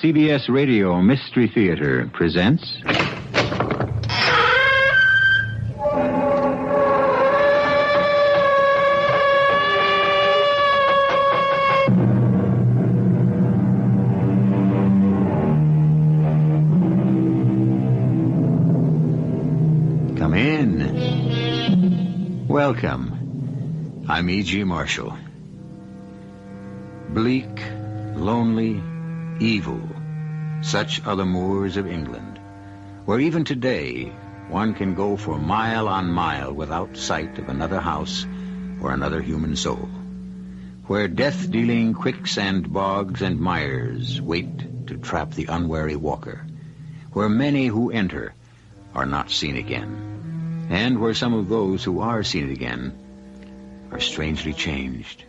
CBS Radio Mystery Theater presents... Come in. Welcome. I'm E.G. Marshall. Bleak, lonely, evil. Such are the moors of England, where even today one can go for mile on mile without sight of another house or another human soul, where death-dealing quicksand bogs and mires wait to trap the unwary walker, where many who enter are not seen again, and where some of those who are seen again are strangely changed.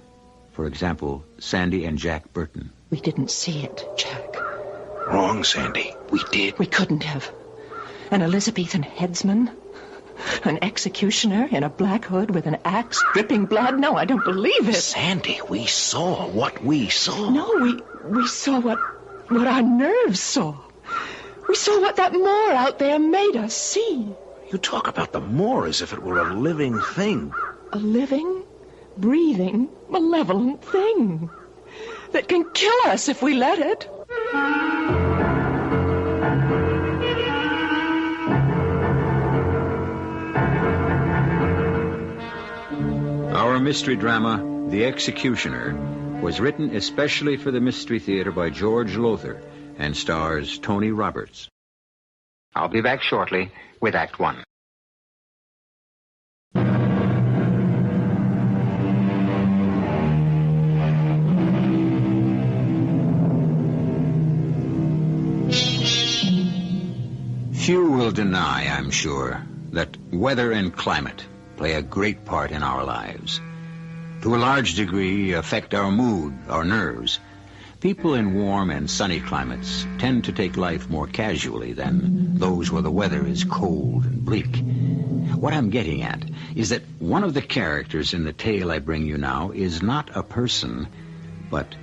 For example, Sandy and Jack Burton. We didn't see it, Jack. Wrong, Sandy. We did. We couldn't have. An Elizabethan headsman? An executioner in a black hood with an axe dripping blood? No, I don't believe it. Sandy, we saw what we saw. No, we saw what our nerves saw. We saw what that moor out there made us see. You talk about the moor as if it were a living thing. A living, breathing, malevolent thing that can kill us if we let it. Our mystery drama, The Executioner, was written especially for the Mystery Theater by George Lothar and stars Tony Roberts. I'll be back shortly with Act One. Few will deny, I'm sure, that weather and climate play a great part in our lives. To a large degree, affect our mood, our nerves. People in warm and sunny climates tend to take life more casually than those where the weather is cold and bleak. What I'm getting at is that one of the characters in the tale I bring you now is not a person, but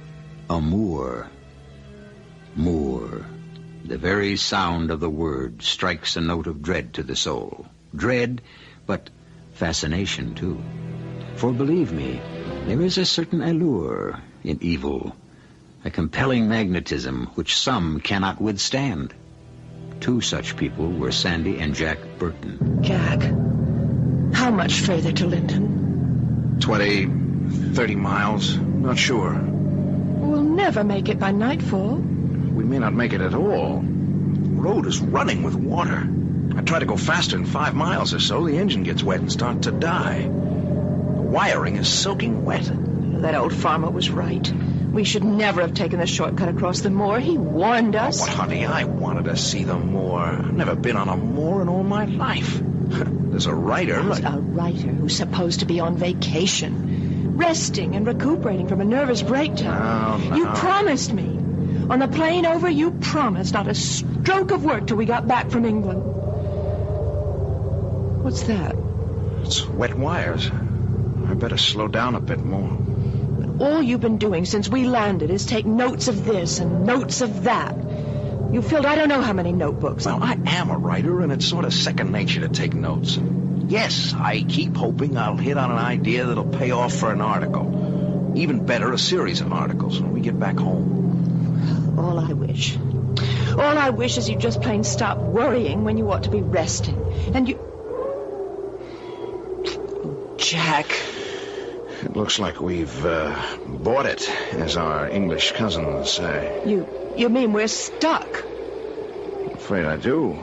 a moor. Moor. The very sound of the word strikes a note of dread to the soul. Dread, but fascination, too. For believe me, there is a certain allure in evil, a compelling magnetism which some cannot withstand. Two such people were Sandy and Jack Burton. Jack, how much further to Linton? 20, 30 miles. Not sure. We'll never make it by nightfall. We may not make it at all. The road is running with water. I try to go faster than 5 miles or so. The engine gets wet and starts to die. The wiring is soaking wet. That old farmer was right. We should never have taken the shortcut across the moor. He warned us. Oh, but honey, I wanted to see the moor. I've never been on a moor in all my life. There's a writer. There's a writer who's supposed to be on vacation, resting and recuperating from a nervous breakdown. No. You promised me. On the plane over, you promised not a stroke of work till we got back from England. What's that? It's wet wires. I better slow down a bit more. But all you've been doing since we landed is take notes of this and notes of that. You filled I don't know how many notebooks. Well, I am a writer, and it's sort of second nature to take notes. Yes, I keep hoping I'll hit on an idea that'll pay off for an article. Even better, a series of articles when we get back home. All I wish is you just plain stop worrying when you ought to be resting. And you... Oh, Jack. It looks like we've bought it, as our English cousins say. You mean we're stuck? I'm afraid I do.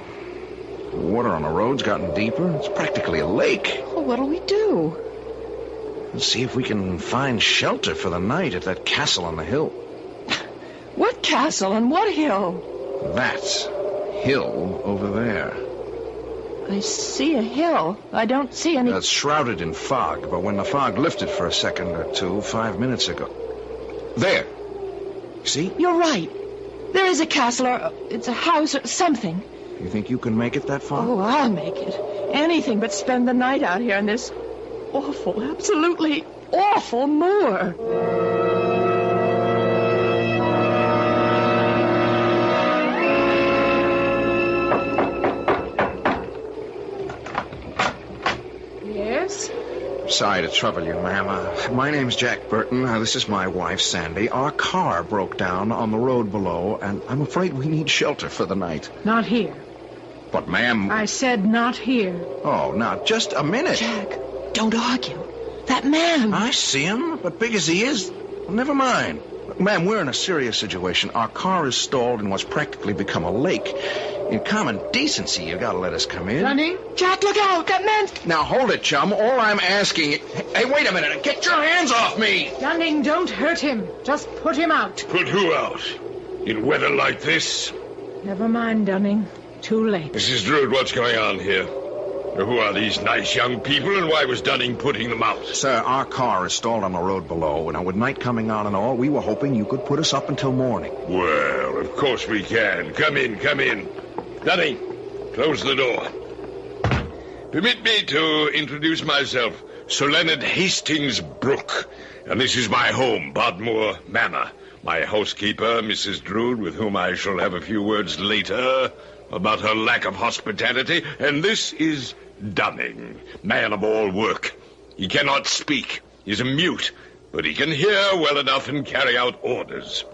The water on the road's gotten deeper. It's practically a lake. Well, what'll we do? Let's see if we can find shelter for the night at that castle on the hill. What castle and what hill? That hill over there. I see a hill. I don't see any... That's shrouded in fog, but when the fog lifted for a second or two 5 minutes ago... There. See? You're right. There is a castle, or it's a house, or something. You think you can make it that far? Oh, I'll make it. Anything but spend the night out here in this awful, absolutely awful moor. Yes? Sorry to trouble you, ma'am. My name's Jack Burton. This is my wife, Sandy. Our car broke down on the road below, and I'm afraid we need shelter for the night. Not here. But, ma'am... I said not here. Oh, now, just a minute. Jack, don't argue. That man... I see him, but big as he is, never mind. Ma'am, we're in a serious situation. Our car is stalled in what's practically become a lake. In common decency, you gotta let us come in. Dunning? Jack, look out! That man... Now, hold it, chum. All I'm asking... Hey, wait a minute. Get your hands off me! Dunning, don't hurt him. Just put him out. Put who out? In weather like this? Never mind, Dunning. Too late. Mrs. Drood, what's going on here? Who are these nice young people, and why was Dunning putting them out? Sir, our car is stalled on the road below, and with night coming on and all, we were hoping you could put us up until morning. Well, of course we can. Come in, come in. Dunning, close the door. Permit me to introduce myself, Sir Leonard Hastings Brooke, and this is my home, Bodmore Manor. My housekeeper, Mrs. Drood, with whom I shall have a few words later about her lack of hospitality, and this is Dunning, man of all work. He cannot speak. He's a mute, but he can hear well enough and carry out orders.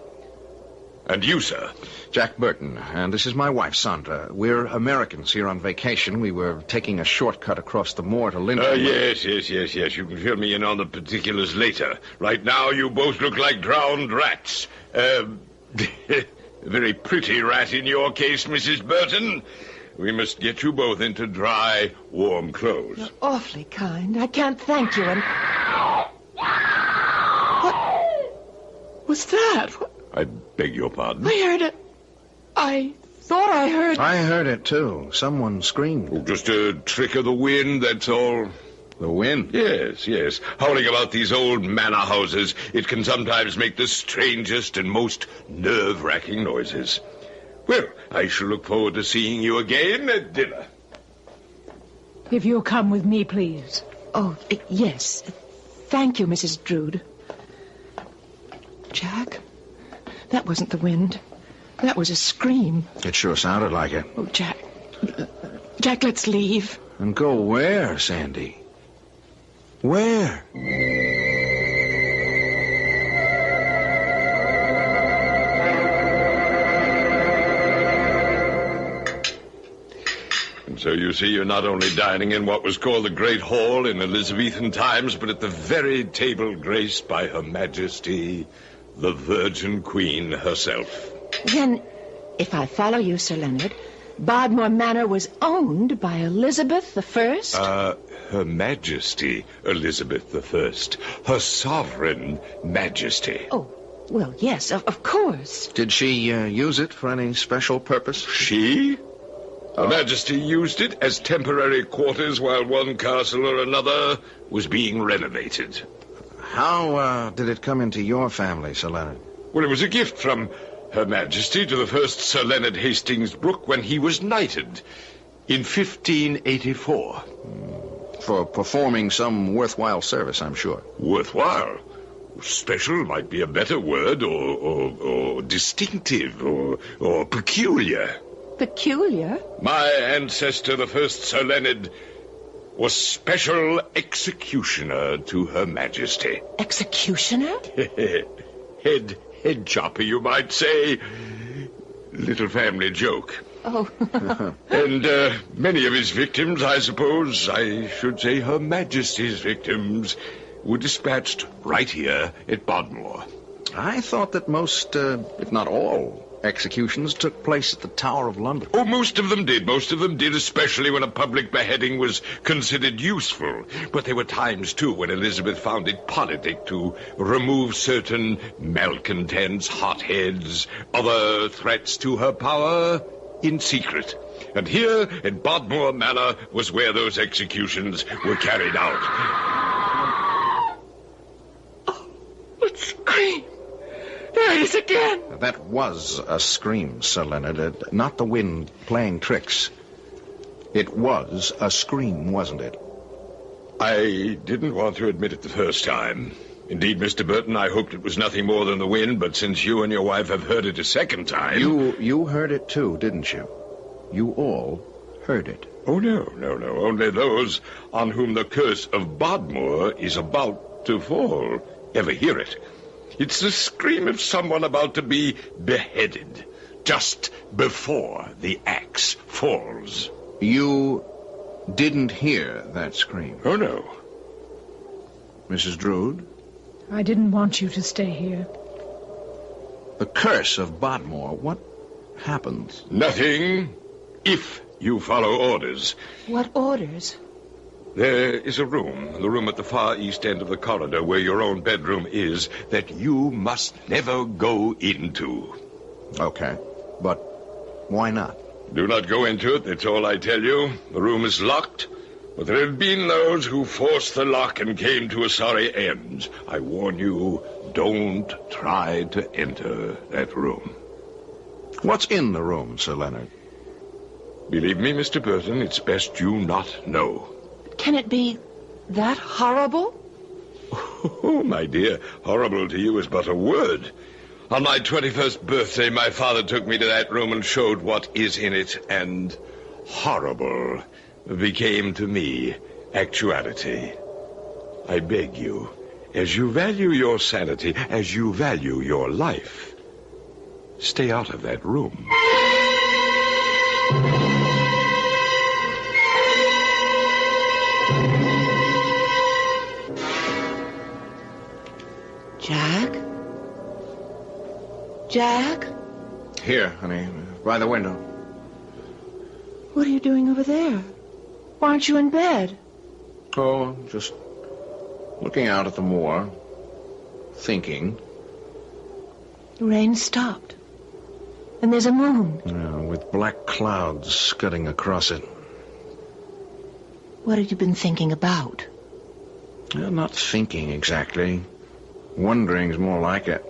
And you, sir? Jack Burton, and this is my wife, Sandra. We're Americans here on vacation. We were taking a shortcut across the moor to Linden. Yes. You can fill me in on the particulars later. Right now, you both look like drowned rats. A very pretty rat in your case, Mrs. Burton. We must get you both into dry, warm clothes. You're awfully kind. I can't thank you, and... What was that? I beg your pardon? I heard it. I thought I heard... I heard it, too. Someone screamed. Oh, just a trick of the wind, that's all. The wind? Yes. Howling about these old manor houses, it can sometimes make the strangest and most nerve-wracking noises. Well, I shall look forward to seeing you again at dinner. If you'll come with me, please. Oh, yes. Thank you, Mrs. Drood. Jack, that wasn't the wind. That was a scream. It sure sounded like it. Oh, Jack. Jack, let's leave. And go where, Sandy? Where? And so you see, you're not only dining in what was called the Great Hall in Elizabethan times, but at the very table graced by Her Majesty, the Virgin Queen herself. Then, if I follow you, Sir Leonard, Bodmore Manor was owned by Elizabeth I? Her Majesty Elizabeth I. Her sovereign majesty. Oh, well, yes, of course. Did she use it for any special purpose? She? Her Majesty used it as temporary quarters while one castle or another was being renovated. How did it come into your family, Sir Leonard? Well, it was a gift from Her Majesty to the first Sir Leonard Hastings Brooke when he was knighted in 1584. For performing some worthwhile service, I'm sure. Worthwhile? Special might be a better word, or distinctive, or peculiar. Peculiar? My ancestor, the first Sir Leonard, was special executioner to Her Majesty. Executioner? Head chopper, you might say. Little family joke. Oh. And many of his victims, I suppose, I should say Her Majesty's victims, were dispatched right here at Bodmore. I thought that most, if not all, executions took place at the Tower of London. Oh, most of them did, especially when a public beheading was considered useful. But there were times, too, when Elizabeth found it politic to remove certain malcontents, hotheads, other threats to her power in secret. And here at Bodmore Manor was where those executions were carried out. Oh, what scream! There it is again! That was a scream, Sir Leonard. Not the wind playing tricks. It was a scream, wasn't it? I didn't want to admit it the first time. Indeed, Mr. Burton, I hoped it was nothing more than the wind, but since you and your wife have heard it a second time... You heard it too, didn't you? You all heard it. Oh, no. Only those on whom the curse of Bodmore is about to fall ever hear it. It's the scream of someone about to be beheaded, just before the axe falls. You didn't hear that scream? Oh, no. Mrs. Drood? I didn't want you to stay here. The curse of Bodmore, what happens? Nothing, if you follow orders. What orders? There is a room, the room at the far east end of the corridor where your own bedroom is, that you must never go into. Okay, but why not? Do not go into it, that's all I tell you. The room is locked, but there have been those who forced the lock and came to a sorry end. I warn you, don't try to enter that room. What's in the room, Sir Leonard? Believe me, Mr. Burton, it's best you not know. Can it be that horrible? Oh, my dear, horrible to you is but a word. On my 21st birthday, my father took me to that room and showed what is in it, and horrible became to me actuality. I beg you, as you value your sanity, as you value your life, stay out of that room. Jack? Jack? Here, honey, by the window. What are you doing over there? Why aren't you in bed? Oh, just looking out at the moor, thinking. The rain stopped. And there's a moon. With black clouds scudding across it. What have you been thinking about? Not thinking exactly. Wondering's more like it.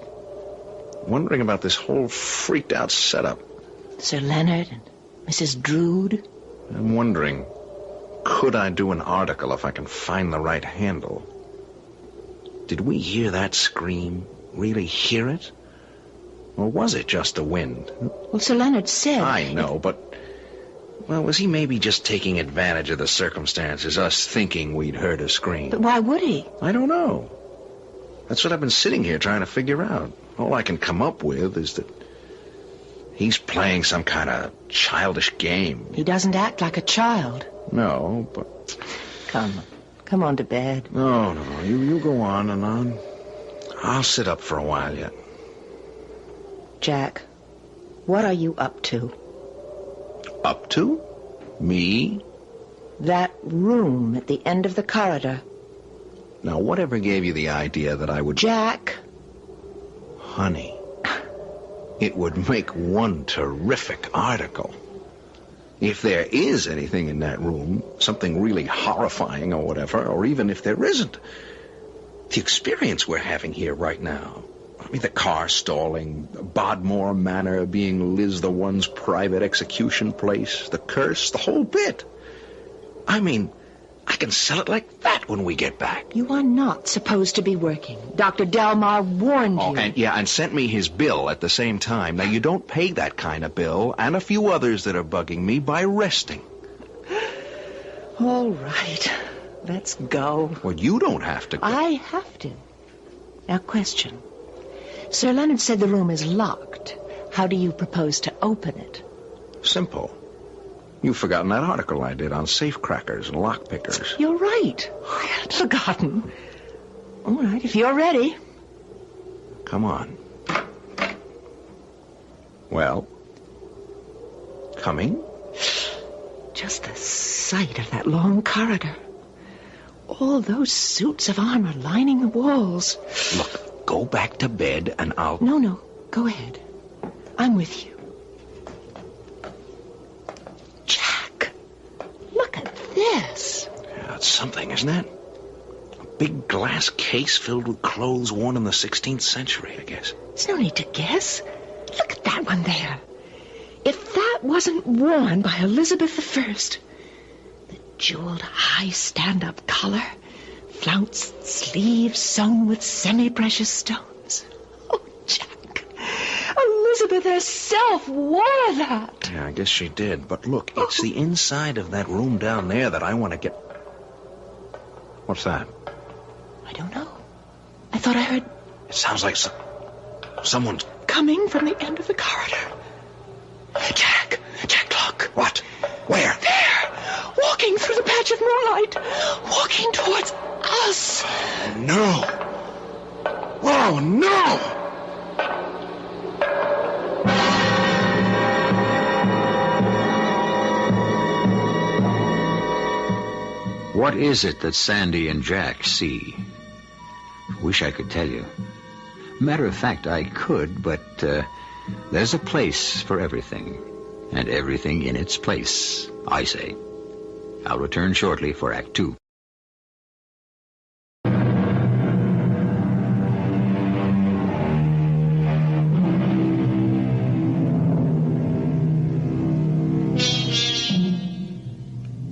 Wondering about this whole freaked-out setup. Sir Leonard and Mrs. Drood. I'm wondering, could I do an article if I can find the right handle? Did we hear that scream? Really hear it? Or was it just the wind? Well, Sir Leonard said... I know, but... Well, was he maybe just taking advantage of the circumstances, us thinking we'd heard a scream? But why would he? I don't know. That's what I've been sitting here trying to figure out. All I can come up with is that he's playing some kind of childish game. He doesn't act like a child. No, but... Come on to bed. No, you go on and on. I'll sit up for a while yet. Jack, what are you up to? Up to? Me? That room at the end of the corridor. Now, whatever gave you the idea that I would... Jack. Honey, it would make one terrific article. If there is anything in that room, something really horrifying or whatever, or even if there isn't, the experience we're having here right now, I mean, the car stalling, Bodmore Manor being Liz the One's private execution place, the curse, the whole bit. I mean, I can sell it like that when we get back. You are not supposed to be working. Dr. Delmar warned you. And sent me his bill at the same time. Now, you don't pay that kind of bill, and a few others that are bugging me, by resting. All right. Let's go. Well, you don't have to go. I have to. Now, question. Sir Leonard said the room is locked. How do you propose to open it? Simple. You've forgotten that article I did on safecrackers and lockpickers. You're right. I had forgotten. All right, if you're ready. Come on. Well, coming? Just the sight of that long corridor. All those suits of armor lining the walls. Look, go back to bed and I'll... No, go ahead. I'm with you. Jack, look at this. Yeah, it's something, isn't it? A big glass case filled with clothes worn in the 16th century, I guess. There's no need to guess. Look at that one there. If that wasn't worn by Elizabeth I, the jeweled high stand-up collar, flounced sleeves sewn with semi-precious stones. Oh, Jack, Elizabeth herself wore that. Yeah, I guess she did. But look, it's the inside of that room down there that I want to get... What's that? I don't know. I thought I heard... It sounds like someone's... coming from the end of the corridor. Jack, look. What? Where? There, walking through the patch of moonlight, walking towards us. No. Oh, no! What is it that Sandy and Jack see? Wish I could tell you. Matter of fact, I could, but there's a place for everything, and everything in its place, I say. I'll return shortly for Act 2.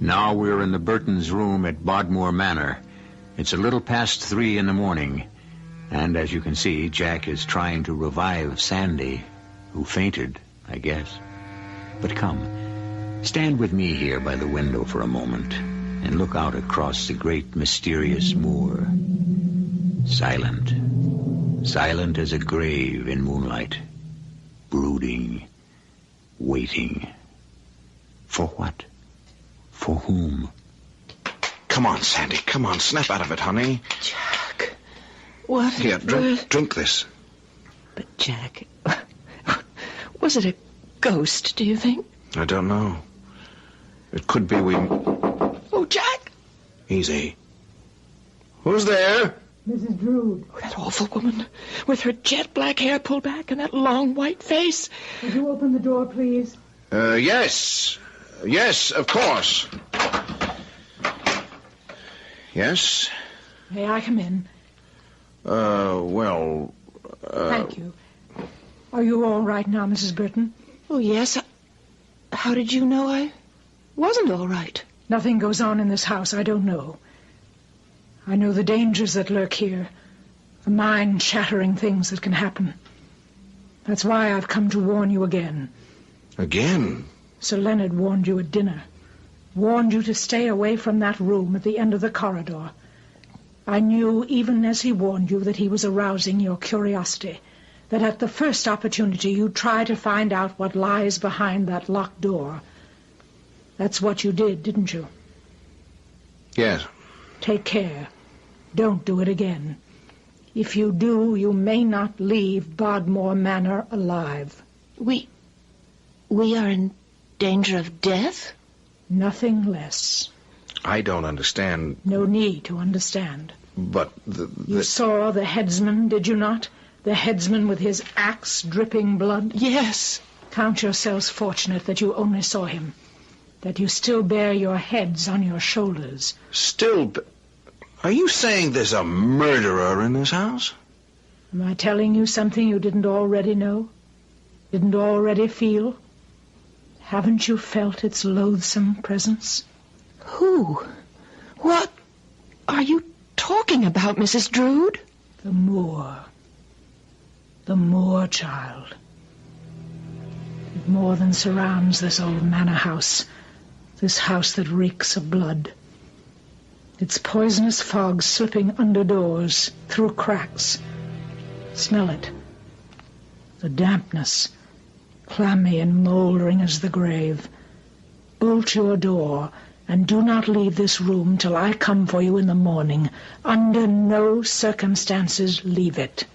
Now we're in the Burtons' room at Bodmore Manor. It's a little past 3 in the morning, and as you can see, Jack is trying to revive Sandy, who fainted, I guess. But come, stand with me here by the window for a moment and look out across the great mysterious moor. Silent as a grave in moonlight, brooding, waiting. For what? For whom? Come on, Sandy. Come on. Snap out of it, honey. Jack, what? Here, drink this. But, Jack, was it a ghost, do you think? I don't know. It could be we... Oh, Jack! Easy. Who's there? Mrs. Drood. Oh, that awful woman with her jet black hair pulled back and that long white face. Would you open the door, please? Yes. Yes, of course. Yes? May I come in? Thank you. Are you all right now, Mrs. Burton? Oh, yes. How did you know I wasn't all right? Nothing goes on in this house I don't know. I know the dangers that lurk here, the mind-shattering things that can happen. That's why I've come to warn you again. Again? Sir Leonard warned you at dinner. Warned you to stay away from that room at the end of the corridor. I knew, even as he warned you, that he was arousing your curiosity, that at the first opportunity you'd try to find out what lies behind that locked door. That's what you did, didn't you? Yes. Take care. Don't do it again. If you do, you may not leave Bodmore Manor alive. We are in danger of death? Nothing less. I don't understand. No need to understand. But You saw the headsman, did you not? The headsman with his axe dripping blood? Yes. Count yourselves fortunate that you only saw him. That you still bear your heads on your shoulders. Still... Are you saying there's a murderer in this house? Am I telling you something you didn't already know? Didn't already feel? Haven't you felt its loathsome presence? Who? What are you talking about, Mrs. Drood? The moor. The moor, child. It more than surrounds this old manor house. This house that reeks of blood. Its poisonous fog slipping under doors, through cracks. Smell it. The dampness, clammy and moldering as the grave. Bolt your door, and do not leave this room till I come for you in the morning. Under no circumstances leave it.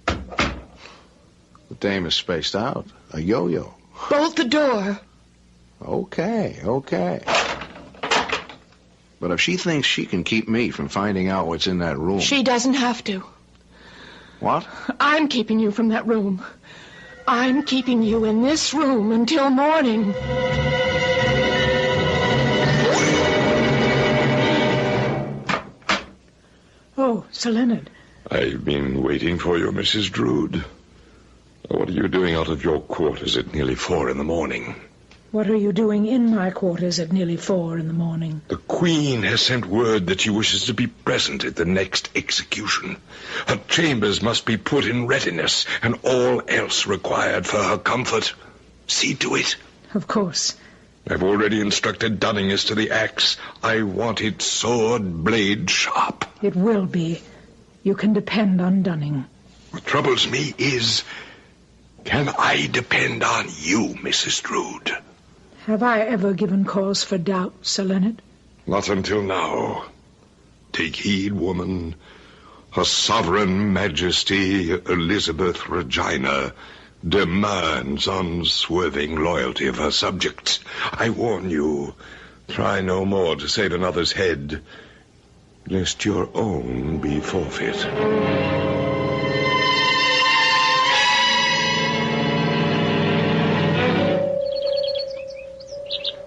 The dame is spaced out. A yo-yo. Bolt the door. Okay. But if she thinks she can keep me from finding out what's in that room... She doesn't have to. What? I'm keeping you from that room. I'm keeping you in this room until morning. Oh, Sir Leonard. I've been waiting for you, Mrs. Drood. What are you doing out of your quarters at nearly 4 in the morning? What are you doing in my quarters at nearly 4 in the morning? The Queen has sent word that she wishes to be present at the next execution. Her chambers must be put in readiness, and all else required for her comfort. See to it. Of course. I've already instructed Dunning as to the axe. I want it sword blade sharp. It will be. You can depend on Dunning. What troubles me is, can I depend on you, Mrs. Drood? Have I ever given cause for doubt, Sir Leonard? Not until now. Take heed, woman. Her Sovereign Majesty Elizabeth Regina demands unswerving loyalty of her subjects. I warn you, try no more to save another's head, lest your own be forfeit.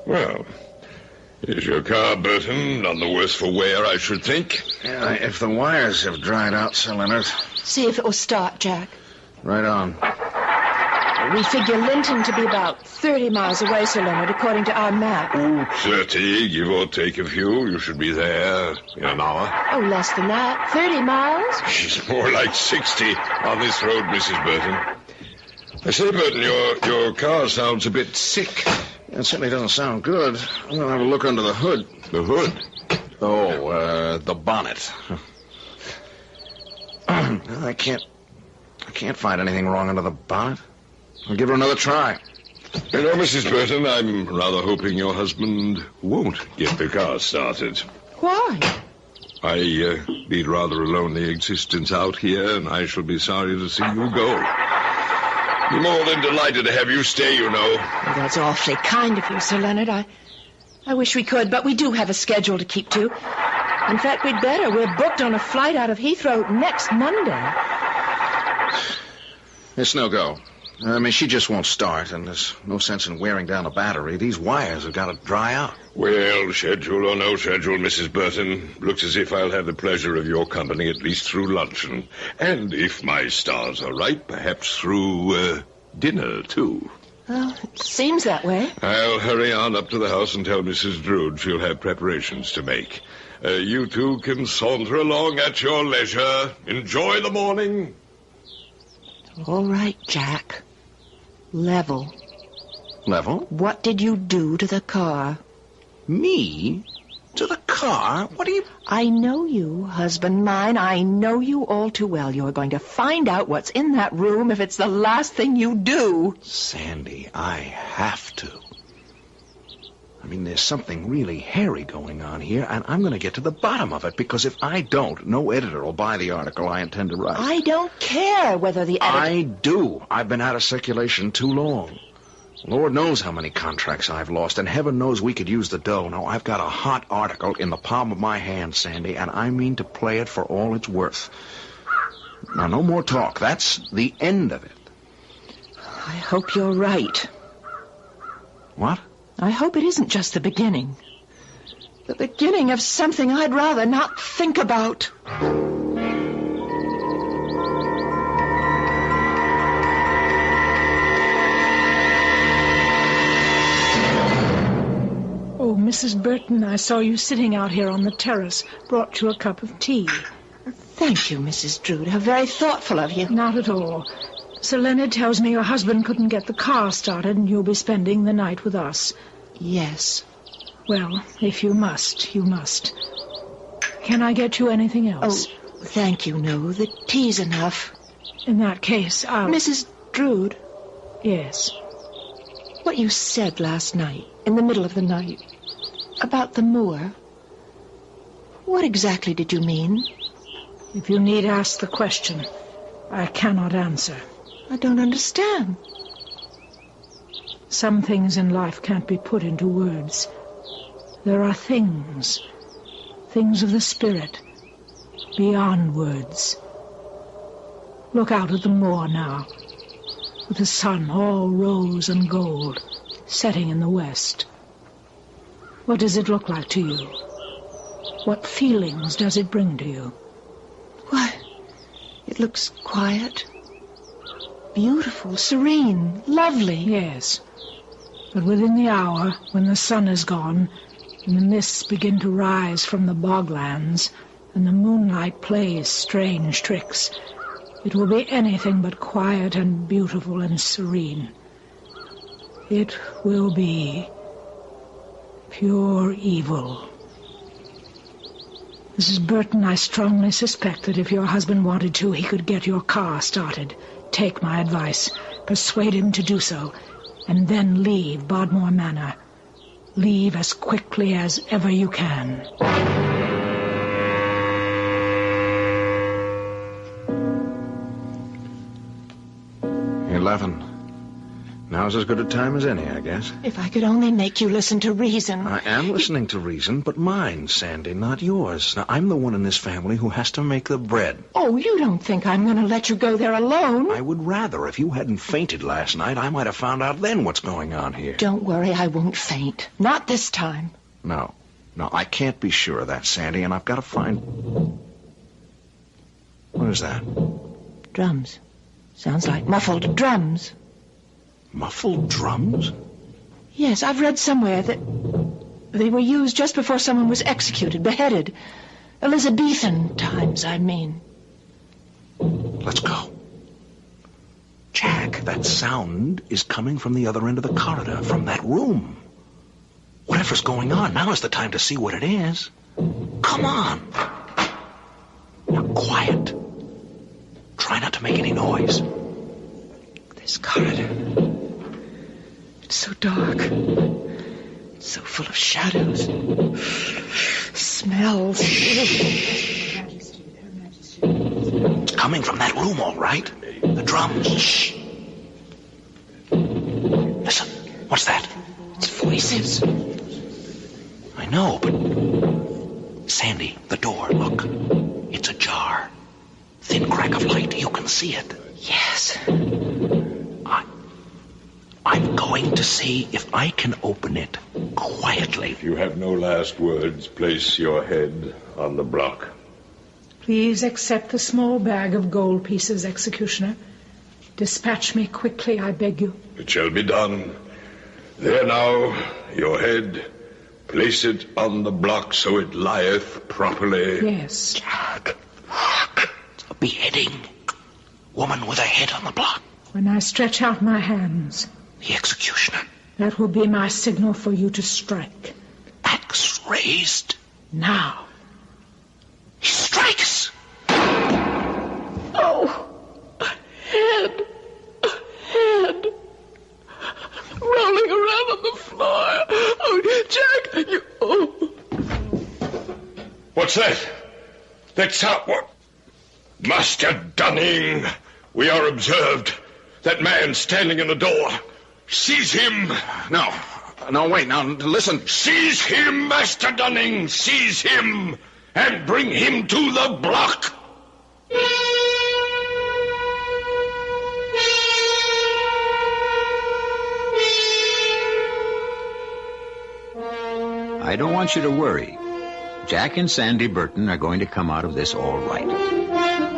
Well, is your car, Burton? None the worse for wear, I should think. Yeah, if the wires have dried out, Sir Leonard. See if it will start, Jack. Right on. We figure Linton to be about 30 miles away, Sir Leonard, according to our map. 30, give or take a few. You should be there in an hour. Oh, less than that. 30 miles? She's more like 60 on this road, Mrs. Burton. I say, Burton, your car sounds a bit sick. It certainly doesn't sound good. I'm going to have a look under the hood. The hood? Oh, the bonnet. I can't find anything wrong under the bonnet. I'll give her another try. You know, Mrs. Burton, I'm rather hoping your husband won't get the car started. Why? I lead rather a lonely existence out here, and I shall be sorry to see you go. Be more than delighted to have you stay, you know. Well, that's awfully kind of you, Sir Leonard. I wish we could, but we do have a schedule to keep to. In fact, we'd better. We're booked on a flight out of Heathrow next Monday. It's no go. I mean, she just won't start, and there's no sense in wearing down a battery. These wires have got to dry out. Well, schedule or no schedule, Mrs. Burton, looks as if I'll have the pleasure of your company at least through luncheon. And if my stars are right, perhaps through dinner, too. Well, it seems that way. I'll hurry on up to the house and tell Mrs. Drood she'll have preparations to make. You two can saunter along at your leisure. Enjoy the morning. All right, Jack. Level. Level? What did you do to the car? Me? To the car? What do you... I know you, husband mine. I know you all too well. You're going to find out what's in that room if it's the last thing you do. Sandy, I have to. I mean, there's something really hairy going on here, and I'm going to get to the bottom of it, because if I don't, no editor will buy the article I intend to write. I don't care whether the editor... I do. I've been out of circulation too long. Lord knows how many contracts I've lost, and heaven knows we could use the dough. Now, I've got a hot article in the palm of my hand, Sandy, and I mean to play it for all it's worth. Now, no more talk. That's the end of it. I hope you're right. What? I hope it isn't just the beginning. The beginning of something I'd rather not think about. Oh, Mrs. Burton, I saw you sitting out here on the terrace. Brought you a cup of tea. Thank you, Mrs. Drood. How very thoughtful of you. Not at all. Sir Leonard tells me your husband couldn't get the car started, and you'll be spending the night with us. Yes. Well, if you must, you must. Can I get you anything else? Oh, thank you, no. The tea's enough. In that case, I'll... Mrs. Drood. Yes? What you said last night, in the middle of the night, about the moor, what exactly did you mean? If you need ask the question, I cannot answer. I don't understand. Some things in life can't be put into words. There are things of the spirit, beyond words. Look out at the moor now, with the sun all rose and gold, setting in the west. What does it look like to you? What feelings does it bring to you? Why, it looks quiet, beautiful, serene, lovely. Yes. But within the hour, when the sun is gone, and the mists begin to rise from the boglands, and the moonlight plays strange tricks, it will be anything but quiet and beautiful and serene. It will be pure evil. Mrs. Burton, I strongly suspect that if your husband wanted to, he could get your car started. Take my advice. Persuade him to do so, and then leave Bodmore Manor. Leave as quickly as ever you can. 11. Now's as good a time as any, I guess. If I could only make you listen to reason. I am listening to reason, but mine, Sandy, not yours. Now, I'm the one in this family who has to make the bread. Oh, you don't think I'm going to let you go there alone? I would rather. If you hadn't fainted last night, I might have found out then what's going on here. Don't worry, I won't faint. Not this time. No, I can't be sure of that, Sandy, and I've got to find... What is that? Drums. Sounds like muffled drums. Muffled drums? Yes, I've read somewhere that they were used just before someone was executed, beheaded. Elizabethan times, I mean. Let's go. Jack, that sound is coming from the other end of the corridor, from that room. Whatever's going on, now is the time to see what it is. Come on. Now, quiet. Try not to make any noise. This corridor. It's so dark. It's so full of shadows. Smells. It's coming from that room, all right. The drums. Shh. Listen. What's that? It's voices. I know, but... Sandy, the door, look. It's ajar. Thin crack of light. You can see it. Yes. I'm going to see if I can open it quietly. If you have no last words, place your head on the block. Please accept the small bag of gold pieces, Executioner. Dispatch me quickly, I beg you. It shall be done. There now, your head. Place it on the block so it lieth properly. Yes. Jack, look. It's a beheading. Woman with her head on the block. When I stretch out my hands... The executioner. That will be my signal for you to strike. Axe raised. Now. He strikes. Oh, head. Rolling around on the floor. Oh, Jack, you... Oh. What's that? That's how... What? Master Dunning, we are observed. That man standing in the door. Seize him. No, wait, now, listen. Seize him, Master Dunning. Seize him. And bring him to the block. I don't want you to worry. Jack and Sandy Burton are going to come out of this all right.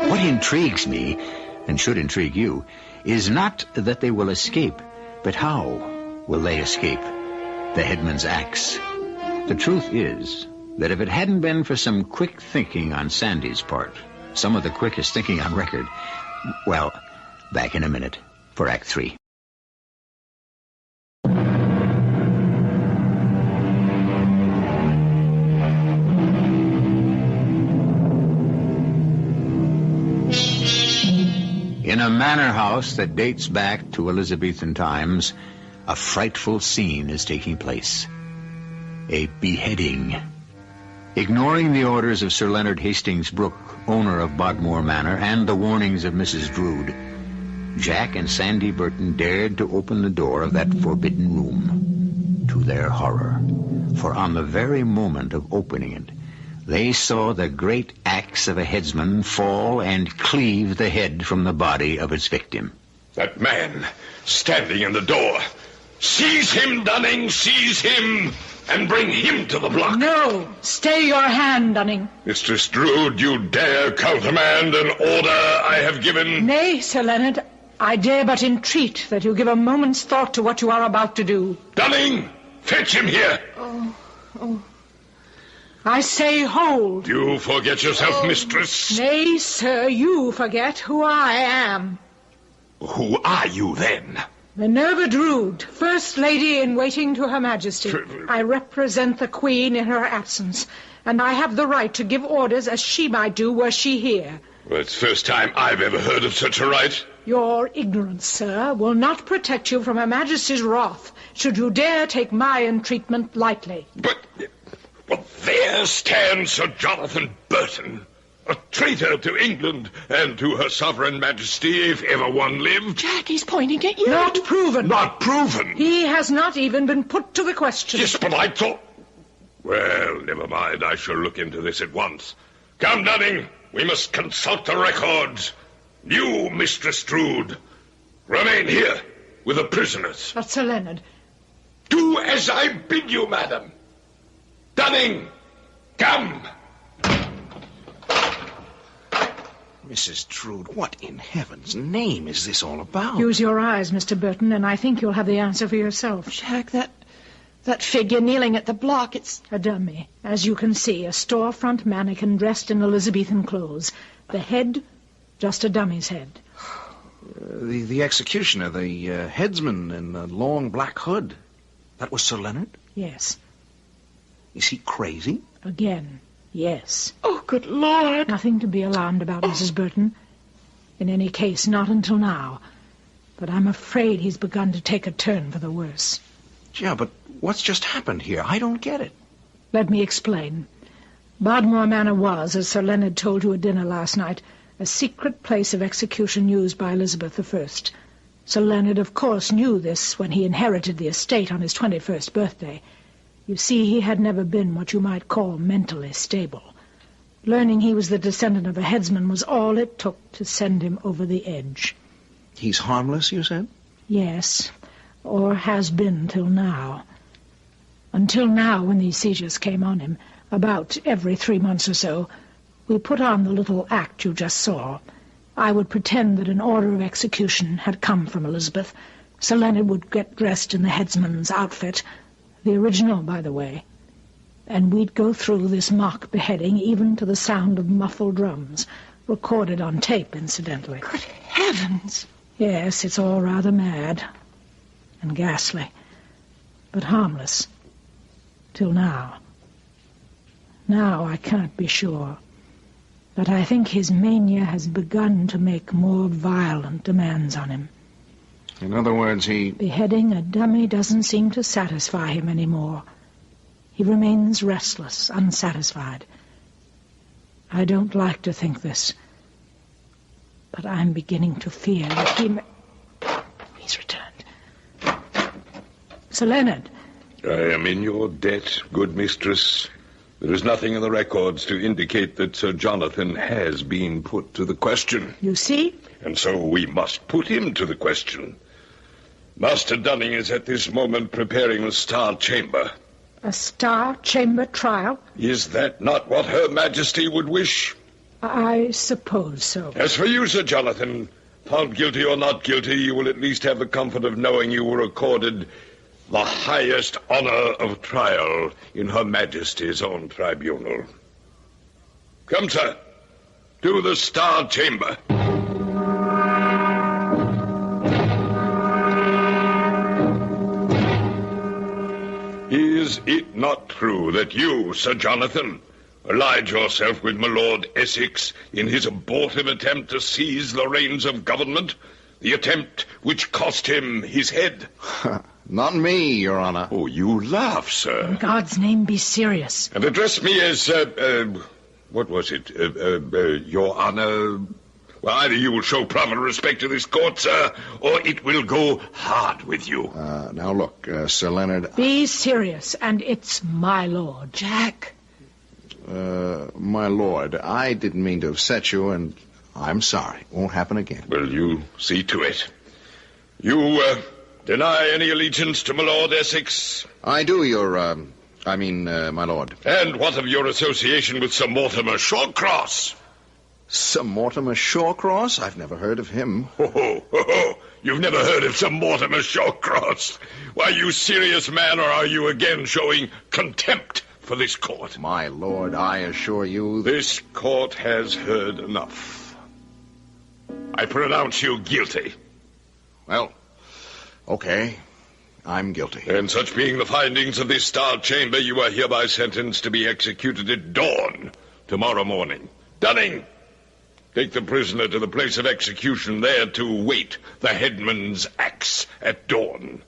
What intrigues me, and should intrigue you, is not that they will escape, but how will they escape the headman's axe? The truth is that if it hadn't been for some quick thinking on Sandy's part, some of the quickest thinking on record, well, back in a minute for Act 3. In a manor house that dates back to Elizabethan times, a frightful scene is taking place. A beheading. Ignoring the orders of Sir Leonard Hastings Brooke, owner of Bodmore Manor, and the warnings of Mrs. Drood, Jack and Sandy Burton dared to open the door of that forbidden room. To their horror, for on the very moment of opening it, they saw the great axe of a headsman fall and cleave the head from the body of its victim. That man standing in the door. Seize him, Dunning, seize him, and bring him to the block. No, stay your hand, Dunning. Mistress Drood, you dare countermand an order I have given? Nay, Sir Leonard, I dare but entreat that you give a moment's thought to what you are about to do. Dunning, fetch him here. Oh. I say hold. You forget yourself, mistress. Nay, sir, you forget who I am. Who are you, then? Minerva Drood, First Lady in Waiting to Her Majesty. I represent the Queen in her absence, and I have the right to give orders as she might do were she here. Well, it's the first time I've ever heard of such a right. Your ignorance, sir, will not protect you from Her Majesty's wrath, should you dare take my entreatment lightly. But there stands Sir Jonathan Burton, a traitor to England and to Her Sovereign Majesty, if ever one lived. Jack, he's pointing at you. Not proven. Not proven? He has not even been put to the question. Yes, but I thought... Well, never mind. I shall look into this at once. Come, Dunning. We must consult the records. You, Mistress Drood, remain here with the prisoners. But, Sir Leonard... Do as I bid you, madam. Dunning, come. Mrs. Drood, what in heaven's name is this all about? Use your eyes, Mr. Burton, and I think you'll have the answer for yourself. Jack, that figure kneeling at the block, it's... A dummy. As you can see, a storefront mannequin dressed in Elizabethan clothes. The head, just a dummy's head. The executioner, the headsman in the long black hood. That was Sir Leonard? Yes. Is he crazy? Again, yes. Oh, good Lord. Nothing to be alarmed about, Mrs. Burton. In any case, not until now. But I'm afraid he's begun to take a turn for the worse. Yeah, but what's just happened here? I don't get it. Let me explain. Bodmore Manor was, as Sir Leonard told you at dinner last night, a secret place of execution used by Elizabeth I. Sir Leonard, of course, knew this when he inherited the estate on his 21st birthday. You see, he had never been what you might call mentally stable. Learning he was the descendant of a headsman was all it took to send him over the edge. He's harmless, you said? Yes, or has been till now. Until now, when these seizures came on him, about every 3 months or so, we put on the little act you just saw. I would pretend that an order of execution had come from Elizabeth. Sir Leonard would get dressed in the headsman's outfit, the original, by the way, and we'd go through this mock beheading even to the sound of muffled drums, recorded on tape, incidentally. Good heavens! Yes, it's all rather mad and ghastly, but harmless. Till now. Now I can't be sure, but I think his mania has begun to make more violent demands on him. In other words, Beheading a dummy doesn't seem to satisfy him anymore. He remains restless, unsatisfied. I don't like to think this, but I'm beginning to fear that he may... He's returned. Sir Leonard. I am in your debt, good mistress. There is nothing in the records to indicate that Sir Jonathan has been put to the question. You see? And so we must put him to the question. Master Dunning is at this moment preparing the Star Chamber. A Star Chamber trial? Is that not what Her Majesty would wish? I suppose so. As for you, Sir Jonathan, found guilty or not guilty, you will at least have the comfort of knowing you were accorded the highest honor of trial in Her Majesty's own tribunal. Come, sir, to the Star Chamber. Is it not true that you, Sir Jonathan, allied yourself with my Lord Essex in his abortive attempt to seize the reins of government, the attempt which cost him his head? Not me, Your Honor. Oh, you laugh, sir. In God's name, be serious. And address me as, what was it? Your Honor... Well, either you will show proper respect to this court, sir, or it will go hard with you. Now look, Sir Leonard... Be serious, and it's my lord. Jack. My lord, I didn't mean to upset you, and I'm sorry. Won't happen again. Well, you see to it. You, deny any allegiance to my Lord Essex? I do, my lord. And what of your association with Sir Mortimer Shawcross? Sir Mortimer Shawcross? I've never heard of him. Ho. You've never heard of Sir Mortimer Shawcross? Why, you serious man, or are you again showing contempt for this court? My lord, I assure you... This court has heard enough. I pronounce you guilty. Well, okay. I'm guilty. And such being the findings of this Star Chamber, you are hereby sentenced to be executed at dawn tomorrow morning. Dunning, take the prisoner to the place of execution there to wait the headman's axe at dawn.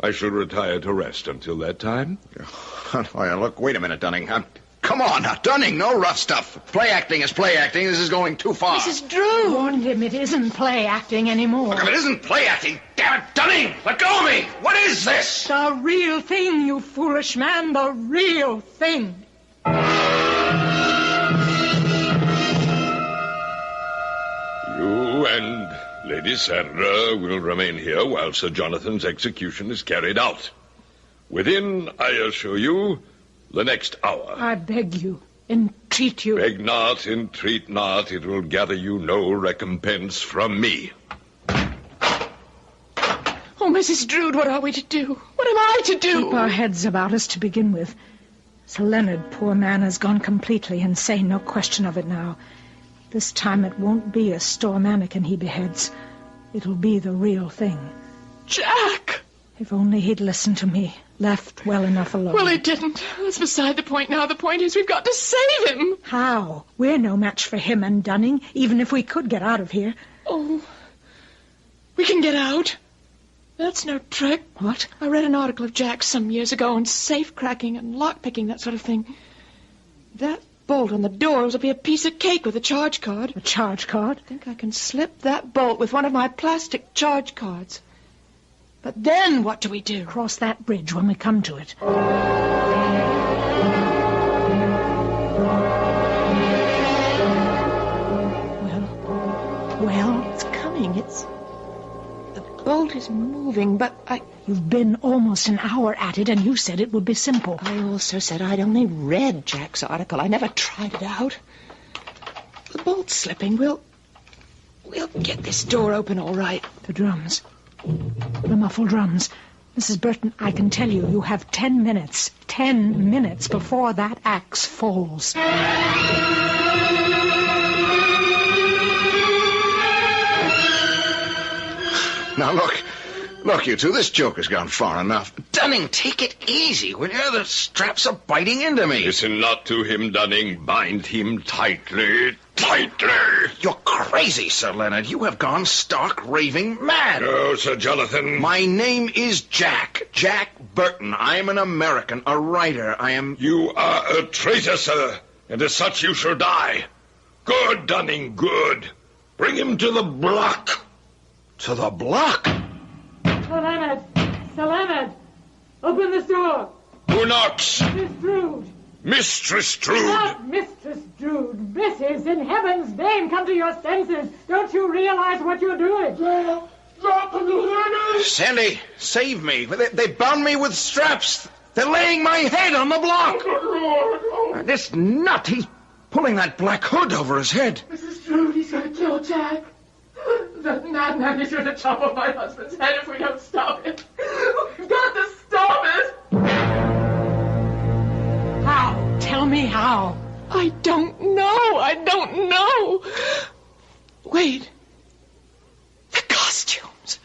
I shall retire to rest until that time. Look, wait a minute, Dunning. Come on now, Dunning, no rough stuff. Play acting is play acting. This is going too far. Mrs. Drew! Warned him it isn't play acting anymore. Look, if it isn't play acting, damn it, Dunning, let go of me. What is this? The real thing, you foolish man, the real thing. You and Lady Sandra will remain here while Sir Jonathan's execution is carried out. Within, I assure you, the next hour. I beg you, entreat you. Beg not, entreat not. It will gather you no recompense from me. Oh, Mrs. Drood, what are we to do? What am I to do? Keep our heads about us to begin with. Sir Leonard, poor man, has gone completely insane, no question of it now. This time it won't be a store mannequin he beheads. It'll be the real thing. Jack! If only he'd listened to me, left well enough alone. Well, he didn't. That's beside the point now. The point is we've got to save him. How? We're no match for him and Dunning, even if we could get out of here. Oh, we can get out. That's no trick. What? I read an article of Jack's some years ago on safe cracking and lock picking, that sort of thing. That bolt on the door will be a piece of cake with a charge card. A charge card? I think I can slip that bolt with one of my plastic charge cards. But then what do we do? Cross that bridge when we come to it. Well? It's coming. The bolt is moving, but You've been almost an hour at it, and you said it would be simple. I also said I'd only read Jack's article. I never tried it out. The bolt's slipping. We'll get this door open all right. The drums. The muffled drums. Mrs. Burton, I can tell you, you have 10 minutes. 10 minutes before that axe falls. Now, look, you two, this joke has gone far enough. Dunning, take it easy, will you? The straps are biting into me. Listen not to him, Dunning. Bind him tightly, tightly. You're crazy, Sir Leonard. You have gone stark raving mad. No, Sir Jonathan. My name is Jack Burton. I am an American, a writer. You are a traitor, sir, and as such you shall die. Good, Dunning, good. Bring him to the block. To the block? Sir Leonard, open this door. Who knocks? Miss Drood. Mistress Drood. Not Mistress Drood. Mrs. In heaven's name, come to your senses. Don't you realize what you're doing? Sandy, save me. They bound me with straps. They're laying my head on the block. This nut, he's pulling that black hood over his head. Mrs. Drood, he's going to kill Jack. That madman is going to chop off my husband's head if we don't stop it. We've got to stop it. How? Tell me how. I don't know. Wait. The costumes.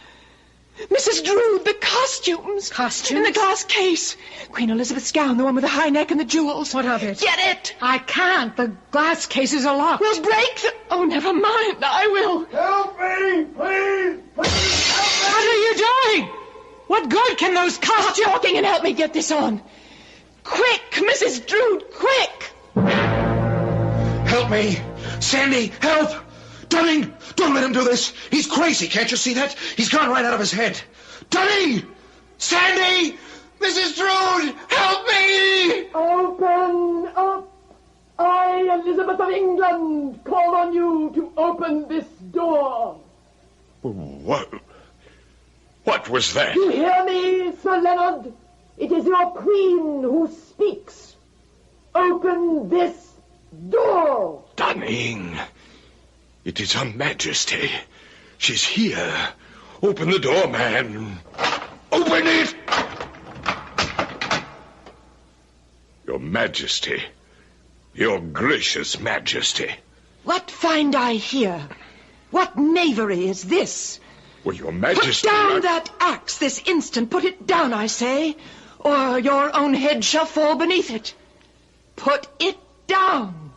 Mrs. Drood, the costumes. Costumes? In the glass case. Queen Elizabeth's gown, the one with the high neck and the jewels. What of it? Get it! I can't. The glass cases are locked. We'll break the... Oh, never mind. I will. Help me, please. What are you doing? What good can those Stop costumes... talking and help me get this on. Quick, Mrs. Drood, quick! Help me. Sandy, help. Dunning, don't let him do this. He's crazy, can't you see that? He's gone right out of his head. Dunning! Sandy! Mrs. Drood, help me! Open up. I, Elizabeth of England, call on you to open this door. What was that? You hear me, Sir Leonard? It is your queen who speaks. Open this door. Dunning! running. It is Her Majesty. She's here. Open the door, man. Open it! Your Majesty. Your gracious Majesty. What find I here? What knavery is this? Well, Your Majesty... Put down that axe this instant. Put it down, I say, or your own head shall fall beneath it. Put it down.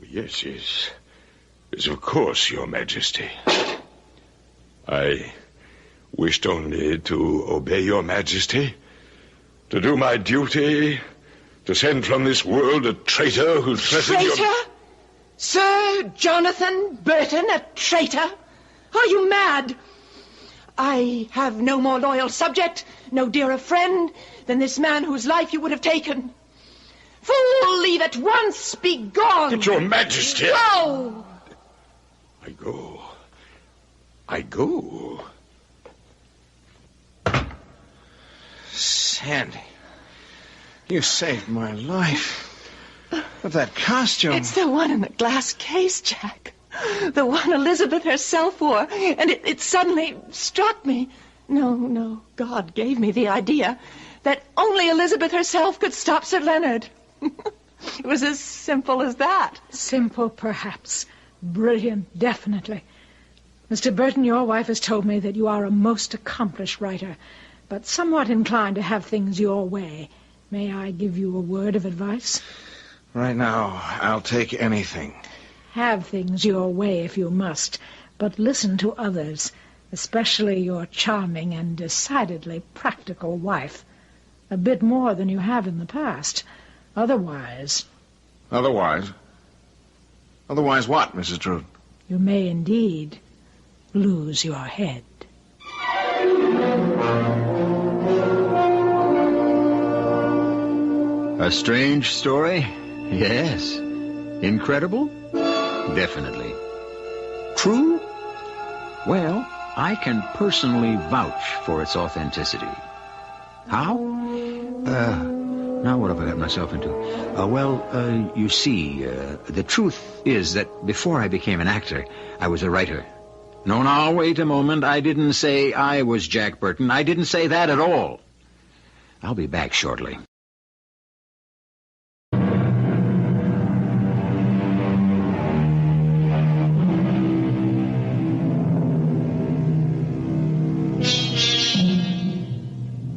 Yes, of course, Your Majesty. I wished only to obey Your Majesty, to do my duty, to send from this world a traitor who threatened your... Traitor? Sir Jonathan Burton, a traitor? Are you mad? I have no more loyal subject, no dearer friend than this man whose life you would have taken. Fool, leave at once, be gone. But Your Majesty... Go! I go. Sandy, you saved my life. But that costume... It's the one in the glass case, Jack. The one Elizabeth herself wore. And it suddenly struck me. No, God gave me the idea that only Elizabeth herself could stop Sir Leonard. It was as simple as that. Simple, perhaps. Brilliant, definitely. Mr. Burton, your wife has told me that you are a most accomplished writer, but somewhat inclined to have things your way. May I give you a word of advice? Right now, I'll take anything. Have things your way if you must, but listen to others, especially your charming and decidedly practical wife. A bit more than you have in the past. Otherwise... Otherwise what, Mrs. Drood? You may indeed lose your head. A strange story? Yes. Incredible? Definitely. True? Well, I can personally vouch for its authenticity. How? Now what have I got myself into? You see, the truth is that before I became an actor, I was a writer. No, now, wait a moment. I didn't say I was Jack Burton. I didn't say that at all. I'll be back shortly.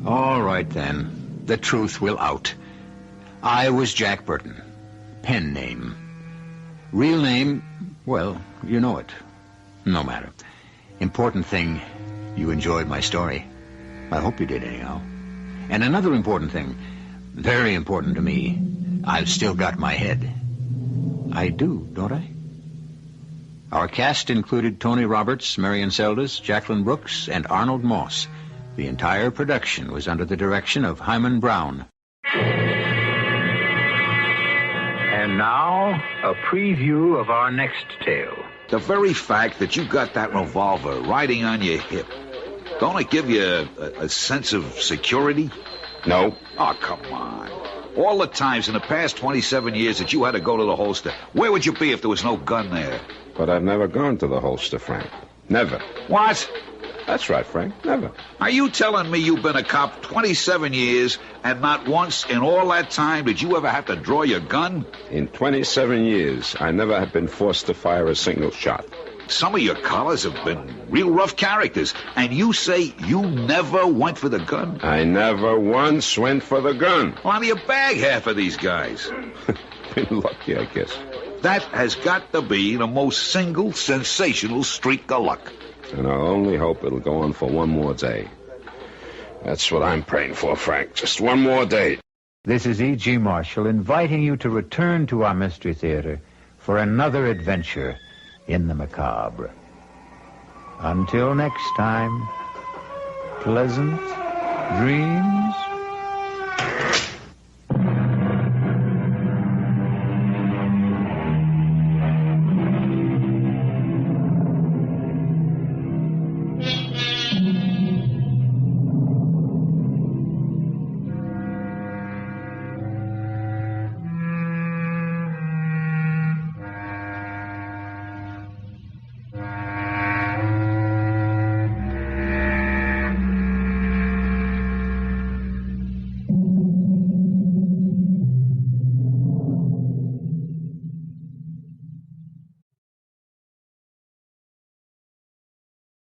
All right, then. The truth will out. I was Jack Burton. Pen name. Real name, well, you know it. No matter. Important thing, you enjoyed my story. I hope you did anyhow. And another important thing, very important to me, I've still got my head. I do, don't I? Our cast included Tony Roberts, Marion Seldes, Jacqueline Brooks, and Arnold Moss. The entire production was under the direction of Himan Brown. And now, a preview of our next tale. The very fact that you got that revolver riding on your hip, don't it give you a sense of security? No. Oh, come on. All the times in the past 27 years that you had to go to the holster, where would you be if there was no gun there? But I've never gone to the holster, Frank. Never. What? That's right, Frank. Never. Are you telling me you've been a cop 27 years and not once in all that time did you ever have to draw your gun? In 27 years, I never have been forced to fire a single shot. Some of your callers have been real rough characters, and you say you never went for the gun? I never once went for the gun. Well, how do you bag half of these guys? Been lucky, I guess. That has got to be the most single sensational streak of luck. And I'll only hope it'll go on for one more day. That's what I'm praying for, Frank. Just one more day. This is E.G. Marshall inviting you to return to our Mystery Theater for another adventure in the macabre. Until next time, pleasant dreams.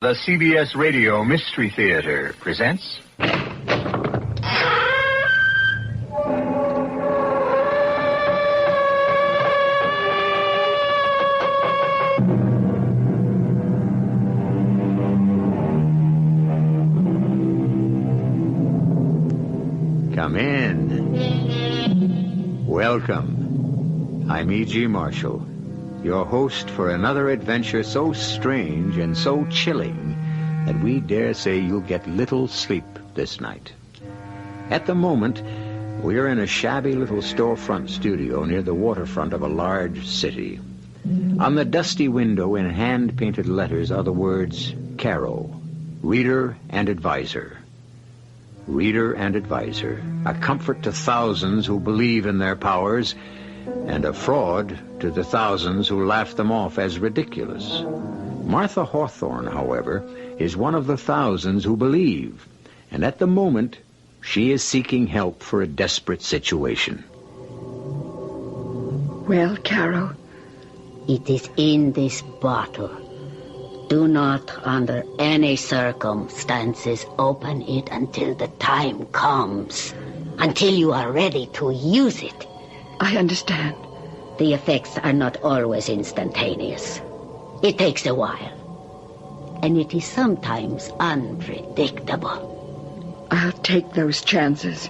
The CBS Radio Mystery Theater presents... Come in. Welcome. I'm E.G. Marshall, your host for another adventure so strange and so chilling that we dare say you'll get little sleep this night. At the moment, we're in a shabby little storefront studio near the waterfront of a large city. On the dusty window in hand-painted letters are the words, Caro, Reader and Advisor. Reader and Advisor, a comfort to thousands who believe in their powers, and a fraud to the thousands who laugh them off as ridiculous. Martha Hawthorne, however, is one of the thousands who believe, and at the moment, she is seeking help for a desperate situation. Well, Caro? It is in this bottle. Do not, under any circumstances, open it until the time comes. Until you are ready to use it. I understand. The effects are not always instantaneous. It takes a while. And it is sometimes unpredictable. I'll take those chances.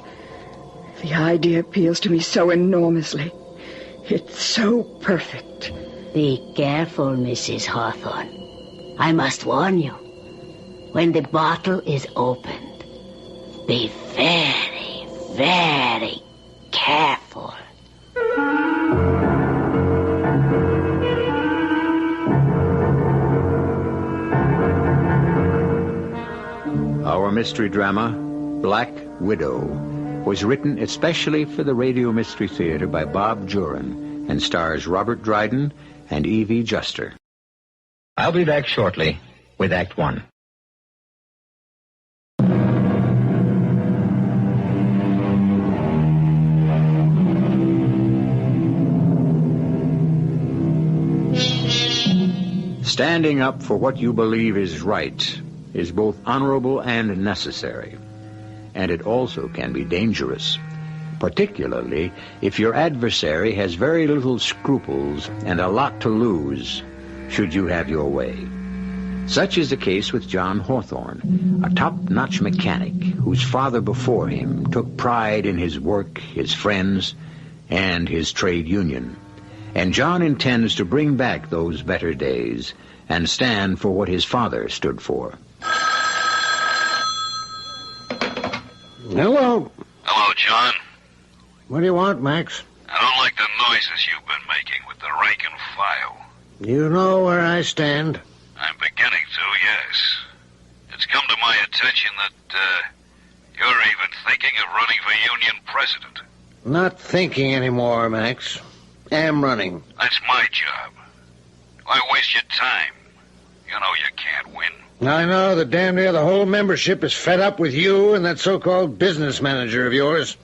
The idea appeals to me so enormously. It's so perfect. Be careful, Mrs. Hawthorne. I must warn you. When the bottle is opened, be very, very careful. Our mystery drama, Black Widow, was written especially for the Radio Mystery Theater by Bob Jurin and stars Robert Dryden and Evie Juster. I'll be back shortly with Act One. Standing up for what you believe is right is both honorable and necessary. And it also can be dangerous, particularly if your adversary has very little scruples and a lot to lose should you have your way. Such is the case with John Hawthorne, a top-notch mechanic whose father before him took pride in his work, his friends, and his trade union. And John intends to bring back those better days and stand for what his father stood for. Hello. Hello, John. What do you want, Max? I don't like the noises you've been making with the rank and file. You know where I stand. I'm beginning to, yes. It's come to my attention that, you're even thinking of running for union president. Not thinking anymore, Max. Am running. That's my job. Why waste your time? You know you can't win. I know that damn near the whole membership is fed up with you and that so-called business manager of yours.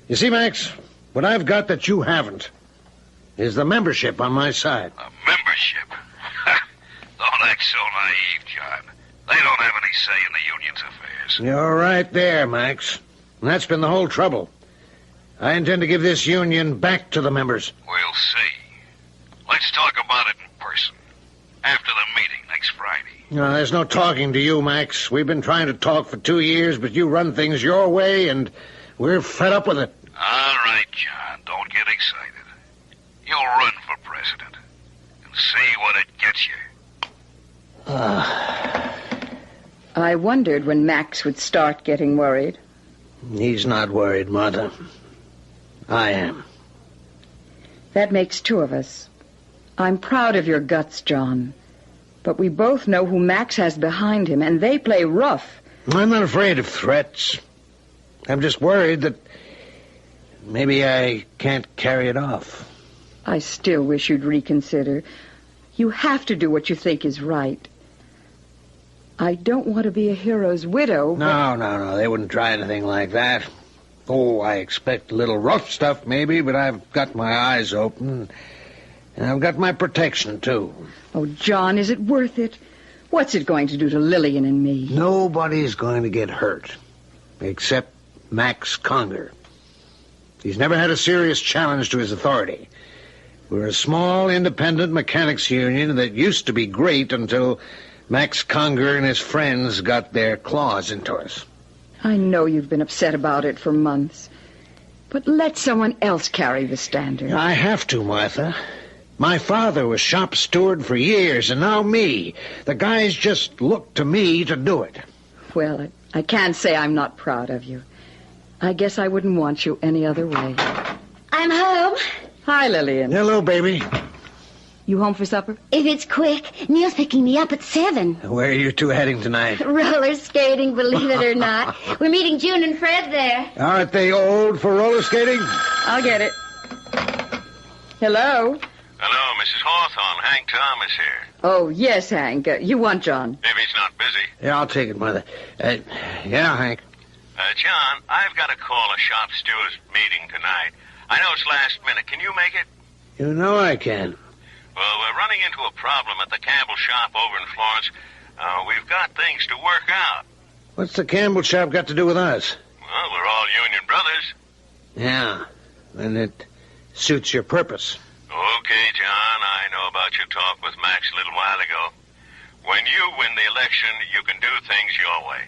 You see, Max, what I've got that you haven't is the membership on my side. The membership? Don't act so naive, John. They don't have any say in the union's affairs. You're right there, Max. And that's been the whole trouble. I intend to give this union back to the members. We'll see. Let's talk about it in person. After the meeting next Friday. No, there's no talking to you, Max. We've been trying to talk for 2 years, but you run things your way, and we're fed up with it. All right, John. Don't get excited. You'll run for president and see what it gets you. I wondered when Max would start getting worried. He's not worried, Martha. I am. That makes two of us. I'm proud of your guts, John. But we both know who Max has behind him, and they play rough. I'm not afraid of threats. I'm just worried that maybe I can't carry it off. I still wish you'd reconsider. You have to do what you think is right. I don't want to be a hero's widow, but... No. They wouldn't try anything like that. Oh, I expect a little rough stuff, maybe, but I've got my eyes open. And I've got my protection, too. Oh, John, is it worth it? What's it going to do to Lillian and me? Nobody's going to get hurt, except Max Conger. He's never had a serious challenge to his authority. We're a small, independent mechanics union that used to be great until Max Conger and his friends got their claws into us. I know you've been upset about it for months, but let someone else carry the standard. I have to, Martha. My father was shop steward for years, and now me. The guys just look to me to do it. Well, I can't say I'm not proud of you. I guess I wouldn't want you any other way. I'm home. Hi, Lillian. Hello, baby. You home for supper? If it's quick, Neil's picking me up at 7. Where are you two heading tonight? Roller skating, believe it or not. We're meeting June and Fred there. Aren't they old for roller skating? I'll get it. Hello? Hello, Mrs. Hawthorne. Hank Thomas here. Oh, yes, Hank. You want John? If he's not busy. Yeah, I'll take it, Mother. Yeah, Hank. John, I've got to call a shop steward's meeting tonight. I know it's last minute. Can you make it? You know I can. Well, we're running into a problem at the Campbell shop over in Florence. We've got things to work out. What's the Campbell shop got to do with us? Well, we're all union brothers. Yeah, and it suits your purpose. Okay, John, I know about your talk with Max a little while ago. When you win the election, you can do things your way.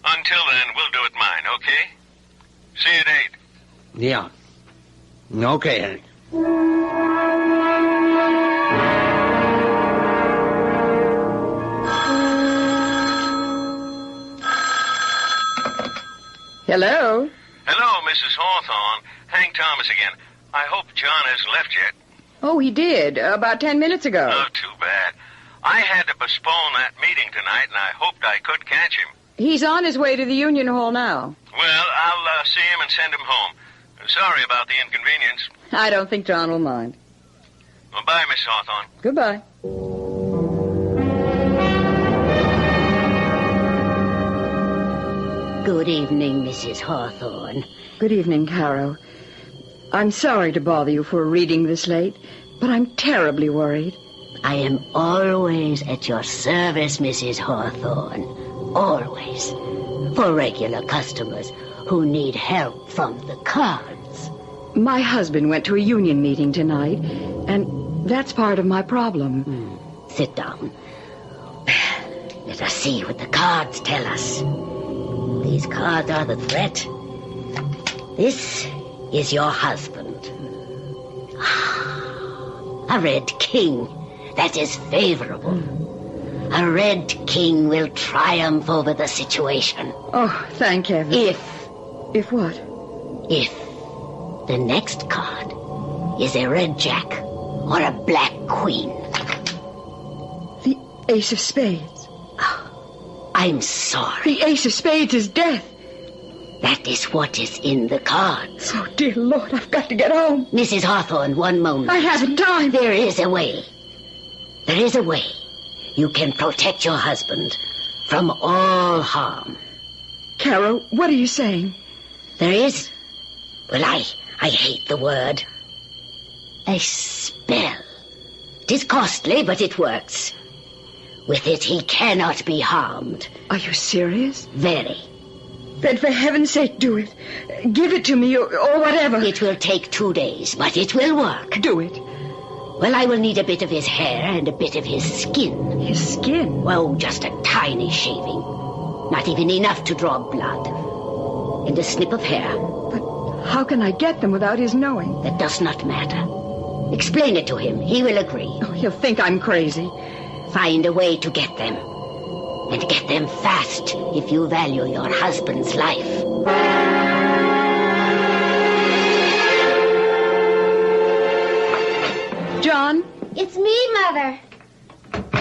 Until then, we'll do it mine, okay? See you at 8. Yeah. Okay, Hank. Hello? Hello, Mrs. Hawthorne. Hank Thomas again. I hope John hasn't left yet. Oh, he did. About 10 minutes ago. Oh, too bad. I had to postpone that meeting tonight, and I hoped I could catch him. He's on his way to the Union Hall now. Well, I'll see him and send him home. Sorry about the inconvenience. I don't think John will mind. Well, bye, Miss Hawthorne. Goodbye. Good evening, Mrs. Hawthorne. Good evening, Caro. I'm sorry to bother you for a reading this late, but I'm terribly worried. I am always at your service, Mrs. Hawthorne. Always. For regular customers who need help from the cards. My husband went to a union meeting tonight, and that's part of my problem. Sit down. Let us see what the cards tell us. These cards are the threat. This is your husband. A red king. That is favorable. A red king will triumph over the situation. Oh, thank heaven. If what? If the next card is a red jack or a black queen. The ace of spades. Oh, I'm sorry. The ace of spades is death. That is what is in the cards. Oh, dear Lord, I've got to get home. Mrs. Hawthorne, one moment. I haven't time. There is a way. There is a way. You can protect your husband from all harm. Caro, what are you saying? There is, well, I hate the word. A spell. It is costly, but it works. With it, he cannot be harmed. Are you serious? Very. Then for heaven's sake, do it. Give it to me, or whatever. It will take 2 days, but it will work. Do it. Well, I will need a bit of his hair and a bit of his skin. His skin? Oh, just a tiny shaving. Not even enough to draw blood. And a snip of hair. But how can I get them without his knowing? That does not matter. Explain it to him. He will agree. Oh, he'll think I'm crazy. Find a way to get them. And get them fast if you value your husband's life. John? It's me, Mother.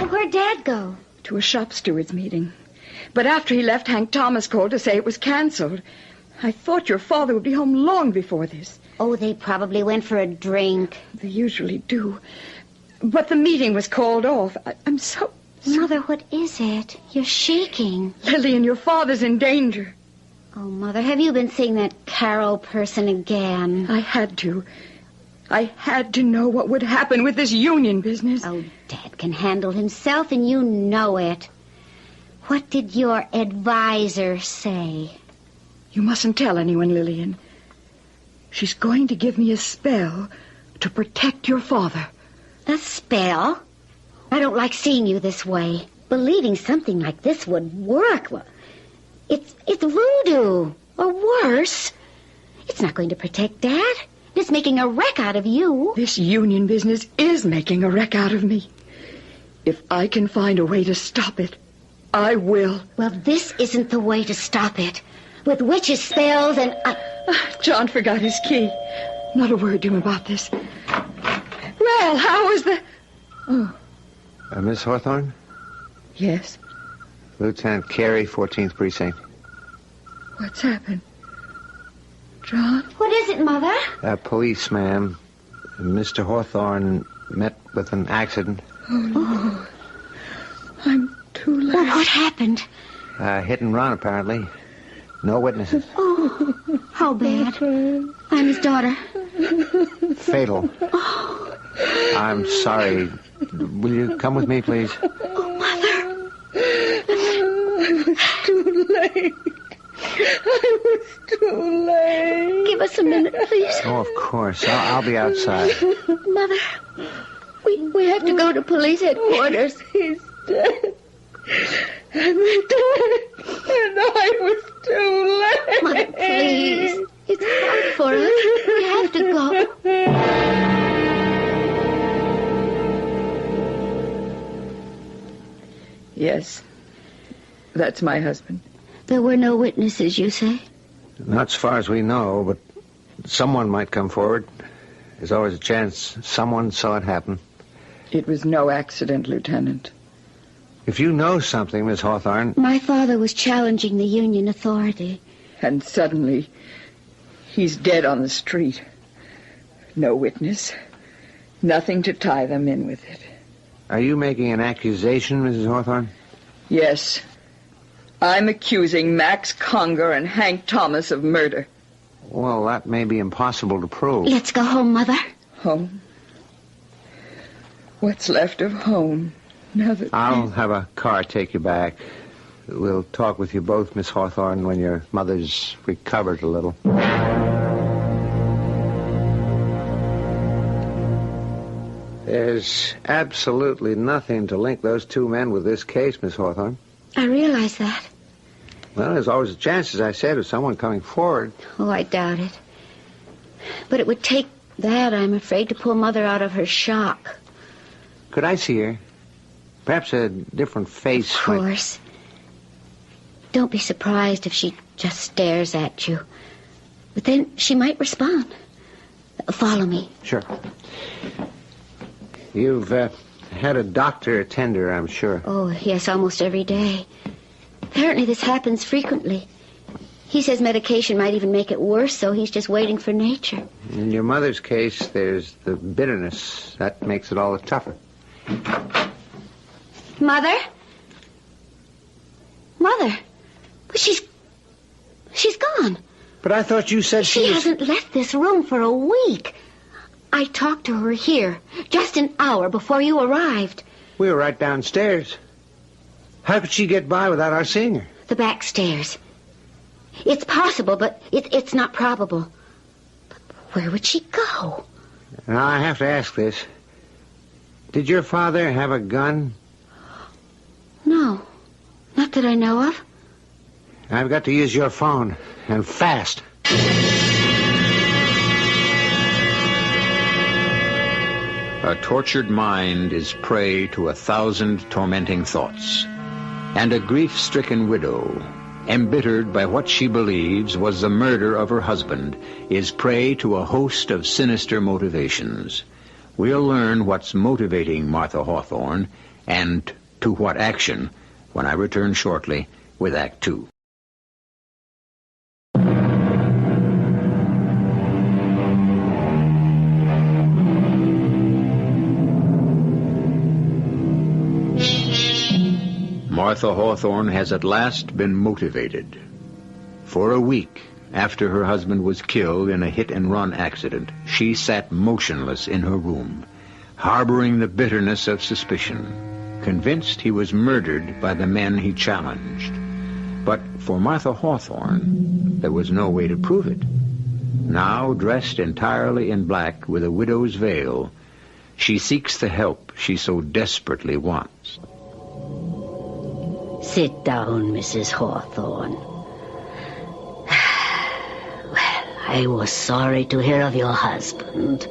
Where'd Dad go? To a shop steward's meeting. But after he left, Hank Thomas called to say it was canceled. I thought your father would be home long before this. Oh, they probably went for a drink. They usually do. But the meeting was called off. I'm so... Mother, what is it? You're shaking. Lillian, your father's in danger. Oh, Mother, have you been seeing that Carol person again? I had to. I had to know what would happen with this union business. Oh, Dad can handle himself, and you know it. What did your advisor say? You mustn't tell anyone, Lillian. She's going to give me a spell to protect your father. A spell? I don't like seeing you this way. Believing something like this would work. Well, it's voodoo, or worse. It's not going to protect Dad. It's making a wreck out of you. This union business is making a wreck out of me. If I can find a way to stop it, I will. Well, this isn't the way to stop it. With witches' spells and... John forgot his key. Not a word to him about this. Well, how is the... Oh. Miss Hawthorne? Yes? Lieutenant Carey, 14th Precinct. What's happened? John? What is it, Mother? Police, ma'am. Mr. Hawthorne met with an accident. Oh, Lord. I'm too late. Well, what happened? Hit and run, apparently. No witnesses. Oh, how bad. I'm his daughter. Fatal. Oh. I'm sorry. Will you come with me, please? Oh, Mother. I was too late. I was too late. Give us a minute, please. Oh, of course. I'll be outside. Mother, we have to go to police headquarters. He's dead. I'm dead. And I was too late. Mother, please. It's hard for us. We have to go. Yes. That's my husband. There were no witnesses, you say? Not as far as we know, but someone might come forward. There's always a chance someone saw it happen. It was no accident, Lieutenant. If you know something, Miss Hawthorne... My father was challenging the Union authority. And suddenly, he's dead on the street. No witness. Nothing to tie them in with it. Are you making an accusation, Mrs. Hawthorne? Yes. I'm accusing Max Conger and Hank Thomas of murder. Well, that may be impossible to prove. Let's go home, Mother. Home? What's left of home? Now that I'll have a car take you back. We'll talk with you both, Miss Hawthorne, when your mother's recovered a little. There's absolutely nothing to link those two men with this case, Miss Hawthorne. I realize that. Well, there's always a chance, as I said, of someone coming forward. Oh, I doubt it. But it would take that, I'm afraid, to pull Mother out of her shock. Could I see her? Perhaps a different face. Of course. Don't be surprised if she just stares at you. But then she might respond. Follow me. Sure. You've had a doctor attend her, I'm sure. Oh, yes, almost every day. Apparently this happens frequently. He says medication might even make it worse, so he's just waiting for nature. In your mother's case, there's the bitterness. That makes it all the tougher. Mother? Mother? But she's gone. But I thought you said she hasn't left this room for a week. I talked to her here just an hour before you arrived. We were right downstairs. How could she get by without our seeing her? The back stairs. It's possible, but it's not probable. But where would she go? Now, I have to ask this. Did your father have a gun? No. Not that I know of. I've got to use your phone, and fast. A tortured mind is prey to 1,000 tormenting thoughts, and a grief-stricken widow, embittered by what she believes was the murder of her husband, is prey to a host of sinister motivations. We'll learn what's motivating Martha Hawthorne and to what action when I return shortly with Act Two. Martha Hawthorne has at last been motivated. For a week, after her husband was killed in a hit-and-run accident, she sat motionless in her room, harboring the bitterness of suspicion, convinced he was murdered by the men he challenged. But for Martha Hawthorne, there was no way to prove it. Now, dressed entirely in black with a widow's veil, she seeks the help she so desperately wants. Sit down, Mrs. Hawthorne. I was sorry to hear of your husband.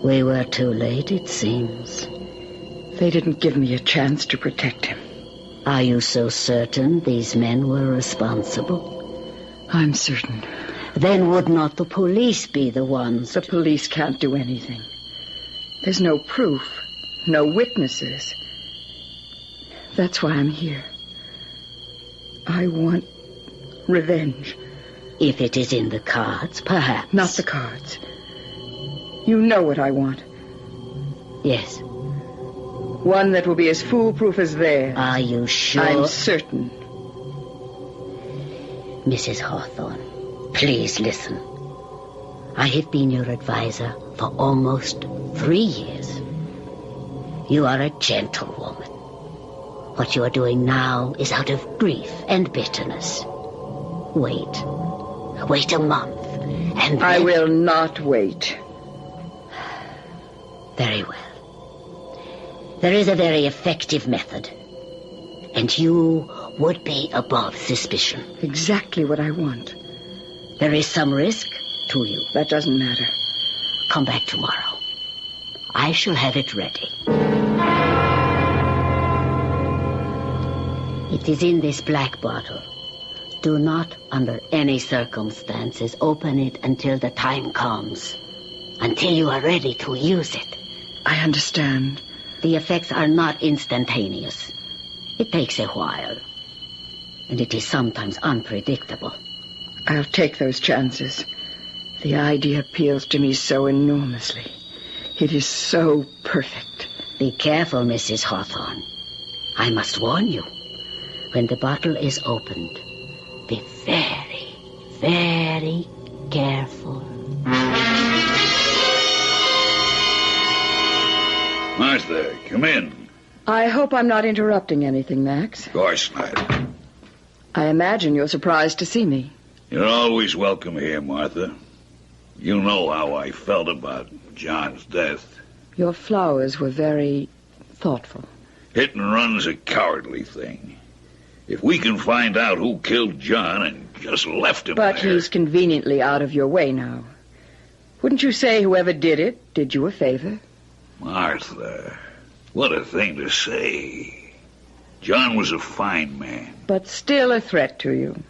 We were too late, it seems. They didn't give me a chance to protect him. Are you so certain these men were responsible? I'm certain. Then would not the police be the ones? The police can't do anything. There's no proof, no witnesses. That's why I'm here. I want revenge. If it is in the cards, perhaps. Not the cards. You know what I want. Yes. One that will be as foolproof as theirs. Are you sure? I'm certain. Mrs. Hawthorne, please listen. I have been your advisor for almost 3 years. You are a gentlewoman. What you are doing now is out of grief and bitterness. Wait. Wait a month, and then... I will not wait. Very well. There is a very effective method, and you would be above suspicion. Exactly what I want. There is some risk to you. That doesn't matter. Come back tomorrow. I shall have it ready. It is in this black bottle. Do not, under any circumstances, open it until the time comes. Until you are ready to use it. I understand. The effects are not instantaneous. It takes a while. And it is sometimes unpredictable. I'll take those chances. The idea appeals to me so enormously. It is so perfect. Be careful, Mrs. Hawthorne. I must warn you. When the bottle is opened, be very, very careful. Martha, come in. I hope I'm not interrupting anything, Max. Of course not. I imagine you're surprised to see me. You're always welcome here, Martha. You know how I felt about John's death. Your flowers were very thoughtful. Hit and run's a cowardly thing. If we can find out who killed John and just left him But there... he's conveniently out of your way now. Wouldn't you say whoever did it did you a favor? Martha, what a thing to say. John was a fine man. But still a threat to you.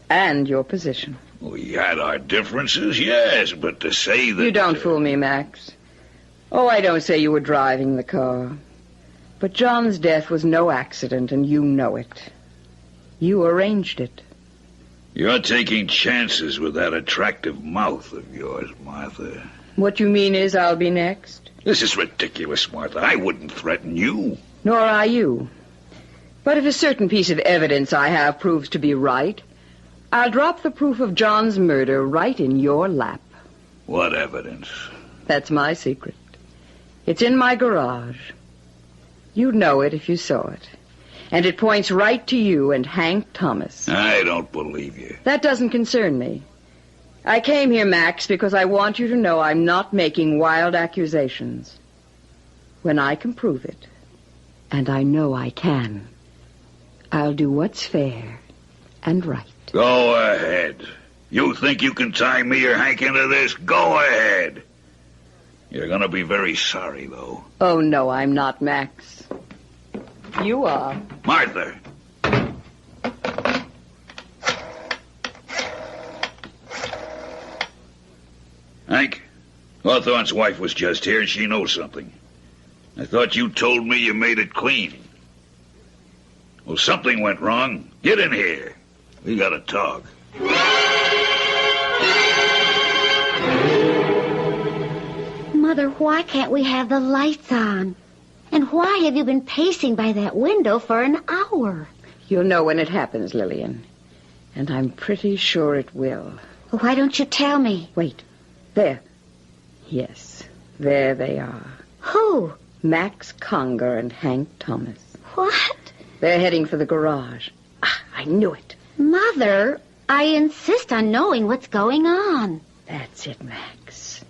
And your position. We had our differences, yes, but to say that... You don't fool me, Max. Oh, I don't say you were driving the car. But John's death was no accident, and you know it. You arranged it. You're taking chances with that attractive mouth of yours, Martha. What you mean is I'll be next? This is ridiculous, Martha. I wouldn't threaten you. Nor are you. But if a certain piece of evidence I have proves to be right, I'll drop the proof of John's murder right in your lap. What evidence? That's my secret. It's in my garage. You'd know it if you saw it. And it points right to you and Hank Thomas. I don't believe you. That doesn't concern me. I came here, Max, because I want you to know I'm not making wild accusations. When I can prove it, and I know I can, I'll do what's fair and right. Go ahead. You think you can tie me or Hank into this? Go ahead. You're going to be very sorry, though. Oh, no, I'm not, Max. You are. Martha. Hank, Hawthorne's wife was just here and she knows something. I thought you told me you made it clean. Well, something went wrong. Get in here. We got to talk. Mother, why can't we have the lights on? And why have you been pacing by that window for an hour? You'll know when it happens, Lillian. And I'm pretty sure it will. Well, why don't you tell me? Wait. There. Yes, there they are. Who? Max Conger and Hank Thomas. What? They're heading for the garage. I knew it. Mother, I insist on knowing what's going on. That's it, Max.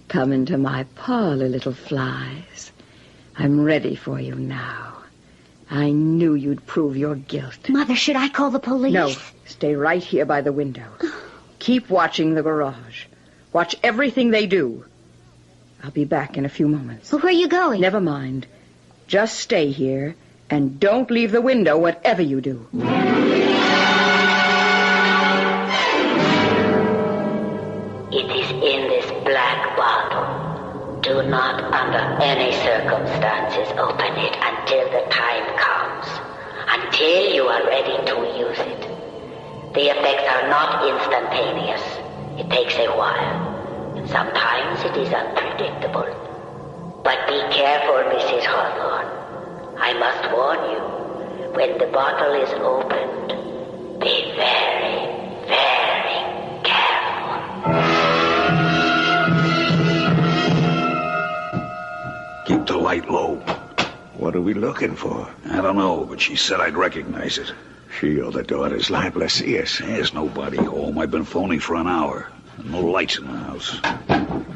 Come into my parlor, little flies. I'm ready for you now. I knew you'd prove your guilt. Mother, should I call the police? No, stay right here by the window. Keep watching the garage. Watch everything they do. I'll be back in a few moments. Well, where are you going? Never mind. Just stay here, and don't leave the window whatever you do. It is in this black bottle. Do not, under any circumstances, open it until the time comes. Until you are ready to use it. The effects are not instantaneous. It takes a while. And sometimes it is unpredictable. But be careful, Mrs. Hawthorne. I must warn you, when the bottle is opened, be very, very careful. Keep the light low. What are we looking for? I don't know, but she said I'd recognize it. She or the daughter's liable to see us. There's nobody home. I've been phoning for an hour. No lights in the house.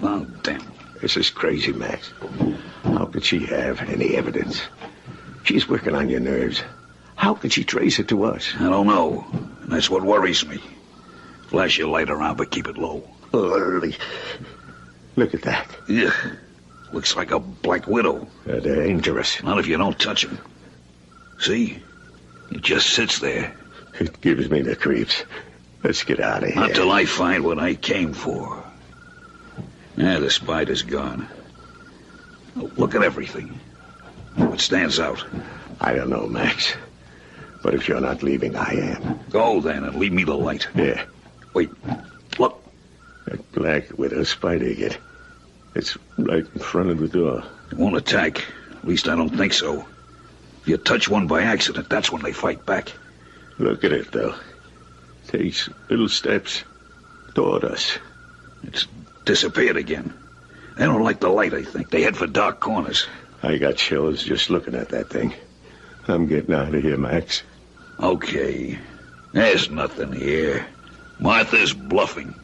Oh, damn. This is crazy, Max. How could she have any evidence? She's working on your nerves. How could she trace it to us? I don't know. And that's what worries me. Flash your light around, but keep it low. Early. Look at that. Yeah. Looks like a black widow. They're dangerous. Not if you don't touch him. See? He just sits there. It gives me the creeps. Let's get out of here. Not till I find what I came for. The spider's gone. Oh, look at everything. What stands out? I don't know, Max. But if you're not leaving, I am. Go, then, and leave me the light. Yeah. Wait. Look. That black widow spider again. It's right in front of the door. It won't attack. At least I don't think so. If you touch one by accident, that's when they fight back. Look at it, though. Takes little steps toward us. It's disappeared again. They don't like the light, I think. They head for dark corners. I got chills just looking at that thing. I'm getting out of here, Max. Okay. There's nothing here. Martha's bluffing.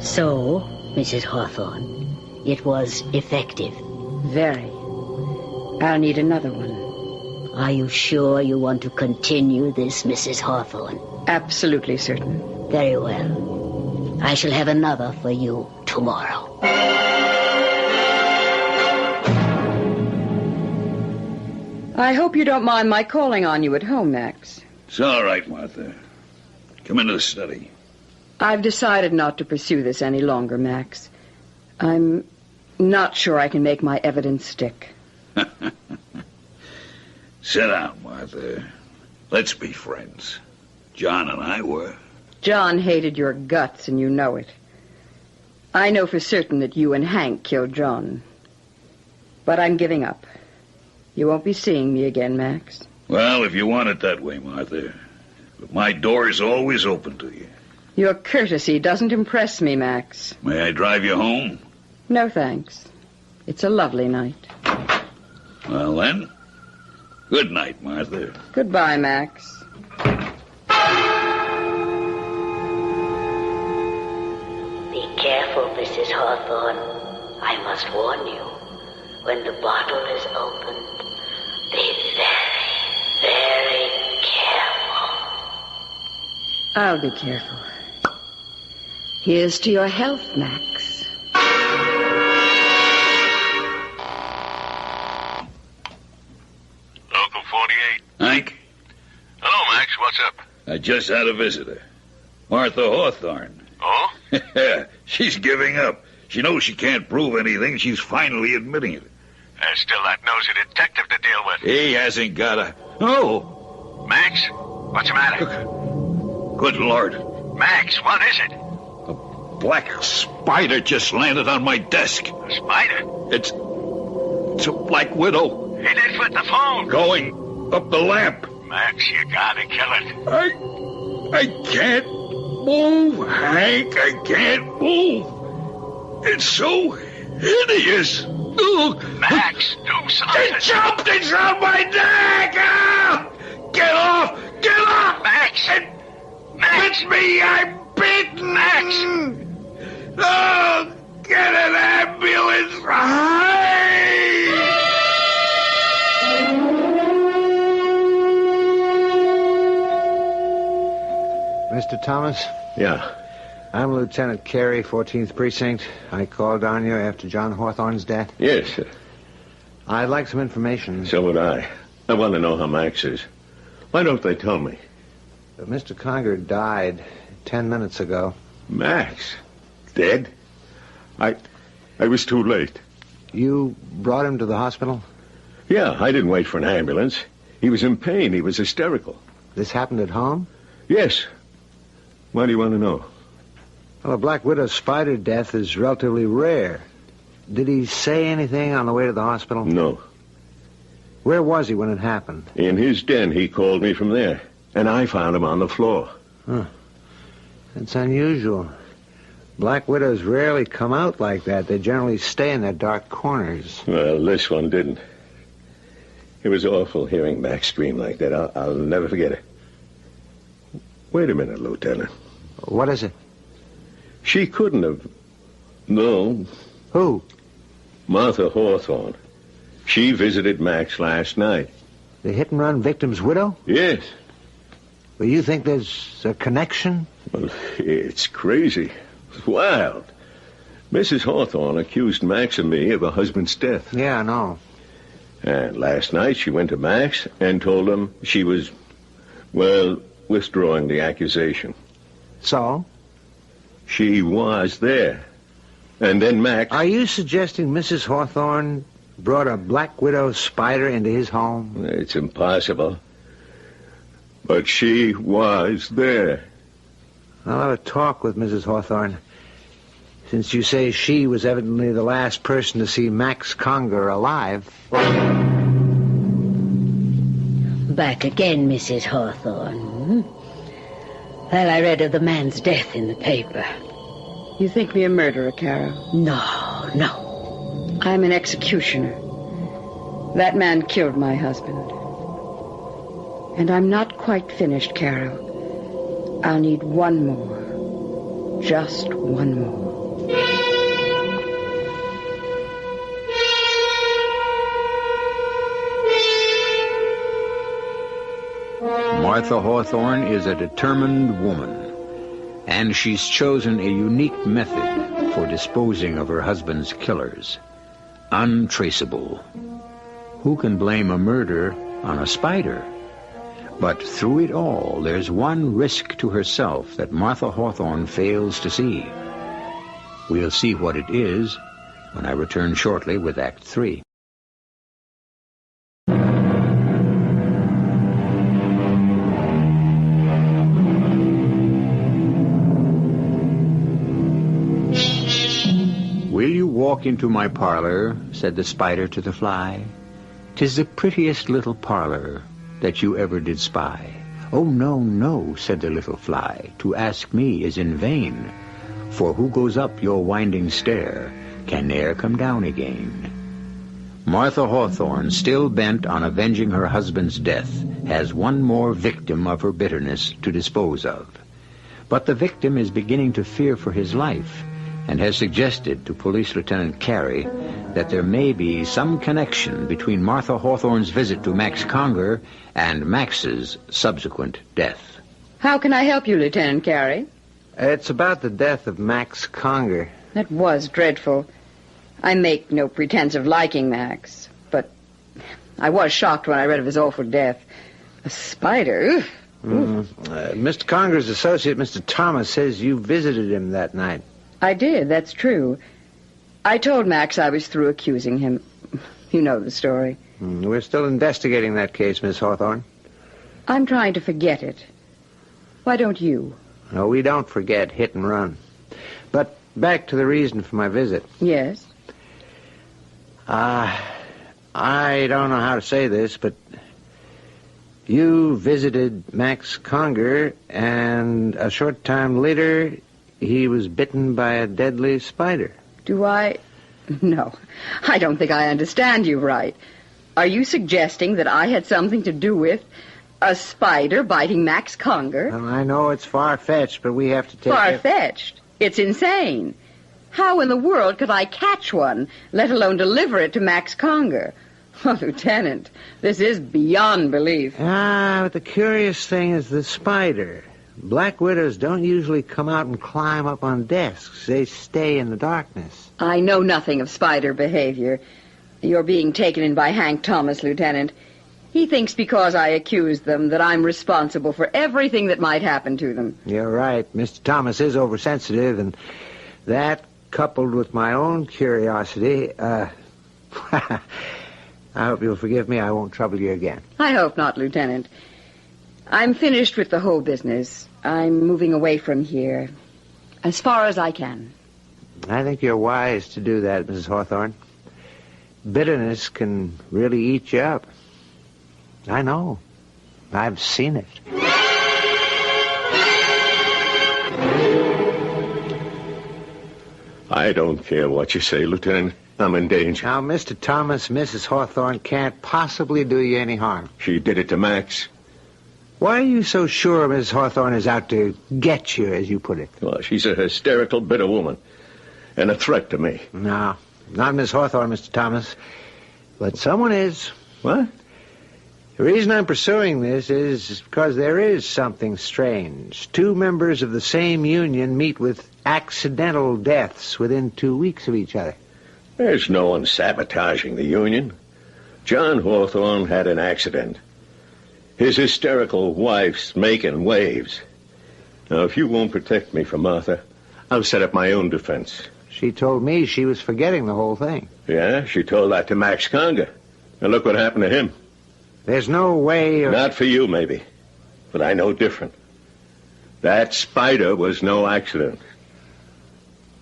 So, Mrs. Hawthorne, it was effective. Very. I'll need another one. Are you sure you want to continue this, Mrs. Hawthorne? Absolutely certain. Very well. I shall have another for you tomorrow. I hope you don't mind my calling on you at home, Max. It's all right, Martha. Come into the study. I've decided not to pursue this any longer, Max. I'm not sure I can make my evidence stick. Sit down, Martha. Let's be friends. John and I were. John hated your guts, and you know it. I know for certain that you and Hank killed John. But I'm giving up. You won't be seeing me again, Max. Well, if you want it that way, Martha. But my door is always open to you. Your courtesy doesn't impress me, Max. May I drive you home? No, thanks. It's a lovely night. Well, then, good night, Martha. Goodbye, Max. Be careful, Mrs. Hawthorne. I must warn you. When the bottle is opened, be very, very careful. I'll be careful. Here's to your health, Max. Local 48. Hank? Hello, Max. What's up? I just had a visitor. Martha Hawthorne. Oh? She's giving up. She knows she can't prove anything. She's finally admitting it. There's still that nosy detective to deal with. He hasn't got a... Oh! Max? What's the matter? Good Lord. Max, what is it? A black spider just landed on my desk. A spider? It's a black widow. Hey, let's with the phone. Going up the lamp. Max, you gotta kill it. I can't move, Hank. I can't move. It's so hideous. Max, do something. It jumped! It's on my neck! Ah! Get off! Get off! Max! It Max! bit me! I'm bitten! Max! Oh, get an ambulance! Mr. Thomas? Yeah. I'm Lieutenant Carey, 14th Precinct. I called on you after John Hawthorne's death. Yes. I'd like some information. So would I. I want to know how Max is. Why don't they tell me? Mr. Conger died 10 minutes ago. Max? Dead? I was too late. You brought him to the hospital? Yeah, I didn't wait for an ambulance. He was in pain. He was hysterical. This happened at home? Yes. Why do you want to know? Well, a black widow spider death is relatively rare. Did he say anything on the way to the hospital? No. Where was he when it happened? In his den. He called me from there. And I found him on the floor. Huh. That's unusual. Black widows rarely come out like that. They generally stay in their dark corners. Well, this one didn't. It was awful hearing Max scream like that. I'll never forget it. Wait a minute, Lieutenant. What is it? She couldn't have... No. Who? Martha Hawthorne. She visited Max last night. The hit-and-run victim's widow? Yes. Well, you think there's a connection? Well, it's crazy. It's wild. Mrs. Hawthorne accused Max and me of her husband's death. Yeah, I know. And last night she went to Max and told him she was, well, withdrawing the accusation. So? She was there. And then Max... Are you suggesting Mrs. Hawthorne brought a black widow spider into his home? It's impossible. But she was there. I'll have a talk with Mrs. Hawthorne. Since you say she was evidently the last person to see Max Conger alive. Back again, Mrs. Hawthorne. Well, I read of the man's death in the paper. You think me a murderer, Carol? No. I'm an executioner. That man killed my husband. And I'm not quite finished, Carol. I'll need one more. Just one more. Martha Hawthorne is a determined woman, and she's chosen a unique method for disposing of her husband's killers. Untraceable. Who can blame a murder on a spider? But through it all, there's one risk to herself that Martha Hawthorne fails to see. We'll see what it is when I return shortly with Act 3. Will you walk into my parlor, said the spider to the fly. 'Tis the prettiest little parlor that you ever did spy. Oh, no, no, said the little fly, to ask me is in vain, for who goes up your winding stair can ne'er come down again. Martha Hawthorne, still bent on avenging her husband's death, has one more victim of her bitterness to dispose of. But the victim is beginning to fear for his life, and has suggested to Police Lieutenant Carey that there may be some connection between Martha Hawthorne's visit to Max Conger and Max's subsequent death. How can I help you, Lieutenant Carey? It's about the death of Max Conger. That was dreadful. I make no pretense of liking Max, but I was shocked when I read of his awful death. A spider? Mr. Conger's associate, Mr. Thomas, says you visited him that night. I did, that's true. I told Max I was through accusing him. You know the story. We're still investigating that case, Miss Hawthorne. I'm trying to forget it. Why don't you? No, we don't forget hit and run. But back to the reason for my visit. Yes? I don't know how to say this, but you visited Max Conger, and a short time later, he was bitten by a deadly spider. Do I? No, I don't think I understand you right. Are you suggesting that I had something to do with a spider biting Max Conger? Well, I know it's far-fetched, but we have to take Far-fetched? It's insane. How in the world could I catch one, let alone deliver it to Max Conger? Oh, Lieutenant, this is beyond belief. But the curious thing is the spider. Black widows don't usually come out and climb up on desks. They stay in the darkness. I know nothing of spider behavior. You're being taken in by Hank Thomas, Lieutenant. He thinks because I accuse them that I'm responsible for everything that might happen to them. You're right. Mr. Thomas is oversensitive, and that, coupled with my own curiosity, I hope you'll forgive me. I won't trouble you again. I hope not, Lieutenant. I'm finished with the whole business. I'm moving away from here as far as I can. I think you're wise to do that, Mrs. Hawthorne. Bitterness can really eat you up. I know. I've seen it. I don't care what you say, Lieutenant. I'm in danger. Now, Mr. Thomas, Mrs. Hawthorne can't possibly do you any harm. She did it to Max. Why are you so sure Mrs. Hawthorne is out to get you, as you put it? Well, she's a hysterical, bitter woman. And a threat to me. No, not Miss Hawthorne, Mr. Thomas. But someone is. What? The reason I'm pursuing this is because there is something strange. Two members of the same union meet with accidental deaths within 2 weeks of each other. There's no one sabotaging the union. John Hawthorne had an accident. His hysterical wife's making waves. Now, if you won't protect me from Martha, I'll set up my own defense. She told me she was forgetting the whole thing. Yeah, she told that to Max Conger. And look what happened to him. There's no way of... Not for you, maybe. But I know different. That spider was no accident.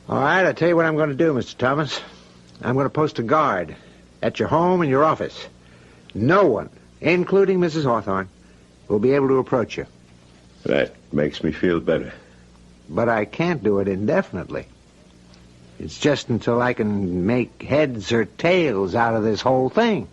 All right, I'll tell you what I'm going to do, Mr. Thomas. I'm going to post a guard at your home and your office. No one, including Mrs. Hawthorne, will be able to approach you. That makes me feel better. But I can't do it indefinitely. It's just until I can make heads or tails out of this whole thing.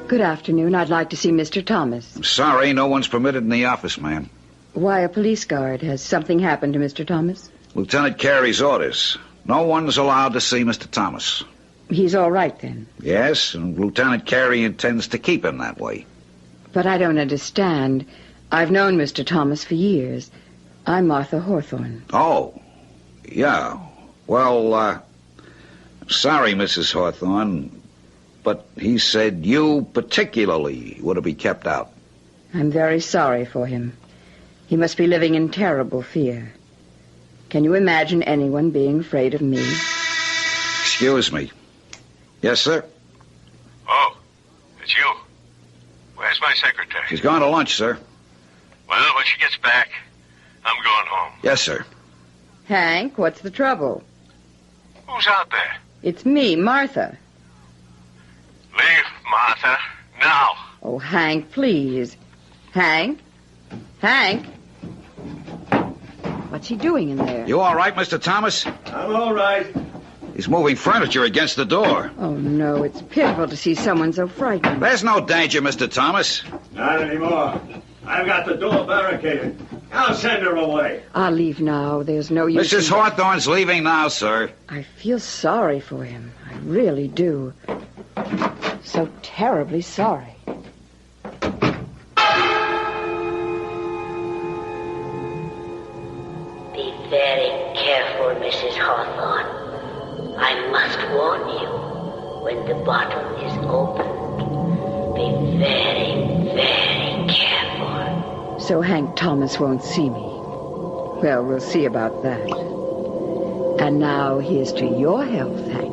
Good afternoon. I'd like to see Mr. Thomas. I'm sorry, no one's permitted in the office, ma'am. Why, a police guard. Has something happened to Mr. Thomas? Lieutenant Carey's orders. No one's allowed to see Mr. Thomas. He's all right, then? Yes, and Lieutenant Carey intends to keep him that way. But I don't understand. I've known Mr. Thomas for years. I'm Martha Hawthorne. Oh, yeah. Well, sorry, Mrs. Hawthorne, but he said you particularly were to be kept out. I'm very sorry for him. He must be living in terrible fear. Can you imagine anyone being afraid of me? Excuse me. Yes, sir? Oh, it's you. Where's my secretary? She's gone to lunch, sir. Well, when she gets back, I'm going home. Yes, sir. Hank, what's the trouble? Who's out there? It's me, Martha. Leave, Martha, now. Oh, Hank, please. Hank? Hank? What's he doing in there? You all right, Mr. Thomas? I'm all right. He's moving furniture against the door. Oh, no, it's pitiful to see someone so frightened. There's no danger, Mr. Thomas. Not anymore. I've got the door barricaded. I'll send her away. I'll leave now. There's no use. Mrs. Hawthorne's leaving now, sir. I feel sorry for him. I really do. So terribly sorry. Be very careful, Mrs. Hawthorne. I must warn you, when the bottle is opened, be very, very careful. So Hank Thomas won't see me. Well, we'll see about that. And now here's to your health, Hank.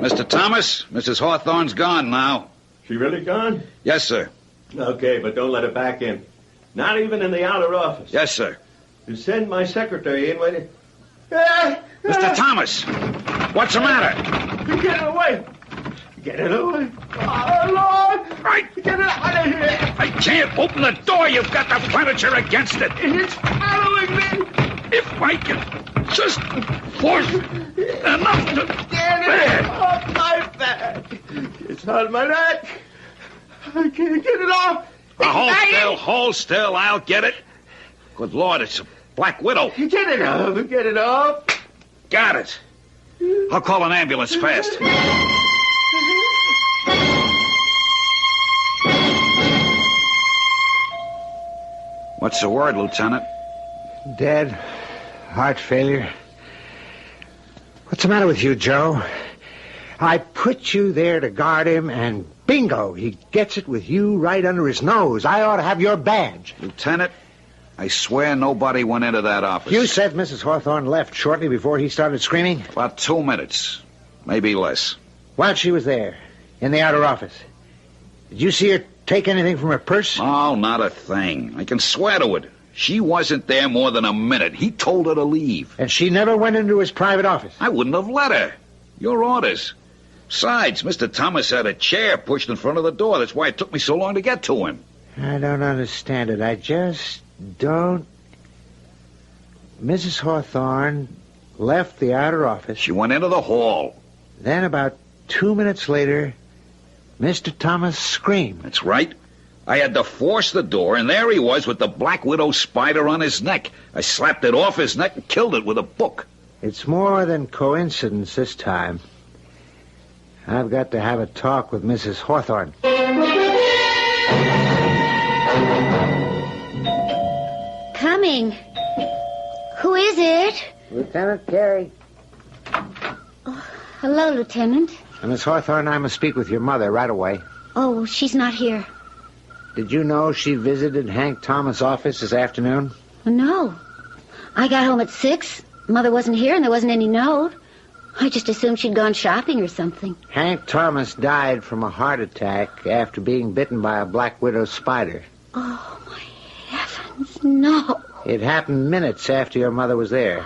Mr. Thomas, Mrs. Hawthorne's gone now. She really gone? Yes, sir. Okay, but don't let her back in. Not even in the outer office. Yes, sir. You send my secretary in when... Mr. Thomas, what's the matter? Get it away. Get it away. Oh, Lord. Right. Get it out of here. I can't open the door. You've got the furniture against it. It's following me. If I can just force enough to... Get it off my back. It's on my neck. I can't get it off. Hold still. I'll get it. Good Lord, it's a Black Widow. Get it off. Get it off. Got it. I'll call an ambulance fast. What's the word, Lieutenant? Dead. Heart failure. What's the matter with you, Joe? I put you there to guard him, and bingo, he gets it with you right under his nose. I ought to have your badge. Lieutenant, I swear nobody went into that office. You said Mrs. Hawthorne left shortly before he started screaming? About 2 minutes. Maybe less. While she was there, in the outer office, did you see her take anything from her purse? Oh, not a thing. I can swear to it. She wasn't there more than a minute. He told her to leave. And she never went into his private office? I wouldn't have let her. Your orders. Besides, Mr. Thomas had a chair pushed in front of the door. That's why it took me so long to get to him. I don't understand it. I just don't... Mrs. Hawthorne left the outer office. She went into the hall. Then about 2 minutes later, Mr. Thomas screamed. That's right. I had to force the door, and there he was with the Black Widow spider on his neck. I slapped it off his neck and killed it with a book. It's more than coincidence this time. I've got to have a talk with Mrs. Hawthorne. Coming. Who is it? Lieutenant Carey. Oh, hello, Lieutenant. Miss Hawthorne, I must speak with your mother right away. Oh, she's not here. Did you know she visited Hank Thomas' office this afternoon? No. I got home at 6. Mother wasn't here and there wasn't any note. I just assumed she'd gone shopping or something. Hank Thomas died from a heart attack after being bitten by a Black Widow spider. Oh, my heavens, no. It happened minutes after your mother was there.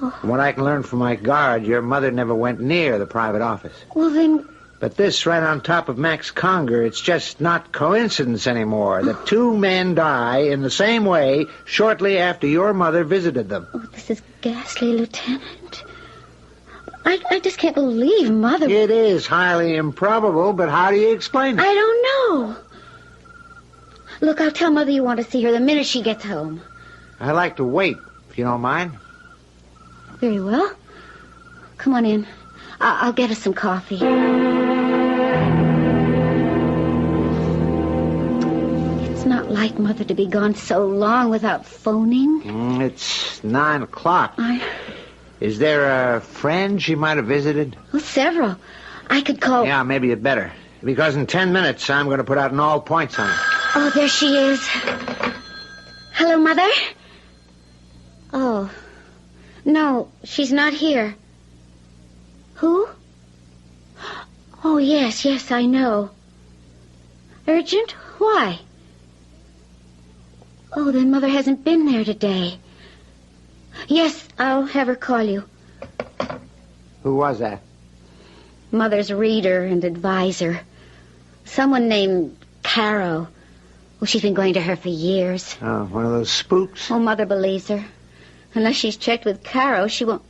Oh. From what I can learn from my guard, your mother never went near the private office. Well, then... But this right on top of Max Conger, it's just not coincidence anymore that 2 men die in the same way shortly after your mother visited them. Oh, this is ghastly, Lieutenant. I just can't believe Mother... It is highly improbable, but how do you explain it? I don't know. Look, I'll tell Mother you want to see her the minute she gets home. I'd like to wait, if you don't mind. Very well. Come on in. I'll get us some coffee. It's not like Mother to be gone so long without phoning. It's 9 o'clock. Is there a friend she might have visited? Well, several. I could call... Yeah, maybe you'd better. Because in 10 minutes, I'm going to put out an all points on her. Oh, there she is. Hello, Mother? Oh. No, she's not here. Who? Oh, yes, I know. Urgent? Why? Oh, then Mother hasn't been there today. Yes, I'll have her call you. Who was that? Mother's reader and advisor. Someone named Caro. Well, she's been going to her for years. Oh, one of those spooks? Oh, Mother believes her. Unless she's checked with Caro, she won't...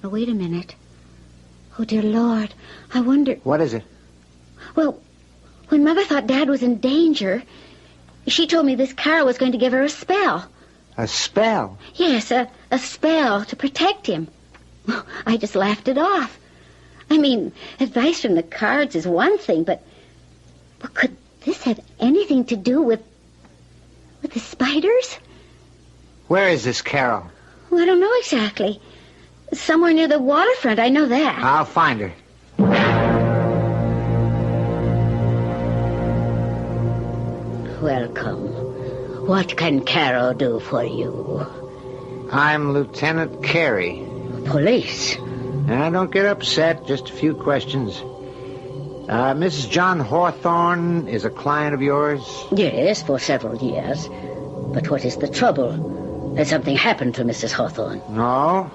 Oh, wait a minute. Oh, dear Lord. I wonder... What is it? Well, when Mother thought Dad was in danger, she told me this Caro was going to give her a spell. A spell? Yes, a spell to protect him. I just laughed it off. I mean, advice from the cards is one thing, but could this have anything to do with the spiders? Where is this Carol? Well, I don't know exactly. Somewhere near the waterfront, I know that. I'll find her. Welcome. What can Caro do for you? I'm Lieutenant Carey. Police? Now, don't get upset. Just a few questions. Mrs. John Hawthorne is a client of yours? Yes, for several years. But what is the trouble? Has something happened to Mrs. Hawthorne? No,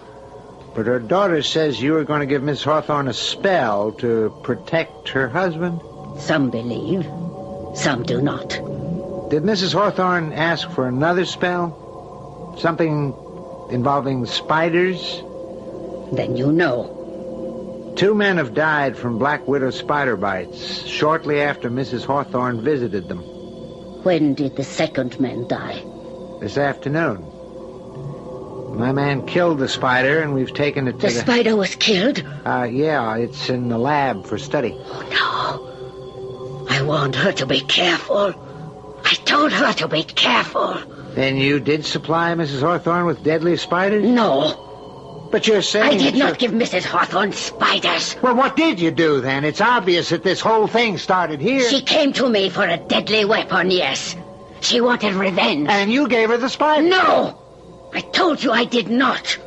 but her daughter says you were going to give Miss Hawthorne a spell to protect her husband. Some believe, some do not. Did Mrs. Hawthorne ask for another spell? Something involving spiders? Then you know. 2 men have died from black widow spider bites shortly after Mrs. Hawthorne visited them. When did the second man die? This afternoon. My man killed the spider, and we've taken it to The spider was killed? Yeah, it's in the lab for study. Oh, no. I warned her to be careful. I told her to be careful. Then you did supply Mrs. Hawthorne with deadly spiders? No. But you're saying... I did not give Mrs. Hawthorne spiders. Well, what did you do, then? It's obvious that this whole thing started here. She came to me for a deadly weapon, yes. She wanted revenge. And you gave her the spiders? No! I told you I did not.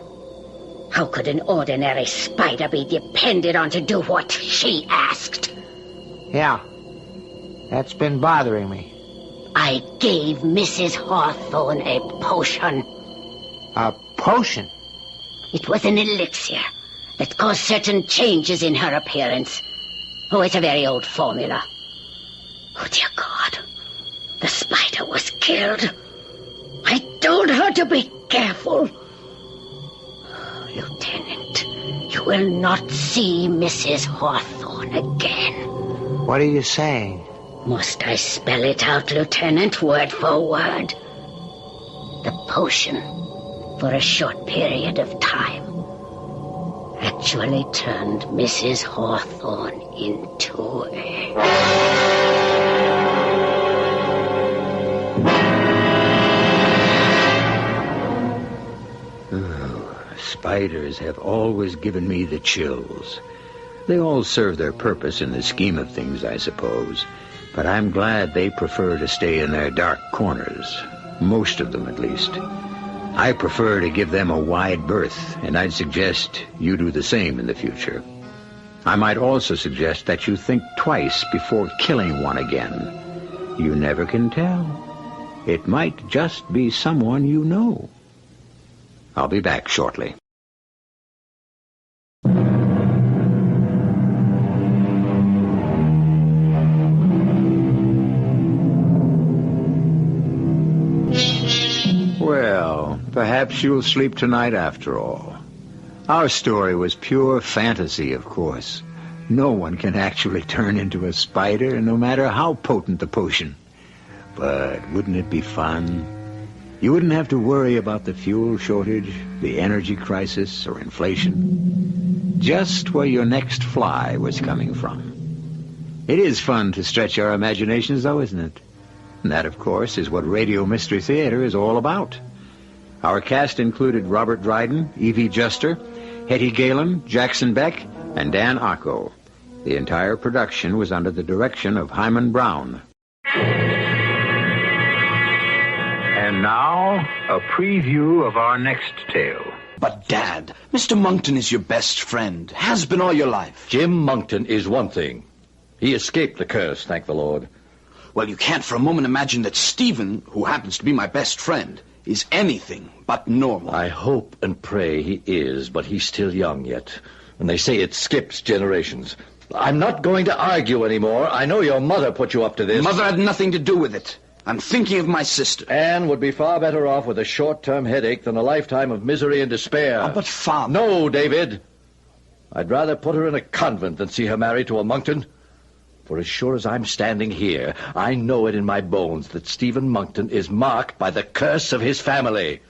How could an ordinary spider be depended on to do what she asked? Yeah. That's been bothering me. I gave Mrs. Hawthorne a potion. A potion? It was an elixir that caused certain changes in her appearance. Oh, it's a very old formula. Oh, dear God. The spider was killed. I told her to be careful. Lieutenant, you will not see Mrs. Hawthorne again. What are you saying? Must I spell it out, Lieutenant, word for word? The potion, for a short period of time, actually turned Mrs. Hawthorne into Spiders have always given me the chills. They all serve their purpose in the scheme of things, I suppose. But I'm glad they prefer to stay in their dark corners. Most of them, at least. I prefer to give them a wide berth, and I'd suggest you do the same in the future. I might also suggest that you think twice before killing one again. You never can tell. It might just be someone you know. I'll be back shortly. Well, perhaps you'll sleep tonight after all. Our story was pure fantasy, of course. No one can actually turn into a spider, no matter how potent the potion. But wouldn't it be fun? You wouldn't have to worry about the fuel shortage, the energy crisis, or inflation. Just where your next fly was coming from. It is fun to stretch our imaginations, though, isn't it? And that, of course, is what Radio Mystery Theater is all about. Our cast included Robert Dryden, Evie Juster, Hetty Galen, Jackson Beck, and Dan Acco. The entire production was under the direction of Himan Brown. And now, a preview of our next tale. But, Dad, Mr. Monkton is your best friend. Has been all your life. Jim Monkton is one thing. He escaped the curse, thank the Lord. Well, you can't for a moment imagine that Stephen, who happens to be my best friend, is anything but normal. I hope and pray he is, but he's still young yet. And they say it skips generations. I'm not going to argue anymore. I know your mother put you up to this. Mother had nothing to do with it. I'm thinking of my sister. Anne would be far better off with a short-term headache than a lifetime of misery and despair. Oh, but Father... No, David. I'd rather put her in a convent than see her married to a Monkton. For as sure as I'm standing here, I know it in my bones that Stephen Monkton is marked by the curse of his family.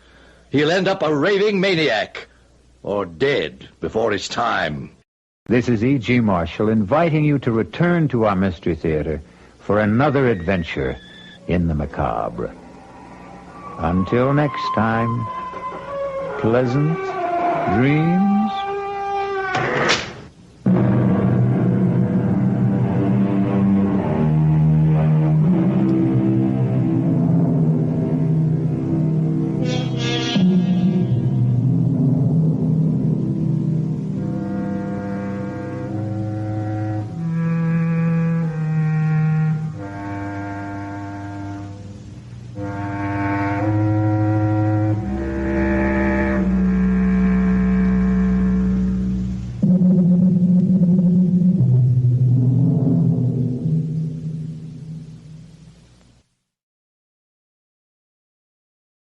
He'll end up a raving maniac, or dead before his time. This is E.G. Marshall inviting you to return to our Mystery Theater for another adventure in the macabre. Until next time, pleasant dreams.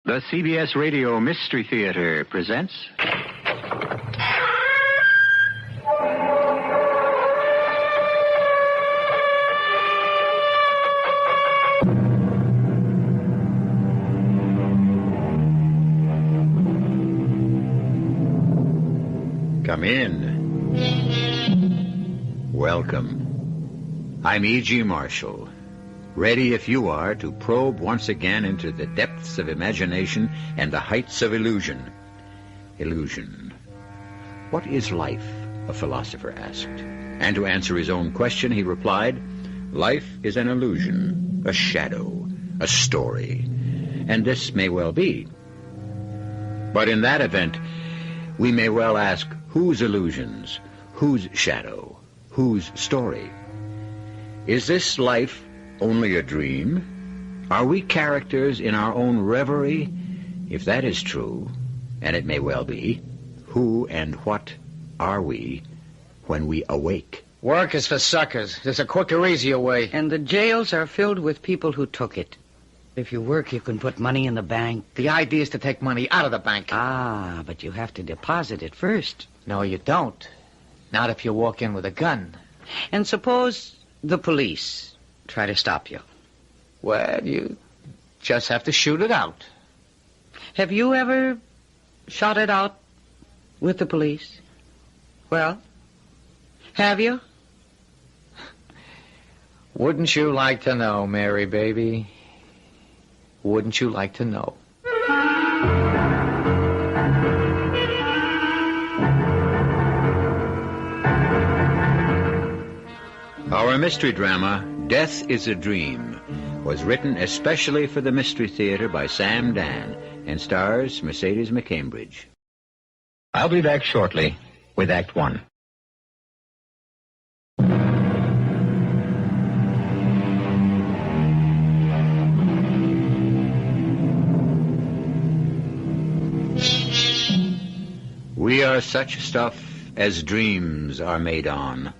The CBS Radio Mystery Theater presents... Come in. Welcome. I'm E.G. Marshall. Ready, if you are, to probe once again into the depths of imagination and the heights of illusion. Illusion. What is life? A philosopher asked. And to answer his own question, he replied, life is an illusion, a shadow, a story. And this may well be. But in that event, we may well ask, whose illusions, whose shadow, whose story? Is this life only a dream? Are we characters in our own reverie? If that is true, and it may well be, who and what are we when we awake? Work is for suckers. There's a quicker, easier way. And the jails are filled with people who took it. If you work, you can put money in the bank. The idea is to take money out of the bank. Ah, but you have to deposit it first. No, you don't. Not if you walk in with a gun. And suppose the police try to stop you. Well, you just have to shoot it out. Have you ever shot it out with the police? Well, have you? Wouldn't you like to know, Mary, baby? Wouldn't you like to know? Our mystery drama, Death is a Dream, was written especially for the Mystery Theater by Sam Dan and stars Mercedes McCambridge. I'll be back shortly with Act One. We are such stuff as dreams are made on,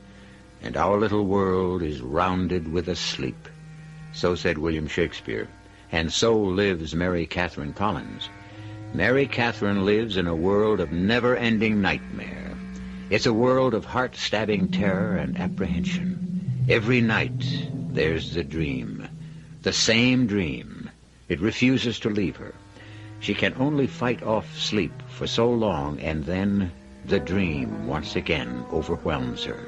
and our little world is rounded with a sleep. So said William Shakespeare, and so lives Mary Catherine Collins. Mary Catherine lives in a world of never-ending nightmare. It's a world of heart-stabbing terror and apprehension. Every night, there's the dream, the same dream. It refuses to leave her. She can only fight off sleep for so long, and then the dream once again overwhelms her.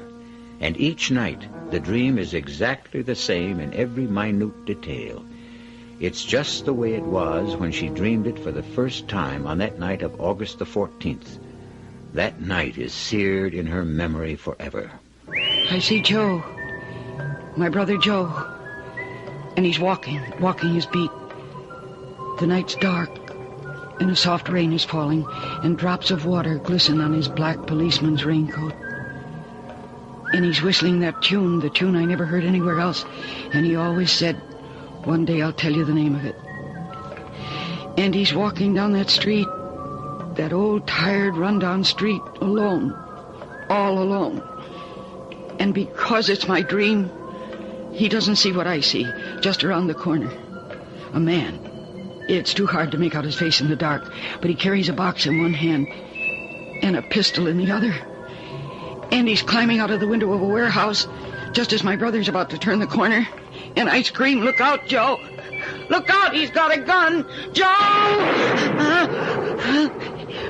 And each night, the dream is exactly the same in every minute detail. It's just the way it was when she dreamed it for the first time on that night of August the 14th. That night is seared in her memory forever. I see Joe, my brother Joe, and he's walking his beat. The night's dark, and a soft rain is falling, and drops of water glisten on his black policeman's raincoat. And he's whistling that tune, the tune I never heard anywhere else. And he always said, one day I'll tell you the name of it. And he's walking down that street, that old, tired, run-down street, alone, all alone. And because it's my dream, he doesn't see what I see, just around the corner. A man. It's too hard to make out his face in the dark, but he carries a box in one hand and a pistol in the other. And he's climbing out of the window of a warehouse just as my brother's about to turn the corner. And I scream, look out, Joe! Look out, he's got a gun! Joe!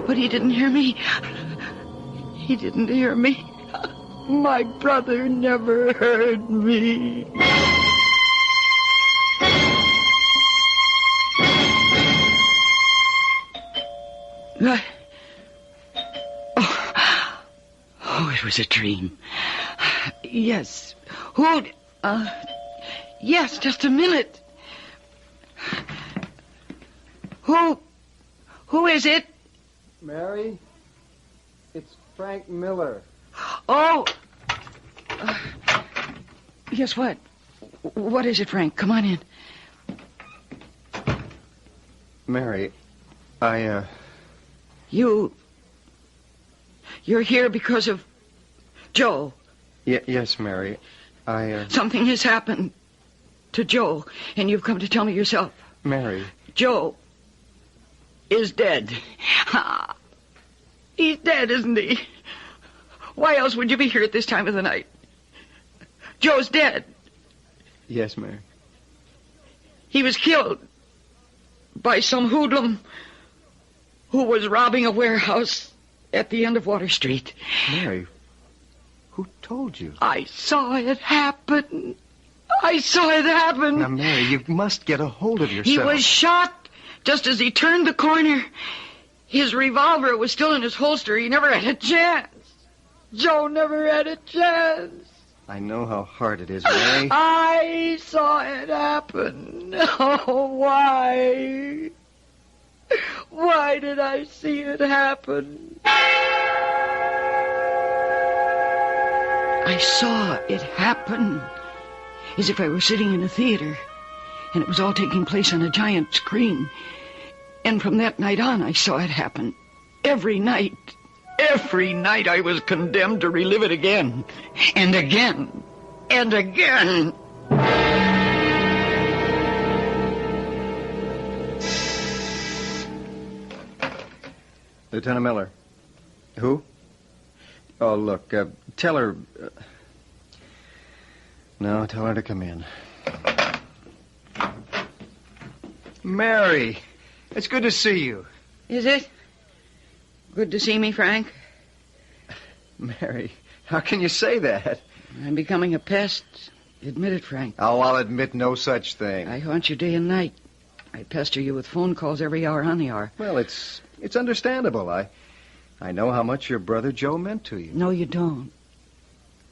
But he didn't hear me. He didn't hear me. My brother never heard me. Oh, it was a dream. Yes. Yes, just a minute. Who is it? Mary, it's Frank Miller. Oh. Yes, what? What is it, Frank? Come on in. Mary, You're here because of Joe. Yes, Mary. Something has happened to Joe, and you've come to tell me yourself. Mary. Joe. is dead. He's dead, isn't he? Why else would you be here at this time of the night? Joe's dead. Yes, Mary. He was killed by some hoodlum who was robbing a warehouse at the end of Water Street. Mary, who told you? I saw it happen. I saw it happen. Now, Mary, you must get a hold of yourself. He was shot just as he turned the corner. His revolver was still in his holster. He never had a chance. Joe never had a chance. I know how hard it is, Mary. I saw it happen. Oh, why? Why did I see it happen? I saw it happen as if I were sitting in a theater, and it was all taking place on a giant screen. And from that night on, I saw it happen. Every night. Every night I was condemned to relive it again. And again. And again. Lieutenant Miller. Who? Oh, look, tell her... No, tell her to come in. Mary, it's good to see you. Is it? Good to see me, Frank. Mary, how can you say that? I'm becoming a pest. Admit it, Frank. Oh, I'll admit no such thing. I haunt you day and night. I pester you with phone calls every hour on the hour. Well, it's understandable. I know how much your brother Joe meant to you. No, you don't.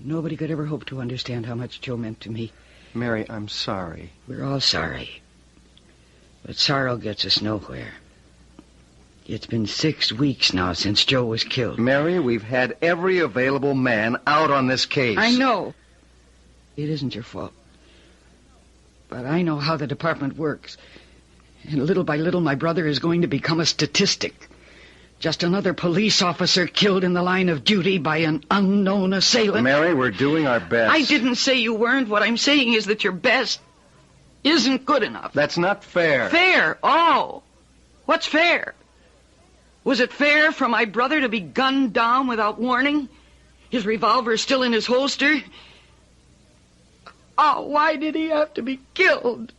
Nobody could ever hope to understand how much Joe meant to me. Mary, I'm sorry. We're all sorry. But sorrow gets us nowhere. It's been 6 weeks now since Joe was killed. Mary, we've had every available man out on this case. I know. It isn't your fault. But I know how the department works. And little by little, my brother is going to become a statistic. Just another police officer killed in the line of duty by an unknown assailant. Mary, we're doing our best. I didn't say you weren't. What I'm saying is that your best isn't good enough. That's not fair. Fair? Oh. What's fair? Was it fair for my brother to be gunned down without warning? His revolver still in his holster? Oh, why did he have to be killed?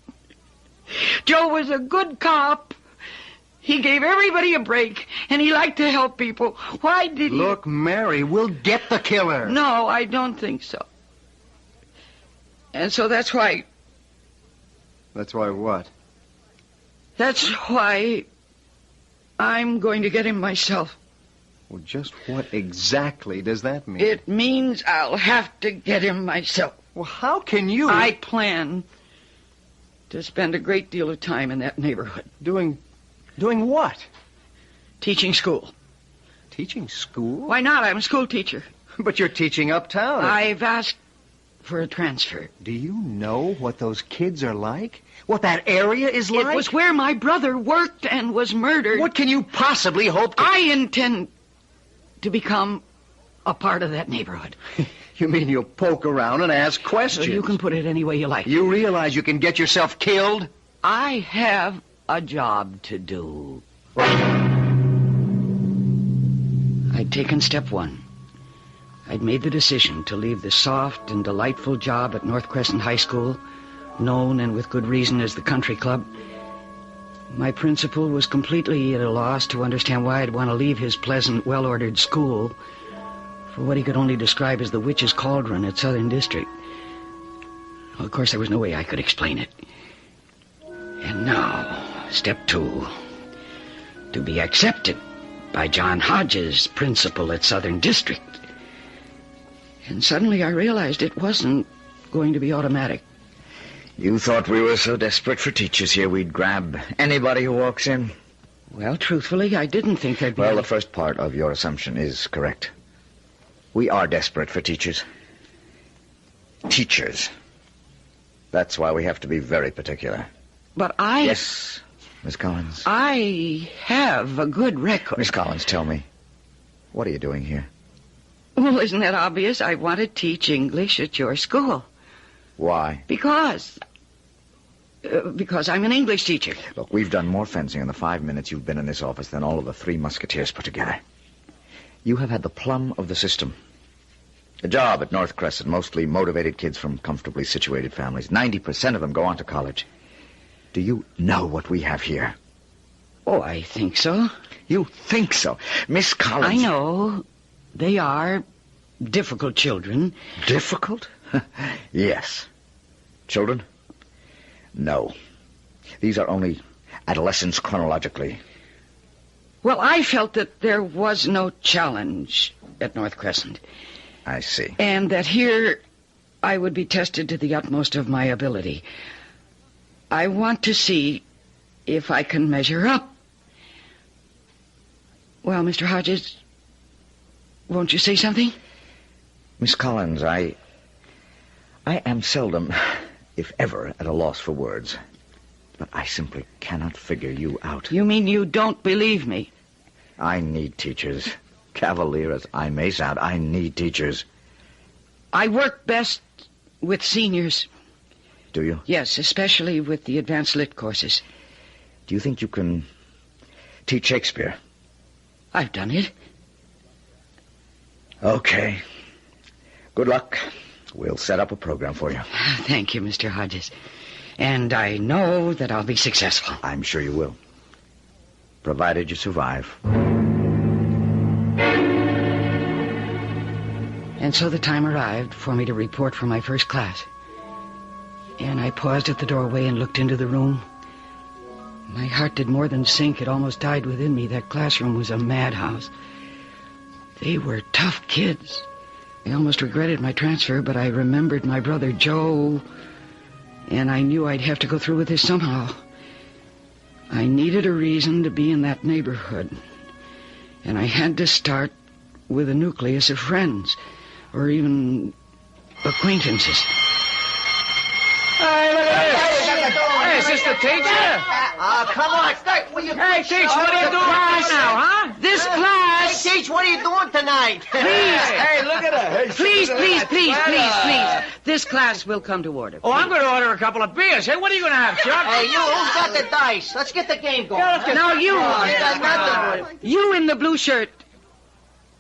Joe was a good cop. He gave everybody a break, and he liked to help people. Why did he... Look, Mary, we'll get the killer. No, I don't think so. And so that's why... That's why what? That's why I'm going to get him myself. Well, just what exactly does that mean? It means I'll have to get him myself. Well, how can you... I plan to spend a great deal of time in that neighborhood. Doing what? Teaching school. Teaching school? Why not? I'm a school teacher. But you're teaching uptown. I've asked for a transfer. Do you know what those kids are like? What that area is like? It was where my brother worked and was murdered. What can you possibly hope to... I intend to become a part of that neighborhood. You mean you'll poke around and ask questions? You can put it any way you like. You realize you can get yourself killed? I have a job to do. I'd taken step one. I'd made the decision to leave the soft and delightful job at North Crescent High School, known and with good reason as the country club. My principal was completely at a loss to understand why I'd want to leave his pleasant, well-ordered school for what he could only describe as the witch's cauldron at Southern District. Well, of course, there was no way I could explain it. And now, step two. To be accepted by John Hodges, principal at Southern District. And suddenly I realized it wasn't going to be automatic. You thought we were so desperate for teachers here we'd grab anybody who walks in? Well, truthfully, I didn't think there'd be... Well, the first part of your assumption is correct. We are desperate for teachers. Teachers. That's why we have to be very particular. But I... Yes, Miss Collins. I have a good record. Miss Collins, tell me, what are you doing here? Well, isn't that obvious? I want to teach English at your school. Why? Because because I'm an English teacher. Look, we've done more fencing in the 5 minutes you've been in this office than all of the 3 Musketeers put together. You have had the plum of the system. A job at North Crescent, mostly motivated kids from comfortably situated families. 90% of them go on to college. Do you know what we have here? Oh, I think so. You think so? Miss Collins... I know. They are difficult children. Difficult? Yes. Children? No. These are only adolescents chronologically. Well, I felt that there was no challenge at North Crescent. I see. And that here I would be tested to the utmost of my ability. I want to see if I can measure up. Well, Mr. Hodges, won't you say something? Miss Collins, I am seldom, if ever, at a loss for words. But I simply cannot figure you out. You mean you don't believe me? I need teachers. Cavalier as I may sound, I need teachers. I work best with seniors. Do you? Yes, especially with the advanced lit courses. Do you think you can teach Shakespeare? I've done it. Okay. Good luck. We'll set up a program for you. Thank you, Mr. Hodges. And I know that I'll be successful. I'm sure you will. Provided you survive. And so the time arrived for me to report for my first class. And I paused at the doorway and looked into the room. My heart did more than sink. It almost died within me. That classroom was a madhouse. They were tough kids. I almost regretted my transfer, but I remembered my brother Joe, and I knew I'd have to go through with this somehow. I needed a reason to be in that neighborhood, and I had to start with a nucleus of friends, or even acquaintances. Hey, look at this. Hey, is this the teacher? Come on. Hey, Teach, what are you doing right now, huh? This class... Hey, Teach, what are you doing tonight? Please. Hey, look at her. Please. This class will come to order. Oh, I'm going to order a couple of beers. Hey, what are you going to have, Chuck? Hey, you, who's got the dice? Let's get the game going. Now, you in the blue shirt.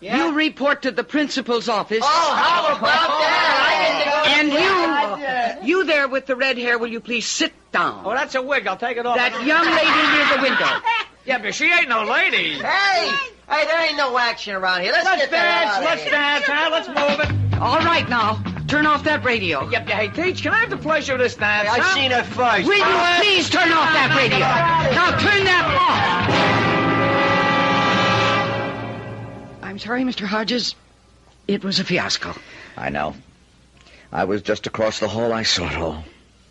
Yeah? You report to the principal's office. Oh, how about that? And you there with the red hair, will you please sit down? Oh, that's a wig. I'll take it off. That young lady near the window. Yeah, but she ain't no lady. Hey, there ain't no action around here. Let's dance, huh? Let's move it. All right, now, turn off that radio. Yep, hey, Teach, can I have the pleasure of this dance? I've seen her first. Will you please turn off that radio? Now, turn that off. I'm sorry, Mr. Hodges. It was a fiasco. I know. I was just across the hall. I saw it all.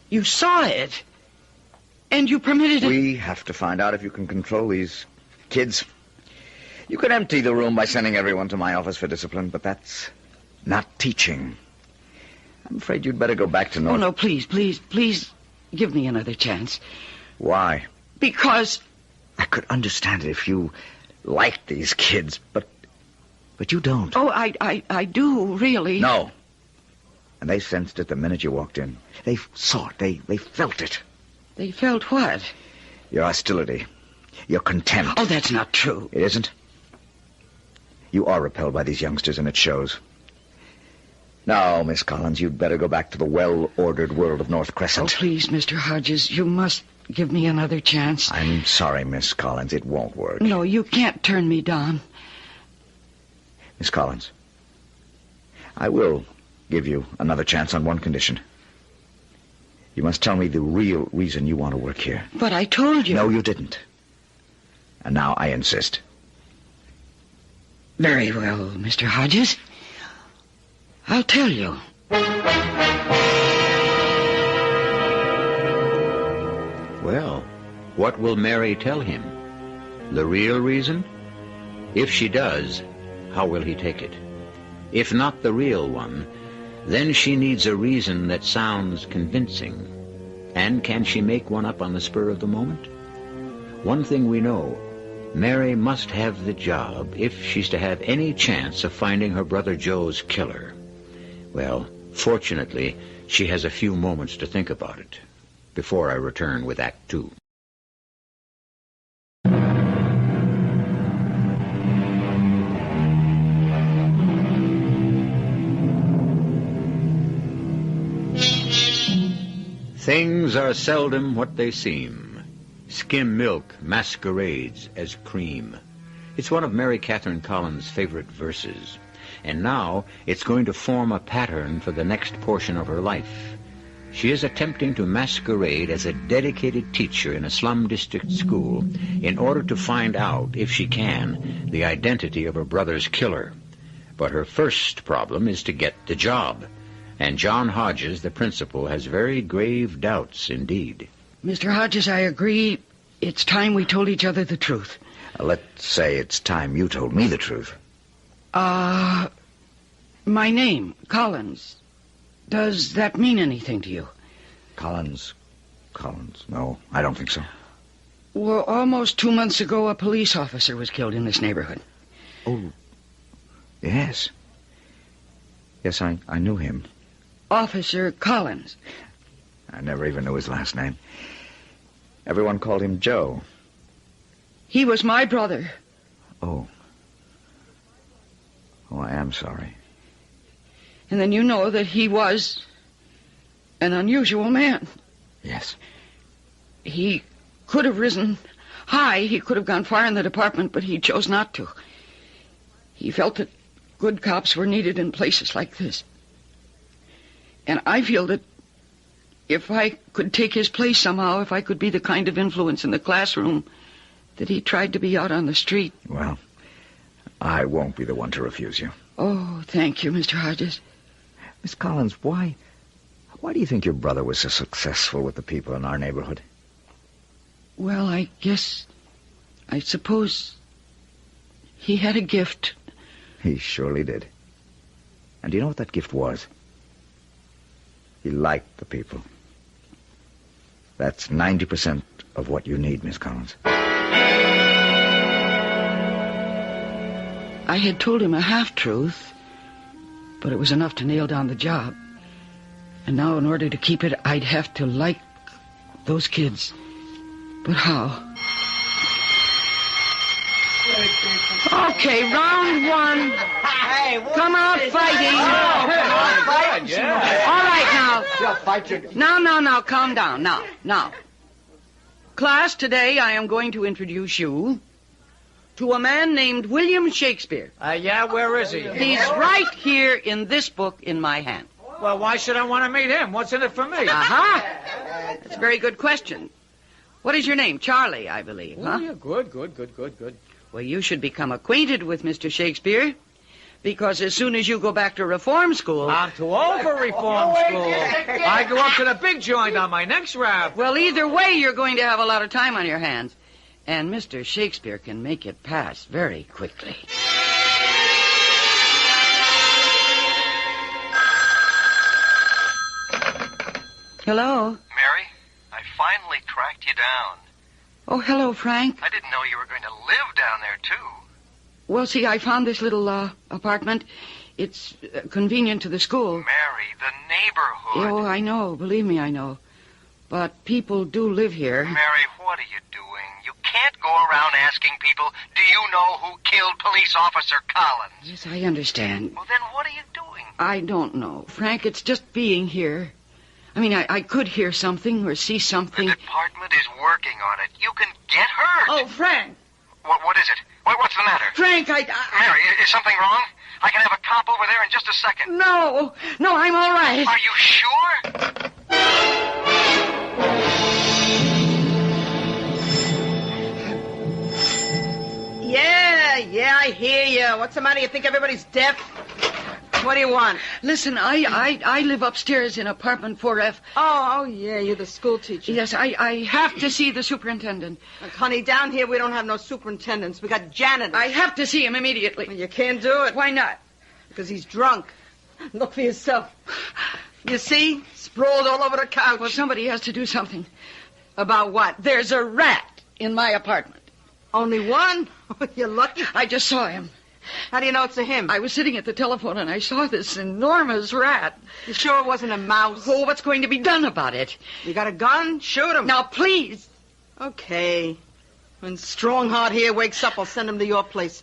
You saw it? And you permitted it? We have to find out if you can control these kids. You could empty the room by sending everyone to my office for discipline, but that's not teaching. I'm afraid you'd better go back to North... Oh, no, please give me another chance. Why? Because... I could understand it if you liked these kids, but you don't. Oh, I do, really. No. And they sensed it the minute you walked in. They saw it. They felt it. They felt what? Your hostility. Your contempt. Oh, that's not true. It isn't? You are repelled by these youngsters, and it shows. Now, Miss Collins, you'd better go back to the well-ordered world of North Crescent. Oh, please, Mr. Hodges, you must give me another chance. I'm sorry, Miss Collins. It won't work. No, you can't turn me down. Miss Collins, I will give you another chance on one condition. You must tell me the real reason you want to work here. But I told you. No, you didn't. And now I insist. Very well, Mr. Hodges. I'll tell you. Well, what will Mary tell him? The real reason? If she does, how will he take it? If not the real one, then she needs a reason that sounds convincing. And can she make one up on the spur of the moment? One thing we know, Mary must have the job if she's to have any chance of finding her brother Joe's killer. Well, fortunately, she has a few moments to think about it. before I return with Act Two. Things are seldom what they seem. Skim milk masquerades as cream. It's one of Mary Catherine Collins' favorite verses. And now it's going to form a pattern for the next portion of her life. She is attempting to masquerade as a dedicated teacher in a slum district school in order to find out, if she can, the identity of her brother's killer. But her first problem is to get the job. And John Hodges, the principal, has very grave doubts indeed. Mr. Hodges, I agree. It's time we told each other the truth. Let's say it's time you told me the truth. My name, Collins. Does that mean anything to you? Collins? No, I don't think so. Well, almost 2 months ago, a police officer was killed in this neighborhood. Oh, yes. Yes, I knew him. Officer Collins. I never even knew his last name. Everyone called him Joe. He was my brother. Oh, I am sorry. And then you know that he was an unusual man. Yes. He could have risen high. He could have gone far in the department, but he chose not to. He felt that good cops were needed in places like this. And I feel that if I could take his place somehow, if I could be the kind of influence in the classroom that he tried to be out on the street. Well, I won't be the one to refuse you. Oh, thank you, Mr. Hodges. Miss Collins, why do you think your brother was so successful with the people in our neighborhood? Well, I suppose he had a gift. He surely did. And do you know what that gift was? He liked the people. That's 90% of what you need, Miss Collins. I had told him a half-truth, but it was enough to nail down the job. And now, in order to keep it, I'd have to like those kids. But how? Okay, round one. Hey, come out fighting. Yeah. All right, now. Yeah, fight your... Now, calm down. Now. Class, today I am going to introduce you to a man named William Shakespeare. Yeah, where is he? He's right here in this book in my hand. Well, why should I want to meet him? What's in it for me? Aha! That's a very good question. What is your name? Charlie, I believe, huh? Oh, yeah, good. Well, you should become acquainted with Mr. Shakespeare, because as soon as you go back to reform school... I'm too old for reform school. I go up to the big joint on my next rap. Well, either way, you're going to have a lot of time on your hands. And Mr. Shakespeare can make it pass very quickly. Hello? Mary, I finally tracked you down. Oh, hello, Frank. I didn't know you were going to live down there, too. Well, see, I found this little apartment. It's convenient to the school. Mary, the neighborhood. Oh, I know. Believe me, I know. But people do live here. Mary, what are you doing? You can't go around asking people, do you know who killed Police Officer Collins? Yes, I understand. Well, then what are you doing? I don't know. Frank, it's just being here. I mean, I could hear something or see something. The department is working on it. You can get hurt. Oh, Frank. What is it? What's the matter? Frank, Mary, is something wrong? I can have a cop over there in just a second. No, I'm all right. Are you sure? Yeah, I hear you. What's the matter? You think everybody's deaf? What do you want? Listen, I live upstairs in apartment 4F. Oh, yeah, you're the school teacher. Yes, I have to see the superintendent. Look, honey, down here we don't have no superintendents. We got janitors. I have to see him immediately. Well, you can't do it. Why not? Because he's drunk. Look for yourself. You see? Sprawled all over the couch. Well, somebody has to do something. About what? There's a rat in my apartment. Only one? You're lucky. I just saw him. How do you know it's a him? I was sitting at the telephone and I saw this enormous rat. You sure it wasn't a mouse? Oh, what's going to be done about it? You got a gun? Shoot him. Now, please. Okay. When Strongheart here wakes up, I'll send him to your place.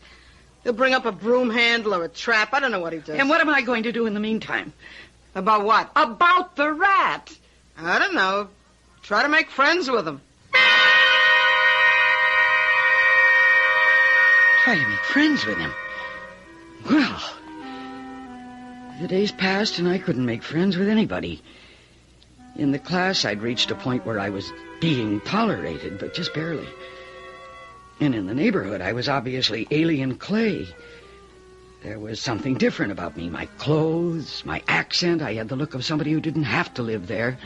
He'll bring up a broom handle or a trap. I don't know what he does. And what am I going to do in the meantime? About what? About the rat. I don't know. Try to make friends with him. Try to make friends with him. Well, the days passed and I couldn't make friends with anybody. In the class, I'd reached a point where I was being tolerated, but just barely. And in the neighborhood, I was obviously alien clay. There was something different about me. My clothes, my accent. I had the look of somebody who didn't have to live there.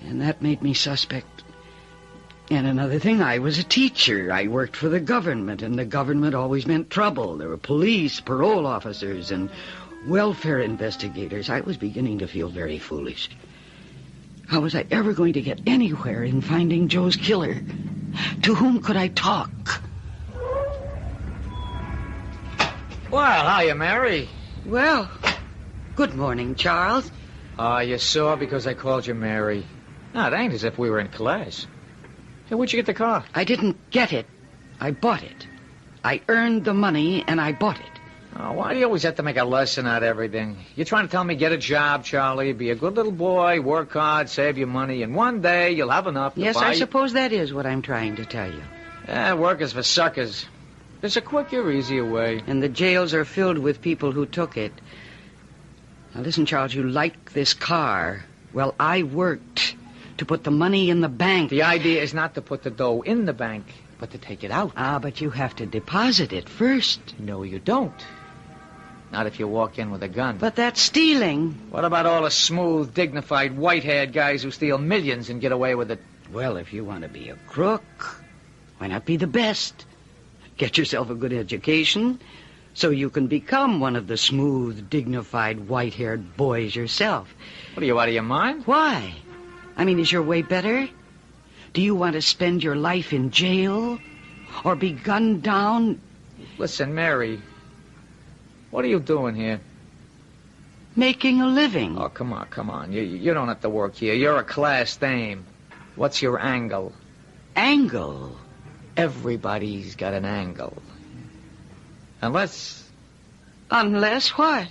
And that made me suspect. And another thing, I was a teacher. I worked for the government, and the government always meant trouble. There were police, parole officers, and welfare investigators. I was beginning to feel very foolish. How was I ever going to get anywhere in finding Joe's killer? To whom could I talk? Well, hiya, Mary. Well, good morning, Charles. You saw because I called you Mary. No, it ain't as if we were in class. Hey, where'd you get the car? I didn't get it. I bought it. I earned the money, and I bought it. Oh, why do you always have to make a lesson out of everything? You're trying to tell me get a job, Charlie, be a good little boy, work hard, save your money, and one day you'll have enough to Yes, buy... I suppose that is what I'm trying to tell you. Work is for suckers. There's a quicker, easier way. And the jails are filled with people who took it. Now, listen, Charles, you like this car. Well, I worked to put the money in the bank. The idea is not to put the dough in the bank, but to take it out. Ah, but you have to deposit it first. No, you don't. Not if you walk in with a gun. But that's stealing. What about all the smooth, dignified, white-haired guys who steal millions and get away with it? Well, if you want to be a crook, why not be the best? Get yourself a good education so you can become one of the smooth, dignified, white-haired boys yourself. What, are you out of your mind? Why? I mean, is your way better? Do you want to spend your life in jail? Or be gunned down? Listen, Mary, what are you doing here? Making a living. Oh, come on. You don't have to work here. You're a class dame. What's your angle? Angle? Everybody's got an angle. Unless... Unless what?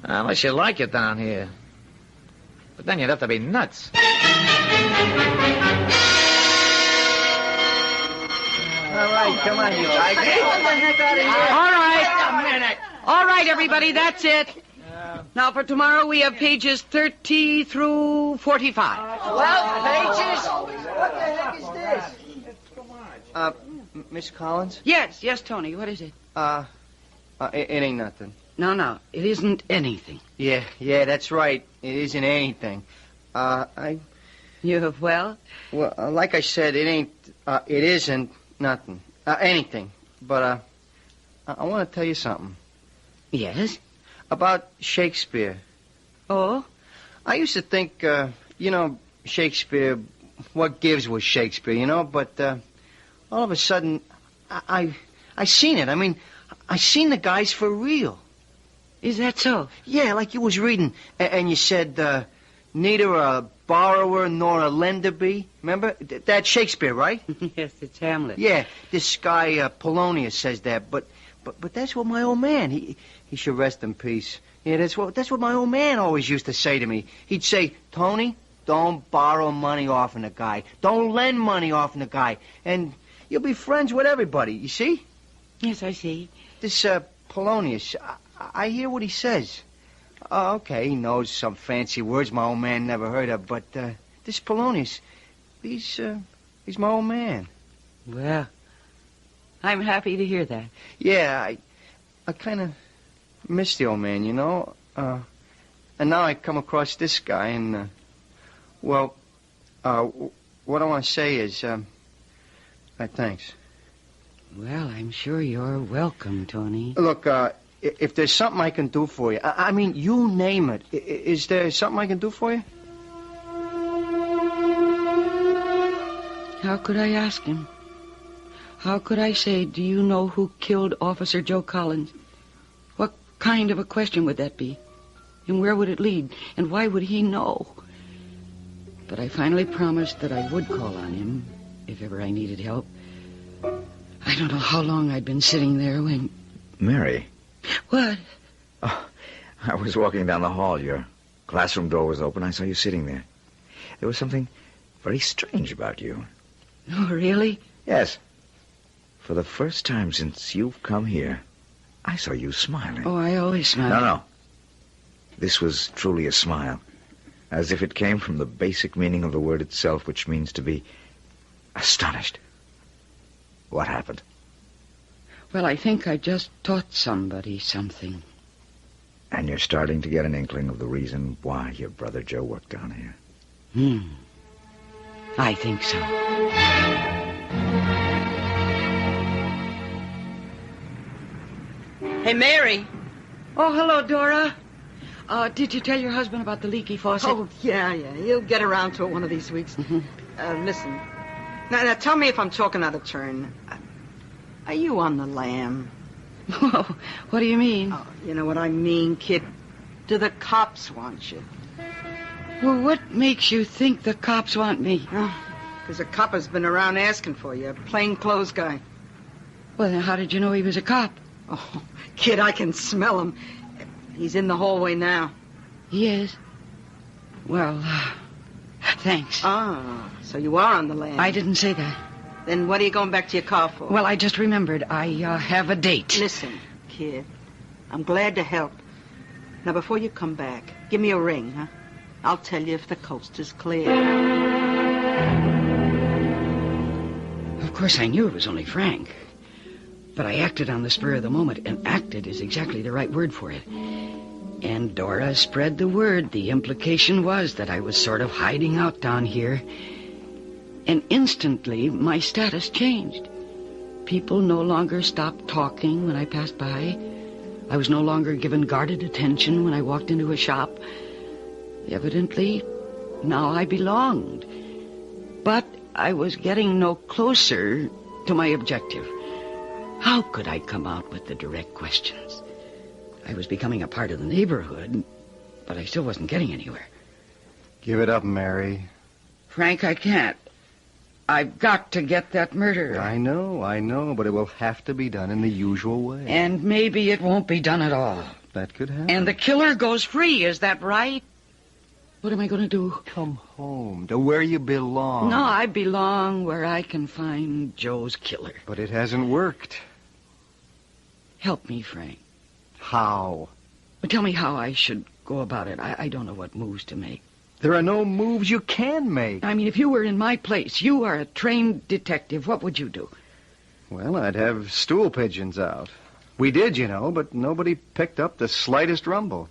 Unless you like it down here. But then you'd have to be nuts. All right, come on, you guys. Get the heck out of here. All right. Wait a minute. All right, everybody, that's it. Now, for tomorrow, we have pages 30 through 45. 12 pages? What the heck is this? Miss Collins? Yes, Tony, what is it? It ain't nothing. No, it isn't anything. Yeah, that's right. It isn't anything. You, well? Well, like I said, it isn't nothing. Anything. But, I want to tell you something. Yes? About Shakespeare. Oh? I used to think, Shakespeare, what gives was Shakespeare, but, all of a sudden, I seen it. I mean, I seen the guys for real. Is that so? Yeah, like you was reading, and you said, neither a borrower nor a lender be. Remember? That's Shakespeare, right? Yes, it's Hamlet. Yeah, this guy, Polonius says that, but that's what my old man, he should rest in peace. Yeah, that's what my old man always used to say to me. He'd say, Tony, don't borrow money off of the guy. Don't lend money off of the guy. And you'll be friends with everybody, you see? Yes, I see. This, Polonius, I hear what he says. Oh, okay, he knows some fancy words my old man never heard of, but, this Polonius, he's my old man. Well, I'm happy to hear that. Yeah, I kind of miss the old man, and now I come across this guy, and, what I want to say is, thanks. Well, I'm sure you're welcome, Tony. Look, if there's something I can do for you, I mean, you name it. Is there something I can do for you? How could I ask him? How could I say, do you know who killed Officer Joe Collins? What kind of a question would that be? And where would it lead? And why would he know? But I finally promised that I would call on him if ever I needed help. I don't know how long I'd been sitting there when... Mary. What? Oh, I was walking down the hall. Your classroom door was open. I saw you sitting there. There was something very strange about you. Oh, really? Yes. For the first time since you've come here, I saw you smiling. Oh, I always smile. No. This was truly a smile. As if it came from the basic meaning of the word itself, which means to be astonished. What happened? Well, I think I just taught somebody something. And you're starting to get an inkling of the reason why your brother Joe worked down here. I think so. Hey, Mary. Oh, hello, Dora. Did you tell your husband about the leaky faucet? Oh, yeah. He'll get around to it one of these weeks. Listen. Now, tell me if I'm talking out of turn. Are you on the lam? Oh, what do you mean? Oh, you know what I mean, kid. Do the cops want you? Well, what makes you think the cops want me? Because a cop has been around asking for you, a plainclothes guy. Well, then how did you know he was a cop? Oh, kid, I can smell him. He's in the hallway now. He is? Well, thanks. Ah, so you are on the lam. I didn't say that. Then what are you going back to your car for? Well, I just remembered. I have a date. Listen, kid, I'm glad to help. Now, before you come back, give me a ring, huh? I'll tell you if the coast is clear. Of course, I knew it was only Frank. But I acted on the spur of the moment, and acted is exactly the right word for it. And Dora spread the word. The implication was that I was sort of hiding out down here. And instantly, my status changed. People no longer stopped talking when I passed by. I was no longer given guarded attention when I walked into a shop. Evidently, now I belonged. But I was getting no closer to my objective. How could I come out with the direct questions? I was becoming a part of the neighborhood, but I still wasn't getting anywhere. Give it up, Mary. Frank, I can't. I've got to get that murder. I know, but it will have to be done in the usual way. And maybe it won't be done at all. That could happen. And the killer goes free, is that right? What am I going to do? Come home, to where you belong. No, I belong where I can find Joe's killer. But it hasn't worked. Help me, Frank. How? Well, tell me how I should go about it. I don't know what moves to make. There are no moves you can make. I mean, if you were in my place, you are a trained detective, what would you do? Well, I'd have stool pigeons out. We did, you know, but nobody picked up the slightest rumble.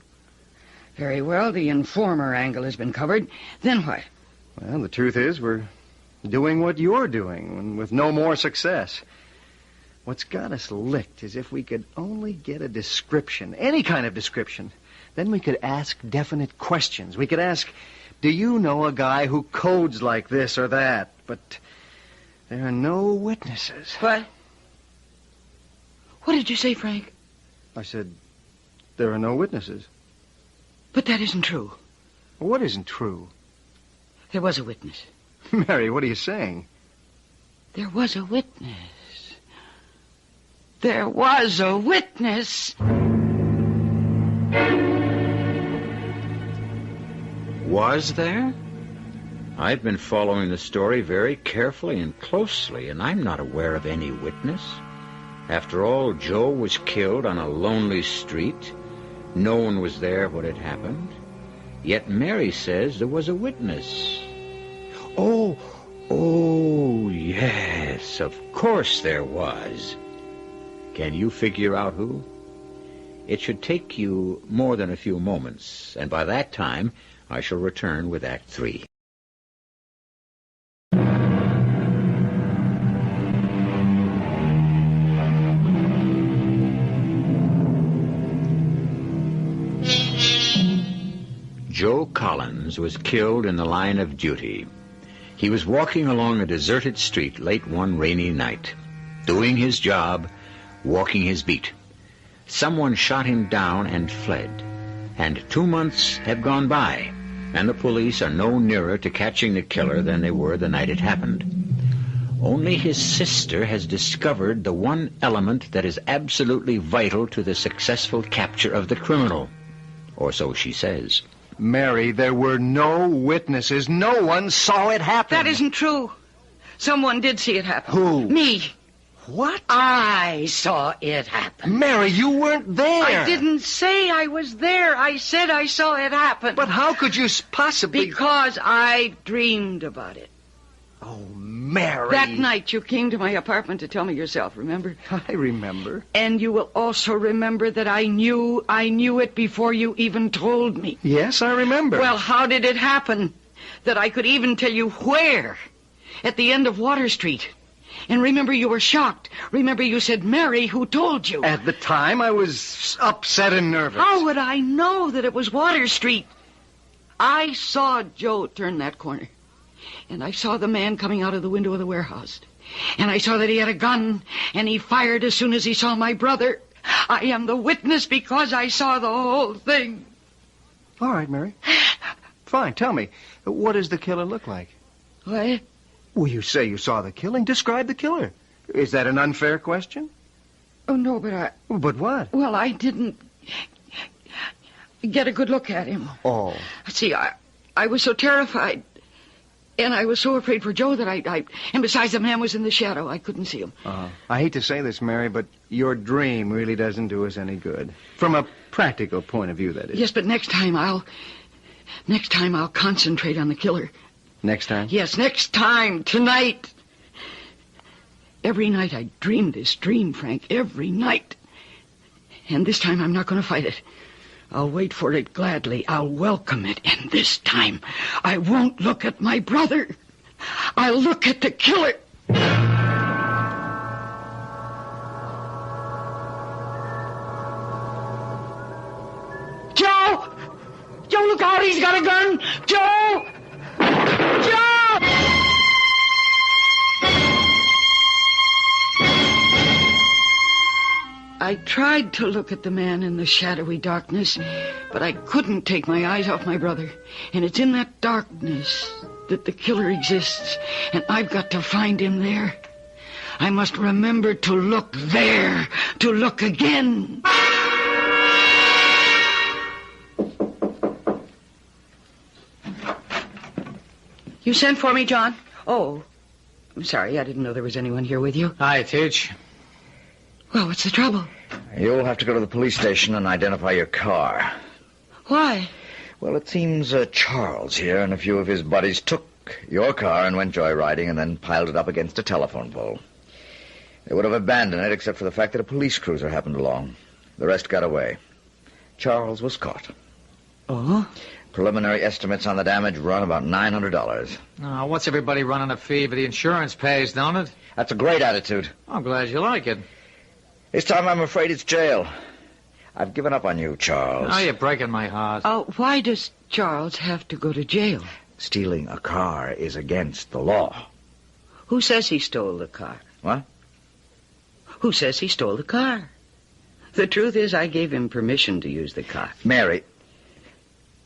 Very well, the informer angle has been covered. Then what? Well, the truth is we're doing what you're doing, and with no more success. What's got us licked is if we could only get a description, any kind of description. Then we could ask definite questions. We could ask, do you know a guy who codes like this or that? But there are no witnesses. What? What did you say, Frank? I said, there are no witnesses. But that isn't true. What isn't true? There was a witness. Mary, what are you saying? There was a witness. There was a witness. Was there? I've been following the story very carefully and closely, and I'm not aware of any witness. After all, Joe was killed on a lonely street. No one was there when it happened. Yet Mary says there was a witness. Oh, yes, of course there was. Can you figure out who? It should take you more than a few moments, and by that time, I shall return with Act 3. Joe Collins was killed in the line of duty. He was walking along a deserted street late one rainy night. doing his job, walking his beat. Someone shot him down and fled. And 2 months have gone by, and the police are no nearer to catching the killer than they were the night it happened. Only his sister has discovered the one element that is absolutely vital to the successful capture of the criminal. Or so she says. Mary, there were no witnesses. No one saw it happen. That isn't true. Someone did see it happen. Who? Me. What? I saw it happen. Mary, you weren't there. I didn't say I was there. I said I saw it happen. But how could you possibly... Because I dreamed about it. Oh, Mary. That night you came to my apartment to tell me yourself, remember? I remember. And you will also remember that I knew it before you even told me. Yes, I remember. Well, how did it happen that I could even tell you where? At the end of Water Street. And remember, you were shocked. Remember, you said, Mary, who told you? At the time, I was upset and nervous. How would I know that it was Water Street? I saw Joe turn that corner. And I saw the man coming out of the window of the warehouse. And I saw that he had a gun, and he fired as soon as he saw my brother. I am the witness because I saw the whole thing. All right, Mary. Fine, tell me, what does the killer look like? What? Well, you say you saw the killing. Describe the killer. Is that an unfair question? Oh, no, but But what? Well, I didn't get a good look at him. Oh. See, I was so terrified. And I was so afraid for Joe that and besides, the man was in the shadow. I couldn't see him. I hate to say this, Mary, but your dream really doesn't do us any good. From a practical point of view, that is. Yes, but next time I'll concentrate on the killer. Next time? Yes, next time, tonight. Every night I dream this dream, Frank, every night. And this time I'm not going to fight it. I'll wait for it gladly. I'll welcome it. And this time, I won't look at my brother. I'll look at the killer. Joe! Joe, look out! He's got a gun! Joe! Joe! I tried to look at the man in the shadowy darkness, but I couldn't take my eyes off my brother. And it's in that darkness that the killer exists, and I've got to find him there. I must remember to look there, to look again. You sent for me, John? Oh, I'm sorry. I didn't know there was anyone here with you. Hi, Teach. Well, what's the trouble? You'll have to go to the police station and identify your car. Why? Well, it seems Charles here and a few of his buddies took your car and went joyriding and then piled it up against a telephone pole. They would have abandoned it except for the fact that a police cruiser happened along. The rest got away. Charles was caught. Oh? Preliminary estimates on the damage run about $900. Oh, what's everybody running a fee, but the insurance pays, don't it? That's a great attitude. I'm glad you like it. This time I'm afraid it's jail. I've given up on you, Charles. Oh, you're breaking my heart. Oh, why does Charles have to go to jail? Stealing a car is against the law. Who says he stole the car? What? Who says he stole the car? The truth is, I gave him permission to use the car. Mary,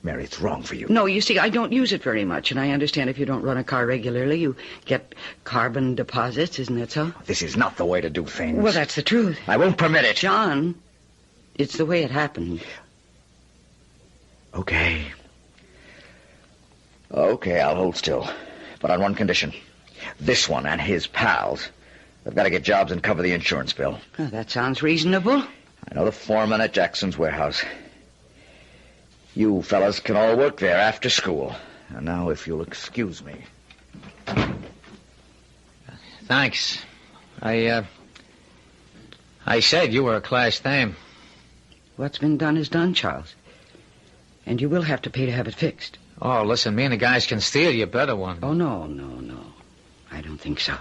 it's wrong for you. No, you see, I don't use it very much, and I understand if you don't run a car regularly, you get carbon deposits, isn't that so? This is not the way to do things. Well, that's the truth. I won't permit it. John, it's the way it happened. Okay, I'll hold still. But on one condition. This one and his pals. They've got to get jobs and cover the insurance bill. Oh, that sounds reasonable. I know the foreman at Jackson's warehouse. You fellas can all work there after school. And now, if you'll excuse me. Thanks. I said you were a class dame. What's been done is done, Charles. And you will have to pay to have it fixed. Oh, listen, me and the guys can steal you a better one. Oh, no. I don't think so.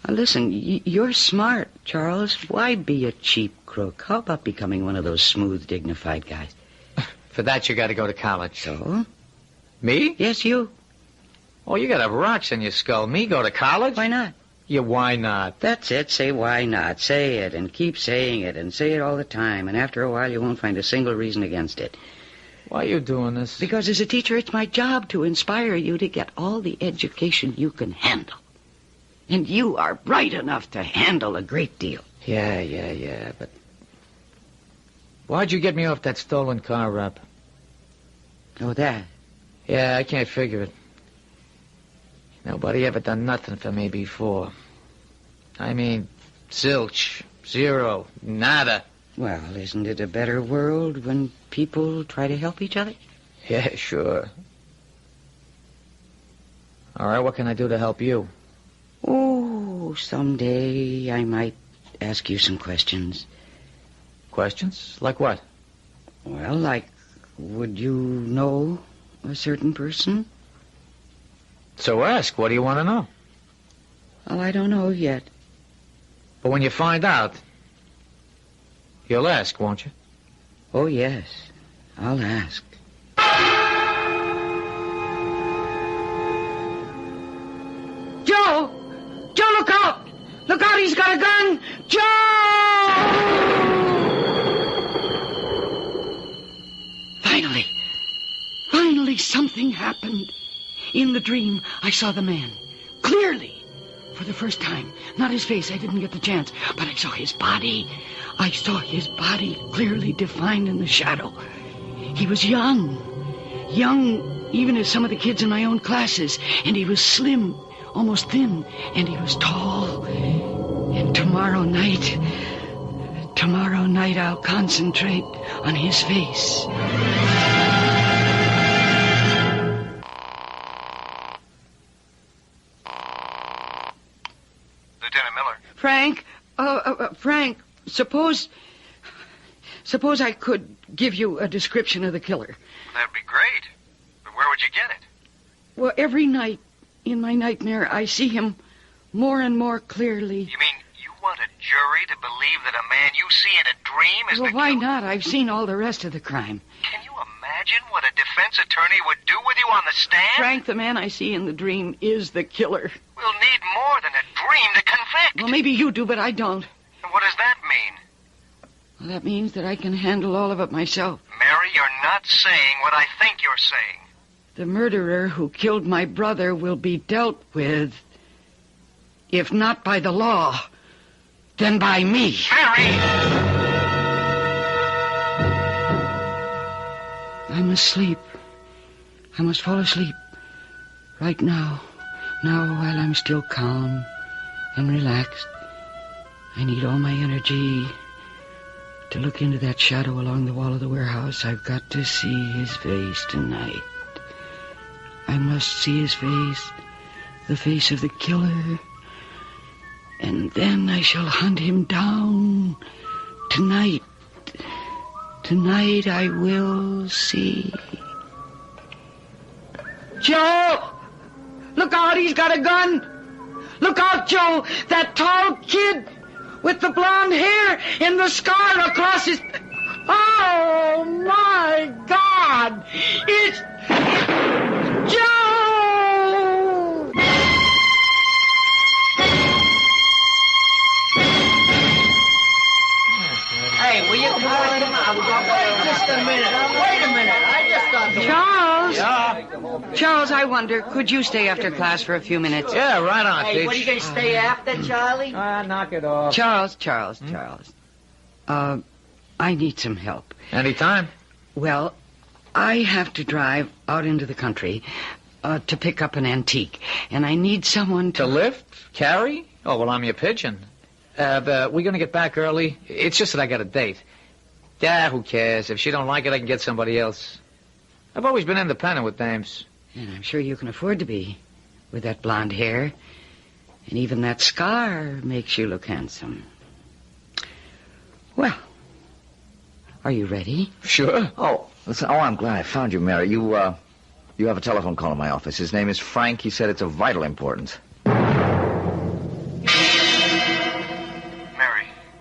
Now, listen, you're smart, Charles. Why be a cheap crook? How about becoming one of those smooth, dignified guys? For that, you got to go to college. So? Me? Yes, you. Oh, you got to have rocks in your skull. Me go to college? Why not? Yeah, why not? That's it. Say why not. Say it and keep saying it and say it all the time. And after a while, you won't find a single reason against it. Why are you doing this? Because as a teacher, it's my job to inspire you to get all the education you can handle. And you are bright enough to handle a great deal. Yeah, but... Why'd you get me off that stolen car rap? Oh, that? Yeah, I can't figure it. Nobody ever done nothing for me before. I mean, zilch, zero, nada. Well, isn't it a better world when people try to help each other? Yeah, sure. All right, what can I do to help you? Oh, someday I might ask you some questions. Questions? Like what? Well, like, would you know a certain person? So ask. What do you want to know? Well, I don't know yet. But when you find out, you'll ask, won't you? Oh, yes. I'll ask. Joe! Joe, look out! Look out, he's got a gun! Joe! Finally, something happened. In the dream, I saw the man. Clearly. For the first time. Not his face, I didn't get the chance. But I saw his body. I saw his body clearly defined in the shadow. He was young. Young even as some of the kids in my own classes. And he was slim, almost thin. And he was tall. And tomorrow night I'll concentrate on his face. Frank, suppose I could give you a description of the killer. That'd be great. But where would you get it? Well, every night in my nightmare, I see him more and more clearly. You mean you want a jury to believe that a man you see in a dream is the killer? Well, why not? I've seen all the rest of the crime. Can you imagine what a defense attorney would do with you on the stand? Frank, the man I see in the dream is the killer. We'll need more than a dream to convict. Well, maybe you do, but I don't. And what does that mean? Well, that means that I can handle all of it myself. Mary, you're not saying what I think you're saying. The murderer who killed my brother will be dealt with, if not by the law, then by me. Mary! I must sleep. I must fall asleep. Right now. Now, while I'm still calm and relaxed. I need all my energy to look into that shadow along the wall of the warehouse. I've got to see his face tonight. I must see his face, the face of the killer. And then I shall hunt him down. Tonight. Tonight I will see. Joe! Look out, he's got a gun! Look out, Joe! That tall kid with the blonde hair and the scar across his... Oh, my God! It's... Joe! Hey, will you come on? Wait just a minute. Wait a minute. I just got the... Charles? Yeah? Charles, I wonder, could you stay after class for a few minutes? Yeah, right on, Hey, what are you going to stay after, Charlie? Knock it off. Charles. I need some help. Anytime. Well, I have to drive out into the country to pick up an antique, and I need someone to... To lift? Carry? Oh, well, I'm your pigeon. We're going to get back early. It's just that I got a date. Yeah, who cares? If she don't like it, I can get somebody else. I've always been independent with dames. And I'm sure you can afford to be, with that blonde hair. And even that scar makes you look handsome. Well, are you ready? Sure. Oh, listen. Oh, I'm glad I found you, Mary. You have a telephone call in my office. His name is Frank. He said it's of vital importance. Mary.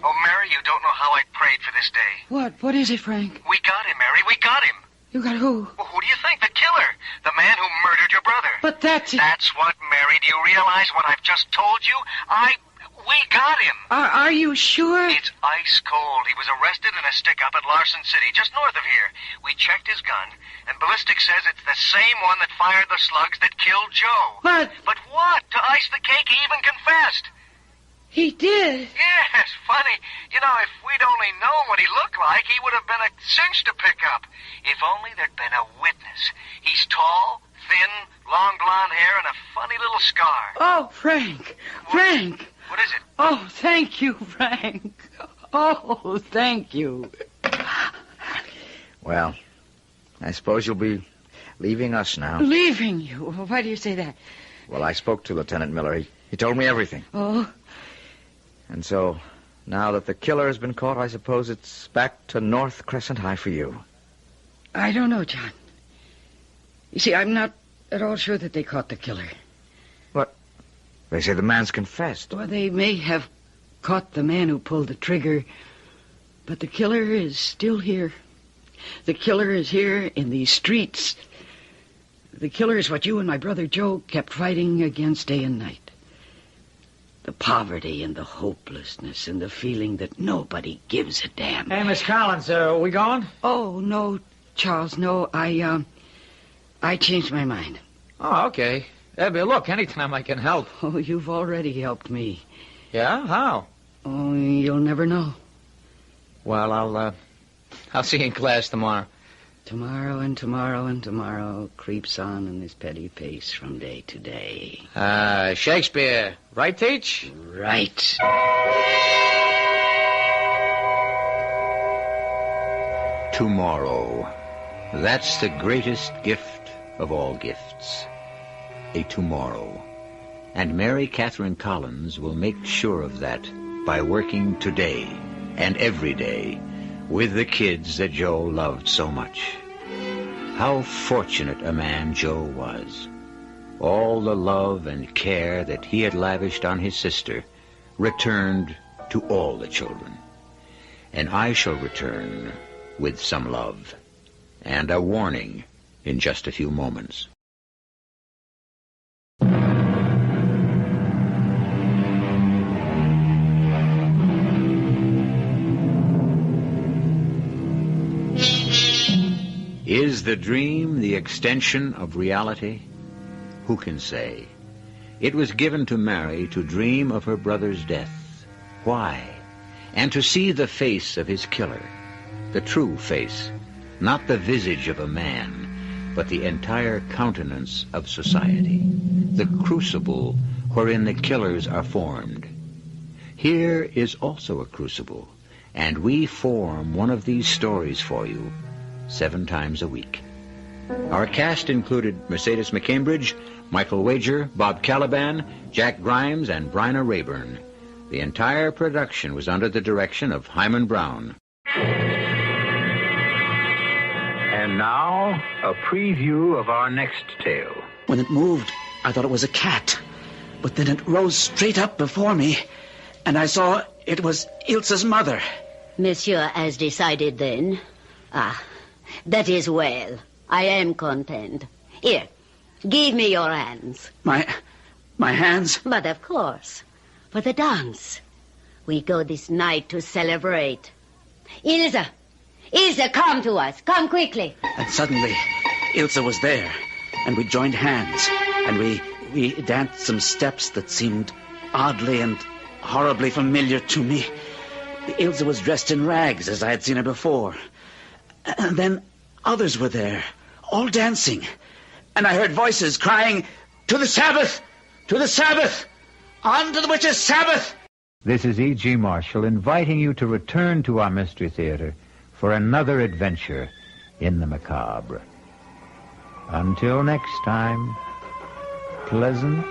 Oh, Mary, you don't know how I prayed for this day. What is it, Frank? We got him, Mary. We got him. You got who? Well, who do you think? The killer. The man who murdered your brother. But that's... That's what, Mary. Do you realize what I've just told you? We got him. Are you sure? It's ice cold. He was arrested in a stick-up at Larson City, just north of here. We checked his gun, and ballistics says it's the same one that fired the slugs that killed Joe. But what? To ice the cake, he even confessed. He did? Yes, funny. You know, if we'd only known what he looked like, he would have been a cinch to pick up. If only there'd been a witness. He's tall, thin, long blonde hair, and a funny little scar. Oh, Frank. Frank. What is it? Oh, thank you, Frank. Oh, thank you. Well, I suppose you'll be leaving us now. Leaving you? Why do you say that? Well, I spoke to Lieutenant Miller. He told me everything. Oh? And so, now that the killer has been caught, I suppose it's back to North Crescent High for you. I don't know, John. You see, I'm not at all sure that they caught the killer. What? They say the man's confessed. Well, they may have caught the man who pulled the trigger, but the killer is still here. The killer is here in these streets. The killer is what you and my brother Joe kept fighting against day and night. The poverty and the hopelessness and the feeling that nobody gives a damn. Hey, Miss Collins, are we going? Oh, no, Charles, no. I changed my mind. Oh, okay. But look, anytime I can help. Oh, you've already helped me. Yeah? How? Oh, you'll never know. Well, I'll see you in class tomorrow. Tomorrow and tomorrow and tomorrow creeps on in this petty pace from day to day. Shakespeare. Right, Teach? Right. Tomorrow. That's the greatest gift of all gifts. A tomorrow. And Mary Catherine Collins will make sure of that by working today and every day with the kids that Joe loved so much. How fortunate a man Joe was. All the love and care that he had lavished on his sister returned to all the children. And I shall return with some love and a warning in just a few moments. Is the dream the extension of reality? Who can say? It was given to Mary to dream of her brother's death. Why? And to see the face of his killer. The true face, not the visage of a man, but the entire countenance of society. The crucible wherein the killers are formed. Here is also a crucible, and we form one of these stories for you 7 times a week. Our cast included Mercedes McCambridge, Michael Wager, Bob Caliban, Jack Grimes, and Bryna Rayburn. The entire production was under the direction of Himan Brown. And now, a preview of our next tale. When it moved, I thought it was a cat. But then it rose straight up before me, and I saw it was Ilse's mother. Monsieur has decided then? That is well. I am content. Here, give me your hands. My hands? But of course, for the dance. We go this night to celebrate. Ilse, come to us. Come quickly. And suddenly, Ilse was there, and we joined hands, and we danced some steps that seemed oddly and horribly familiar to me. Ilse was dressed in rags, as I had seen her before. And then others were there, all dancing. And I heard voices crying, "To the Sabbath! To the Sabbath! On to the witches' Sabbath!" This is E.G. Marshall inviting you to return to our Mystery Theater for another adventure in the macabre. Until next time, pleasant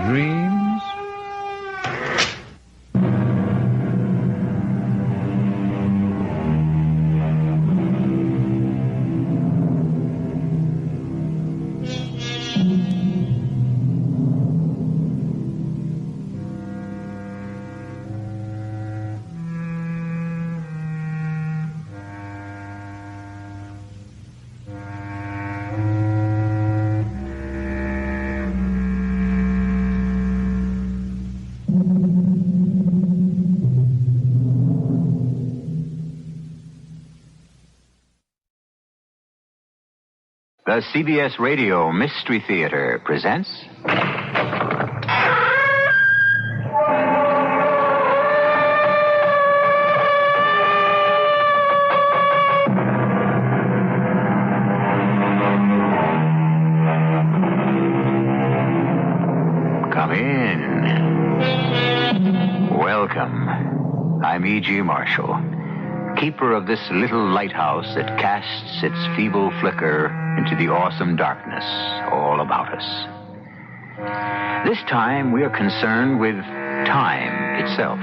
dreams. The CBS Radio Mystery Theater presents... Come in. Welcome. I'm E.G. Marshall, keeper of this little lighthouse that casts its feeble flicker into the awesome darkness all about us. This time we are concerned with time itself.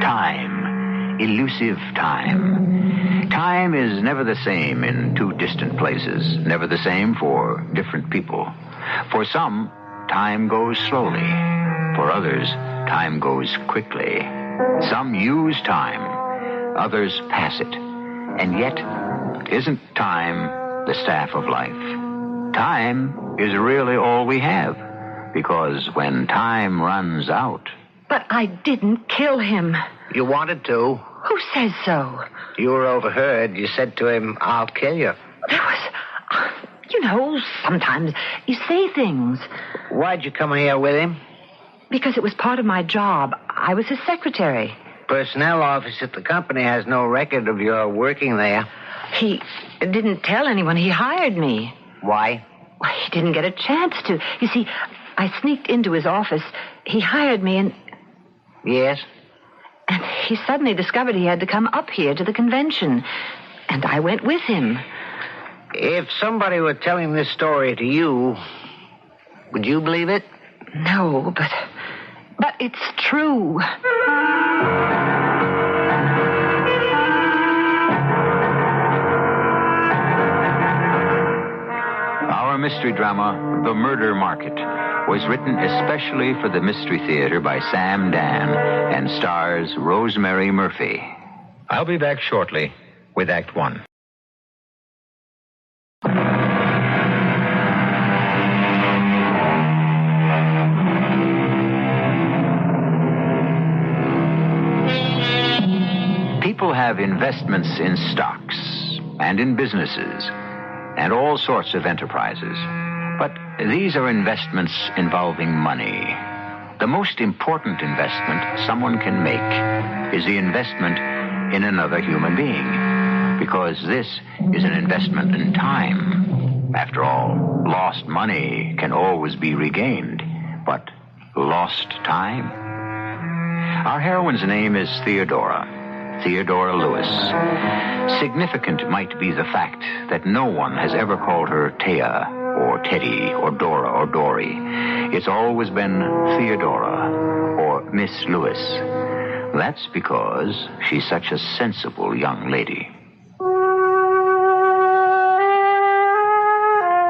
Time. Elusive time. Time is never the same in two distant places, never the same for different people. For some, time goes slowly. For others, time goes quickly. Some use time. Others pass it. And yet, isn't time the staff of life? Time is really all we have. Because when time runs out... But I didn't kill him. You wanted to. Who says so? You were overheard. You said to him, I'll kill you. There was... You know, sometimes you say things. Why'd you come here with him? Because it was part of my job. I was his secretary. Personnel office at the company has no record of your working there. He didn't tell anyone he hired me. Why? Well, he didn't get a chance to. You see, I sneaked into his office. He hired me and... Yes? And he suddenly discovered he had to come up here to the convention. And I went with him. If somebody were telling this story to you, would you believe it? No, but it's true. Our mystery drama, The Murder Market, was written especially for the Mystery Theater by Sam Dan and stars Rosemary Murphy. I'll be back shortly with Act One. People have investments in stocks and in businesses and all sorts of enterprises. But these are investments involving money. The most important investment someone can make is the investment in another human being, because this is an investment in time. After all, lost money can always be regained, but lost time? Our heroine's name is Theodora Lewis. Significant might be the fact that no one has ever called her Thea or Teddy or Dora or Dory. It's always been Theodora or Miss Lewis. That's because she's such a sensible young lady.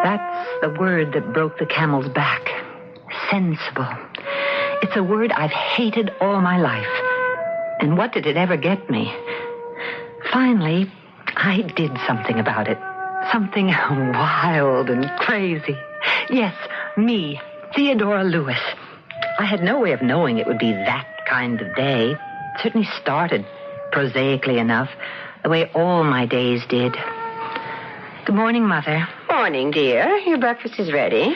That's the word that broke the camel's back. Sensible. It's a word I've hated all my life. And what did it ever get me? Finally, I did something about it. Something wild and crazy. Yes, me, Theodora Lewis. I had no way of knowing it would be that kind of day. It certainly started, prosaically enough, the way all my days did. Good morning, Mother. Morning, dear. Your breakfast is ready.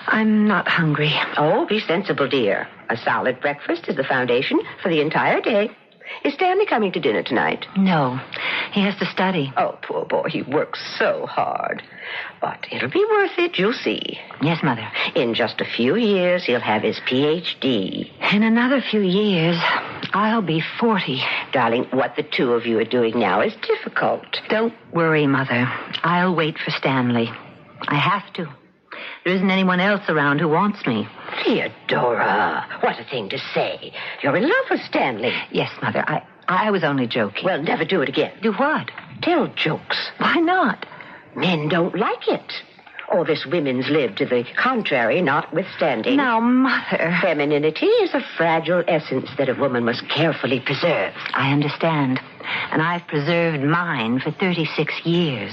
I'm not hungry. Oh, be sensible, dear. A solid breakfast is the foundation for the entire day. Is Stanley coming to dinner tonight? No. He has to study. Oh, poor boy. He works so hard. But it'll be worth it, you'll see. Yes, Mother. In just a few years, he'll have his Ph.D. In another few years, I'll be 40. Darling, what the two of you are doing now is difficult. Don't worry, Mother. I'll wait for Stanley. I have to. There isn't anyone else around who wants me. Theodora, what a thing to say. You're in love with Stanley. Yes, Mother. I was only joking. Well, never do it again. Do what? Tell jokes. Why not? Men don't like it. All this women's lib to the contrary notwithstanding. Now, Mother... Femininity is a fragile essence that a woman must carefully preserve. I understand. And I've preserved mine for 36 years.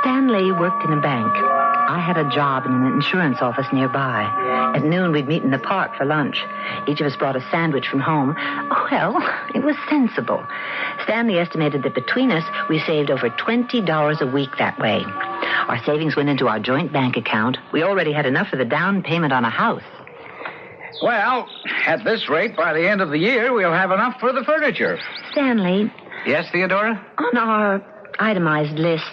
Stanley worked in a bank. I had a job in an insurance office nearby. At noon, we'd meet in the park for lunch. Each of us brought a sandwich from home. Well, it was sensible. Stanley estimated that between us, we saved over $20 a week that way. Our savings went into our joint bank account. We already had enough for the down payment on a house. Well, at this rate, by the end of the year, we'll have enough for the furniture. Stanley. Yes, Theodora? On our itemized list,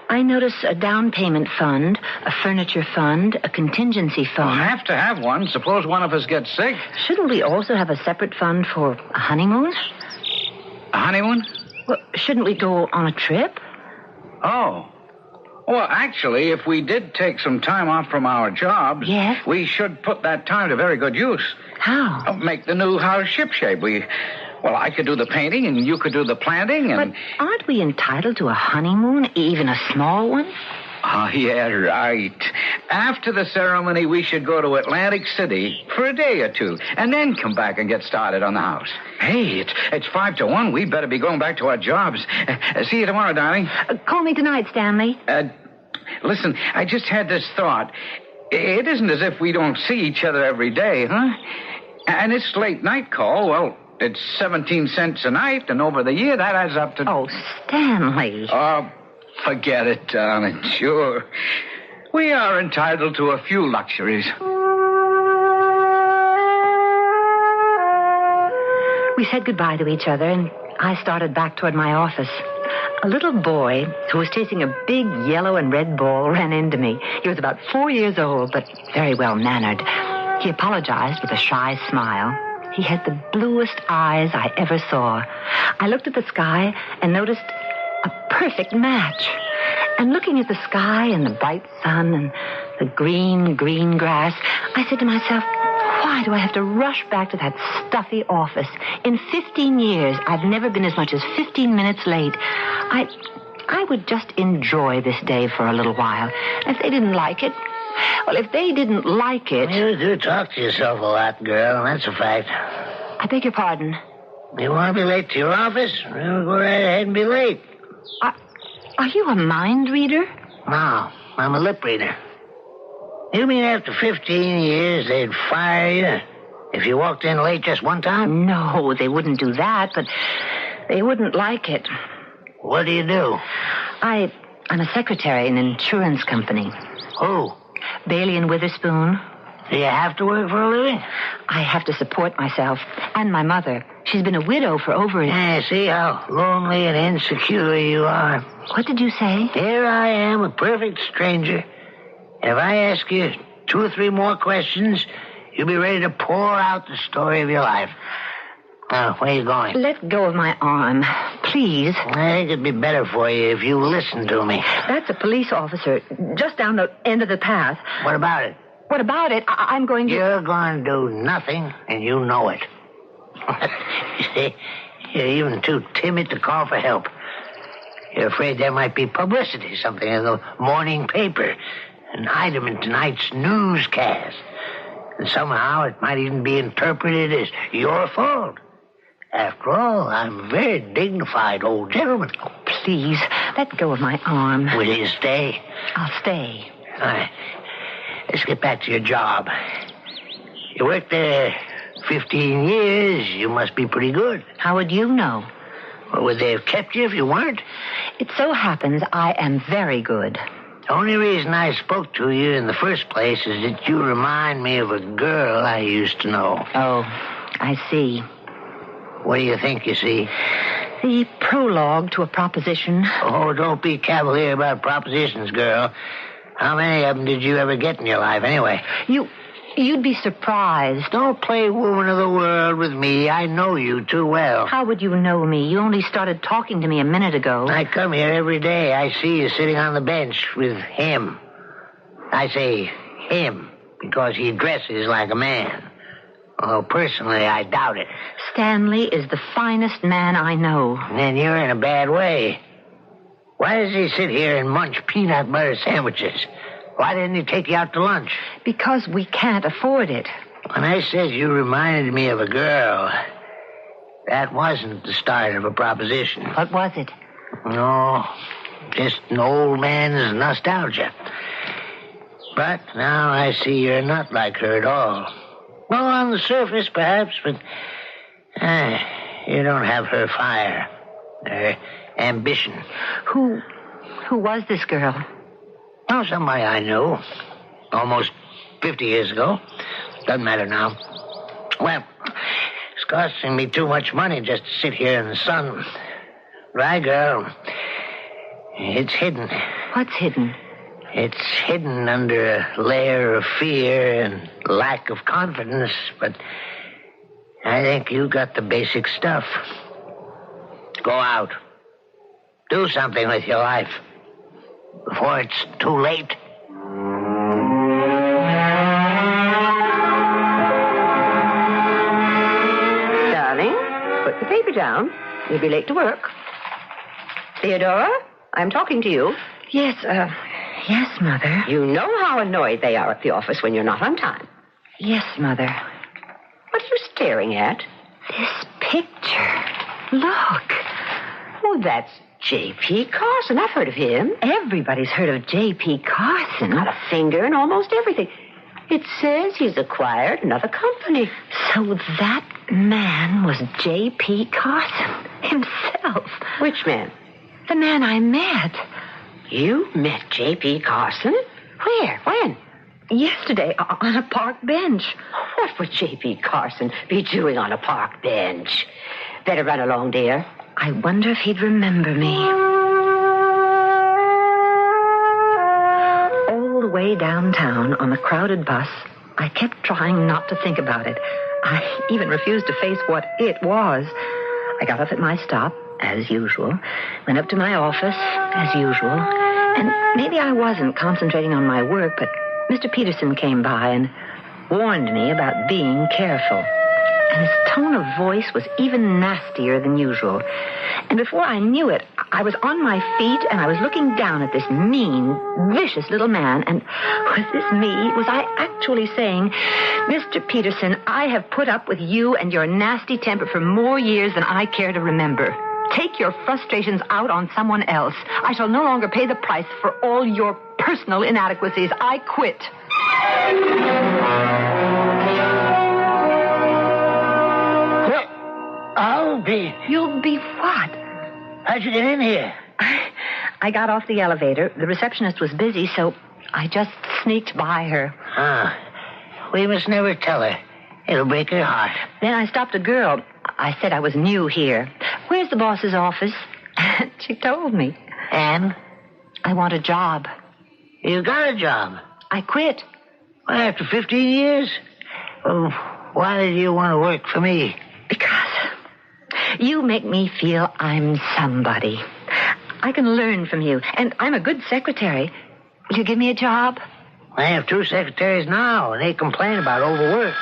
I notice a down payment fund, a furniture fund, a contingency fund. We'll have to have one. Suppose one of us gets sick. Shouldn't we also have a separate fund for a honeymoon? A honeymoon? Well, shouldn't we go on a trip? Oh. Well, actually, if we did take some time off from our jobs, yes, we should put that time to very good use. How? Make the new house shipshape. Well, I could do the painting, and you could do the planting, and... But aren't we entitled to a honeymoon, even a small one? Oh, yeah, right. After the ceremony, we should go to Atlantic City for a day or two, and then come back and get started on the house. Hey, it's 5 to 1. We'd better be going back to our jobs. See you tomorrow, darling. Call me tonight, Stanley. Listen, I just had this thought. It isn't as if we don't see each other every day, huh? And this late night call, well, it's 17 cents a night, and over the year, that adds up to... Oh, Stanley. Oh, forget it, darling. Sure. We are entitled to a few luxuries. We said goodbye to each other, and I started back toward my office. A little boy who was chasing a big yellow and red ball ran into me. He was about 4 years old, but very well-mannered. He apologized with a shy smile. He had the bluest eyes I ever saw. I looked at the sky and noticed a perfect match. And looking at the sky and the bright sun and the green grass, I said to myself, why do I have to rush back to that stuffy office? In 15 years, I've never been as much as 15 minutes late. I would just enjoy this day for a little while. If they didn't like it, well, if they didn't like it... You do talk to yourself a lot, girl. That's a fact. I beg your pardon. You want to be late to your office? Well, go right ahead and be late. Are you a mind reader? No, I'm a lip reader. You mean after 15 years they'd fire you if you walked in late just one time? No, they wouldn't do that, but they wouldn't like it. What do you do? I'm a secretary in an insurance company. Who? Bailey and Witherspoon. Do you have to work for a living? I have to support myself and my mother. She's been a widow for over... Yeah, see how lonely and insecure you are. What did you say? Here I am, a perfect stranger. If I ask you 2 or 3 more questions, you'll be ready to pour out the story of your life. Now, where are you going? Let go of my arm, please. I think it'd be better for you if you listen to me. That's a police officer, just down the end of the path. What about it? What about it? I'm going to... You're going to do nothing, and you know it. You see, you're even too timid to call for help. You're afraid there might be publicity, something in the morning paper, an item in tonight's newscast. And somehow it might even be interpreted as your fault. After all, I'm a very dignified old gentleman. Oh, please, let go of my arm. Will you stay? I'll stay. All right. Let's get back to your job. You worked there 15 years. You must be pretty good. How would you know? Well, would they have kept you if you weren't? It so happens I am very good. The only reason I spoke to you in the first place is that you remind me of a girl I used to know. Oh, I see. What do you think you see? The prologue to a proposition. Oh, don't be cavalier about propositions, girl. How many of them did you ever get in your life, anyway? You'd be surprised. Don't play woman of the world with me. I know you too well. How would you know me? You only started talking to me a minute ago. I come here every day. I see you sitting on the bench with him. I say him because he dresses like a man. Well, personally, I doubt it. Stanley is the finest man I know. Then you're in a bad way. Why does he sit here and munch peanut butter sandwiches? Why didn't he take you out to lunch? Because we can't afford it. When I said you reminded me of a girl, that wasn't the start of a proposition. What was it? No, just an old man's nostalgia. But now I see you're not like her at all. Well, on the surface, perhaps, but you don't have her fire, her ambition. Who was this girl? Oh, somebody I knew. Almost 50 years ago. Doesn't matter now. Well, it's costing me too much money just to sit here in the sun. Right, girl? It's hidden. What's hidden? It's hidden under a layer of fear and lack of confidence, but I think you got the basic stuff. Go out. Do something with your life before it's too late. Darling, put the paper down. You'll be late to work. Theodora, I'm talking to you. Yes, Mother. You know how annoyed they are at the office when you're not on time. Yes, Mother. What are you staring at? This picture. Look. Oh, that's J.P. Carson. I've heard of him. Everybody's heard of J.P. Carson. Got a finger in almost everything. It says he's acquired another company. So that man was J.P. Carson himself. Which man? The man I met. You met J.P. Carson? Where? When? Yesterday, on a park bench. What would J.P. Carson be doing on a park bench? Better run along, dear. I wonder if he'd remember me. All the way downtown on the crowded bus, I kept trying not to think about it. I even refused to face what it was. I got off at my stop, as usual, went up to my office, as usual, and maybe I wasn't concentrating on my work, but Mr. Peterson came by and warned me about being careful. And his tone of voice was even nastier than usual. And before I knew it, I was on my feet and I was looking down at this mean, vicious little man. And was this me? Was I actually saying, Mr. Peterson, I have put up with you and your nasty temper for more years than I care to remember. Take your frustrations out on someone else. I shall no longer pay the price for all your personal inadequacies. I quit. You'll be what? How'd you get in here? I got off the elevator. The receptionist was busy, so I just sneaked by her. We must never tell her. It'll break her heart. Then I stopped a girl. I said I was new here. Where's the boss's office? She told me. And? I want a job. You got a job? I quit. Well, after 15 years? Well, why did you want to work for me? Because you make me feel I'm somebody. I can learn from you, and I'm a good secretary. Will you give me a job? I have 2 secretaries now, and they complain about overwork.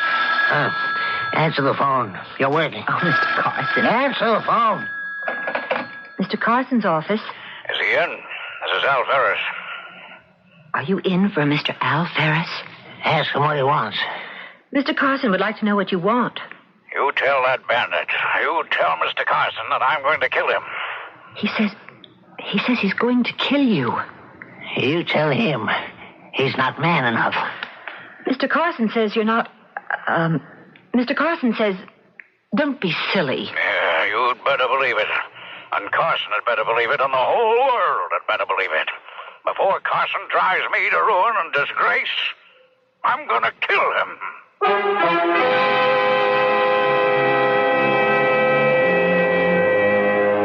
Answer the phone. You're working. Oh, Mr. Carson. Answer the phone. Mr. Carson's office. Is he in? This is Al Ferris. Are you in for Mr. Al Ferris? Ask him what he wants. Mr. Carson would like to know what you want. You tell that bandit. You tell Mr. Carson that I'm going to kill him. He says he's going to kill you. You tell him he's not man enough. Mr. Carson says you're not... Mr. Carson says, don't be silly. Yeah, you'd better believe it. And Carson had better believe it, and the whole world had better believe it. Before Carson drives me to ruin and disgrace, I'm going to kill him.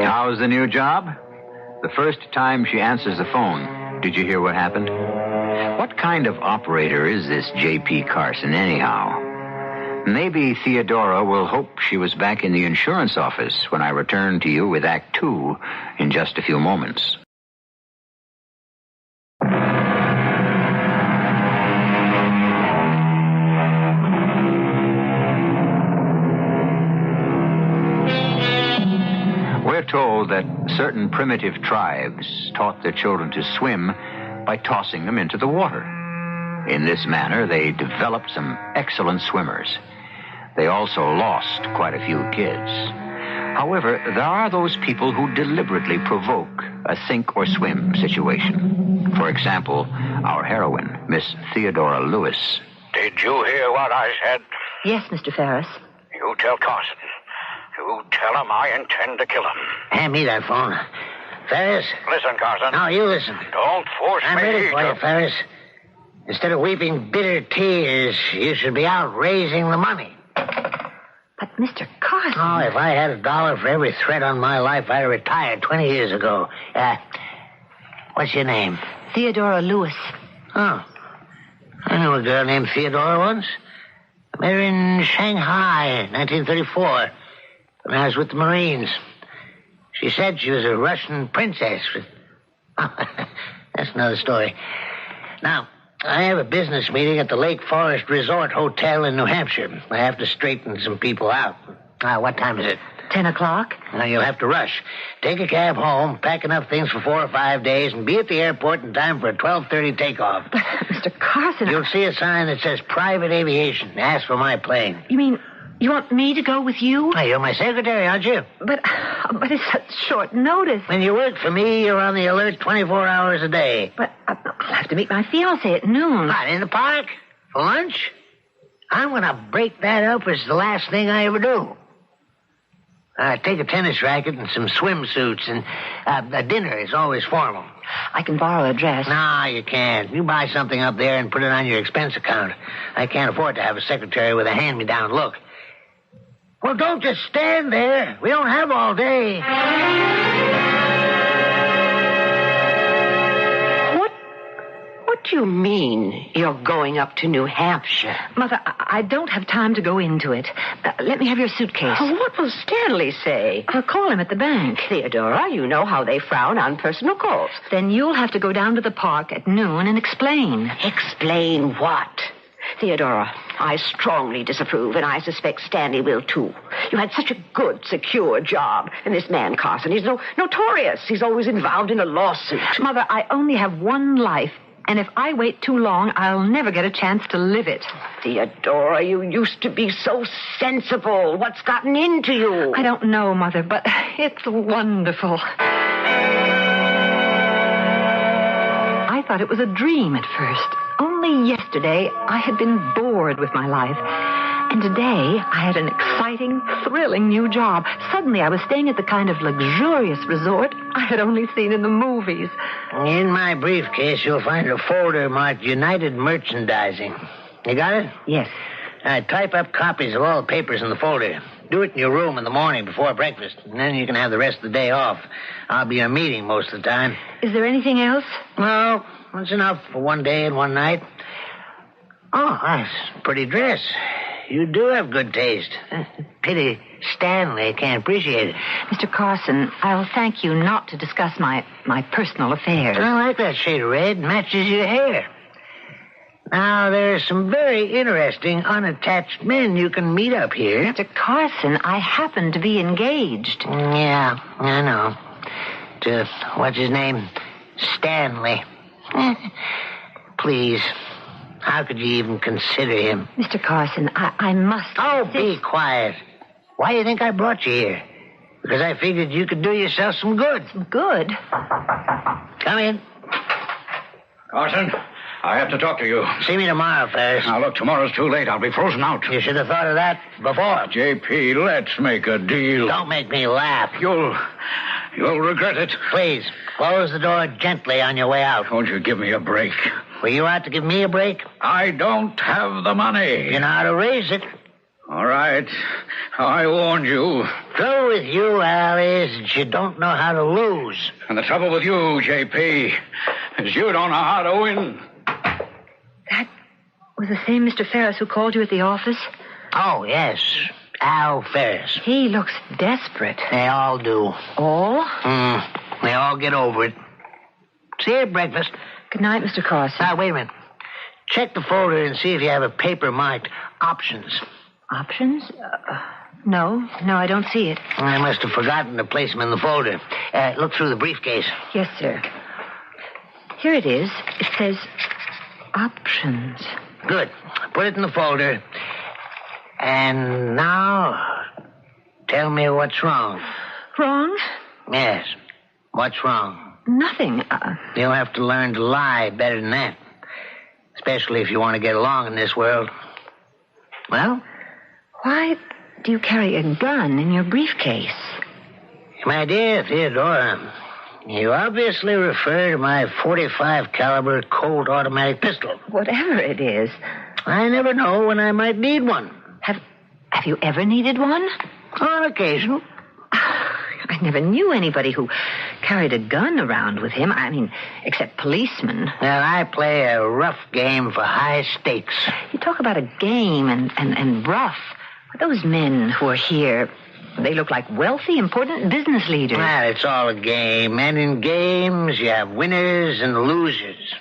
How's the new job? The first time she answers the phone, did you hear what happened? What kind of operator is this J.P. Carson, anyhow? Maybe Theodora will hope she was back in the insurance office when I return to you with Act 2 in just a few moments. We're told that certain primitive tribes taught their children to swim by tossing them into the water. In this manner, they developed some excellent swimmers. They also lost quite a few kids. However, there are those people who deliberately provoke a sink or swim situation. For example, our heroine, Miss Theodora Lewis. Did you hear what I said? Yes, Mr. Ferris. You tell Carson. You tell him I intend to kill him. Hand me that phone. Ferris? Listen, Carson. No, you listen. Don't force I'm me ready for to... you, Ferris. Instead of weeping bitter tears, you should be out raising the money. But, Mr. Carson... Oh, if I had $1 for every threat on my life, I'd have retired 20 years ago. What's your name? Theodora Lewis. Oh. I knew a girl named Theodora once. I met her in Shanghai in 1934 when I was with the Marines. She said she was a Russian princess. That's another story. Now, I have a business meeting at the Lake Forest Resort Hotel in New Hampshire. I have to straighten some people out. What time is it? 10 o'clock. Now, you'll have to rush. Take a cab home, pack enough things for 4 or 5 days, and be at the airport in time for a 12:30 takeoff. But, Mr. Carson... You'll see a sign that says private aviation. Ask for my plane. You mean you want me to go with you? You're my secretary, aren't you? But it's such short notice. When you work for me, you're on the alert 24 hours a day. But I'll have to meet my fiancé at noon. What, in the park? For lunch? I'm going to break that up as the last thing I ever do. Take a tennis racket and some swimsuits, and a dinner is always formal. I can borrow a dress. No, you can't. You buy something up there and put it on your expense account. I can't afford to have a secretary with a hand-me-down look. Well, don't just stand there. We don't have all day. What do you mean you're going up to New Hampshire? Mother, I don't have time to go into it. Let me have your suitcase. What will Stanley say? I'll call him at the bank. Theodora, you know how they frown on personal calls. Then you'll have to go down to the park at noon and explain. Explain what? Theodora, I strongly disapprove, and I suspect Stanley will, too. You had such a good, secure job. And this man, Carson, he's notorious. He's always involved in a lawsuit. Mother, I only have one life. And if I wait too long, I'll never get a chance to live it. Theodora, you used to be so sensible. What's gotten into you? I don't know, Mother, but it's wonderful. I thought it was a dream at first. Only yesterday, I had been bored with my life. And today, I had an exciting, thrilling new job. Suddenly, I was staying at the kind of luxurious resort I had only seen in the movies. In my briefcase, you'll find a folder marked United Merchandising. You got it? Yes. Type up copies of all the papers in the folder. Do it in your room in the morning before breakfast, and then you can have the rest of the day off. I'll be in a meeting most of the time. Is there anything else? No, that's enough for one day and one night. Oh, that's a pretty dress. You do have good taste. Pity Stanley can't appreciate it. Mr. Carson, I'll thank you not to discuss my personal affairs. I like that shade of red. Matches your hair. Now, there's some very interesting unattached men you can meet up here. Mr. Carson, I happen to be engaged. Yeah, I know. To, what's his name? Stanley. Please. How could you even consider him? Mr. Carson, I must... Oh, be quiet. Why do you think I brought you here? Because I figured you could do yourself some good. Some good? Come in. Carson, I have to talk to you. See me tomorrow, Ferris. Now, look, tomorrow's too late. I'll be frozen out. You should have thought of that before. J.P., let's make a deal. Don't make me laugh. You'll regret it. Please, close the door gently on your way out. Won't you give me a break? Were you out to give me a break? I don't have the money. You know how to raise it. All right. I warned you. Trouble with you, Al, is that you don't know how to lose. And the trouble with you, J.P., is you don't know how to win. That was the same Mr. Ferris who called you at the office? Oh, yes. Al Ferris. He looks desperate. They all do. All? They all get over it. See you at breakfast. Good night, Mr. Carson. Wait a minute. Check the folder and see if you have a paper marked options. Options? No, I don't see it. I must have forgotten to place them in the folder. Look through the briefcase. Yes, sir. Here it is. It says options. Good. Put it in the folder. And now, tell me what's wrong. Wrong? Yes. What's wrong? Nothing. You'll have to learn to lie better than that. especially if you want to get along in this world. Well? Why do you carry a gun in your briefcase? My dear Theodora, you obviously refer to my .45 caliber Colt automatic pistol. Whatever it is. I never know when I might need one. Have you ever needed one? On occasion. I never knew anybody who carried a gun around with him. I mean, except policemen. Well, I play a rough game for high stakes. You talk about a game and rough. Those men who are here, they look like wealthy, important business leaders. Well, it's all a game. And in games, you have winners and losers.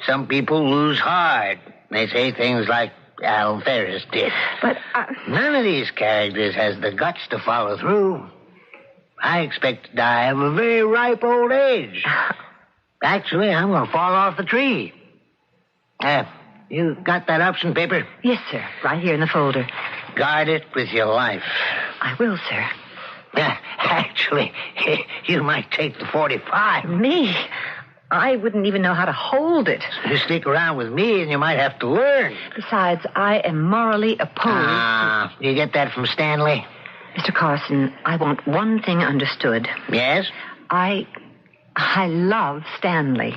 Some people lose hard. They say things like Al Ferris did. But none of these characters has the guts to follow through. I expect to die of a very ripe old age. Actually, I'm going to fall off the tree. You got that option paper? Yes, sir. Right here in the folder. Guard it with your life. I will, sir. Actually, you might take the .45. Me? I wouldn't even know how to hold it. You stick around with me and you might have to learn. Besides, I am morally opposed. You get that from Stanley? Mr. Carson, I want one thing understood. Yes? I love Stanley.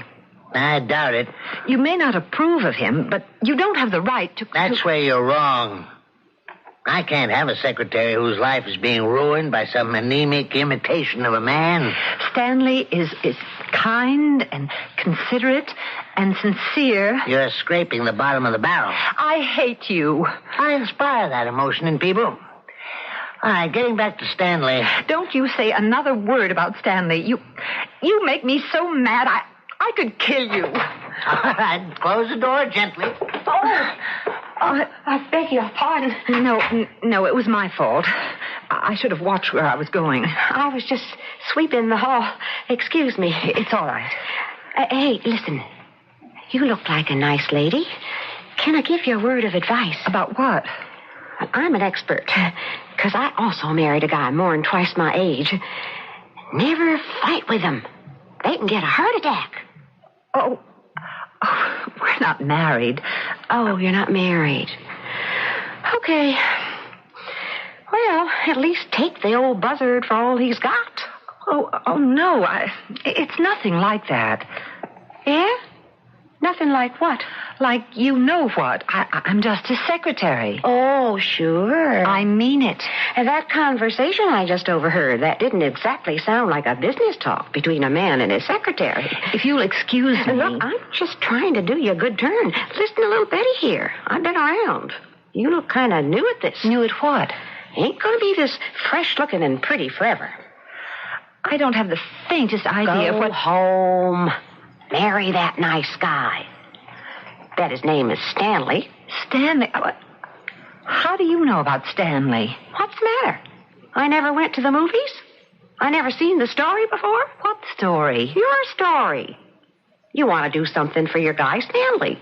I doubt it. You may not approve of him, but you don't have the right to... That's where you're wrong. I can't have a secretary whose life is being ruined by some anemic imitation of a man. Stanley is kind and considerate and sincere. You're scraping the bottom of the barrel. I hate you. I inspire that emotion in people. All right, getting back to Stanley. Don't you say another word about Stanley. You make me so mad, I could kill you. All right, close the door gently. I beg your pardon. No, it was my fault. I should have watched where I was going. I was just sweeping the hall. Excuse me. It's all right. Hey, listen. You look like a nice lady. Can I give you a word of advice? About what? I'm an expert, because I also married a guy more than twice my age. Never fight with them. They can get a heart attack. Oh, we're not married. Oh, you're not married. Okay. Well, at least take the old buzzard for all he's got. Oh no. It's nothing like that. Yeah? Nothing like what? Like you know what. I'm just his secretary. Oh, sure. I mean it. And that conversation I just overheard, that didn't exactly sound like a business talk between a man and his secretary. If you'll excuse me. Look, I'm just trying to do you a good turn. Listen to little Betty here. I've been around. You look kind of new at this. New at what? Ain't going to be this fresh-looking and pretty forever. I don't have the faintest idea of what... home. Marry that nice guy. Bet his name is Stanley. Stanley? How do you know about Stanley? What's the matter? I never went to the movies? I never seen the story before? What story? Your story. You want to do something for your guy, Stanley.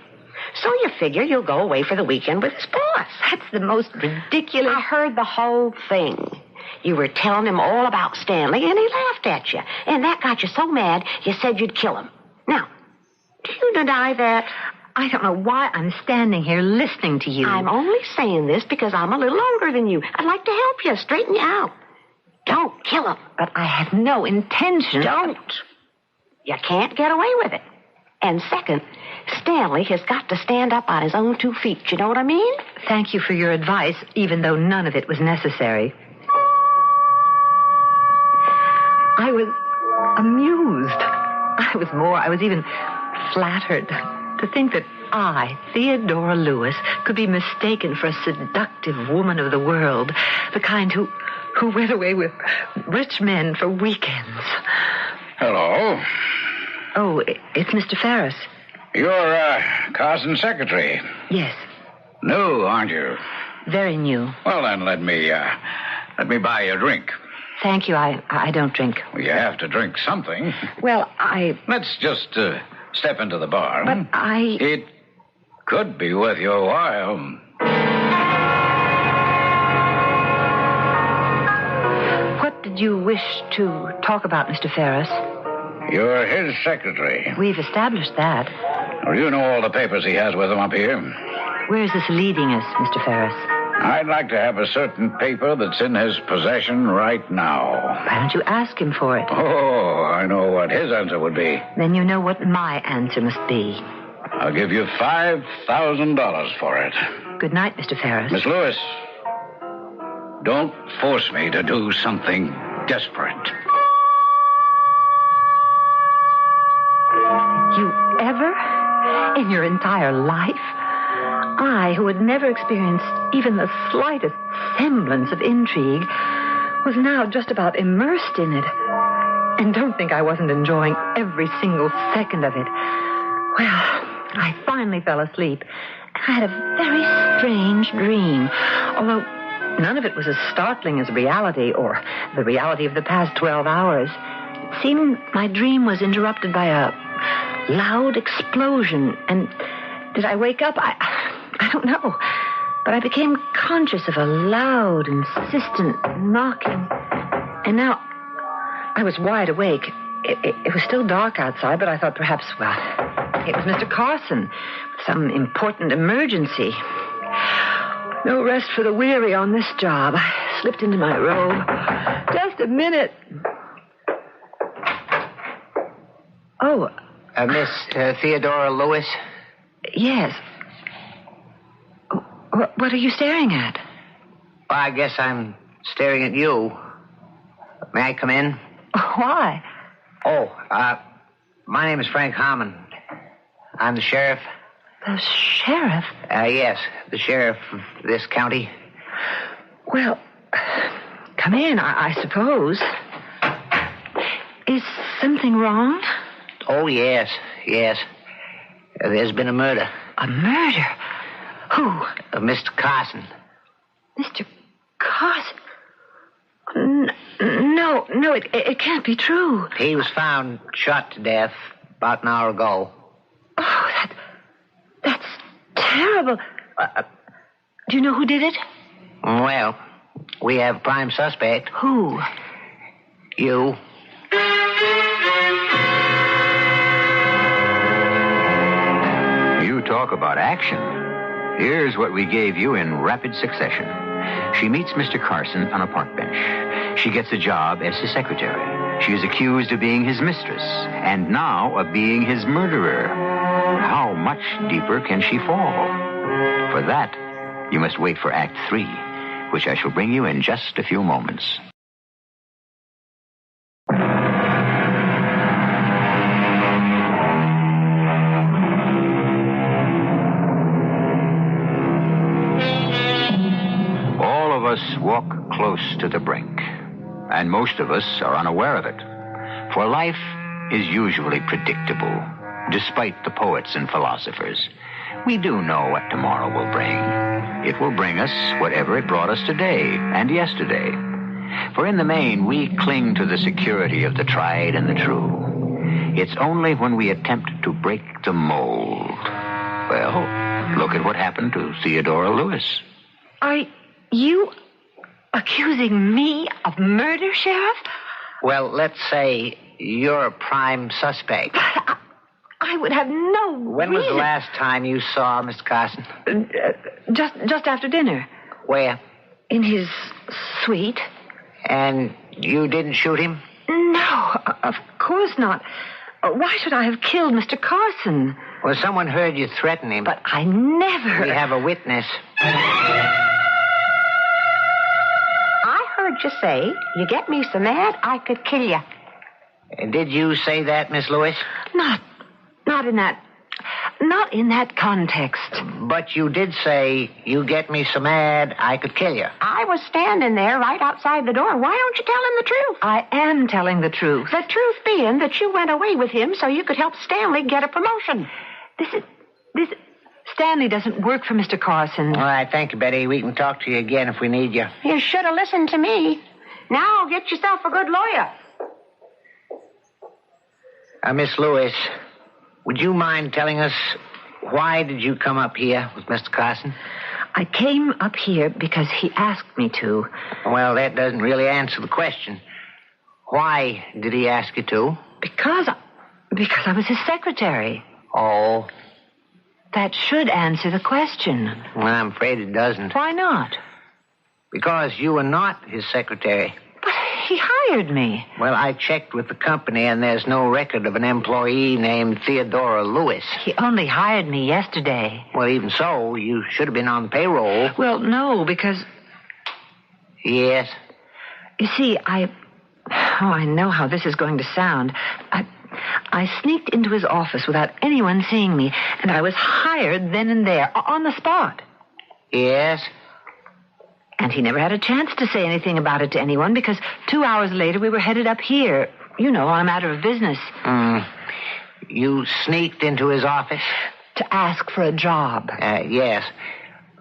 So you figure you'll go away for the weekend with his boss. That's the most ridiculous... I heard the whole thing. You were telling him all about Stanley, and he laughed at you. And that got you so mad, you said you'd kill him. Now, do you deny that? I don't know why I'm standing here listening to you. I'm only saying this because I'm a little older than you. I'd like to help you, straighten you out. Don't kill him. But I have no intention. Don't. You can't get away with it. And second, Stanley has got to stand up on his own 2 feet. You know what I mean? Thank you for your advice, even though none of it was necessary. I was amused. I was even flattered to think that I, Theodora Lewis, could be mistaken for a seductive woman of the world, the kind who went away with rich men for weekends. Hello. Oh, it's Mr. Ferris. You're Carson's secretary. Yes. New, aren't you? Very new. Well, then let me buy you a drink. Thank you. I don't drink. Well, you have to drink something. Well, Let's just step into the bar. But It could be worth your while. What did you wish to talk about, Mr. Ferris? You're his secretary. We've established that. Well, you know all the papers he has with him up here. Where's this leading us, Mr. Ferris? I'd like to have a certain paper that's in his possession right now. Why don't you ask him for it? Oh, I know what his answer would be. Then you know what my answer must be. I'll give you $5,000 for it. Good night, Mr. Ferris. Miss Lewis, don't force me to do something desperate. You ever, in your entire life, I, who had never experienced even the slightest semblance of intrigue, was now just about immersed in it. And don't think I wasn't enjoying every single second of it. Well, I finally fell asleep. I had a very strange dream, although none of it was as startling as reality or the reality of the past 12 hours. It seemed my dream was interrupted by a loud explosion, and did I wake up? I don't know, but I became conscious of a loud, insistent knocking, and now I was wide awake. It was still dark outside, but I thought perhaps, well, it was Mr. Carson with some important emergency. No rest for the weary on this job. I slipped into my robe. Just a minute. Oh. Miss Theodora Lewis? Yes. What are you staring at? Well, I guess I'm staring at you. May I come in? Why? Oh, my name is Frank Harmon. I'm the sheriff. The sheriff? Yes, the sheriff of this county. Well, come in, I suppose. Is something wrong? Oh, yes. There's been a murder. A murder? Who? Mr. Carson. Mr. Carson? No, it can't be true. He was found shot to death about an hour ago. Oh, that's terrible. Do you know who did it? Well, we have a prime suspect. Who? You. You talk about action. Here's what we gave you in rapid succession. She meets Mr. Carson on a park bench. She gets a job as his secretary. She is accused of being his mistress, and now of being his murderer. How much deeper can she fall? For that, you must wait for Act 3, which I shall bring you in just a few moments. All of us walk close to the brink, and most of us are unaware of it. For life is usually predictable, despite the poets and philosophers. We do know what tomorrow will bring. It will bring us whatever it brought us today and yesterday. For in the main, we cling to the security of the tried and the true. It's only when we attempt to break the mold. Well, look at what happened to Theodora Lewis. Are you accusing me of murder, Sheriff? Well, let's say you're a prime suspect. I would have no When was the reason. last time you saw Mr. Carson? Just after dinner. Where? In his suite. And you didn't shoot him? No, of course not. Why should I have killed Mr. Carson? Well, someone heard you threaten him. But I never... We have a witness. I heard you say, you get me so mad, I could kill you. Did you say that, Miss Lewis? Not in that context. But you did say, you get me so mad, I could kill you. I was standing there right outside the door. Why don't you tell him the truth? I am telling the truth. The truth being that you went away with him so you could help Stanley get a promotion. Stanley doesn't work for Mr. Carson. All right, thank you, Betty. We can talk to you again if we need you. You should have listened to me. Now get yourself a good lawyer. Miss Lewis, would you mind telling us why did you come up here with Mr. Carson? I came up here because he asked me to. Well, that doesn't really answer the question. Why did he ask you to? Because I was his secretary. Oh, That should answer the question. Well, I'm afraid it doesn't. Why not? Because you are not his secretary. But he hired me. Well, I checked with the company, and there's no record of an employee named Theodora Lewis. He only hired me yesterday. Well, even so, you should have been on the payroll. Well, no, because... Yes? You see, I know how this is going to sound. I sneaked into his office without anyone seeing me, and I was hired then and there, on the spot. Yes? And he never had a chance to say anything about it to anyone, because 2 hours later we were headed up here, on a matter of business. You sneaked into his office? To ask for a job. Yes.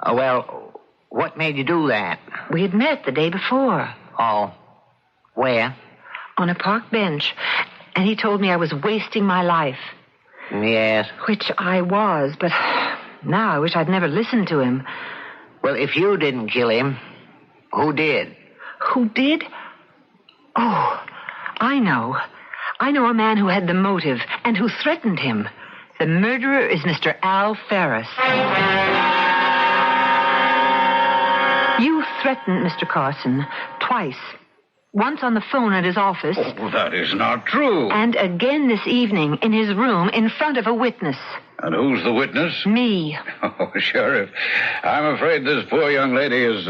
Well, what made you do that? We had met the day before. Oh. Where? On a park bench. And he told me I was wasting my life. Yes. Which I was, but now I wish I'd never listened to him. Well, if you didn't kill him, who did? Who did? Oh, I know. I know a man who had the motive and who threatened him. The murderer is Mr. Al Ferris. You threatened Mr. Carson twice. Once on the phone at his office. Oh, that is not true. And again this evening in his room in front of a witness. And who's the witness? Me. Oh, Sheriff, I'm afraid this poor young lady is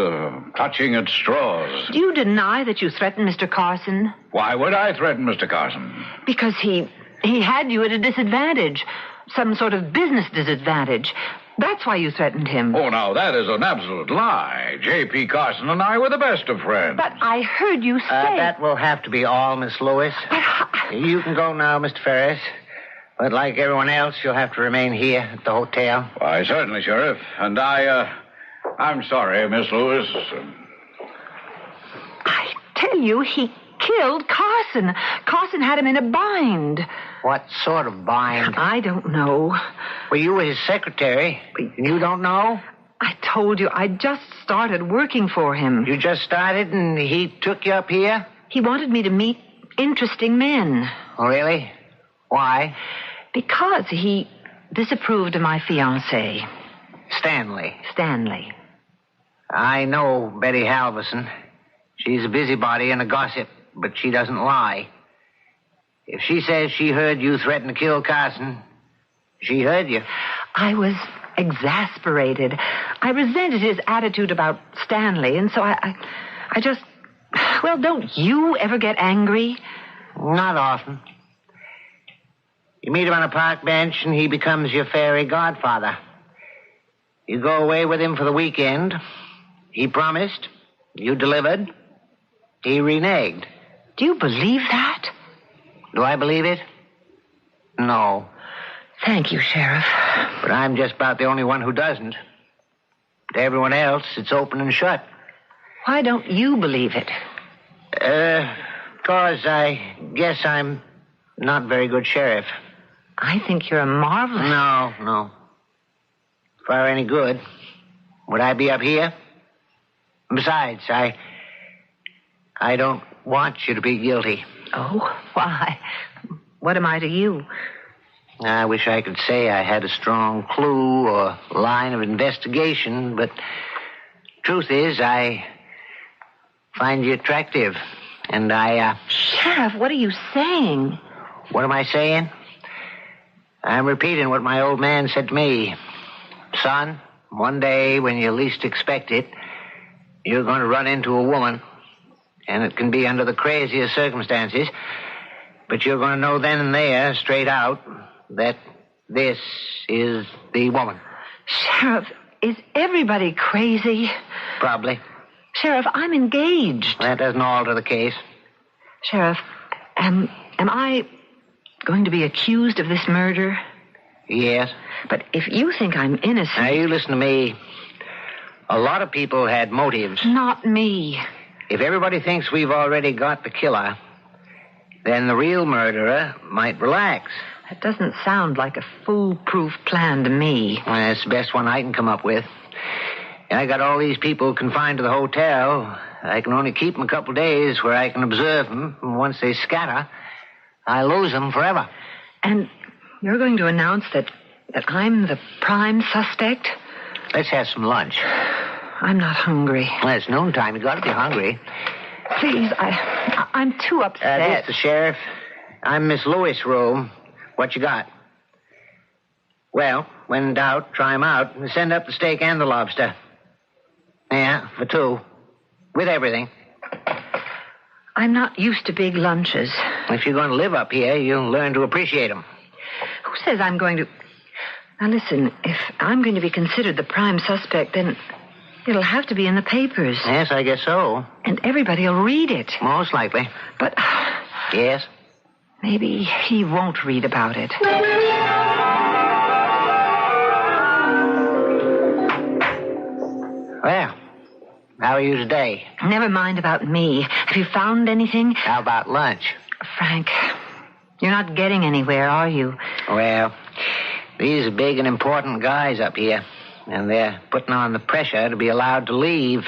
clutching at straws. Do you deny that you threatened Mr. Carson? Why would I threaten Mr. Carson? Because he had you at a disadvantage. Some sort of business disadvantage. That's why you threatened him. Oh, now, that is an absolute lie. J.P. Carson and I were the best of friends. But I heard you say... That will have to be all, Miss Lewis. You can go now, Mr. Ferris. But like everyone else, you'll have to remain here at the hotel. Why, certainly, Sheriff. And I'm sorry, Miss Lewis. I tell you, he killed Carson. Carson had him in a bind. What sort of bind? I don't know. Well, you were his secretary. You don't know? I told you, I just started working for him. You just started and he took you up here? He wanted me to meet interesting men. Oh, really? Why? Because he disapproved of my fiancé. Stanley. I know Betty Halverson. She's a busybody and a gossip, but she doesn't lie. If she says she heard you threaten to kill Carson, she heard you. I was exasperated. I resented his attitude about Stanley, and so I just... Well, don't you ever get angry? Not often. You meet him on a park bench, and he becomes your fairy godfather. You go away with him for the weekend. He promised. You delivered. He reneged. Do you believe that? Do I believe it? No. Thank you, Sheriff. But I'm just about the only one who doesn't. To everyone else, it's open and shut. Why don't you believe it? Because I guess I'm not very good sheriff. I think you're a marvelous... No. If I were any good, would I be up here? Besides, I don't want you to be guilty. Oh, why? What am I to you? I wish I could say I had a strong clue or line of investigation, but truth is, I find you attractive, and Sheriff, what are you saying? What am I saying? I'm repeating what my old man said to me. Son, one day when you least expect it, you're going to run into a woman, and it can be under the craziest circumstances, but you're going to know then and there, straight out, that this is the woman. Sheriff, is everybody crazy? Probably. Sheriff, I'm engaged. That doesn't alter the case. Sheriff, am I going to be accused of this murder? Yes. But if you think I'm innocent... Now, you listen to me. A lot of people had motives. Not me. If everybody thinks we've already got the killer, then the real murderer might relax. That doesn't sound like a foolproof plan to me. Well, that's the best one I can come up with. I got all these people confined to the hotel. I can only keep them a couple days where I can observe them. And once they scatter, I lose them forever. And you're going to announce that That I'm the prime suspect? Let's have some lunch. I'm not hungry. Well, it's noontime. You got to be hungry. Please, I'm too upset. This is the sheriff. I'm Miss Lewis' room. What you got? Well, when in doubt, try 'em out. Send up the steak and the lobster. Yeah, for 2. With everything. I'm not used to big lunches. If you're going to live up here, you'll learn to appreciate them. Who says I'm going to... Now, listen, if I'm going to be considered the prime suspect, then it'll have to be in the papers. Yes, I guess so. And everybody will read it. Most likely. But... Yes? Maybe he won't read about it. Well, how are you today? Never mind about me. Have you found anything? How about lunch? Frank, you're not getting anywhere, are you? Well, these are big and important guys up here, and they're putting on the pressure to be allowed to leave.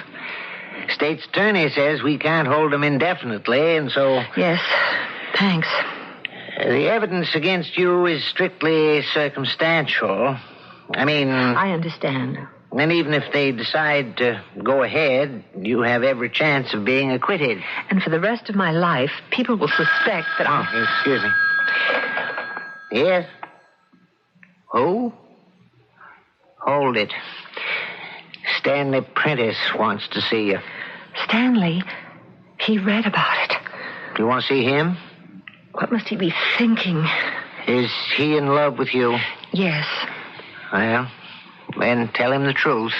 State's attorney says we can't hold them indefinitely, and so... Yes, thanks. The evidence against you is strictly circumstantial. I understand. And even if they decide to go ahead, you have every chance of being acquitted. And for the rest of my life, people will suspect that Excuse me. Yes? Who? Hold it. Stanley Prentice wants to see you. Stanley? He read about it. Do you want to see him? What must he be thinking? Is he in love with you? Yes. Well, then tell him the truth,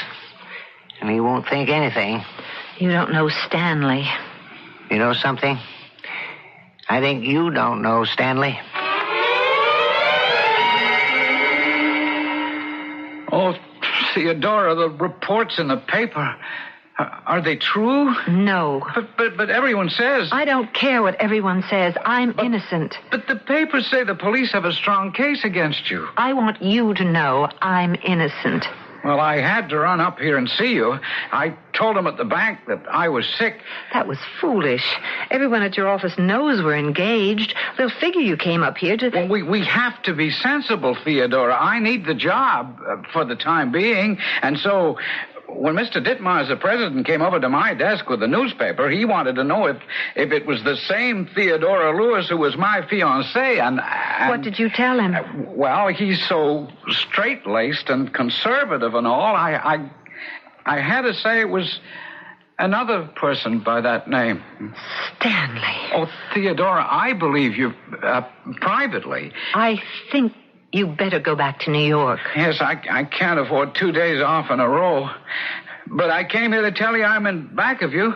and he won't think anything. You don't know Stanley. You know something? I think you don't know Stanley. Oh, Theodora, the reports in the paper, are they true? No. But everyone says... I don't care what everyone says. I'm innocent. But the papers say the police have a strong case against you. I want you to know I'm innocent. Well, I had to run up here and see you. I told them at the bank that I was sick. That was foolish. Everyone at your office knows we're engaged. They'll figure you came up here to... Well, we have to be sensible, Theodora. I need the job for the time being. And so... when Mr. Ditmars, the president, came over to my desk with the newspaper, he wanted to know if it was the same Theodora Lewis who was my fiancée. And what did you tell him? Well, he's so straight-laced and conservative and all. I had to say it was another person by that name. Stanley. Oh, Theodora, I believe you privately. I think... you better go back to New York. Yes, I can't afford 2 days off in a row. But I came here to tell you I'm in back of you.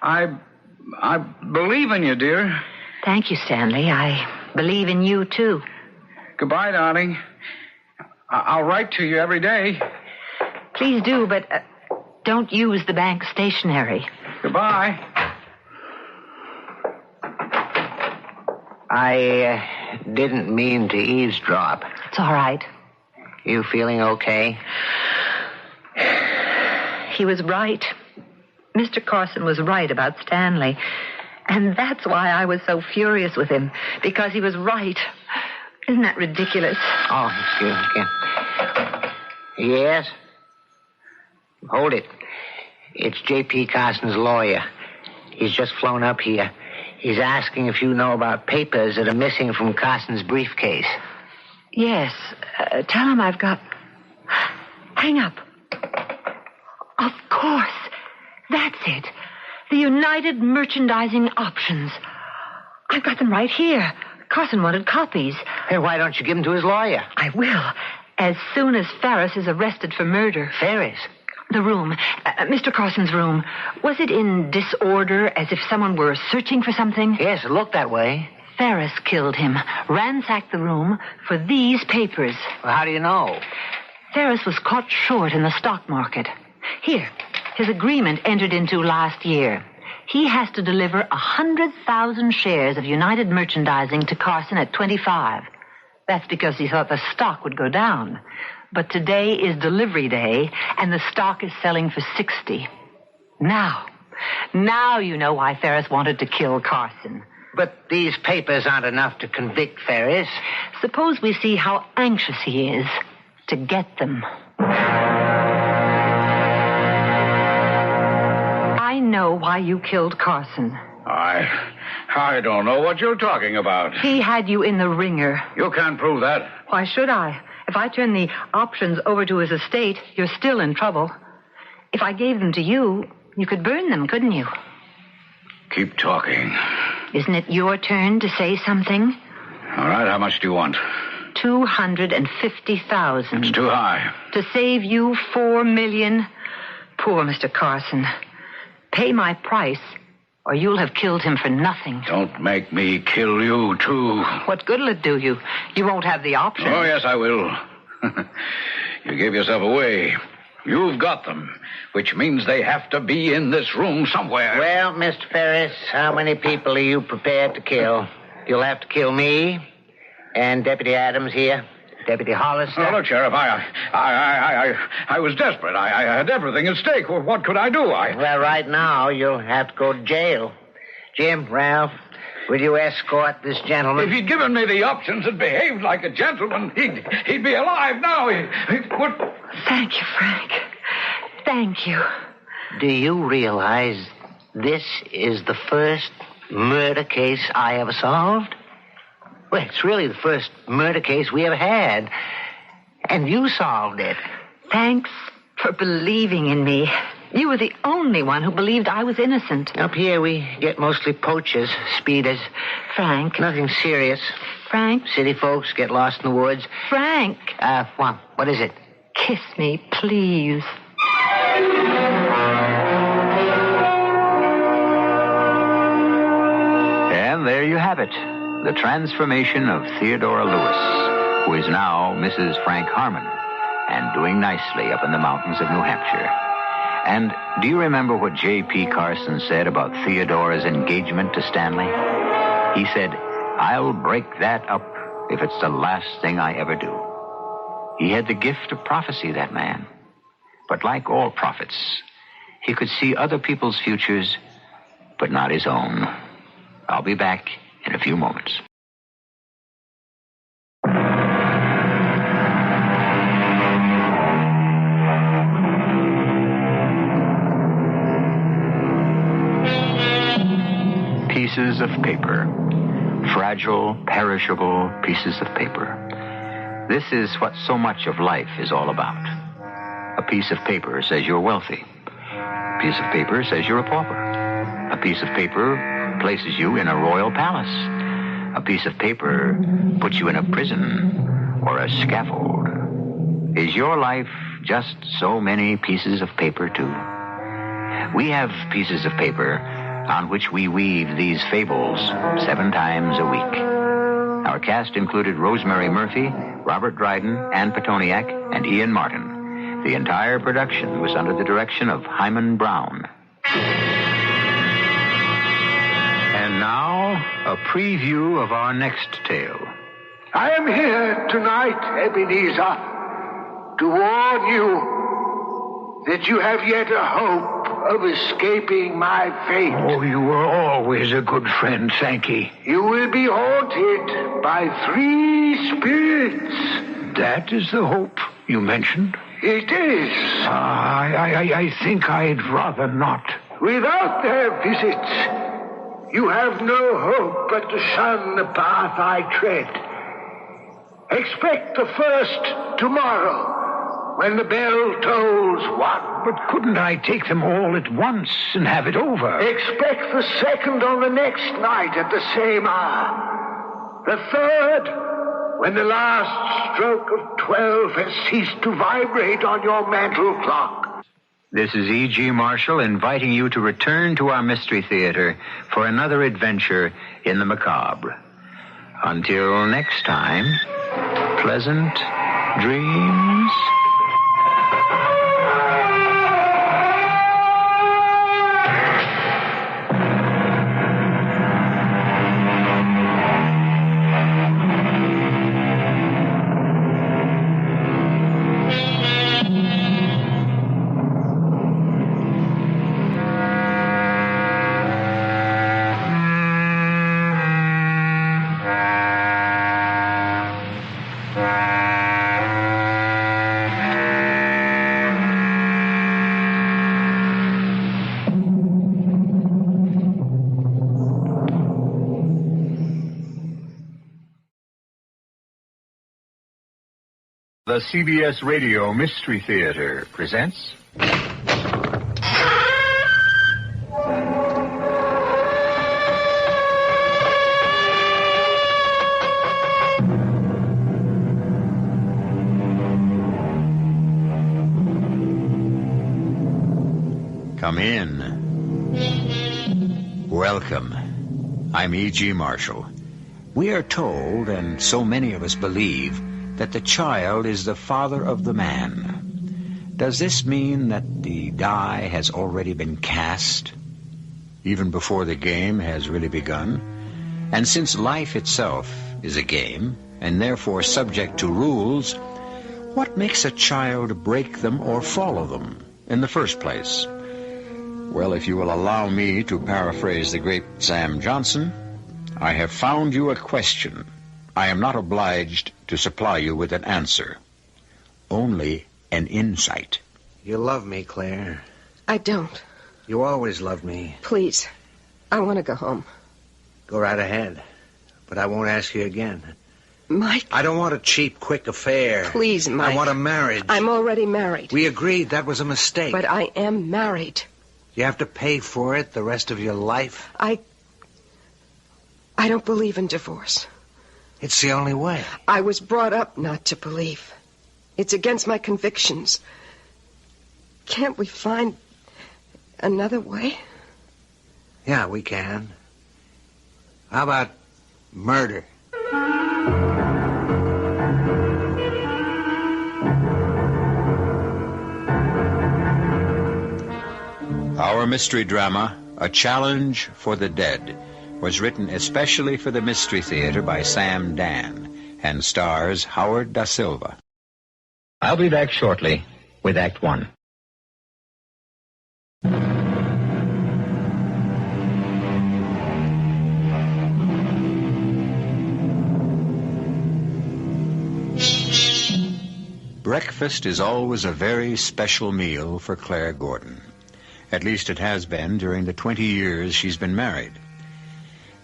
I believe in you, dear. Thank you, Stanley. I believe in you, too. Goodbye, darling. I'll write to you every day. Please do, but don't use the bank stationery. Goodbye. I didn't mean to eavesdrop. It's all right. You feeling okay? He was right. Mr. Carson was right about Stanley. And that's why I was so furious with him. Because he was right. Isn't that ridiculous? Oh, excuse me. Yes? Hold it. It's J.P. Carson's lawyer. He's just flown up here. He's asking if you know about papers that are missing from Carson's briefcase. Yes. Tell him I've got... Hang up. Of course. That's it. The United Merchandising Options. I've got them right here. Carson wanted copies. Hey, why don't you give them to his lawyer? I will. As soon as Ferris is arrested for murder. Ferris? The room. Mr. Carson's room. Was it in disorder, as if someone were searching for something? Yes, it looked that way. Ferris killed him, ransacked the room for these papers. Well, how do you know? Ferris was caught short in the stock market. Here, his agreement entered into last year. He has to deliver 100,000 shares of United Merchandising to Carson at 25. That's because he thought the stock would go down. But today is delivery day, and the stock is selling for 60. Now you know why Ferris wanted to kill Carson. But these papers aren't enough to convict Ferris. Suppose we see how anxious he is. to get them. I know why you killed Carson. I don't know what you're talking about. He had you in the ringer. You can't prove that. Why should I? If I turn the options over to his estate, you're still in trouble. If I gave them to you, you could burn them, couldn't you? Keep talking. Isn't it your turn to say something? All right, how much do you want? $250,000. It's too high. To save you $4 million? Poor Mr. Carson. Pay my price, or you'll have killed him for nothing. Don't make me kill you, too. What good'll it do you? You won't have the option. Oh, yes, I will. You gave yourself away. You've got them, which means they have to be in this room somewhere. Well, Mr. Ferris, how many people are you prepared to kill? You'll have to kill me and Deputy Adams here, Deputy Hollister. Oh, look, Sheriff, I was desperate. I had everything at stake. Well, what could I do? Well, right now, you'll have to go to jail. Jim, Ralph, will you escort this gentleman? If he'd given me the options and behaved like a gentleman, he'd be alive now. Thank you, Frank. Thank you. Do you realize this is the first murder case I ever solved? Well, it's really the first murder case we ever had. And you solved it. Thanks for believing in me. You were the only one who believed I was innocent. Up here, we get mostly poachers, speeders. Frank. Nothing serious. Frank. City folks get lost in the woods. Frank. What is it? Kiss me, please. And there you have it. The transformation of Theodora Lewis, who is now Mrs. Frank Harmon and doing nicely up in the mountains of New Hampshire. And do you remember what J.P. Carson said about Theodora's engagement to Stanley? He said, "I'll break that up if it's the last thing I ever do." He had the gift of prophecy, that man. But like all prophets, he could see other people's futures, but not his own. I'll be back in a few moments. Pieces of paper. Fragile, perishable pieces of paper. This is what so much of life is all about. A piece of paper says you're wealthy. A piece of paper says you're a pauper. A piece of paper places you in a royal palace. A piece of paper puts you in a prison or a scaffold. Is your life just so many pieces of paper, too? We have pieces of paper on which we weave these fables 7 times a week. Our cast included Rosemary Murphy, Robert Dryden, Ann Petoniak, and Ian Martin. The entire production was under the direction of Himan Brown. And now, a preview of our next tale. I am here tonight, Ebenezer, to warn you that you have yet a hope of escaping my fate. Oh, you were always a good friend, Sankey. You will be haunted by 3 spirits. That is the hope you mentioned? It is. I think I'd rather not. Without their visits, you have no hope but to shun the path I tread. Expect the first tomorrow, when the bell tolls 1. But couldn't I take them all at once and have it over? Expect the second on the next night at the same hour. The third, when the last stroke of 12 has ceased to vibrate on your mantle clock. This is E.G. Marshall inviting you to return to our Mystery Theater for another adventure in the macabre. Until next time, pleasant dreams. The CBS Radio Mystery Theater presents... Come in. Welcome. I'm E.G. Marshall. We are told, and so many of us believe, that the child is the father of the man. Does this mean that the die has already been cast, even before the game has really begun? And since life itself is a game, and therefore subject to rules, what makes a child break them or follow them in the first place? Well, if you will allow me to paraphrase the great Sam Johnson, I have found you a question. I am not obliged to supply you with an answer, only an insight. You love me, Claire. I don't. You always loved me. Please, I want to go home. Go right ahead, but I won't ask you again. Mike? I don't want a cheap, quick affair. Please, Mike. I want a marriage. I'm already married. We agreed that was a mistake. But I am married. You have to pay for it the rest of your life? I don't believe in divorce. It's the only way. I was brought up not to believe. It's against my convictions. Can't we find another way? Yeah, we can. How about murder? Our mystery drama, A Challenge for the Dead, was written especially for the Mystery Theater by Sam Dan and stars Howard Da Silva. I'll be back shortly with Act One. Breakfast is always a very special meal for Claire Gordon. At least it has been during the 20 years she's been married.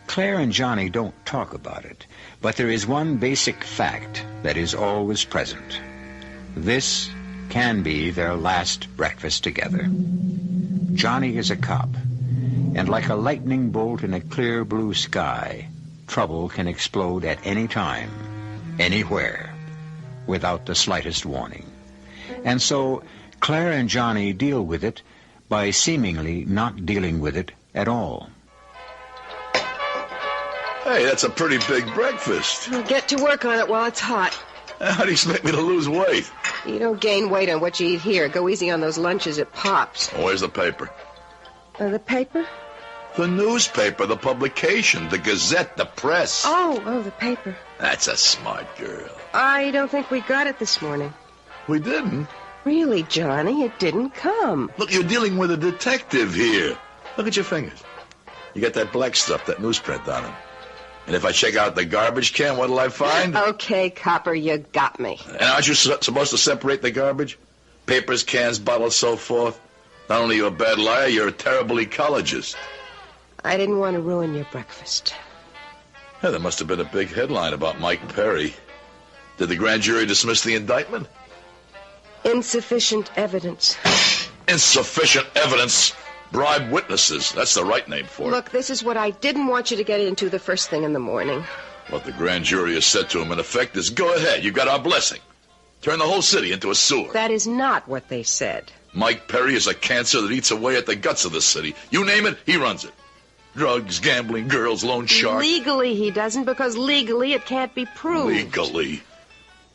Claire and Johnny don't talk about it, but there is one basic fact that is always present. This can be their last breakfast together. Johnny is a cop, and like a lightning bolt in a clear blue sky, trouble can explode at any time, anywhere, without the slightest warning. And so Claire and Johnny deal with it by seemingly not dealing with it at all. Hey, that's a pretty big breakfast. Well, get to work on it while it's hot. How do you expect me to lose weight? You don't gain weight on what you eat here. Go easy on those lunches at Pop's. Oh, where's the paper? The paper? The newspaper, the publication, the Gazette, the press. Oh, the paper. That's a smart girl. I don't think we got it this morning. We didn't? Really, Johnny, it didn't come. Look, you're dealing with a detective here. Look at your fingers. You got that black stuff, that newsprint on them. And if I check out the garbage can, what'll I find? Okay, copper, you got me. And aren't you supposed to separate the garbage? Papers, cans, bottles, so forth. Not only are you a bad liar, you're a terrible ecologist. I didn't want to ruin your breakfast. Yeah, there must have been a big headline about Mike Perry. Did the grand jury dismiss the indictment? Insufficient evidence. Insufficient evidence? Bribe witnesses. That's the right name for it. Look, this is what I didn't want you to get into the first thing in the morning. What the grand jury has said to him, in effect, is go ahead, you got our blessing. Turn the whole city into a sewer. That is not what they said. Mike Perry is a cancer that eats away at the guts of the city. You name it, he runs it. Drugs, gambling, girls, loan shark. Legally he doesn't, because legally it can't be proved. Legally?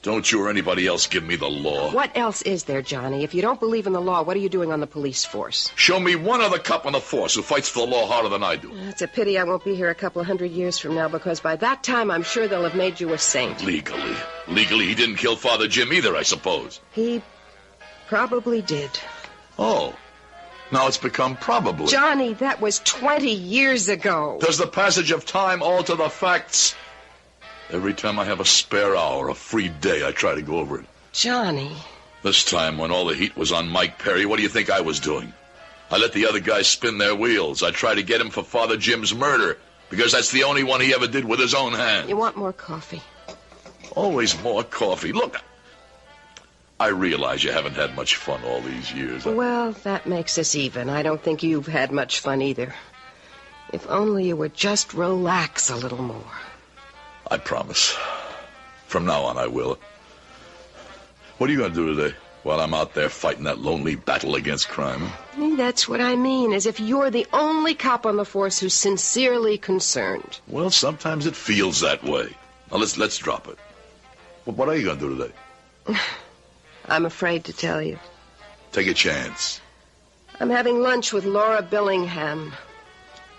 Don't you or anybody else give me the law. What else is there, Johnny? If you don't believe in the law, what are you doing on the police force? Show me one other cop on the force who fights for the law harder than I do. It's a pity I won't be here a couple of 100 years from now, because by that time I'm sure they'll have made you a saint. Legally? Legally he didn't kill Father Jim either, I suppose. He probably did. Oh. Now it's become probably. Johnny, that was 20 years ago. Does the passage of time alter the facts? Every time I have a spare hour, a free day, I try to go over it. Johnny. This time, when all the heat was on Mike Perry, what do you think I was doing? I let the other guys spin their wheels. I tried to get him for Father Jim's murder, because that's the only one he ever did with his own hands. You want more coffee? Always more coffee. Look, I realize you haven't had much fun all these years. Well, that makes us even. I don't think you've had much fun either. If only you would just relax a little more. I promise. From now on, I will. What are you going to do today while I'm out there fighting that lonely battle against crime? That's what I mean, as if you're the only cop on the force who's sincerely concerned. Well, sometimes it feels that way. Now, let's drop it. Well, what are you going to do today? I'm afraid to tell you. Take a chance. I'm having lunch with Laura Billingham.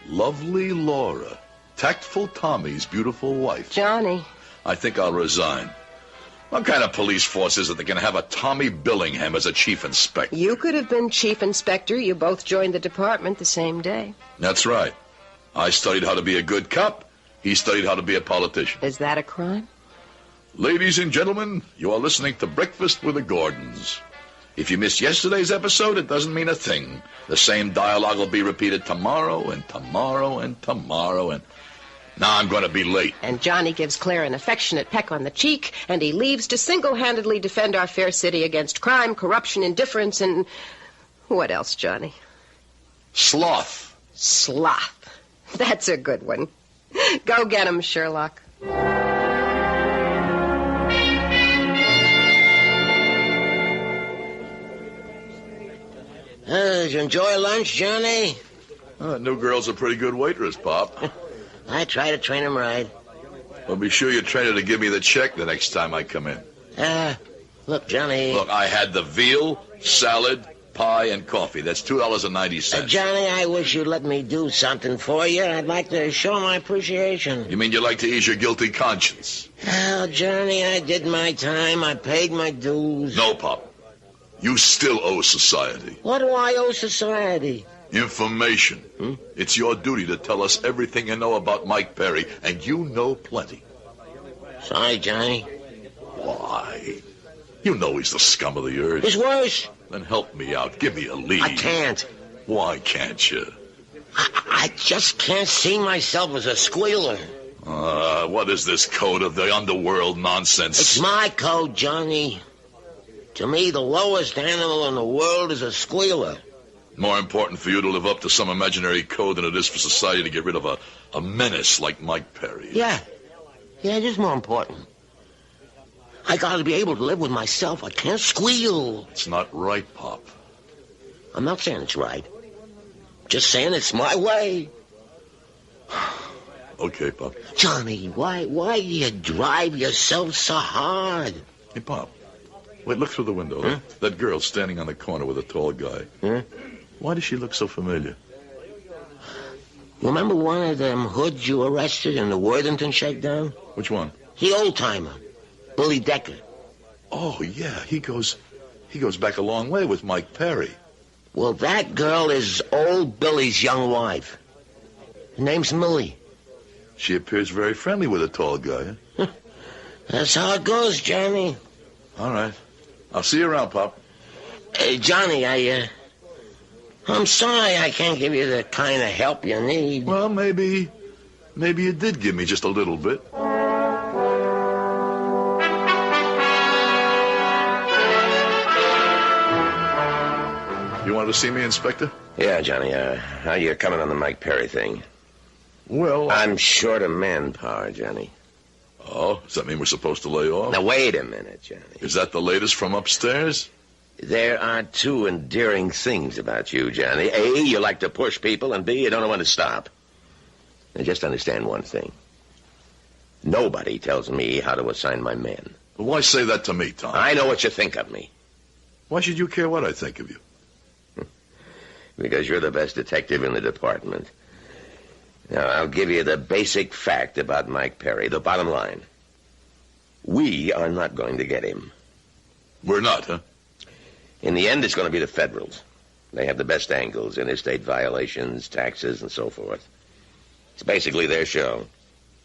Lovely Laura. Tactful Tommy's beautiful wife. Johnny. I think I'll resign. What kind of police force is it that can have a Tommy Billingham as a chief inspector? You could have been chief inspector. You both joined the department the same day. That's right. I studied how to be a good cop. He studied how to be a politician. Is that a crime? Ladies and gentlemen, you are listening to Breakfast with the Gordons. If you missed yesterday's episode, it doesn't mean a thing. The same dialogue will be repeated tomorrow and tomorrow and tomorrow and... Now I'm going to be late. And Johnny gives Claire an affectionate peck on the cheek, and he leaves to single-handedly defend our fair city against crime, corruption, indifference, and... What else, Johnny? Sloth. Sloth. That's a good one. Go get him, Sherlock. Did you enjoy lunch, Johnny? That new girl's a pretty good waitress, Pop. I try to train him right. Well, be sure you train her to give me the check the next time I come in. Look, Johnny... Look, I had the veal, salad, pie, and coffee. That's $2.90. Johnny, I wish you'd let me do something for you. I'd like to show my appreciation. You mean you'd like to ease your guilty conscience? Oh, Johnny, I did my time. I paid my dues. No, Pop. You still owe society. What do I owe society? Information. It's your duty to tell us everything you know about Mike Perry, and you know plenty. Sorry, Johnny. Why? You know he's the scum of the earth. It's worse. Then help me out. Give me a lead. I can't. Why can't you? I just can't see myself as a squealer. What is this code of the underworld nonsense? It's my code, Johnny. To me, the lowest animal in the world is a squealer. More important for you to live up to some imaginary code than it is for society to get rid of a menace like Mike Perry. Yeah, it is more important. I gotta be able to live with myself. I can't squeal. It's not right, Pop. I'm not saying it's right. Just saying it's my way. Okay, Pop. Johnny, why do you drive yourself so hard? Hey, Pop. Wait, look through the window. Huh? That girl standing on the corner with a tall guy. Huh? Why does she look so familiar? Remember one of them hoods you arrested in the Worthington shakedown? Which one? The old-timer, Bully Decker. Oh, yeah, he goes back a long way with Mike Perry. Well, that girl is old Billy's young wife. Her name's Millie. She appears very friendly with a tall guy. Huh? That's how it goes, Johnny. All right. I'll see you around, Pop. Hey, Johnny, I'm sorry I can't give you the kind of help you need. Well, maybe you did give me just a little bit. You wanted to see me, Inspector? Yeah, Johnny. How you coming on the Mike Perry thing? Well, I'm short of manpower, Johnny. Oh, does that mean we're supposed to lay off? Now, wait a minute, Johnny. Is that the latest from upstairs? There are two endearing things about you, Johnny. A, you like to push people, and B, you don't know when to stop. Now, just understand one thing. Nobody tells me how to assign my men. Well, why say that to me, Tom? I know what you think of me. Why should you care what I think of you? Because you're the best detective in the department. Now, I'll give you the basic fact about Mike Perry, the bottom line. We are not going to get him. We're not, huh? In the end, it's going to be the Federals. They have the best angles, interstate violations, taxes, and so forth. It's basically their show.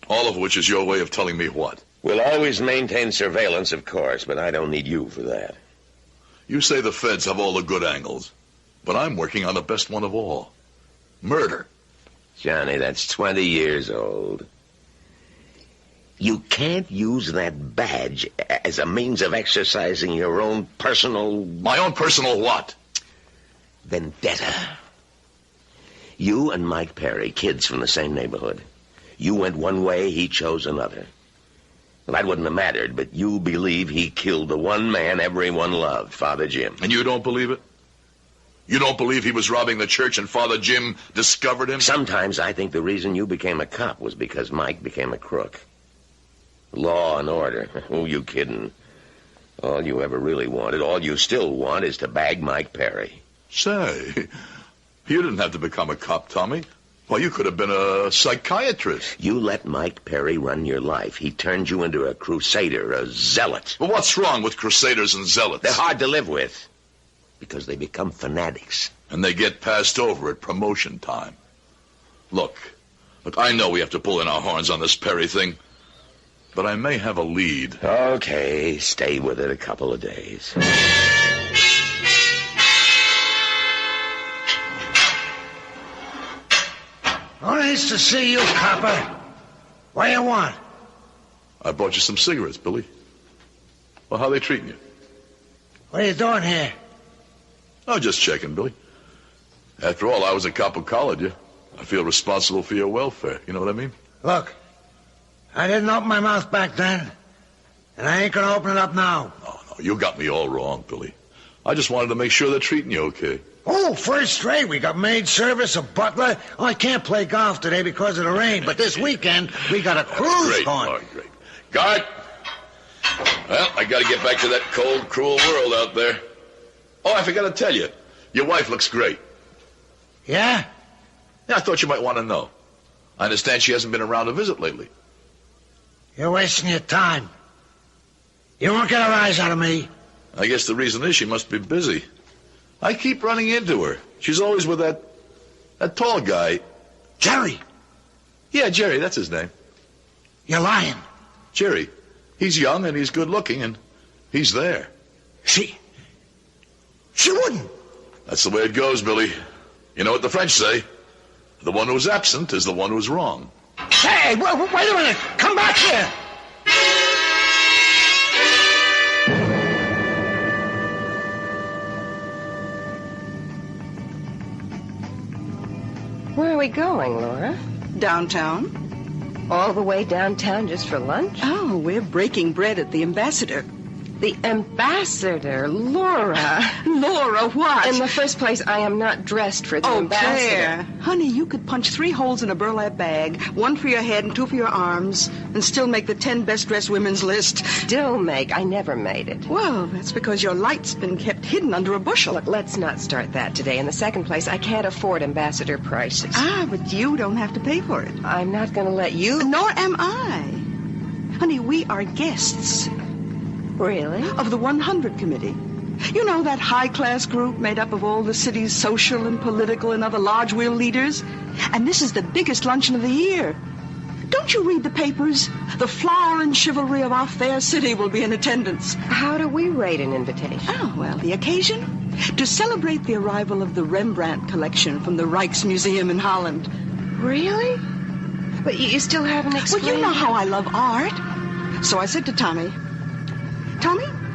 All of which is your way of telling me what? We'll always maintain surveillance, of course, but I don't need you for that. You say the feds have all the good angles, but I'm working on the best one of all. Murder. Johnny, that's 20 years old. You can't use that badge as a means of exercising your own personal... My own personal what? Vendetta. You and Mike Perry, kids from the same neighborhood. You went one way, he chose another. Well, that wouldn't have mattered, but you believe he killed the one man everyone loved, Father Jim. And you don't believe it? You don't believe he was robbing the church and Father Jim discovered him? Sometimes I think the reason you became a cop was because Mike became a crook. Law and order. Who you kidding? All you ever really wanted, all you still want, is to bag Mike Perry. Say, you didn't have to become a cop, Tommy. Well, you could have been a psychiatrist. You let Mike Perry run your life. He turned you into a crusader, a zealot. Well, what's wrong with crusaders and zealots? They're hard to live with because they become fanatics. And they get passed over at promotion time. Look, I know we have to pull in our horns on this Perry thing, but I may have a lead. Okay, stay with it a couple of days. Oh, nice to see you, copper. What do you want? I brought you some cigarettes, Billy. Well, how they treating you? What are you doing here? Oh, just checking, Billy. After all, I was a cop who collared you. I feel responsible for your welfare. You know what I mean? Look, I didn't open my mouth back then, and I ain't gonna open it up now. No, you got me all wrong, Billy. I just wanted to make sure they're treating you okay. Oh, first rate. We got maid service, a butler. Oh, I can't play golf today because of the rain, but this weekend we got a cruise great, going. All right, great. Guard! Well, I gotta get back to that cold, cruel world out there. Oh, I forgot to tell you. Your wife looks great. Yeah? Yeah, I thought you might want to know. I understand she hasn't been around to visit lately. You're wasting your time. You won't get a rise out of me. I guess the reason is she must be busy. I keep running into her. She's always with that tall guy. Jerry. Yeah, Jerry, that's his name. You're lying. Jerry. He's young and he's good looking and he's there. She wouldn't. That's the way it goes, Billy. You know what the French say? The one who's absent is the one who's wrong. Hey, wait a minute. Come back here. Where are we going, Laura? Downtown. All the way downtown just for lunch? Oh, we're breaking bread at the Ambassador. The Ambassador, Laura. Laura, what? In the first place, I am not dressed for the Ambassador. Claire. Honey, you could punch 3 holes in a burlap bag, 1 for your head and 2 for your arms, and still make the 10 best-dressed women's list. Still make? I never made it. Well, that's because your light's been kept hidden under a bushel. Look, let's not start that today. In the second place, I can't afford Ambassador prices. Ah, but you don't have to pay for it. I'm not going to let you... Nor am I. Honey, we are guests. Really? Of the 100 Committee. You know, that high-class group made up of all the city's social and political and other large-wheel leaders? And this is the biggest luncheon of the year. Don't you read the papers? The flower and chivalry of our fair city will be in attendance. How do we rate an invitation? Oh, well, the occasion? To celebrate the arrival of the Rembrandt collection from the Rijksmuseum in Holland. Really? But you still haven't explained... Well, you know how I love art. So I said to Tommy,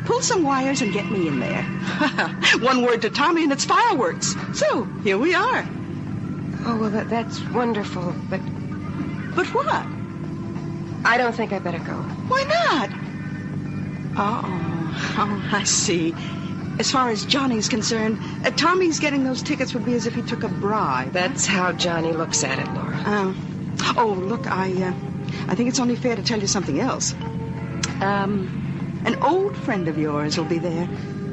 pull some wires and get me in there. 1 word to Tommy and it's fireworks. So, here we are. Oh, well, that's wonderful, but... But what? I don't think I better go. Why not? Oh, I see. As far as Johnny's concerned, Tommy's getting those tickets would be as if he took a bribe. That's how Johnny looks at it, Laura. Look, I think it's only fair to tell you something else. An old friend of yours will be there.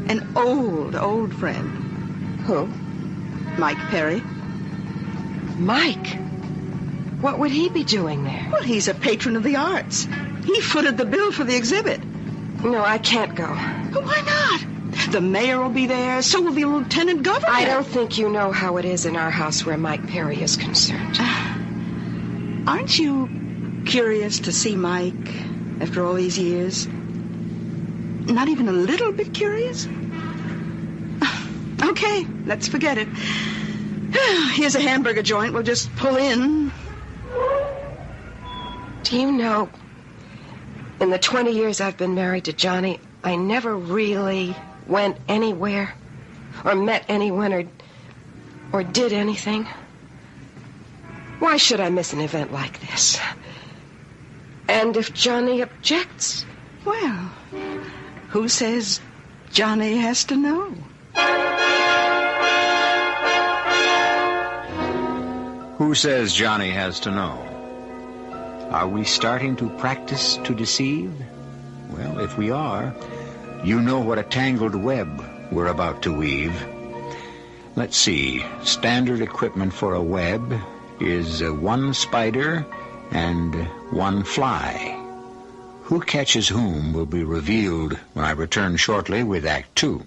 An old friend. Who? Mike Perry. Mike? What would he be doing there? Well, he's a patron of the arts. He footed the bill for the exhibit. No, I can't go. Why not? The mayor will be there, so will the lieutenant governor. I don't think you know how it is in our house where Mike Perry is concerned. Aren't you curious to see Mike after all these years? Not even a little bit curious? Okay, let's forget it. Here's a hamburger joint. We'll just pull in. Do you know, In the 20 years I've been married to Johnny, I never really went anywhere or met anyone or did anything. Why should I miss an event like this? And if Johnny objects... Well, who says Johnny has to know? Who says Johnny has to know? Are we starting to practice to deceive? Well, if we are, you know what a tangled web we're about to weave. Let's see. Standard equipment for a web is 1 spider and 1 fly. Who catches whom will be revealed when I return shortly with Act 2.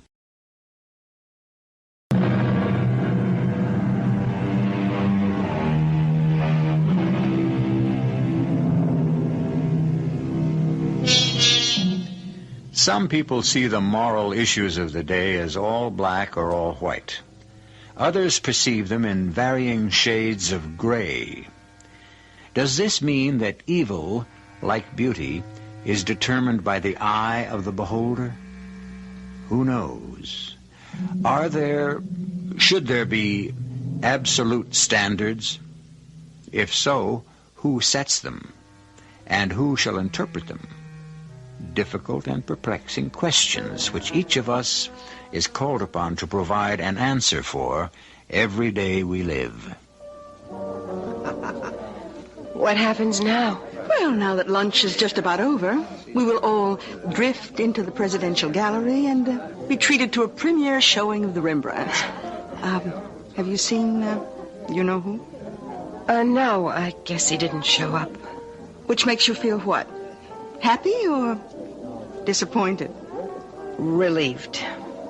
Some people see the moral issues of the day as all black or all white. Others perceive them in varying shades of gray. Does this mean that evil, like beauty, is determined by the eye of the beholder? Who knows? Should there be absolute standards? If so, who sets them? And who shall interpret them? Difficult and perplexing questions which each of us is called upon to provide an answer for every day we live. What happens now? Well, now that lunch is just about over, we will all drift into the presidential gallery and be treated to a premiere showing of the Rembrandts. Have you seen, you know who? No, I guess he didn't show up. Which makes you feel what? Happy or disappointed? Relieved.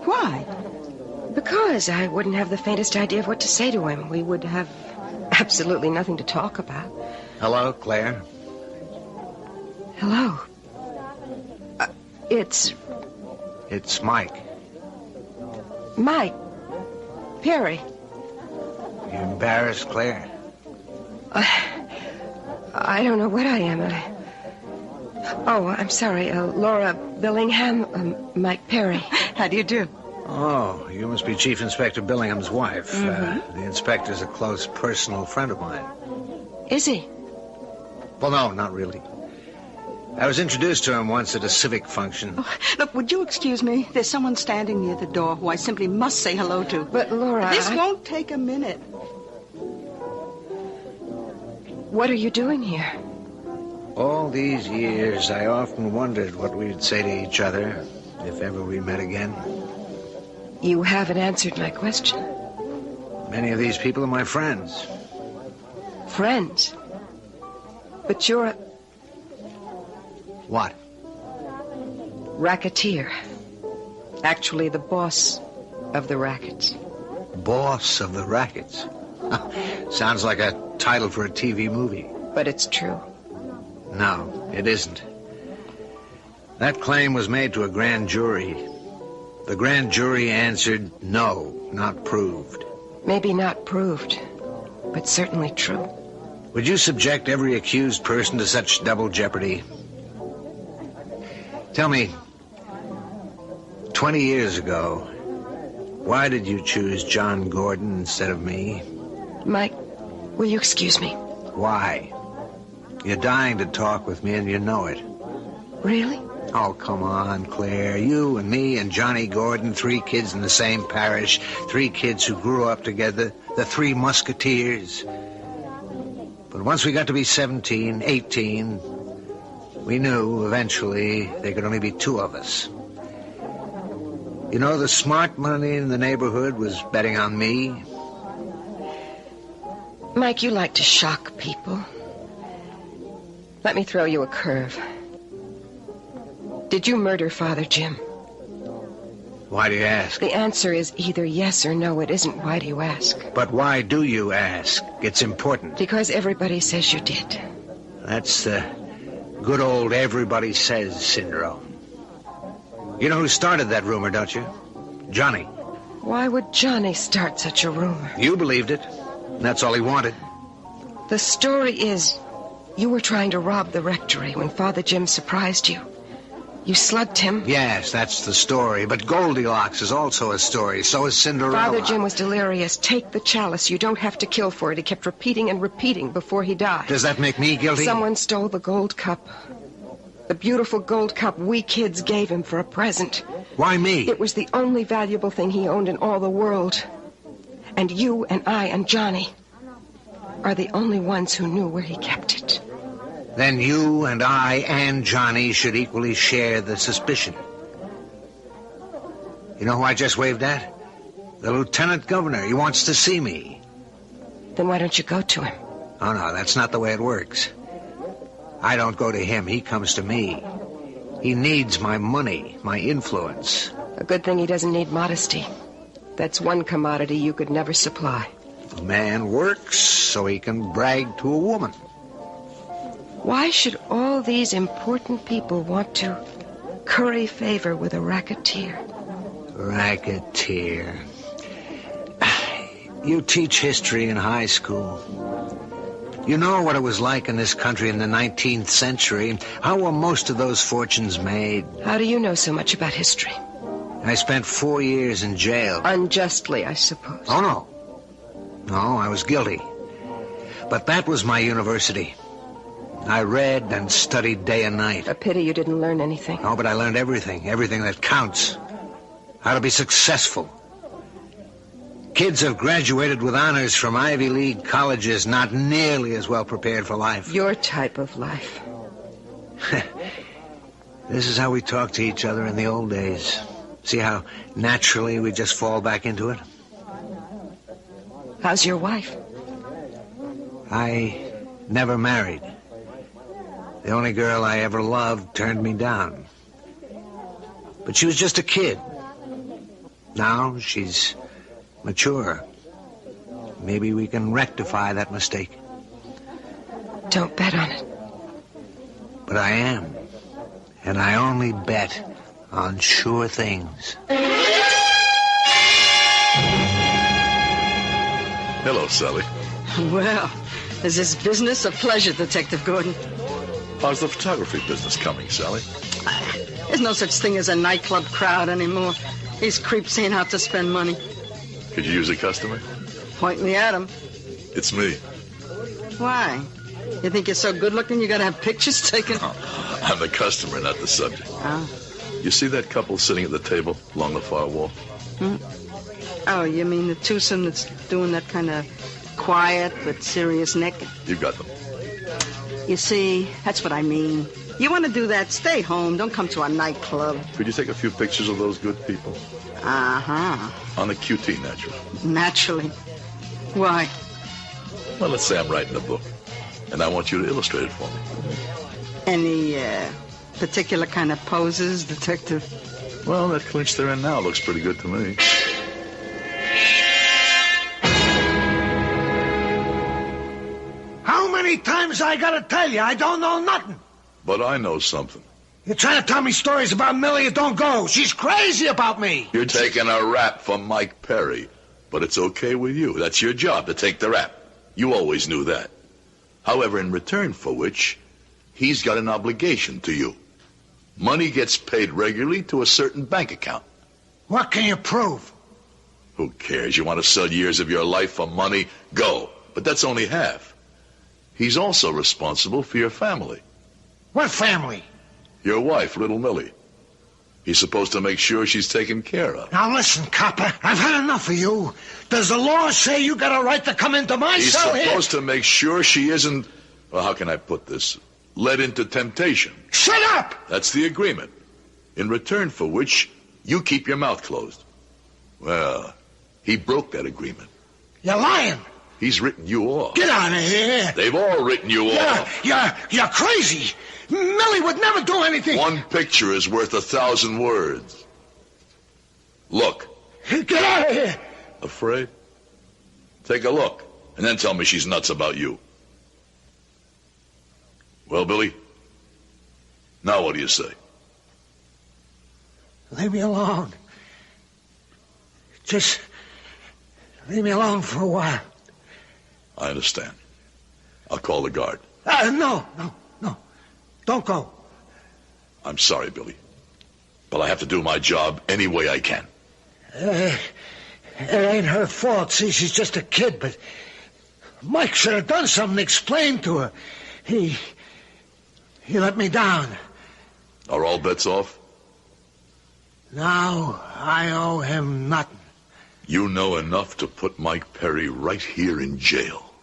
Why? Because I wouldn't have the faintest idea of what to say to him. We would have absolutely nothing to talk about. Hello, Claire. Hello. It's Mike. Mike. Perry. You embarrassed, Claire? I don't know what I am. Oh, I'm sorry. Laura Billingham, Mike Perry. How do you do? Oh, you must be Chief Inspector Billingham's wife. The inspector's a close personal friend of mine. Is he? Well, no, not really. I was introduced to him once at a civic function. Oh, look, would you excuse me? There's someone standing near the door who I simply must say hello to. But, Laura... This won't take a minute. What are you doing here? All these years, I often wondered what we'd say to each other if ever we met again. You haven't answered my question. Many of these people are my friends. Friends? But you're a... What? Racketeer. Actually, the boss of the rackets. Boss of the rackets? Sounds like a title for a TV movie. But it's true. No, it isn't. That claim was made to a grand jury. The grand jury answered no, not proved. Maybe not proved, but certainly true. Would you subject every accused person to such double jeopardy? Tell me, 20 years ago, why did you choose John Gordon instead of me? Mike, will you excuse me? Why? You're dying to talk with me and you know it. Really? Oh, come on, Claire. You and me and Johnny Gordon, 3 kids in the same parish, 3 kids who grew up together, the 3 musketeers. But once we got to be 17, 18, we knew eventually there could only be 2 of us. You know, the smart money in the neighborhood was betting on me. Mike, you like to shock people. Let me throw you a curve. Did you murder Father Jim? Why do you ask? The answer is either yes or no. It isn't. Why do you ask? But why do you ask? It's important. Because everybody says you did. That's the good old everybody says syndrome. You know who started that rumor, don't you? Johnny. Why would Johnny start such a rumor? You believed it. That's all he wanted. The story is You were trying to rob the rectory when Father Jim surprised you. You slugged him. Yes, that's the story. But Goldilocks is also a story. So is Cinderella. Father Jim was delirious. Take the chalice. You don't have to kill for it. He kept repeating and repeating before he died. Does that make me guilty? Someone stole the gold cup. The beautiful gold cup we kids gave him for a present. Why me? It was the only valuable thing he owned in all the world. And you and I and Johnny are the only ones who knew where he kept it. Then you and I and Johnny should equally share the suspicion. You know who I just waved at? The lieutenant governor. He wants to see me. Then why don't you go to him? Oh, no, that's not the way it works. I don't go to him. He comes to me. He needs my money, my influence. A good thing he doesn't need modesty. That's one commodity you could never supply. A man works so he can brag to a woman. Why should all these important people want to curry favor with a racketeer? Racketeer. You teach history in high school. You know what it was like in this country in the 19th century, and how were most of those fortunes made? How do you know so much about history? I spent 4 years in jail. Unjustly, I suppose. Oh, no. No, I was guilty. But that was my university. I read and studied day and night. A pity you didn't learn anything. Oh, but I learned everything that counts. How to be successful. Kids have graduated with honors from Ivy League colleges, not nearly as well prepared for life. Your type of life. This is how we talked to each other in the old days. See how naturally we just fall back into it? How's your wife? I never married. The only girl I ever loved turned me down. But she was just a kid. Now she's mature. Maybe we can rectify that mistake. Don't bet on it. But I am. And I only bet on sure things. Hello, Sally. Well, is this business a pleasure, Detective Gordon? How's the photography business coming, Sally? There's no such thing as a nightclub crowd anymore. These creeps ain't out to spend money. Could you use a customer? Point me at him. It's me. Why? You think you're so good-looking you gotta have pictures taken? I'm the customer, not the subject. Oh. You see that couple sitting at the table along the far wall? Oh, you mean the twosome that's doing that kind of quiet but serious naked? You got them. You see, that's what I mean. You want to do that, stay home. Don't come to a nightclub. Could you take a few pictures of those good people? Uh-huh. On the QT, naturally. Naturally. Why? Well, let's say I'm writing a book, and I want you to illustrate it for me. Any particular kind of poses, Detective? Well, that clinch they're in now looks pretty good to me. How many times I gotta tell you I don't know nothing? But I know something. You're trying to tell me stories about Millie that don't go. She's crazy about me. You're taking a rap from Mike Perry, but it's okay with you. That's your job, to take the rap. You always knew that. However, in return for which, he's got an obligation to you. Money gets paid regularly to a certain bank account. What can you prove? Who cares? You want to sell years of your life for money? Go. But that's only half. He's also responsible for your family. What family? Your wife, little Millie. He's supposed to make sure she's taken care of. Now listen, copper, I've had enough of you. Does the law say you got a right to come into my He's cell here? supposed to make sure she isn't, well, how can I put this, led into temptation. Shut up! That's the agreement. In return for which, you keep your mouth closed. Well, he broke that agreement. You're lying. He's written you off. Get out of here. They've all written you off. You're crazy. Millie would never do anything. One picture is worth 1,000 words. Look. Get out of here. Afraid? Take a look, and then tell me she's nuts about you. Well, Billy? Now what do you say? Leave me alone. Just leave me alone for a while. I understand. I'll call the guard. No. Don't go. I'm sorry, Billy. But I have to do my job any way I can. It ain't her fault. See, she's just a kid, but Mike should have done something, explained to her. He let me down. Are all bets off? Now I owe him nothing. You know enough to put Mike Perry right here in jail.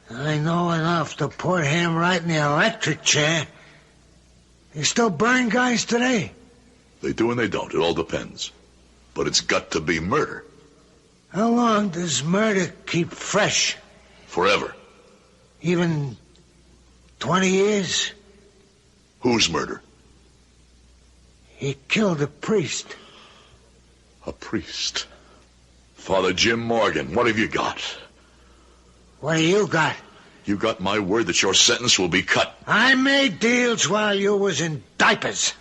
I know enough to put him right in the electric chair. They still burn guys today. They do and they don't. It all depends. But it's got to be murder. How long does murder keep fresh? Forever. Even 20 years? Whose murder? He killed a priest. A priest? Father Jim Morgan, what have you got? What do you got? You got my word that your sentence will be cut. I made deals while you was in diapers.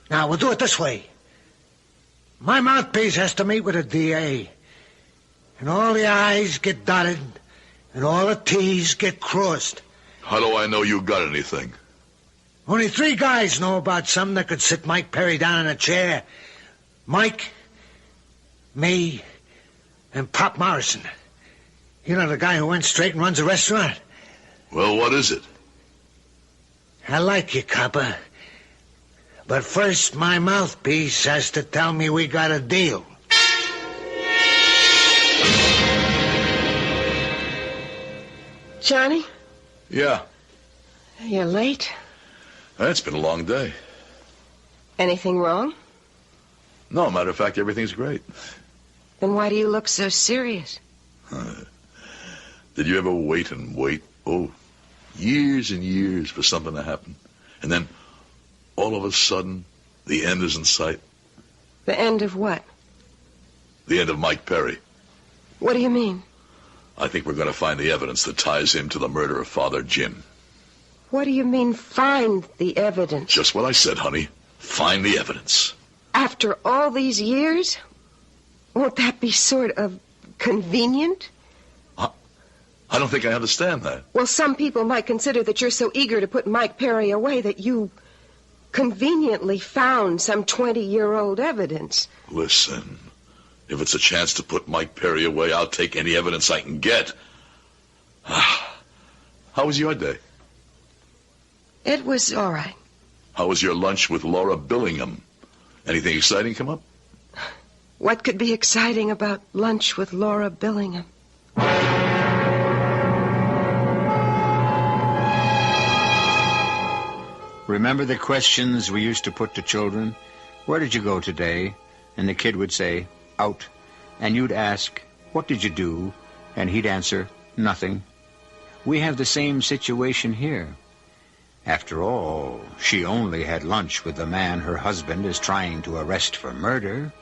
Now, we'll do it this way. My mouthpiece has to meet with a DA. And all the I's get dotted, and all the T's get crossed. How do I know you got anything? Only 3 guys know about something that could sit Mike Perry down in a chair. Mike, me, and Pop Morrison. You know, the guy who went straight and runs a restaurant? Well, what is it? I like you, copper. But first, my mouthpiece has to tell me we got a deal. Johnny? Yeah. You're late. It's been a long day. Anything wrong? No, matter of fact, everything's great. Then why do you look so serious? Did you ever wait and wait? Oh, years and years for something to happen. And then, all of a sudden, the end is in sight. The end of what? The end of Mike Perry. What do you mean? I think we're going to find the evidence that ties him to the murder of Father Jim. What do you mean, find the evidence? Just what I said, honey. Find the evidence. After all these years? Won't that be sort of convenient? I don't think I understand that. Well, some people might consider that you're so eager to put Mike Perry away that you conveniently found some 20-year-old evidence. Listen, if it's a chance to put Mike Perry away, I'll take any evidence I can get. How was your day? It was all right. How was your lunch with Laura Billingham? Anything exciting come up? What could be exciting about lunch with Laura Billingham? Remember the questions we used to put to children? Where did you go today? And the kid would say, out. And you'd ask, what did you do? And he'd answer, nothing. We have the same situation here. After all, she only had lunch with the man her husband is trying to arrest for murder.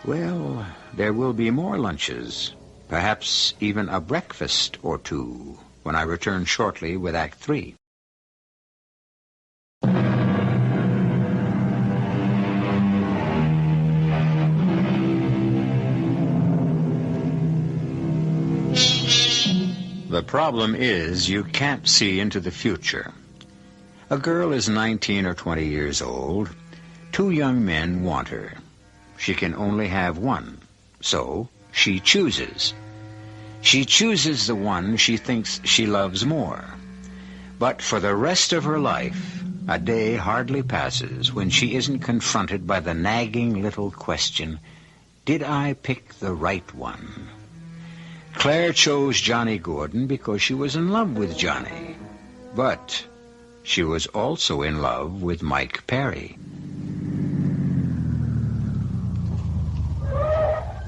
Well, there will be more lunches, perhaps even a breakfast or two, when I return shortly with Act 3. The problem is you can't see into the future. A girl is 19 or 20 years old. 2 young men want her. She can only have one, so she chooses. She chooses the one she thinks she loves more. But for the rest of her life, a day hardly passes when she isn't confronted by the nagging little question, did I pick the right one? Claire chose Johnny Gordon because she was in love with Johnny. But she was also in love with Mike Perry.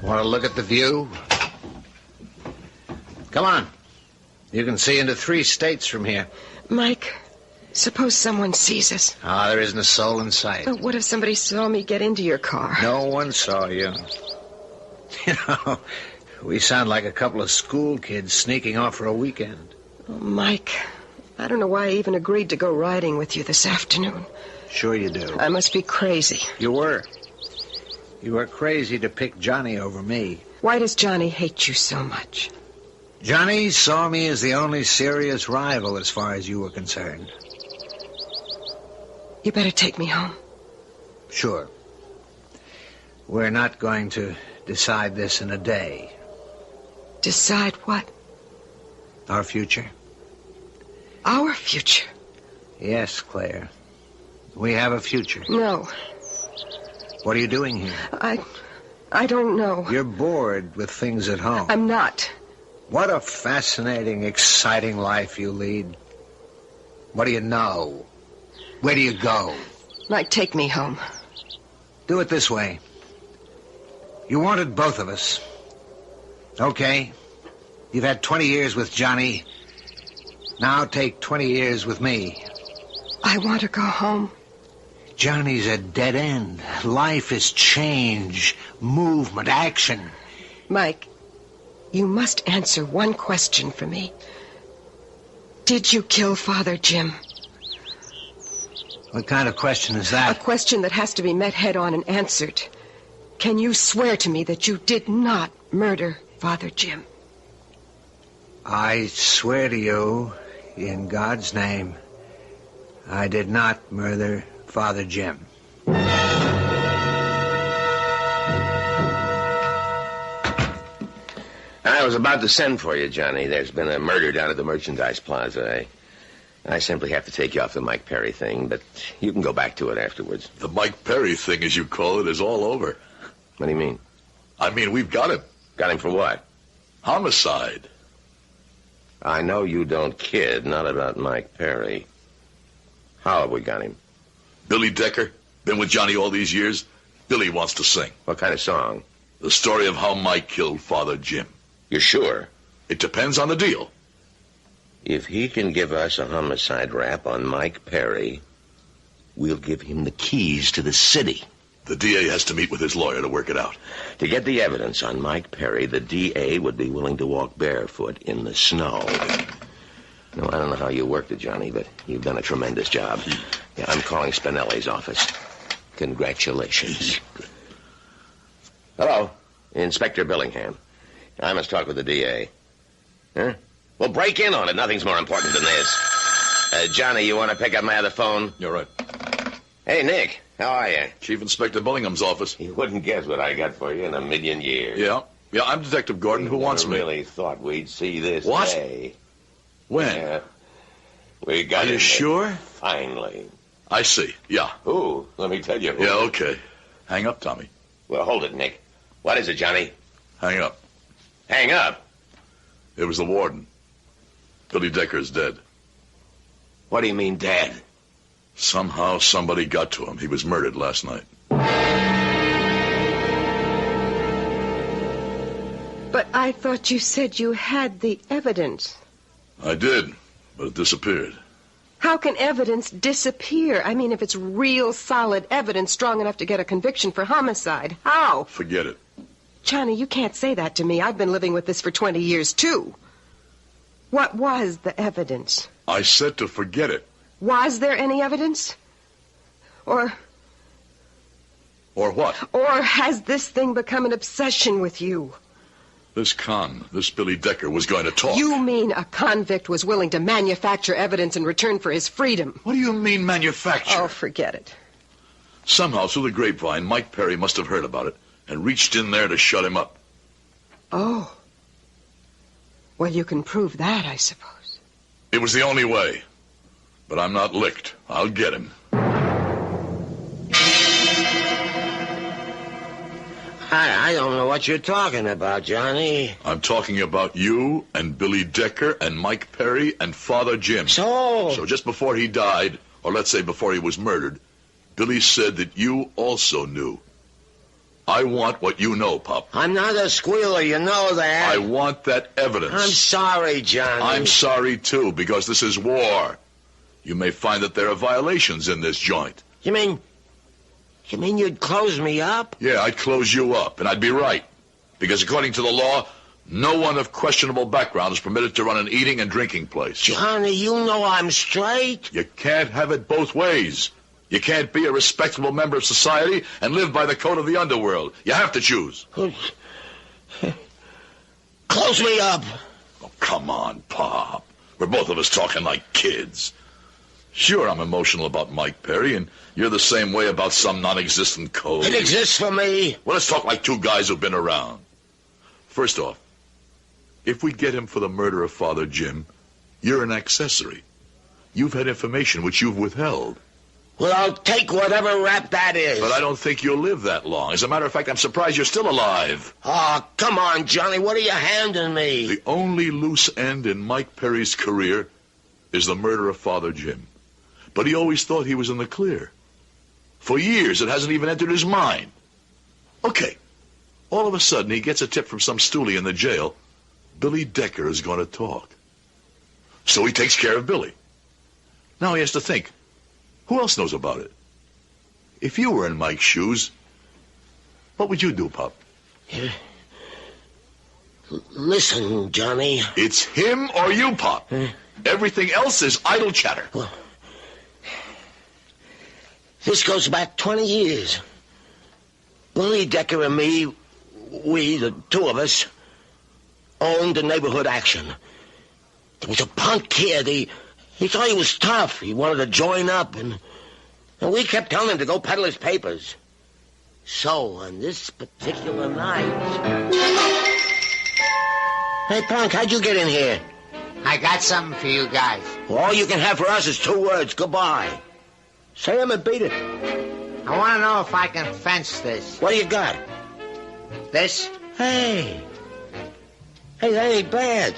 Want to look at the view? Come on. You can see into 3 states from here. Mike, suppose someone sees us. There isn't a soul in sight. Oh, what if somebody saw me get into your car? No one saw you. You know, we sound like a couple of school kids sneaking off for a weekend. Oh, Mike, I don't know why I even agreed to go riding with you this afternoon. Sure you do. I must be crazy. You were. You were crazy to pick Johnny over me. Why does Johnny hate you so much? Johnny saw me as the only serious rival as far as you were concerned. You better take me home. Sure. We're not going to decide this in a day. Decide what? Our future. Our future? Yes, Claire. We have a future. No. What are you doing here? I don't know. You're bored with things at home. I'm not. What a fascinating, exciting life you lead. What do you know? Where do you go? Mike, take me home. Do it this way. You wanted both of us. Okay. You've had 20 years with Johnny. Now take 20 years with me. I want to go home. Johnny's a dead end. Life is change, movement, action. Mike, you must answer one question for me. Did you kill Father Jim? What kind of question is that? A question that has to be met head-on and answered. Can you swear to me that you did not murder Father Jim? I swear to you, in God's name, I did not murder Father Jim. I was about to send for you, Johnny. There's been a murder down at the Merchandise Plaza. I simply have to take you off the Mike Perry thing, but you can go back to it afterwards. The Mike Perry thing, as you call it, is all over. What do you mean? I mean, we've got him. Got him for what? Homicide. I know you don't kid, not about Mike Perry. How have we got him? Billy Decker, been with Johnny all these years. Billy wants to sing. What kind of song? The story of how Mike killed Father Jim. You're sure? It depends on the deal. If he can give us a homicide rap on Mike Perry, we'll give him the keys to the city. The DA has to meet with his lawyer to work it out. To get the evidence on Mike Perry, the DA would be willing to walk barefoot in the snow. No, I don't know how you worked it, Johnny, but you've done a tremendous job. Yeah, I'm calling Spinelli's office. Congratulations. Hello, Inspector Billingham. I must talk with the DA. Huh? Well, break in on it. Nothing's more important than this. Johnny, you want to pick up my other phone? You're right. Hey, Nick, how are you? Chief Inspector Billingham's office. You wouldn't guess what I got for you in a million years. Yeah, I'm Detective Gordon. Who wants me? I really thought we'd see this What? day. When? Yeah. We got Are you him sure? Finally. I see, yeah. Who? Let me tell you who. Yeah, okay. Hang up, Tommy. Well, hold it, Nick. What is it, Johnny? Hang up. Hang up? It was the warden. Billy Decker's dead. What do you mean, dead? Somehow somebody got to him. He was murdered last night. But I thought you said you had the evidence. I did, but it disappeared. How can evidence disappear? I mean, if it's real solid evidence strong enough to get a conviction for homicide, how? Forget it. Johnny, you can't say that to me. I've been living with this for 20 years, too. What was the evidence? I said to forget it. Was there any evidence? Or what? Or has this thing become an obsession with you? This Billy Decker, was going to talk. You mean a convict was willing to manufacture evidence in return for his freedom? What do you mean, manufacture? Oh, forget it. Somehow, through the grapevine, Mike Perry must have heard about it and reached in there to shut him up. Oh. Well, you can prove that, I suppose. It was the only way. But I'm not licked. I'll get him. I don't know what you're talking about, Johnny. I'm talking about you and Billy Decker and Mike Perry and Father Jim. So just before he died, or let's say before he was murdered, Billy said that you also knew. I want what you know, Pop. I'm not a squealer, you know that. I want that evidence. I'm sorry, Johnny. I'm sorry, too, because this is war. You may find that there are violations in this joint. You mean you'd close me up? Yeah, I'd close you up, and I'd be right. Because according to the law, no one of questionable background is permitted to run an eating and drinking place. Johnny, you know I'm straight. You can't have it both ways. You can't be a respectable member of society and live by the code of the underworld. You have to choose. Close me up. Oh, come on, Pop. We're both of us talking like kids. Sure, I'm emotional about Mike Perry, and you're the same way about some non-existent code. It exists for me. Well, let's talk like two guys who've been around. First off, if we get him for the murder of Father Jim, you're an accessory. You've had information which you've withheld. Well, I'll take whatever rap that is. But I don't think you'll live that long. As a matter of fact, I'm surprised you're still alive. Oh, come on, Johnny. What are you handing me? The only loose end in Mike Perry's career is the murder of Father Jim. But he always thought he was in the clear. For years, it hasn't even entered his mind. Okay. All of a sudden, he gets a tip from some stoolie in the jail. Billy Decker is going to talk. So he takes care of Billy. Now he has to think, who else knows about it? If you were in Mike's shoes, what would you do, Pop? Listen, Johnny. It's him or you, Pop. Everything else is idle chatter. Well, this goes back 20 years. Billy Decker and me, we, the two of us, owned the neighborhood Action. There was a punk kid. He thought he was tough. He wanted to join up, and we kept telling him to go peddle his papers. So, on this particular night... Hey, punk, how'd you get in here? I got something for you guys. Well, all you can have for us is 2 words. Goodbye. Say them and beat it. I want to know if I can fence this. What do you got? This? Hey, that ain't bad.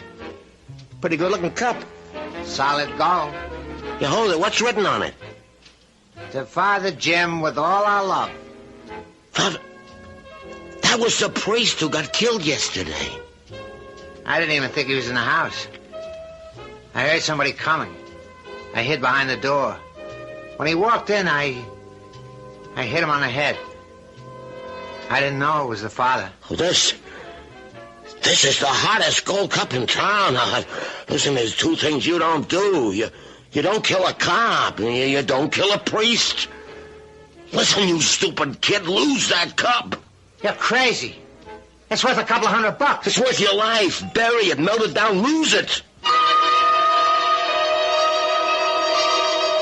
Pretty good-looking cup. Solid gold. You hold it. What's written on it? To Father Jim with all our love. Father... That was the priest who got killed yesterday. I didn't even think he was in the house. I heard somebody coming. I hid behind the door. When he walked in, I hit him on the head. I didn't know it was the father. Oh, this is the hottest gold cup in town. Listen, there's 2 things you don't do. You don't kill a cop, and you don't kill a priest. Listen, you stupid kid, lose that cup. You're crazy. It's worth a couple of $100. It's worth your life. Bury it, melt it down, lose it.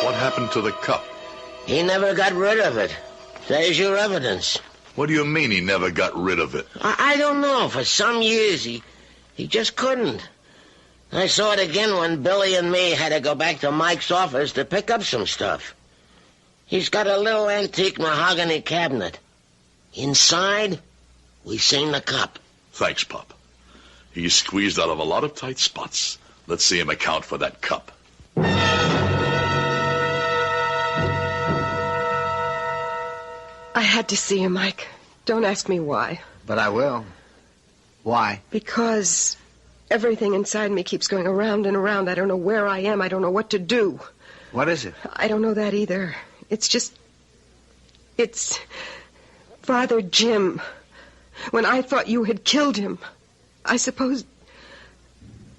What happened to the cup? He never got rid of it. There's your evidence. What do you mean he never got rid of it? I don't know. For some years, he just couldn't. I saw it again when Billy and me had to go back to Mike's office to pick up some stuff. He's got a little antique mahogany cabinet. Inside, we seen the cup. Thanks, Pop. He's squeezed out of a lot of tight spots. Let's see him account for that cup. I had to see you, Mike. Don't ask me why. But I will. Why? Because everything inside me keeps going around and around. I don't know where I am. I don't know what to do. What is it? I don't know that either. It's Father Jim. When I thought you had killed him, I suppose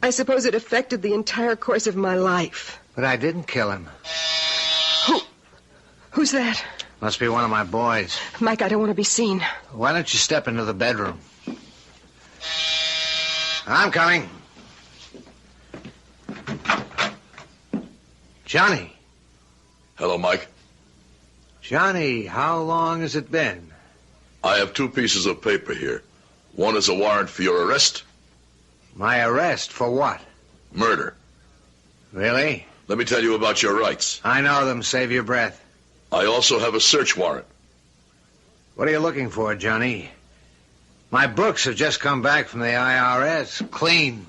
it affected the entire course of my life. But I didn't kill him. Who's that? Must be one of my boys. Mike, I don't want to be seen. Why don't you step into the bedroom? I'm coming. Johnny. Hello, Mike. Johnny, how long has it been? I have 2 pieces of paper here. One is a warrant for your arrest. My arrest? For what? Murder. Really? Let me tell you about your rights. I know them. Save your breath. I also have a search warrant. What are you looking for, Johnny? My books have just come back from the IRS. Clean.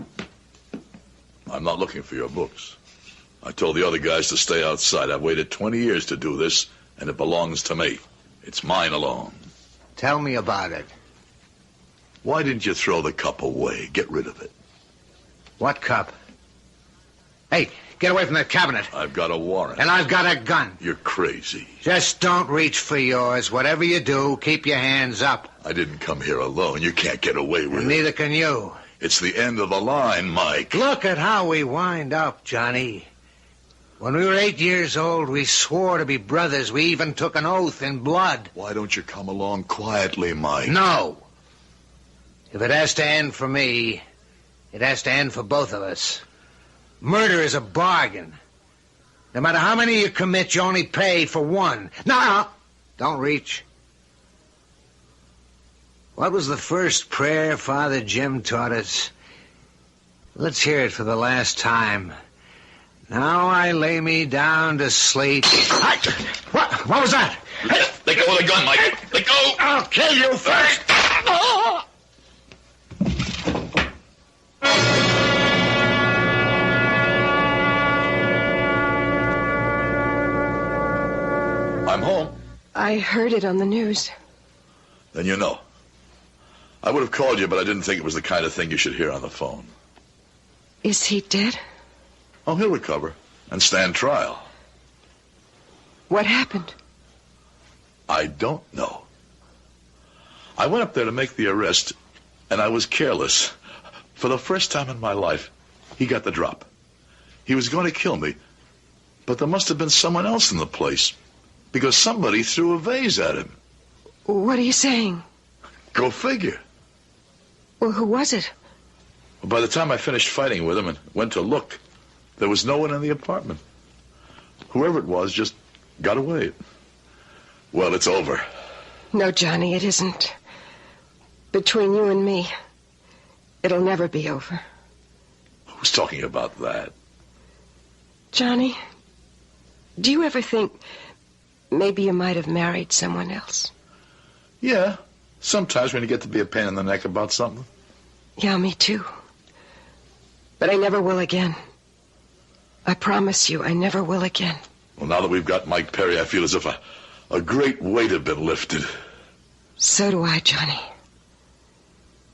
I'm not looking for your books. I told the other guys to stay outside. I've waited 20 years to do this, and it belongs to me. It's mine alone. Tell me about it. Why didn't you throw the cup away? Get rid of it. What cup? Hey, get away from that cabinet. I've got a warrant. And I've got a gun. You're crazy. Just don't reach for yours. Whatever you do, keep your hands up. I didn't come here alone. You can't get away with it. Neither can you. It's the end of the line, Mike. Look at how we wind up, Johnny. When we were 8 years old, we swore to be brothers. We even took an oath in blood. Why don't you come along quietly, Mike? No. If it has to end for me, It has to end for both of us. Murder is a bargain. No matter how many you commit, you only pay for one. No, don't reach. What was the first prayer Father Jim taught us? Let's hear it for the last time. Now I lay me down to sleep. What was that? Let go of the gun, Mike. Let go. I'll kill you first. I'm home. I heard it on the news. Then you know. I would have called you, but I didn't think it was the kind of thing you should hear on the phone. Is he dead? Oh, he'll recover and stand trial. What happened? I don't know. I went up there to make the arrest, and I was careless. For the first time in my life, he got the drop. He was going to kill me, but there must have been someone else in the place, because somebody threw a vase at him. What are you saying? Go figure. Well, who was it? By the time I finished fighting with him and went to look, there was no one in the apartment. Whoever it was just got away. Well, it's over. No, Johnny, it isn't. Between you and me, it'll never be over. Who's talking about that? Johnny, do you ever think maybe you might have married someone else? Yeah, sometimes when you get to be a pain in the neck about something. Yeah, me too. But I never will again. I promise you, I never will again. Well, now that we've got Mike Perry, I feel as if a great weight had been lifted. So do I, Johnny.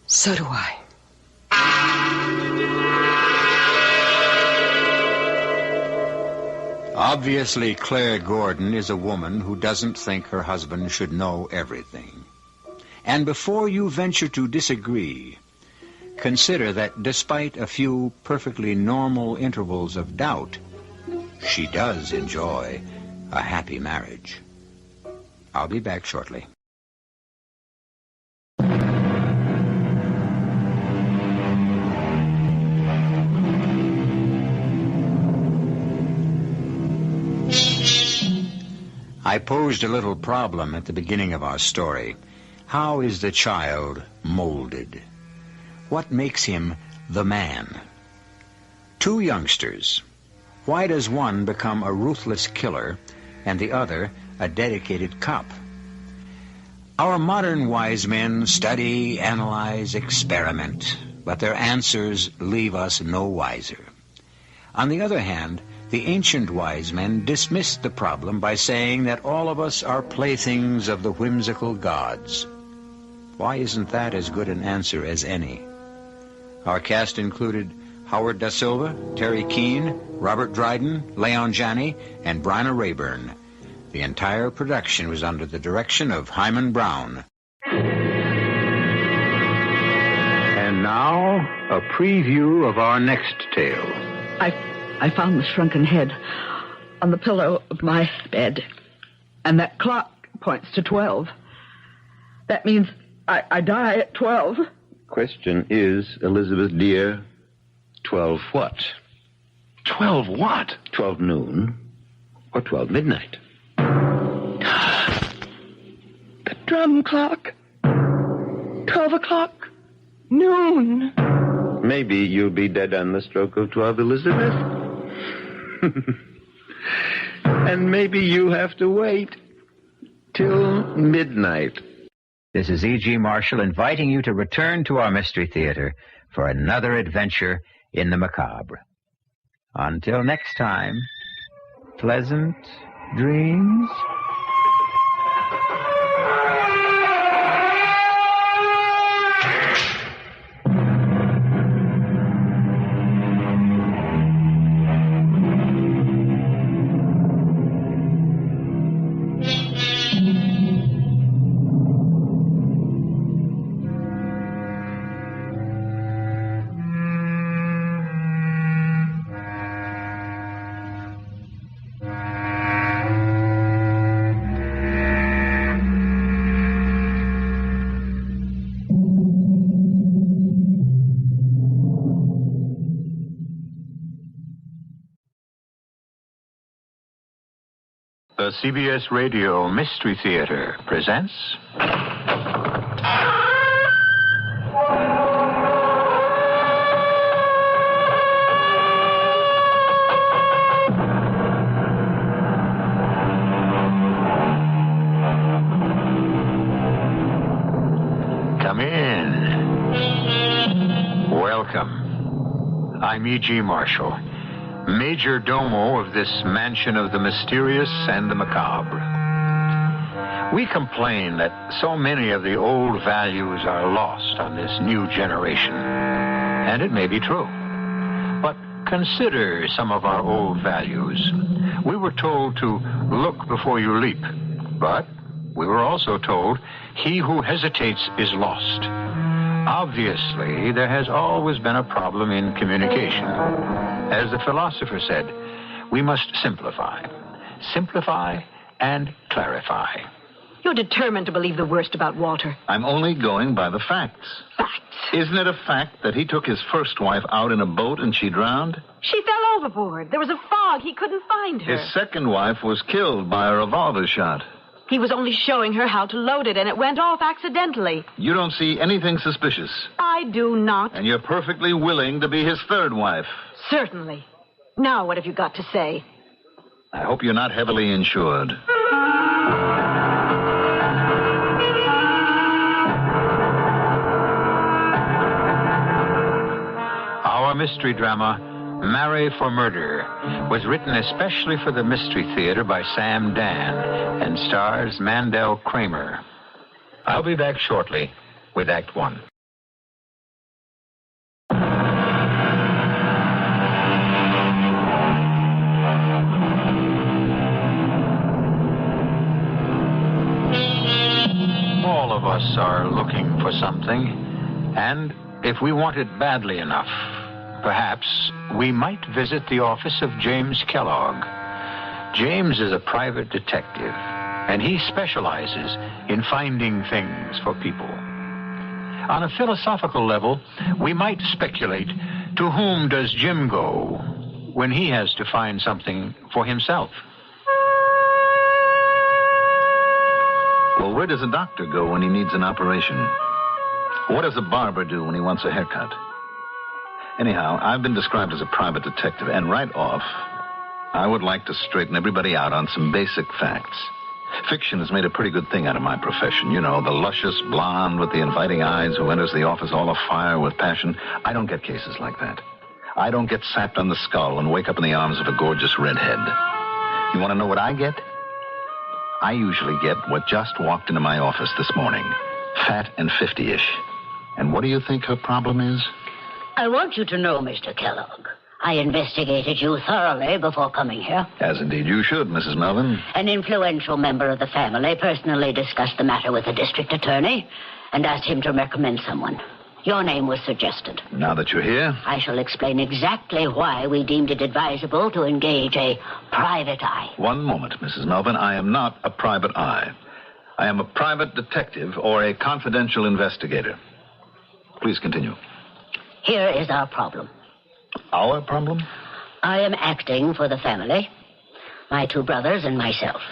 So do I. Obviously, Claire Gordon is a woman who doesn't think her husband should know everything. And before you venture to disagree, consider that despite a few perfectly normal intervals of doubt, she does enjoy a happy marriage. I'll be back shortly. I posed a little problem at the beginning of our story. How is the child molded? What makes him the man? Two youngsters. Why does one become a ruthless killer and the other a dedicated cop? Our modern wise men study, analyze, experiment, but their answers leave us no wiser. On the other hand, the ancient wise men dismissed the problem by saying that all of us are playthings of the whimsical gods. Why isn't that as good an answer as any? Our cast included Howard Da Silva, Terry Keane, Robert Dryden, Leon Janney, and Bryna Rayburn. The entire production was under the direction of Himan Brown. And now, a preview of our next tale. I found the shrunken head on the pillow of my bed. And that clock points to 12. That means I die at 12. Question is, Elizabeth dear, 12 what? 12 what? 12 noon or 12 midnight? The drum clock. 12 o'clock. Noon. Maybe you'll be dead on the stroke of 12, Elizabeth. And maybe you have to wait till midnight. This is E.G. Marshall inviting you to return to our Mystery Theater for another adventure in the macabre. Until next time, pleasant dreams. The CBS Radio Mystery Theater presents... Come in. Welcome. I'm E.G. Marshall, major domo of this mansion of the mysterious and the macabre. We complain that so many of the old values are lost on this new generation. And it may be true. But consider some of our old values. We were told to look before you leap. But we were also told, he who hesitates is lost. Obviously, there has always been a problem in communication. As the philosopher said, we must simplify. Simplify and clarify. You're determined to believe the worst about Walter. I'm only going by the facts. Facts? Isn't it a fact that he took his first wife out in a boat and she drowned? She fell overboard. There was a fog. He couldn't find her. His second wife was killed by a revolver shot. He was only showing her how to load it, and it went off accidentally. You don't see anything suspicious. I do not. And you're perfectly willing to be his third wife. Certainly. Now what have you got to say? I hope you're not heavily insured. Our mystery drama, Marry for Murder, was written especially for the Mystery Theater by Sam Dan and stars Mandel Kramer. I'll be back shortly with Act One. All of us are looking for something, and if we want it badly enough, perhaps we might visit the office of James Kellogg. James is a private detective, and he specializes in finding things for people. On a philosophical level, we might speculate, to whom does Jim go when he has to find something for himself? Well, where does a doctor go when he needs an operation? What does a barber do when he wants a haircut? Anyhow, I've been described as a private detective, and right off, I would like to straighten everybody out on some basic facts. Fiction has made a pretty good thing out of my profession. You know, the luscious blonde with the inviting eyes who enters the office all afire with passion. I don't get cases like that. I don't get sapped on the skull and wake up in the arms of a gorgeous redhead. You want to know what I get? I usually get what just walked into my office this morning. Fat and 50-ish. And what do you think her problem is? I want you to know, Mr. Kellogg, I investigated you thoroughly before coming here. As indeed you should, Mrs. Melvin. An influential member of the family personally discussed the matter with the district attorney and asked him to recommend someone. Your name was suggested. Now that you're here, I shall explain exactly why we deemed it advisable to engage a private eye. One moment, Mrs. Melvin. I am not a private eye. I am a private detective or a confidential investigator. Please continue. Here is our problem. Our problem? I am acting for the family, my two brothers and myself.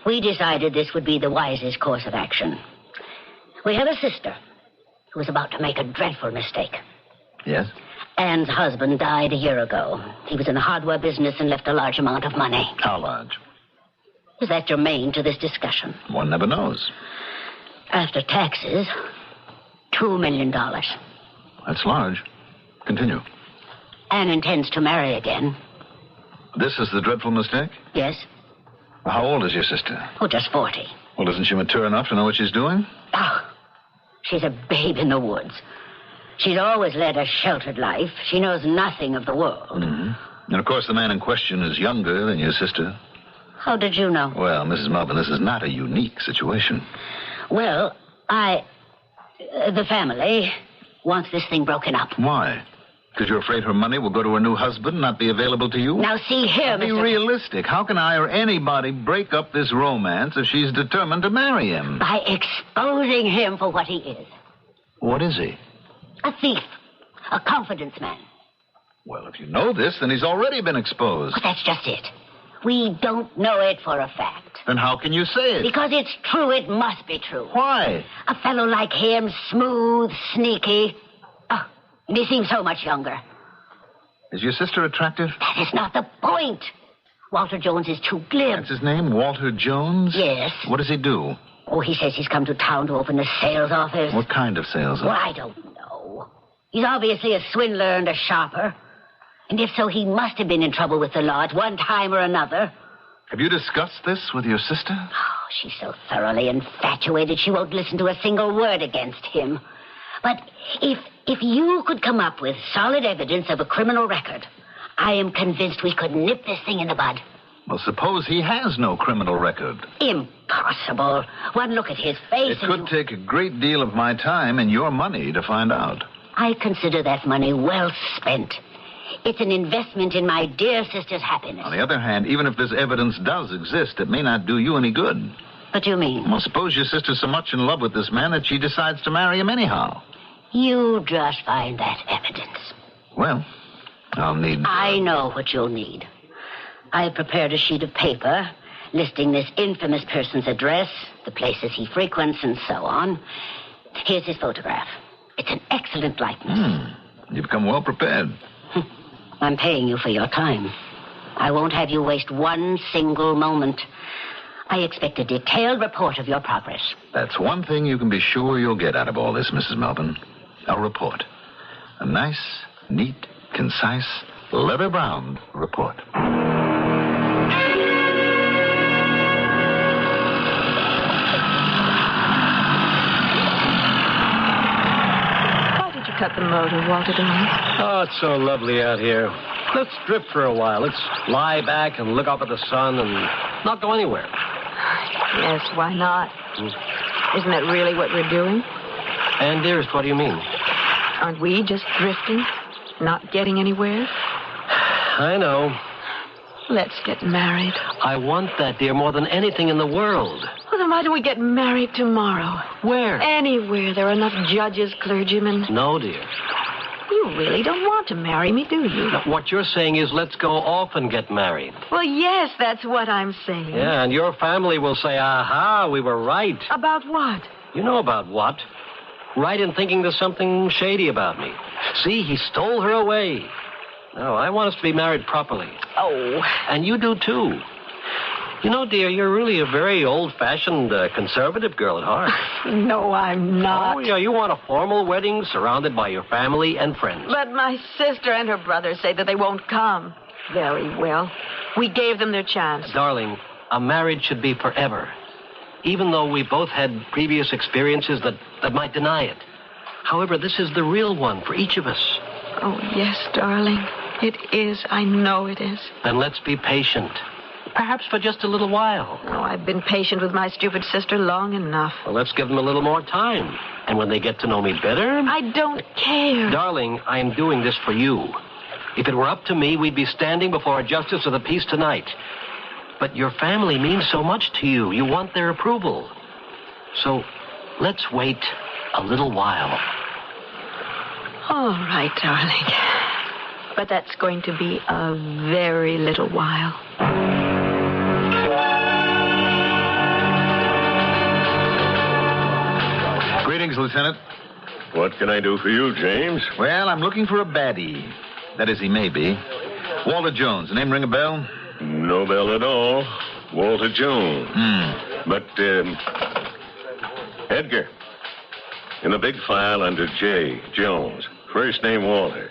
We decided this would be the wisest course of action. We have a sister who was about to make a dreadful mistake. Yes? Anne's husband died a year ago. He was in the hardware business and left a large amount of money. How large? Is that germane to this discussion? One never knows. After taxes, $2 million. That's large. Continue. Anne intends to marry again. This is the dreadful mistake? Yes. How old is your sister? Oh, just 40. Well, isn't she mature enough to know what she's doing? Oh, she's a babe in the woods. She's always led a sheltered life. She knows nothing of the world. Mm-hmm. And, of course, the man in question is younger than your sister. How did you know? Well, Mrs. Melvin, this is not a unique situation. Well, the family wants this thing broken up. Why? Because you're afraid her money will go to her new husband, not be available to you? Now, see here, Be realistic. How can I or anybody break up this romance if she's determined to marry him? By exposing him for what he is. What is he? A thief. A confidence man. Well, if you know this, then he's already been exposed. But that's just it. We don't know it for a fact. Then how can you say it? Because it's true, it must be true. Why? A fellow like him, smooth, sneaky. Oh, and he seems so much younger. Is your sister attractive? That is not the point. Walter Jones is too glib. That's his name, Walter Jones? Yes. What does he do? Oh, he says he's come to town to open a sales office. What kind of sales office? Well, I don't know. He's obviously a swindler and a sharper. And if so, he must have been in trouble with the law at one time or another. Have you discussed this with your sister? Oh, she's so thoroughly infatuated she won't listen to a single word against him. But if you could come up with solid evidence of a criminal record, I am convinced we could nip this thing in the bud. Well, suppose he has no criminal record. Impossible. One look at his face It could take a great deal of my time and your money to find out. I consider that money well spent. It's an investment in my dear sister's happiness. On the other hand, even if this evidence does exist, it may not do you any good. What do you mean? Well, suppose your sister's so much in love with this man that she decides to marry him anyhow. You just find that evidence. Well, I'll need... I know what you'll need. I have prepared a sheet of paper listing this infamous person's address, the places he frequents, and so on. Here's his photograph. It's an excellent likeness. You've come well prepared. I'm paying you for your time. I won't have you waste one single moment. I expect a detailed report of your progress. That's one thing you can be sure you'll get out of all this, Mrs. Melvin. A report. A nice, neat, concise, leather-bound report. Why did you cut the motor, Walter Jones? Oh, it's so lovely out here. Let's drift for a while. Let's lie back and look up at the sun and not go anywhere. Yes, why not? Isn't that really what we're doing? And, dearest, what do you mean? Aren't we just drifting? Not getting anywhere? I know. Let's get married. I want that, dear, more than anything in the world. Well, then why don't we get married tomorrow? Where? Anywhere. There are enough judges, clergymen. No, dear. You really don't want to marry me, do you? Now, what you're saying is let's go off and get married. Well, yes, that's what I'm saying. Yeah, and your family will say, aha, we were right. About what? You know about what. Right in thinking there's something shady about me. See, he stole her away. No, I want us to be married properly. Oh. And you do, too. You know, dear, you're really a very old-fashioned, conservative girl at heart. No, I'm not. Oh, yeah, you want a formal wedding surrounded by your family and friends. But my sister and her brother say that they won't come. Very well. We gave them their chance. Darling, a marriage should be forever. Even though we both had previous experiences that might deny it. However, this is the real one for each of us. Oh, yes, darling. It is. I know it is. Then let's be patient. Perhaps for just a little while. Oh, I've been patient with my stupid sister long enough. Well, let's give them a little more time. And when they get to know me better... I don't care. Darling, I am doing this for you. If it were up to me, we'd be standing before a justice of the peace tonight. But your family means so much to you. You want their approval. So let's wait a little while. All right, darling. But that's going to be a very little while. Greetings, Lieutenant. What can I do for you, James? Well, I'm looking for a baddie. That is, he may be. Walter Jones. The name ring a bell? No bell at all. Walter Jones. But, Edgar. In the big file under J. Jones. First name Walter.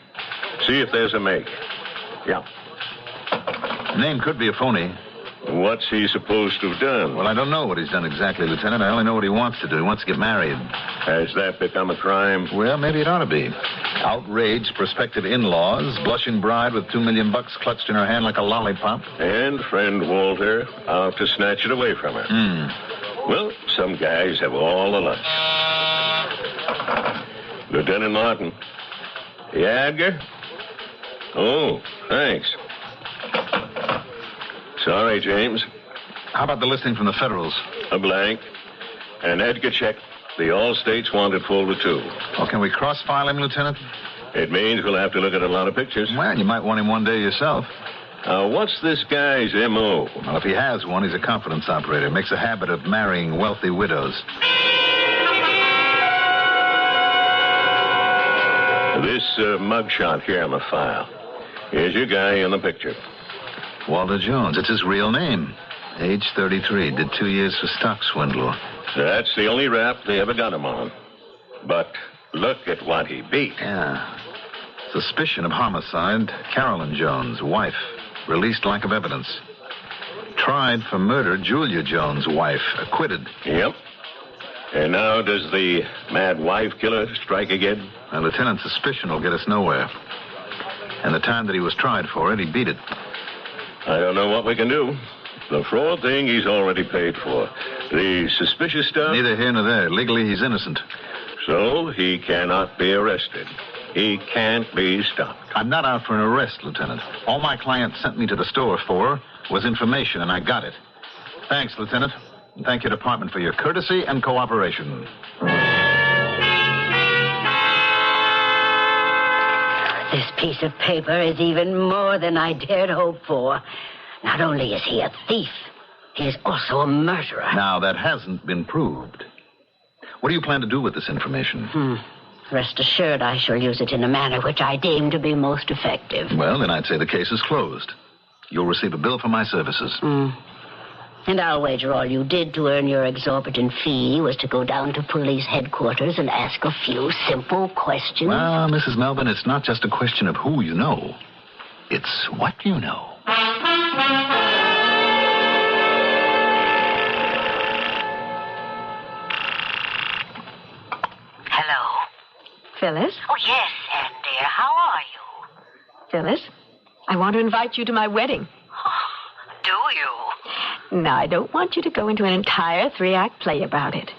See if there's a make. Yeah. Name could be a phony. What's he supposed to have done? Well, I don't know what he's done exactly, Lieutenant. I only know what he wants to do. He wants to get married. Has that become a crime? Well, maybe it ought to be. Outraged prospective in-laws, blushing bride with $2 million clutched in her hand like a lollipop. And friend Walter out to snatch it away from her. Well, some guys have all the luck. Lieutenant Martin. Yeah, Edgar? Oh, thanks. Sorry, James. How about the listing from the Federals? A blank. And Edgar checked. The all states wanted folder 2. Well, can we cross-file him, Lieutenant? It means we'll have to look at a lot of pictures. Well, you might want him one day yourself. What's this guy's M.O.? Well, if he has one, he's a confidence operator. Makes a habit of marrying wealthy widows. This mugshot here on the file. Here's your guy in the picture. Walter Jones. It's his real name. Age 33. Did 2 years for stock swindle. That's the only rap they ever got him on. But look at what he beat. Yeah. Suspicion of homicide. Carolyn Jones, wife. Released lack of evidence. Tried for murder. Julia Jones, wife. Acquitted. Yep. And now does the mad wife killer strike again? Now, Lieutenant's suspicion will get us nowhere. And the time that he was tried for it, he beat it. I don't know what we can do. The fraud thing he's already paid for. The suspicious stuff... Neither here nor there. Legally, he's innocent. So he cannot be arrested. He can't be stopped. I'm not out for an arrest, Lieutenant. All my client sent me to the store for was information, and I got it. Thanks, Lieutenant. And thank your department for your courtesy and cooperation. This piece of paper is even more than I dared hope for. Not only is he a thief, he is also a murderer. Now, that hasn't been proved. What do you plan to do with this information? Rest assured I shall use it in a manner which I deem to be most effective. Well, then I'd say the case is closed. You'll receive a bill for my services. And I'll wager all you did to earn your exorbitant fee was to go down to police headquarters and ask a few simple questions. Well, Mrs. Melvin, it's not just a question of who you know. It's what you know. Hello. Phyllis? Oh, yes, Anne, dear. How are you? Phyllis, I want to invite you to my wedding. Do you? Now, I don't want you to go into an entire 3-act play about it.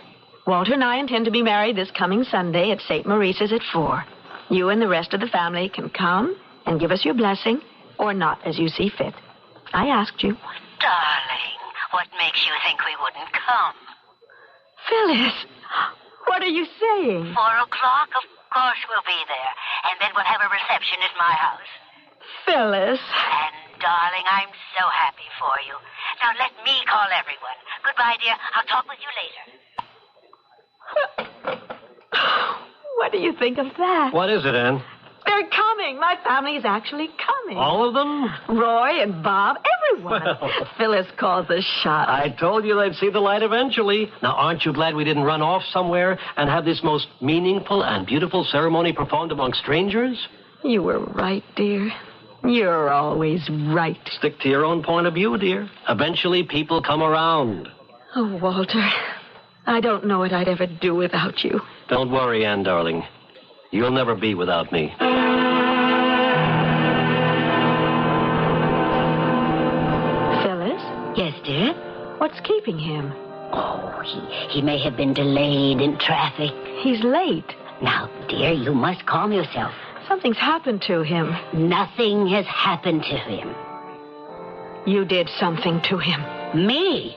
Walter and I intend to be married this coming Sunday at St. Maurice's at 4. You and the rest of the family can come and give us your blessing, or not, as you see fit. I asked you. Darling, what makes you think we wouldn't come? Phyllis, what are you saying? 4 o'clock? Of course we'll be there. And then we'll have a reception at my house. Phyllis. And, darling, I'm so happy for you. Now, let me call everyone. Goodbye, dear. I'll talk with you later. What do you think of that? What is it, Anne? They're coming. My family is actually coming. All of them? Roy and Bob, everyone. Well, Phyllis calls the shots. I told you they'd see the light eventually. Now, aren't you glad we didn't run off somewhere and have this most meaningful and beautiful ceremony performed among strangers? You were right, dear. You're always right. Stick to your own point of view, dear. Eventually, people come around. Oh, Walter, I don't know what I'd ever do without you. Don't worry, Anne, darling. You'll never be without me. Phyllis? Yes, dear? What's keeping him? Oh, he may have been delayed in traffic. He's late. Now, dear, you must calm yourself. Something's happened to him. Nothing has happened to him. You did something to him. Me?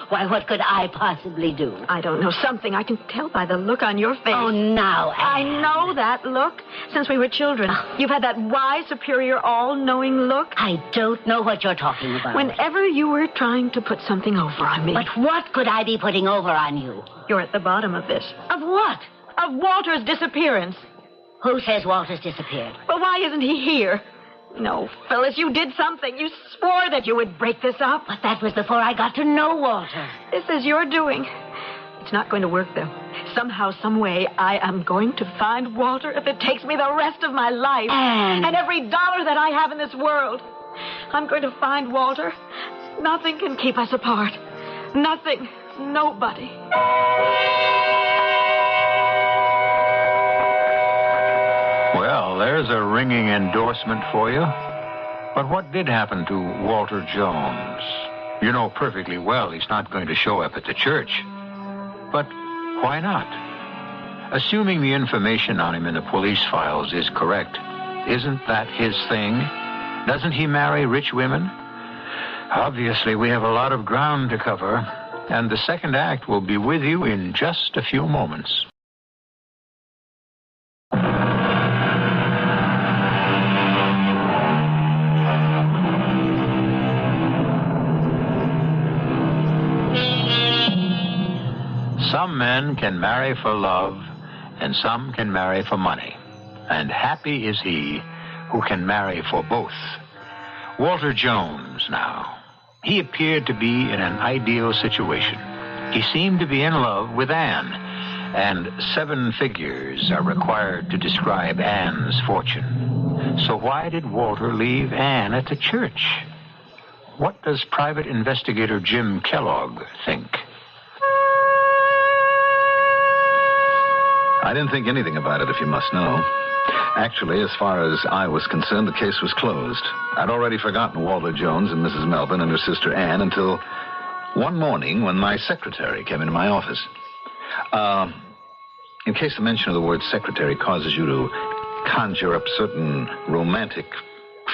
Why, what could I possibly do? I don't know. Something. I can tell by the look on your face. Oh, now, I know that look. Since we were children. You've had that wise, superior, all-knowing look. I don't know what you're talking about. Whenever you were trying to put something over on me. But what could I be putting over on you? You're at the bottom of this. Of what? Of Walter's disappearance. Who says Walter's disappeared? Well, why isn't he here? No, Phyllis, you did something. You swore that you would break this up. But that was before I got to know Walter. This is your doing. It's not going to work, though. Somehow, some way, I am going to find Walter if it takes me the rest of my life. And every dollar that I have in this world. I'm going to find Walter. Nothing can keep us apart. Nothing. Nobody. Well, there's a ringing endorsement for you. But what did happen to Walter Jones? You know perfectly well he's not going to show up at the church. But why not? Assuming the information on him in the police files is correct, isn't that his thing? Doesn't he marry rich women? Obviously, we have a lot of ground to cover, and the second act will be with you in just a few moments. Some men can marry for love, and some can marry for money. And happy is he who can marry for both. Walter Jones, now. He appeared to be in an ideal situation. He seemed to be in love with Anne, and 7 figures are required to describe Anne's fortune. So why did Walter leave Anne at the church? What does Private Investigator Jim Kellogg think? I didn't think anything about it, if you must know. Actually, as far as I was concerned, the case was closed. I'd already forgotten Walter Jones and Mrs. Melvin and her sister Anne until one morning when my secretary came into my office. In case the mention of the word secretary causes you to conjure up certain romantic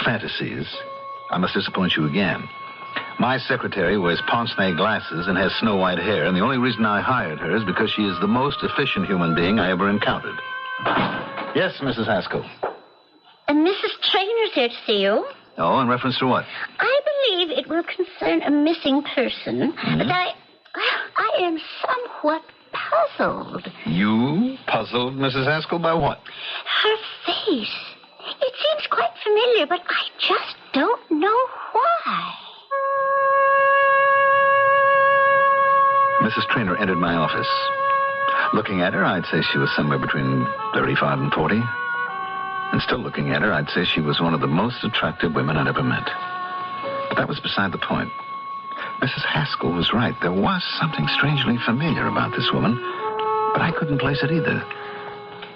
fantasies, I must disappoint you again. My secretary wears pince-nez glasses and has snow-white hair, and the only reason I hired her is because she is the most efficient human being I ever encountered. Yes, Mrs. Haskell. Mrs. Trainor's here to see you. Oh, in reference to what? I believe it will concern a missing person, but I am somewhat puzzled. You puzzled, Mrs. Haskell, by what? Her face. It seems quite familiar, but I just don't know why. Mrs. Trainor entered my office. Looking at her, I'd say she was somewhere between 35 and 40. And still looking at her, I'd say she was one of the most attractive women I'd ever met. But that was beside the point. Mrs. Haskell was right. There was something strangely familiar about this woman, but I couldn't place it either.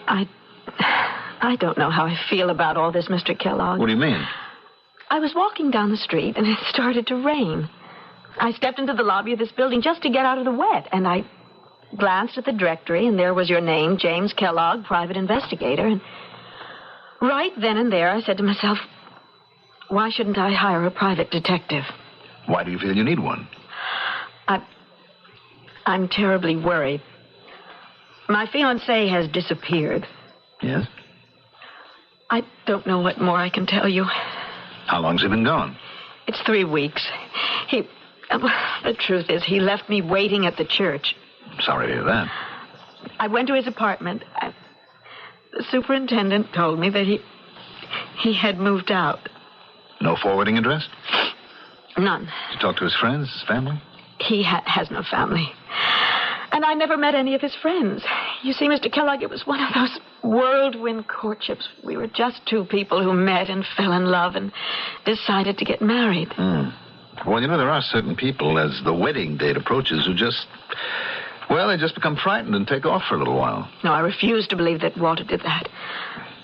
I don't know how I feel about all this, Mr. Kellogg. What do you mean? I was walking down the street, and it started to rain. I stepped into the lobby of this building just to get out of the wet, and I glanced at the directory, and there was your name, James Kellogg, private investigator. And right then and there, I said to myself, why shouldn't I hire a private detective? Why do you feel you need one? I'm terribly worried. My fiancé has disappeared. Yes? I don't know what more I can tell you. How long's he been gone? It's 3 weeks. The truth is, he left me waiting at the church. Sorry to hear that. I went to his apartment. The superintendent told me that he had moved out. No forwarding address? None. Did you talk to his friends, his family? He has no family. And I never met any of his friends. You see, Mr. Kellogg, it was one of those whirlwind courtships. We were just 2 people who met and fell in love and decided to get married. Well, you know, there are certain people, as the wedding date approaches, who they just become frightened and take off for a little while. No, I refuse to believe that Walter did that.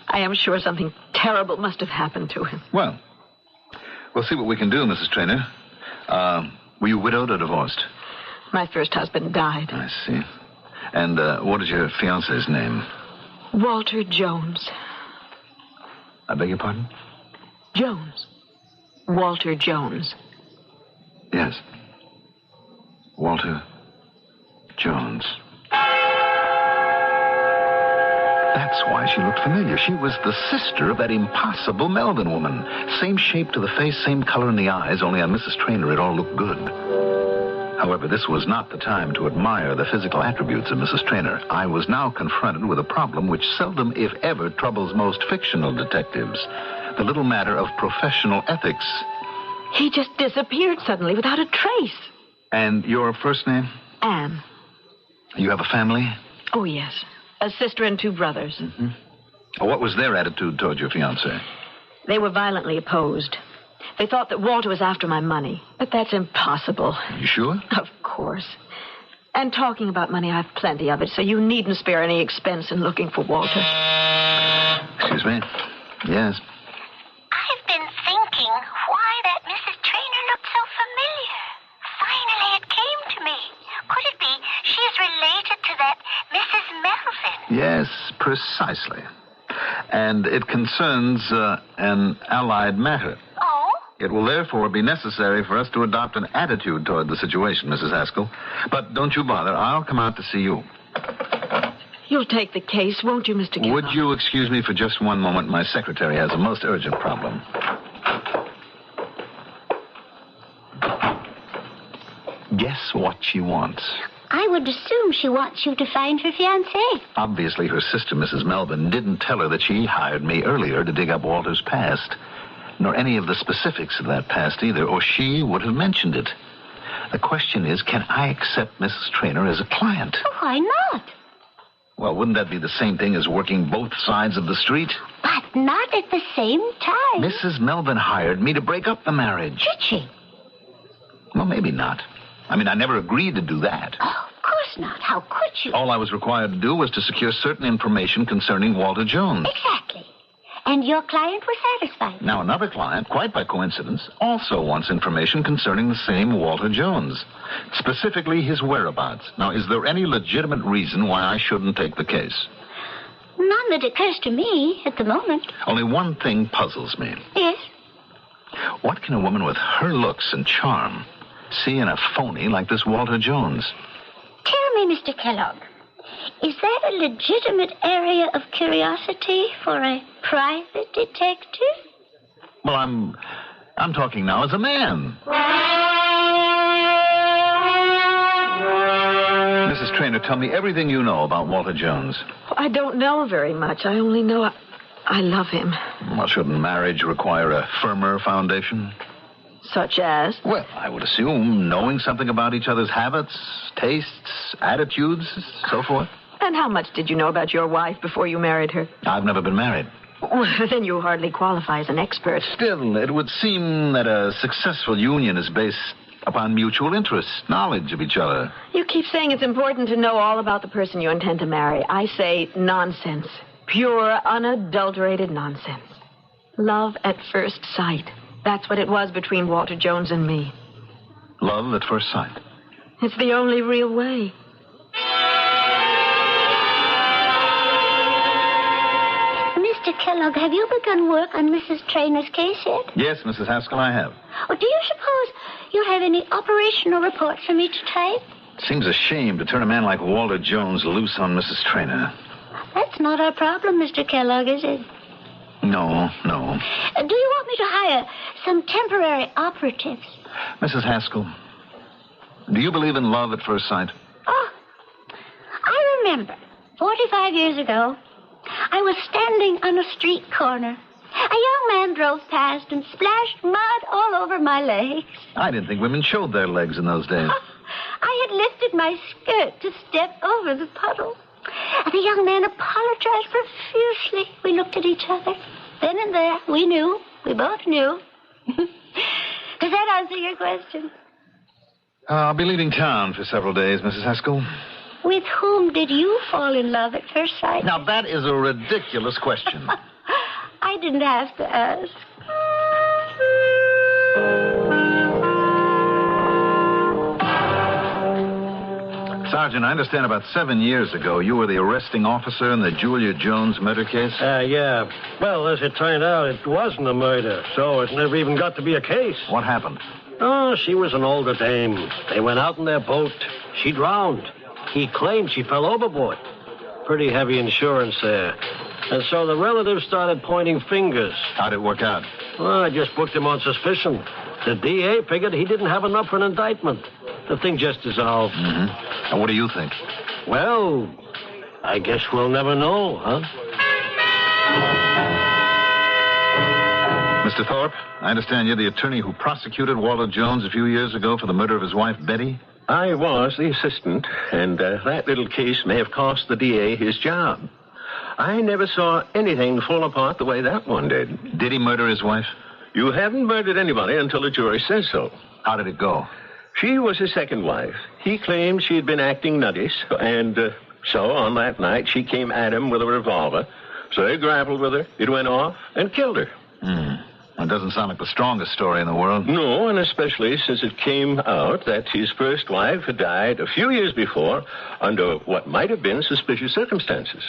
I am sure something terrible must have happened to him. Well, we'll see what we can do, Mrs. Trainor. Were you widowed or divorced? My first husband died. I see. And what is your fiancé's name? Walter Jones. I beg your pardon? Jones. Walter Jones. Yes. Walter Jones. That's why she looked familiar. She was the sister of that impossible Melvin woman. Same shape to the face, same color in the eyes, only on Mrs. Trainor it all looked good. However, this was not the time to admire the physical attributes of Mrs. Trainor. I was now confronted with a problem which seldom, if ever, troubles most fictional detectives. The little matter of professional ethics. He just disappeared suddenly without a trace. And your first name? Anne. You have a family? Oh, yes. A sister and 2 brothers. Mm-hmm. What was their attitude toward your fiancé? They were violently opposed. They thought that Walter was after my money. But that's impossible. You sure? Of course. And talking about money, I have plenty of it, so you needn't spare any expense in looking for Walter. Excuse me? Yes. I've been thinking why that Mrs. Trainor looked so familiar. Finally, it came to me. Could it be she is related to that Mrs. Melvin? Yes, precisely. And it concerns an allied matter. Oh? It will therefore be necessary for us to adopt an attitude toward the situation, Mrs. Haskell. But don't you bother. I'll come out to see you. You'll take the case, won't you, Mr. Kellogg? Would you excuse me for just one moment? My secretary has a most urgent problem. Guess what she wants? I would assume she wants you to find her fiancé. Obviously, her sister, Mrs. Melvin, didn't tell her that she hired me earlier to dig up Walter's past, nor any of the specifics of that past either, or she would have mentioned it. The question is, can I accept Mrs. Traynor as a client? Why not? Well, wouldn't that be the same thing as working both sides of the street? But not at the same time. Mrs. Melvin hired me to break up the marriage. Did she? Well, maybe not. I mean, I never agreed to do that. Oh, of course not. How could you? All I was required to do was to secure certain information concerning Walter Jones. Exactly. And your client was satisfied. Now, another client, quite by coincidence, also wants information concerning the same Walter Jones, specifically his whereabouts. Now, is there any legitimate reason why I shouldn't take the case? None that occurs to me at the moment. Only one thing puzzles me. Yes? What can a woman with her looks and charm see in a phony like this Walter Jones? Tell me, Mr. Kellogg, is that a legitimate area of curiosity for a private detective? Well, I'm talking now as a man. Mrs. Traynor, tell me everything you know about Walter Jones. I don't know very much. I only know I love him. Well, shouldn't marriage require a firmer foundation? Such as? Well, I would assume knowing something about each other's habits, tastes, attitudes, so forth. And how much did you know about your wife before you married her? I've never been married. Well, then you hardly qualify as an expert. Still, it would seem that a successful union is based upon mutual interest, knowledge of each other. You keep saying it's important to know all about the person you intend to marry. I say nonsense. Pure, unadulterated nonsense. Love at first sight. That's what it was between Walter Jones and me. Love at first sight? It's the only real way. Mr. Kellogg, have you begun work on Mrs. Traynor's case yet? Yes, Mrs. Haskell, I have. Well, do you suppose you have any operational reports for me to type? Seems a shame to turn a man like Walter Jones loose on Mrs. Traynor. That's not our problem, Mr. Kellogg, is it? No. Do you want me to hire some temporary operatives? Mrs. Haskell, do you believe in love at first sight? Oh, I remember 45 years ago, I was standing on a street corner. A young man drove past and splashed mud all over my legs. I didn't think women showed their legs in those days. I had lifted my skirt to step over the puddle. The young man apologized profusely. We looked at each other. Then and there, we knew. We both knew. Does that answer your question? I'll be leaving town for several days, Mrs. Haskell. With whom did you fall in love at first sight? Now, that is a ridiculous question. I didn't have to ask. Sergeant, I understand about 7 years ago you were the arresting officer in the Julia Jones murder case? Yeah. Well, as it turned out, it wasn't a murder, so it never even got to be a case. What happened? Oh, she was an older dame. They went out in their boat. She drowned. He claimed she fell overboard. Pretty heavy insurance there. And so the relatives started pointing fingers. How'd it work out? Well, I just booked him on suspicion. The DA figured he didn't have enough for an indictment. The thing just dissolved. Mm-hmm. And what do you think? Well, I guess we'll never know, huh? Mr. Thorpe, I understand you're the attorney who prosecuted Walter Jones a few years ago for the murder of his wife, Betty? I was the assistant, and that little case may have cost the DA his job. I never saw anything fall apart the way that one did. Did he murder his wife? You haven't murdered anybody until the jury says so. How did it go? She was his second wife. He claimed she had been acting nutty, and so on that night she came at him with a revolver. So he grappled with her, it went off, and killed her. That doesn't sound like the strongest story in the world. No, and especially since it came out that his first wife had died a few years before under what might have been suspicious circumstances.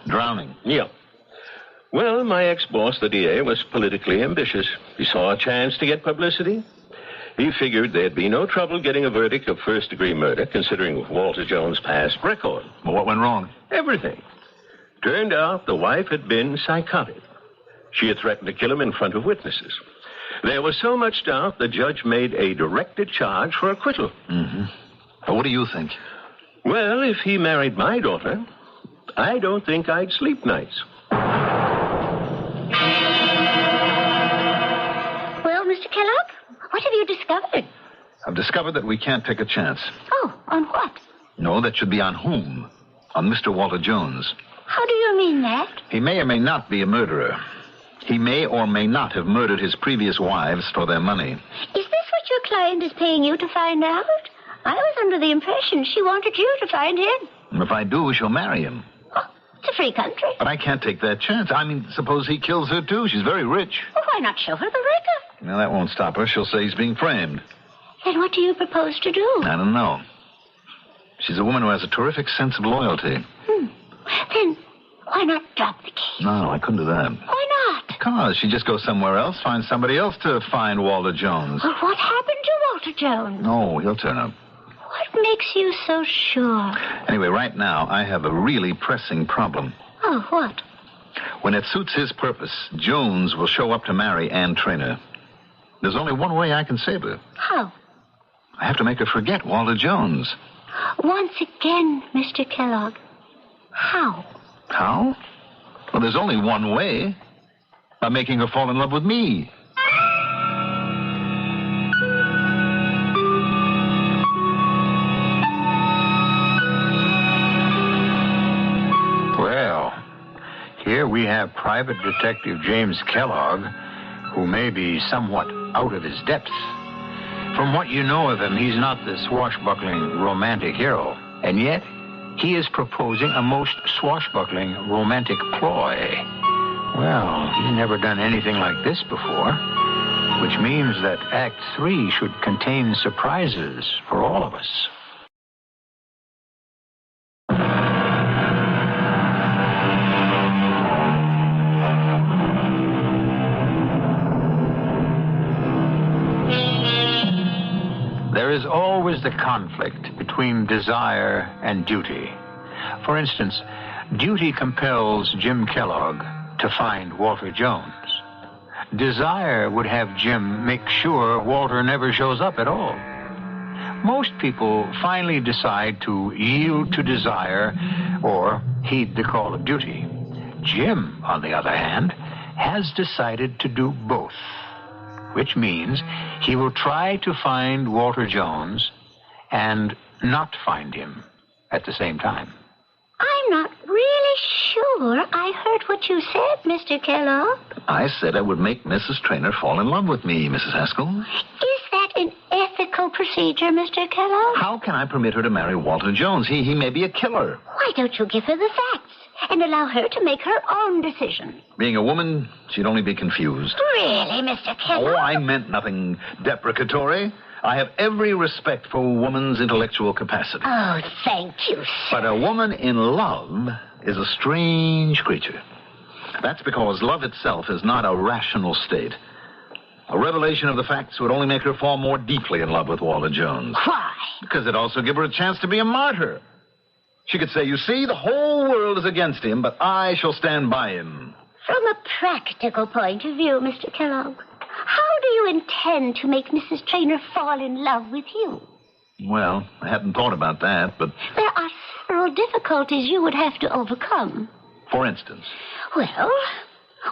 Drowning? Yeah. Well, my ex-boss, the DA, was politically ambitious. He saw a chance to get publicity. He figured there'd be no trouble getting a verdict of first-degree murder, considering Walter Jones' past record. Well, what went wrong? Everything. Turned out the wife had been psychotic. She had threatened to kill him in front of witnesses. There was so much doubt, the judge made a directed charge for acquittal. Mm-hmm. But what do you think? Well, if he married my daughter, I don't think I'd sleep nights. Well, Mr. Kellogg, what have you discovered? I've discovered that we can't take a chance. Oh, on what? No, that should be on whom? On Mr. Walter Jones. How do you mean that? He may or may not be a murderer. He may or may not have murdered his previous wives for their money. Is this what your client is paying you to find out? I was under the impression she wanted you to find him. And if I do, she'll marry him. Oh, it's a free country. But I can't take that chance. I mean, suppose he kills her, too. She's very rich. Well, why not show her the record? Now, that won't stop her. She'll say he's being framed. Then what do you propose to do? I don't know. She's a woman who has a terrific sense of loyalty. Then why not drop the case? No, I couldn't do that. Why not? Because she'd just go somewhere else, find somebody else to find Walter Jones. Well, what happened to Walter Jones? No, he'll turn up. What makes you so sure? Anyway, right now, I have a really pressing problem. Oh, what? When it suits his purpose, Jones will show up to marry Ann Traynor. There's only one way I can save her. How? I have to make her forget Walter Jones. Once again, Mr. Kellogg. How? How? Well, there's only one way. By making her fall in love with me. Well, here we have Private Detective James Kellogg, who may be somewhat out of his depth. From what you know of him, he's not the swashbuckling romantic hero. And yet, he is proposing a most swashbuckling romantic ploy. Well, he's never done anything like this before, which means that Act 3 should contain surprises for all of us. There is always the conflict between desire and duty. For instance, duty compels Jim Kellogg to find Walter Jones. Desire would have Jim make sure Walter never shows up at all. Most people finally decide to yield to desire or heed the call of duty. Jim, on the other hand, has decided to do both, which means he will try to find Walter Jones and not find him at the same time. I'm not really sure I heard what you said, Mr. Kellogg. I said I would make Mrs. Traynor fall in love with me, Mrs. Haskell. Is that an ethical procedure, Mr. Kellogg? How can I permit her to marry Walter Jones? He may be a killer. Why don't you give her the facts and allow her to make her own decision? Being a woman, she'd only be confused. Really, Mr. Kellogg? Oh, I meant nothing deprecatory. I have every respect for a woman's intellectual capacity. Oh, thank you, sir. But a woman in love is a strange creature. That's because love itself is not a rational state. A revelation of the facts would only make her fall more deeply in love with Walter Jones. Why? Because it'd also give her a chance to be a martyr. She could say, you see, the whole world is against him, but I shall stand by him. From a practical point of view, Mr. Kellogg, how do you intend to make Mrs. Traynor fall in love with you? Well, I hadn't thought about that, but... There are several difficulties you would have to overcome. For instance? Well,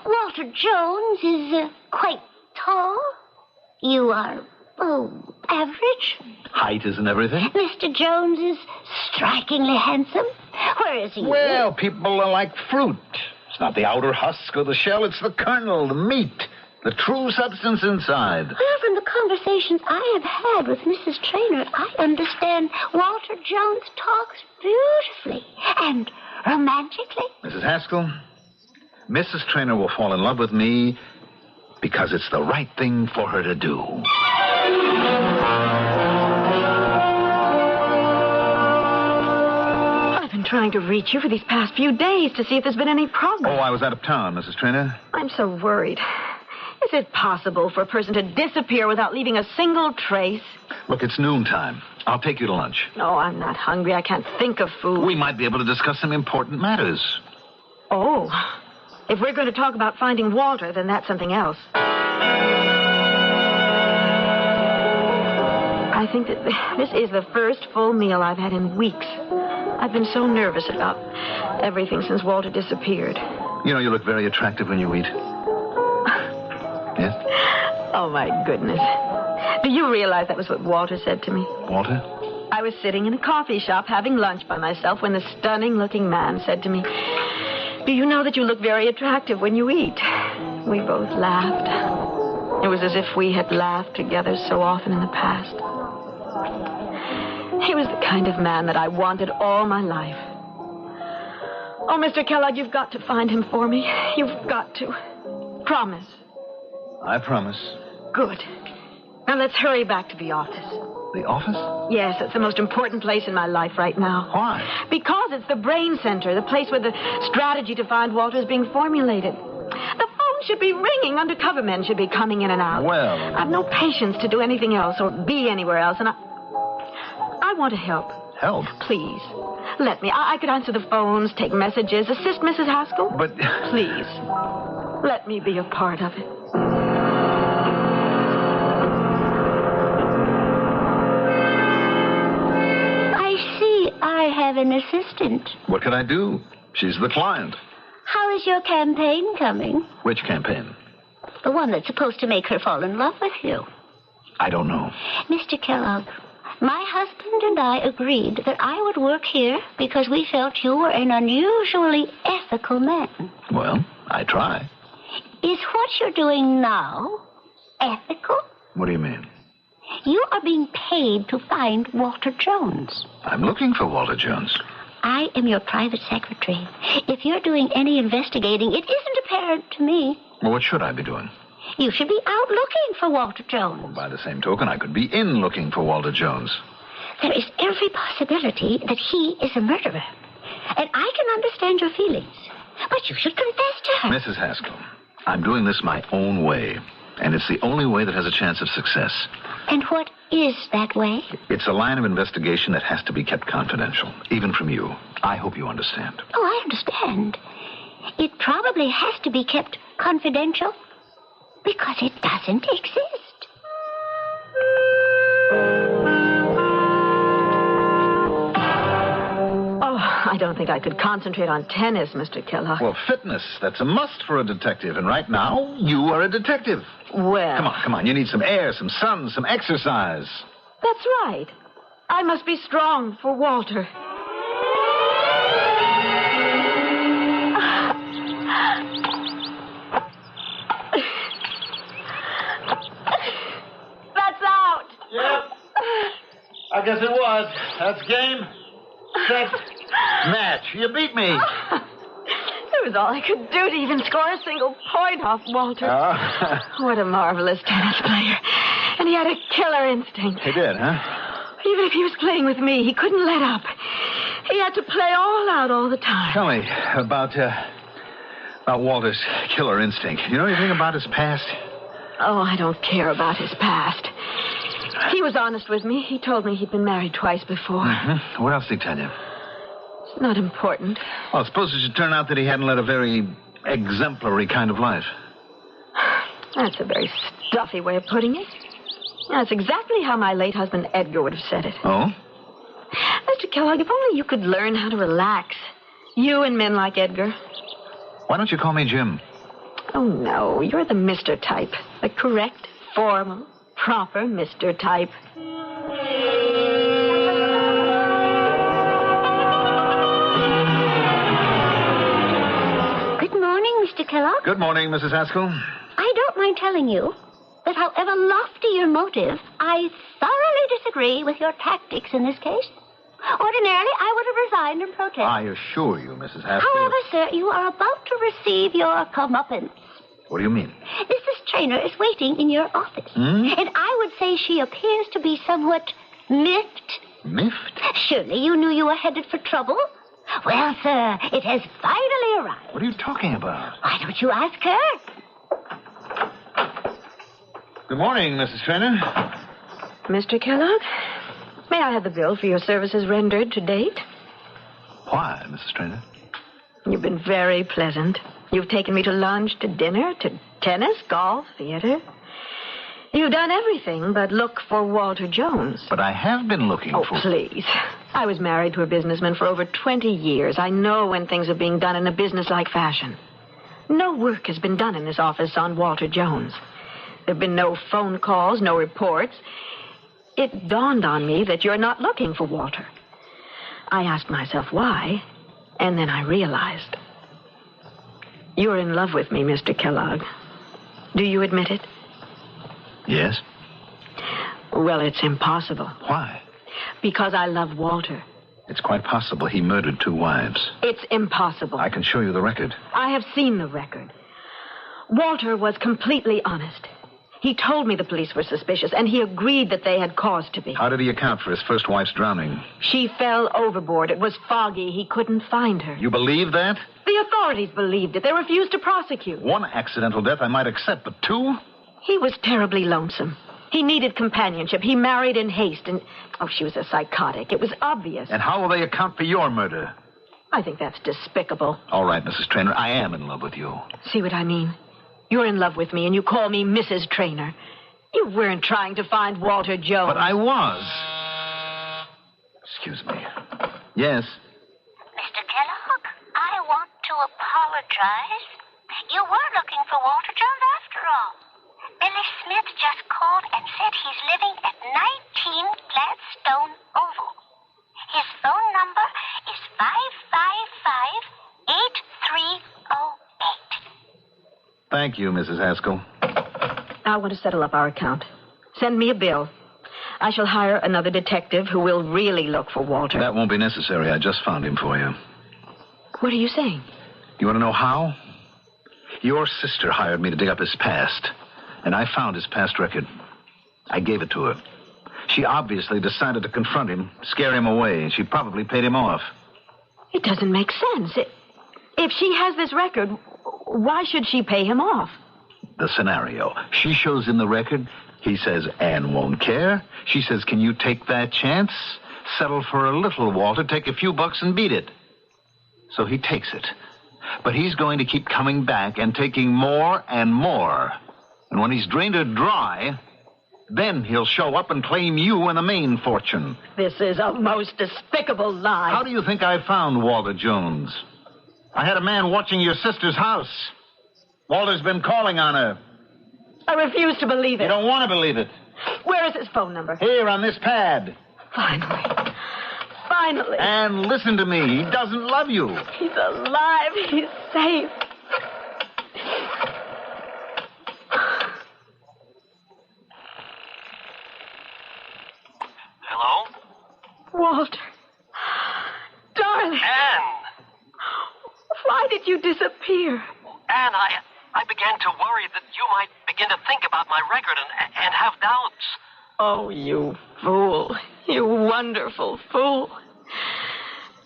Walter Jones is quite tall. You are, average. Height isn't everything? Mr. Jones is strikingly handsome. Whereas you... Well, people are like fruit. It's not the outer husk or the shell, it's the kernel, the meat, the true substance inside. Well, from the conversations I have had with Mrs. Traynor, I understand Walter Jones talks beautifully and romantically. Mrs. Haskell, Mrs. Traynor will fall in love with me because it's the right thing for her to do. I've been trying to reach you for these past few days to see if there's been any progress. Oh, I was out of town, Mrs. Traynor. I'm so worried. Is it possible for a person to disappear without leaving a single trace? Look, it's noontime. I'll take you to lunch. No, I'm not hungry. I can't think of food. We might be able to discuss some important matters. Oh. If we're going to talk about finding Walter, then that's something else. I think that this is the first full meal I've had in weeks. I've been so nervous about everything since Walter disappeared. You know, you look very attractive when you eat. Yes? Oh, my goodness. Do you realize that was what Walter said to me? Walter? I was sitting in a coffee shop having lunch by myself when the stunning-looking man said to me, "Do you know that you look very attractive when you eat?" We both laughed. It was as if we had laughed together so often in the past. He was the kind of man that I wanted all my life. Oh, Mr. Kellogg, you've got to find him for me. You've got to. Promise. I promise. Good. Now let's hurry back to the office. The office? Yes, it's the most important place in my life right now. Why? Because it's the brain center, the place where the strategy to find Walter is being formulated. The phone should be ringing. Undercover men should be coming in and out. Well... I've no patience to do anything else or be anywhere else, and I want to help. Help? Please. Let me. I could answer the phones, take messages, assist Mrs. Haskell. But... Please. Let me be a part of it. I have an assistant. What can I do? She's the client. How is your campaign coming? Which campaign? The one that's supposed to make her fall in love with you. I don't know. Mr. Kellogg, my husband and I agreed that I would work here because we felt you were an unusually ethical man. Well, I try. Is what you're doing now ethical? What do you mean? You are being paid to find Walter Jones. I'm looking for Walter Jones. I am your private secretary. If you're doing any investigating, it isn't apparent to me. Well, what should I be doing? You should be out looking for Walter Jones. Well, by the same token, I could be in looking for Walter Jones. There is every possibility that he is a murderer. And I can understand your feelings. But you should confess to her. Mrs. Haskell, I'm doing this my own way. And it's the only way that has a chance of success. And what is that way? It's a line of investigation that has to be kept confidential, even from you. I hope you understand. Oh, I understand. It probably has to be kept confidential because it doesn't exist. I don't think I could concentrate on tennis, Mr. Kellogg. Well, fitness, that's a must for a detective. And right now, you are a detective. Well... Come on. You need some air, some sun, some exercise. That's right. I must be strong for Walter. That's out. Yep. I guess it was. That's game. Set. Match. You beat me. It was all I could do to even score a single point off Walter. What a marvelous tennis player. And he had a killer instinct. He did, huh? Even if he was playing with me, he couldn't let up. He had to play all out all the time. Tell me about Walter's killer instinct. You know anything about his past? Oh, I don't care about his past. He was honest with me. He told me he'd been married twice before. Mm-hmm. What else did he tell you? It's not important. Well, suppose it should turn out that he hadn't led a very exemplary kind of life. That's a very stuffy way of putting it. That's exactly how my late husband Edgar would have said it. Oh? Mr. Kellogg, if only you could learn how to relax. You and men like Edgar. Why don't you call me Jim? Oh, no. You're the Mr. type. The correct, formal, proper Mr. type. Good morning, Mr. Kellogg. Good morning, Mrs. Haskell. I don't mind telling you that however lofty your motive, I thoroughly disagree with your tactics in this case. Ordinarily, I would have resigned in protest. I assure you, Mrs. Haskell. However, sir, you are about to receive your comeuppance. What do you mean? Mrs. Traynor is waiting in your office. And I would say she appears to be somewhat miffed. Miffed? Surely you knew you were headed for trouble? Well, sir, it has finally arrived. What are you talking about? Why don't you ask her? Good morning, Mrs. Traynor. Mr. Kellogg, may I have the bill for your services rendered to date? Why, Mrs. Traynor? You've been very pleasant. You've taken me to lunch, to dinner, to tennis, golf, theater. You've done everything but look for Walter Jones. But I have been looking for... Oh, please. I was married to a businessman for over 20 years. I know when things are being done in a businesslike fashion. No work has been done in this office on Walter Jones. There have been no phone calls, no reports. It dawned on me that you're not looking for Walter. I asked myself why, and then I realized. You're in love with me, Mr. Kellogg. Do you admit it? Yes. Well, it's impossible. Why? Because I love Walter. It's quite possible he murdered 2 wives. It's impossible. I can show you the record. I have seen the record. Walter was completely honest. He told me the police were suspicious, and he agreed that they had cause to be. How did he account for his first wife's drowning? She fell overboard. It was foggy. He couldn't find her. You believe that? The authorities believed it. They refused to prosecute. 1 accidental death I might accept, but 2? He was terribly lonesome. He needed companionship. He married in haste, and... Oh, she was a psychotic. It was obvious. And how will they account for your murder? I think that's despicable. All right, Mrs. Traynor, I am in love with you. See what I mean? You're in love with me, and you call me Mrs. Traynor. You weren't trying to find Walter Jones. But I was. Excuse me. Yes? Mr. Kellogg, I want to apologize. You were looking for Walter Jones after all. Billy Smith just called and said he's living at 19 Gladstone Oval. His phone number is 555-8308. Thank you, Mrs. Haskell. I want to settle up our account. Send me a bill. I shall hire another detective who will really look for Walter. That won't be necessary. I just found him for you. What are you saying? You want to know how? Your sister hired me to dig up his past. And I found his past record. I gave it to her. She obviously decided to confront him, scare him away, and she probably paid him off. It doesn't make sense. If she has this record, why should she pay him off? The scenario. She shows him the record. He says, Anne won't care. She says, can you take that chance? Settle for a little, Walter. Take a few bucks and beat it. So he takes it. But he's going to keep coming back and taking more and more. And when he's drained her dry, then he'll show up and claim you and the main fortune. This is a most despicable lie. How do you think I found Walter Jones? I had a man watching your sister's house. Walter's been calling on her. I refuse to believe it. You don't want to believe it. Where is his phone number? Here on this pad. Finally. And listen to me. He doesn't love you. He's alive. He's safe. Hello? Walter. Darling. Anne! Why did you disappear? Anne, I began to worry that you might begin to think about my record and have doubts. Oh, you fool. You wonderful fool.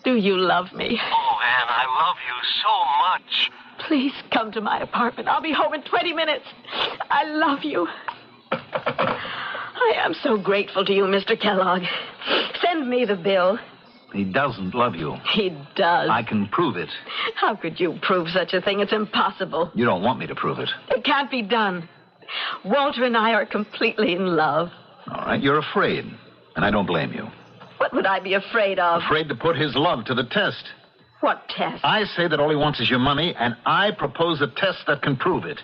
Do you love me? Oh, Anne, I love you so much. Please come to my apartment. I'll be home in 20 minutes. I love you. I am so grateful to you, Mr. Kellogg. Send me the bill. He doesn't love you. He does. I can prove it. How could you prove such a thing? It's impossible. You don't want me to prove it. It can't be done. Walter and I are completely in love. All right, you're afraid, and I don't blame you. What would I be afraid of? Afraid to put his love to the test. What test? I say that all he wants is your money, and I propose a test that can prove it.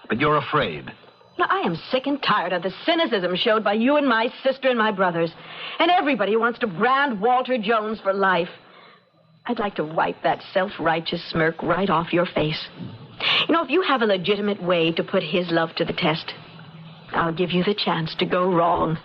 But you're afraid. Now, I am sick and tired of the cynicism showed by you and my sister and my brothers. And everybody wants to brand Walter Jones for life. I'd like to wipe that self-righteous smirk right off your face. You know, if you have a legitimate way to put his love to the test, I'll give you the chance to go wrong.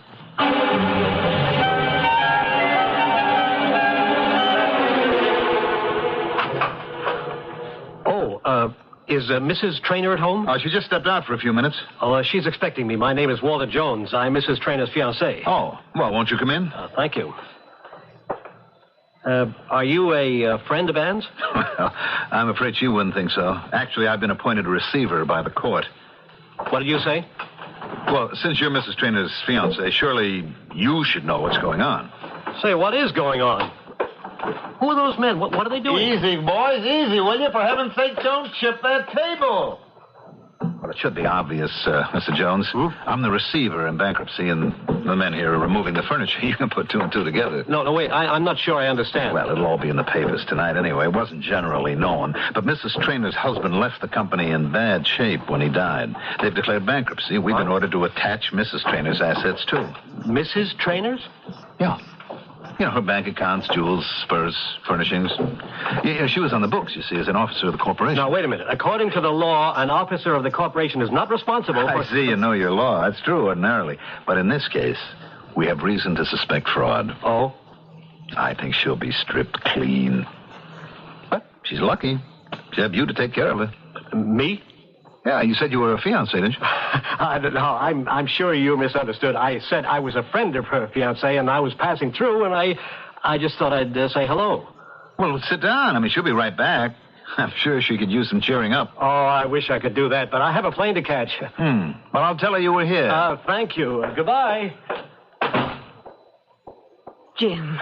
Is Mrs. Traynor at home? She just stepped out for a few minutes. Oh, she's expecting me. My name is Walter Jones. I'm Mrs. Traynor's fiancé. Oh, well, won't you come in? Thank you. Are you a friend of Anne's? Well, I'm afraid she wouldn't think so. Actually, I've been appointed a receiver by the court. What did you say? Well, since you're Mrs. Traynor's fiancé, surely you should know what's going on. Say, what is going on? Who are those men? What are they doing? Easy, boys, easy, will you? For heaven's sake, don't chip that table. What a it should be obvious, Mr. Jones. I'm the receiver in bankruptcy, and the men here are removing the furniture. You can put two and two together. No, wait. I'm not sure I understand. Well, it'll all be in the papers tonight anyway. It wasn't generally known. But Mrs. Trainor's husband left the company in bad shape when he died. They've declared bankruptcy. We've been ordered to attach Mrs. Trainor's assets, too. Mrs. Trainor's? Yeah. You know, her bank accounts, jewels, spurs, furnishings. Yeah, she was on the books, you see, as an officer of the corporation. Now, wait a minute. According to the law, an officer of the corporation is not responsible for... I see you know your law. That's true, ordinarily. But in this case, we have reason to suspect fraud. Oh? I think she'll be stripped clean. But she's lucky. She had you to take care of her. Me? Yeah, you said you were a fiancé, didn't you? No, I'm sure you misunderstood. I said I was a friend of her fiancé, and I was passing through, and I just thought I'd say hello. Well, sit down. I mean, she'll be right back. I'm sure she could use some cheering up. Oh, I wish I could do that, but I have a plane to catch. Well, I'll tell her you were here. Thank you. Goodbye. Jim.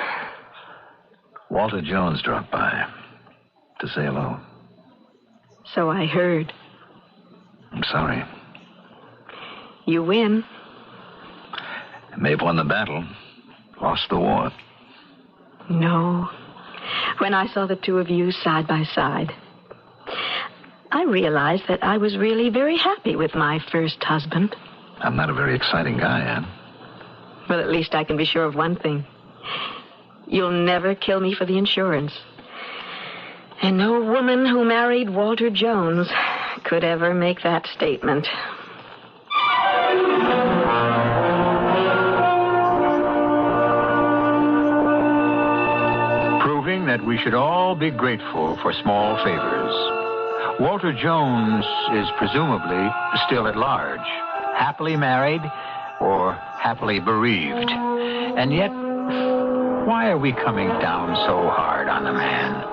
Walter Jones dropped by to say hello. So I heard. I'm sorry. You win. May have won the battle, lost the war. No. When I saw the two of you side by side, I realized that I was really very happy with my first husband. I'm not a very exciting guy, Anne. Well, at least I can be sure of one thing. You'll never kill me for the insurance. And no woman who married Walter Jones could ever make that statement. Proving that we should all be grateful for small favors. Walter Jones is presumably still at large, happily married or happily bereaved. And yet, why are we coming down so hard on the man?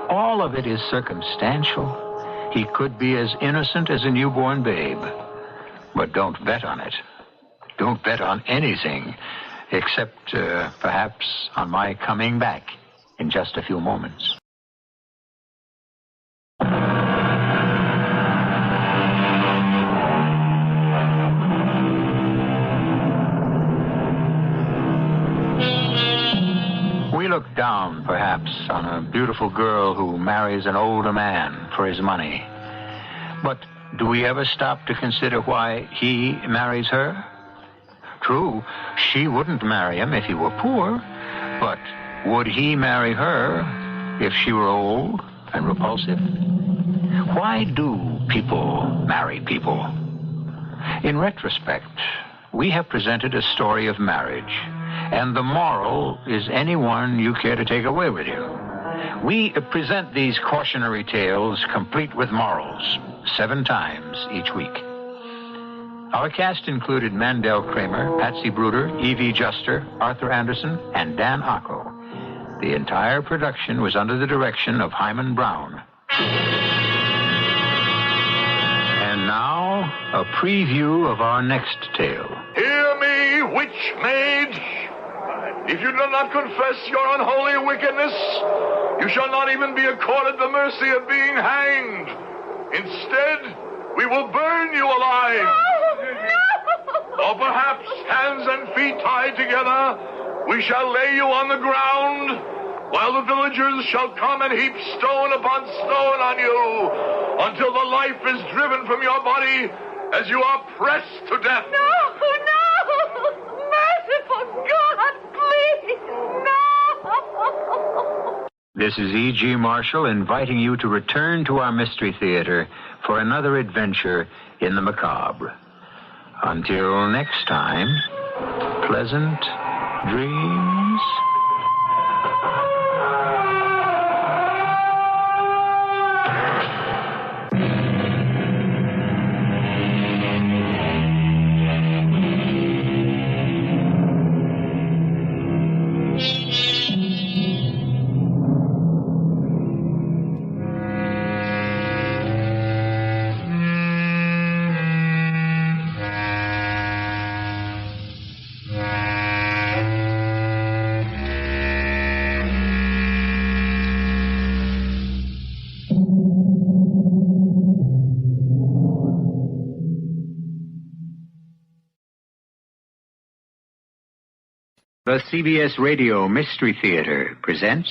All of it is circumstantial. He could be as innocent as a newborn babe. But don't bet on it. Don't bet on anything, except perhaps on my coming back in just a few moments. We look down, perhaps, on a beautiful girl who marries an older man for his money. But do we ever stop to consider why he marries her? True, she wouldn't marry him if he were poor, but would he marry her if she were old and repulsive? Why do people marry people? In retrospect, we have presented a story of marriage, and the moral is any one you care to take away with you. We present these cautionary tales complete with morals 7 times each week. Our cast included Mandel Kramer, Patsy Bruder, Evie Juster, Arthur Anderson, and Dan Acco. The entire production was under the direction of Himan Brown. And now, a preview of our next tale. Hear me, witch maid. If you do not confess your unholy wickedness, you shall not even be accorded the mercy of being hanged. Instead, we will burn you alive. No. Or perhaps, hands and feet tied together, we shall lay you on the ground, while the villagers shall come and heap stone upon stone on you, until the life is driven from your body as you are pressed to death. No! Merciful God, please, no! This is E.G. Marshall inviting you to return to our Mystery Theater for another adventure in the macabre. Until next time, pleasant dreams. The CBS Radio Mystery Theater presents...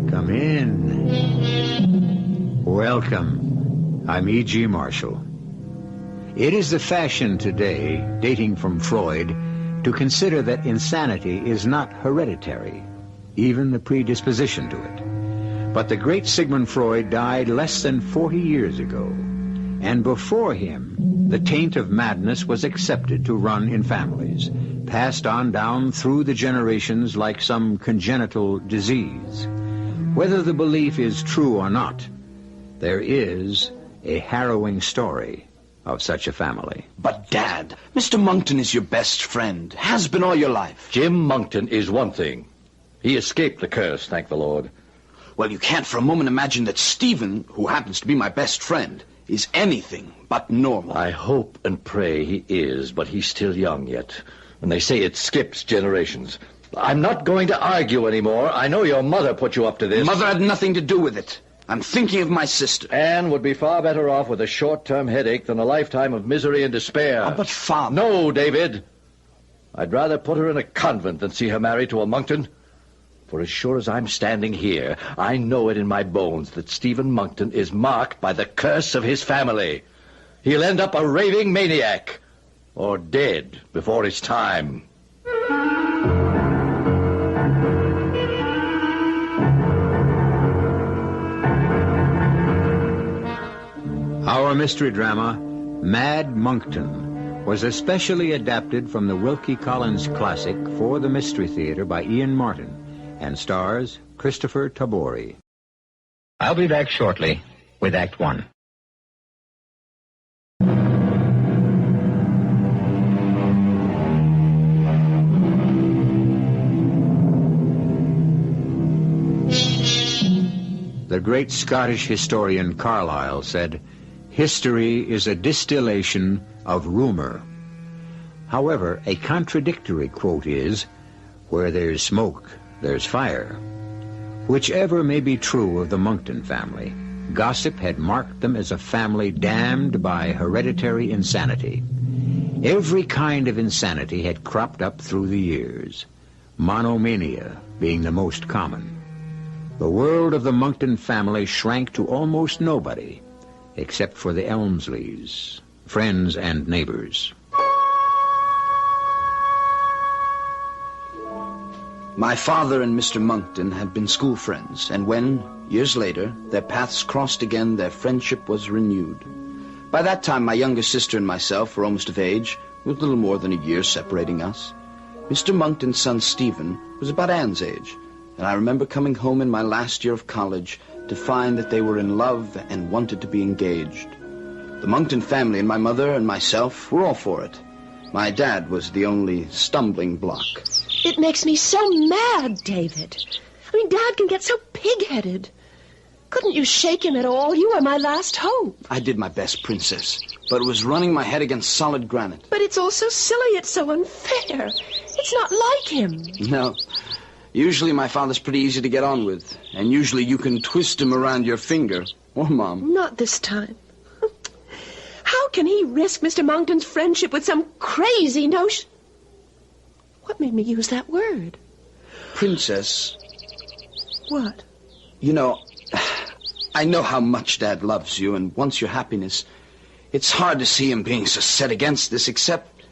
Come in. Welcome. I'm E.G. Marshall. It is the fashion today, dating from Freud, to consider that insanity is not hereditary, even the predisposition to it. But the great Sigmund Freud died less than 40 years ago, and before him, the taint of madness was accepted to run in families, passed on down through the generations like some congenital disease. Whether the belief is true or not, there is a harrowing story of such a family. But, Dad, Mr. Monkton is your best friend. Has been all your life. Jim Monkton is one thing. He escaped the curse, thank the Lord. Well, you can't for a moment imagine that Stephen, who happens to be my best friend, is anything but normal. I hope and pray he is, but he's still young yet. And they say it skips generations. I'm not going to argue anymore. I know your mother put you up to this. Mother had nothing to do with it. I'm thinking of my sister. Anne would be far better off with a short-term headache than a lifetime of misery and despair. Oh, but Father... No, David. I'd rather put her in a convent than see her married to a Monkton. For as sure as I'm standing here, I know it in my bones that Stephen Monkton is marked by the curse of his family. He'll end up a raving maniac, or dead before his time. Our mystery drama, Mad Monkton, was especially adapted from the Wilkie Collins classic for the Mystery Theater by Ian Martin and stars Christopher Tabori. I'll be back shortly with Act One. The great Scottish historian Carlyle said, "History is a distillation of rumor." However, a contradictory quote is, "Where there's smoke, there's fire." Whichever may be true of the Monkton family, gossip had marked them as a family damned by hereditary insanity. Every kind of insanity had cropped up through the years, monomania being the most common. The world of the Monkton family shrank to almost nobody, except for the Elmsleys, friends and neighbors. My father and Mr. Monkton had been school friends, and when, years later, their paths crossed again, their friendship was renewed. By that time, my younger sister and myself were almost of age, with little more than a year separating us. Mr. Monkton's son, Stephen, was about Anne's age, and I remember coming home in my last year of college to find that they were in love and wanted to be engaged. The Monkton family and my mother and myself were all for it. My dad was the only stumbling block. It makes me so mad, David. I mean, Dad can get so pig-headed. Couldn't you shake him at all? You were my last hope. I did my best, Princess, but it was running my head against solid granite. But it's all so silly. It's so unfair. It's not like him. No. Usually my father's pretty easy to get on with, and usually you can twist him around your finger. Or Mom. Not this time. How can he risk Mr. Monkton's friendship with some crazy notion? What made me use that word? Princess. What? You know, I know how much Dad loves you and wants your happiness. It's hard to see him being so set against this, except...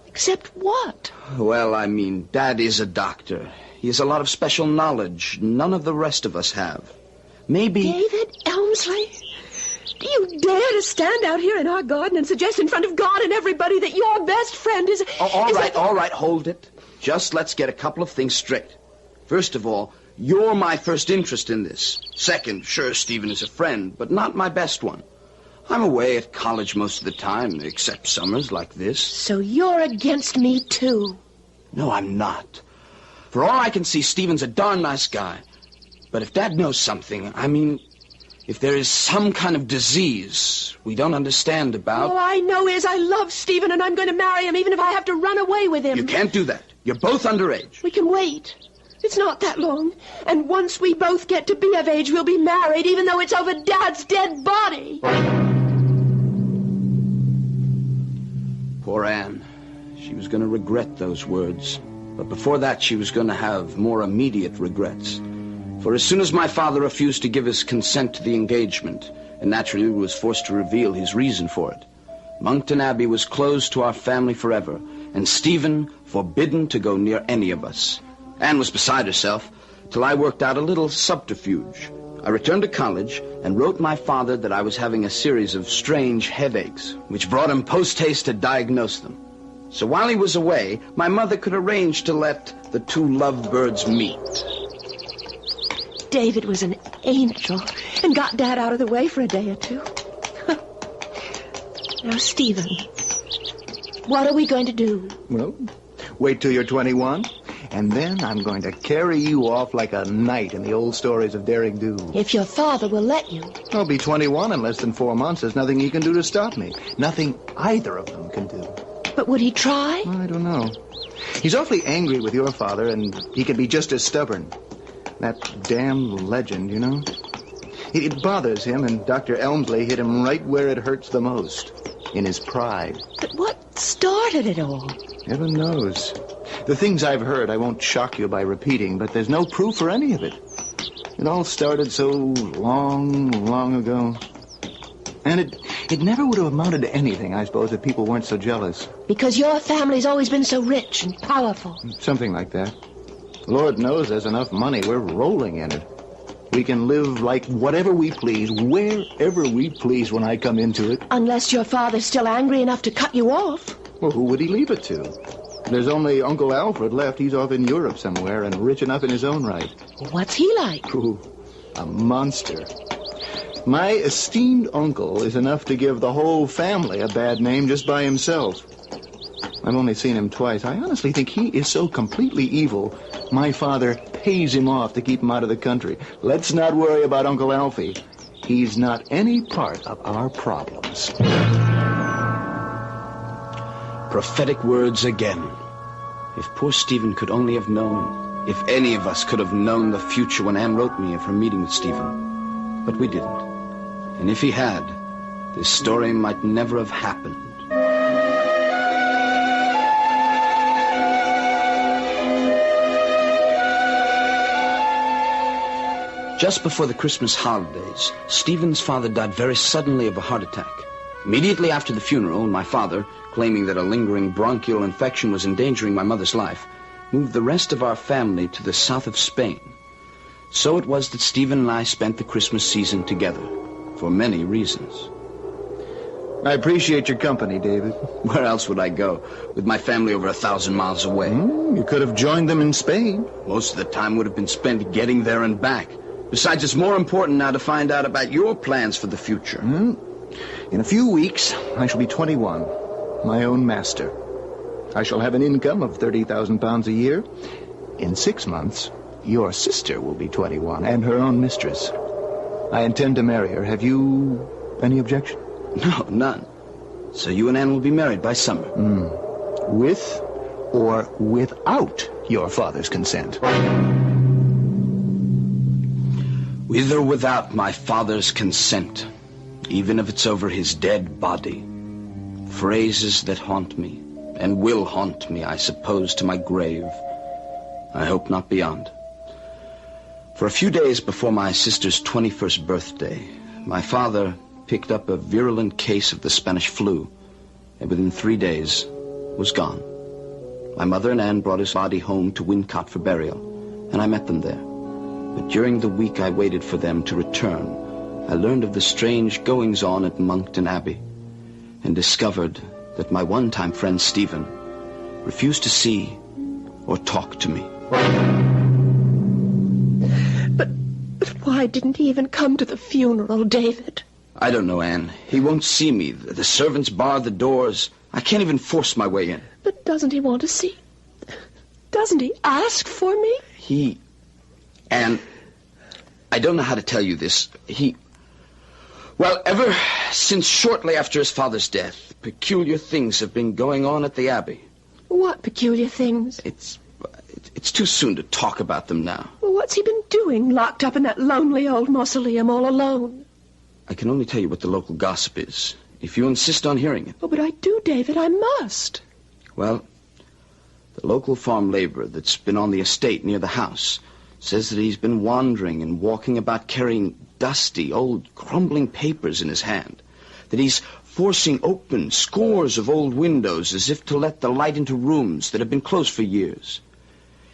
Except what? Well, I mean, Dad is a doctor. He has a lot of special knowledge none of the rest of us have. Maybe... David Elmsley? Do you dare to stand out here in our garden and suggest in front of God and everybody that your best friend is... All right, hold it. Just let's get a couple of things straight. First of all, you're my first interest in this. Second, sure, Stephen is a friend, but not my best one. I'm away at college most of the time, except summers like this. So you're against me, too? No, I'm not. For all I can see, Stephen's a darn nice guy. But if Dad knows something, I mean... if there is some kind of disease we don't understand about... All I know is I love Stephen and I'm going to marry him even if I have to run away with him. You can't do that. You're both underage. We can wait. It's not that long. And once we both get to be of age, we'll be married even though it's over Dad's dead body. Poor Anne. She was going to regret those words. But before that, she was going to have more immediate regrets. For as soon as my father refused to give his consent to the engagement, and naturally was forced to reveal his reason for it, Monkton Abbey was closed to our family forever, and Stephen forbidden to go near any of us. Anne was beside herself, till I worked out a little subterfuge. I returned to college and wrote my father that I was having a series of strange headaches, which brought him post-haste to diagnose them. So while he was away, my mother could arrange to let the two lovebirds meet. David was an angel and got Dad out of the way for a day or two. Now, Stephen, what are we going to do? Well, wait till you're 21, and then I'm going to carry you off like a knight in the old stories of Daring Do. If your father will let you. I'll be 21 in less than 4 months. There's nothing he can do to stop me. Nothing either of them can do. But would he try? I don't know. He's awfully angry with your father, and he can be just as stubborn. That damn legend, you know? It bothers him, and Dr. Elmsley hit him right where it hurts the most, in his pride. But what started it all? Heaven knows. The things I've heard I won't shock you by repeating, but there's no proof for any of it. It all started so long ago. And it never would have amounted to anything, I suppose, if people weren't so jealous. Because your family's always been so rich and powerful. Something like that. Lord knows there's enough money. We're rolling in it. We can live like whatever we please, wherever we please when I come into it. Unless your father's still angry enough to cut you off. Well, who would he leave it to? There's only Uncle Alfred left. He's off in Europe somewhere and rich enough in his own right. What's he like? Ooh, a monster. My esteemed uncle is enough to give the whole family a bad name just by himself. I've only seen him twice. I honestly think he is so completely evil, my father pays him off to keep him out of the country. Let's not worry about Uncle Alfie. He's not any part of our problems. Prophetic words again. If poor Stephen could only have known, if any of us could have known the future when Anne wrote me of her meeting with Stephen. But we didn't. And if he had, this story might never have happened. Just before the Christmas holidays, Stephen's father died very suddenly of a heart attack. Immediately after the funeral, my father, claiming that a lingering bronchial infection was endangering my mother's life, moved the rest of our family to the south of Spain. So it was that Stephen and I spent the Christmas season together, for many reasons. I appreciate your company, David. Where else would I go, with my family over 1,000 miles away? You could have joined them in Spain. Most of the time would have been spent getting there and back. Besides, it's more important now to find out about your plans for the future. In a few weeks, I shall be 21, my own master. I shall have an income of £30,000 a year. In 6 months, your sister will be 21 and her own mistress. I intend to marry her. Have you any objection? No, none. So you and Anne will be married by summer. With or without your father's consent? With or without my father's consent, even if it's over his dead body. Phrases that haunt me, and will haunt me, I suppose, to my grave. I hope not beyond. For a few days before my sister's 21st birthday, my father picked up a virulent case of the Spanish flu, and within 3 days was gone. My mother and Anne brought his body home to Wincott for burial, and I met them there. But during the week I waited for them to return, I learned of the strange goings-on at Monkton Abbey, and discovered that my one-time friend Stephen refused to see or talk to me. But why didn't he even come to the funeral, David? I don't know, Anne. He won't see me. The servants bar the doors. I can't even force my way in. But doesn't he want to see? Doesn't he ask for me? Anne, I don't know how to tell you this. Well, ever since shortly after his father's death, peculiar things have been going on at the Abbey. What peculiar things? It's too soon to talk about them now. Well, what's he been doing, locked up in that lonely old mausoleum all alone? I can only tell you what the local gossip is, if you insist on hearing it. Oh, but I do, David. I must. Well, the local farm laborer that's been on the estate near the house says that he's been wandering and walking about carrying dusty, old, crumbling papers in his hand. That he's forcing open scores of old windows as if to let the light into rooms that have been closed for years.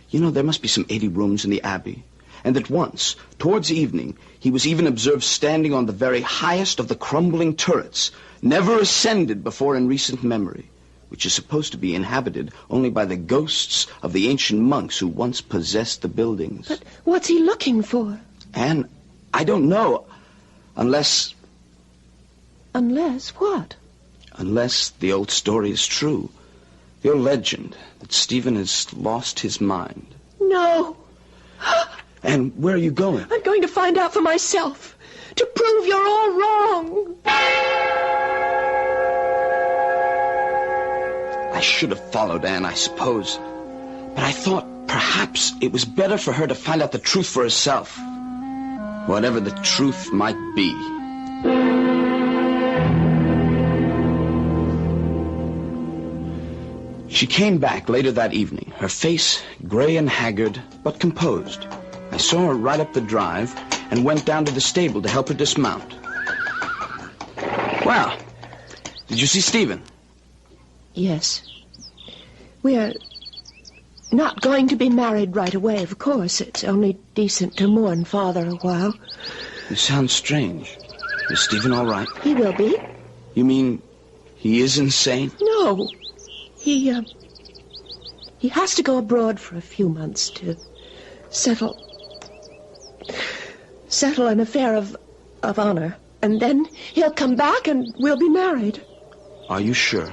You know, there must be some 80 rooms in the Abbey. And that once, towards evening, he was even observed standing on the very highest of the crumbling turrets, never ascended before in recent memory, which is supposed to be inhabited only by the ghosts of the ancient monks who once possessed the buildings. But what's he looking for? Anne, I don't know, unless... Unless what? Unless the old story is true. The old legend that Stephen has lost his mind. No. And where are you going? I'm going to find out for myself. To prove you're all wrong. I should have followed Anne, I suppose. But I thought perhaps it was better for her to find out the truth for herself. Whatever the truth might be. She came back later that evening, her face gray and haggard, but composed. I saw her ride up the drive and went down to the stable to help her dismount. Well, did you see Stephen? Yes. We're not going to be married right away, of course. It's only decent to mourn Father a while. You sound strange. Is Stephen all right? He will be. You mean he is insane? No. He has to go abroad for a few months to settle an affair of honor. And then he'll come back and we'll be married. Are you sure?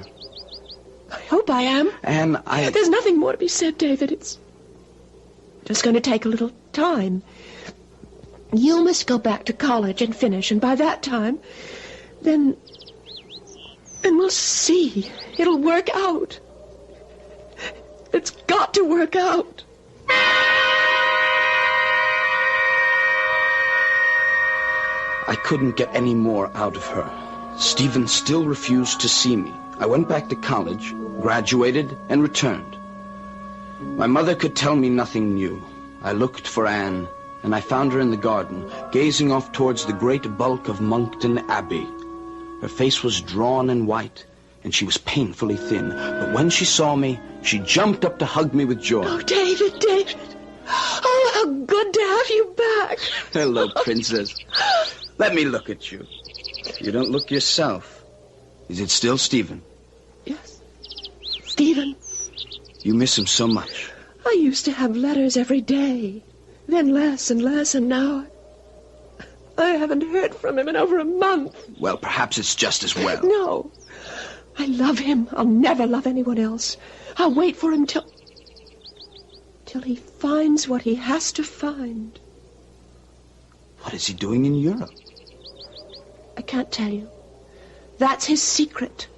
I hope I am. And There's nothing more to be said, David. It's just going to take a little time. You must go back to college and finish, and by that time, then we'll see. It'll work out. It's got to work out. I couldn't get any more out of her. Stephen still refused to see me. I went back to college, graduated, and returned. My mother could tell me nothing new. I looked for Anne, and I found her in the garden, gazing off towards the great bulk of Monkton Abbey. Her face was drawn and white, and she was painfully thin. But when she saw me, she jumped up to hug me with joy. Oh, David. Oh, how good to have you back. Hello, Princess. Let me look at you. You don't look yourself. Is it still Stephen? Yes. Stephen. You miss him so much. I used to have letters every day. Then less and less, and now I haven't heard from him in over a month. Well, perhaps it's just as well. No. I love him. I'll never love anyone else. I'll wait for him till he finds what he has to find. What is he doing in Europe? I can't tell you. That's his secret.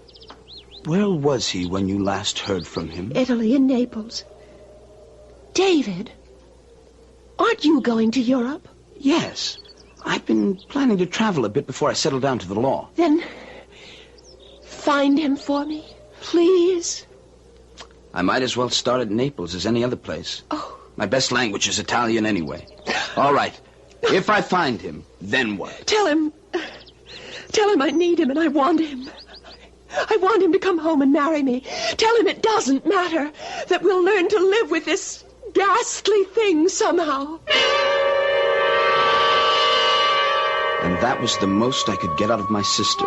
Where was he when you last heard from him? Italy and Naples. David, aren't you going to Europe? Yes. I've been planning to travel a bit before I settle down to the law. Then find him for me, please. I might as well start at Naples as any other place. Oh. My best language is Italian anyway. All right. If I find him, then what? Tell him I need him and I want him. I want him to come home and marry me. Tell him it doesn't matter, that we'll learn to live with this ghastly thing somehow. And that was the most I could get out of my sister,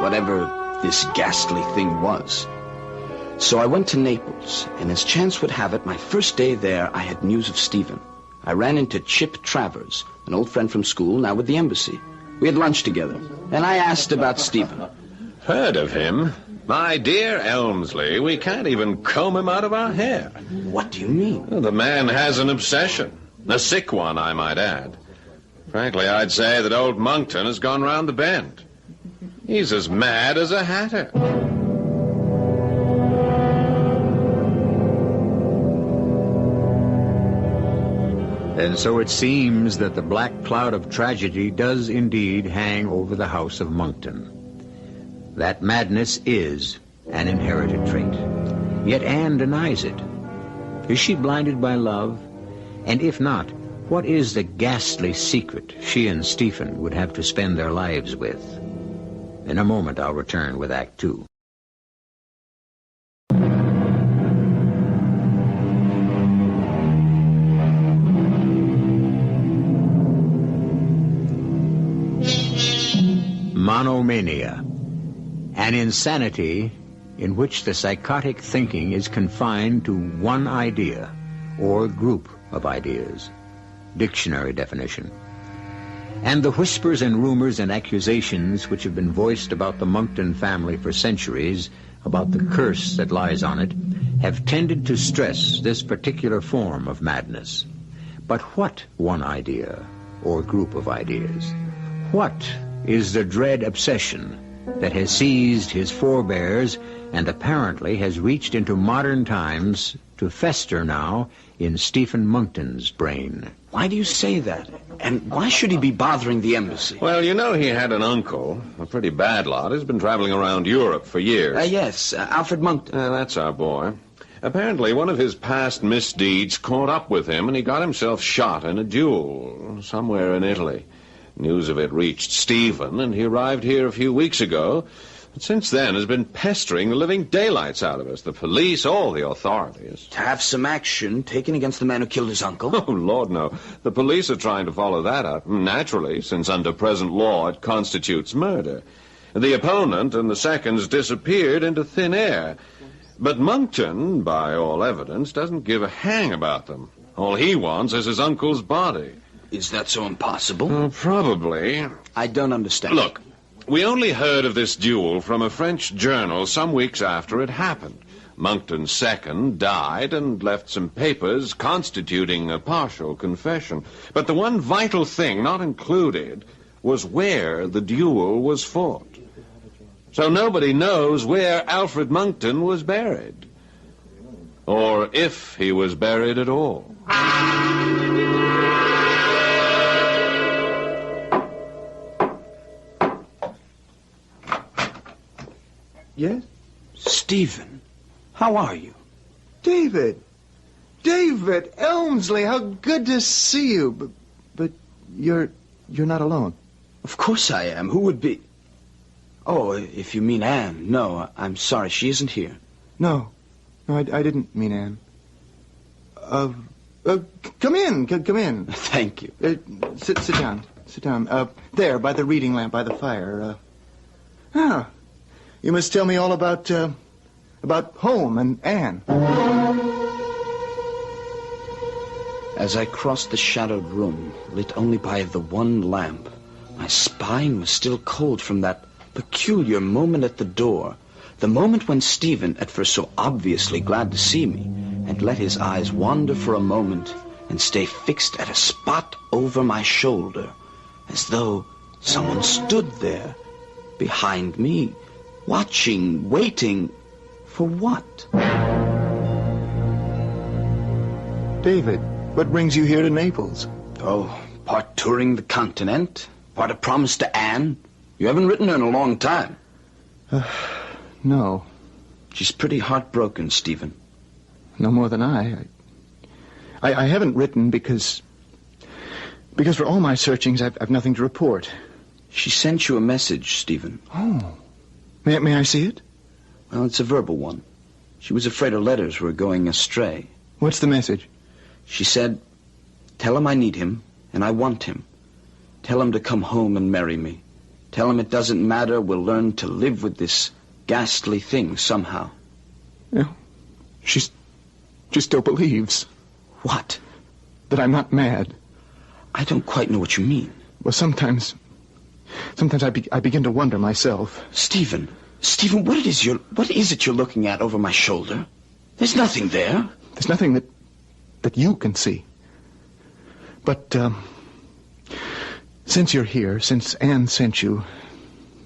whatever this ghastly thing was. So I went to Naples, and as chance would have it, my first day there, I had news of Stephen. I ran into Chip Travers, an old friend from school, now with the embassy. We had lunch together, and I asked about Stephen. Heard of him? My dear Elmsley, we can't even comb him out of our hair. What do you mean? Well, the man has an obsession. A sick one, I might add. Frankly, I'd say that old Monkton has gone round the bend. He's as mad as a hatter. And so it seems that the black cloud of tragedy does indeed hang over the house of Monkton. That madness is an inherited trait. Yet Anne denies it. Is she blinded by love? And if not, what is the ghastly secret she and Stephen would have to spend their lives with? In a moment, I'll return with Act Two. Monomania, an insanity in which the psychotic thinking is confined to one idea or group of ideas. Dictionary definition. And the whispers and rumors and accusations which have been voiced about the Monkton family for centuries, about the curse that lies on it, have tended to stress this particular form of madness. But what one idea or group of ideas? What is the dread obsession that has seized his forebears and apparently has reached into modern times to fester now in Stephen Monkton's brain? Why do you say that? And why should he be bothering the embassy? Well, you know he had an uncle, a pretty bad lot. He's been traveling around Europe for years. Yes, Alfred Monkton. That's our boy. Apparently, one of his past misdeeds caught up with him, and he got himself shot in a duel somewhere in Italy. News of it reached Stephen, and he arrived here a few weeks ago. But since then has been pestering the living daylights out of us, the police, all the authorities. To have some action taken against the man who killed his uncle? Oh, Lord, no. The police are trying to follow that up, naturally, since under present law it constitutes murder. The opponent and the seconds disappeared into thin air. But Monkton, by all evidence, doesn't give a hang about them. All he wants is his uncle's body. Is that so impossible? Oh, probably. I don't understand. Look, we only heard of this duel from a French journal some weeks after it happened. Monkton's second died and left some papers constituting a partial confession. But the one vital thing not included was where the duel was fought. So nobody knows where Alfred Monkton was buried. Or if he was buried at all. Yes? Stephen, how are you? David! David Elmsley, how good to see you. But you're not alone. Of course I am. Who would be? Oh, if you mean Anne. No, I'm sorry. She isn't here. No, I didn't mean Anne. Come in. Come in. Thank you. Sit down. Sit down. There, by the reading lamp, by the fire. You must tell me all about home and Anne. As I crossed the shadowed room, lit only by the one lamp, my spine was still cold from that peculiar moment at the door, the moment when Stephen, at first so obviously glad to see me, had let his eyes wander for a moment and stay fixed at a spot over my shoulder, as though someone stood there, behind me, watching, waiting, for what? David, what brings you here to Naples? Oh, part touring the continent, part a promise to Anne. You haven't written her in a long time. No. She's pretty heartbroken, Stephen. No more than I haven't written because for all my searchings, I've nothing to report. She sent you a message, Stephen. Oh. May I see it? Well, it's a verbal one. She was afraid her letters were going astray. What's the message? She said, tell him I need him, and I want him. Tell him to come home and marry me. Tell him it doesn't matter, we'll learn to live with this ghastly thing somehow. Yeah. She still believes. What? That I'm not mad. I don't quite know what you mean. Well, sometimes I begin to wonder myself. Stephen, what is it you're looking at over my shoulder? There's nothing there. There's nothing that you can see. But Since you're here, since Anne sent you,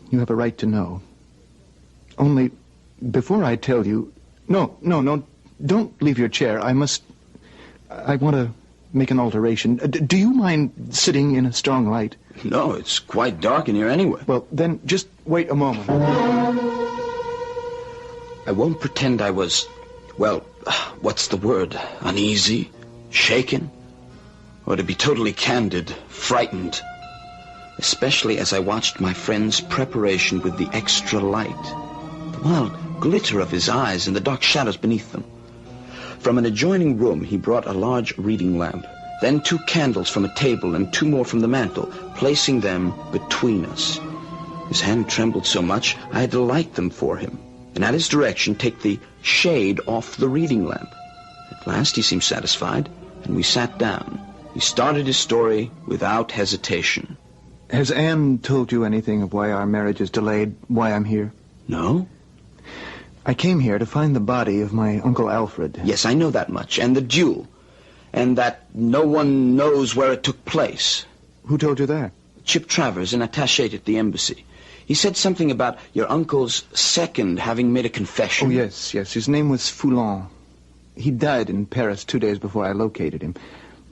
you have a right to know. Only, before I tell you... No, don't leave your chair. I want to make an alteration. Do you mind sitting in a strong light? No, it's quite dark in here anyway. Well, then just wait a moment. I won't pretend I was, well, what's the word? Uneasy? Shaken? Or to be totally candid, frightened. Especially as I watched my friend's preparation with the extra light. The wild glitter of his eyes and the dark shadows beneath them. From an adjoining room, he brought a large reading lamp, then 2 candles from a table and 2 more from the mantel, placing them between us. His hand trembled so much, I had to light them for him, and at his direction take the shade off the reading lamp. At last he seemed satisfied, and we sat down. He started his story without hesitation. Has Anne told you anything of why our marriage is delayed, why I'm here? No. I came here to find the body of my Uncle Alfred. Yes, I know that much, and the duel, and that no one knows where it took place. Who told you that? Chip Travers, an attaché at the embassy. He said something about your uncle's second having made a confession. Oh, yes. His name was Foulon. He died in Paris 2 days before I located him.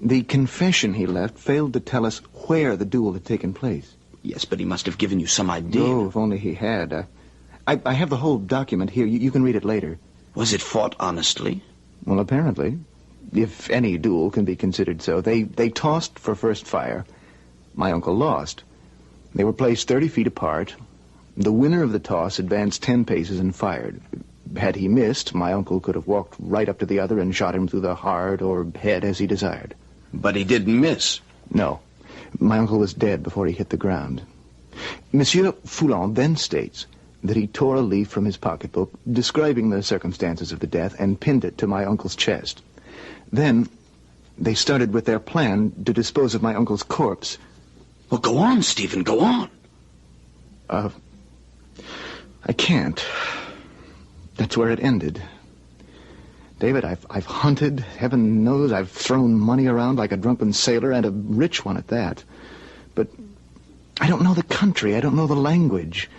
The confession he left failed to tell us where the duel had taken place. Yes, but he must have given you some idea. Oh, if only he had. I have the whole document here. You can read it later. Was it fought honestly? Well, apparently. If any duel can be considered so. They tossed for first fire. My uncle lost. They were placed 30 feet apart. The winner of the toss advanced 10 paces and fired. Had he missed, my uncle could have walked right up to the other and shot him through the heart or head as he desired. But he didn't miss. No. My uncle was dead before he hit the ground. Monsieur Foulon then states that he tore a leaf from his pocketbook describing the circumstances of the death and pinned it to my uncle's chest. Then they started with their plan to dispose of my uncle's corpse. Well, go on, Stephen, go on. I can't. That's where it ended. David, I've hunted, heaven knows, I've thrown money around like a drunken sailor, and a rich one at that. But I don't know the country, I don't know the language.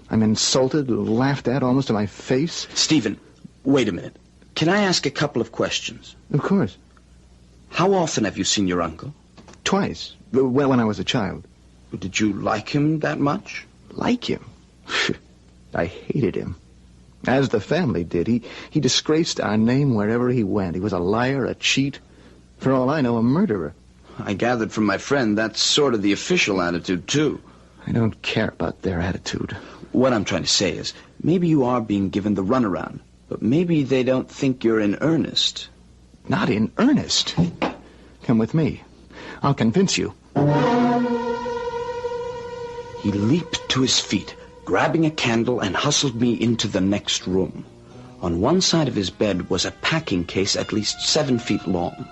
I'm insulted, laughed at almost to my face. Stephen, wait a minute. Can I ask a couple of questions? Of course. How often have you seen your uncle? Twice. Well, when I was a child. Did you like him that much? Like him? I hated him. As the family did. He disgraced our name wherever he went. He was a liar, a cheat. For all I know, a murderer. I gathered from my friend that's sort of the official attitude, too. I don't care about their attitude. What I'm trying to say is, maybe you are being given the runaround, but maybe they don't think you're in earnest. Not in earnest? Come with me. I'll convince you. He leaped to his feet, grabbing a candle, and hustled me into the next room. On one side of his bed was a packing case at least 7 feet long.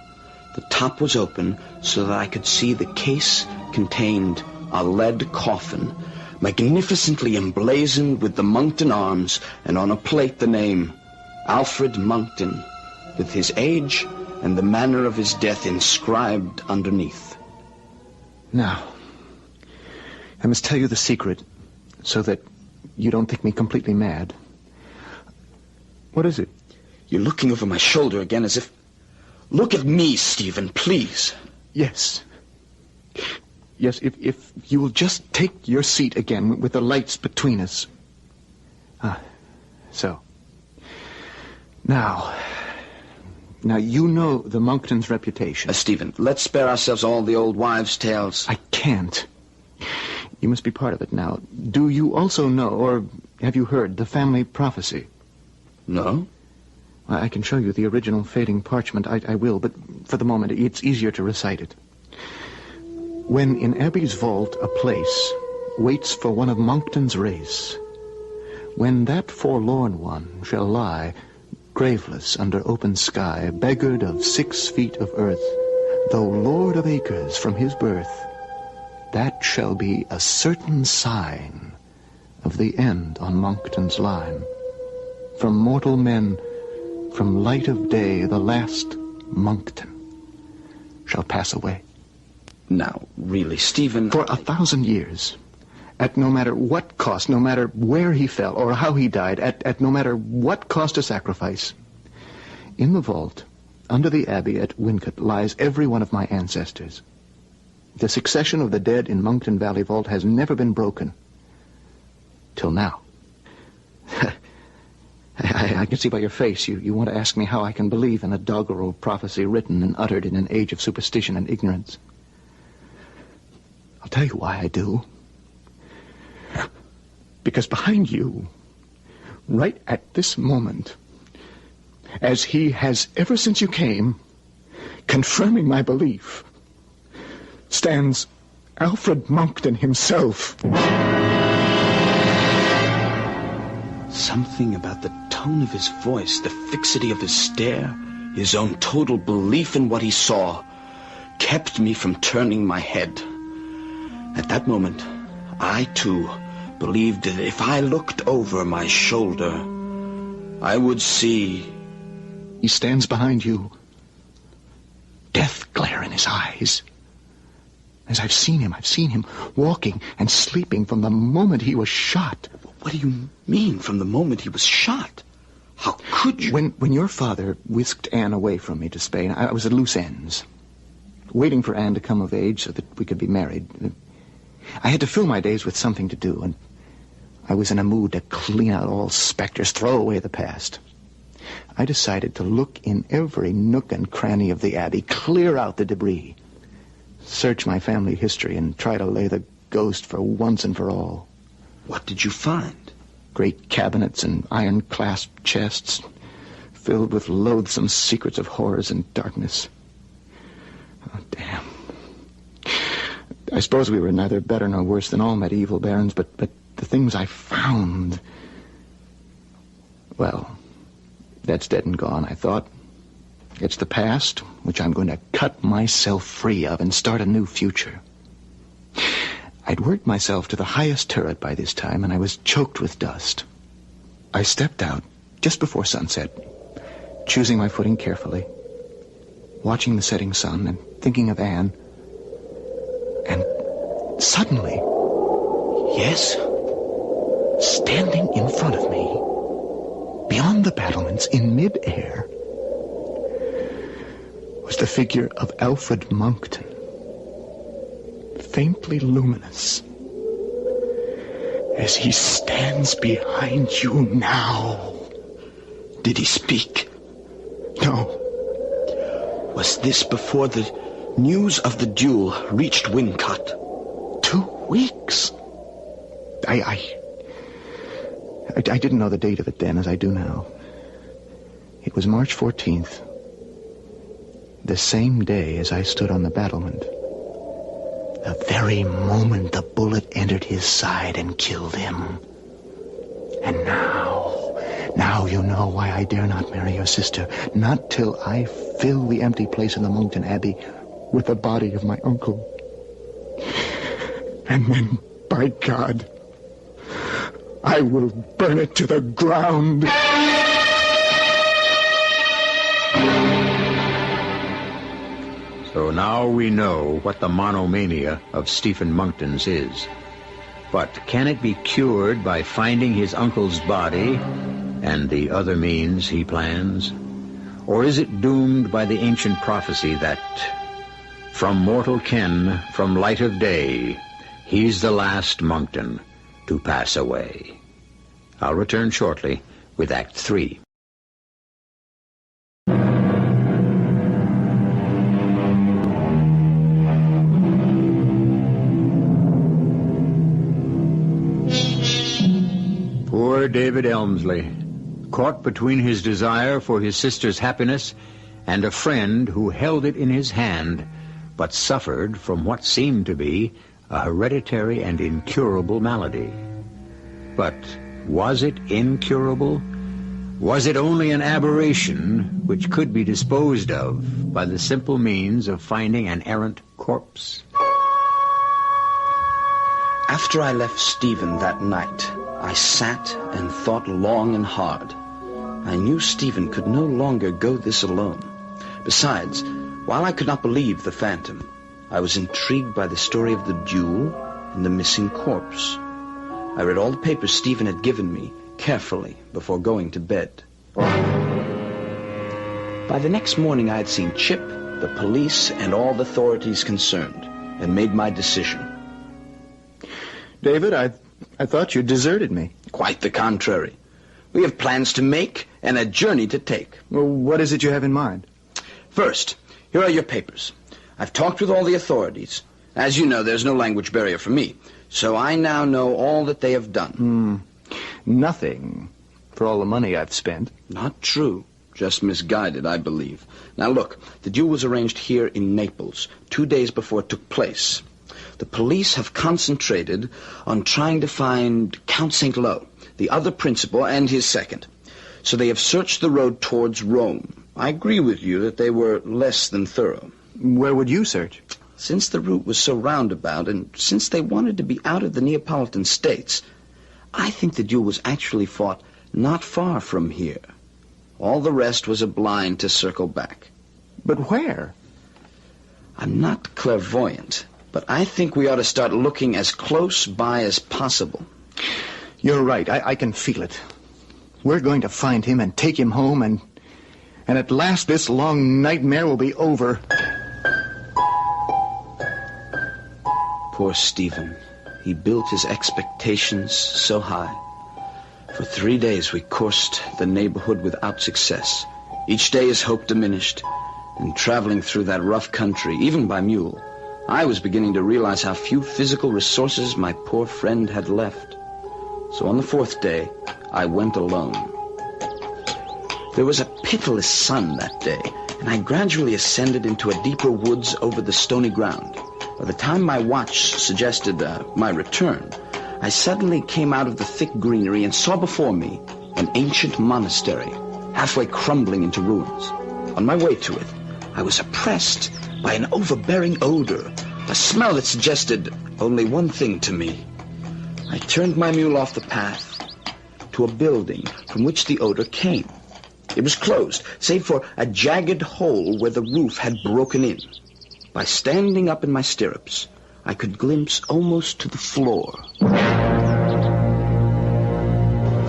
The top was open so that I could see the case contained a lead coffin, magnificently emblazoned with the Monkton arms, and on a plate the name, Alfred Monkton, with his age and the manner of his death inscribed underneath. Now, I must tell you the secret, so that you don't think me completely mad. What is it? You're looking over my shoulder again as if... Look at me, Stephen, please. Yes. Yes, if you will just take your seat again with the lights between us. So. Now, you know the Monktons' reputation. Stephen, let's spare ourselves all the old wives' tales. I can't. You must be part of it now. Do you also know, or have you heard, the family prophecy? No. I can show you the original fading parchment. I will, but for the moment, it's easier to recite it. When in Abbey's vault a place waits for one of Monkton's race, when that forlorn one shall lie, graveless under open sky, beggared of 6 feet of earth, though lord of acres from his birth, that shall be a certain sign of the end on Monkton's line. From mortal men, from light of day, the last Monkton shall pass away. Now, really, Stephen... For 1,000 years, at no matter what cost, no matter where he fell or how he died, at no matter what cost or sacrifice, in the vault, under the abbey at Wincott, lies every one of my ancestors. The succession of the dead in Monkton Valley Vault has never been broken. Till now. I can see by your face you want to ask me how I can believe in a doggerel prophecy written and uttered in an age of superstition and ignorance. I'll tell you why I do. Because behind you, right at this moment, as he has ever since you came, confirming my belief, stands Alfred Monckton himself. Something about the tone of his voice, the fixity of his stare, his own total belief in what he saw, kept me from turning my head. At that moment, I, too, believed that if I looked over my shoulder, I would see... He stands behind you, death glare in his eyes. As I've seen him walking and sleeping from the moment he was shot. What do you mean, from the moment he was shot? How could you? When your father whisked Anne away from me to Spain, I was at loose ends, waiting for Anne to come of age so that we could be married. I had to fill my days with something to do, and I was in a mood to clean out all specters, throw away the past. I decided to look in every nook and cranny of the abbey, clear out the debris, search my family history, and try to lay the ghost for once and for all. What did you find? Great cabinets and iron-clasped chests, filled with loathsome secrets of horrors and darkness. Oh, damn. I suppose we were neither better nor worse than all medieval barons, but the things I found... Well, that's dead and gone, I thought. It's the past, which I'm going to cut myself free of and start a new future. I'd worked myself to the highest turret by this time, and I was choked with dust. I stepped out just before sunset, choosing my footing carefully, watching the setting sun and thinking of Anne. And suddenly, yes, standing in front of me, beyond the battlements in mid-air, was the figure of Alfred Monckton, faintly luminous, as he stands behind you now. Did he speak? No. Was this before the news of the duel reached Wincott? 2 weeks. I didn't know the date of it then as I do now. It was March 14th, the same day as I stood on the battlement. The very moment the bullet entered his side and killed him. And now you know why I dare not marry your sister. Not till I fill the empty place in the Monkton Abbey with the body of my uncle. And then, by God, I will burn it to the ground. So now we know what the monomania of Stephen Monckton's is. But can it be cured by finding his uncle's body and the other means he plans? Or is it doomed by the ancient prophecy that from mortal ken, from light of day, he's the last Monckton to pass away? I'll return shortly with Act 3. Poor David Elmsley, caught between his desire for his sister's happiness and a friend who held it in his hand, but suffered from what seemed to be a hereditary and incurable malady. But was it incurable? Was it only an aberration which could be disposed of by the simple means of finding an errant corpse? After I left Stephen that night, I sat and thought long and hard. I knew Stephen could no longer go this alone. Besides, while I could not believe the phantom, I was intrigued by the story of the duel and the missing corpse. I read all the papers Stephen had given me carefully before going to bed. By the next morning, I had seen Chip, the police, and all the authorities concerned, and made my decision. David, I thought you deserted me. Quite the contrary. We have plans to make and a journey to take. Well, what is it you have in mind? First, here are your papers. I've talked with all the authorities. As you know, there's no language barrier for me, so I now know all that they have done. Nothing for all the money I've spent. Not true. Just misguided, I believe. Now look, the duel was arranged here in Naples 2 days before it took place. The police have concentrated on trying to find Count St. Lo, the other principal, and his second. So they have searched the road towards Rome. I agree with you that they were less than thorough. Where would you search? Since the route was so roundabout, and since they wanted to be out of the Neapolitan states, I think the duel was actually fought not far from here. All the rest was a blind to circle back. But where? I'm not clairvoyant, but I think we ought to start looking as close by as possible. You're right. I can feel it. We're going to find him and take him home, and at last this long nightmare will be over. Poor Stephen. He built his expectations so high. For 3 days we coursed the neighborhood without success. Each day his hope diminished, and traveling through that rough country, even by mule, I was beginning to realize how few physical resources my poor friend had left. So on the 4th day, I went alone. There was a pitiless sun that day, and I gradually ascended into a deeper woods over the stony ground. By the time my watch suggested my return, I suddenly came out of the thick greenery and saw before me an ancient monastery, halfway crumbling into ruins. On my way to it, I was oppressed by an overbearing odor, a smell that suggested only one thing to me. I turned my mule off the path to a building from which the odor came. It was closed, save for a jagged hole where the roof had broken in. By standing up in my stirrups, I could glimpse almost to the floor.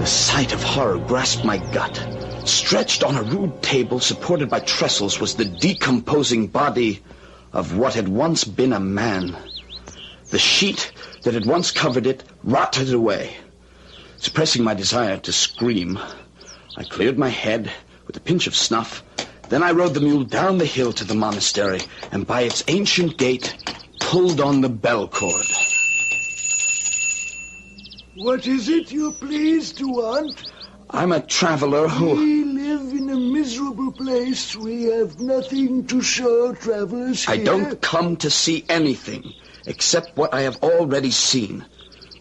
The sight of horror grasped my gut. Stretched on a rude table supported by trestles was the decomposing body of what had once been a man. The sheet that had once covered it rotted away. Suppressing my desire to scream, I cleared my head with a pinch of snuff. Then I rode the mule down the hill to the monastery, and by its ancient gate, pulled on the bell cord. What is it you're pleased to want? I'm a traveler who... We live in a miserable place. We have nothing to show travelers here. I don't come to see anything, except what I have already seen.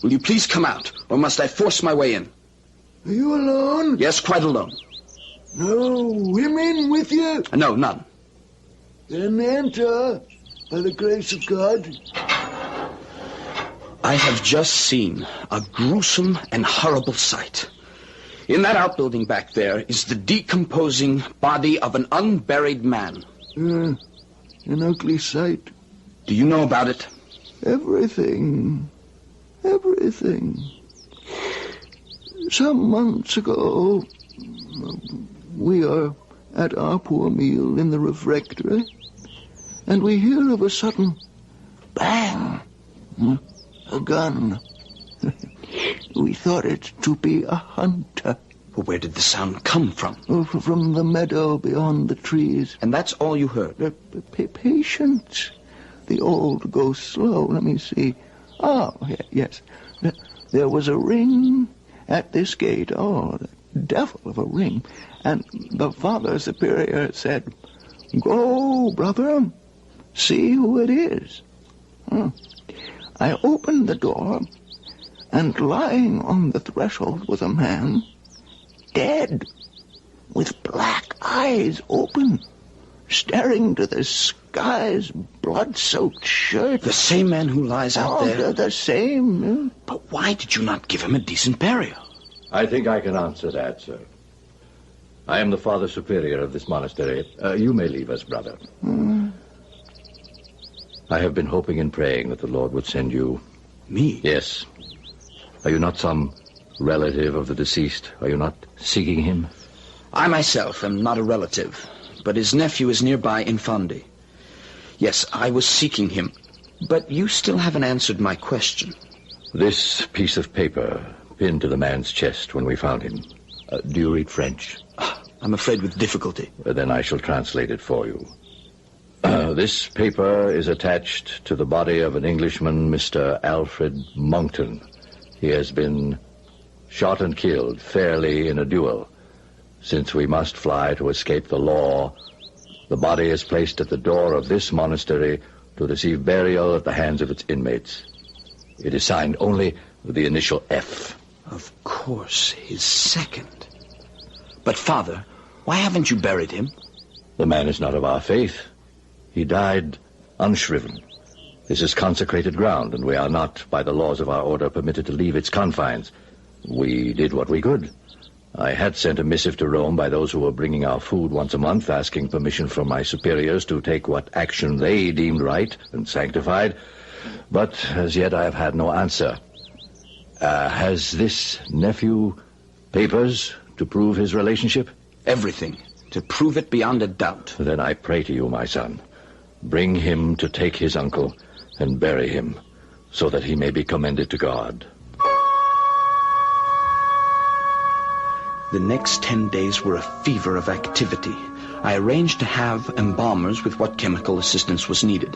Will you please come out, or must I force my way in? Are you alone? Yes, quite alone. No women with you? No, none. Then enter, by the grace of God. I have just seen a gruesome and horrible sight. In that outbuilding back there is the decomposing body of an unburied man. An ugly sight. Do you know about it? Everything. Everything. Some months ago, we are at our poor meal in the refectory, and we hear of a sudden bang, a gun. We thought it to be a hunter. Well, where did the sound come from? From the meadow beyond the trees. And that's all you heard? Patience. The old go slow. Let me see. Oh, yes. There was a ring at this gate. Oh, the devil of a ring. And the Father Superior said, "Go, brother, see who it is." I opened the door, and lying on the threshold was a man, dead, with black eyes open, staring to the sky's blood-soaked shirt. The same man who lies out there? The same. But why did you not give him a decent burial? I think I can answer that, sir. I am the Father Superior of this monastery. You may leave us, brother. I have been hoping and praying that the Lord would send you. Me? Yes. Are you not some relative of the deceased? Are you not seeking him? I myself am not a relative, but his nephew is nearby in Fundy. Yes, I was seeking him, but you still haven't answered my question. This piece of paper pinned to the man's chest when we found him. Do you read French? I'm afraid with difficulty. Then I shall translate it for you. This paper is attached to the body of an Englishman, Mr. Alfred Monckton. He has been shot and killed fairly in a duel. Since we must fly to escape the law, the body is placed at the door of this monastery to receive burial at the hands of its inmates. It is signed only with the initial F. Of course, his second. But, Father, why haven't you buried him? The man is not of our faith. He died unshriven. This is consecrated ground, and we are not, by the laws of our order, permitted to leave its confines. We did what we could. I had sent a missive to Rome by those who were bringing our food once a month, asking permission from my superiors to take what action they deemed right and sanctified. But as yet I have had no answer. Has this nephew papers to prove his relationship? Everything. To prove it beyond a doubt. Then I pray to you, my son. Bring him to take his uncle and bury him, so that he may be commended to God. The next 10 days were a fever of activity. I arranged to have embalmers with what chemical assistance was needed.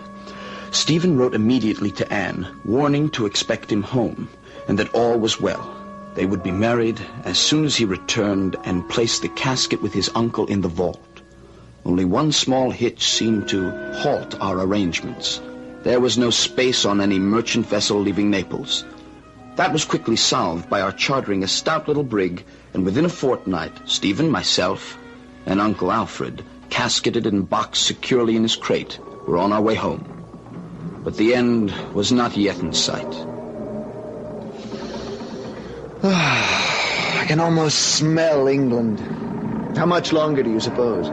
Stephen wrote immediately to Anne, warning to expect him home, and that all was well. They would be married as soon as he returned and placed the casket with his uncle in the vault. Only one small hitch seemed to halt our arrangements. There was no space on any merchant vessel leaving Naples. That was quickly solved by our chartering a stout little brig, and within a fortnight, Stephen, myself, and Uncle Alfred, casketed and boxed securely in his crate, were on our way home. But the end was not yet in sight. I can almost smell England. How much longer do you suppose?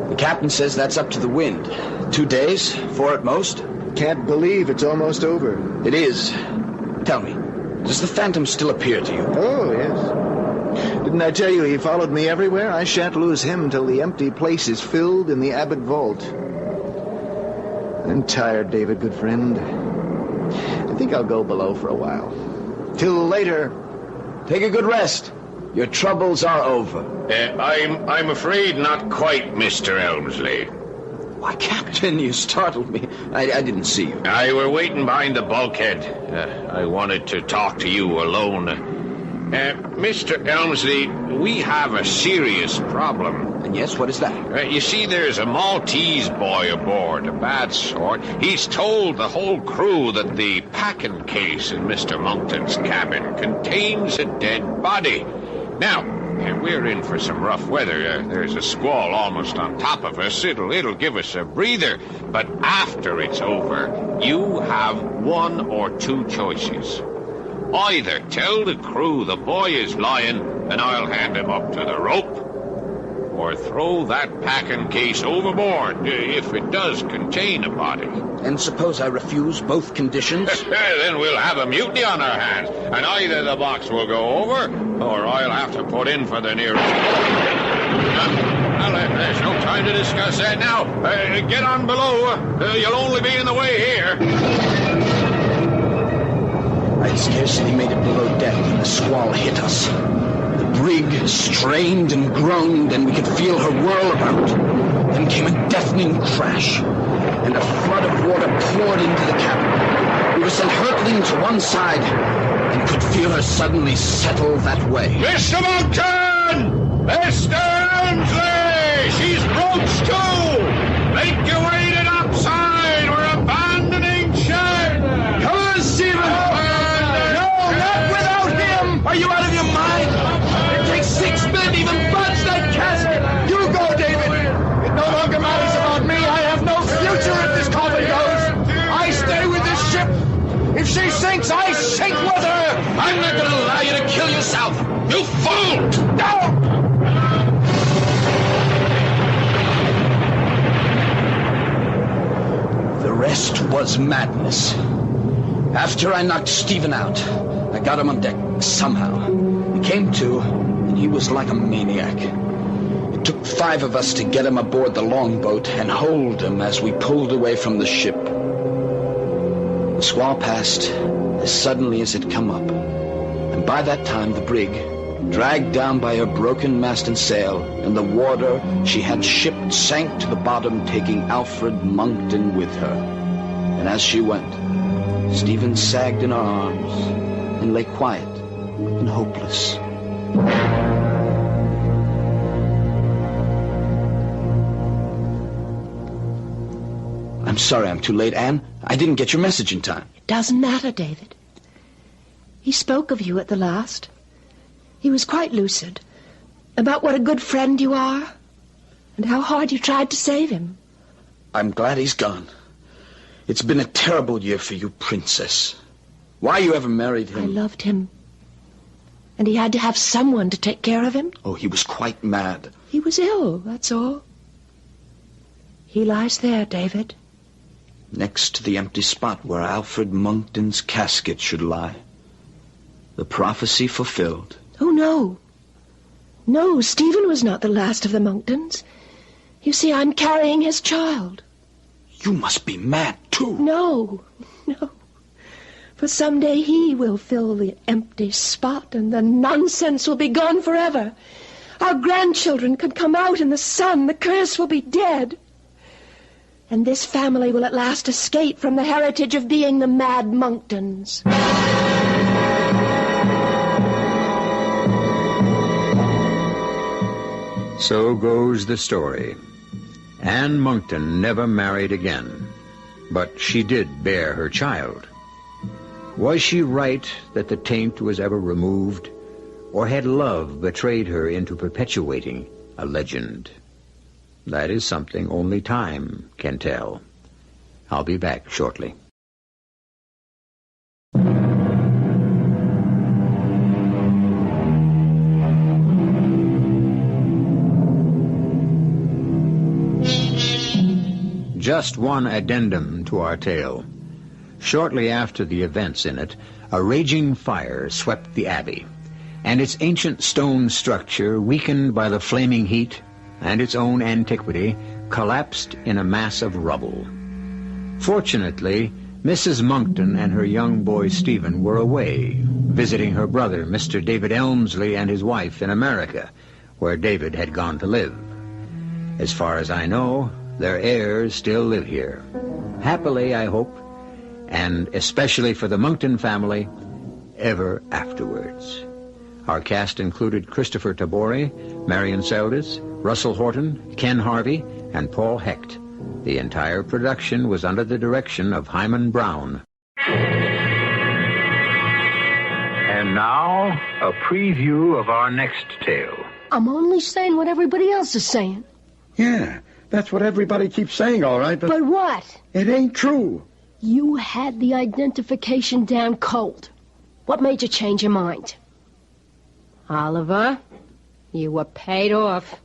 The captain says that's up to the wind. 2 days, 4 at most. Can't believe it's almost over. It is. Tell me, does the Phantom still appear to you? Oh, yes. Didn't I tell you he followed me everywhere? I shan't lose him till the empty place is filled in the Abbot vault. I'm tired, David, good friend. I think I'll go below for a while. Till later. Take a good rest. Your troubles are over. I'm afraid not quite, Mr. Elmsley. Why, Captain, you startled me. I didn't see you. I were waiting behind the bulkhead. I wanted to talk to you alone. Mr. Elmsley, we have a serious problem. And yes, what is that? You see, there's a Maltese boy aboard, a bad sort. He's told the whole crew that the packing case in Mr. Monckton's cabin contains a dead body. Now, we're in for some rough weather. There's a squall almost on top of us. It'll give us a breather. But after it's over, you have 1 or 2 choices. Either tell the crew the boy is lying, and I'll hand him up to the rope, or throw that packing case overboard if it does contain a body. And suppose I refuse both conditions? Then we'll have a mutiny on our hands, and either the box will go over, or I'll have to put in for the nearest. Well, there's no time to discuss that now. Get on below. You'll only be in the way here. I'd scarcely made it below deck when the squall hit us. The brig strained and groaned, and we could feel her whirl about. Then came a deafening crash, and a flood of water poured into the cabin. We were sent hurtling to one side, and could feel her suddenly settle that way. Mr. Monckton! Mr. Elmsley! She's broached to! Make your way to topside! We're abandoning ship! Come on, Stephen! Are you out of your mind? It takes 6 men to even budge that casket. You go, David. It no longer matters about me. I have no future if this coffin goes. I stay with this ship. If she sinks, I sink with her. I'm not going to allow you to kill yourself. You fool! No! The rest was madness. After I knocked Stephen out, I got him on deck somehow. He came to, and he was like a maniac. It took 5 of us to get him aboard the longboat and hold him as we pulled away from the ship. The squall passed as suddenly as it come up, and by that time the brig, dragged down by her broken mast and sail, and the water she had shipped sank to the bottom, taking Alfred Monckton with her. And as she went, Stephen sagged in her arms and lay quiet and hopeless. I'm sorry I'm too late, Anne. I didn't get your message in time. It doesn't matter, David. He spoke of you at the last. He was quite lucid about what a good friend you are and how hard you tried to save him. I'm glad he's gone. It's been a terrible year for you, Princess. Why you ever married him? I loved him. And he had to have someone to take care of him. Oh, he was quite mad. He was ill, that's all. He lies there, David. Next to the empty spot where Alfred Monckton's casket should lie. The prophecy fulfilled. Oh, no. No, Stephen was not the last of the Monktons. You see, I'm carrying his child. You must be mad, too. No. For someday he will fill the empty spot, and the nonsense will be gone forever. Our grandchildren can come out in the sun. The curse will be dead. And this family will at last escape from the heritage of being the Mad Monktons. So goes the story. Anne Monckton never married again, but she did bear her child. Was she right that the taint was ever removed, or had love betrayed her into perpetuating a legend? That is something only time can tell. I'll be back shortly. Just one addendum to our tale. Shortly after the events in it, a raging fire swept the abbey, and its ancient stone structure, weakened by the flaming heat and its own antiquity, collapsed in a mass of rubble. Fortunately, Mrs. Monckton and her young boy Stephen were away, visiting her brother, Mr. David Elmsley, and his wife in America, where David had gone to live. As far as I know, their heirs still live here. Happily, I hope, and especially for the Monckton family, ever afterwards. Our cast included Christopher Tabori, Marion Seldes, Russell Horton, Ken Harvey, and Paul Hecht. The entire production was under the direction of Himan Brown. And now, a preview of our next tale. I'm only saying what everybody else is saying. Yeah, that's what everybody keeps saying, all right, But what? It ain't true. You had the identification down cold. What made you change your mind? Oliver, you were paid off.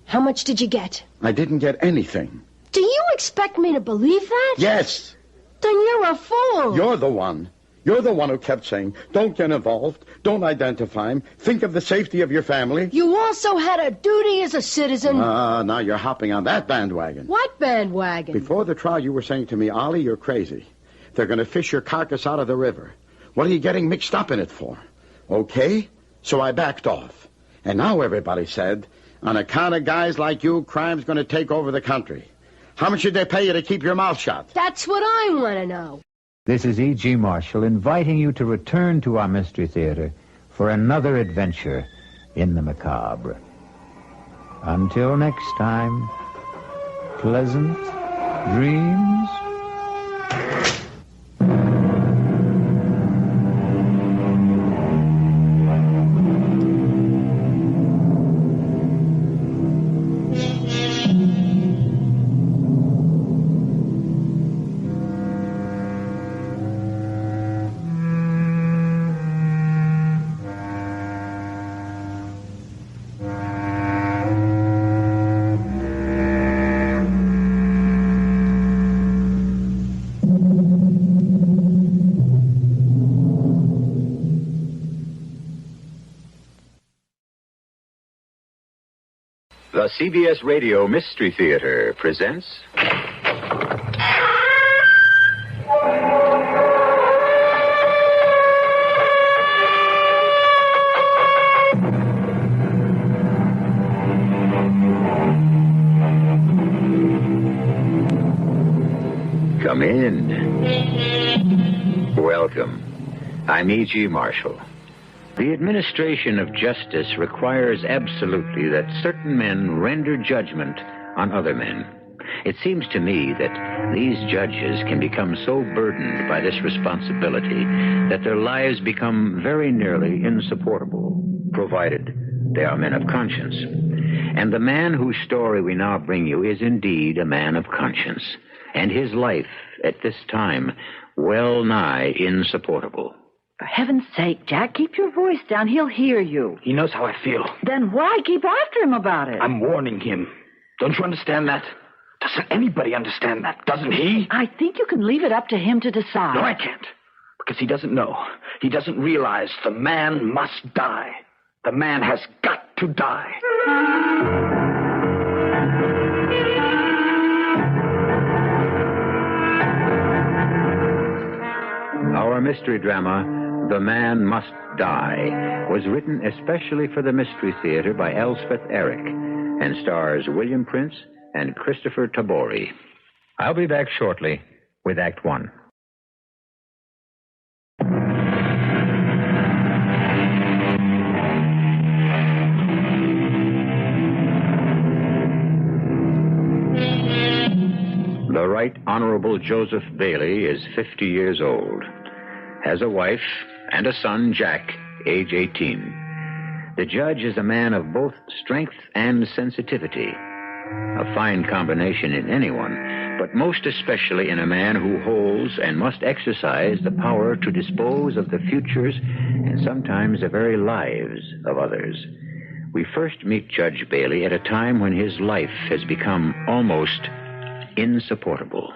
How much did you get? I didn't get anything. Do you expect me to believe that? Yes. Then you're a fool. You're the one. You're the one who kept saying, don't get involved, don't identify him, think of the safety of your family. You also had a duty as a citizen. Now you're hopping on that bandwagon. What bandwagon? Before the trial, you were saying to me, Ollie, you're crazy. They're going to fish your carcass out of the river. What are you getting mixed up in it for? Okay, so I backed off. And now everybody said, on account of guys like you, crime's going to take over the country. How much did they pay you to keep your mouth shut? That's what I want to know. This is E.G. Marshall inviting you to return to our Mystery Theater for another adventure in the macabre. Until next time, pleasant dreams. The CBS Radio Mystery Theater presents... Come in. Welcome. I'm E.G. Marshall. The administration of justice requires absolutely that certain men render judgment on other men. It seems to me that these judges can become so burdened by this responsibility that their lives become very nearly insupportable, provided they are men of conscience. And the man whose story we now bring you is indeed a man of conscience, and his life at this time well nigh insupportable. For heaven's sake, Jack, keep your voice down. He'll hear you. He knows how I feel. Then why keep after him about it? I'm warning him. Don't you understand that? Doesn't anybody understand that? Doesn't he? I think you can leave it up to him to decide. No, I can't. Because he doesn't know. He doesn't realize the man must die. The man has got to die. Our mystery drama, The Man Must Die, was written especially for the Mystery Theater by Elspeth Eric and stars William Prince and Christopher Tabori. I'll be back shortly with Act One. The Right Honorable Joseph Bailey is 50 years old, has a wife and a son, Jack, age 18. The judge is a man of both strength and sensitivity, a fine combination in anyone, but most especially in a man who holds and must exercise the power to dispose of the futures and sometimes the very lives of others. We first meet Judge Bailey at a time when his life has become almost insupportable.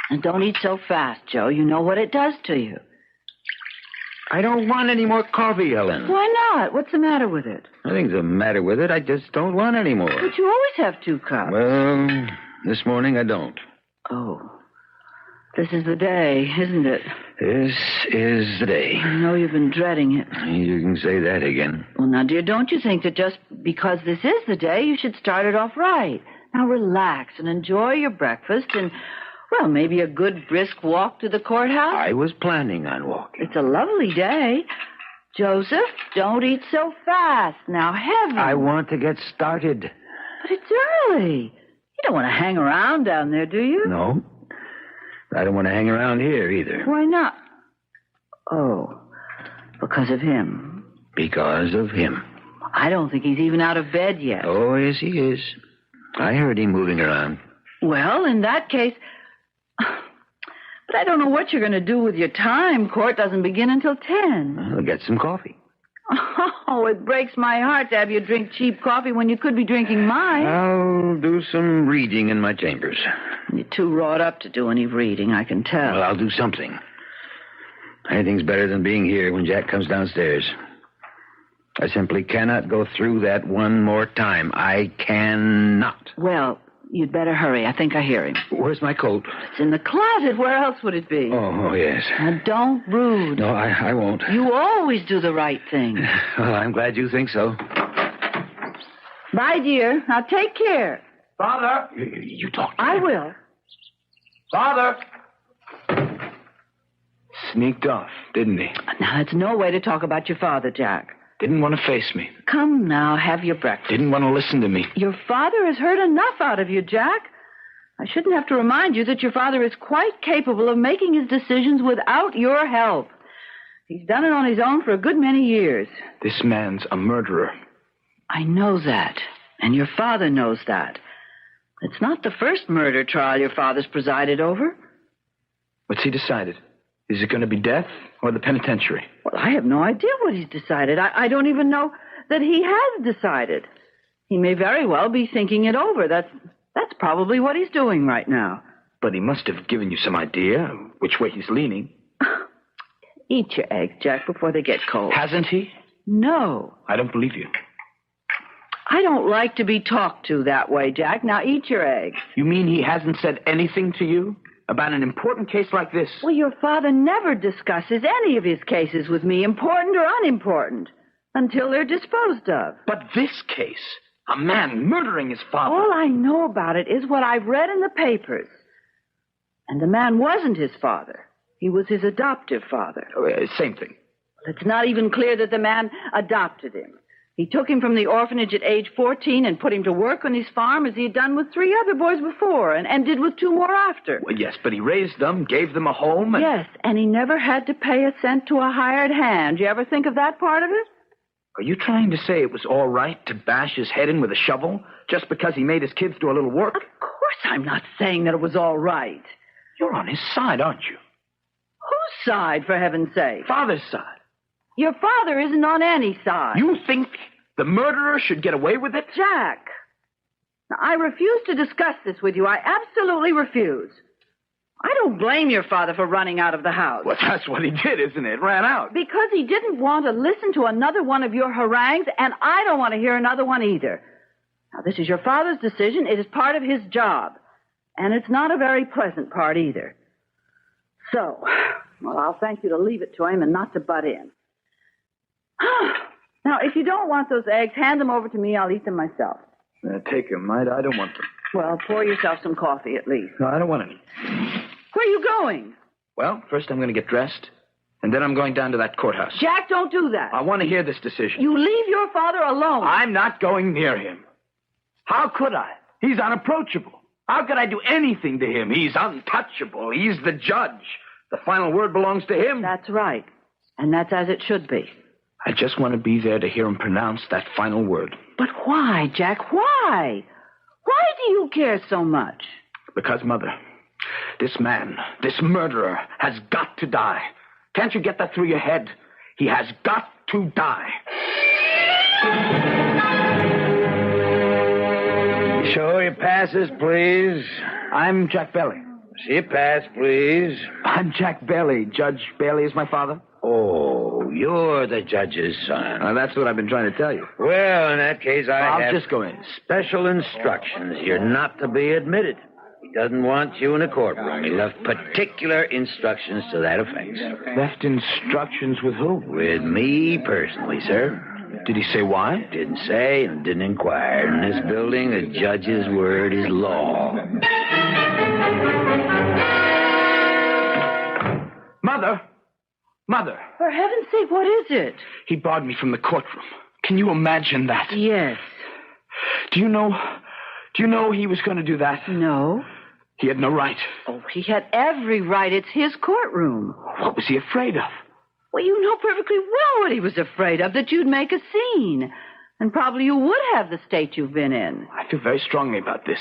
And don't eat so fast, Joe. You know what it does to you. I don't want any more coffee, Ellen. Why not? What's the matter with it? Nothing's the matter with it. I just don't want any more. But you always have 2 cups. Well, this morning I don't. Oh. This is the day, isn't it? This is the day. I know you've been dreading it. You can say that again. Well, now, dear, don't you think that just because this is the day, you should start it off right? Now, relax and enjoy your breakfast and, well, maybe a good brisk walk to the courthouse. I was planning on walking. It's a lovely day. Joseph, don't eat so fast. Now, heavy. I want to get started. But it's early. You don't want to hang around down there, do you? No. I don't want to hang around here either. Why not? Oh, because of him. Because of him. I don't think he's even out of bed yet. Oh, yes, he is. I heard him moving around. Well, in that case... But I don't know what you're going to do with your time. Court doesn't begin until 10. I'll get some coffee. Oh, it breaks my heart to have you drink cheap coffee when you could be drinking mine. I'll do some reading in my chambers. You're too wrought up to do any reading, I can tell. Well, I'll do something. Anything's better than being here when Jack comes downstairs. I simply cannot go through that one more time. I cannot. Well, you'd better hurry. I think I hear him. Where's my coat? It's in the closet. Where else would it be? Oh, yes. Now, don't rude. No, I won't. You always do the right thing. Well, I'm glad you think so. Bye, dear. Now, take care. Father! You talk. I will. Father! Sneaked off, didn't he? Now, that's no way to talk about your father, Jack. Didn't want to face me. Come now, have your breakfast. Didn't want to listen to me. Your father has heard enough out of you, Jack. I shouldn't have to remind you that your father is quite capable of making his decisions without your help. He's done it on his own for a good many years. This man's a murderer. I know that, and your father knows that. It's not the first murder trial your father's presided over. What's he decided? Is it going to be death or the penitentiary? Well, I have no idea what he's decided. I don't even know that he has decided. He may very well be thinking it over. That's probably what he's doing right now. But he must have given you some idea which way he's leaning. Eat your eggs, Jack, before they get cold. Hasn't he? No. I don't believe you. I don't like to be talked to that way, Jack. Now eat your eggs. You mean he hasn't said anything to you about an important case like this? Well, your father never discusses any of his cases with me, important or unimportant, until they're disposed of. But this case, a man murdering his father. All I know about it is what I've read in the papers. And the man wasn't his father. He was his adoptive father. Same thing. It's not even clear that the man adopted him. He took him from the orphanage at age 14 and put him to work on his farm as he had done with 3 other boys before and did with 2 more after. Well, yes, but he raised them, gave them a home, and... Yes, and he never had to pay a cent to a hired hand. You ever think of that part of it? Are you trying to say it was all right to bash his head in with a shovel just because he made his kids do a little work? Of course I'm not saying that it was all right. You're on his side, aren't you? Whose side, for heaven's sake? Father's side. Your father isn't on any side. You think the murderer should get away with it? Jack, now, I refuse to discuss this with you. I absolutely refuse. I don't blame your father for running out of the house. Well, that's what he did, isn't it? Ran out. Because he didn't want to listen to another one of your harangues, and I don't want to hear another one either. Now, this is your father's decision. It is part of his job. And it's not a very pleasant part either. So, well, I'll thank you to leave it to him and not to butt in. Now, if you don't want those eggs, hand them over to me. I'll eat them myself. Take them. I don't want them. Well, pour yourself some coffee at least. No, I don't want any. Where are you going? Well, first I'm going to get dressed, and then I'm going down to that courthouse. Jack, don't do that. I want to hear this decision. You leave your father alone. I'm not going near him. How could I? He's unapproachable. How could I do anything to him? He's untouchable. He's the judge. The final word belongs to him. That's right. And that's as it should be. I just want to be there to hear him pronounce that final word. But why, Jack? Why? Why do you care so much? Because, Mother, this man, this murderer, has got to die. Can't you get that through your head? He has got to die. Show your passes, please. I'm Jack Bailey. See your pass, please. I'm Jack Bailey. Judge Bailey is my father. Oh, you're the judge's son. That's what I've been trying to tell you. Well, in that case, I'll have just go in. Special instructions. You're not to be admitted. He doesn't want you in a courtroom. He left particular instructions to that effect. Left instructions with who? With me personally, sir. Did he say why? Didn't say and didn't inquire. In this building, a judge's word is law. Mother. For heaven's sake, what is it? He barred me from the courtroom. Can you imagine that? Yes. Do you know he was going to do that? No. He had no right. Oh, he had every right. It's his courtroom. What was he afraid of? Well, you know perfectly well what he was afraid of, that you'd make a scene. And probably you would have the state you've been in. I feel very strongly about this.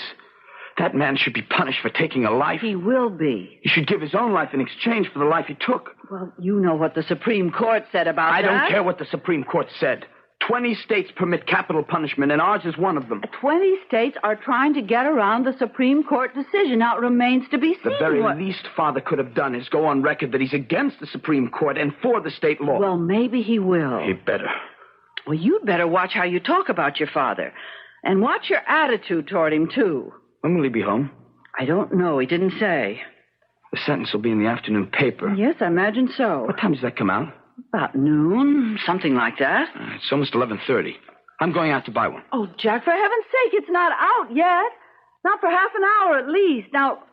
That man should be punished for taking a life. He will be. He should give his own life in exchange for the life he took. Well, you know what the Supreme Court said about that. I don't care what the Supreme Court said. 20 states permit capital punishment, and ours is one of them. 20 states are trying to get around the Supreme Court decision. Now, it remains to be seen. The very least Father could have done is go on record that he's against the Supreme Court and for the state law. Well, maybe he will. He better. Well, you'd better watch how you talk about your father. And watch your attitude toward him, too. When will he be home? I don't know. He didn't say. The sentence will be in the afternoon paper. Yes, I imagine so. What time does that come out? About noon, something like that. It's almost 11:30. I'm going out to buy one. Oh, Jack, for heaven's sake, it's not out yet. Not for half an hour at least. Now,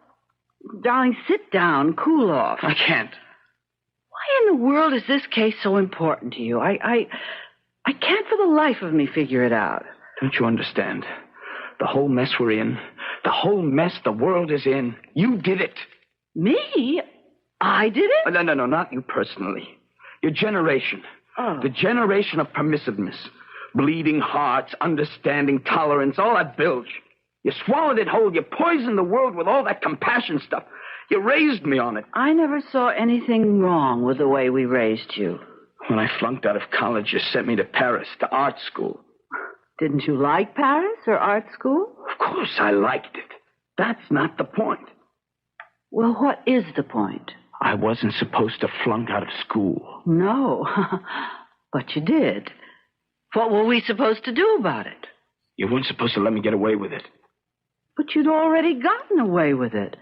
darling, sit down, cool off. I can't. Why in the world is this case so important to you? I can't for the life of me figure it out. Don't you understand? The whole mess we're in, the whole mess the world is in, you did it. Me? I did it? No, not you personally. Your generation. Oh. The generation of permissiveness. Bleeding hearts, understanding, tolerance, all that bilge. You swallowed it whole. You poisoned the world with all that compassion stuff. You raised me on it. I never saw anything wrong with the way we raised you. When I flunked out of college, you sent me to Paris, to art school. Didn't you like Paris or art school? Of course I liked it. That's not the point. Well, what is the point? I wasn't supposed to flunk out of school. No, but you did. What were we supposed to do about it? You weren't supposed to let me get away with it. But you'd already gotten away with it.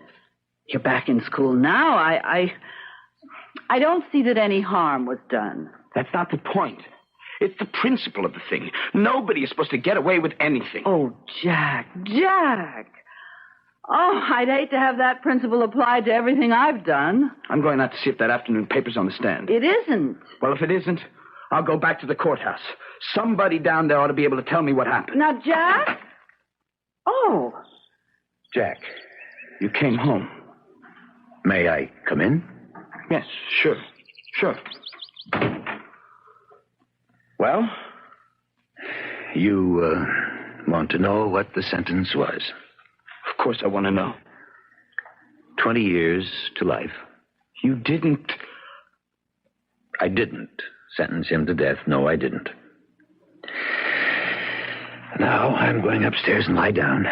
You're back in school now. I don't see that any harm was done. That's not the point. It's the principle of the thing. Nobody is supposed to get away with anything. Oh, Jack. Oh, I'd hate to have that principle applied to everything I've done. I'm going out to see if that afternoon paper's on the stand. It isn't. Well, if it isn't, I'll go back to the courthouse. Somebody down there ought to be able to tell me what happened. Now, Jack? Oh. Jack, you came home. May I come in? Yes, sure. Well, you want to know what the sentence was? Of course I want to know. 20 years to life. You didn't... I didn't sentence him to death. No, I didn't. Now I'm going upstairs and lie down.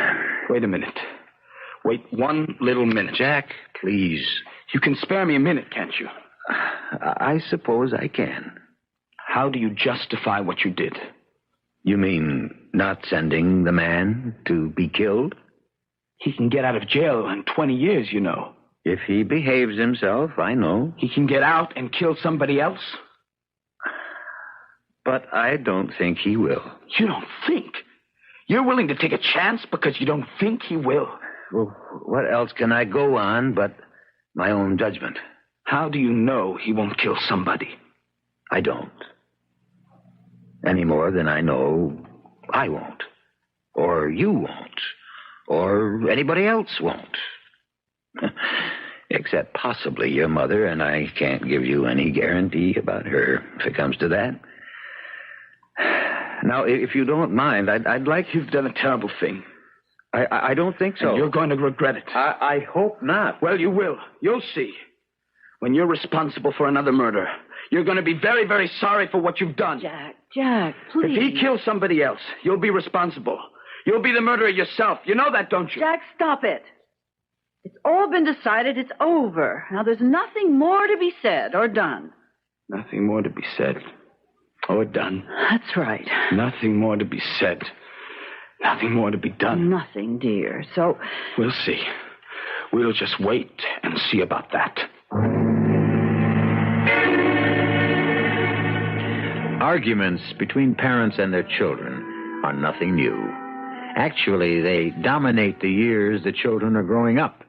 Wait a minute. Wait one little minute. Jack, please. You can spare me a minute, can't you? I suppose I can. How do you justify what you did? You mean not sending the man to be killed? He can get out of jail in 20 years, you know. If he behaves himself, I know. He can get out and kill somebody else? But I don't think he will. You don't think? You're willing to take a chance because you don't think he will? Well, what else can I go on but my own judgment? How do you know he won't kill somebody? I don't. Any more than I know I won't. Or you won't. Or anybody else won't. Except possibly your mother, and I can't give you any guarantee about her if it comes to that. Now, if you don't mind, I'd like... You've done a terrible thing. I don't think so. And you're going to regret it. I hope not. Well, you will. You'll see. When you're responsible for another murder, you're going to be very, very sorry for what you've done. Jack, please. If he kills somebody else, you'll be responsible. You'll be the murderer yourself. You know that, don't you? Jack, stop it. It's all been decided. It's over. Now, there's nothing more to be said or done. Nothing more to be said or done. That's right. Nothing more to be said. Nothing more to be done. Nothing, dear. So... We'll see. We'll just wait and see about that. Arguments between parents and their children are nothing new. Actually, they dominate the years the children are growing up.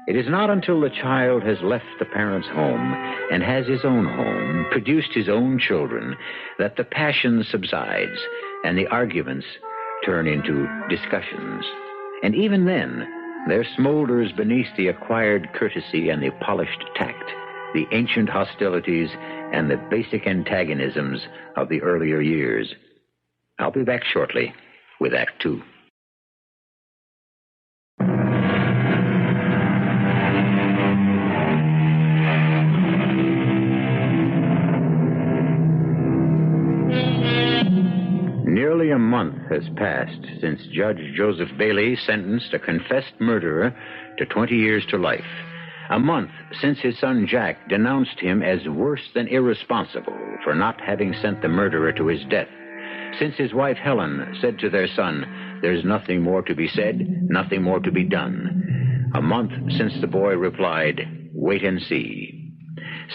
It is not until the child has left the parent's home and has his own home, produced his own children, that the passion subsides and the arguments turn into discussions. And even then, there smolders beneath the acquired courtesy and the polished tact the ancient hostilities and the basic antagonisms of the earlier years. I'll be back shortly with Act Two. Nearly a month has passed since Judge Joseph Bailey sentenced a confessed murderer to 20 years to life. A month since his son Jack denounced him as worse than irresponsible for not having sent the murderer to his death. Since his wife Helen said to their son, "There's nothing more to be said, nothing more to be done." A month since the boy replied, "Wait and see."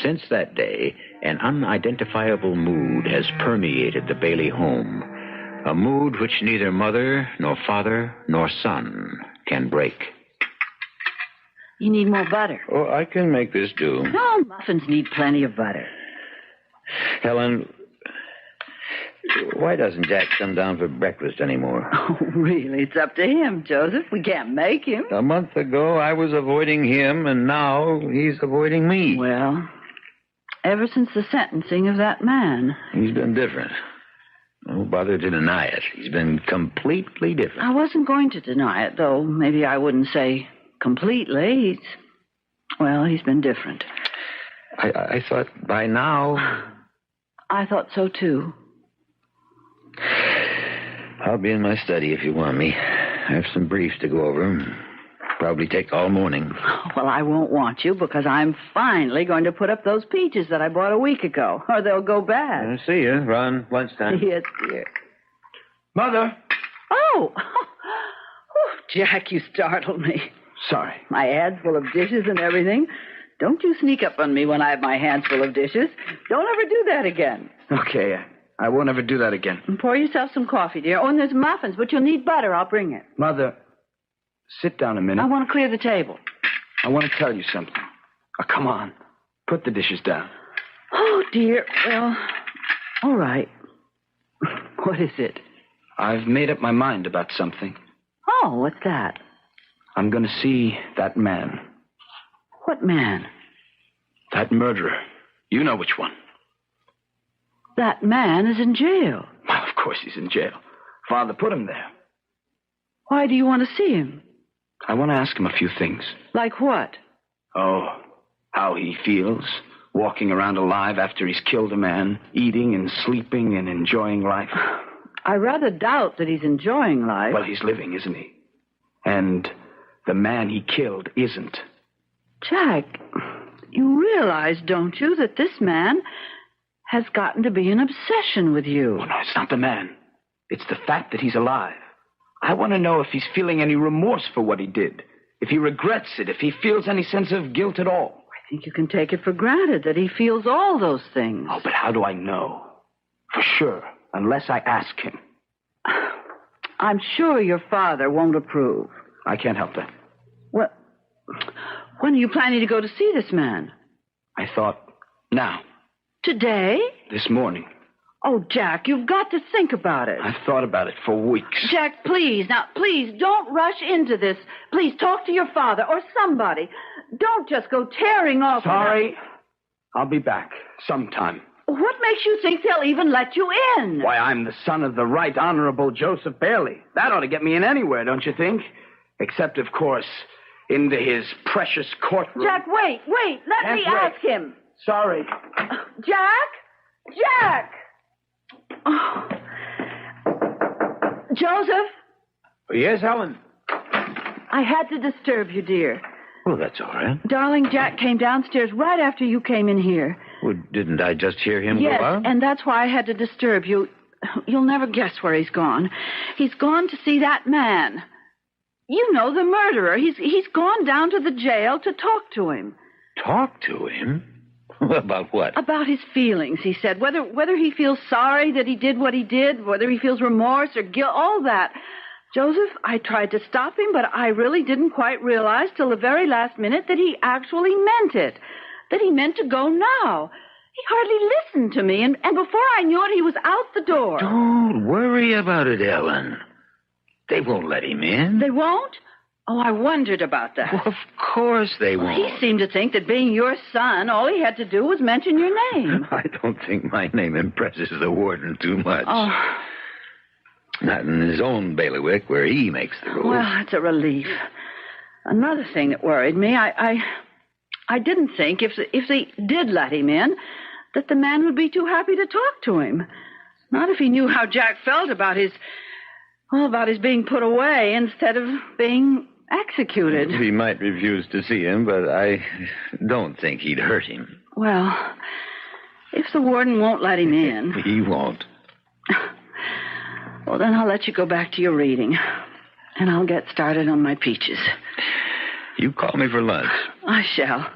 Since that day, an unidentifiable mood has permeated the Bailey home. A mood which neither mother, nor father, nor son can break. You need more butter. Oh, I can make this do. No, muffins need plenty of butter. Helen, why doesn't Jack come down for breakfast anymore? Oh, really? It's up to him, Joseph. We can't make him. A month ago, I was avoiding him, and now he's avoiding me. Well, ever since the sentencing of that man. He's been different. Don't bother to deny it. He's been completely different. I wasn't going to deny it, though maybe I wouldn't say completely. He's been different. I thought by now... I thought so, too. I'll be in my study if you want me. I have some briefs to go over. Probably take all morning. Well, I won't want you because I'm finally going to put up those peaches that I bought a week ago, or they'll go bad. I'll see you around lunchtime. Yes, dear. Mother! Oh, Oh, Jack, you startled me. Sorry. My head's full of dishes and everything. Don't you sneak up on me when I have my hands full of dishes. Don't ever do that again. Okay, I won't ever do that again. And pour yourself some coffee, dear. Oh, and there's muffins, but you'll need butter. I'll bring it. Mother, sit down a minute. I want to clear the table. I want to tell you something. Oh, come on. Put the dishes down. Oh, dear. Well, all right. What is it? I've made up my mind about something. Oh, what's that? I'm going to see that man. What man? That murderer. You know which one. That man is in jail. Well, of course he's in jail. Father put him there. Why do you want to see him? I want to ask him a few things. Like what? Oh, how he feels, walking around alive after he's killed a man, eating and sleeping and enjoying life. I rather doubt that he's enjoying life. Well, he's living, isn't he? And the man he killed isn't. Jack, you realize, don't you, that this man has gotten to be an obsession with you? Oh, no, it's not the man. It's the fact that he's alive. I want to know if he's feeling any remorse for what he did, if he regrets it, if he feels any sense of guilt at all. I think you can take it for granted that he feels all those things. Oh, but how do I know? For sure, unless I ask him. I'm sure your father won't approve. I can't help that. Well, when are you planning to go to see this man? I thought, now. Today? This morning. Oh, Jack, you've got to think about it. I've thought about it for weeks. Jack, please, don't rush into this. Please, talk to your father or somebody. Don't just go tearing off. Sorry. I'll be back sometime. What makes you think they'll even let you in? Why, I'm the son of the Right Honorable Joseph Bailey. That ought to get me in anywhere, don't you think? Except, of course, into his precious courtroom. Jack, wait. Let me ask him. Sorry. Jack! Oh. Joseph? Yes, Helen? I had to disturb you, dear. Well, that's all right. Darling, Jack came downstairs right after you came in here. Well, didn't I just hear him yes, go out? And that's why I had to disturb you. You'll never guess where he's gone. He's gone to see that man. You know, the murderer. He's gone down to the jail to talk to him. Talk to him? About what? About his feelings, he said. Whether he feels sorry that he did what he did, whether he feels remorse or guilt, all that. Joseph, I tried to stop him, but I really didn't quite realize till the very last minute that he actually meant it. That he meant to go now. He hardly listened to me, and before I knew it, he was out the door. Don't worry about it, Ellen. They won't let him in. They won't? Oh, I wondered about that. Well, of course they won't. He seemed to think that being your son, all he had to do was mention your name. I don't think my name impresses the warden too much. Oh. Not in his own bailiwick, where he makes the rules. Well, that's a relief. Another thing that worried me, I didn't think if they did let him in, that the man would be too happy to talk to him. Not if he knew how Jack felt about his being put away instead of being executed. He might refuse to see him, but I don't think he'd hurt him. Well, if the warden won't let him in... He won't. Well, then I'll let you go back to your reading. And I'll get started on my peaches. You call me for lunch. I shall.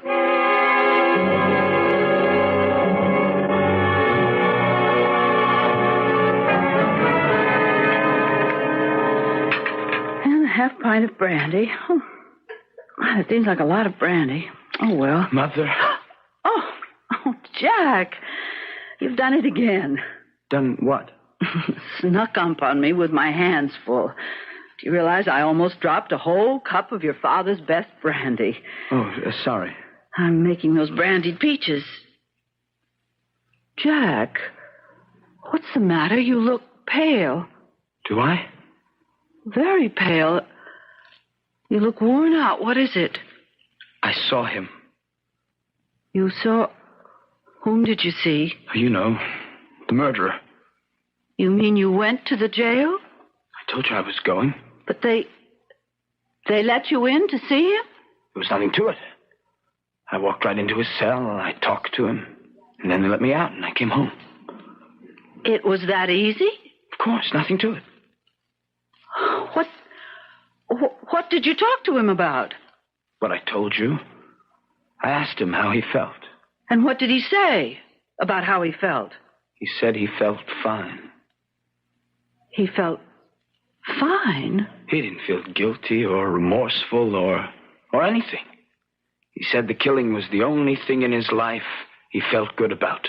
And a half pint of brandy. Oh, that seems like a lot of brandy. Oh, well. Mother. Oh, Jack. You've done it again. Done what? Snuck up on me with my hands full. Do you realize I almost dropped a whole cup of your father's best brandy? Oh, sorry. I'm making those brandied peaches. Jack, what's the matter? You look pale. Do I? Very pale. You look worn out. What is it? I saw him. You saw... Whom did you see? You know, the murderer. You mean you went to the jail? I told you I was going. But they let you in to see him? There was nothing to it. I walked right into his cell, and I talked to him. And then they let me out, and I came home. It was that easy? Of course, nothing to it. What did you talk to him about? What I told you. I asked him how he felt. And what did he say about how he felt? He said he felt fine. He felt fine? He didn't feel guilty or remorseful or anything. He said the killing was the only thing in his life he felt good about.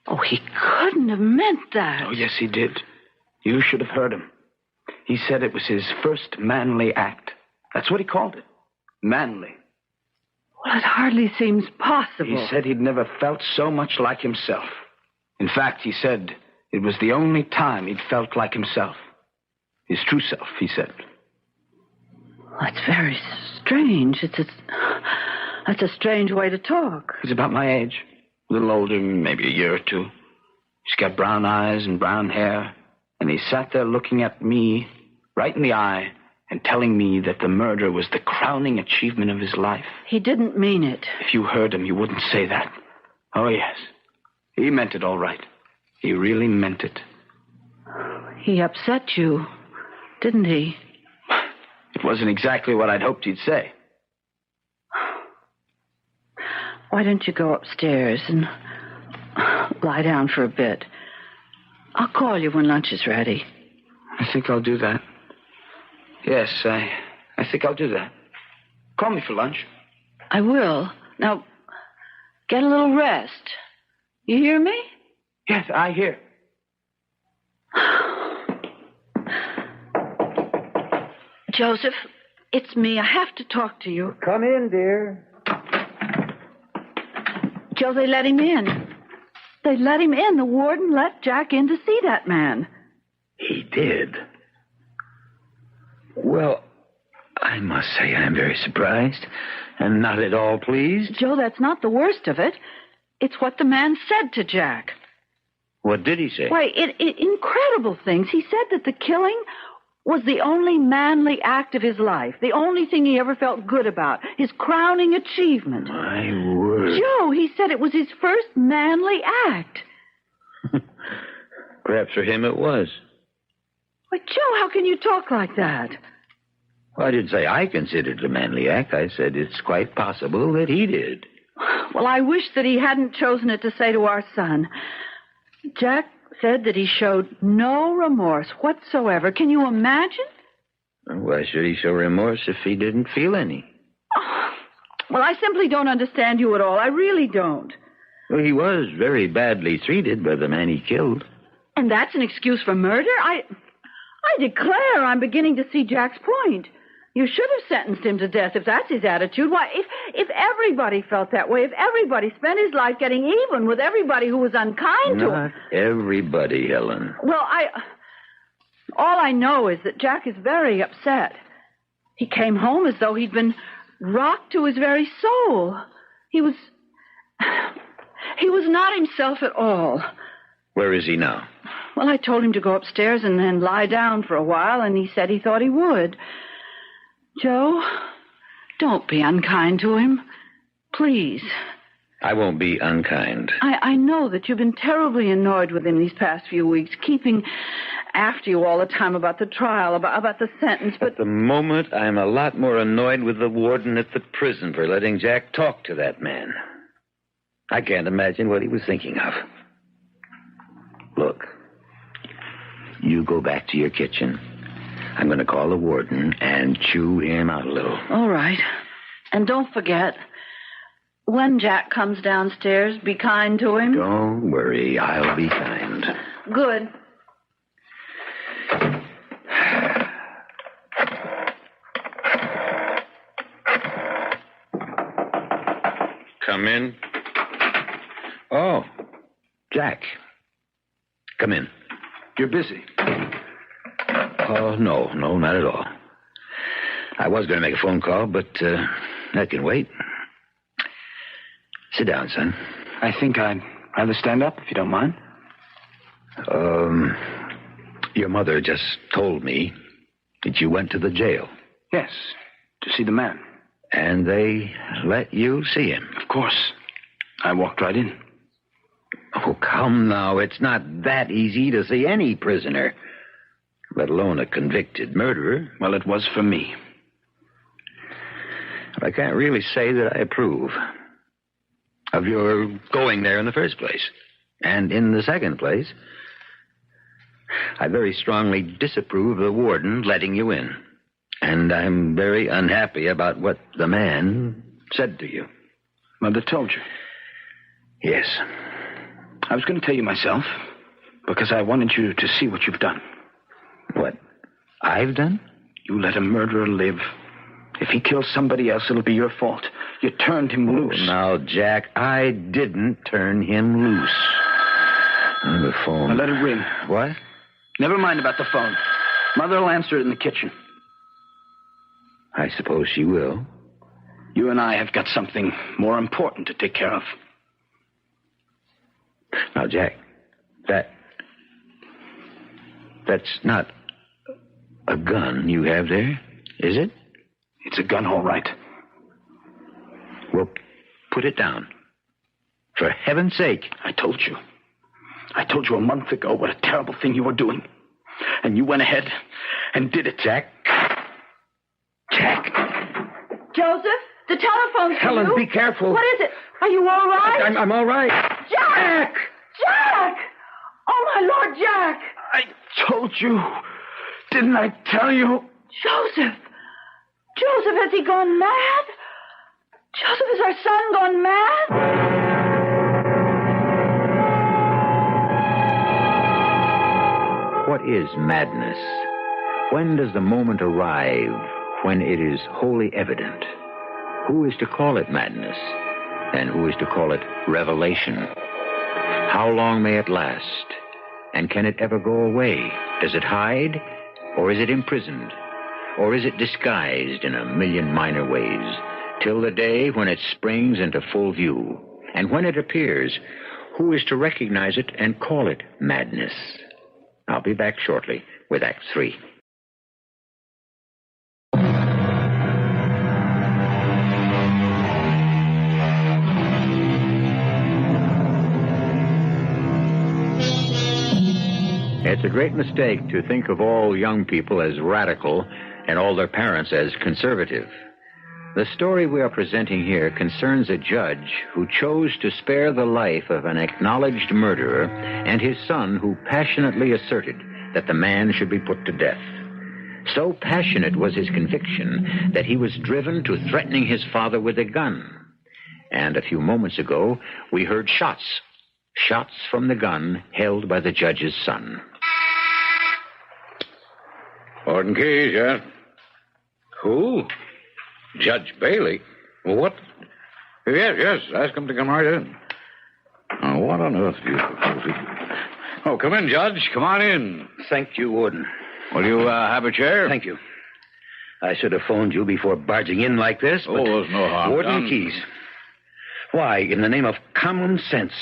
Oh, he couldn't have meant that. Oh, yes, he did. You should have heard him. He said it was his first manly act. That's what he called it. Manly. Well, it hardly seems possible. He said he'd never felt so much like himself. In fact, he said it was the only time he'd felt like himself. His true self, he said. That's very strange. That's a strange way to talk. He's about my age. A little older, maybe a year or two. He's got brown eyes and brown hair. And he sat there looking at me right in the eye and telling me that the murder was the crowning achievement of his life. He didn't mean it. If you heard him, you wouldn't say that. Oh, yes. He meant it all right. He really meant it. He upset you, didn't he? It wasn't exactly what I'd hoped he'd say. Why don't you go upstairs and lie down for a bit? I'll call you when lunch is ready. I think I'll do that. Yes, I think I'll do that. Call me for lunch. I will. Now, get a little rest. You hear me? Yes, I hear. Joseph, it's me. I have to talk to you. Come in, dear. Joe, they let him in. They let him in. The warden let Jack in to see that man. He did? Well, I must say I'm very surprised and not at all pleased. Joe, that's not the worst of it. It's what the man said to Jack. What did he say? Why, incredible things. He said that the killing was the only manly act of his life, the only thing he ever felt good about, his crowning achievement. My word. Joe, he said it was his first manly act. Perhaps for him it was. But, Joe, how can you talk like that? Well, I didn't say I considered it a manly act. I said it's quite possible that he did. Well, I wish that he hadn't chosen it to say to our son. Jack said that he showed no remorse whatsoever. Can you imagine? Why should he show remorse if he didn't feel any? Oh, well, I simply don't understand you at all. I really don't. Well, he was very badly treated by the man he killed. And that's an excuse for murder? I declare I'm beginning to see Jack's point. You should have sentenced him to death if that's his attitude. Why, if everybody felt that way, if everybody spent his life getting even with everybody who was unkind to him... Not everybody, Helen. Well, all I know is that Jack is very upset. He came home as though he'd been rocked to his very soul. He was not himself at all. Where is he now? Well, I told him to go upstairs and then lie down for a while, and he said he thought he would. Joe, don't be unkind to him. Please. I won't be unkind. I know that you've been terribly annoyed with him these past few weeks, keeping after you all the time about the trial, about the sentence, but... At the moment, I'm a lot more annoyed with the warden at the prison for letting Jack talk to that man. I can't imagine what he was thinking of. Look, you go back to your kitchen. I'm going to call the warden and chew him out a little. All right. And don't forget, when Jack comes downstairs, be kind to him. Don't worry, I'll be kind. Good. Come in. Oh, Jack. Come in. You're busy. Oh, no, not at all. I was going to make a phone call, but that can wait. Sit down, son. I think I'd rather stand up, if you don't mind. Your mother just told me that you went to the jail. Yes, to see the man. And they let you see him? Of course. I walked right in. Oh, come now. It's not that easy to see any prisoner. let alone a convicted murderer. Well, it was for me. But I can't really say that I approve of your going there in the first place. And in the second place, I very strongly disapprove of the warden letting you in. And I'm very unhappy about what the man said to you. Mother told you? Yes. I was going to tell you myself, because I wanted you to see what you've done. What I've done? You let a murderer live. If he kills somebody else, it'll be your fault. You turned him loose. Now, Jack, I didn't turn him loose. On the phone. Now let it ring. What? Never mind about the phone. Mother will answer it in the kitchen. I suppose she will. You and I have got something more important to take care of. Now, Jack, that's not a gun you have there, is it? It's a gun, all right. Well, put it down. For heaven's sake. I told you a month ago what a terrible thing you were doing. And you went ahead and did it. Jack. Joseph, the telephone's for Helen, you. be careful. What is it? Are you all right? I'm all right. Jack! Jack! Oh, my Lord, Jack! I told you. Didn't I tell you? Joseph! Joseph, has he gone mad? Joseph, has our son gone mad? What is madness? When does the moment arrive when it is wholly evident? Who is to call it madness? And who is to call it revelation? How long may it last? And can it ever go away? Does it hide? Or is it imprisoned? Or is it disguised in a million minor ways, till the day when it springs into full view? And when it appears, who is to recognize it and call it madness? I'll be back shortly with Act 3. It's a great mistake to think of all young people as radical and all their parents as conservative. The story we are presenting here concerns a judge who chose to spare the life of an acknowledged murderer and his son who passionately asserted that the man should be put to death. So passionate was his conviction that he was driven to threatening his father with a gun. And a few moments ago, we heard shots from the gun held by the judge's son. Warden Keys, yes? Who? Judge Bailey? What? Yes, ask him to come right in. Oh, what on earth do you suppose? Oh, come in, Judge. Come on in. Thank you, Warden. Will you have a chair? Thank you. I should have phoned you before barging in like this, but... Oh, there's no harm Warden done. Keys, why, in the name of common sense,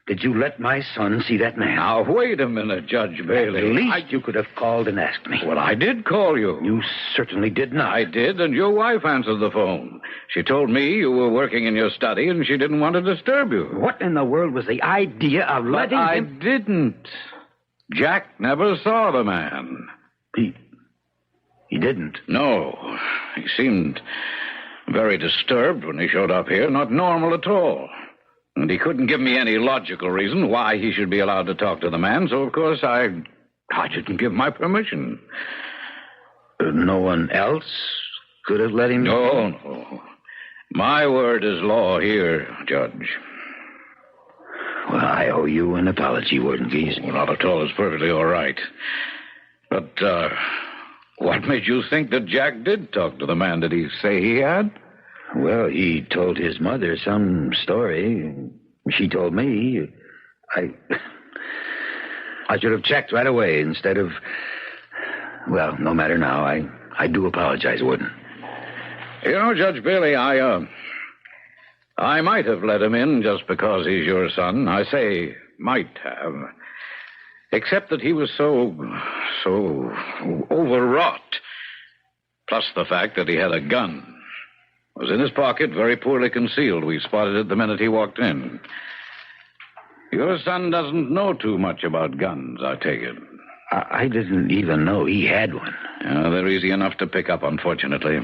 did you let my son see that man? Now, wait a minute, Judge Bailey. At least you could have called and asked me. Well, I did call you. You certainly did not. I did, and your wife answered the phone. She told me you were working in your study, and she didn't want to disturb you. What in the world was the idea of letting I him... didn't. Jack never saw the man. He didn't? No. He seemed very disturbed when he showed up here. Not normal at all. And he couldn't give me any logical reason why he should be allowed to talk to the man, so of course I didn't give my permission. No one else could have let him... No. My word is law here, Judge. Well, I owe you an apology, Warden Keys. Well, not at all. It's perfectly all right. But, what made you think that Jack did talk to the man? Did he say he had? Well, he told his mother some story. She told me. I should have checked right away instead of... Well, no matter now. I do apologize, Warden. You know, Judge Bailey, I might have let him in just because he's your son. I say might have. Except that he was so overwrought. Plus the fact that he had a gun. It was in his pocket, very poorly concealed. We spotted it the minute he walked in. Your son doesn't know too much about guns, I take it. I didn't even know he had one. They're easy enough to pick up, unfortunately.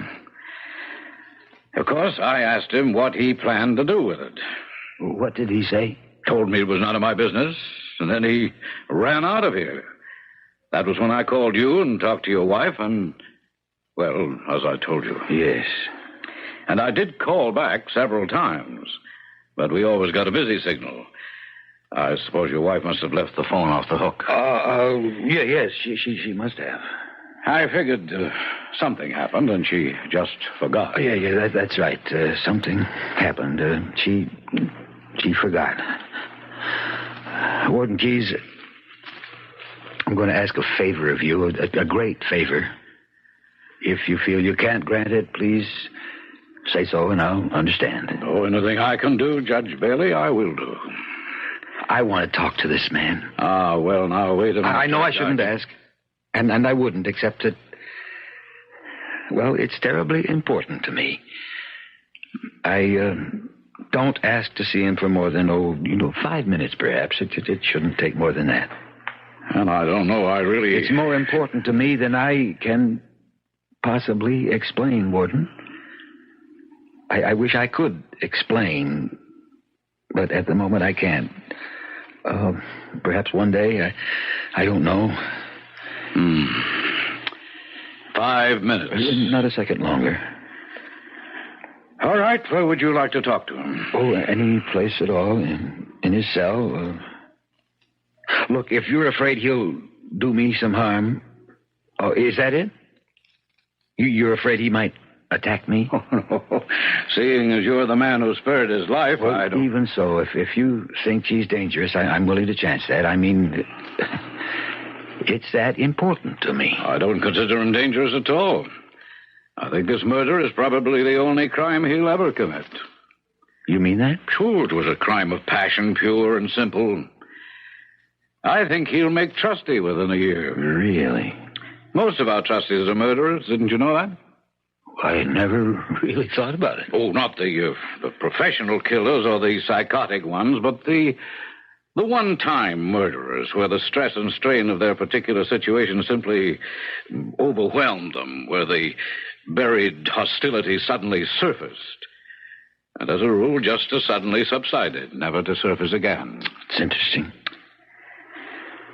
Of course, I asked him what he planned to do with it. What did he say? Told me it was none of my business, and then he ran out of here. That was when I called you and talked to your wife, and, well, as I told you. Yes. And I did call back several times, but we always got a busy signal. I suppose your wife must have left the phone off the hook. Yes, she must have. I figured something happened, and she just forgot. Yeah, that's right. Something happened. She forgot. Warden Keyes, I'm going to ask a favor of you, a great favor. If you feel you can't grant it, please say so, and I'll understand. Anything I can do, Judge Bailey, I will do. I want to talk to this man. Well, now, wait a minute. I know I shouldn't ask. And I wouldn't, except that, well, it's terribly important to me. I don't ask to see him for more than, 5 minutes, perhaps. It shouldn't take more than that. And I don't know, It's more important to me than I can possibly explain, Warden. I wish I could explain, but at the moment I can't. Perhaps one day, I don't know. 5 minutes. Not a second longer. All right, where would you like to talk to him? Any place at all. In his cell. Look, if you're afraid he'll do me some harm... is that it? You're afraid he might attack me? No. Seeing as you're the man who spared his life, I don't... Even so, if you think he's dangerous, I'm willing to chance that. I mean... It's that important to me. I don't consider him dangerous at all. I think this murder is probably the only crime he'll ever commit. You mean that? Sure, it was a crime of passion, pure and simple. I think he'll make trustee within a year. Really? Most of our trustees are murderers. Didn't you know that? I never really thought about it. Not the professional killers or the psychotic ones, but the one-time murderers, where the stress and strain of their particular situation simply overwhelmed them, where the buried hostility suddenly surfaced, and as a rule just as suddenly subsided, never to surface again. It's interesting.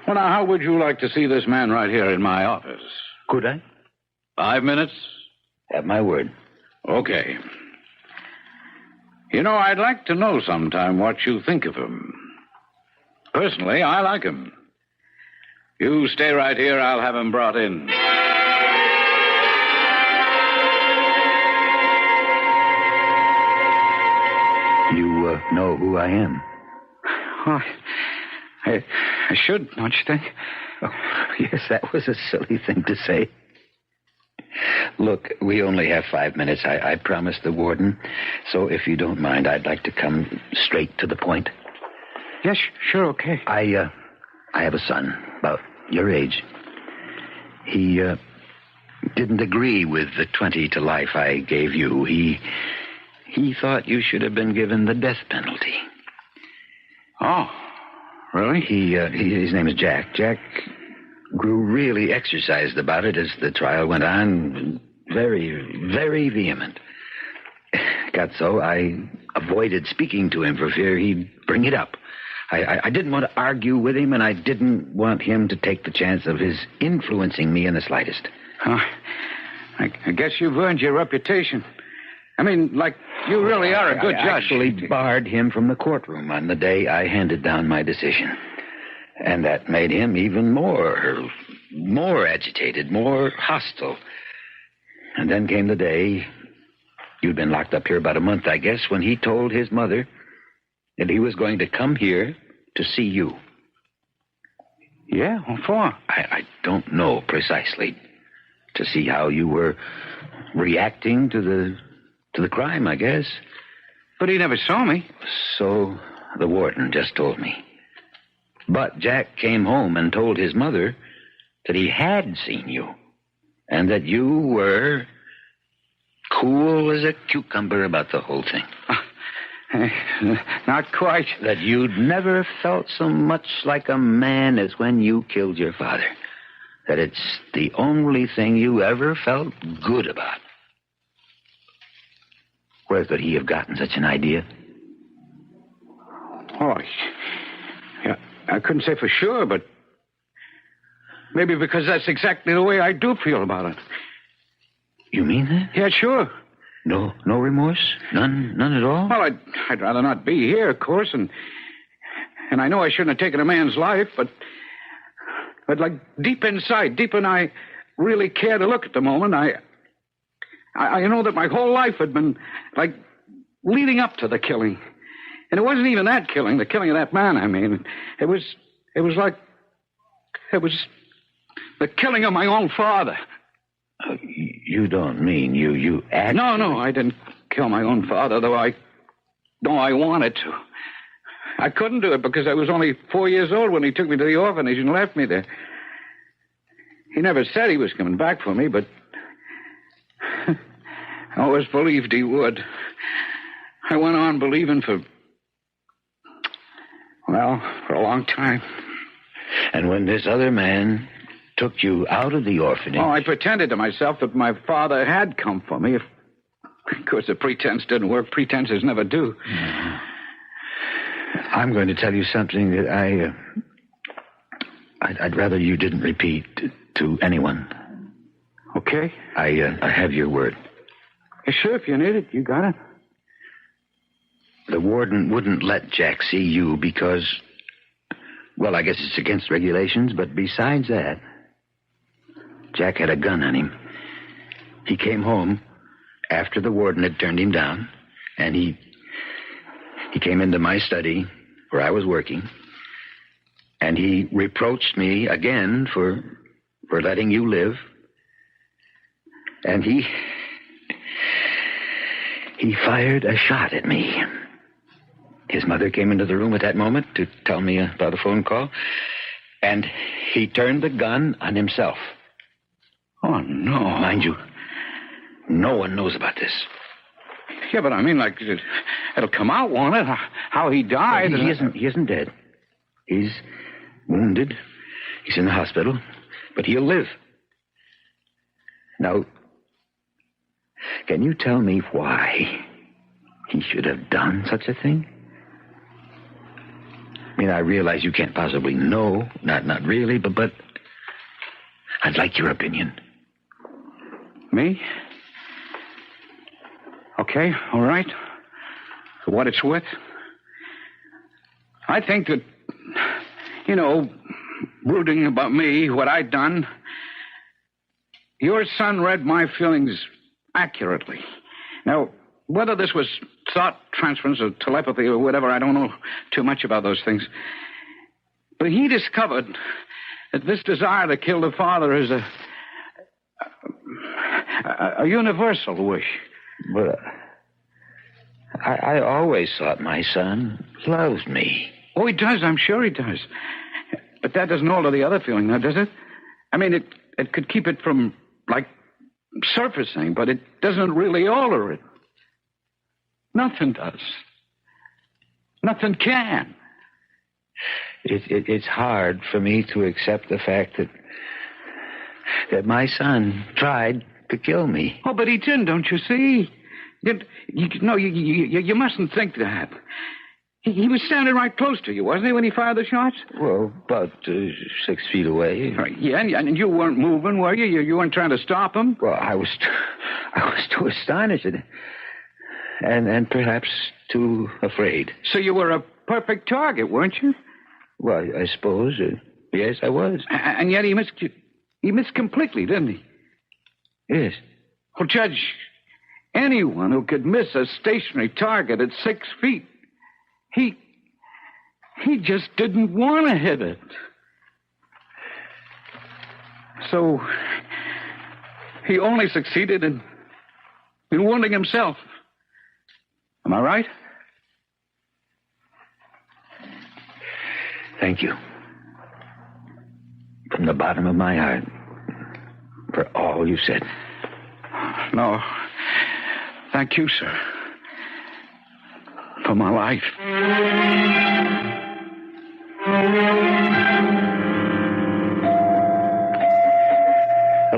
Well, now, how would you like to see this man right here in my office? Could I? 5 minutes? Have my word. Okay. I'd like to know sometime what you think of him. Personally, I like him. You stay right here. I'll have him brought in. You know who I am? I should, don't you think? Yes, that was a silly thing to say. Look, we only have 5 minutes. I promised the warden. So if you don't mind, I'd like to come straight to the point. Yes, sure, okay. I have a son, about your age. He didn't agree with the 20 to life I gave you. He thought you should have been given the death penalty. Oh, really? His name is Jack. Jack grew really exercised about it as the trial went on. Very, very vehement. Got so I avoided speaking to him for fear he'd bring it up. I didn't want to argue with him, and I didn't want him to take the chance of his influencing me in the slightest. I guess you've earned your reputation. I mean, like, you really are a good judge. I actually barred him from the courtroom on the day I handed down my decision. And that made him even more agitated, more hostile. And then came the day, you'd been locked up here about a month, I guess, when he told his mother that he was going to come here to see you. Yeah, what for? I don't know precisely. To see how you were reacting to the crime, I guess. But he never saw me. So the warden just told me. But Jack came home and told his mother that he had seen you. And that you were cool as a cucumber about the whole thing. Not quite. That you'd never felt so much like a man as when you killed your father. that it's the only thing you ever felt good about. Where could he have gotten such an idea? Oh, yeah, I couldn't say for sure, but maybe because that's exactly the way I do feel about it. You mean that? Yeah, sure. No remorse? None at all? Well, I'd rather not be here, of course, and I know I shouldn't have taken a man's life, but like deep inside, deep when I really care to look at the moment, I know that my whole life had been like leading up to the killing. And it wasn't even that killing, the killing of that man, I mean. It was the killing of my own father. You don't mean you actually... No, I didn't kill my own father, though I wanted to. I couldn't do it because I was only 4 years old when he took me to the orphanage and left me there. He never said he was coming back for me, but I always believed he would. I went on believing for a long time. And when this other man took you out of the orphanage... Oh, I pretended to myself that my father had come for me. Of course, the pretense didn't work. Pretenses never do. I'm going to tell you something that I'd rather you didn't repeat to anyone. Okay. I have your word. Yeah, sure, if you need it, you got it. The warden wouldn't let Jack see you because, well, I guess it's against regulations, but besides that, Jack had a gun on him. He came home after the warden had turned him down, and he came into my study where I was working, and he reproached me again for letting you live. And he fired a shot at me. His mother came into the room at that moment to tell me about a phone call, and he turned the gun on himself. Oh, no. Mind you, no one knows about this. Yeah, but I mean, like, it'll come out, won't it? How he died. Well, he isn't dead. He's wounded. He's in the hospital, but he'll live. Now, can you tell me why he should have done such a thing? I mean, I realize you can't possibly know, not really, but I'd like your opinion. Me? Okay, all right. For what it's worth. I think that, brooding about me, what I'd done, your son read my feelings accurately. Now, whether this was thought transference or telepathy or whatever, I don't know too much about those things. But he discovered that this desire to kill the father is a universal wish. But I always thought my son loved me. Oh, he does. I'm sure he does. But that doesn't alter the other feeling, now, does it? I mean, it could keep it from, like, surfacing, but it doesn't really alter it. Nothing does. Nothing can. It's hard for me to accept the fact that my son tried to kill me. Oh, but he didn't, don't you see? You mustn't think that. He was standing right close to you, wasn't he, when he fired the shots? Well, about 6 feet away. Right, yeah, and you weren't moving, were you? You weren't trying to stop him? Well, I was too astonished and perhaps too afraid. So you were a perfect target, weren't you? Well, I suppose. Yes, I was. And yet he missed you. He missed completely, didn't he? Yes. Well, Judge, anyone who could miss a stationary target at 6 feet, he just didn't want to hit it. So he only succeeded in wounding himself. Am I right? Thank you. From the bottom of my heart, for all you said. No. Thank you, sir. For my life.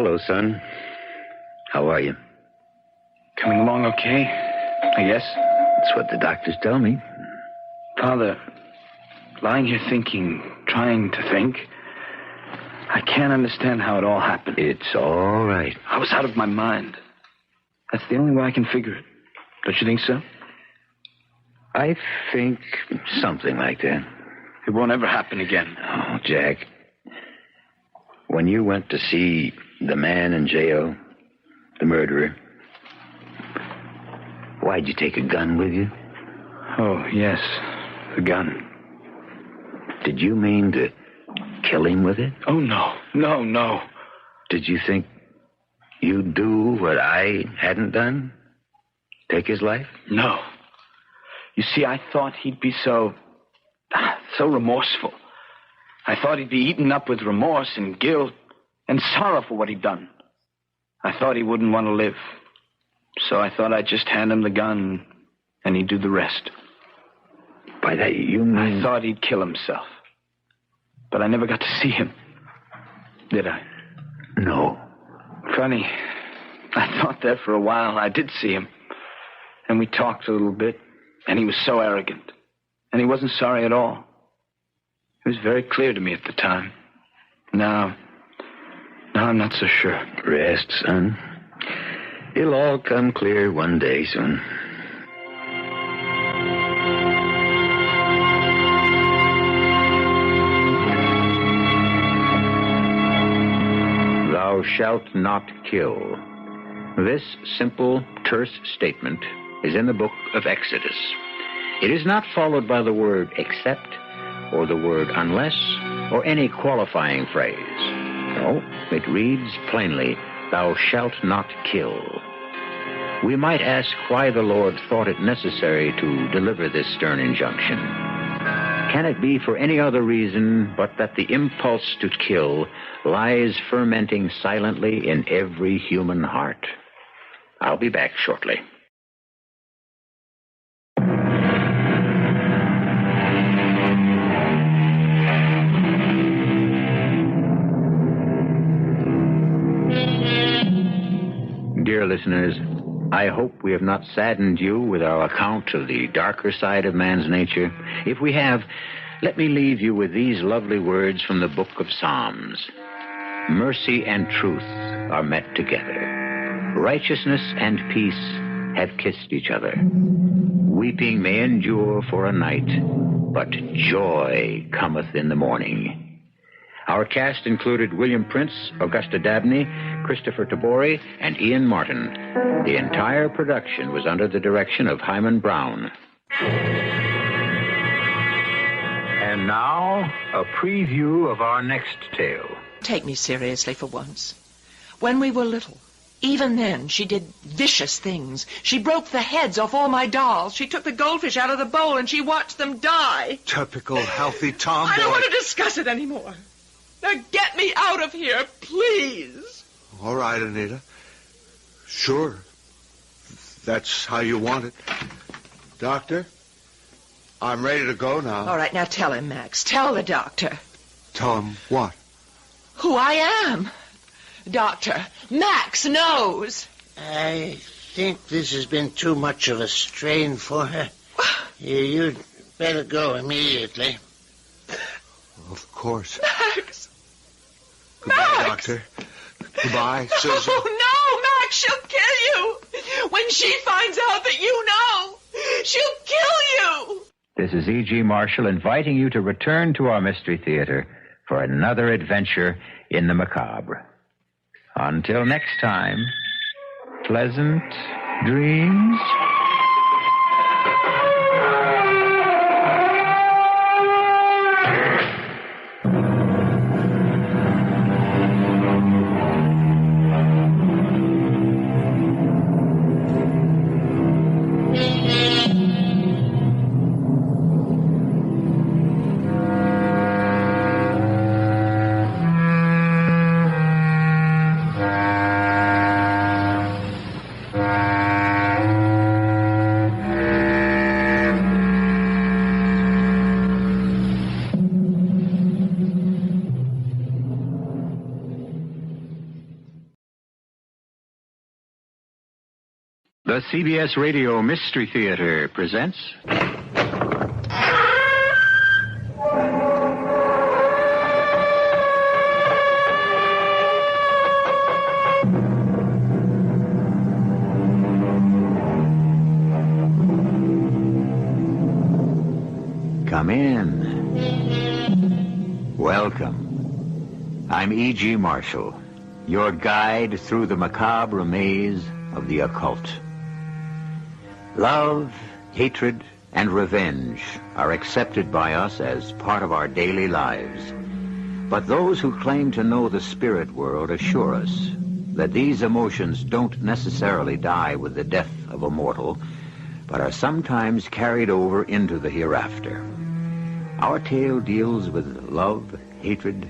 Hello, son. How are you? Coming along okay, I guess. That's what the doctors tell me. Father, lying here thinking, trying to think, I can't understand how it all happened. It's all right. I was out of my mind. That's the only way I can figure it. Don't you think so? I think something like that. It won't ever happen again. Oh, Jack. When you went to see the man in jail, the murderer, why'd you take a gun with you? Oh, yes, the gun. Did you mean to kill him with it? Oh, no. No. Did you think you'd do what I hadn't done? Take his life? No. You see, I thought he'd be so remorseful. I thought he'd be eaten up with remorse and guilt and sorrow for what he'd done. I thought he wouldn't want to live. So I thought I'd just hand him the gun and he'd do the rest. By that, you mean... I thought he'd kill himself. But I never got to see him. Did I? No. Funny. I thought there for a while I did see him. And we talked a little bit. And he was so arrogant. And he wasn't sorry at all. It was very clear to me at the time. Now I'm not so sure. Rest, son. It'll all come clear one day soon. Thou shalt not kill. This simple, terse statement is in the book of Exodus. It is not followed by the word except, or the word unless, or any qualifying phrase. No, it reads plainly, thou shalt not kill. We might ask why the Lord thought it necessary to deliver this stern injunction. Can it be for any other reason but that the impulse to kill lies fermenting silently in every human heart? I'll be back shortly. Dear listeners, I hope we have not saddened you with our account of the darker side of man's nature. If we have, let me leave you with these lovely words from the book of Psalms. Mercy and truth are met together. Righteousness and peace have kissed each other. Weeping may endure for a night, but joy cometh in the morning. Our cast included William Prince, Augusta Dabney, Christopher Tabori, and Ian Martin. The entire production was under the direction of Himan Brown. And now, a preview of our next tale. Take me seriously for once. When we were little, even then, she did vicious things. She broke the heads off all my dolls. She took the goldfish out of the bowl and she watched them die. Typical healthy tomboy. I don't want to discuss it anymore. Now get me out of here, please. All right, Anita. Sure. That's how you want it. Doctor, I'm ready to go now. All right, now tell him, Max. Tell the doctor. Tell him what? Who I am. Doctor, Max knows. I think this has been too much of a strain for her. You'd better go immediately. Of course. Max! Goodbye, Max! Doctor. Goodbye, Susan. Oh, no, Max, she'll kill you. When she finds out that you know, she'll kill you. This is E.G. Marshall inviting you to return to our Mystery Theater for another adventure in the macabre. Until next time, pleasant dreams. The CBS Radio Mystery Theater presents... Come in. Welcome. I'm E.G. Marshall, your guide through the macabre maze of the occult. Love, hatred, and revenge are accepted by us as part of our daily lives. But those who claim to know the spirit world assure us that these emotions don't necessarily die with the death of a mortal, but are sometimes carried over into the hereafter. Our tale deals with love, hatred,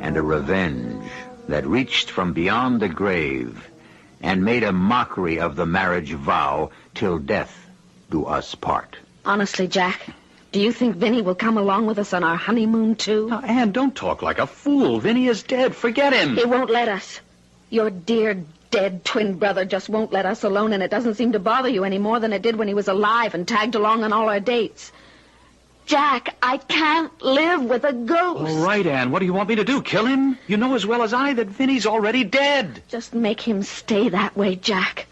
and a revenge that reached from beyond the grave and made a mockery of the marriage vow till death do us part. Honestly, Jack, do you think Vinny will come along with us on our honeymoon, too? Now, Anne, don't talk like a fool. Vinny is dead. Forget him. He won't let us. Your dear, dead twin brother just won't let us alone, and it doesn't seem to bother you any more than it did when he was alive and tagged along on all our dates. Jack, I can't live with a ghost. All right, Anne, what do you want me to do, kill him? You know as well as I that Vinny's already dead. Just make him stay that way, Jack.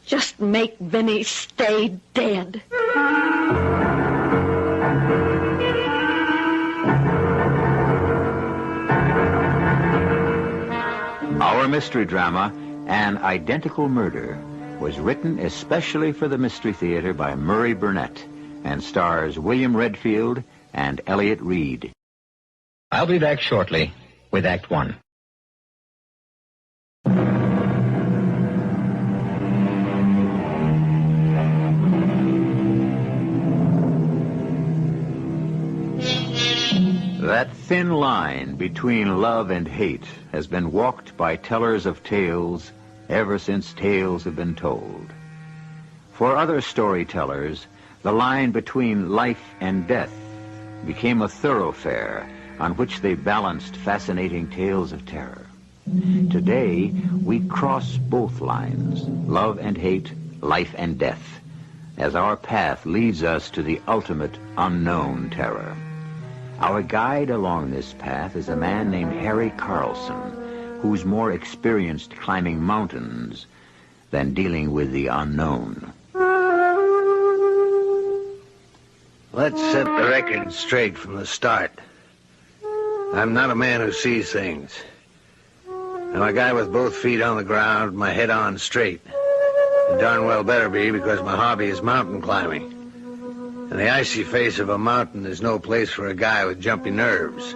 Just make Vinny stay dead. Our mystery drama, An Identical Murder, was written especially for the Mystery Theater by Murray Burnett and stars William Redfield and Elliot Reed. I'll be back shortly with Act One. That thin line between love and hate has been walked by tellers of tales ever since tales have been told. For other storytellers, the line between life and death became a thoroughfare on which they balanced fascinating tales of terror. Today, we cross both lines, love and hate, life and death, as our path leads us to the ultimate unknown terror. Our guide along this path is a man named Harry Carlson, who's more experienced climbing mountains than dealing with the unknown. Let's set the record straight from the start. I'm not a man who sees things. I'm a guy with both feet on the ground, my head on straight. It darn well better be, because my hobby is mountain climbing. And the icy face of a mountain is no place for a guy with jumpy nerves.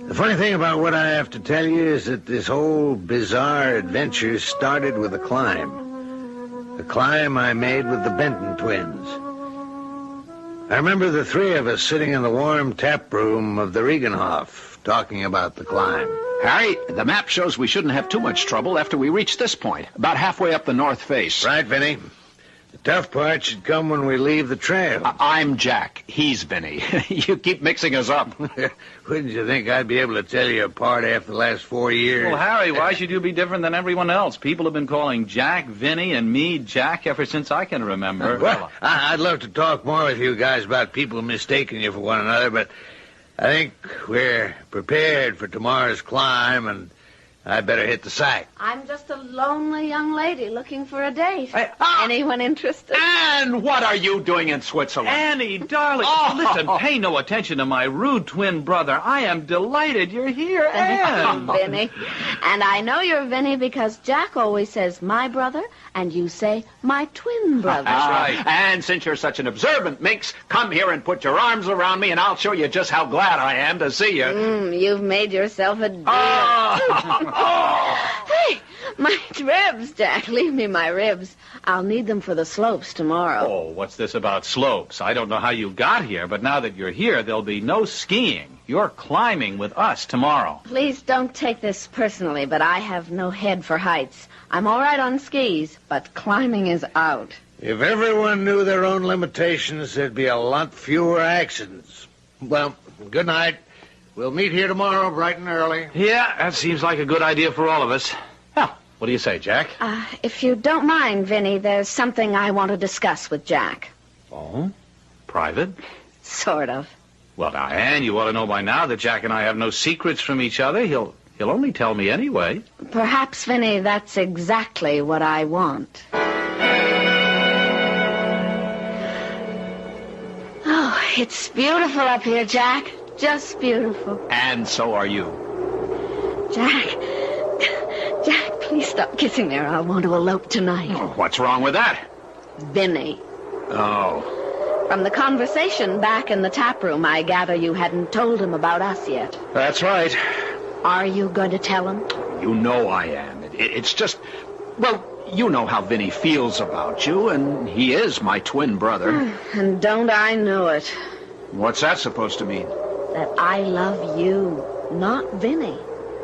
The funny thing about what I have to tell you is that this whole bizarre adventure started with a climb. A climb I made with the Benton twins. I remember the three of us sitting in the warm tap room of the Regenhof talking about the climb. Harry, the map shows we shouldn't have too much trouble after we reach this point, about halfway up the north face. Right, Vinny. The tough part should come when we leave the trail. I'm Jack. He's Vinny. You keep mixing us up. Wouldn't you think I'd be able to tell you apart after the last 4 years? Well, Harry, why should you be different than everyone else? People have been calling Jack Vinny and me Jack ever since I can remember. Well, I'd love to talk more with you guys about people mistaking you for one another, but I think we're prepared for tomorrow's climb, and I'd better hit the site. I'm just a lonely young lady looking for a date. Anyone interested? And what are you doing in Switzerland? Annie, darling, listen, pay no attention to my rude twin brother. I am delighted you're here, Anne. Vinny. And I know you're Vinny because Jack always says my brother, and you say my twin brother. That's right. And since you're such an observant minx, come here and put your arms around me, and I'll show you just how glad I am to see you. You've made yourself a dear. Hey, my ribs, Jack. Leave me my ribs. I'll need them for the slopes tomorrow. Oh, what's this about slopes? I don't know how you got here, but now that you're here, there'll be no skiing. You're climbing with us tomorrow. Please don't take this personally, but I have no head for heights. I'm all right on skis, but climbing is out. If everyone knew their own limitations, there'd be a lot fewer accidents. Well, good night. We'll meet here tomorrow bright and early. Yeah, that seems like a good idea for all of us. Well, What do you say, Jack? If you don't mind, Vinny, there's something I want to discuss with Jack. Oh? Private? Sort of. Well, now, Anne, you ought to know by now that Jack and I have no secrets from each other. He'll only tell me anyway. Perhaps, Vinny, that's exactly what I want. Oh, it's beautiful up here, Jack. Just beautiful. And so are you. Jack, please stop kissing me or I'll want to elope tonight. Oh, what's wrong with that? Vinny. Oh. From the conversation back in the tap room, I gather you hadn't told him about us yet. That's right. Are you going to tell him? You know I am. It's just... Well, you know how Vinny feels about you, and he is my twin brother. And don't I know it? What's that supposed to mean? That I love you, not Vinny.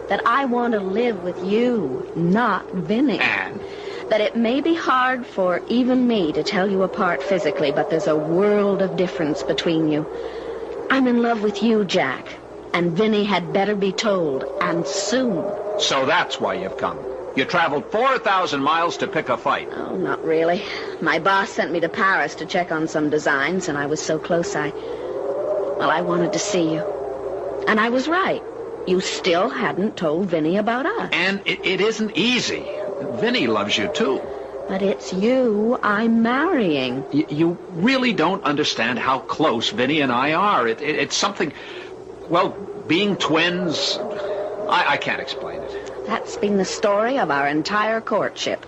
That I want to live with you, not Vinny. Anne. That it may be hard for even me to tell you apart physically, but there's a world of difference between you. I'm in love with you, Jack, and Vinny had better be told, and soon. So that's why you've come. You traveled 4,000 miles to pick a fight. Oh, not really. My boss sent me to Paris to check on some designs, and I was so close I wanted to see you. And I was right. You still hadn't told Vinny about us. And it isn't easy. Vinny loves you, too. But it's you I'm marrying. You really don't understand how close Vinny and I are. It's something... Well, being twins... I can't explain it. That's been the story of our entire courtship.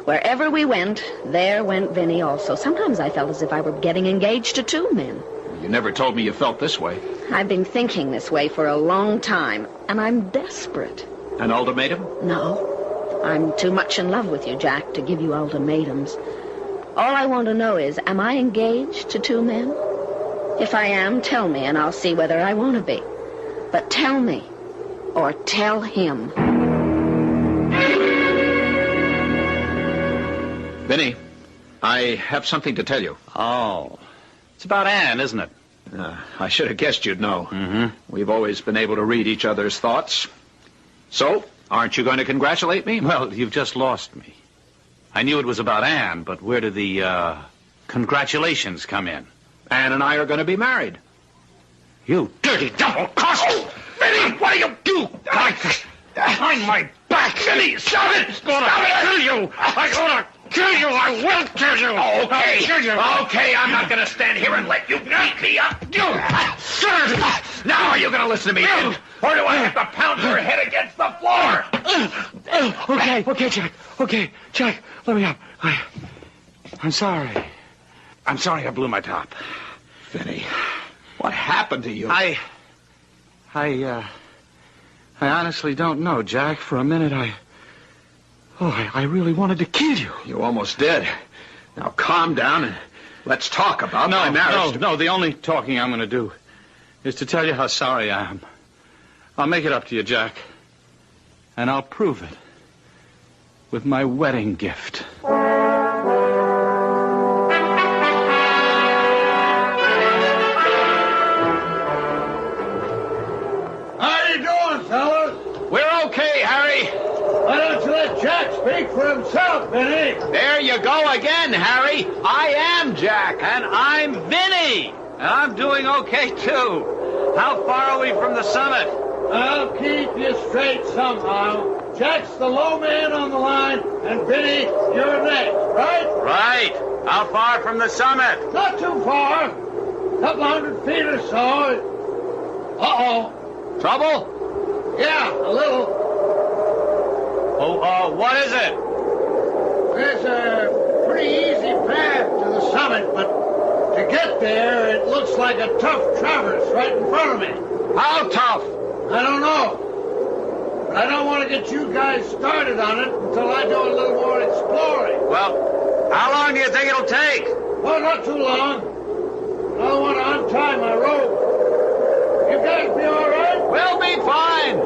Wherever we went, there went Vinny also. Sometimes I felt as if I were getting engaged to two men. You never told me you felt this way. I've been thinking this way for a long time, and I'm desperate. An ultimatum? No. I'm too much in love with you, Jack, to give you ultimatums. All I want to know is, am I engaged to two men? If I am, tell me, and I'll see whether I want to be. But tell me, or tell him. Vinny, I have something to tell you. Oh. It's about Anne, isn't it? I should have guessed you'd know. Mm-hmm. We've always been able to read each other's thoughts. So, aren't you going to congratulate me? Well, you've just lost me. I knew it was about Anne, but where do the, congratulations come in? Anne and I are going to be married. You dirty double-crossed... Oh, Vinny, what do you do? Behind my back! Vinny, stop it! I'm gonna kill you! I'm gonna kill you! I will kill you! Okay, I'll kill you. Okay, I'm not going to stand here and let you beat me up. Now are you going to listen to me, or do I have to pound your head against the floor? Okay, Jack. Okay, Jack, let me up. I'm sorry. I'm sorry I blew my top. Vinny, what happened to you? I honestly don't know, Jack. For a minute, I really wanted to kill you. You almost did. Now calm down and let's talk about my marriage. No, the only talking I'm going to do is to tell you how sorry I am. I'll make it up to you, Jack. And I'll prove it with my wedding gift. We're okay, Harry. Why don't you let Jack speak for himself, Vinny? There you go again, Harry. I am Jack. And I'm Vinny. And I'm doing okay, too. How far are we from the summit? I'll keep you straight somehow. Jack's the low man on the line, and Vinny, you're next, right? Right. How far from the summit? Not too far. A couple 100 feet or so. Uh-oh. Trouble? Yeah, a little. Oh, what is it? There's a pretty easy path to the summit, but to get there, it looks like a tough traverse right in front of me. How tough? I don't know. But I don't want to get you guys started on it until I do a little more exploring. Well, how long do you think it'll take? Oh, not too long. I don't want to untie my rope. You guys be all right? We'll be fine.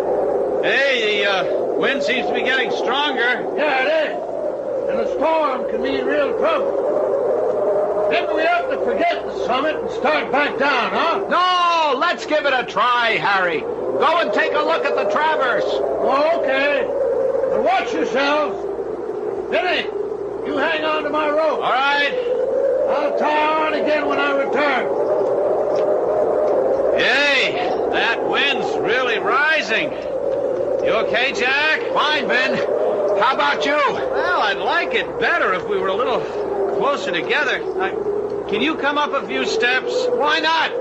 Hey, the wind seems to be getting stronger. Yeah, it is. And a storm can mean real trouble. Maybe we ought to forget the summit and start back down, huh? No, let's give it a try, Harry. Go and take a look at the traverse. Oh, okay. The watch yourselves. Vinny, you hang on to my rope. All right. I'll tie on again when I return. Hey, that wind's really rising. You okay, Jack? Fine, Ben. How about you? Well, I'd like it better if we were a little closer together. Can you come up a few steps? Why not?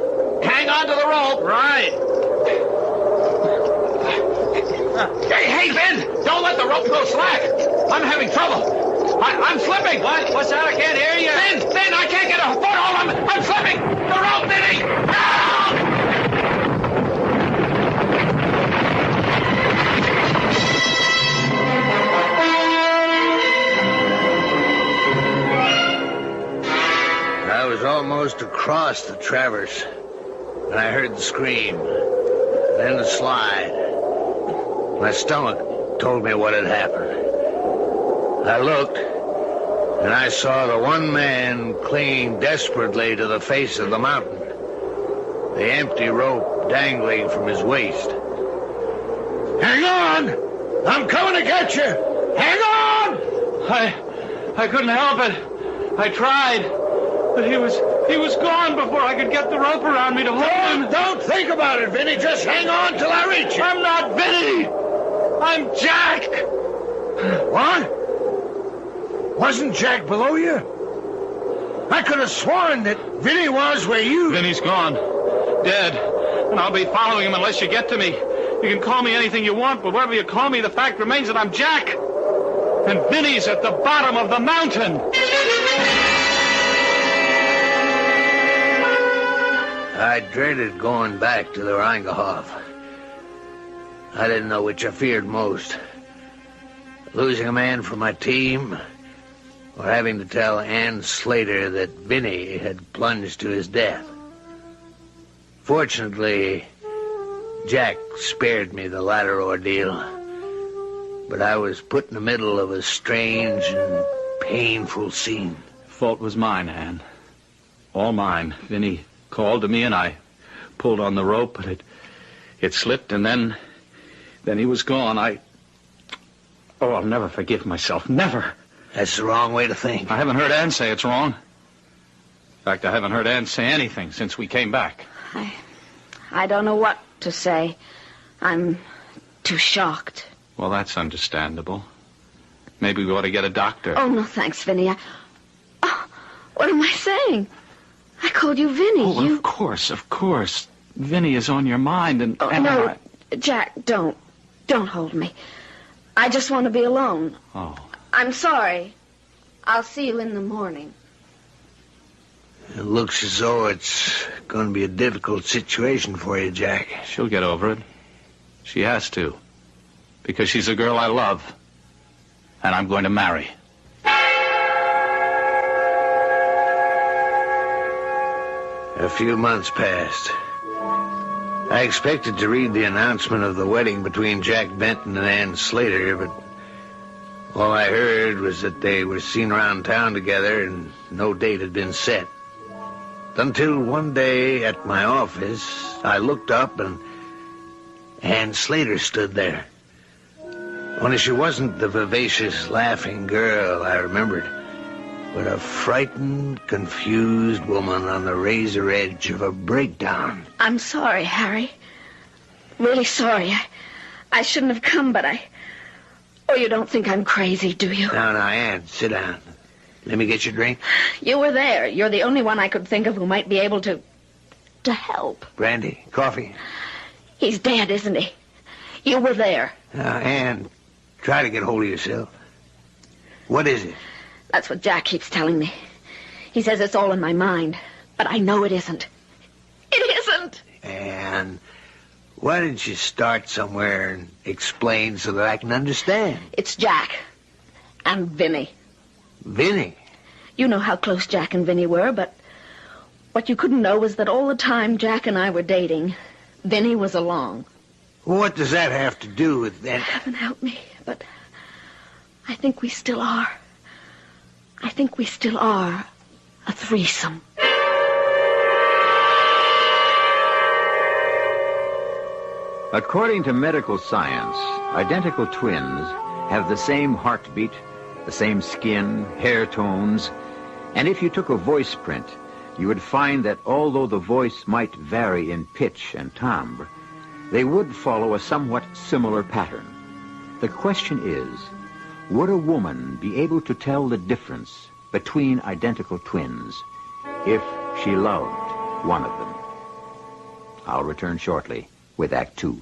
Hang on to the rope. Right. Hey, Ben! Don't let the rope go slack. I'm having trouble. I'm slipping. What? What's that? I can't hear you. Ben, I can't get a foothold. I'm slipping. The rope, Vinny! I was almost across the traverse when I heard the scream, then the slide. My stomach told me what had happened. I looked, and I saw the one man clinging desperately to the face of the mountain, the empty rope dangling from his waist. Hang on! I'm coming to get you! Hang on! I couldn't help it. I tried, but he was gone before I could get the rope around me to hold him. Don't think about it, Vinny. Just hang on till I reach you. I'm not Vinny. I'm Jack. What? Wasn't Jack below you? I could have sworn that Vinny was where you... Vinny's gone. Dead. And I'll be following him unless you get to me. You can call me anything you want, but whatever you call me, the fact remains that I'm Jack. And Vinny's at the bottom of the mountain. I dreaded going back to the Rheingehof. I didn't know which I feared most. Losing a man from my team, or having to tell Ann Slater that Vinny had plunged to his death. Fortunately, Jack spared me the latter ordeal, but I was put in the middle of a strange and painful scene. Fault was mine, Ann. All mine. Vinny called to me and I pulled on the rope, but it slipped, and then he was gone. I'll never forgive myself. Never. That's the wrong way to think. I haven't heard Ann say it's wrong. In fact, I haven't heard Ann say anything since we came back. I don't know what to say. I'm too shocked. Well, that's understandable. Maybe we ought to get a doctor. Oh, no, thanks, Vinny. What am I saying? I called you Vinny. Oh, of course. Vinny is on your mind, and... no, Jack, don't. Don't hold me. I just want to be alone. Oh. I'm sorry. I'll see you in the morning. It looks as though it's going to be a difficult situation for you, Jack. She'll get over it. She has to. Because she's a girl I love. And I'm going to marry. A few months passed. I expected to read the announcement of the wedding between Jack Benton and Ann Slater, but all I heard was that they were seen around town together and no date had been set. Until one day at my office, I looked up and Ann Slater stood there. Only she wasn't the vivacious, laughing girl I remembered, but a frightened, confused woman on the razor edge of a breakdown. I'm sorry, Harry. Really sorry. I shouldn't have come, but Oh, you don't think I'm crazy, do you? No, Ann, sit down. Let me get you a drink. You were there. You're the only one I could think of who might be able to help. Brandy, coffee. He's dead, isn't he? You were there. Now, Ann, try to get hold of yourself. What is it? That's what Jack keeps telling me. He says it's all in my mind, but I know it isn't. It isn't! Ann, why didn't you start somewhere and explain so that I can understand? It's Jack. And Vinny. Vinny? You know how close Jack and Vinny were, but what you couldn't know was that all the time Jack and I were dating, Vinny was along. What does that have to do with that? Heaven help me, but I think we still are. I think we still are a threesome. According to medical science, identical twins have the same heartbeat, the same skin, hair tones, and if you took a voice print, you would find that although the voice might vary in pitch and timbre, they would follow a somewhat similar pattern. The question is, would a woman be able to tell the difference between identical twins if she loved one of them? I'll return shortly with Act Two.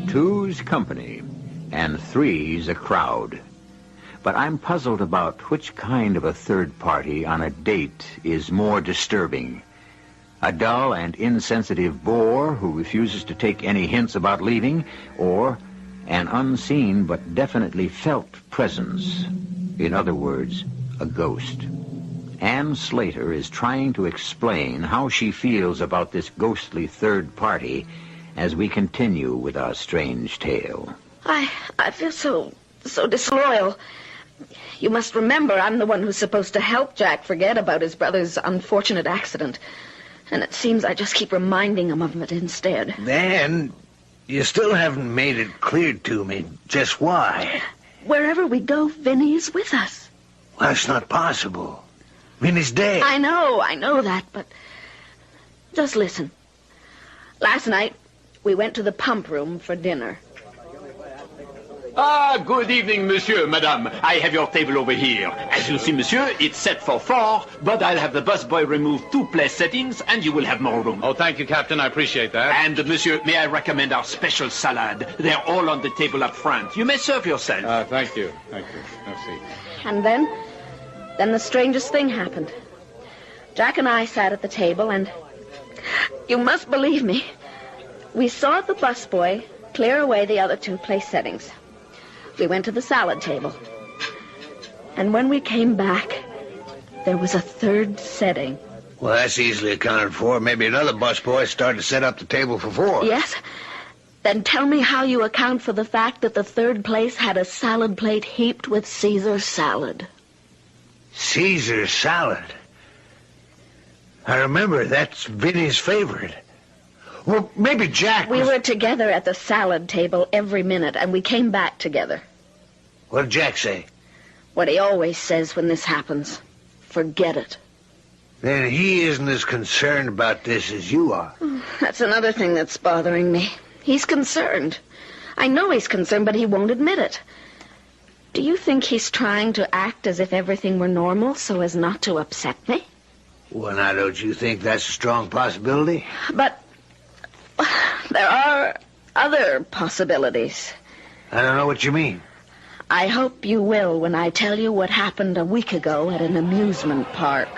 Two's company, and three's a crowd. But I'm puzzled about which kind of a third party on a date is more disturbing. A dull and insensitive bore who refuses to take any hints about leaving, or an unseen but definitely felt presence. In other words, a ghost. Anne Slater is trying to explain how she feels about this ghostly third party as we continue with our strange tale. I feel so disloyal. You must remember I'm the one who's supposed to help Jack forget about his brother's unfortunate accident. And it seems I just keep reminding him of it instead. Then, you still haven't made it clear to me just why. Wherever we go, Vinny is with us. Well, that's not possible. Vinny's dead. I know that, but just listen. Last night, we went to the pump room for dinner. Ah, good evening, monsieur, madame. I have your table over here. As you see, monsieur, it's set for 4, but I'll have the busboy remove 2 place settings, and you will have more room. Oh, thank you, Captain. I appreciate that. And, monsieur, may I recommend our special salad? They're all on the table up front. You may serve yourself. Thank you. Thank you. Merci. And then the strangest thing happened. Jack and I sat at the table, and you must believe me, we saw the busboy clear away the other 2 place settings. We went to the salad table. And when we came back, there was a 3rd setting. Well, that's easily accounted for. Maybe another busboy started to set up the table for 4. Yes? Then tell me how you account for the fact that the 3rd place had a salad plate heaped with Caesar salad. Caesar salad? I remember, that's Vinny's favorite. Well, maybe Jack We were together at the salad table every minute, and we came back together. What did Jack say? What he always says when this happens. Forget it. Then he isn't as concerned about this as you are. That's another thing that's bothering me. He's concerned. I know he's concerned, but he won't admit it. Do you think he's trying to act as if everything were normal so as not to upset me? Well, now, don't you think that's a strong possibility? But there are other possibilities. I don't know what you mean. I hope you will when I tell you what happened a week ago at an amusement park.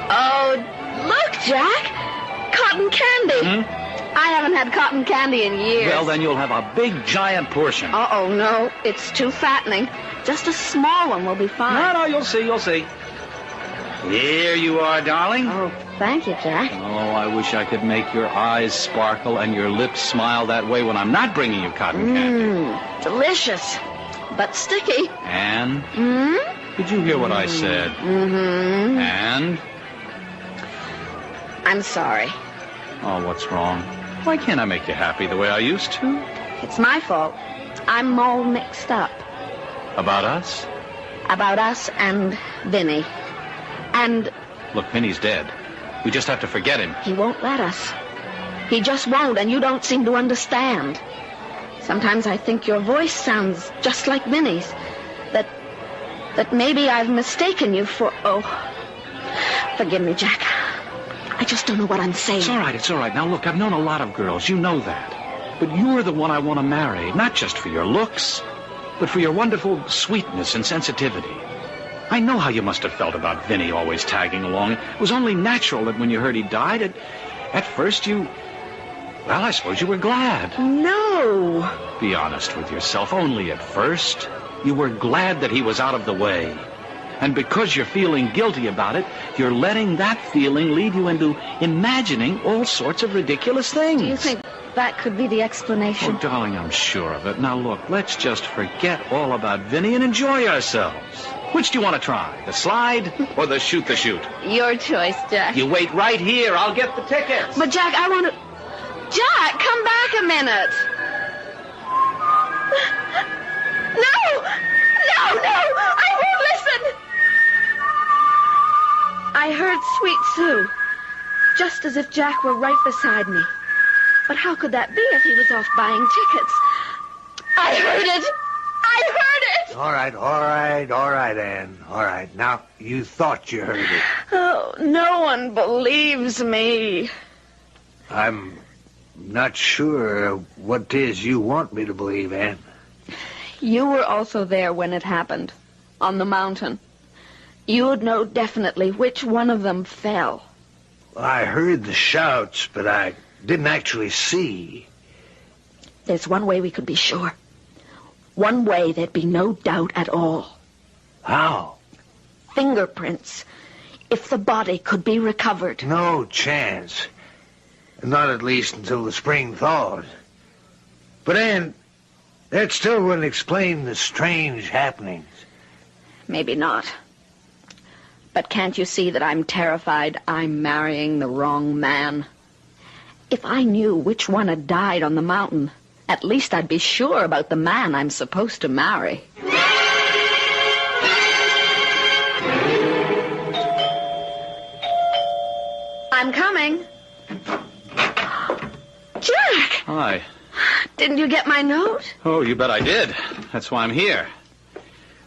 Oh, look, Jack! Cotton candy! I haven't had cotton candy in years. Well, then you'll have a big, giant portion. Uh-oh, no. It's too fattening. Just a small one will be fine. No, you'll see. Here you are, darling. Oh, thank you, Jack. Oh, I wish I could make your eyes sparkle and your lips smile that way when I'm not bringing you cotton candy. Delicious, but sticky. Anne? Did you hear what I said? And? I'm sorry. Oh, what's wrong? Why can't I make you happy the way I used to? It's my fault. I'm all mixed up. About us? About us and Vinny. And... Look, Vinny's dead. We just have to forget him. He won't let us. He just won't, and you don't seem to understand. Sometimes I think your voice sounds just like Vinny's. That maybe I've mistaken you for... Oh, forgive me, Jack. I just don't know what I'm saying. It's all right. Now, look, I've known a lot of girls. You know that. But you're the one I want to marry, not just for your looks, but for your wonderful sweetness and sensitivity. I know how you must have felt about Vinny always tagging along. It was only natural that when you heard he died, at first you... Well, I suppose you were glad. No. Be honest with yourself. Only at first. You were glad that he was out of the way. And because you're feeling guilty about it, you're letting that feeling lead you into imagining all sorts of ridiculous things. Do you think that could be the explanation? Oh, darling, I'm sure of it. Now, look, let's just forget all about Vinny and enjoy ourselves. Which do you want to try? The slide or the shoot? Your choice, Jack. You wait right here. I'll get the tickets. But, Jack, I want to... Jack, come back a minute. No! I won't listen! I heard Sweet Sue, just as if Jack were right beside me. But how could that be if he was off buying tickets? I heard it! All right, Anne. All right. Now, you thought you heard it. Oh, no one believes me. I'm not sure what 'tis you want me to believe, Anne. You were also there when it happened, on the mountain. You would know definitely which one of them fell. I heard the shouts, but I didn't actually see. There's one way we could be sure. One way there'd be no doubt at all. How? Fingerprints. If the body could be recovered. No chance. Not at least until the spring thaws. But, Anne, that still wouldn't explain the strange happenings. Maybe not. But can't you see that I'm terrified I'm marrying the wrong man? If I knew which one had died on the mountain, at least I'd be sure about the man I'm supposed to marry. I'm coming. Jack! Hi. Didn't you get my note? Oh, you bet I did. That's why I'm here.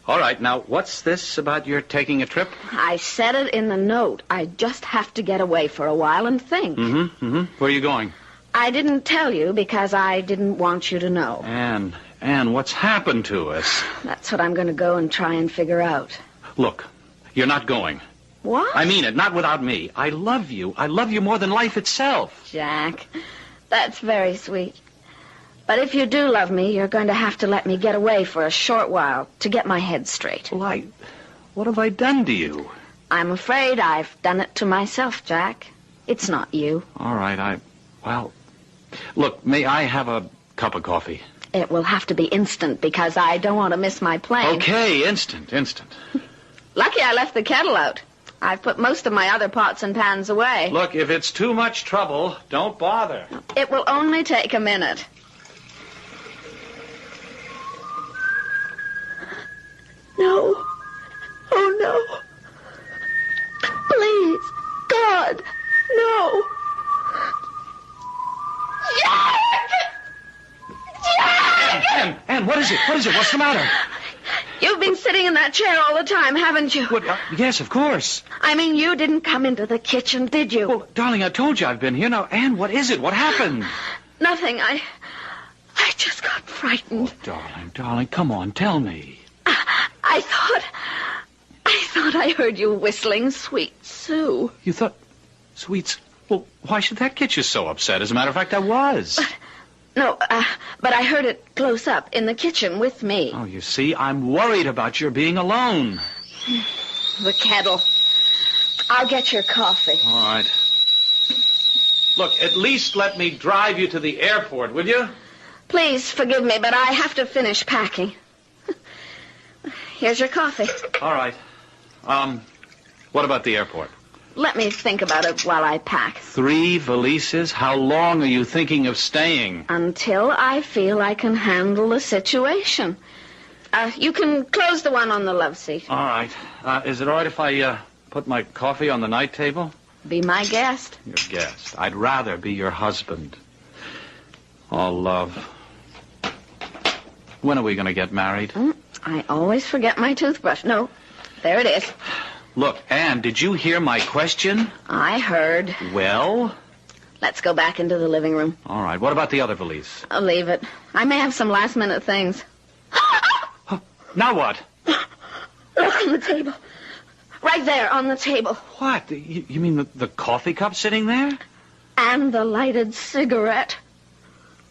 All right, now, what's this about your taking a trip? I said it in the note. I just have to get away for a while and think. Where are you going? I didn't tell you because I didn't want you to know. Anne, what's happened to us? That's what I'm going to go and try and figure out. Look, you're not going. What? I mean it, not without me. I love you. I love you more than life itself. Jack, that's very sweet. But if you do love me, you're going to have to let me get away for a short while to get my head straight. Well, what have I done to you? I'm afraid I've done it to myself, Jack. It's not you. All right, look, may I have a cup of coffee? It will have to be instant because I don't want to miss my plane. Okay, instant. Lucky I left the kettle out. I've put most of my other pots and pans away. Look, if it's too much trouble, don't bother. It will only take a minute. No. Oh, no. Please, God, no. Jack! Jack! Anne, what is it? What's the matter? You've been sitting in that chair all the time, haven't you? What, yes, of course. I mean, you didn't come into the kitchen, did you? Well, darling, I told you I've been here. Now, Anne, what is it? What happened? Nothing. I just got frightened. Oh, darling, come on, tell me. I thought I heard you whistling Sweet Sue. You thought Sweet... Well, why should that get you so upset? As a matter of fact, I was. But I heard it close up in the kitchen with me. Oh, you see, I'm worried about your being alone. The kettle. I'll get your coffee. All right. Look, at least let me drive you to the airport, will you? Please forgive me, but I have to finish packing. Here's your coffee. All right. What about the airport? Let me think about it while I pack. 3 valises? How long are you thinking of staying? Until I feel I can handle the situation. You can close the one on the love seat. All right. Is it all right if I put my coffee on the night table? Be my guest. Your guest. I'd rather be your husband. Oh, love. When are we going to get married? I always forget my toothbrush. No, there it is. Look, Anne, did you hear my question? I heard. Well? Let's go back into the living room. All right. What about the other valise? I'll leave it. I may have some last-minute things. Now what? Look on the table. Right there on the table. What? You mean the coffee cup sitting there? And the lighted cigarette.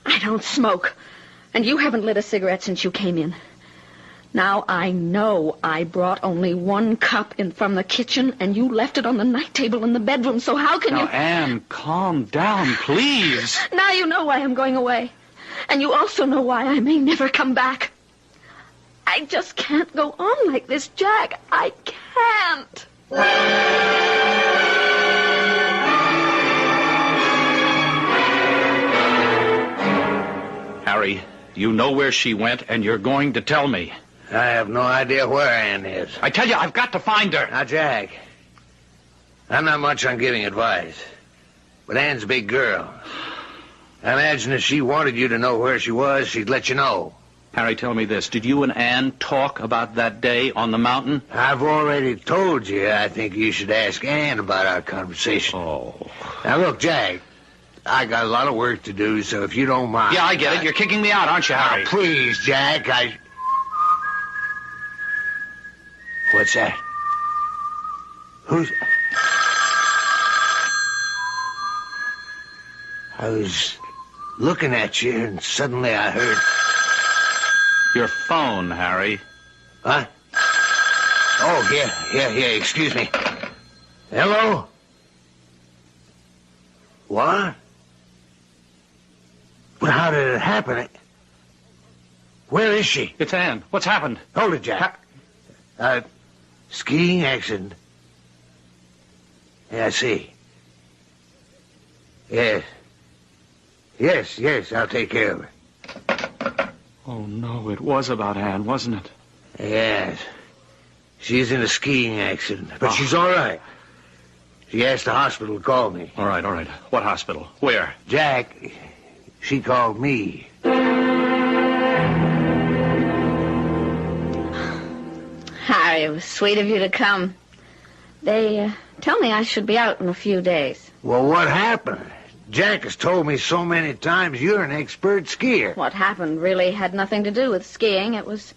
I don't smoke. And you haven't lit a cigarette since you came in. Now I know I brought only 1 cup in from the kitchen, and you left it on the night table in the bedroom, so how can you... Now, Anne, calm down, please. Now you know why I'm going away. And you also know why I may never come back. I just can't go on like this, Jack. I can't. Harry, you know where she went, and you're going to tell me. I have no idea where Ann is. I tell you, I've got to find her. Now, Jack, I'm not much on giving advice, but Ann's a big girl. I imagine if she wanted you to know where she was, she'd let you know. Harry, tell me this. Did you and Ann talk about that day on the mountain? I've already told you I think you should ask Ann about our conversation. Oh. Now, look, Jack, I got a lot of work to do, so if you don't mind... Yeah, I get it. You're kicking me out, aren't you, Harry? Now, please, Jack, What's that? Who's... I was looking at you, and suddenly I heard... Your phone, Harry. Huh? Oh, yeah, excuse me. Hello? What? But how did it happen? Where is she? It's Ann. What's happened? Hold it, Jack. Skiing accident. Yeah, I see. Yes, I'll take care of her. Oh, no, it was about Ann, wasn't it? Yes. She's in a skiing accident, but she's all right. She asked the hospital to call me. All right. What hospital? Where? Jack, she called me. Harry, it was sweet of you to come. They tell me I should be out in a few days. Well, what happened? Jack has told me so many times you're an expert skier. What happened really had nothing to do with skiing. It was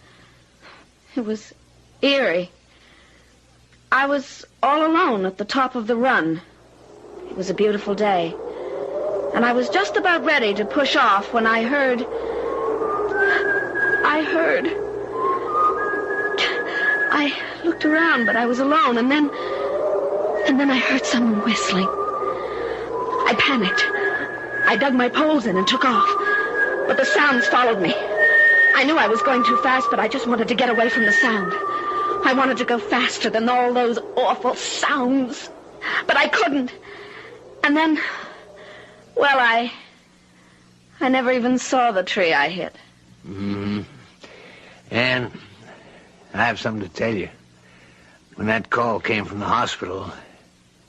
eerie. I was all alone at the top of the run. It was a beautiful day. And I was just about ready to push off when I heard... I looked around, but I was alone, and then I heard someone whistling. I panicked. I dug my poles in and took off. But the sounds followed me. I knew I was going too fast, but I just wanted to get away from the sound. I wanted to go faster than all those awful sounds. But I couldn't. And then, well, I never even saw the tree I hit. Mm-hmm. And I have something to tell you. When that call came from the hospital,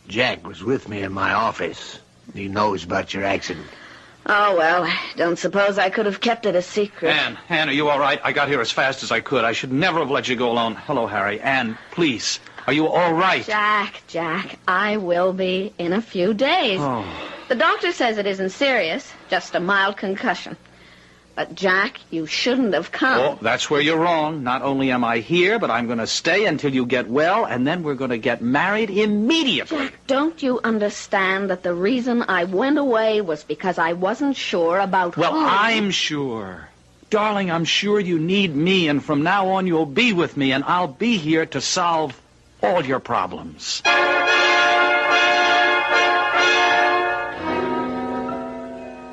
Jack was with me in my office. He knows about your accident. Oh, well, I don't suppose I could have kept it a secret. Ann, are you all right? I got here as fast as I could. I should never have let you go alone. Hello, Harry. Ann, please. Are you all right? Jack, I will be in a few days. Oh. The doctor says it isn't serious, just a mild concussion. But, Jack, you shouldn't have come. Oh, that's where you're wrong. Not only am I here, but I'm going to stay until you get well, and then we're going to get married immediately. Jack, don't you understand that the reason I went away was because I wasn't sure about Well, home? I'm sure. Darling, I'm sure you need me, and from now on you'll be with me, and I'll be here to solve all your problems.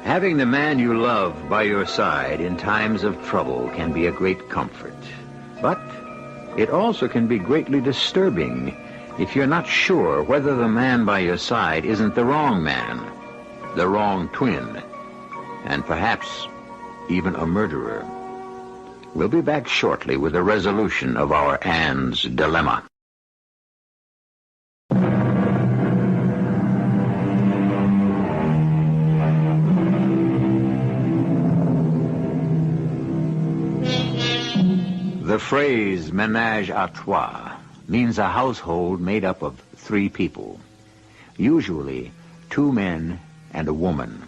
Having the man you love by your side in times of trouble can be a great comfort. But it also can be greatly disturbing if you're not sure whether the man by your side isn't the wrong man, the wrong twin, and perhaps even a murderer. We'll be back shortly with a resolution of our Ann's dilemma. The phrase ménage à trois means a household made up of 3 people, usually 2 men and a woman.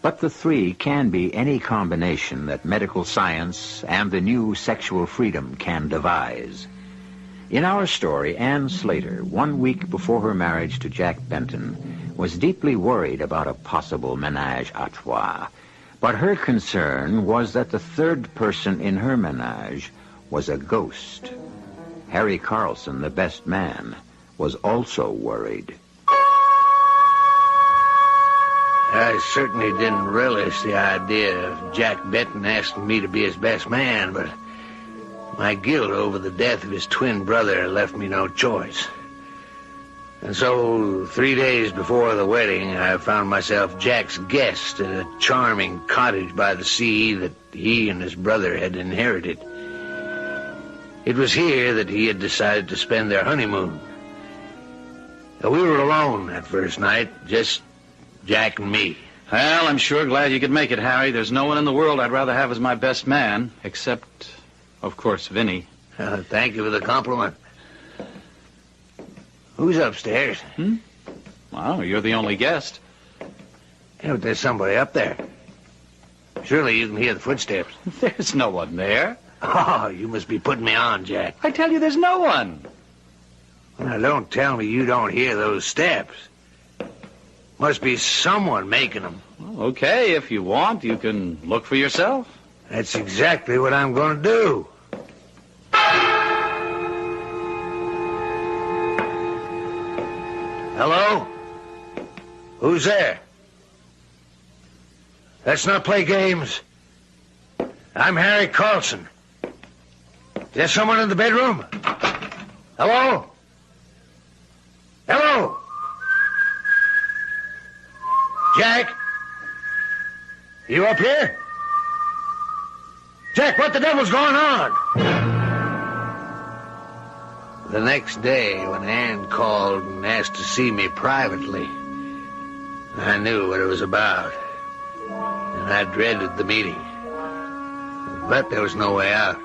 But the 3 can be any combination that medical science and the new sexual freedom can devise. In our story, Ann Slater, 1 week before her marriage to Jack Benton, was deeply worried about a possible ménage à trois. But her concern was that the 3rd person in her ménage was a ghost. Harry Carlson, the best man, was also worried. I certainly didn't relish the idea of Jack Benton asking me to be his best man, but My guilt over the death of his twin brother left me no choice. And so, 3 days before the wedding, I found myself Jack's guest at a charming cottage by the sea that he and his brother had inherited. It was here that he had decided to spend their honeymoon. We were alone that first night, just Jack and me. Well, I'm sure glad you could make it, Harry. There's no one in the world I'd rather have as my best man, except, of course, Vinny. Thank you for the compliment. Who's upstairs? Well, you're the only guest. Yeah, but there's somebody up there. Surely you can hear the footsteps. There's no one there. Oh, you must be putting me on, Jack. I tell you, there's no one. Now, don't tell me you don't hear those steps. Must be someone making them. Well, okay, if you want, you can look for yourself. That's exactly what I'm going to do. Hello? Who's there? Let's not play games. I'm Harry Carlson. Is there someone in the bedroom? Hello? Hello? Jack? You up here? Jack, what the devil's going on? The next day, when Ann called and asked to see me privately, I knew what it was about, and I dreaded the meeting. But there was no way out.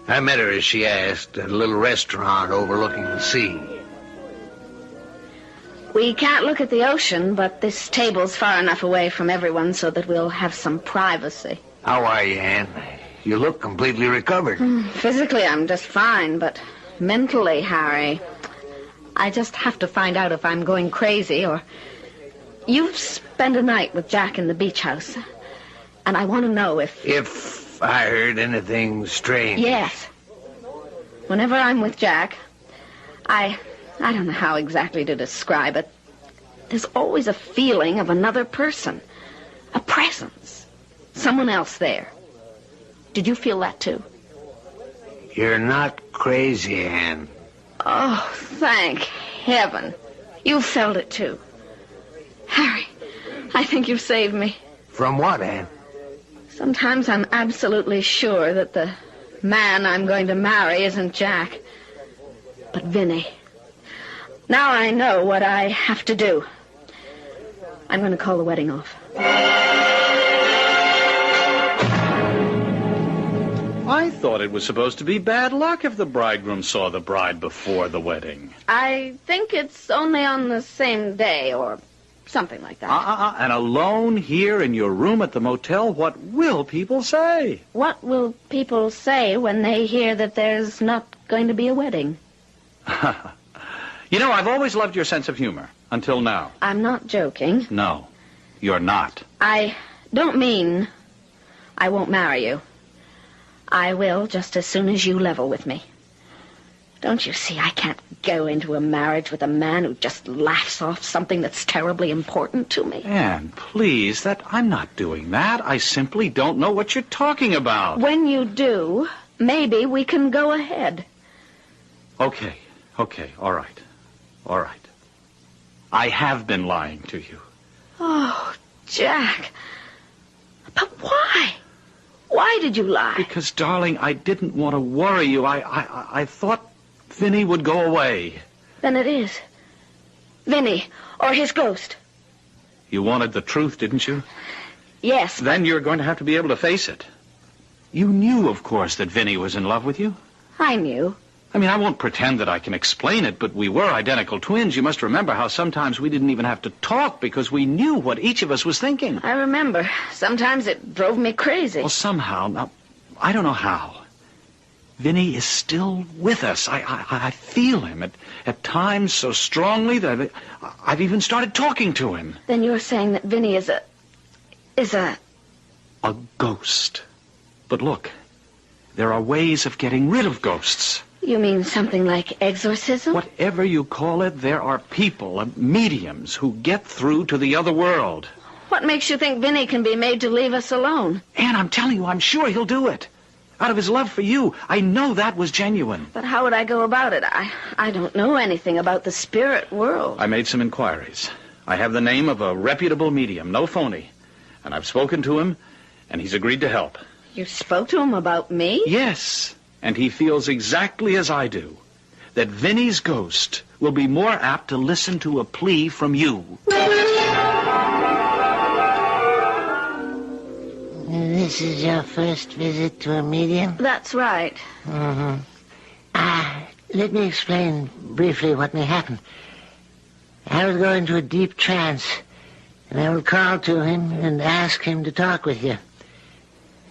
I met her as she asked at a little restaurant overlooking the sea. We can't look at the ocean, but this table's far enough away from everyone so that we'll have some privacy. How are you, Ann? You look completely recovered. Physically, I'm just fine, but mentally, Harry, I just have to find out if I'm going crazy or... You've spent a night with Jack in the beach house, and I want to know if... If I heard anything strange. Yes. Whenever I'm with Jack, I don't know how exactly to describe it. There's always a feeling of another person, a presence, someone else there. Did you feel that too? You're not crazy, Ann. Oh, thank heaven. You felt it too. Harry, I think you've saved me. From what, Ann? Sometimes I'm absolutely sure that the man I'm going to marry isn't Jack, but Vinny. Now I know what I have to do. I'm going to call the wedding off. I thought it was supposed to be bad luck if the bridegroom saw the bride before the wedding. I think it's only on the same day or something like that. And alone here in your room at the motel, what will people say? What will people say when they hear that there's not going to be a wedding? You know, I've always loved your sense of humor, until now. I'm not joking. No, you're not. I don't mean I won't marry you. I will just as soon as you level with me. Don't you see I can't go into a marriage with a man who just laughs off something that's terribly important to me? Anne, please, I'm not doing that. I simply don't know what you're talking about. When you do, maybe we can go ahead. Okay, all right. I have been lying to you. Oh, Jack. But why? Why did you lie? Because, darling, I didn't want to worry you. I thought Vinny would go away. Then it is. Vinny, or his ghost. You wanted the truth, didn't you? Yes. Then you're going to have to be able to face it. You knew, of course, that Vinny was in love with you. I knew. I mean, I won't pretend that I can explain it, but we were identical twins. You must remember how sometimes we didn't even have to talk because we knew what each of us was thinking. I remember. Sometimes it drove me crazy. Well, somehow, now, I don't know how. Vinny is still with us. I feel him at times so strongly that I've even started talking to him. Then you're saying that Vinny is a... A ghost. But look, there are ways of getting rid of ghosts. You mean something like exorcism? Whatever you call it, there are people, mediums, who get through to the other world. What makes you think Vinny can be made to leave us alone? Anne, I'm telling you, I'm sure he'll do it. Out of his love for you. I know that was genuine. But how would I go about it? I don't know anything about the spirit world. I made some inquiries. I have the name of a reputable medium, no phony. And I've spoken to him, and he's agreed to help. You spoke to him about me? Yes, and he feels exactly as I do, that Vinny's ghost will be more apt to listen to a plea from you. This is your first visit to a medium? That's right. Mm-hmm. Let me explain briefly what may happen. I will go into a deep trance, and I will call to him and ask him to talk with you.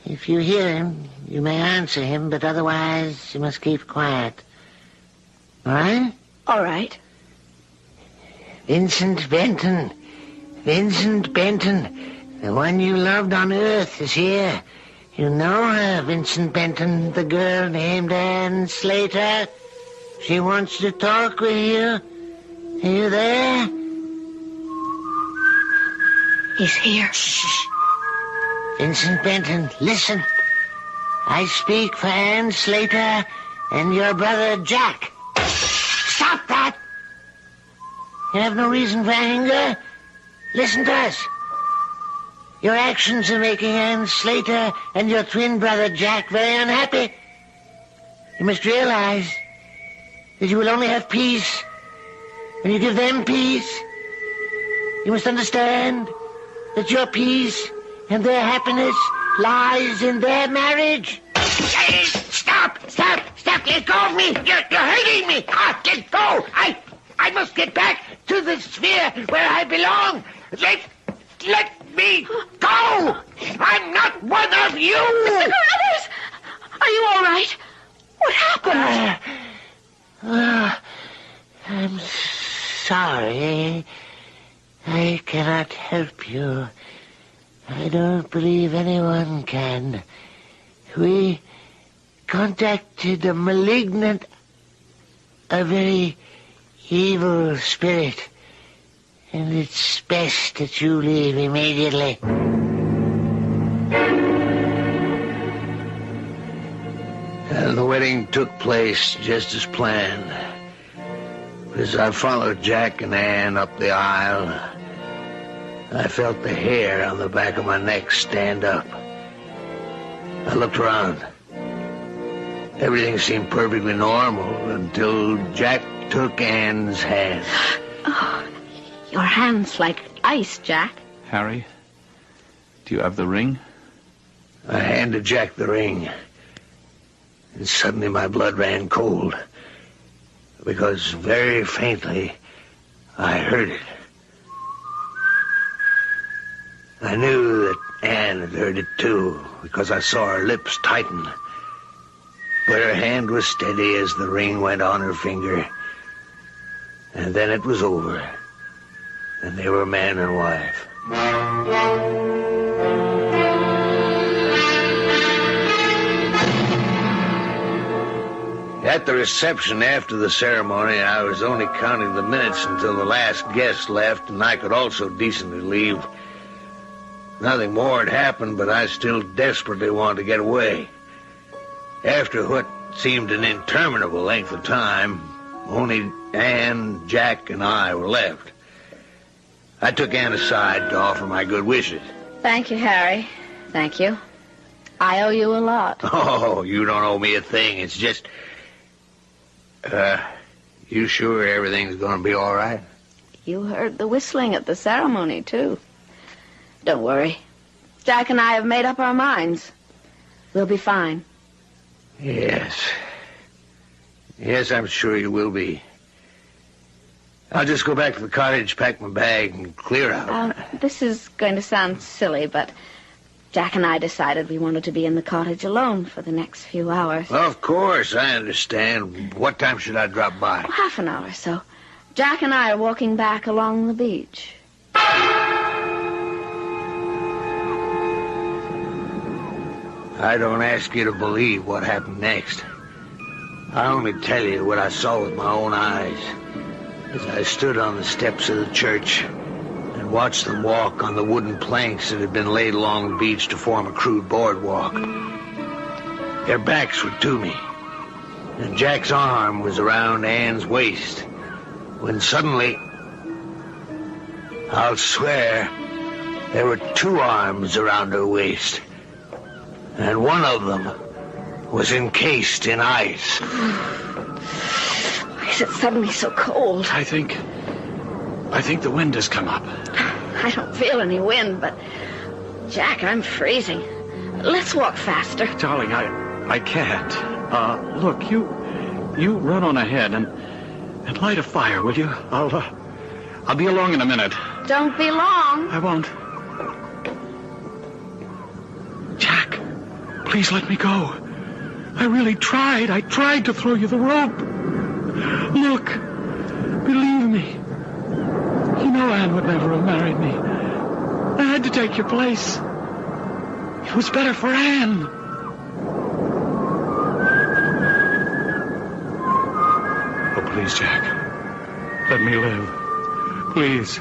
If you hear him, you may answer him, but otherwise you must keep quiet. All right? All right. Vincent Benton. Vincent Benton. The one you loved on Earth is here. You know her, Vincent Benton, the girl named Ann Slater. She wants to talk with you. Are you there? He's here. Shh. Vincent Benton, listen. I speak for Ann Slater and your brother Jack. Stop that! You have no reason for anger. Listen to us. Your actions are making Ann Slater and your twin brother Jack very unhappy. You must realize that you will only have peace when you give them peace. You must understand that your peace and their happiness lies in their marriage. Hey, stop! Let go of me! You're hurting me! Let go! I must get back to the sphere where I belong. Let me go! I'm not one of you! Mr. Carruthers! Are you all right? What happened? I'm sorry. I cannot help you. I don't believe anyone can. We contacted a very evil spirit. And it's best that you leave immediately. And the wedding took place just as planned. As I followed Jack and Ann up the aisle, I felt the hair on the back of my neck stand up. I looked around. Everything seemed perfectly normal until Jack took Ann's hand. Oh. Your hand's like ice, Jack. Harry, do you have the ring? I handed Jack the ring, and suddenly my blood ran cold, because very faintly I heard it. I knew that Ann had heard it too, because I saw her lips tighten, but her hand was steady as the ring went on her finger, and then it was over. And they were man and wife. At the reception after the ceremony, I was only counting the minutes until the last guest left, and I could also decently leave. Nothing more had happened, but I still desperately wanted to get away. After what seemed an interminable length of time, only Ann, Jack, and I were left. I took Ann aside to offer my good wishes. Thank you, Harry. Thank you. I owe you a lot. Oh, you don't owe me a thing. It's just... you sure everything's going to be all right? You heard the whistling at the ceremony, too. Don't worry. Jack and I have made up our minds. We'll be fine. Yes. Yes, I'm sure you will be. I'll just go back to the cottage, pack my bag, and clear out. This is going to sound silly, but Jack and I decided we wanted to be in the cottage alone for the next few hours. Well, of course, I understand. What time should I drop by? Half an hour or so. Jack and I are walking back along the beach. I don't ask you to believe what happened next. I only tell you what I saw with my own eyes as I stood on the steps of the church and watched them walk on the wooden planks that had been laid along the beach to form a crude boardwalk. Their backs were to me, and Jack's arm was around Ann's waist, when suddenly, I'll swear, there were two arms around her waist, and one of them was encased in ice. Why is it suddenly so cold? I think the wind has come up. I don't feel any wind, but Jack, I'm freezing. Let's walk faster. Darling, I can't. Look, you run on ahead and light a fire, will you? I'll be along in a minute. Don't be long. I won't. Jack, please let me go. I really tried. I tried to throw you the rope. Look, believe me. You know Anne would never have married me. I had to take your place. It was better for Anne. Oh, please, Jack. Let me live. Please.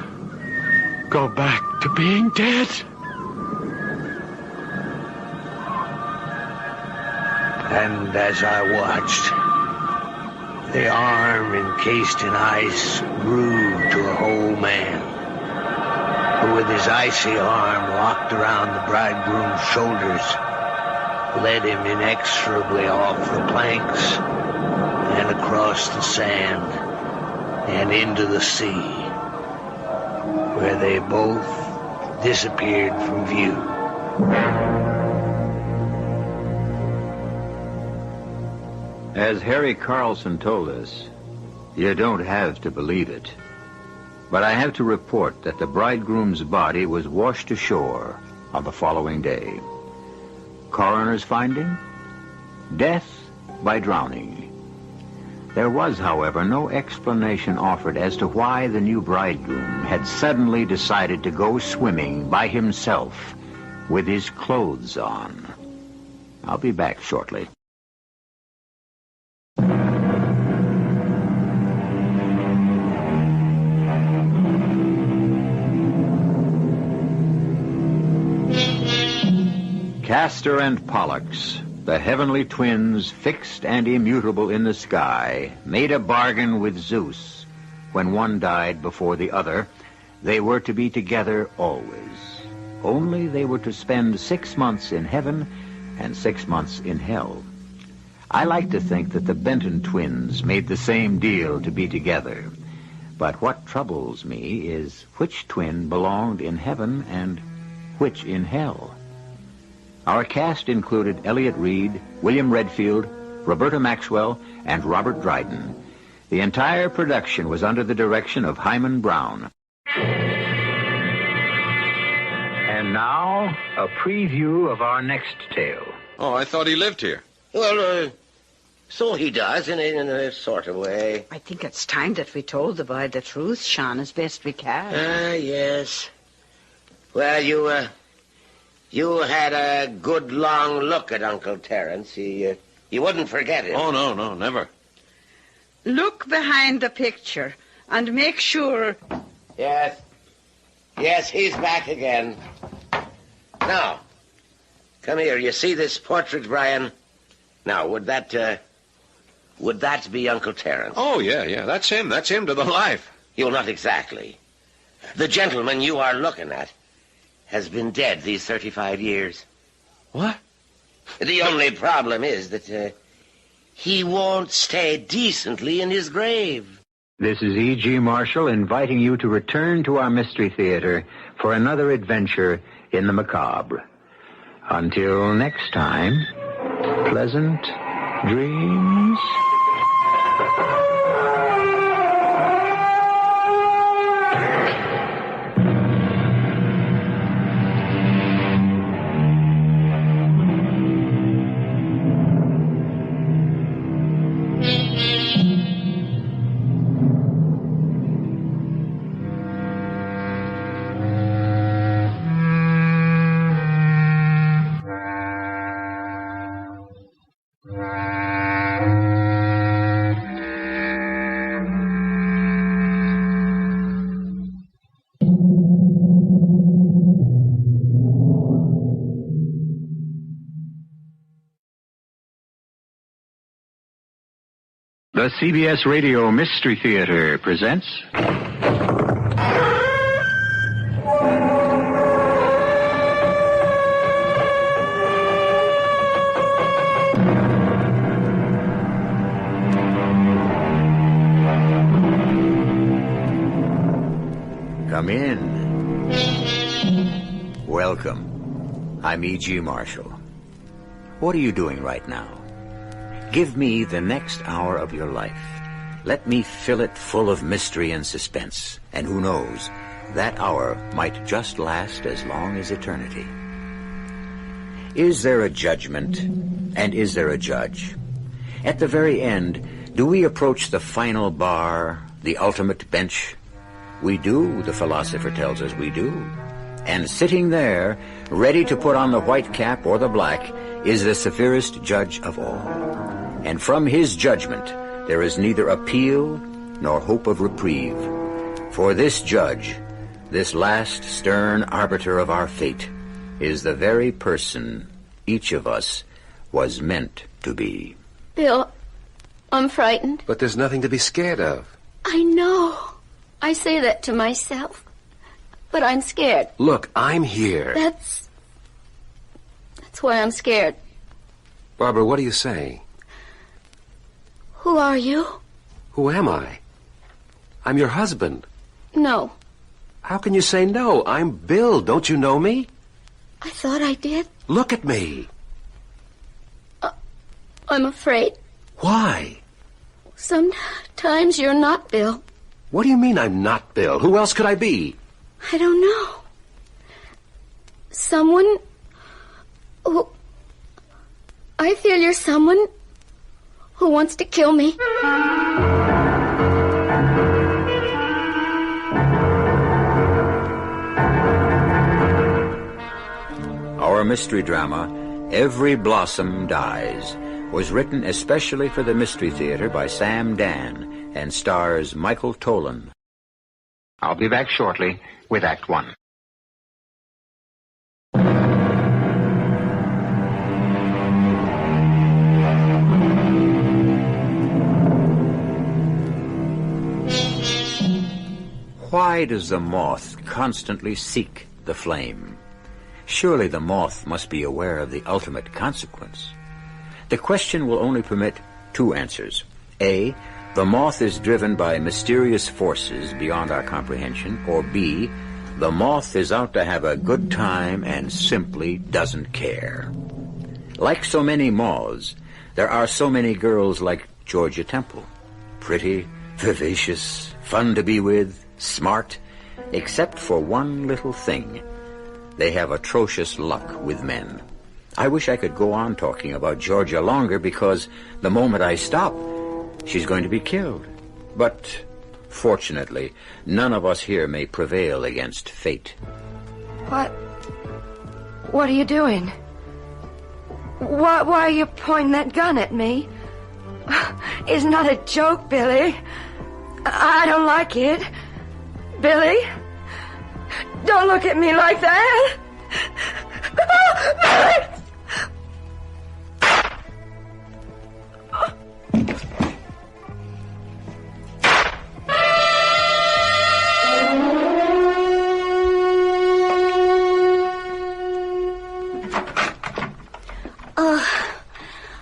Go back to being dead. And as I watched, the arm encased in ice grew to a whole man, who with his icy arm locked around the bridegroom's shoulders, led him inexorably off the planks and across the sand and into the sea, where they both disappeared from view. As Harry Carlson told us, you don't have to believe it. But I have to report that the bridegroom's body was washed ashore on the following day. Coroner's finding? Death by drowning. There was, however, no explanation offered as to why the new bridegroom had suddenly decided to go swimming by himself with his clothes on. I'll be back shortly. Castor and Pollux, the heavenly twins fixed and immutable in the sky, made a bargain with Zeus. When one died before the other, they were to be together always. Only they were to spend 6 months in heaven and 6 months in hell. I like to think that the Benton twins made the same deal to be together. But what troubles me is which twin belonged in heaven and which in hell. Our cast included Elliott Reed, William Redfield, Roberta Maxwell, and Robert Dryden. The entire production was under the direction of Himan Brown. And now, a preview of our next tale. Oh, I thought he lived here. Well, so he does, in a sort of way. I think it's time that we told the boy the truth, Sean, as best we can. Yes. Well, you had a good long look at Uncle Terence. You wouldn't forget it. Oh, no, never. Look behind the picture and make sure... Yes, he's back again. Now, come here. You see this portrait, Brian? Now, would that be Uncle Terence? Oh, yeah, that's him. That's him to the life. Not exactly. The gentleman you are looking at has been dead these 35 years. What? The only problem is that he won't stay decently in his grave. This is E.G. Marshall inviting you to return to our Mystery Theater for another adventure in the macabre. Until next time, pleasant dreams. The CBS Radio Mystery Theater presents... Come in. Welcome. I'm E.G. Marshall. What are you doing right now? Give me the next hour of your life. Let me fill it full of mystery and suspense. And who knows, that hour might just last as long as eternity. Is there a judgment, and is there a judge? At the very end, do we approach the final bar, the ultimate bench? We do, the philosopher tells us we do. And sitting there, ready to put on the white cap or the black, is the severest judge of all. And from his judgment, there is neither appeal nor hope of reprieve. For this judge, this last stern arbiter of our fate, is the very person each of us was meant to be. Bill, I'm frightened. But there's nothing to be scared of. I know. I say that to myself. But I'm scared. Look, I'm here. That's why I'm scared. Barbara, what are you saying? Who are you? Who am I? I'm your husband. No. How can you say no? I'm Bill. Don't you know me? I thought I did. Look at me. I'm afraid. Why? Sometimes you're not Bill. What do you mean I'm not Bill? Who else could I be? I don't know. Someone who... I feel you're someone who wants to kill me. Our mystery drama, Every Blossom Dies, was written especially for the Mystery Theater by Sam Dan and stars Michael Tolan. I'll be back shortly with Act One. Why does the moth constantly seek the flame? Surely the moth must be aware of the ultimate consequence. The question will only permit two answers. A, the moth is driven by mysterious forces beyond our comprehension, or B, the moth is out to have a good time and simply doesn't care. Like so many moths, there are so many girls like Georgia Temple. Pretty, vivacious, fun to be with, smart, except for one little thing. They have atrocious luck with men. I wish I could go on talking about Georgia longer, because the moment I stop, she's going to be killed. But fortunately, none of us here may prevail against fate. What are you doing? Why are you pointing that gun at me? It's not a joke, Billy. I don't like it. Billy, don't look at me like that. Billy!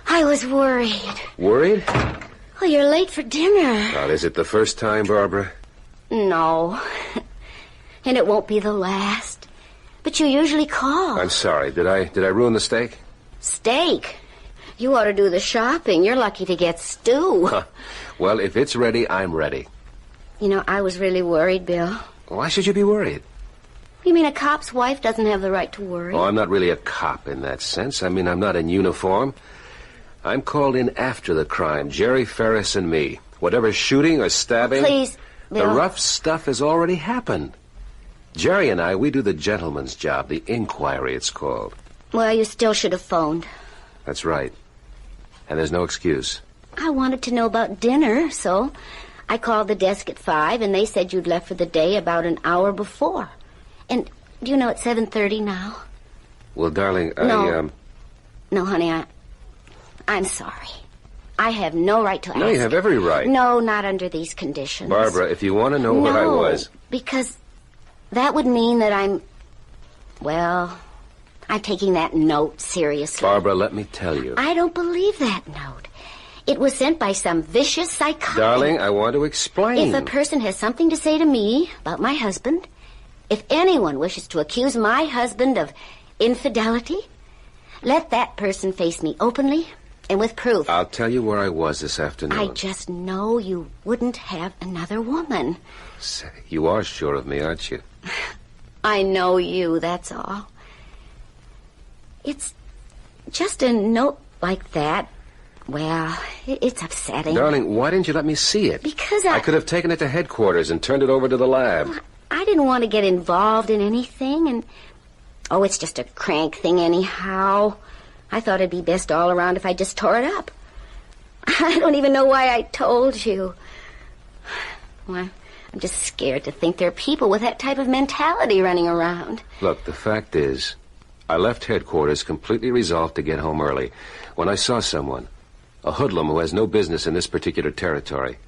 I was worried. Worried? Oh, you're late for dinner. God, is it the first time, Barbara? No. And it won't be the last. But you usually call. I'm sorry. Did I ruin the steak? Steak? You ought to do the shopping. You're lucky to get stew. Huh. Well, if it's ready, I'm ready. You know, I was really worried, Bill. Why should you be worried? You mean a cop's wife doesn't have the right to worry? Oh, I'm not really a cop in that sense. I mean, I'm not in uniform. I'm called in after the crime, Jerry Ferris and me. Whatever shooting or stabbing... Please, Bill. The rough stuff has already happened. Jerry and I, we do the gentleman's job, the inquiry it's called. Well, you still should have phoned. That's right. And there's no excuse. I wanted to know about dinner, so I called the desk at 5, and they said you'd left for the day about an hour before. And do you know it's 7:30 now? Well, darling, No, honey, I'm sorry. I have no right to ask. No, you have every right. No, not under these conditions. Barbara, if you want to know what I was... because that would mean that I'm taking that note seriously. Barbara, let me tell you. I don't believe that note. It was sent by some vicious psychopath. Darling, I want to explain. If a person has something to say to me about my husband, if anyone wishes to accuse my husband of infidelity, let that person face me openly and with proof. I'll tell you where I was this afternoon. I just know you wouldn't have another woman. Say, you are sure of me, aren't you? I know you, that's all. It's just a note like that. Well, it's upsetting. Darling, why didn't you let me see it? Because I could have taken it to headquarters and turned it over to the lab. Well, I didn't want to get involved in anything, and... Oh, it's just a crank thing anyhow. I thought it'd be best all around if I just tore it up. I don't even know why I told you. Well, I'm just scared to think there are people with that type of mentality running around. Look, the fact is, I left headquarters completely resolved to get home early when I saw someone, a hoodlum who has no business in this particular territory.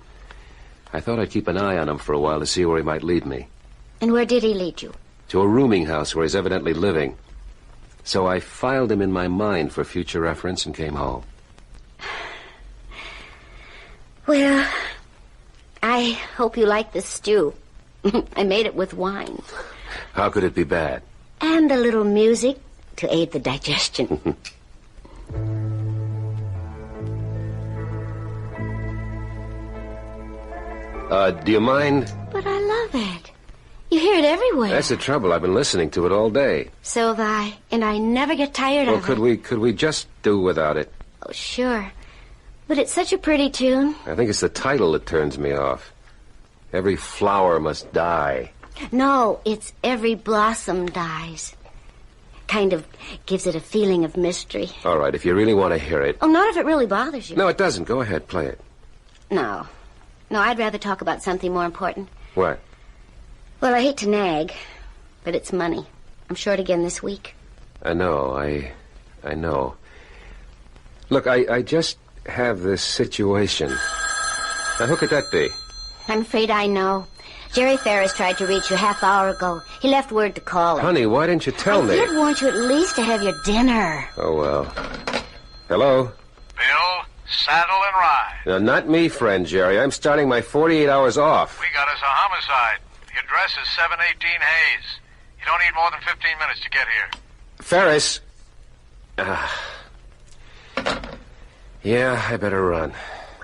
I thought I'd keep an eye on him for a while to see where he might lead me. And where did he lead you? To a rooming house where he's evidently living. So I filed him in my mind for future reference and came home. Well, I hope you like the stew. I made it with wine. How could it be bad? And a little music to aid the digestion. Do you mind? But I love it. You hear it everywhere. That's the trouble. I've been listening to it all day. So have I, and I never get tired of it. Could we just do without it? Oh, sure. But it's such a pretty tune. I think it's the title that turns me off. Every flower must die. No, it's Every Blossom Dies. Kind of gives it a feeling of mystery. All right, if you really want to hear it. Oh, not if it really bothers you. No, it doesn't. Go ahead, play it. No, I'd rather talk about something more important. What? Well, I hate to nag, but it's money. I'm short again this week. I know. I know. Look, I just have this situation. Now, who could that be? I'm afraid I know. Jerry Ferris tried to reach you half-hour ago. He left word to call him. Honey, why didn't you tell me? I did want you at least to have your dinner. Oh, well. Hello? Bill, saddle and ride. No, not me, friend Jerry. I'm starting my 48 hours off. We got us a homicide. The address is 718 Hayes. You don't need more than 15 minutes to get here. Ferris. Yeah, I better run.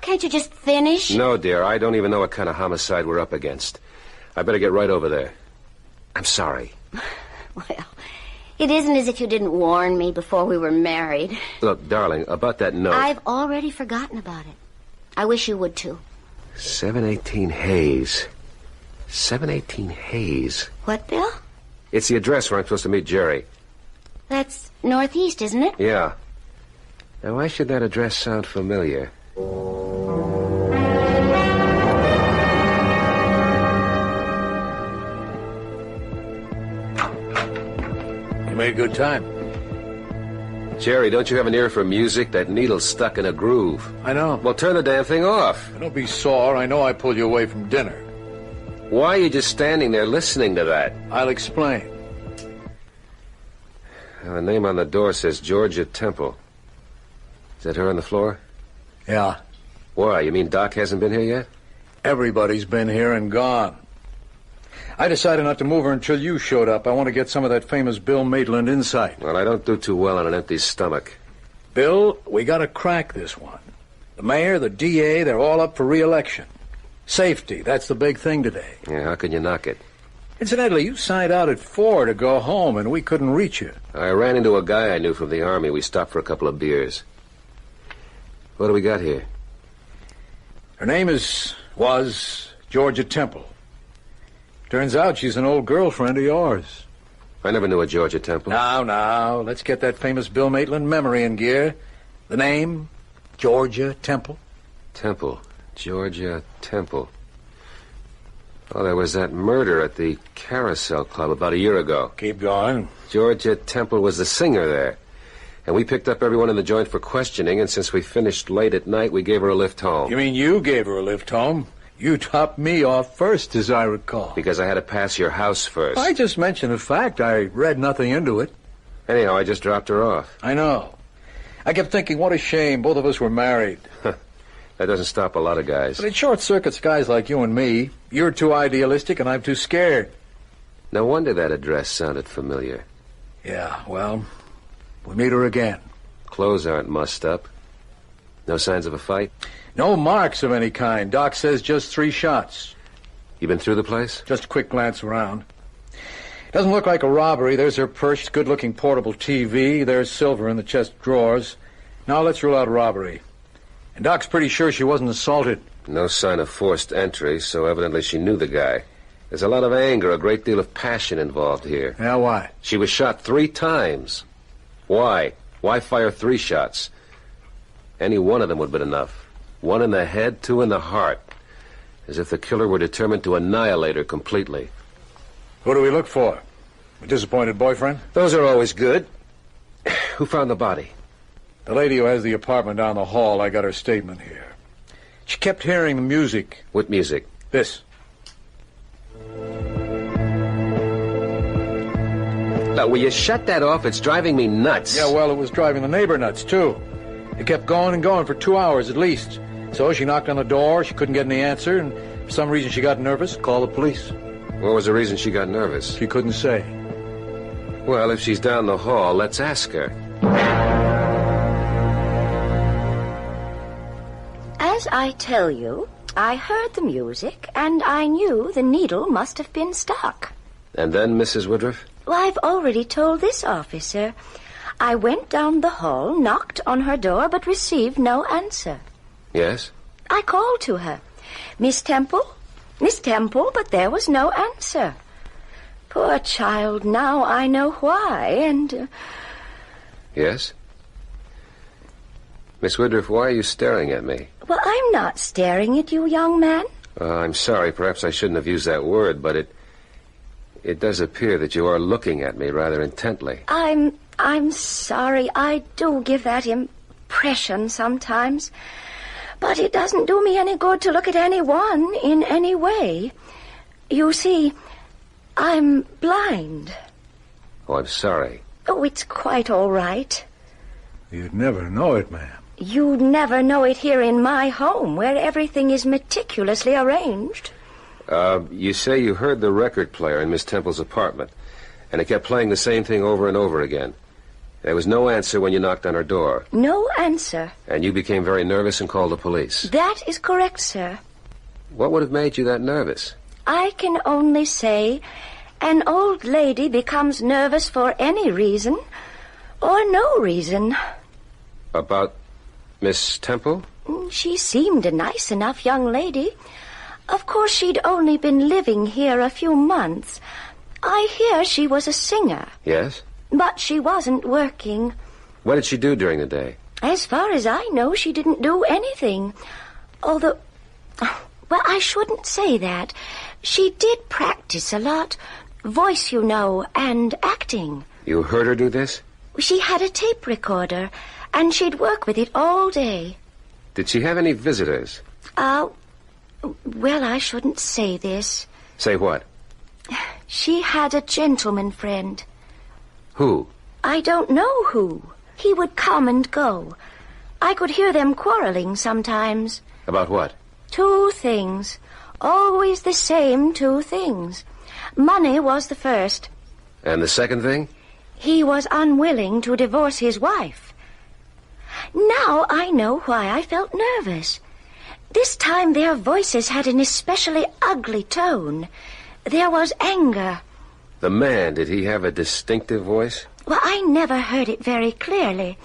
Can't you just finish? No, dear. I don't even know what kind of homicide we're up against. I better get right over there. I'm sorry. Well, it isn't as if you didn't warn me before we were married. Look, darling, about that note... I've already forgotten about it. I wish you would, too. 718 Hayes. 718 Hayes. What, Bill? It's the address where I'm supposed to meet Jerry. That's northeast, isn't it? Yeah. Now, why should that address sound familiar? You made good time. Jerry, don't you have an ear for music? That needle's stuck in a groove. I know. Well, turn the damn thing off. Don't be sore. I know I pulled you away from dinner. Why are you just standing there listening to that? I'll explain. Well, the name on the door says Georgia Temple. Is that her on the floor? Yeah. Why? You mean Doc hasn't been here yet? Everybody's been here and gone. I decided not to move her until you showed up. I want to get some of that famous Bill Maitland insight. Well, I don't do too well on an empty stomach. Bill, we got to crack this one. The mayor, the DA, they're all up for re-election. Safety, that's the big thing today. Yeah, how can you knock it? Incidentally, you signed out at 4 to go home, and we couldn't reach you. I ran into a guy I knew from the Army. We stopped for a couple of beers. What do we got here? Her name was Georgia Temple. Turns out she's an old girlfriend of yours. I never knew a Georgia Temple. Now, let's get that famous Bill Maitland memory in gear. The name, Georgia Temple. Temple. Georgia Temple. Oh, there was that murder at the Carousel Club about a year ago. Keep going. Georgia Temple was the singer there. And we picked up everyone in the joint for questioning, and since we finished late at night, we gave her a lift home. You mean you gave her a lift home? You topped me off first, as I recall. Because I had to pass your house first. I just mentioned a fact. I read nothing into it. Anyhow, I just dropped her off. I know. I kept thinking, what a shame. Both of us were married. That doesn't stop a lot of guys. But it short-circuits guys like you and me. You're too idealistic, and I'm too scared. No wonder that address sounded familiar. Yeah, well, we'll meet her again. Clothes aren't mussed up. No signs of a fight? No marks of any kind. Doc says just 3 shots. You been through the place? Just a quick glance around. Doesn't look like a robbery. There's her perched, good-looking portable TV. There's silver in the chest drawers. Now let's rule out robbery. And Doc's pretty sure she wasn't assaulted. No sign of forced entry, so evidently she knew the guy. There's a lot of anger, a great deal of passion involved here. Yeah, why? She was shot 3 times. Why? Why fire 3 shots? Any one of them would have been enough. 1 in the head, 2 in the heart. As if the killer were determined to annihilate her completely. Who do we look for? A disappointed boyfriend? Those are always good. Who found the body? The lady who has the apartment down the hall. I got her statement here. She kept hearing the music. What music? This. Now, will you shut that off? It's driving me nuts. Yeah, well, it was driving the neighbor nuts, too. It kept going and going for 2 hours at least. So she knocked on the door. She couldn't get any answer, and for some reason she got nervous. Called the police. What was the reason she got nervous? She couldn't say. Well, if she's down the hall, let's ask her. As I tell you, I heard the music, and I knew the needle must have been stuck. And then, Mrs. Woodruff? Well, I've already told this officer. I went down the hall, knocked on her door, but received no answer. Yes? I called to her. Miss Temple, but there was no answer. Poor child, now I know why, and... Yes? Miss Woodruff, why are you staring at me? Well, I'm not staring at you, young man. I'm sorry, perhaps I shouldn't have used that word, but it does appear that you are looking at me rather intently. I'm sorry. I do give that impression sometimes. But it doesn't do me any good to look at anyone in any way. You see, I'm blind. Oh, I'm sorry. Oh, it's quite all right. You'd never know it, ma'am. You'd never know it here in my home, where everything is meticulously arranged. You say you heard the record player in Miss Temple's apartment, and it kept playing the same thing over and over again. There was no answer when you knocked on her door. No answer. And you became very nervous and called the police. That is correct, sir. What would have made you that nervous? I can only say an old lady becomes nervous for any reason or no reason. About Miss Temple? She seemed a nice enough young lady. Of course, she'd only been living here a few months. I hear she was a singer. Yes? But she wasn't working. What did she do during the day? As far as I know, she didn't do anything. Although, well, I shouldn't say that. She did practice a lot. Voice, you know, and acting. You heard her do this? She had a tape recorder, and she'd work with it all day. Did she have any visitors? Well, I shouldn't say this. Say what? She had a gentleman friend. Who? I don't know who. He would come and go. I could hear them quarreling sometimes. About what? 2 things. Always the same 2 things. Money was the first. And the second thing? He was unwilling to divorce his wife. Now I know why I felt nervous. This time their voices had an especially ugly tone. There was anger. The man, did he have a distinctive voice? Well, I never heard it very clearly.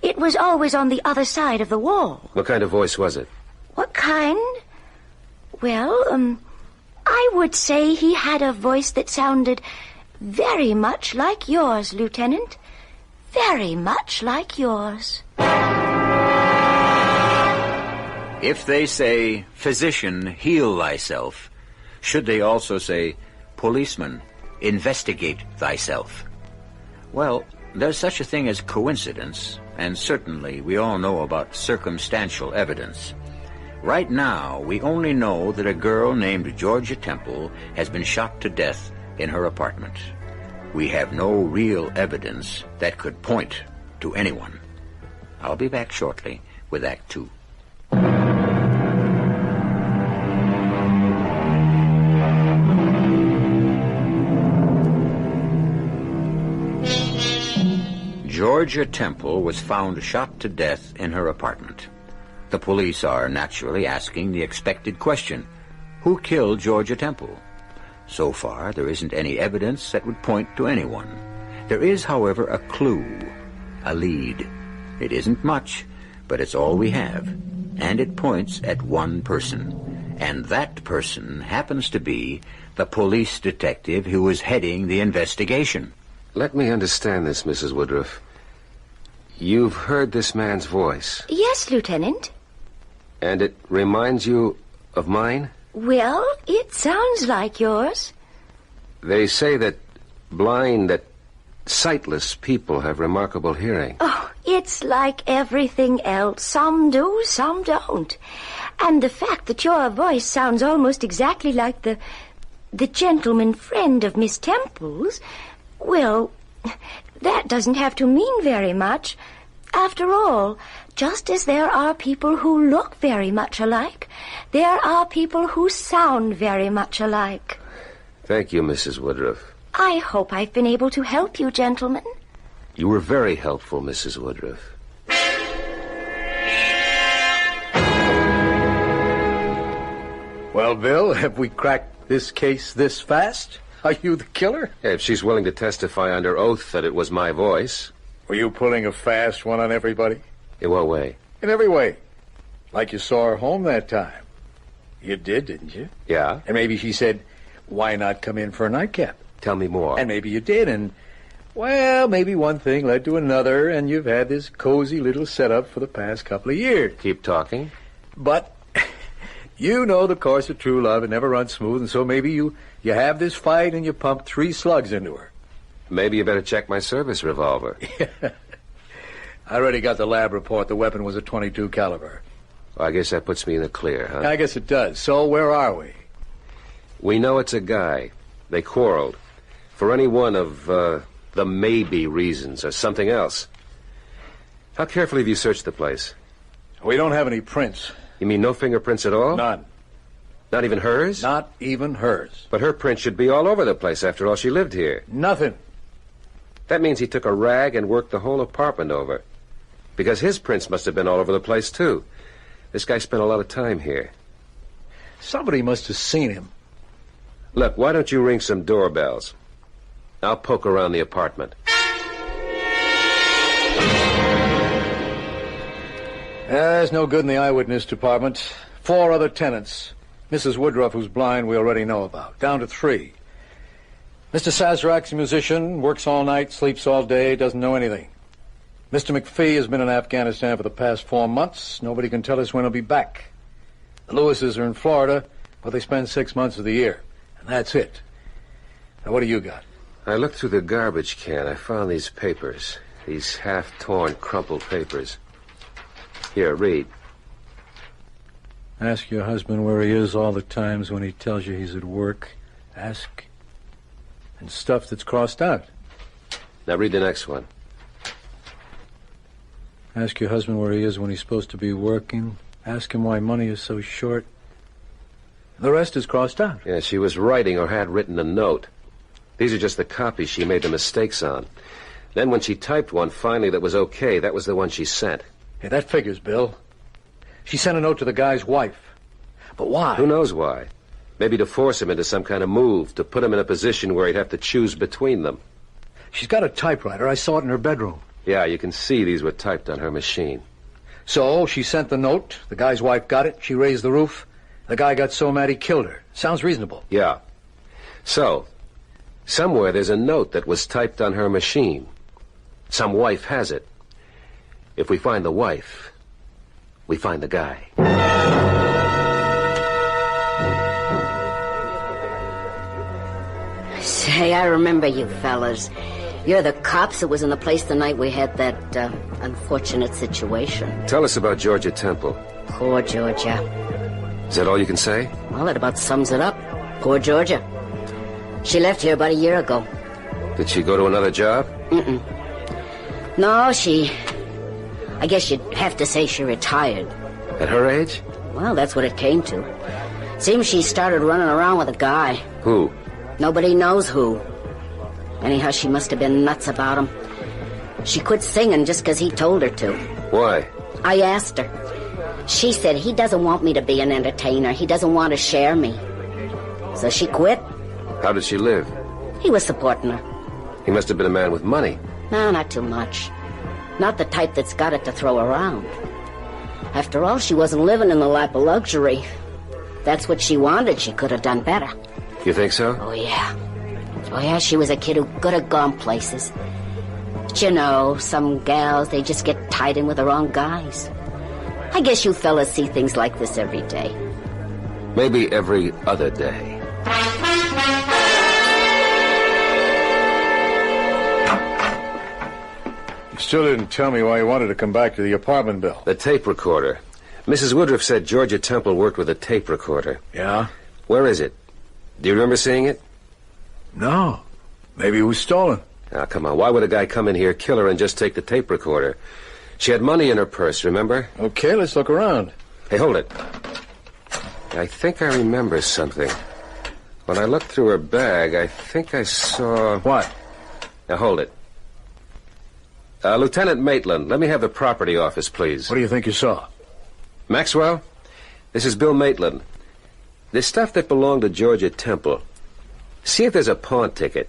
It was always on the other side of the wall. What kind of voice was it? What kind? Well, I would say he had a voice that sounded very much like yours, Lieutenant. Very much like yours. If they say, physician, heal thyself, should they also say, policeman, investigate thyself? Well, there's such a thing as coincidence, and certainly we all know about circumstantial evidence. Right now, we only know that a girl named Georgia Temple has been shot to death in her apartment. We have no real evidence that could point to anyone. I'll be back shortly with Act Two. Georgia Temple was found shot to death in her apartment. The police are naturally asking the expected question: who killed Georgia Temple? So far, there isn't any evidence that would point to anyone. There is, however, a clue, a lead. It isn't much, but it's all we have, and it points at one person. And that person happens to be the police detective who is heading the investigation. Let me understand this, Mrs. Woodruff. You've heard this man's voice. Yes, Lieutenant. And it reminds you of mine? Well, it sounds like yours. They say that sightless people have remarkable hearing. Oh, it's like everything else. Some do, some don't. And the fact that your voice sounds almost exactly like the gentleman friend of Miss Temple's, well, that doesn't have to mean very much. After all, just as there are people who look very much alike, there are people who sound very much alike. Thank you, Mrs. Woodruff. I hope I've been able to help you, gentlemen. You were very helpful, Mrs. Woodruff. Well, Bill, have we cracked this case this fast? Are you the killer? If she's willing to testify under oath that it was my voice. Were you pulling a fast one on everybody? In what way? In every way. Like you saw her home that time. You did, didn't you? Yeah. And maybe she said, why not come in for a nightcap? Tell me more. And maybe you did, and, well, maybe one thing led to another, and you've had this cozy little setup for the past couple of years. Keep talking. But you know the course of true love, it never runs smooth, and so maybe you have this fight and you pump 3 slugs into her. Maybe you better check my service revolver. I already got the lab report. The weapon was a .22 caliber. Well, I guess that puts me in the clear, huh? I guess it does. So where are we? We know it's a guy. They quarreled. For any one of the maybe reasons or something else. How carefully have you searched the place? We don't have any prints. You mean no fingerprints at all? None. Not even hers? Not even hers. But her print should be all over the place. After all, she lived here. Nothing. That means he took a rag and worked the whole apartment over. Because his prints must have been all over the place, too. This guy spent a lot of time here. Somebody must have seen him. Look, why don't you ring some doorbells? I'll poke around the apartment. There's no good in the eyewitness department. 4 other tenants. Mrs. Woodruff, who's blind, we already know about. Down to 3. Mr. Sazerac's a musician, works all night, sleeps all day, doesn't know anything. Mr. McPhee has been in Afghanistan for the past 4 months. Nobody can tell us when he'll be back. The Lewises are in Florida, but they spend 6 months of the year. And that's it. Now, what do you got? I looked through the garbage can. I found these papers. These half-torn, crumpled papers. Here, read. Ask your husband where he is all the times when he tells you he's at work. Ask. And stuff that's crossed out. Now read the next one. Ask your husband where he is when he's supposed to be working. Ask him why money is so short. The rest is crossed out. Yeah, she was writing or had written a note. These are just the copies she made the mistakes on. Then when she typed one finally that was okay, that was the one she sent. Hey, that figures, Bill. She sent a note to the guy's wife. But why? Who knows why? Maybe to force him into some kind of move, to put him in a position where he'd have to choose between them. She's got a typewriter. I saw it in her bedroom. Yeah, you can see these were typed on her machine. So she sent the note. The guy's wife got it. She raised the roof. The guy got so mad he killed her. Sounds reasonable. Yeah. So, somewhere there's a note that was typed on her machine. Some wife has it. If we find the wife, we find the guy. Say, I remember you fellas. You're the cops that was in the place the night we had that unfortunate situation. Tell us about Georgia Temple. Poor Georgia. Is that all you can say? Well, it about sums it up. Poor Georgia. She left here about a year ago. Did she go to another job? Mm-mm. No, I guess you'd have to say she retired. At her age? Well, that's what it came to. Seems she started running around with a guy. Who? Nobody knows who. Anyhow, she must have been nuts about him. She quit singing just because he told her to. Why? I asked her. She said he doesn't want me to be an entertainer. He doesn't want to share me. So she quit. How did she live? He was supporting her. He must have been a man with money. No, not too much. Not the type that's got it to throw around. After all, she wasn't living in the lap of luxury. That's what she wanted. She could have done better. You think so? Oh, yeah. Oh, yeah, she was a kid who could have gone places. But you know, some gals, they just get tied in with the wrong guys. I guess you fellas see things like this every day. Maybe every other day. You still didn't tell me why you wanted to come back to the apartment, Bill. The tape recorder. Mrs. Woodruff said Georgia Temple worked with a tape recorder. Yeah? Where is it? Do you remember seeing it? No. Maybe it was stolen. Now, come on. Why would a guy come in here, kill her, and just take the tape recorder? She had money in her purse, remember? Okay, let's look around. Hey, hold it. I think I remember something. When I looked through her bag, I think I saw... What? Now, hold it. Lieutenant Maitland, let me have the property office, please. What do you think you saw? Maxwell, this is Bill Maitland. There's stuff that belonged to Georgia Temple. See if there's a pawn ticket.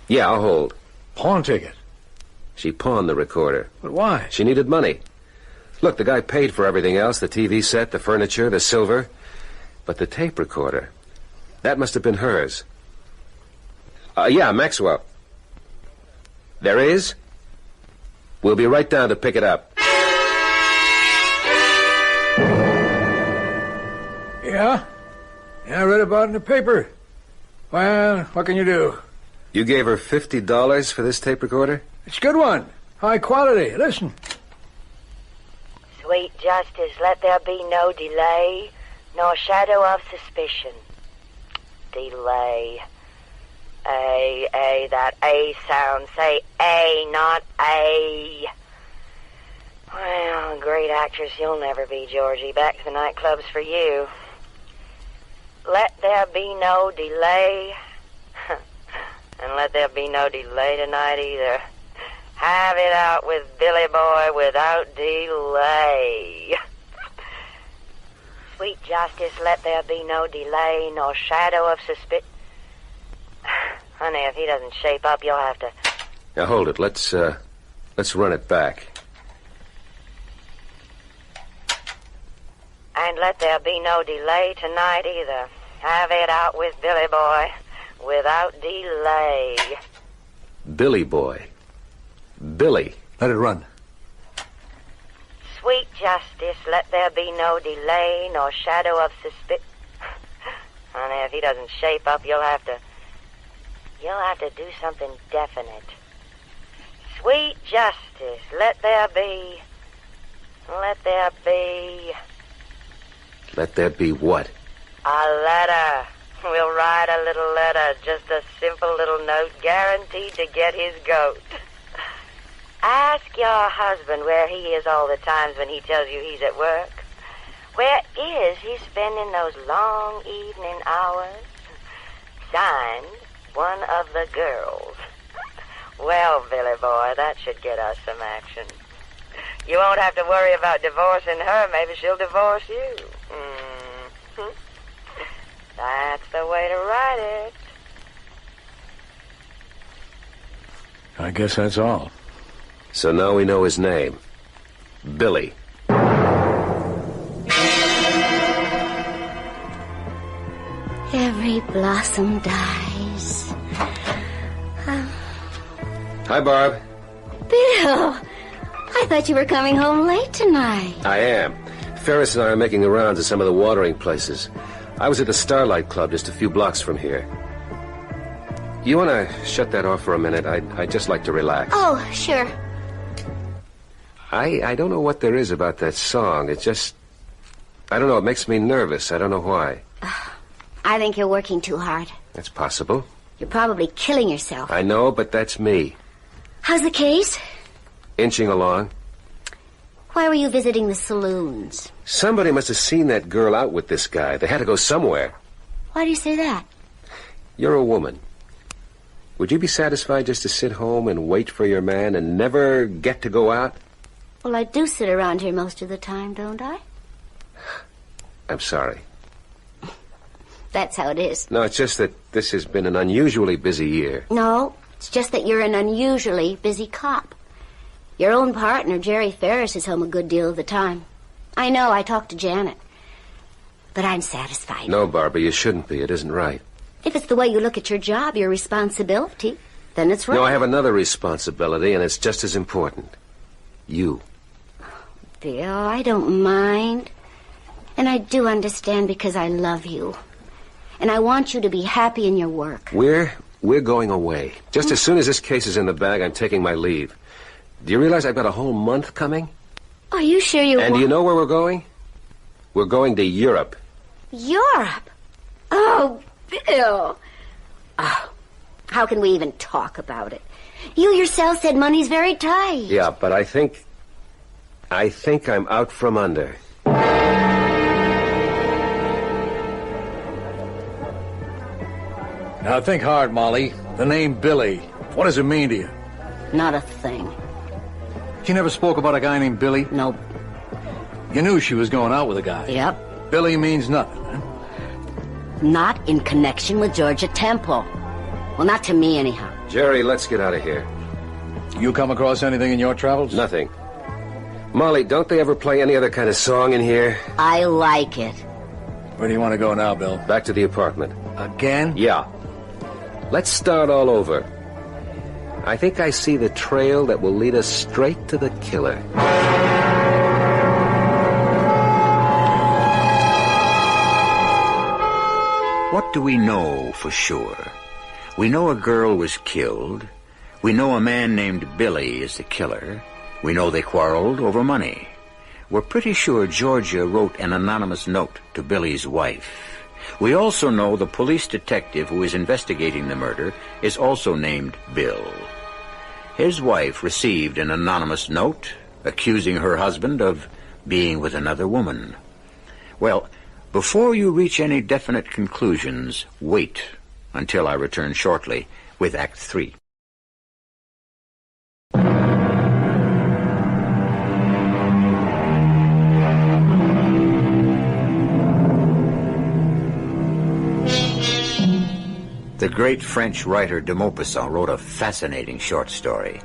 Yeah, I'll hold. Pawn ticket? She pawned the recorder. But why? She needed money. Look, the guy paid for everything else, the TV set, the furniture, the silver. But the tape recorder, that must have been hers. Yeah, Maxwell. There is? We'll be right down to pick it up. Yeah? Yeah, I read about it in the paper. Well, what can you do? You gave her $50 for this tape recorder? It's a good one. High quality. Listen. Sweet justice, let there be no delay, nor shadow of suspicion. Delay. A, that A sound. Say A, not A. Well, great actress you'll never be, Georgie. Back to the nightclubs for you. Let there be no delay. And let there be no delay tonight either. Have it out with Billy Boy without delay. Sweet justice, let there be no delay, nor shadow of suspicion. Honey, if he doesn't shape up, you'll have to... Now, hold it. Let's run it back. And let there be no delay tonight either. Have it out with Billy Boy without delay. Billy Boy. Billy. Let it run. Sweet justice, let there be no delay, nor shadow of suspicion. Honey, if he doesn't shape up, you'll have to do something definite. Sweet justice, let there be Let there be what? a letter. We'll write a little letter, just a simple little note, guaranteed to get his goat. Ask your husband where he is all the times when he tells you he's at work. Where is he spending those long evening hours? Signed, one of the girls. Well, Billy Boy, that should get us some action. You won't have to worry about divorcing her. Maybe she'll divorce you. Mm-hmm. That's the way to write it. I guess that's all. So now we know his name. Billy. Every blossom dies. Hi, Barb. Bill, I thought you were coming home late tonight. I am. Ferris and I are making the rounds at some of the watering places. I was at the Starlight Club just a few blocks from here. You want to shut that off for a minute? I'd just like to relax. Oh, sure. I don't know what there is about that song. It just... I don't know, it makes me nervous. I don't know why. I think you're working too hard. That's possible. You're probably killing yourself. I know, but that's me. How's the case? Inching along. Why were you visiting the saloons? Somebody must have seen that girl out with this guy. They had to go somewhere. Why do you say that? You're a woman. Would you be satisfied just to sit home and wait for your man and never get to go out? Well, I do sit around here most of the time, don't I? I'm sorry. That's how it is. No, it's just that this has been an unusually busy year. No, it's just that you're an unusually busy cop. Your own partner, Jerry Ferris, is home a good deal of the time. I know, I talked to Janet. But I'm satisfied. No, Barbara, you shouldn't be. It isn't right. If it's the way you look at your job, your responsibility, then it's right. No, I have another responsibility, and it's just as important. You. Bill, I don't mind. And I do understand because I love you. And I want you to be happy in your work. We're going away. Just as soon as this case is in the bag, I'm taking my leave. Do you realize I've got a whole month coming? Are you sure you And do you know where we're going? We're going to Europe. Europe? Oh, Bill. Oh, how can we even talk about it? You yourself said money's very tight. Yeah, but I think I'm out from under. Now, think hard, Molly. The name Billy. What does it mean to you? Not a thing. She never spoke about a guy named Billy? Nope. You knew she was going out with a guy? Yep. Billy means nothing, huh? Not in connection with Georgia Temple. Well, not to me, anyhow. Jerry, let's get out of here. You come across anything in your travels? Nothing. Molly, don't they ever play any other kind of song in here? I like it. Where do you want to go now, Bill? Back to the apartment. Again? Yeah. Let's start all over. I think I see the trail that will lead us straight to the killer. What do we know for sure? We know a girl was killed. We know a man named Billy is the killer. We know they quarreled over money. We're pretty sure Georgia wrote an anonymous note to Billy's wife. We also know the police detective who is investigating the murder is also named Bill. His wife received an anonymous note accusing her husband of being with another woman. Well, before you reach any definite conclusions, wait until I return shortly with Act 3. The great French writer de Maupassant wrote a fascinating short story.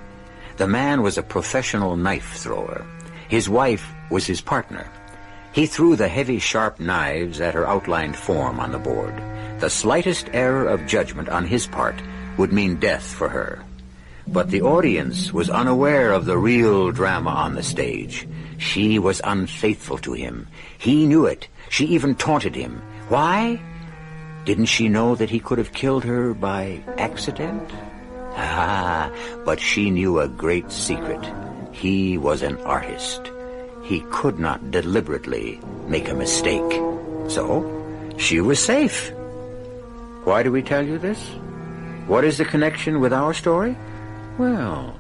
The man was a professional knife thrower. His wife was his partner. He threw the heavy, sharp knives at her outlined form on the board. The slightest error of judgment on his part would mean death for her. But the audience was unaware of the real drama on the stage. She was unfaithful to him. He knew it. She even taunted him. Why? Didn't she know that he could have killed her by accident? Ah, but she knew a great secret. He was an artist. He could not deliberately make a mistake. So, she was safe. Why do we tell you this? What is the connection with our story? Well,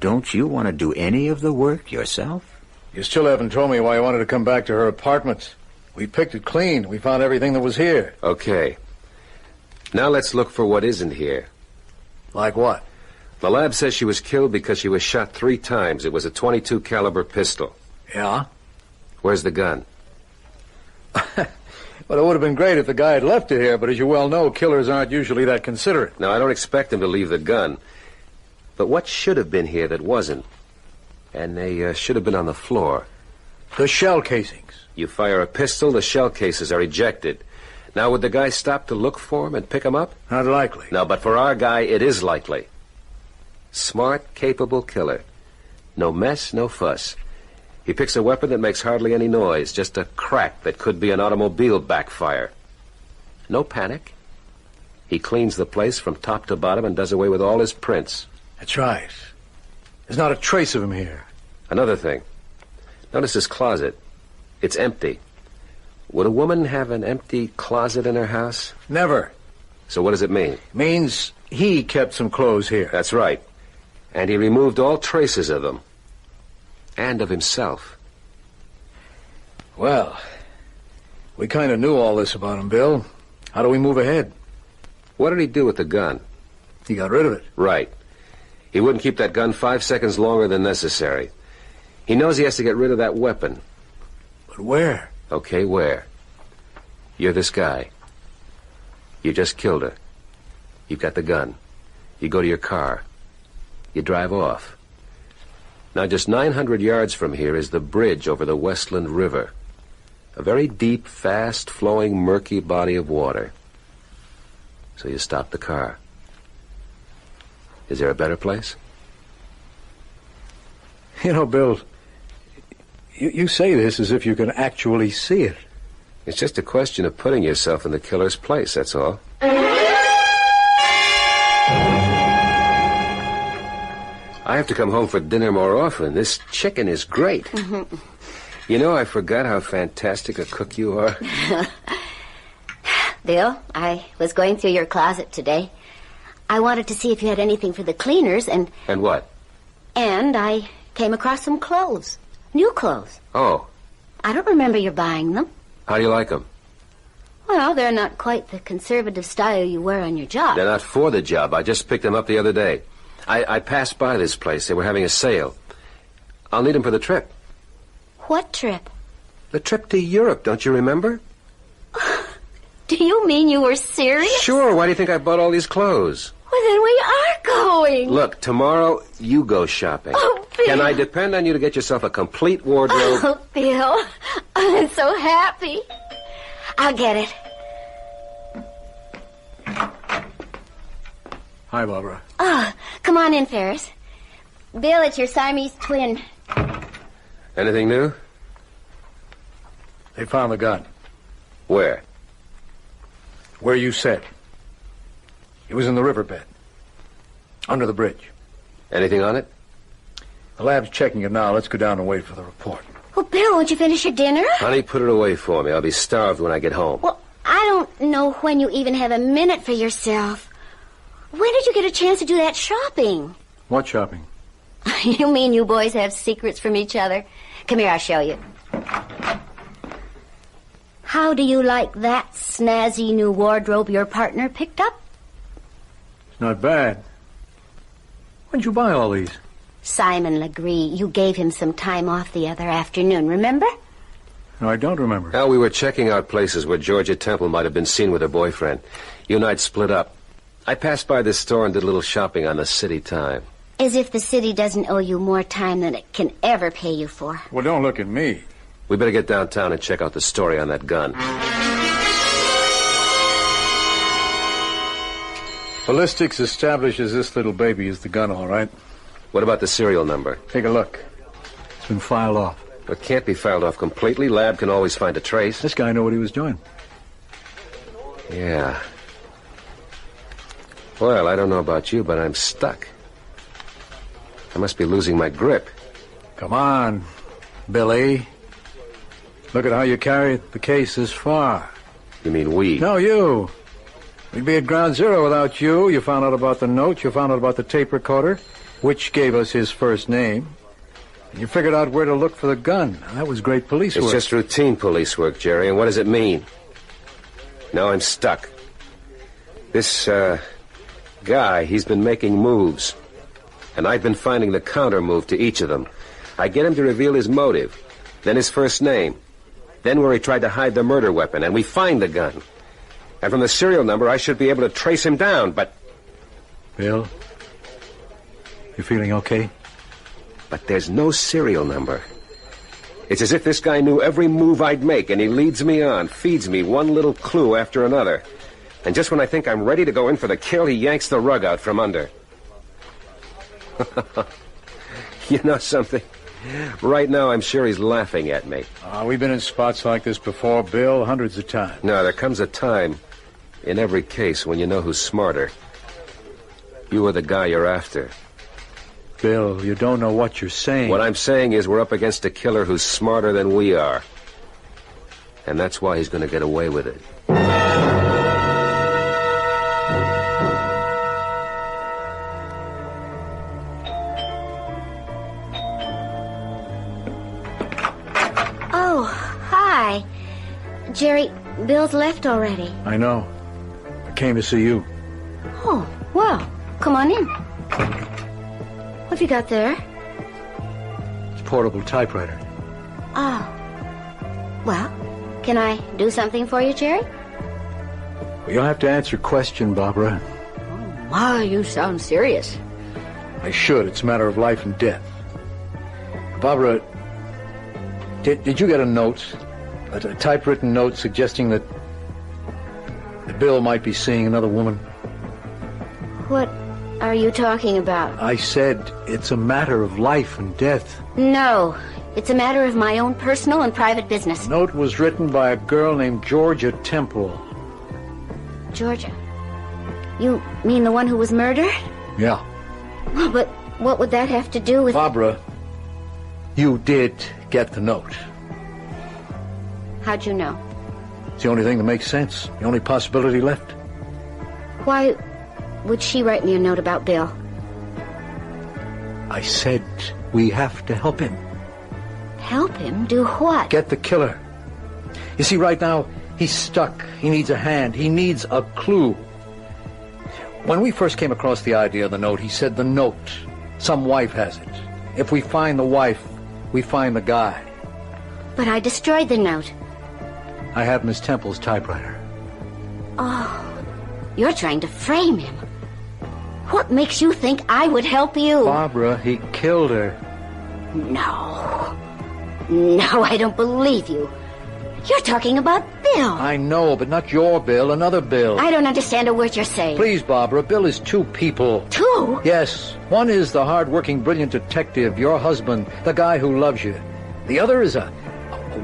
don't you want to do any of the work yourself? You still haven't told me why you wanted to come back to her apartment. We picked it clean. We found everything that was here. Okay. Now let's look for what isn't here. Like what? The lab says she was killed because she was shot 3 times. It was a .22 caliber pistol. Yeah? Where's the gun? Well, it would have been great if the guy had left it here, but as you well know, killers aren't usually that considerate. Now, I don't expect him to leave the gun. But what should have been here that wasn't? And they should have been on the floor. The shell casings. You fire a pistol, the shell cases are ejected. Now, would the guy stop to look for him and pick him up? Not likely. No, but for our guy, it is likely. Smart, capable killer. No mess, no fuss. He picks a weapon that makes hardly any noise, just a crack that could be an automobile backfire. No panic. He cleans the place from top to bottom and does away with all his prints. That's right. There's not a trace of him here. Another thing. Notice his closet. It's empty. Would a woman have an empty closet in her house? Never. So what does it mean? It means he kept some clothes here. That's right. And he removed all traces of them. And of himself. Well, we kind of knew all this about him, Bill. How do we move ahead? What did he do with the gun? He got rid of it. Right. He wouldn't keep that gun 5 seconds longer than necessary. He knows he has to get rid of that weapon. But where? Okay, where? You're this guy. You just killed her. You've got the gun. You go to your car. You drive off. Now, just 900 yards from here is the bridge over the Westland River. A very deep, fast-flowing, murky body of water. So you stop the car. Is there a better place? You know, Bill, you say this as if you can actually see it. It's just a question of putting yourself in the killer's place, that's all. I have to come home for dinner more often. This chicken is great. You know, I forgot how fantastic a cook you are. Bill, I was going through your closet today. I wanted to see if you had anything for the cleaners, and... And what? And I came across some clothes. New clothes. Oh. I don't remember your buying them. How do you like them? Well, they're not quite the conservative style you wear on your job. They're not for the job. I just picked them up the other day. I passed by this place. They were having a sale. I'll need them for the trip. What trip? The trip to Europe, don't you remember? Do you mean you were serious? Sure. Why do you think I bought all these clothes? Well, then we are going. Look, tomorrow you go shopping. Oh, Bill. Can I depend on you to get yourself a complete wardrobe? Oh, Bill, I'm so happy. I'll get it. Hi, Barbara. Oh, come on in, Ferris. Bill, it's your Siamese twin. Anything new? They found the gun. Where? Where you said. It was in the riverbed. Under the bridge. Anything on it? The lab's checking it now. Let's go down and wait for the report. Well, Bill, won't you finish your dinner? Honey, put it away for me. I'll be starved when I get home. Well, I don't know when you even have a minute for yourself. When did you get a chance to do that shopping? What shopping? You mean you boys have secrets from each other? Come here, I'll show you. How do you like that snazzy new wardrobe your partner picked up? It's not bad. When'd you buy all these? Simon Legree, you gave him some time off the other afternoon, remember? No, I don't remember. Well, we were checking out places where Georgia Temple might have been seen with her boyfriend. You and I'd split up. I passed by this store and did a little shopping on the city time. As if the city doesn't owe you more time than it can ever pay you for. Well, don't look at me. We better get downtown and check out the story on that gun. Ballistics establishes this little baby is the gun, all right. What about the serial number? Take a look. It's been filed off. It can't be filed off completely. Lab can always find a trace. This guy knew what he was doing. Yeah. Well, I don't know about you, but I'm stuck. I must be losing my grip. Come on, Billy. Look at how you carried the case this far. You mean we? No, you. We'd be at ground zero without you. You found out about the note. You found out about the tape recorder, which gave us his first name. And you figured out where to look for the gun. That was great police work. It's just routine police work, Jerry. And what does it mean? Now I'm stuck. This, guy, he's been making moves. And I've been finding the counter move to each of them. I get him to reveal his motive, then his first name, then where he tried to hide the murder weapon, and we find the gun. And from the serial number, I should be able to trace him down, but... Bill, you feeling okay? But there's no serial number. It's as if this guy knew every move I'd make, and he leads me on, feeds me one little clue after another. And just when I think I'm ready to go in for the kill, he yanks the rug out from under. You know something? Right now, I'm sure he's laughing at me. We've been in spots like this before, Bill, hundreds of times. No, there comes a time In every case, when you know who's smarter, you are the guy you're after. Bill, you don't know what you're saying. What I'm saying is we're up against a killer who's smarter than we are. And that's why he's going to get away with it. Oh, hi. Jerry, Bill's left already. I know. I came to see you. Oh, well, come on in. What have you got there? It's a portable typewriter. Oh. Well, can I do something for you, Jerry? Well, you'll have to answer a question, Barbara. My, you sound serious. I should. It's a matter of life and death. Barbara, did you get a note? A typewritten note suggesting that Bill might be seeing another woman? What are you talking about? I said it's a matter of life and death. No, it's a matter of my own personal and private business. The note was written by a girl named Georgia Temple. Georgia? You mean the one who was murdered? Yeah. Well, but what would that have to do with... Barbara, you did get the note. How'd you know? It's the only thing that makes sense. The only possibility left. Why would she write me a note about Bill? I said we have to help him. Help him? Do what? Get the killer. You see, right now, he's stuck. He needs a hand. He needs a clue. When we first came across the idea of the note, he said the note. Some wife has it. If we find the wife, we find the guy. But I destroyed the note. I have Miss Temple's typewriter. Oh, you're trying to frame him. What makes you think I would help you? Barbara, he killed her. No. No, I don't believe you. You're talking about Bill. I know, but not your Bill, another Bill. I don't understand a word you're saying. Please, Barbara, Bill is two people. Two? Yes. One is the hard-working, brilliant detective, your husband, the guy who loves you. The other is a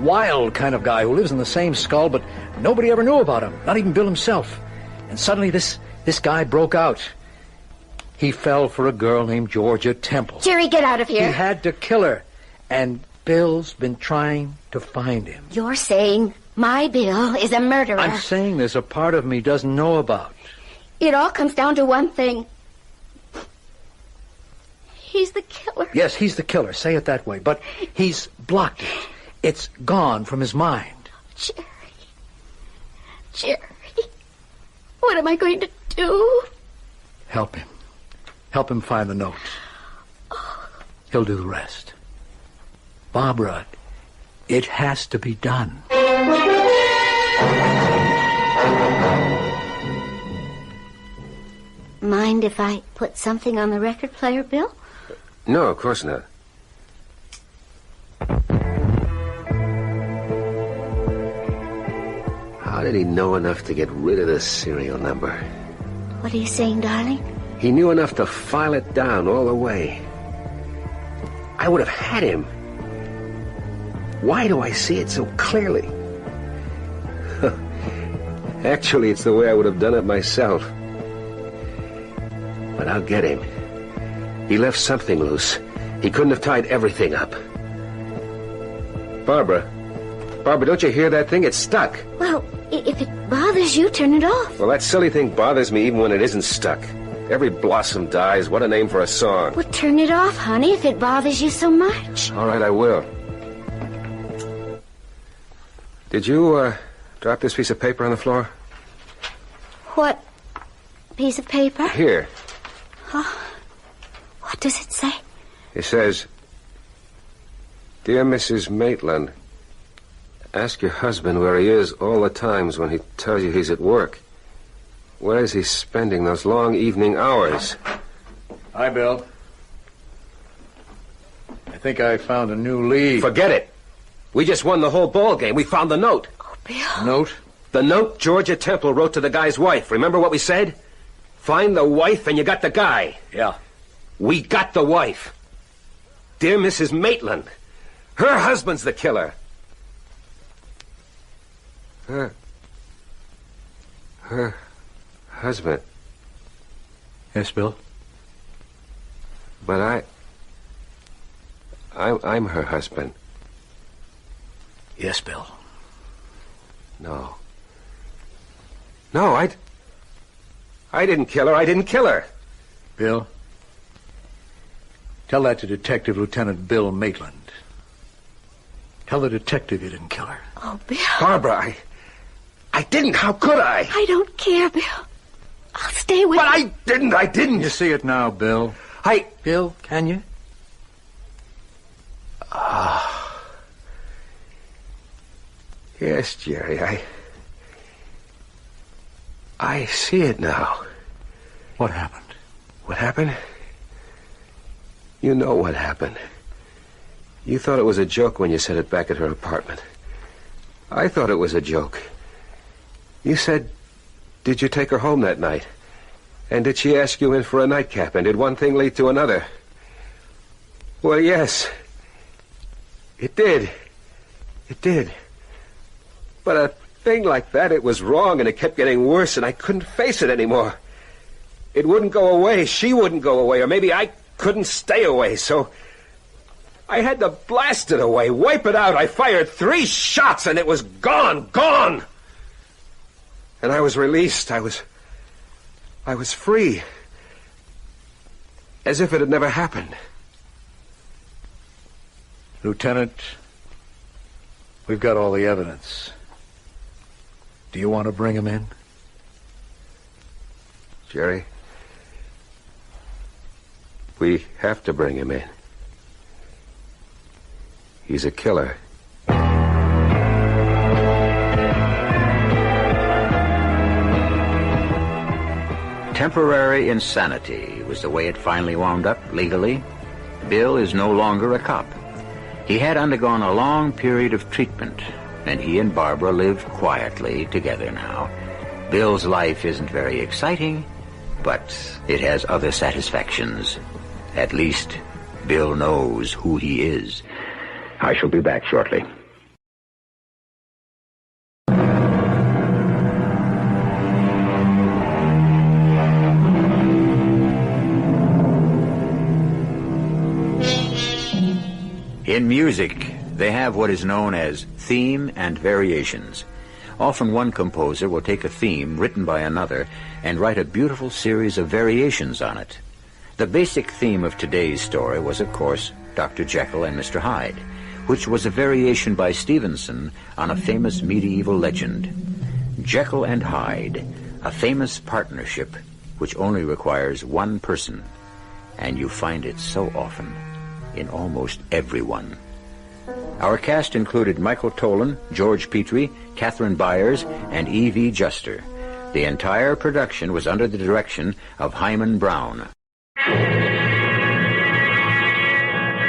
wild kind of guy who lives in the same skull, but nobody ever knew about him, not even Bill himself. And suddenly this guy broke out. He fell for a girl named Georgia Temple. Jerry, get out of here. He had to kill her, and Bill's been trying to find him. You're saying my Bill is a murderer. I'm saying there's a part of me doesn't know about. It all comes down to one thing. He's the killer. Yes, he's the killer. Say it that way. But he's blocked it. It's gone from his mind. Jerry, what am I going to do? Help him. Help him find the note. He'll do the rest. Barbara, it has to be done. Mind if I put something on the record player, Bill? No, of course not. How did he know enough to get rid of the serial number? What are you saying, darling? He knew enough to file it down all the way. I would have had him. Why do I see it so clearly? Actually, it's the way I would have done it myself. But I'll get him. He left something loose. He couldn't have tied everything up. Barbara, don't you hear that thing? It's stuck. Well, if it bothers you, turn it off. Well, that silly thing bothers me even when it isn't stuck. Every blossom dies. What a name for a song. Well, turn it off, honey, if it bothers you so much. All right, I will. Did you, drop this piece of paper on the floor? What piece of paper? Here. Oh, what does it say? It says, Dear Mrs. Maitland, ask your husband where he is all the times when he tells you he's at work. Where is he spending those long evening hours? Hi, Bill. I think I found a new lead. Forget it. We just won the whole ball game. We found the note. Oh, Bill. Note? The note Georgia Temple wrote to the guy's wife. Remember what we said? Find the wife and you got the guy. Yeah. We got the wife. Dear Mrs. Maitland. Her husband's the killer. Her husband. Yes, Bill? But I'm her husband. Yes, Bill. No. No, I didn't kill her. I didn't kill her. Bill, tell that to Detective Lieutenant Bill Maitland. Tell the detective you didn't kill her. Oh, Bill. Barbara, I didn't. How could I? I don't care, Bill. I'll stay with you. But I didn't. You see it now, Bill. Bill, can you? Yes, Jerry, I see it now. What happened? What happened? You know what happened. You thought it was a joke when you said it back at her apartment. I thought it was a joke. You said, did you take her home that night? And did she ask you in for a nightcap? And did one thing lead to another? Well, yes. It did. It did. But a thing like that, it was wrong, and it kept getting worse, and I couldn't face it anymore. It wouldn't go away. She wouldn't go away, or maybe I couldn't stay away, so I had to blast it away, wipe it out. I fired 3 shots, and it was gone. And I was released. I was free. As if it had never happened. Lieutenant, we've got all the evidence. Do you want to bring him in? Jerry, we have to bring him in. He's a killer. Temporary insanity was the way it finally wound up legally. Bill is no longer a cop. He had undergone a long period of treatment, and he and Barbara live quietly together now. Bill's life isn't very exciting, but it has other satisfactions. At least, Bill knows who he is. I shall be back shortly. In music, they have what is known as theme and variations. Often one composer will take a theme written by another and write a beautiful series of variations on it. The basic theme of today's story was, of course, Dr. Jekyll and Mr. Hyde, which was a variation by Stevenson on a famous medieval legend. Jekyll and Hyde, a famous partnership which only requires one person, and you find it so often in almost everyone. Our cast included Michael Tolan, George Petrie, Catherine Byers, and E.V. Juster. The entire production was under the direction of Himan Brown.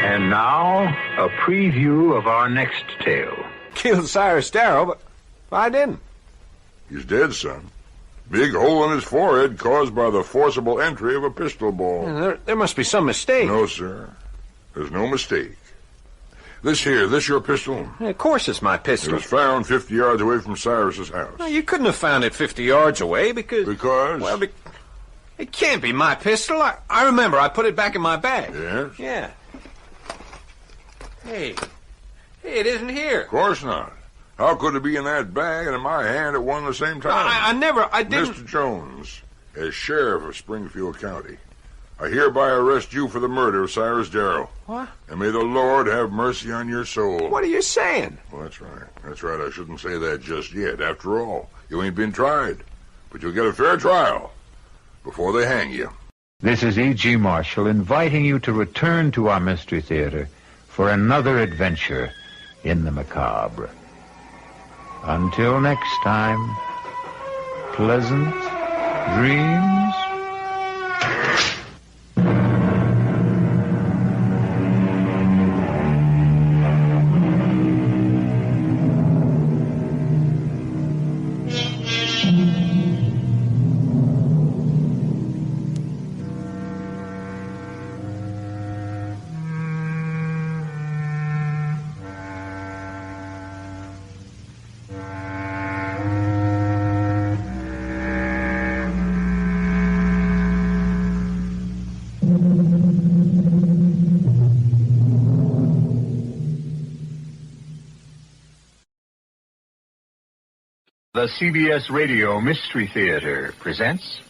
And now, a preview of our next tale. Killed Cyrus Darrow, but I didn't. He's dead, son. Big hole in his forehead caused by the forcible entry of a pistol ball. There must be some mistake. No, sir. There's no mistake. This your pistol? Of course it's my pistol. It was found 50 yards away from Cyrus's house. No, you couldn't have found it 50 yards away because... Because? Well, it can't be my pistol. I remember I put it back in my bag. Yes? Yeah. Hey, it isn't here. Of course not. How could it be in that bag and in my hand at one and the same time? I didn't... Mr. Jones, as sheriff of Springfield County, I hereby arrest you for the murder of Cyrus Darrow. What? And may the Lord have mercy on your soul. What are you saying? Well, that's right. That's right. I shouldn't say that just yet. After all, you ain't been tried. But you'll get a fair trial before they hang you. This is E.G. Marshall inviting you to return to our Mystery Theater for another adventure in the macabre. Until next time, pleasant dreams. The CBS Radio Mystery Theater presents...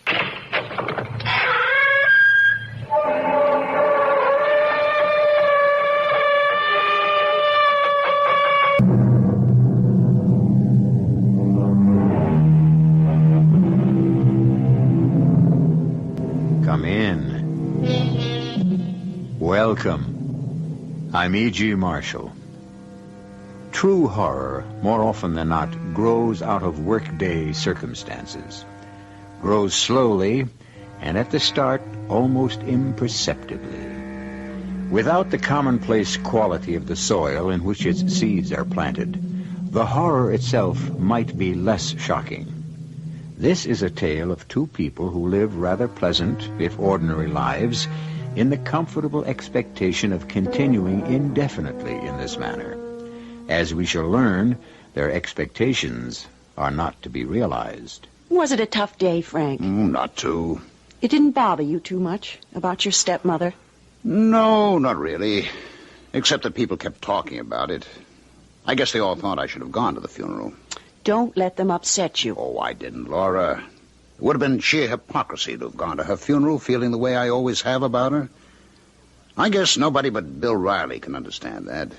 Come in. Welcome. I'm E.G. Marshall. True horror, more often than not, grows out of workday circumstances. Grows slowly, and at the start, almost imperceptibly. Without the commonplace quality of the soil in which its seeds are planted, the horror itself might be less shocking. This is a tale of two people who live rather pleasant, if ordinary lives, in the comfortable expectation of continuing indefinitely in this manner. As we shall learn, their expectations are not to be realized. Was it a tough day, Frank? Not too. It didn't bother you too much about your stepmother? No, not really. Except that people kept talking about it. I guess they all thought I should have gone to the funeral. Don't let them upset you. Oh, I didn't, Laura. It would have been sheer hypocrisy to have gone to her funeral feeling the way I always have about her. I guess nobody but Bill Riley can understand that.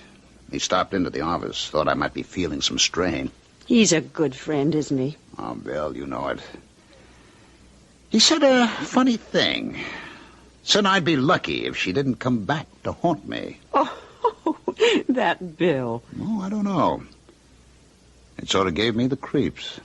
He stopped into the office, thought I might be feeling some strain. He's a good friend, isn't he? Oh, Bill, you know it. He said a funny thing. Said I'd be lucky if she didn't come back to haunt me. Oh, that Bill. Oh, I don't know. It sort of gave me the creeps.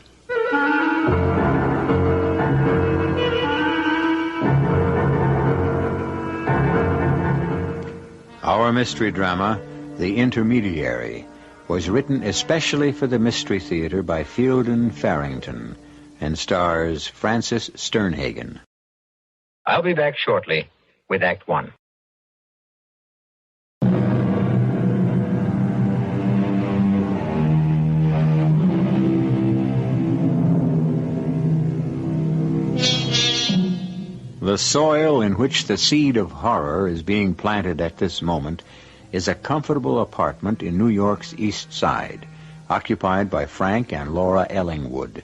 Our mystery drama, The Intermediary, was written especially for the Mystery Theater by Fielden Farrington and stars Francis Sternhagen. I'll be back shortly with Act One. The soil in which the seed of horror is being planted at this moment is a comfortable apartment in New York's East Side, occupied by Frank and Laura Ellingwood.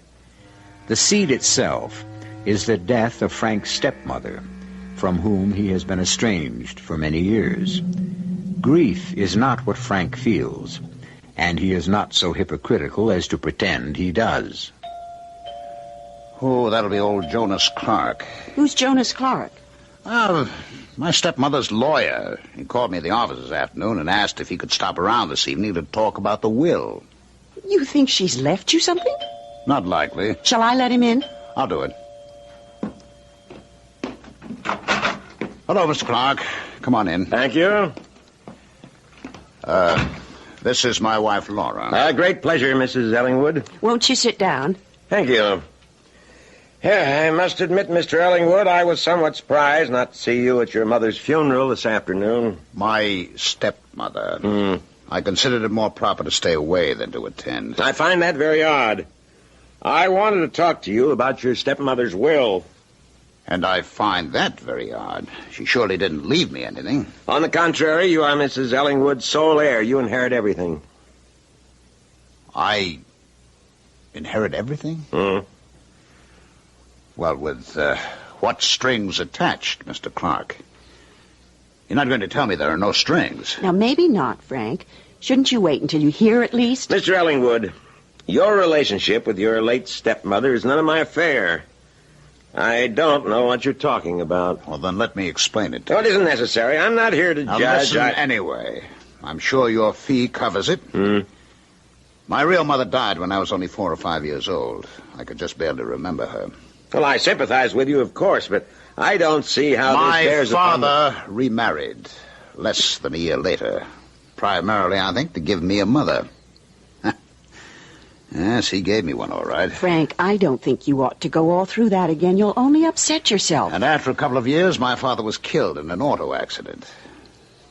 The seed itself is the death of Frank's stepmother, from whom he has been estranged for many years. Grief is not what Frank feels, and he is not so hypocritical as to pretend he does. Oh, that'll be old Jonas Clark. Who's Jonas Clark? My stepmother's lawyer. He called me at the office this afternoon and asked if he could stop around this evening to talk about the will. You think she's left you something? Not likely. Shall I let him in? I'll do it. Hello, Mr. Clark. Come on in. Thank you. This is my wife, Laura. Great pleasure, Mrs. Ellingwood. Won't you sit down? Thank you. Yeah, I must admit, Mr. Ellingwood, I was somewhat surprised not to see you at your mother's funeral this afternoon. My stepmother. I considered it more proper to stay away than to attend. I find that very odd. I wanted to talk to you about your stepmother's will. And I find that very odd. She surely didn't leave me anything. On the contrary, you are Mrs. Ellingwood's sole heir. You inherit everything. I inherit everything? Well, with what strings attached, Mr. Clark? You're not going to tell me there are no strings. Now, maybe not, Frank. Shouldn't you wait until you hear at least? Mr. Ellingwood, your relationship with your late stepmother is none of my affair. I don't know what you're talking about. Well, then let me explain it. No, it isn't necessary. I'm not here to now judge. Listen anyway. I'm sure your fee covers it. My real mother died when I was only 4 or 5 years old. I could just barely remember her. Well, I sympathize with you, of course, but I don't see how this bears upon... My father remarried less than a year later. Primarily, I think, to give me a mother. Yes, he gave me one, all right. Frank, I don't think you ought to go all through that again. You'll only upset yourself. And after a couple of years, my father was killed in an auto accident.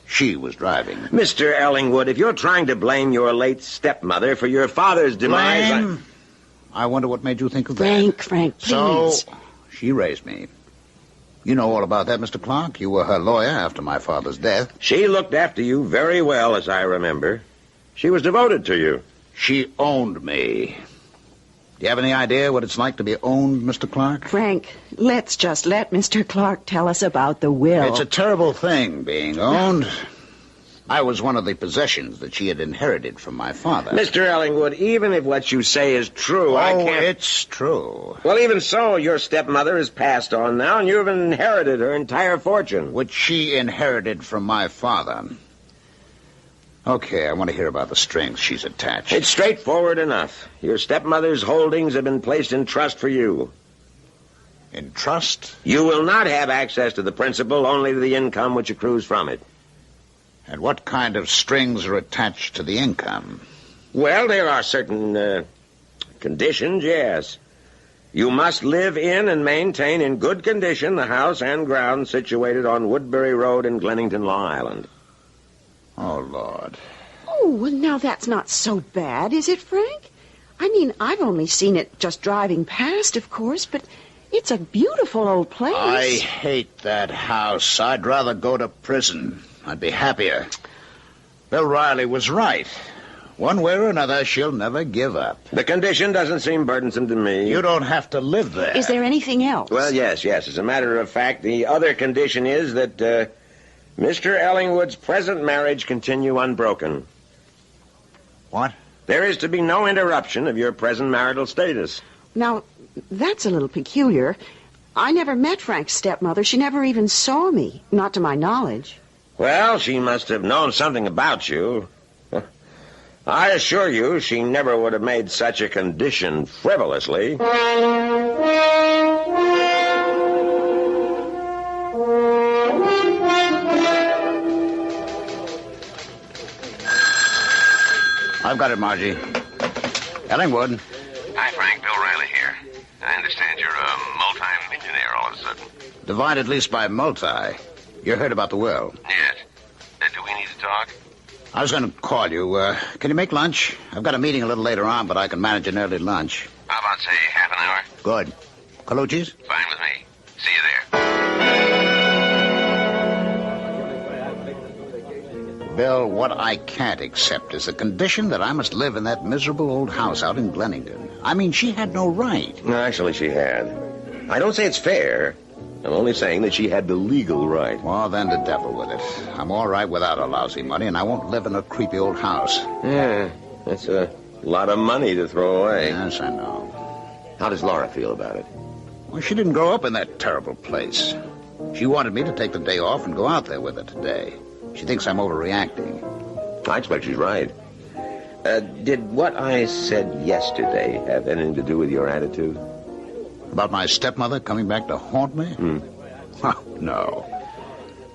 She was driving. Mr. Ellingwood, if you're trying to blame your late stepmother for your father's demise... Blame? I wonder what made you think of that. Frank, please. So, she raised me. You know all about that, Mr. Clark. You were her lawyer after my father's death. She looked after you very well, as I remember. She was devoted to you. She owned me. Do you have any idea what it's like to be owned, Mr. Clark? Frank, let's just let Mr. Clark tell us about the will. It's a terrible thing, being owned. I was one of the possessions that she had inherited from my father. Mr. Ellingwood, even if what you say is true, I can't... it's true. Well, even so, your stepmother has passed on now, and you've inherited her entire fortune. Which she inherited from my father. Okay, I want to hear about the strings she's attached. It's straightforward enough. Your stepmother's holdings have been placed in trust for you. In trust? You will not have access to the principal, only to the income which accrues from it. And what kind of strings are attached to the income? Well, there are certain conditions, yes. You must live in and maintain in good condition the house and grounds situated on Woodbury Road in Glennington, Long Island. Oh, Lord. Oh, well, now that's not so bad, is it, Frank? I mean, I've only seen it just driving past, of course, but it's a beautiful old place. I hate that house. I'd rather go to prison. I'd be happier. Bill Riley was right. One way or another, she'll never give up. The condition doesn't seem burdensome to me. You don't have to live there. Is there anything else? Well, yes. As a matter of fact, the other condition is that Mr. Ellingwood's present marriage continue unbroken. What? There is to be no interruption of your present marital status. Now, that's a little peculiar. I never met Frank's stepmother. She never even saw me, not to my knowledge. Well, she must have known something about you. I assure you, she never would have made such a condition frivolously. I've got it, Margie. Ellingwood. Hi, Frank. Bill Riley here. I understand you're a multi-millionaire all of a sudden. Divide at least by multi. You heard about the will. Yes. Do we need to talk? I was going to call you. Can you make lunch? I've got a meeting a little later on, but I can manage an early lunch. How about, say, half an hour? Good. Colucci's? Fine with me. See you there. Bill, what I can't accept is the condition that I must live in that miserable old house out in Glennington. I mean, she had no right. No, actually, she had. I don't say it's fair. I'm only saying that she had the legal right. Well, then the devil with it. I'm all right without her lousy money, and I won't live in a creepy old house. Yeah, that's a lot of money to throw away. Yes, I know. How does Laura feel about it? Well, she didn't grow up in that terrible place. She wanted me to take the day off and go out there with her today. She thinks I'm overreacting. I expect she's right. Did what I said yesterday have anything to do with your attitude? About my stepmother coming back to haunt me? Oh, no.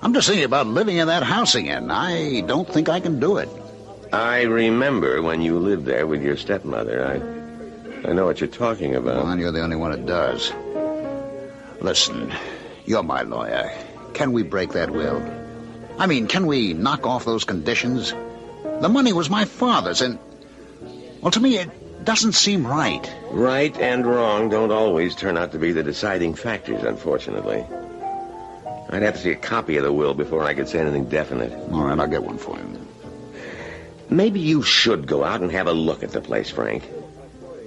I'm just thinking about living in that house again. I don't think I can do it. I remember when you lived there with your stepmother. I know what you're talking about. Well, you're the only one that does. Listen, you're my lawyer. Can we break that will? I mean, can we knock off those conditions? The money was my father's, and... Well, to me, it doesn't seem right. Right and wrong don't always turn out to be the deciding factors, unfortunately. I'd have to see a copy of the will before I could say anything definite. All right, I'll get one for you. Maybe you should go out and have a look at the place, Frank.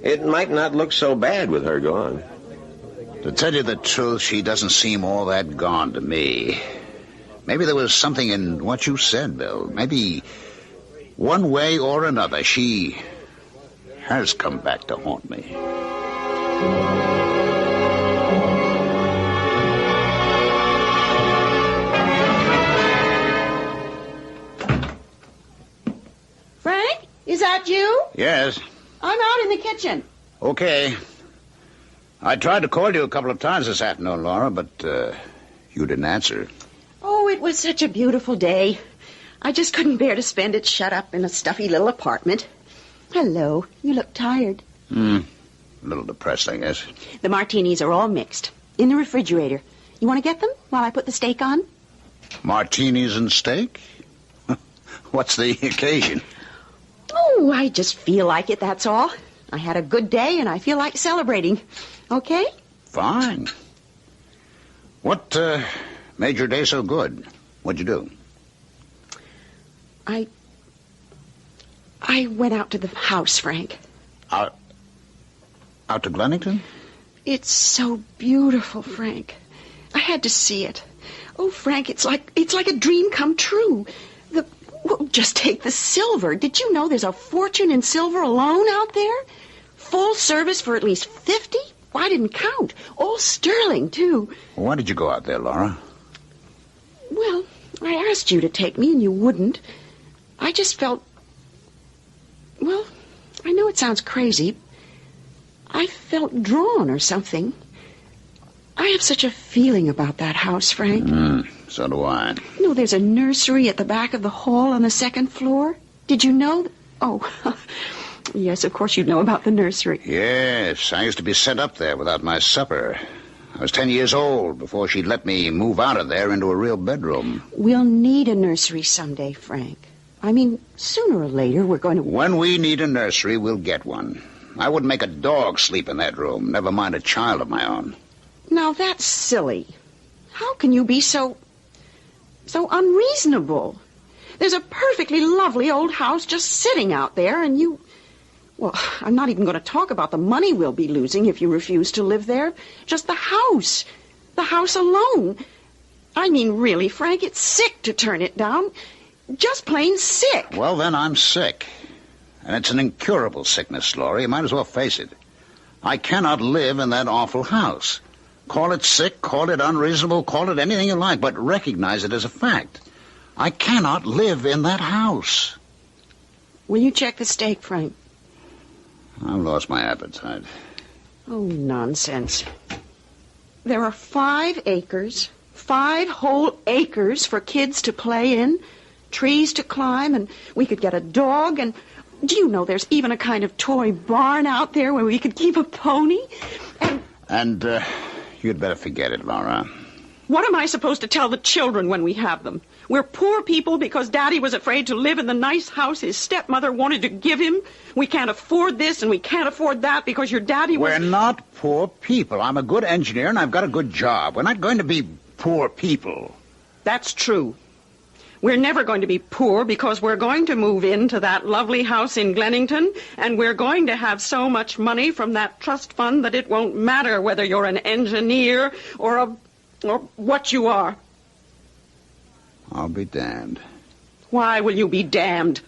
It might not look so bad with her gone. To tell you the truth, she doesn't seem all that gone to me. Maybe there was something in what you said, Bill. Maybe one way or another, she has come back to haunt me. Frank, is that you? Yes. I'm out in the kitchen. Okay. I tried to call you a couple of times this afternoon, Laura, but you didn't answer. Oh, it was such a beautiful day. I just couldn't bear to spend it shut up in a stuffy little apartment. Hello. You look tired. A little depressed, I guess. The martinis are all mixed. In the refrigerator. You want to get them while I put the steak on? Martinis and steak? What's the occasion? Oh, I just feel like it, that's all. I had a good day, and I feel like celebrating. Okay? Fine. What made your day so good? What'd you do? I went out to the house, Frank. Out to Glennington? It's so beautiful, Frank. I had to see it. Oh, Frank, it's like a dream come true. Just take the silver. Did you know there's a fortune in silver alone out there? Full service for at least 50? Well, I didn't count. All sterling, too. Why did you go out there, Laura? Well, I asked you to take me, and you wouldn't. I just felt... Well, I know it sounds crazy. I felt drawn or something. I have such a feeling about that house, Frank. So do I. You know, there's a nursery at the back of the hall on the second floor. Did you know? Oh, yes, of course you know about the nursery. Yes, I used to be sent up there without my supper. I was 10 years old before she'd let me move out of there into a real bedroom. We'll need a nursery someday, Frank. I mean, sooner or later we're going to... When we need a nursery, we'll get one. I wouldn't make a dog sleep in that room, never mind a child of my own. Now, that's silly. How can you be so unreasonable? There's a perfectly lovely old house just sitting out there, and you... Well, I'm not even going to talk about the money we'll be losing if you refuse to live there. Just the house. The house alone. I mean, really, Frank, it's sick to turn it down. Just plain sick. Well, then I'm sick. And it's an incurable sickness, Laurie. You might as well face it. I cannot live in that awful house. Call it sick, call it unreasonable, call it anything you like, but recognize it as a fact. I cannot live in that house. Will you check the steak, Frank? I've lost my appetite. Oh, nonsense. There are 5 acres, 5 whole acres for kids to play in, trees to climb, and we could get a dog, and do you know there's even a kind of toy barn out there where we could keep a pony? And you'd better forget it, Laura. What am I supposed to tell the children when we have them? We're poor people because Daddy was afraid to live in the nice house his stepmother wanted to give him. We can't afford this and we can't afford that because your daddy was... We're not poor people. I'm a good engineer and I've got a good job. We're not going to be poor people. That's true. We're never going to be poor because we're going to move into that lovely house in Glennington, and we're going to have so much money from that trust fund that it won't matter whether you're an engineer or what you are. I'll be damned. Why will you be damned?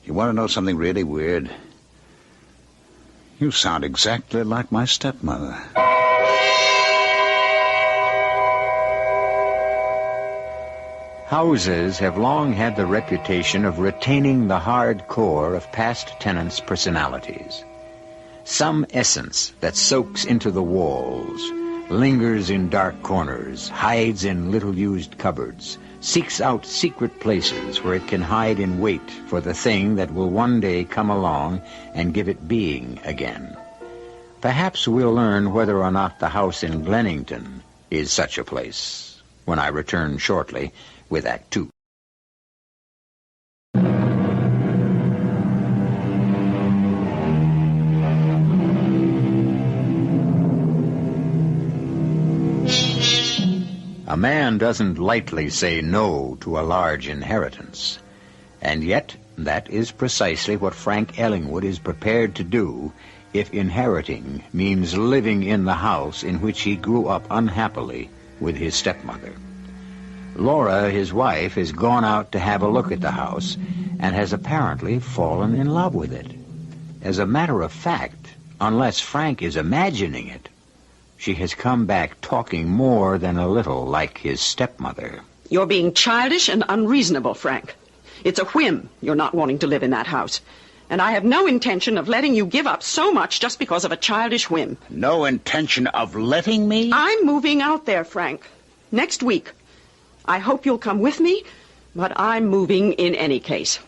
You want to know something really weird? You sound exactly like my stepmother. Houses have long had the reputation of retaining the hard core of past tenants' personalities. Some essence that soaks into the walls, lingers in dark corners, hides in little-used cupboards, seeks out secret places where it can hide in wait for the thing that will one day come along and give it being again. Perhaps we'll learn whether or not the house in Glennington is such a place when I return shortly with Act 2. A man doesn't lightly say no to a large inheritance. And yet, that is precisely what Frank Ellingwood is prepared to do if inheriting means living in the house in which he grew up unhappily with his stepmother. Laura, his wife, has gone out to have a look at the house and has apparently fallen in love with it. As a matter of fact, unless Frank is imagining it, she has come back talking more than a little like his stepmother. You're being childish and unreasonable, Frank. It's a whim you're not wanting to live in that house. And I have no intention of letting you give up so much just because of a childish whim. No intention of letting me? I'm moving out there, Frank. Next week. I hope you'll come with me, but I'm moving in any case.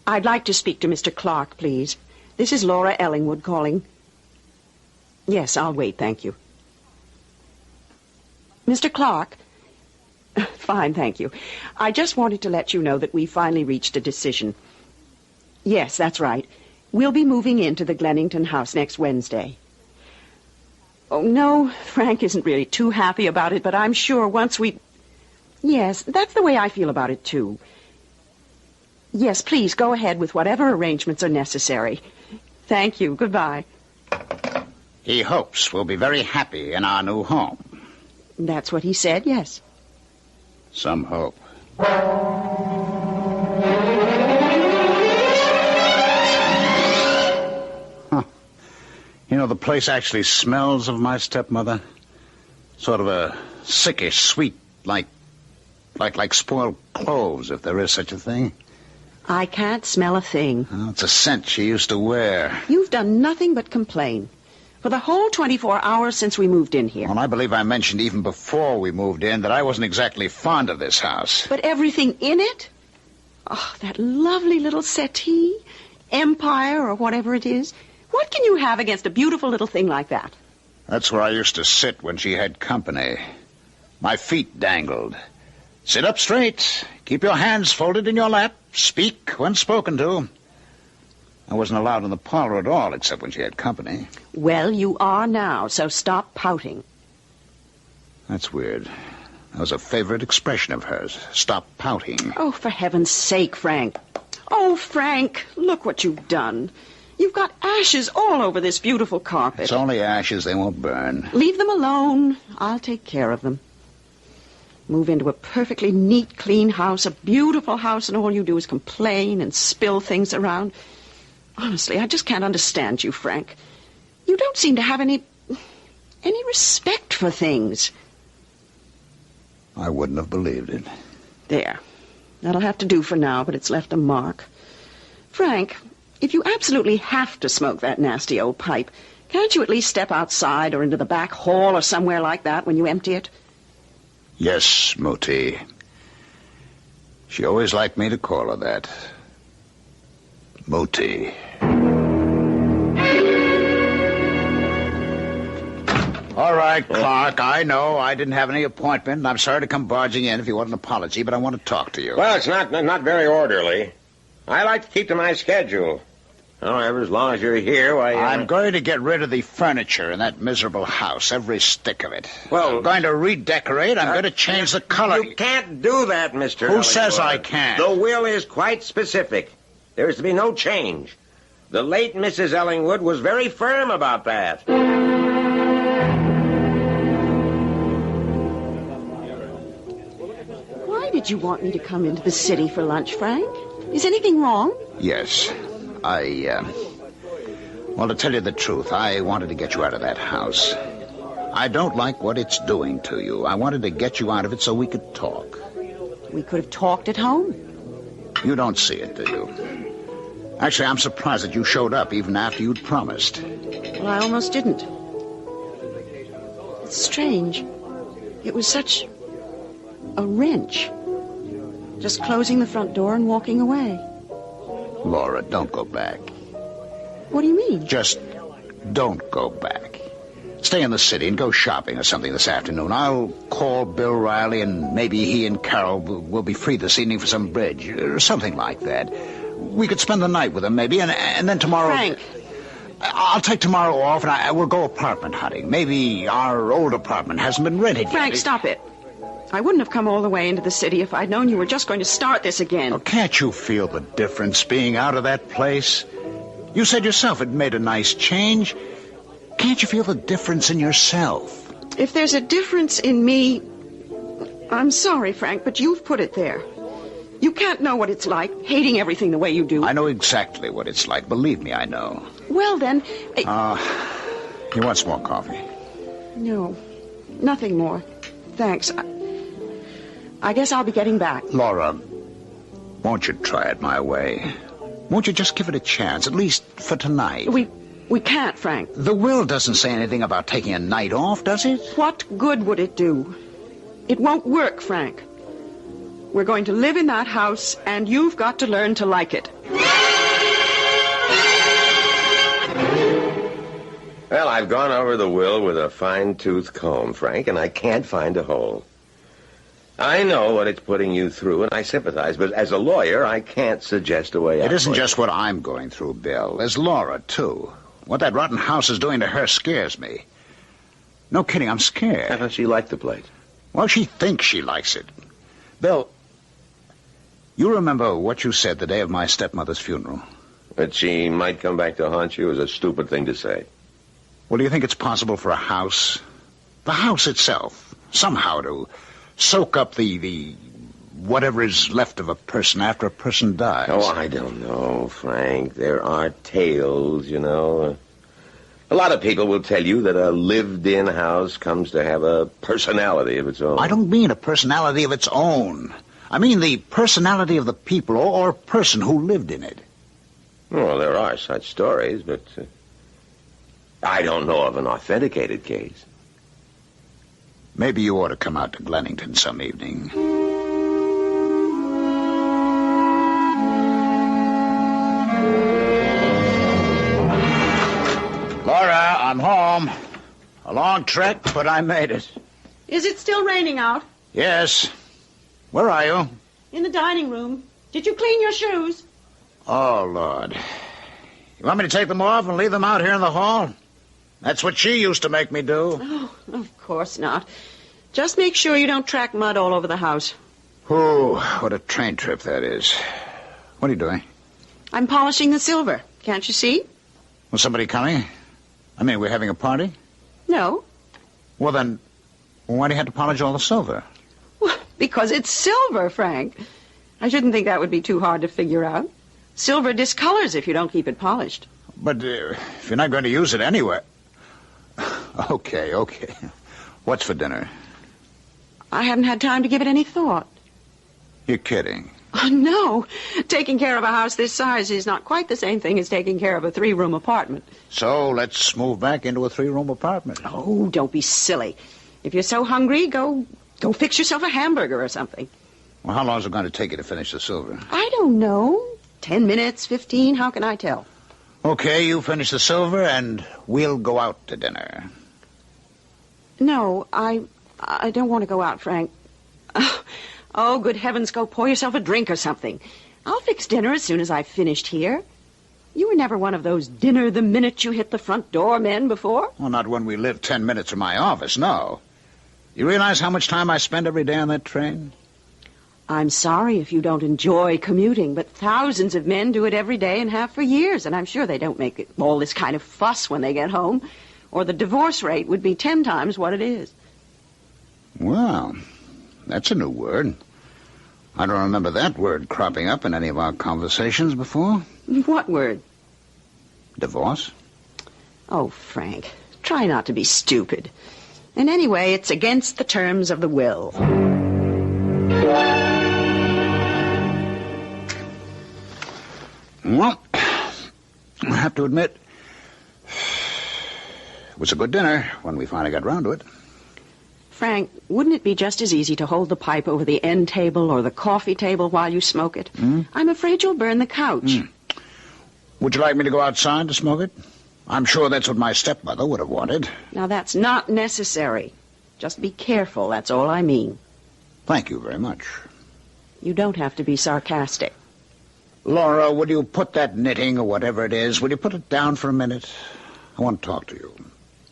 I'd like to speak to Mr. Clark, please. This is Laura Ellingwood calling. Yes, I'll wait, thank you. Mr. Clark? Fine, thank you. I just wanted to let you know that we finally reached a decision. Yes, that's right. We'll be moving into the Glennington house next Wednesday. Oh, no, Frank isn't really too happy about it, but I'm sure once we... Yes, that's the way I feel about it, too. Yes, please, go ahead with whatever arrangements are necessary. Thank you. Goodbye. He hopes we'll be very happy in our new home. That's what he said, yes. Some hope. You know, the place actually smells of my stepmother. Sort of a sickish, sweet, like spoiled cloves, if there is such a thing. I can't smell a thing. Oh, it's a scent she used to wear. You've done nothing but complain. For the whole 24 hours since we moved in here. Well, I believe I mentioned even before we moved in that I wasn't exactly fond of this house. But everything in it? Oh, that lovely little settee, empire, or whatever it is. What can you have against a beautiful little thing like that? That's where I used to sit when she had company. My feet dangled. Sit up straight. Keep your hands folded in your lap. Speak when spoken to. I wasn't allowed in the parlor at all, except when she had company. Well, you are now, so stop pouting. That's weird. That was a favorite expression of hers. Stop pouting. Oh, for heaven's sake, Frank. Oh, Frank, look what you've done. You've got ashes all over this beautiful carpet. It's only ashes. They won't burn. Leave them alone. I'll take care of them. Move into a perfectly neat, clean house, a beautiful house, and all you do is complain and spill things around. Honestly, I just can't understand you, Frank. You don't seem to have any respect for things. I wouldn't have believed it. There. That'll have to do for now, but it's left a mark. Frank, if you absolutely have to smoke that nasty old pipe, can't you at least step outside or into the back hall or somewhere like that when you empty it? Yes, Muti. She always liked me to call her that. Muti. All right, Clark, I know I didn't have any appointment, and I'm sorry to come barging in if you want an apology, but I want to talk to you. Well, it's not very orderly. I like to keep to my schedule. However, as long as you're here, why... I'm going to get rid of the furniture in that miserable house, every stick of it. Well... I'm going to redecorate. I'm going to change the color. You can't do that, Mr. Who says I can't? The will is quite specific. There is to be no change. The late Mrs. Ellingwood was very firm about that. Why did you want me to come into the city for lunch, Frank? Is anything wrong? Yes. Well, to tell you the truth, I wanted to get you out of that house. I don't like what it's doing to you. I wanted to get you out of it so we could talk. We could have talked at home. You don't see it, do you? Actually, I'm surprised that you showed up even after you'd promised. Well, I almost didn't. It's strange. It was such a wrench. Just closing the front door and walking away. Laura, don't go back. What do you mean? Just don't go back. Stay in the city and go shopping or something this afternoon. I'll call Bill Riley, and maybe he and Carol will be free this evening for some bridge or something like that. We could spend the night with them, maybe, and then tomorrow... Frank. I'll take tomorrow off, and we'll go apartment hunting. Maybe our old apartment hasn't been rented yet. Frank, stop it. I wouldn't have come all the way into the city if I'd known you were just going to start this again. Oh, can't you feel the difference being out of that place? You said yourself it made a nice change. Can't you feel the difference in yourself? If there's a difference in me... I'm sorry, Frank, but you've put it there. You can't know what it's like, hating everything the way you do. I know exactly what it's like. Believe me, I know. Well, then... You want some more coffee? No, nothing more. Thanks. I guess I'll be getting back. Laura, won't you try it my way? Won't you just give it a chance, at least for tonight? We can't, Frank. The will doesn't say anything about taking a night off, does it? What good would it do? It won't work, Frank. We're going to live in that house, and you've got to learn to like it. Well, I've gone over the will with a fine-tooth comb, Frank, and I can't find a hole. I know what it's putting you through, and I sympathize, but as a lawyer, I can't suggest a way out. It isn't just what I'm going through, Bill. There's Laura, too. What that rotten house is doing to her scares me. No kidding, I'm scared. I thought she liked the place. Well, she thinks she likes it. Bill, you remember what you said the day of my stepmother's funeral? That she might come back to haunt you is a stupid thing to say. Well, do you think it's possible for a house, the house itself, somehow to soak up the whatever is left of a person after a person dies? Oh, I don't know, Frank. There are tales, you know. A lot of people will tell you that a lived-in house comes to have a personality of its own. I don't mean a personality of its own. I mean the personality of the people or person who lived in it. Well, there are such stories, but I don't know of an authenticated case. Maybe you ought to come out to Glennington some evening. Laura, I'm home. A long trek, but I made it. Is it still raining out? Yes. Where are you? In the dining room. Did you clean your shoes? Oh, Lord. You want me to take them off and leave them out here in the hall? That's what she used to make me do. Oh, of course not. Just make sure you don't track mud all over the house. Oh, what a train trip that is. What are you doing? I'm polishing the silver. Can't you see? Was somebody coming? I mean, we're having a party? No. Well, then, why do you have to polish all the silver? Well, because it's silver, Frank. I shouldn't think that would be too hard to figure out. Silver discolors if you don't keep it polished. But if you're not going to use it anyway... Okay. What's for dinner? I haven't had time to give it any thought. You're kidding. Oh, no. Taking care of a house this size is not quite the same thing as taking care of a 3-room apartment. So let's move back into a 3-room apartment. Oh, don't be silly. If you're so hungry, go fix yourself a hamburger or something. Well, how long is it going to take you to finish the silver? I don't know. 10 minutes, 15, how can I tell? Okay, you finish the silver and we'll go out to dinner. No, I don't want to go out, Frank. Oh, good heavens, go pour yourself a drink or something. I'll fix dinner as soon as I've finished here. You were never one of those dinner the minute you hit the front door men before? Well, not when we lived 10 minutes from my office, no. You realize how much time I spend every day on that train? I'm sorry if you don't enjoy commuting, but thousands of men do it every day and have for years, and I'm sure they don't make all this kind of fuss when they get home, or the divorce rate would be 10 times what it is. Well, that's a new word. I don't remember that word cropping up in any of our conversations before. What word? Divorce. Oh, Frank, try not to be stupid. And anyway, it's against the terms of the will. Well, I have to admit, it was a good dinner when we finally got round to it. Frank, wouldn't it be just as easy to hold the pipe over the end table or the coffee table while you smoke it? I'm afraid you'll burn the couch. Would you like me to go outside to smoke it? I'm sure that's what my stepmother would have wanted. Now, that's not necessary. Just be careful, that's all I mean. Thank you very much. You don't have to be sarcastic. Laura, would you put that knitting or whatever it is, will you put it down for a minute? I want to talk to you.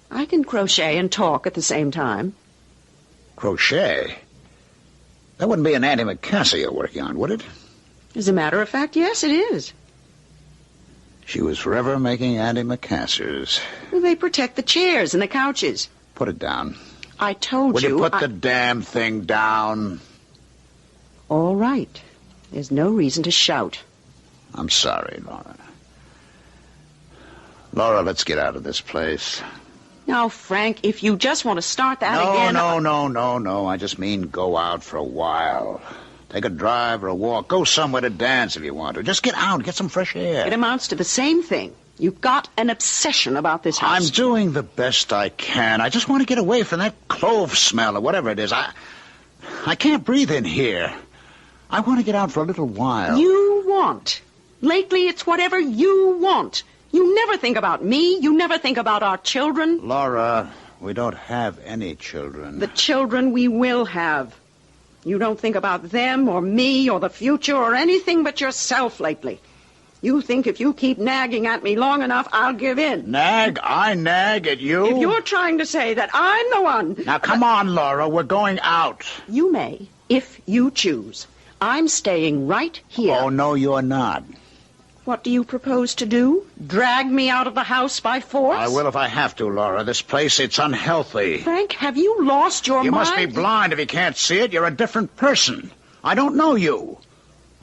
I can crochet and talk at the same time. Crochet? That wouldn't be an antimacassar you're working on, would it? As a matter of fact, yes, it is. She was forever making antimacassars. Well, they protect the chairs and the couches. Put it down. I told you... Will you put the damn thing down? All right. There's no reason to shout. I'm sorry, Laura. Laura, let's get out of this place. Now, Frank, if you just want to start that again... No. I just mean go out for a while. Take a drive or a walk. Go somewhere to dance if you want to. Just get out, get some fresh air. It amounts to the same thing. You've got an obsession about this house. I'm doing the best I can. I just want to get away from that clove smell or whatever it is. I can't breathe in here. I want to get out for a little while. You want. Lately, it's whatever you want. You never think about me. You never think about our children. Laura, we don't have any children. The children we will have. You don't think about them or me or the future or anything but yourself lately. You think if you keep nagging at me long enough, I'll give in. Nag? I nag at you? If you're trying to say that I'm the one... Now, come on, Laura. We're going out. You may, if you choose. I'm staying right here. Oh, no, you're not. What do you propose to do? Drag me out of the house by force? I will if I have to, Laura. This place, it's unhealthy. Frank, have you lost your mind? You must be blind if you can't see it. You're a different person. I don't know you.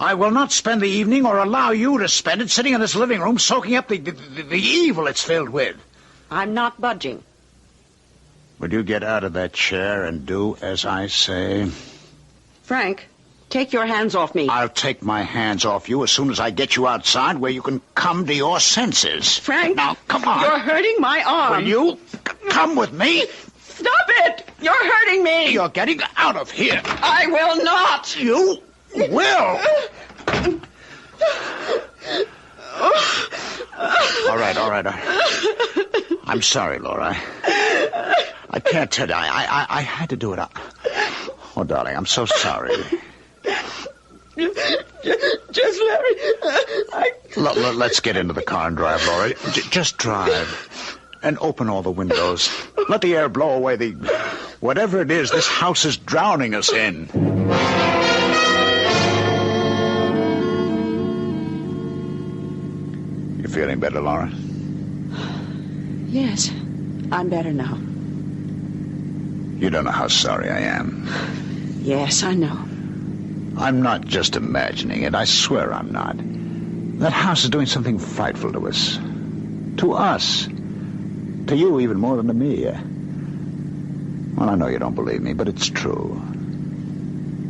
I will not spend the evening or allow you to spend it sitting in this living room soaking up the evil it's filled with. I'm not budging. Would you get out of that chair and do as I say? Frank, take your hands off me. I'll take my hands off you as soon as I get you outside where you can come to your senses. Frank, now, come on. You're hurting my arm. Will you come with me? Stop it! You're hurting me! You're getting out of here. I will not! You will! All right. I'm sorry, Laura. I can't tell you. I had to do it. Oh, darling, I'm so sorry. Just let me... Let's get into the car and drive, Laura. Just drive. And open all the windows. Let the air blow away the... whatever it is this house is drowning us in. You feeling better, Laura? Yes, I'm better now. You don't know how sorry I am. Yes, I know. I'm not just imagining it. I swear I'm not. That house is doing something frightful to us. To us. To you even more than to me. Well, I know you don't believe me, but it's true.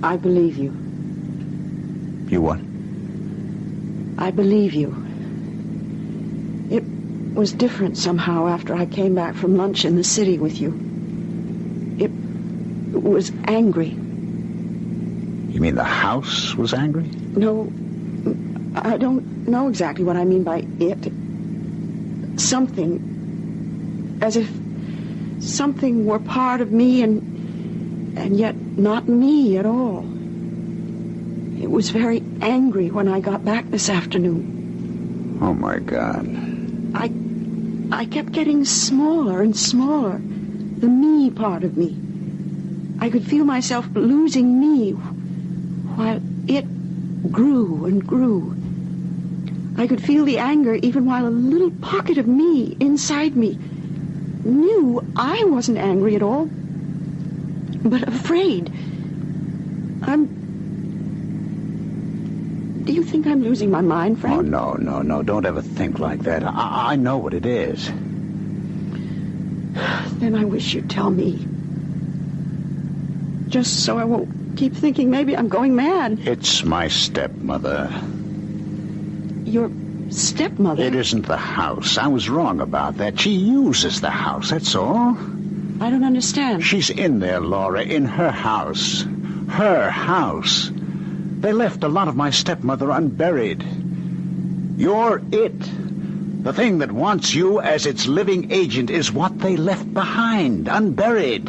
I believe you. You what? I believe you. It was different somehow after I came back from lunch in the city with you. It was angry. You mean the house was angry? No, I don't know exactly what I mean by it. Something... as if something were part of me and yet not me at all. It was very angry when I got back this afternoon. Oh, my God. I kept getting smaller and smaller. The me part of me. I could feel myself losing me while it grew and grew. I could feel the anger even while a little pocket of me inside me knew I wasn't angry at all, but afraid. Do you think I'm losing my mind, Frank? Oh, no. Don't ever think like that. I know what it is. Then I wish you'd tell me. Just so I won't keep thinking maybe I'm going mad. It's my stepmother. Your stepmother? It isn't the house. I was wrong about that. She uses the house, that's all. I don't understand. She's in there, Laura, in her house. Her house. They left a lot of my stepmother unburied. You're it. The thing that wants you as its living agent is what they left behind, unburied.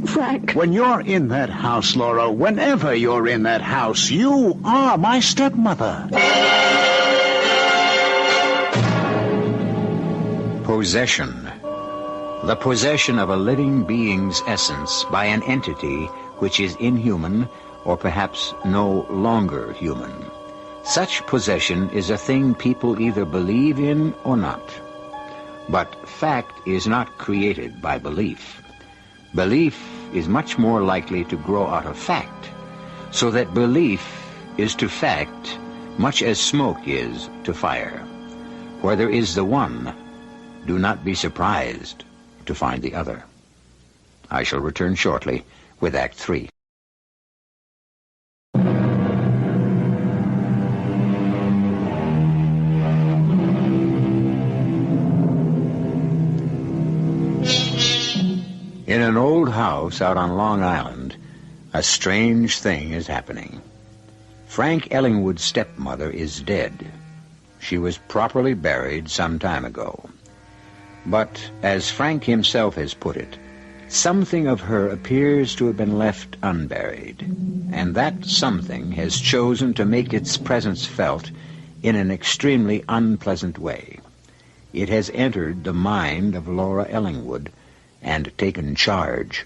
Frank. When you're in that house, Laura, whenever you're in that house, you are my stepmother. Possession. The possession of a living being's essence by an entity which is inhuman or perhaps no longer human. Such possession is a thing people either believe in or not. But fact is not created by belief. Belief is much more likely to grow out of fact, so that belief is to fact much as smoke is to fire. Where there is the one, do not be surprised to find the other. I shall return shortly with Act 3. In an old house out on Long Island, a strange thing is happening. Frank Ellingwood's stepmother is dead. She was properly buried some time ago. But, as Frank himself has put it, Something of her appears to have been left unburied, and that something has chosen to make its presence felt in an extremely unpleasant way. It has entered the mind of Laura Ellingwood and taken charge.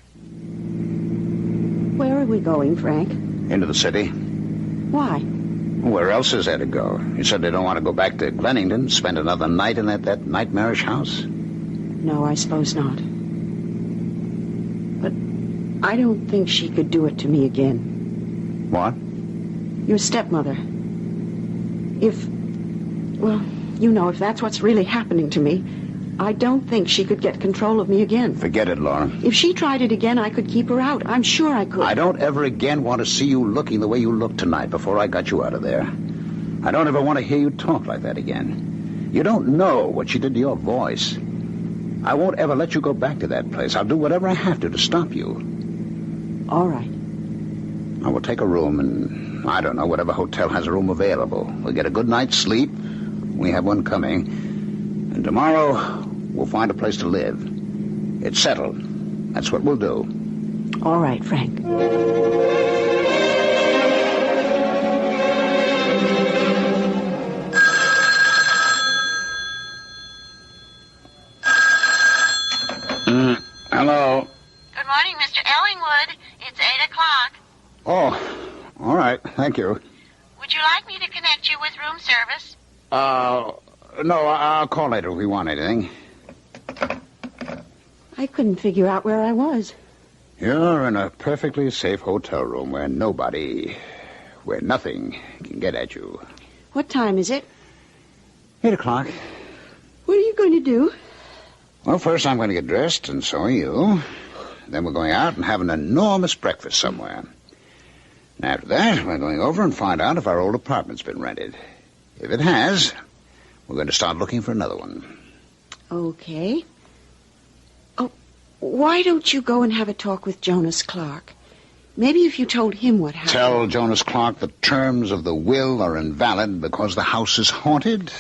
Where are we going, Frank? Into the city. Why? Where else is there to go? You said they don't want to go back to Glennington, spend another night in that nightmarish house? No, I suppose not. But I don't think she could do it to me again. What? Your stepmother. If that's what's really happening to me, I don't think she could get control of me again. Forget it, Laura. If she tried it again, I could keep her out. I'm sure I could. I don't ever again want to see you looking the way you looked tonight before I got you out of there. I don't ever want to hear you talk like that again. You don't know what she did to your voice. I won't ever let you go back to that place. I'll do whatever I have to stop you. All right. I will take a room in, I don't know, whatever hotel has a room available. We'll get a good night's sleep. We have one coming. And tomorrow, we'll find a place to live. It's settled. That's what we'll do. All right, Frank. Hello. Good morning, Mr. Ellingwood. It's 8 o'clock. Oh, all right. Thank you. Would you like me to connect you with room service? No, I'll call later if we want anything. I couldn't figure out where I was. You're in a perfectly safe hotel room where nothing can get at you. What time is it? 8 o'clock. What are you going to do? Well, first I'm going to get dressed, and so are you. Then we're going out and have an enormous breakfast somewhere. And after that, we're going over and find out if our old apartment's been rented. If it has, we're going to start looking for another one. Okay. Oh, why don't you go and have a talk with Jonas Clark? Maybe if you told him what happened. Tell Jonas Clark the terms of the will are invalid because the house is haunted?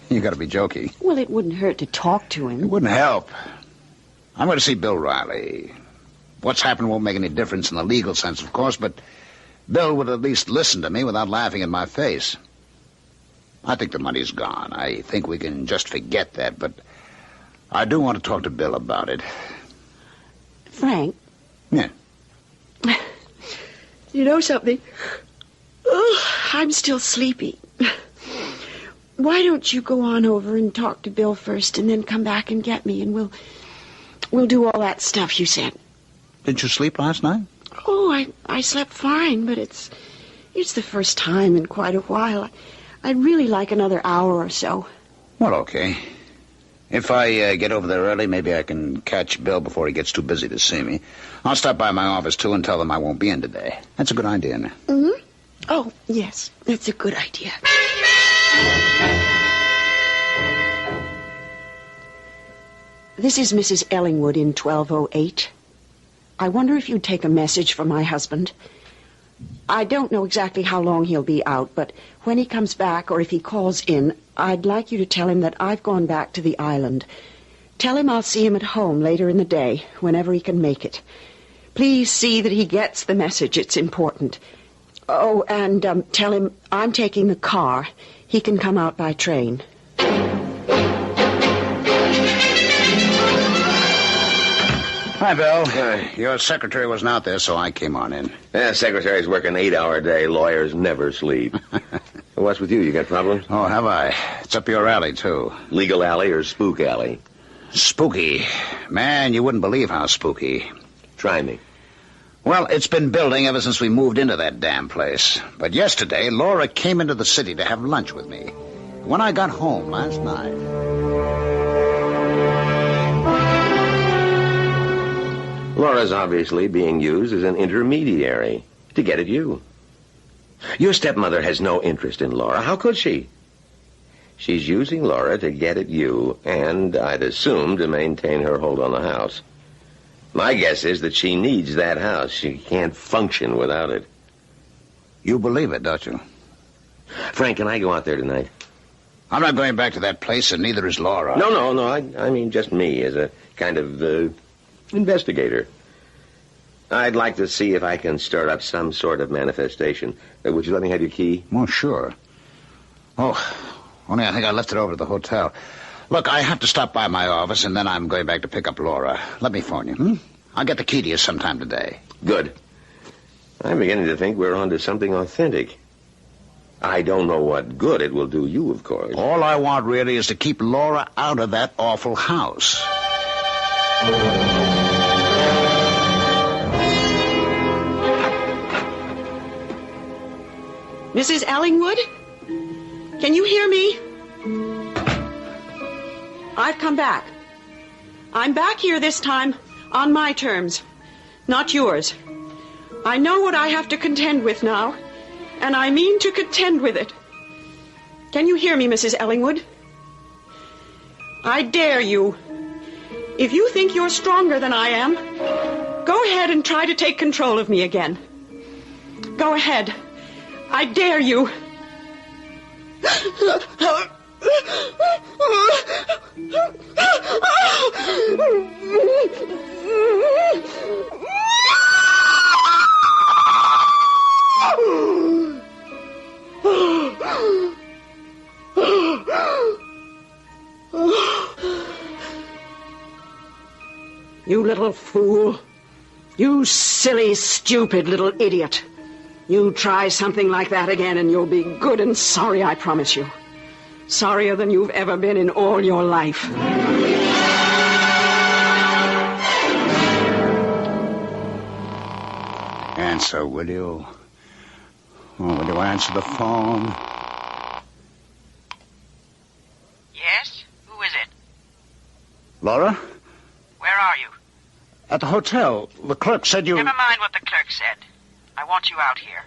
You got to be joking. Well, it wouldn't hurt to talk to him. It wouldn't help. I'm going to see Bill Riley. What's happened won't make any difference in the legal sense, of course, but Bill would at least listen to me without laughing in my face. I think the money's gone. I think we can just forget that, but I do want to talk to Bill about it. Frank? Yeah. You know something? Oh, I'm still sleepy. Why don't you go on over and talk to Bill first and then come back and get me, and we'll do all that stuff you said. Didn't you sleep last night? Oh, I slept fine, but it's the first time in quite a while. I'd really like another hour or so. Well, okay. If I get over there early, maybe I can catch Bill before he gets too busy to see me. I'll stop by my office, too, and tell them I won't be in today. That's a good idea, isn't it? Mm-hmm. Oh, yes, that's a good idea. This is Mrs. Ellingwood in 1208. I wonder if you'd take a message for my husband. I don't know exactly how long he'll be out, but when he comes back or if he calls in, I'd like you to tell him that I've gone back to the island. Tell him I'll see him at home later in the day, whenever he can make it. Please see that he gets the message. It's important. Oh, and tell him I'm taking the car. He can come out by train. Hi, Bill. Your secretary wasn't out there, so I came on in. Yeah, secretaries work an 8-hour day. Lawyers never sleep. What's with you? You got problems? Oh, have I? It's up your alley, too. Legal alley or spook alley? Spooky. Man, you wouldn't believe how spooky. Try me. Well, it's been building ever since we moved into that damn place. But yesterday, Laura came into the city to have lunch with me. When I got home last night... Laura's obviously being used as an intermediary to get at you. Your stepmother has no interest in Laura. How could she? She's using Laura to get at you, and I'd assume to maintain her hold on the house. My guess is that she needs that house. She can't function without it. You believe it, don't you? Frank, can I go out there tonight? I'm not going back to that place, and neither is Laura. No. I mean just me as a kind of investigator. I'd like to see if I can stir up some sort of manifestation. Would you let me have your key? Oh, sure. Oh, only I think I left it over at the hotel. Look, I have to stop by my office, and then I'm going back to pick up Laura. Let me phone you, I'll get the key to you sometime today. Good. I'm beginning to think we're onto something authentic. I don't know what good it will do you, of course. All I want, really, is to keep Laura out of that awful house. Mrs. Ellingwood? Can you hear me? I've come back. I'm back here this time on my terms, not yours. I know what I have to contend with now, and I mean to contend with it. Can you hear me, Mrs. Ellingwood? I dare you. If you think you're stronger than I am, go ahead and try to take control of me again. Go ahead. I dare you. You little fool. You silly, stupid little idiot. You try something like that again and you'll be good and sorry, I promise you. Sorrier than you've ever been in all your life. Answer, will you? Oh, will you answer the phone? Yes? Who is it? Laura? Where are you? At the hotel. The clerk said you... Never mind what the clerk said. I want you out here.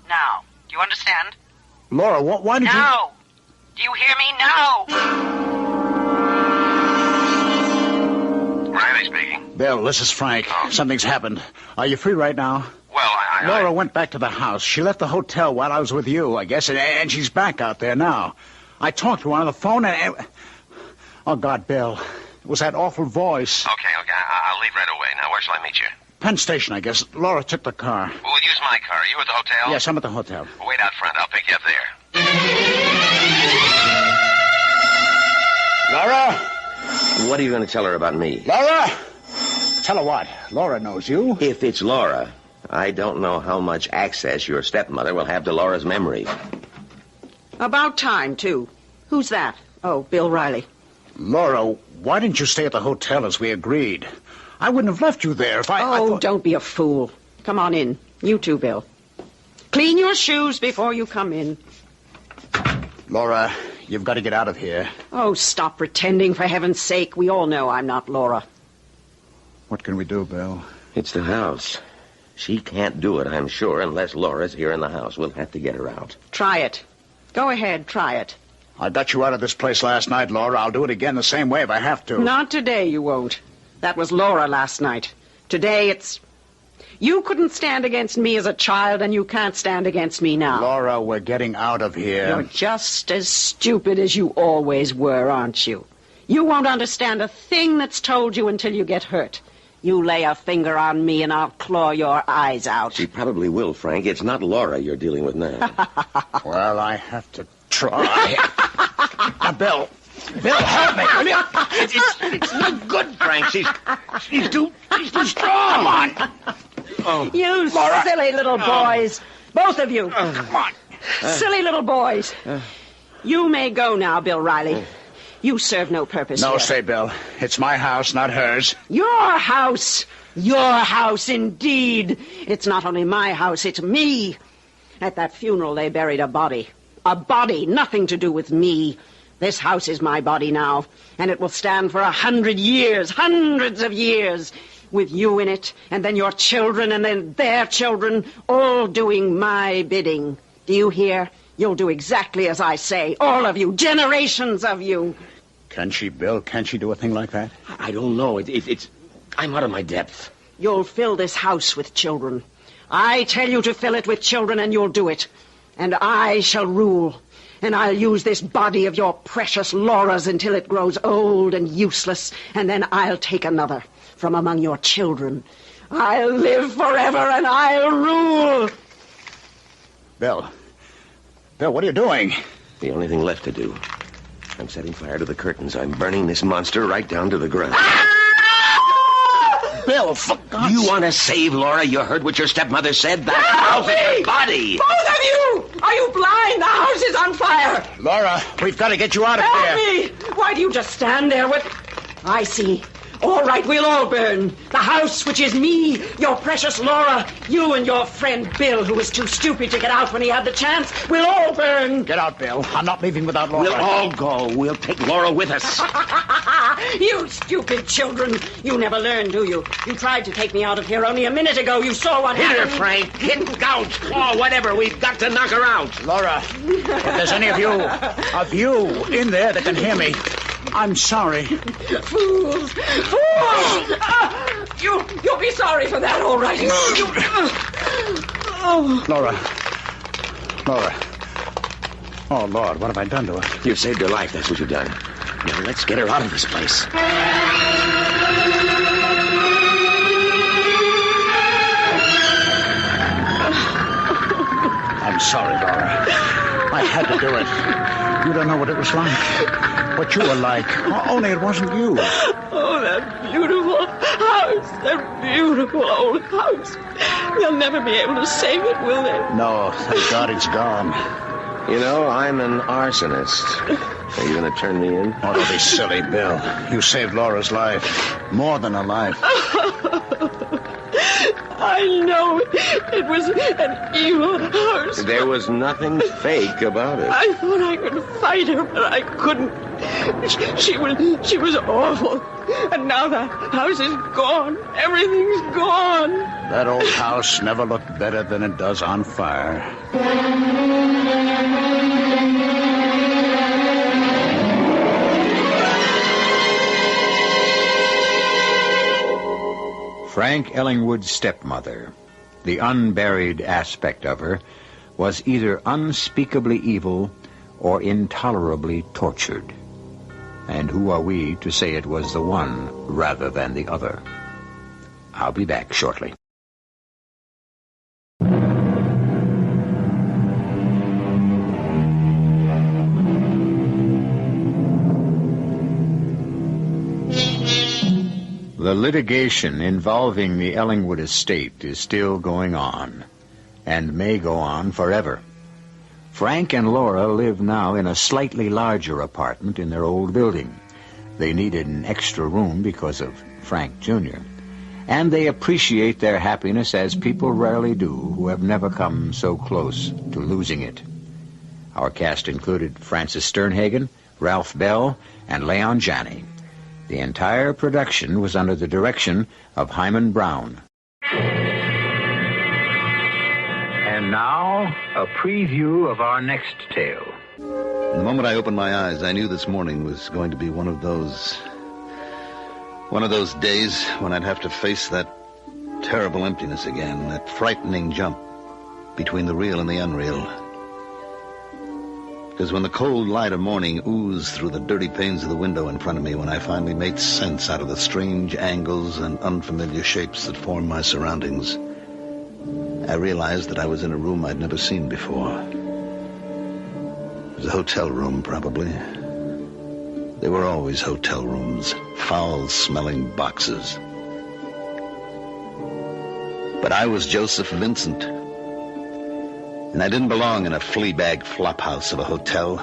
Now. Do you understand? Laura, why did you... No! Do you hear me? No! Riley speaking. Bill, this is Frank. Something's happened. Are you free right now? Well, Laura went back to the house. She left the hotel while I was with you, I guess, and she's back out there now. I talked to her on the phone and... Oh, God, Bill. It was that awful voice. Okay. I'll leave right away. Now, where shall I meet you? Penn Station, I guess. Laura took the car. We'll use my car. Are you at the hotel? Yes, I'm at the hotel. Wait out front. I'll pick you up there. Laura? What are you going to tell her about me? Laura? Tell her what? Laura knows you. If it's Laura, I don't know how much access your stepmother will have to Laura's memory. About time, too. Who's that? Oh, Bill Riley. Laura, why didn't you stay at the hotel as we agreed? I wouldn't have left you there if I... Oh, don't be a fool. Come on in. You too, Bill. Clean your shoes before you come in. Laura, you've got to get out of here. Oh, stop pretending, for heaven's sake. We all know I'm not Laura. What can we do, Bill? It's the house. She can't do it, I'm sure, unless Laura's here in the house. We'll have to get her out. Try it. Go ahead, try it. I got you out of this place last night, Laura. I'll do it again the same way if I have to. Not today, you won't. That was Laura last night. Today, it's... You couldn't stand against me as a child, and you can't stand against me now. Laura, we're getting out of here. You're just as stupid as you always were, aren't you? You won't understand a thing that's told you until you get hurt. You lay a finger on me, and I'll claw your eyes out. She probably will, Frank. It's not Laura you're dealing with now. Well, I have to try. Now, Bill, help me, will you? It's no good, Frank. She's too strong. Come on. Oh, you Laura. Silly little boys. Both of you. Come on. Silly little boys. You may go now, Bill Riley. You serve no purpose No, here. say, Bill. It's my house, not hers. Your house. Your house, indeed. It's not only my house, it's me. At that funeral, they buried a body. A body, nothing to do with me. This house is my body now, and it will stand for 100 years, hundreds of years, with you in it, and then your children, and then their children, all doing my bidding. Do you hear? You'll do exactly as I say, all of you, generations of you. Can she, Bill? Can she do a thing like that? I don't know. It's... I'm out of my depth. You'll fill this house with children. I tell you to fill it with children, and you'll do it. And I shall rule. And I'll use this body of your precious Laura's until it grows old and useless, and then I'll take another. from among your children. I'll live forever and I'll rule. Bill, what are you doing? The only thing left to do. I'm setting fire to the curtains. I'm burning this monster right down to the ground. Bill, for God's You want to save Laura? You heard what your stepmother said? The house is your body. Both of you! Are you blind? The house is on fire. Laura, we've got to get you out of Help here. me! Why do you just stand there with... I see. All right, we'll all burn. The house, which is me, your precious Laura, you and your friend Bill, who was too stupid to get out when he had the chance. We'll all burn. Get out, Bill. I'm not leaving without Laura. We'll all go. We'll take Laura with us. You stupid children. You never learn, do you? You tried to take me out of here only a minute ago. You saw what Hit her, happened. Frank. Hit, gouge, claw, whatever. We've got to knock her out. Laura, if there's any of you in there that can hear me, I'm sorry. Fools! Fools! You'll be sorry for that, all right. Laura. Oh, Lord, what have I done to her? You've saved her life. That's what you've done. Now let's get her out of this place. I'm sorry, Laura. I had to do it. You don't know what it was like. What you were like. Only it wasn't you. Oh, that beautiful house. That beautiful old house. They'll never be able to save it, will they? No, thank God it's gone. You know, I'm an arsonist. Are you going to turn me in? Oh, don't be silly, Bill. You saved Laura's life. More than a life. I know it was an evil house. There was nothing fake about it. I thought I could fight her, but I couldn't. She was awful. And now the house is gone. Everything's gone. That old house never looked better than it does on fire. Frank Ellingwood's stepmother, the unburied aspect of her, was either unspeakably evil or intolerably tortured. And who are we to say it was the one rather than the other? I'll be back shortly. The litigation involving the Ellingwood estate is still going on, and may go on forever. Frank and Laura live now in a slightly larger apartment in their old building. They needed an extra room because of Frank Jr., and they appreciate their happiness as people rarely do who have never come so close to losing it. Our cast included Francis Sternhagen, Ralph Bell, and Leon Janney. The entire production was under the direction of Himan Brown. And now, a preview of our next tale. The moment I opened my eyes, I knew this morning was going to be one of those days when I'd have to face that terrible emptiness again, that frightening jump between the real and the unreal. Because when the cold light of morning oozed through the dirty panes of the window in front of me, when I finally made sense out of the strange angles and unfamiliar shapes that formed my surroundings, I realized that I was in a room I'd never seen before. It was a hotel room, probably. They were always hotel rooms, foul-smelling boxes. But I was Joseph Vincent. And I didn't belong in a flea-bag flophouse of a hotel.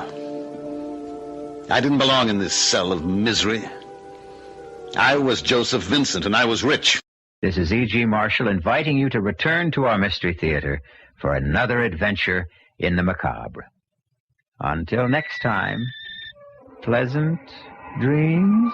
I didn't belong in this cell of misery. I was Joseph Vincent, and I was rich. This is E.G. Marshall inviting you to return to our Mystery Theater for another adventure in the macabre. Until next time, pleasant dreams.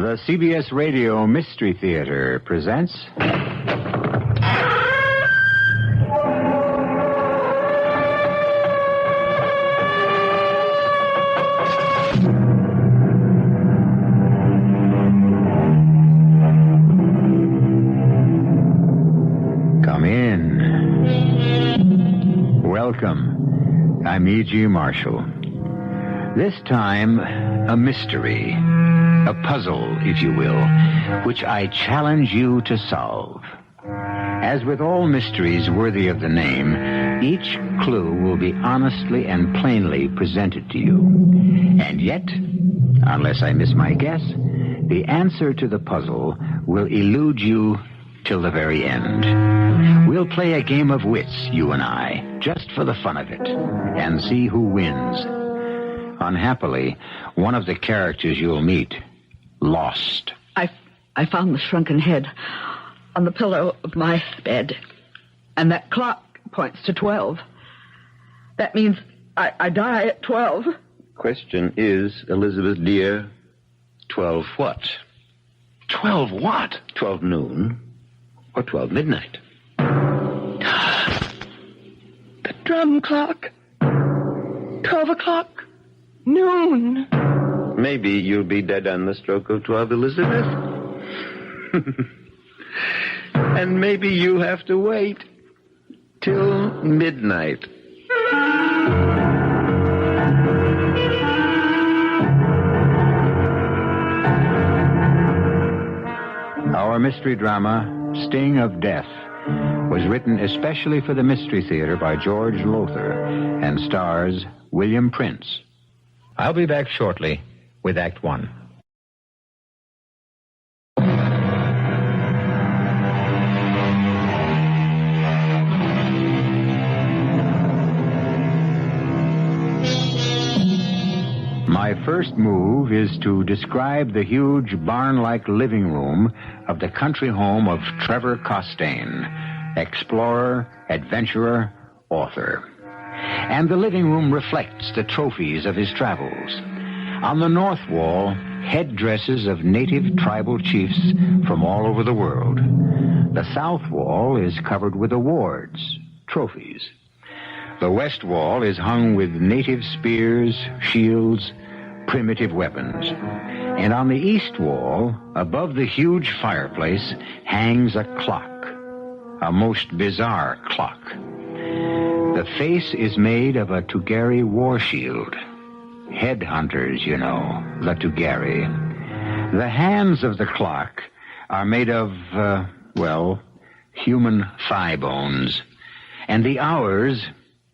The CBS Radio Mystery Theater presents... Come in. Welcome. I'm E.G. Marshall. This time, a mystery. A puzzle, if you will, which I challenge you to solve. As with all mysteries worthy of the name, each clue will be honestly and plainly presented to you. And yet, unless I miss my guess, the answer to the puzzle will elude you till the very end. We'll play a game of wits, you and I, just for the fun of it, and see who wins. Unhappily, one of the characters you'll meet lost. I found the shrunken head on the pillow of my bed, and that clock points to 12. That means I die at 12. Question is, Elizabeth dear, 12 what? 12 what? 12 noon or 12 midnight? The drum clock. 12 o'clock. Noon. Maybe you'll be dead on the stroke of 12, Elizabeth. And maybe you have to wait till midnight. Our mystery drama, Sting of Death, was written especially for the Mystery Theater by George Lothar and stars William Prince. I'll be back shortly with Act One. My first move is to describe the huge barn-like living room of the country home of Trevor Costain, explorer, adventurer, author. And the living room reflects the trophies of his travels. On the north wall, headdresses of native tribal chiefs from all over the world. The south wall is covered with awards, trophies. The west wall is hung with native spears, shields, primitive weapons. And on the east wall, above the huge fireplace, hangs a clock, a most bizarre clock. The face is made of a Tugari war shield. Headhunters, you know, the Tugari. The hands of the clock are made of, human thigh bones. And the hours,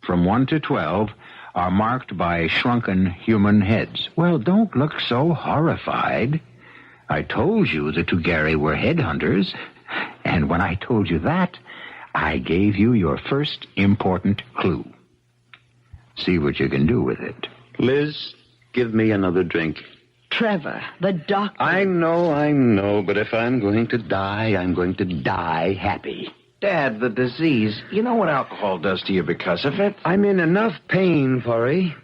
from 1 to 12, are marked by shrunken human heads. Well, don't look so horrified. I told you the Tugari were headhunters, and when I told you that, I gave you your first important clue. See what you can do with it. Liz, give me another drink. Trevor, the doctor. I know, but if I'm going to die, I'm going to die happy. Dad, the disease. You know what alcohol does to you because of it? I'm in enough pain, Forey.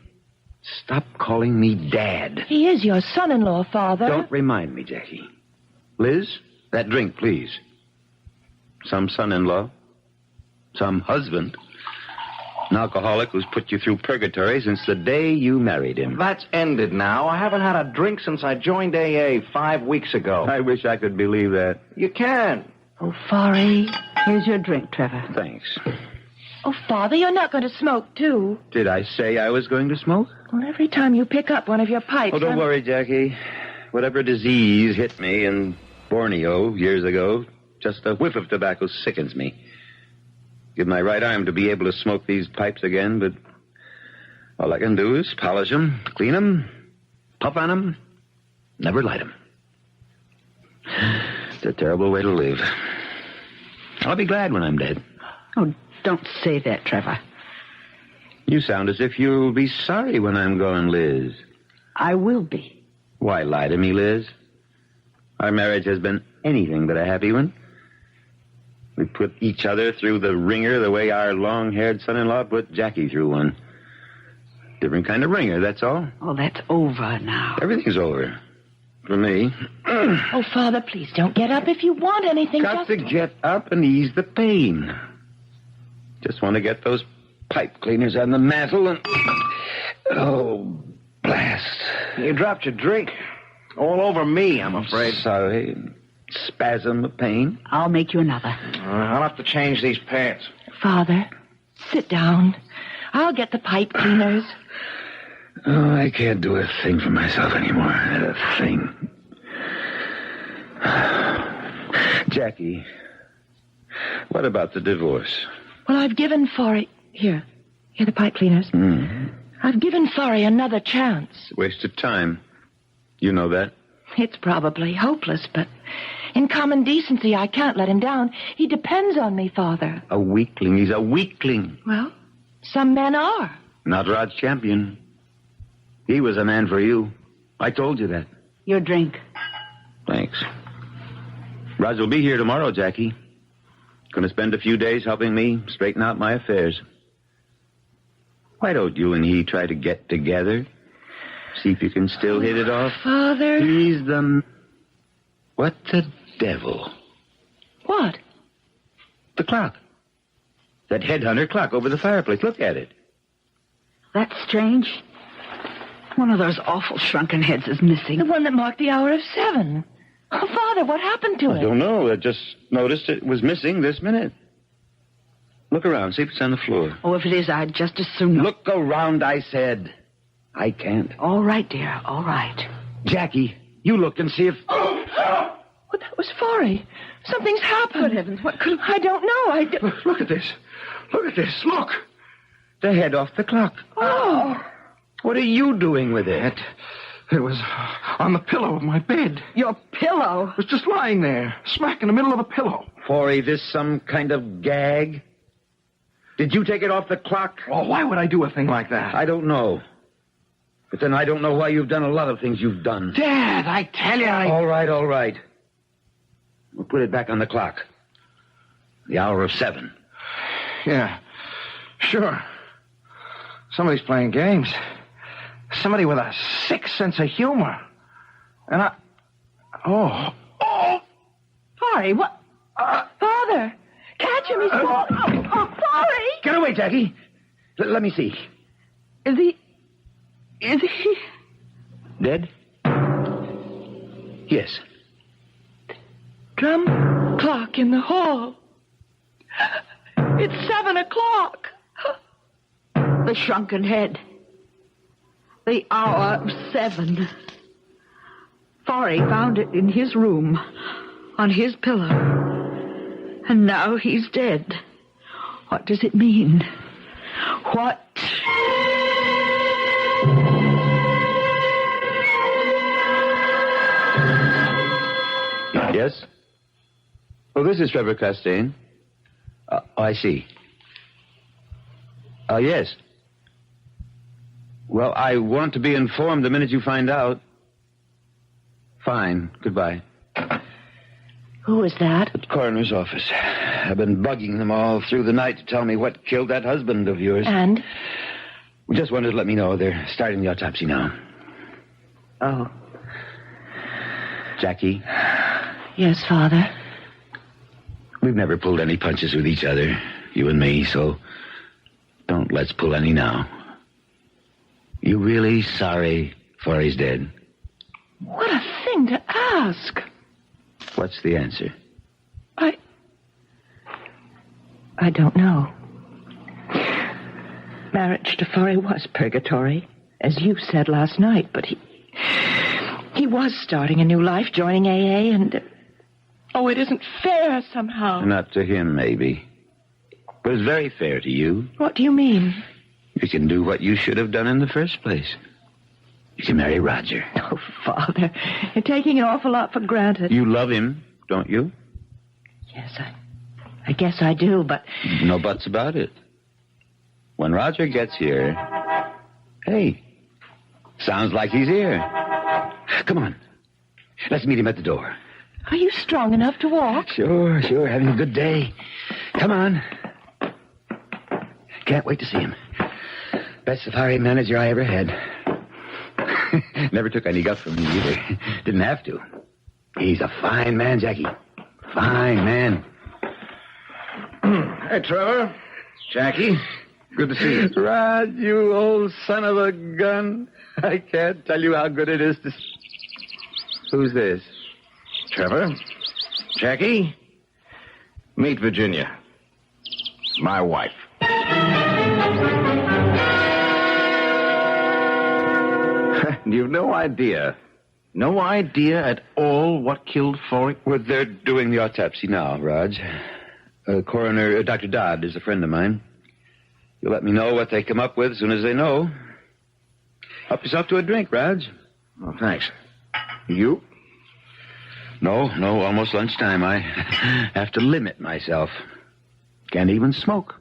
Stop calling me Dad. He is your son-in-law, Father. Don't remind me, Jackie. Liz, that drink, please. Some son-in-law. Some husband. An alcoholic who's put you through purgatory since the day you married him. That's ended now. I haven't had a drink since I joined AA 5 weeks ago. I wish I could believe that. You can. Oh, Forey, here's your drink, Trevor. Thanks. Oh, Father, you're not going to smoke, too. Did I say I was going to smoke? Well, every time you pick up one of your pipes... Oh, don't worry, Jackie. Whatever disease hit me in Borneo years ago, just a whiff of tobacco sickens me. Give my right arm to be able to smoke these pipes again, but all I can do is polish them, clean them, puff on them, never light them. It's a terrible way to live. I'll be glad when I'm dead. Oh, don't say that, Trevor. You sound as if you'll be sorry when I'm gone, Liz. I will be. Why lie to me, Liz? Our marriage has been anything but a happy one. We put each other through the ringer the way our long-haired son-in-law put Jackie through one. Different kind of ringer, that's all. Oh, that's over now. Everything's over. For me. Oh, Father, please don't get up if you want anything. Got to get up and ease the pain. Just want to get those pipe cleaners on the mantel and... Oh, blast. You dropped your drink. All over me, I'm afraid. Sorry. Spasm of pain. I'll make you another. I'll have to change these pants. Father, sit down. I'll get the pipe cleaners. Oh, I can't do a thing for myself anymore. A thing. Jackie, what about the divorce? Well, I've given Forry... Here the pipe cleaners. I've given Forry another chance. Waste of time. You know that? It's probably hopeless, but in common decency, I can't let him down. He depends on me, Father. A weakling. He's a weakling. Well, some men are. Not Rod's champion. He was a man for you. I told you that. Your drink. Thanks. Rod will be here tomorrow, Jackie. Going to spend a few days helping me straighten out my affairs. Why don't you and he try to get together? See if you can still hit it off. Father. He's the... What the devil? What? The clock. That headhunter clock over the fireplace. Look at it. That's strange. One of those awful shrunken heads is missing. The one that marked the hour of 7. Oh, Father, what happened to it? I don't know. I just noticed it was missing this minute. Look around. See if it's on the floor. Oh, if it is, I'd just as soon... Look around, I said. I can't. All right, dear. All right. Jackie, you look and see if... Oh, that was Forry. Something's happened. Good heavens, what could... I don't know. Look at this. Look at this. Look. The head off the clock. Oh. What are you doing with it? It was on the pillow of my bed. Your pillow? It was just lying there, smack in the middle of the pillow. Forry, this some kind of gag? Did you take it off the clock? Oh, why would I do a thing like that? I don't know. But then I don't know why you've done a lot of things you've done. Dad, I tell you, All right. We'll put it back on the clock. The hour of 7. Yeah, sure. Somebody's playing games. Somebody with a sick sense of humor. And I... Oh! Forry, what? Father! Catch him, he's falling. Oh, Forry! Get away, Jackie. Let me see. Is he... Dead? Yes. Drum clock in the hall. It's 7 o'clock. The shrunken head. The hour of 7. Forry found it in his room, on his pillow. And now he's dead. What does it mean? What? Yes? Oh, this is Trevor Costain. I see. Yes. Well, I want to be informed the minute you find out. Fine. Goodbye. Who is that? At the coroner's office. I've been bugging them all through the night to tell me what killed that husband of yours. And? We just wanted to let me know they're starting the autopsy now. Oh. Jackie? Yes, Father? We've never pulled any punches with each other, you and me, so don't let's pull any now. You really sorry Forry's dead? What a thing to ask. What's the answer? I don't know. Marriage to Forry was purgatory, as you said last night, but he was starting a new life, joining AA, and... Oh, it isn't fair somehow. Not to him, maybe. But it's very fair to you. What do you mean? You can do what you should have done in the first place. You can marry Roger. Oh, Father, you're taking an awful lot for granted. You love him, don't you? Yes, I guess I do, but... No buts about it. When Roger gets here... Hey, sounds like he's here. Come on. Let's meet him at the door. Are you strong enough to walk? Sure. Having a good day. Come on. Can't wait to see him. Best safari manager I ever had. Never took any guff from me either. Didn't have to. He's a fine man, Jackie. Fine man. Hey, Trevor. Jackie. Good to see you. Rod, you old son of a gun. I can't tell you how good it is to... Who's this? Trevor. Jackie. Meet Virginia. My wife. You've no idea at all what killed Forey? Well, they're doing the autopsy now, Raj. Coroner, Dr. Dodd is a friend of mine. You'll let me know what they come up with as soon as they know. Help yourself to a drink, Raj. Oh, thanks. You? No, almost lunchtime. I have to limit myself. Can't even smoke.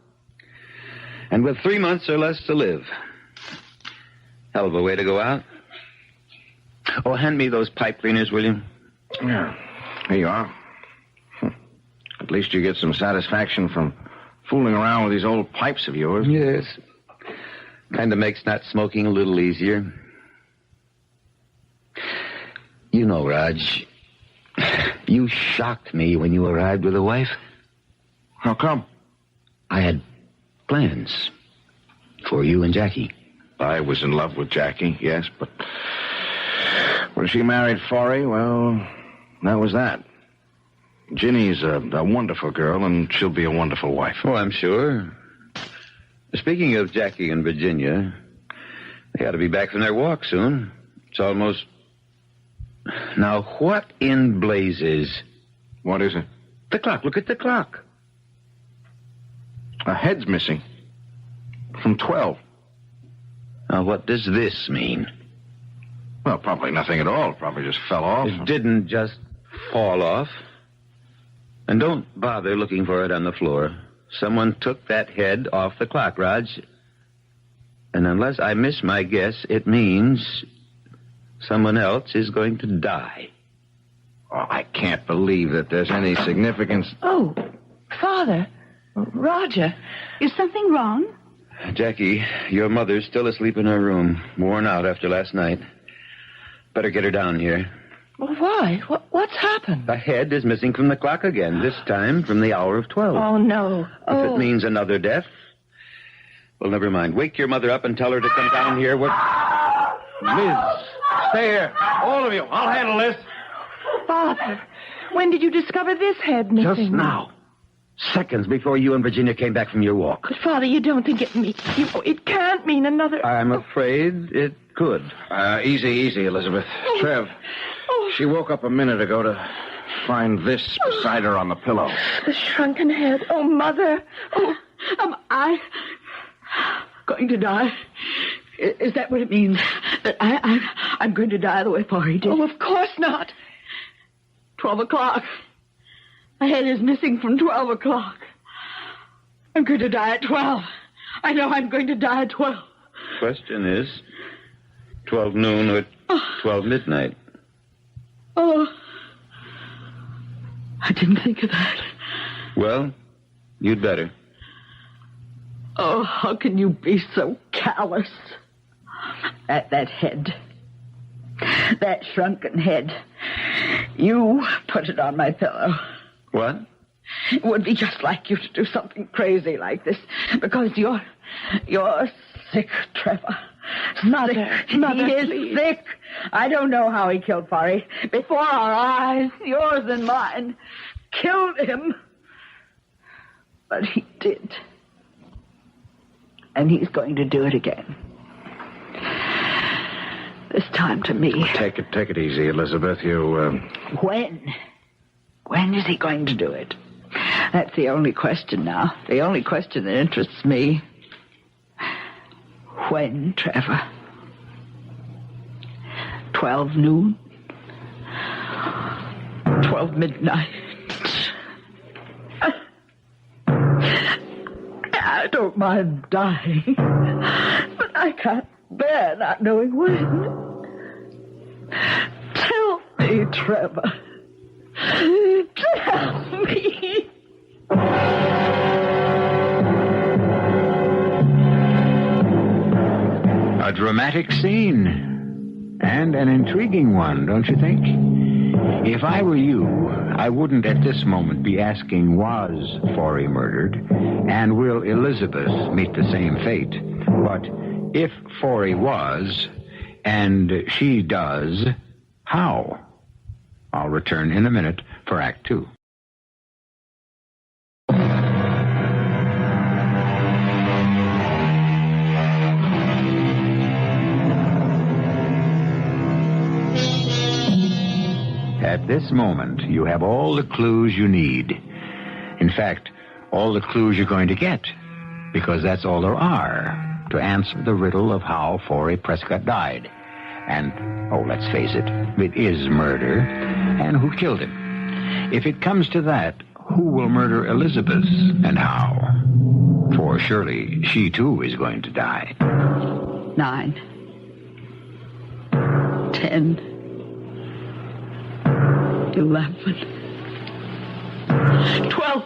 And with 3 months or less to live. Hell of a way to go out. Oh, hand me those pipe cleaners, will you? Yeah. Here you are. At least you get some satisfaction from fooling around with these old pipes of yours. Yes. Kind of makes not smoking a little easier. You know, Raj, you shocked me when you arrived with a wife. How come? I had plans for you and Jackie. I was in love with Jackie, yes, but when she married Forey, well, that was that. Ginny's a wonderful girl, and she'll be a wonderful wife. Oh, I'm sure. Speaking of Jackie and Virginia, they ought to be back from their walk soon. It's almost... Now, what in blazes? What is it? The clock. Look at the clock. A head's missing. From 12. Now, what does this mean? Well, probably nothing at all. Probably just fell off. It didn't just fall off. And don't bother looking for it on the floor. Someone took that head off the clock, Raj. And unless I miss my guess, it means someone else is going to die. Oh, I can't believe that there's any significance. Oh, Father. Roger, is something wrong? Jackie, your mother's still asleep in her room, worn out after last night. Better get her down here. Well, why? What's happened? The head is missing from the clock again, this time from the hour of 12. Oh, no. If it means another death, well, never mind. Wake your mother up and tell her to come down here. Liz, stay here. All of you. I'll handle this. Father, when did you discover this head missing? Just now. Seconds before you and Virginia came back from your walk. But, Father, you don't think it means... It can't mean another... I'm afraid it could. Easy, Elizabeth. Trev, she woke up a minute ago to find this beside her on the pillow. The shrunken head. Oh, Mother. Oh, am I going to die? Is that what it means? That I'm going to die the way Forey did? Oh, of course not. 12 o'clock. My head is missing from 12 o'clock. I'm going to die at 12. I know I'm going to die at 12. Question is, 12 noon or 12 midnight? Oh, I didn't think of that. Well, you'd better. Oh, how can you be so callous? That head. That shrunken head. You put it on my pillow. What? It would be just like you to do something crazy like this, because you're sick, Trevor. Mother, he is please. sick. I don't know how he killed Forey. Before our eyes, yours and mine, killed him. But he did. And he's going to do it again. This time to me. Take it easy, Elizabeth. You, When? When is he going to do it? That's the only question now. The only question that interests me. When, Trevor? 12 noon? 12 midnight? I don't mind dying, but I can't bear not knowing when. Tell me, Trevor. Tell me. A dramatic scene. And an intriguing one, don't you think? If I were you, I wouldn't at this moment be asking, was Forey murdered? And will Elizabeth meet the same fate? But if Forey was, and she does, how? I'll return in a minute for Act Two. At this moment, you have all the clues you need. In fact, all the clues you're going to get, because that's all there are to answer the riddle of how Forey Prescott died. And, let's face it is murder. And who killed him? If it comes to that, who will murder Elizabeth and how? For surely she too is going to die. 9, 10, 11, 12.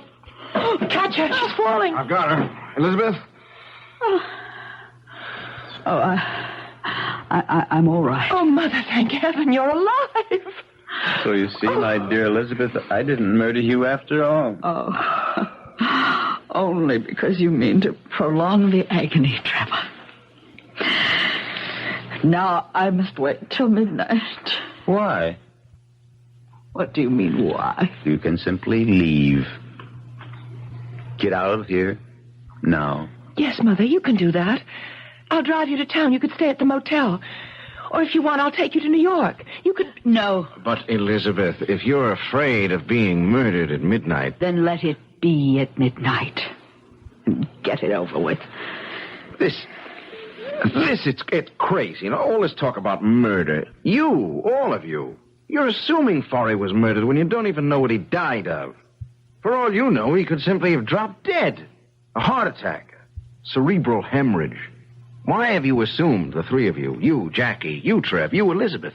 Oh, catch her. She's falling. I've got her. Elizabeth? I'm all right. Oh, Mother, thank heaven you're alive. So you see, my dear Elizabeth, I didn't murder you after all. Oh, only because you mean to prolong the agony, Trevor. Now I must wait till midnight. Why? What do you mean, why? You can simply leave. Get out of here now. Yes, Mother, you can do that. I'll drive you to town. You could stay at the motel. Or if you want, I'll take you to New York. You could... No. But, Elizabeth, if you're afraid of being murdered at midnight... Then let it be at midnight. And get it over with. It's crazy. You know, all this talk about murder. You, all of you, you're assuming Forey was murdered when you don't even know what he died of. For all you know, he could simply have dropped dead. A heart attack. Cerebral hemorrhage. Why have you assumed, the three of you, Jackie, you, Trev, you, Elizabeth,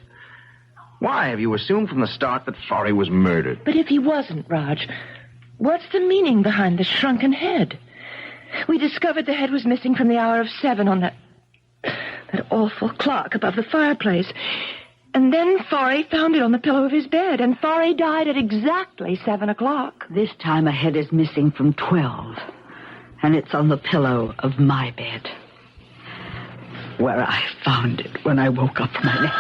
why have you assumed from the start that Forey was murdered? But if he wasn't, Raj, what's the meaning behind the shrunken head? We discovered the head was missing from the hour of 7 on that awful clock above the fireplace. And then Forey found it on the pillow of his bed, and Forey died at exactly 7 o'clock. This time a head is missing from 12, and it's on the pillow of my bed, where I found it when I woke up from my nap.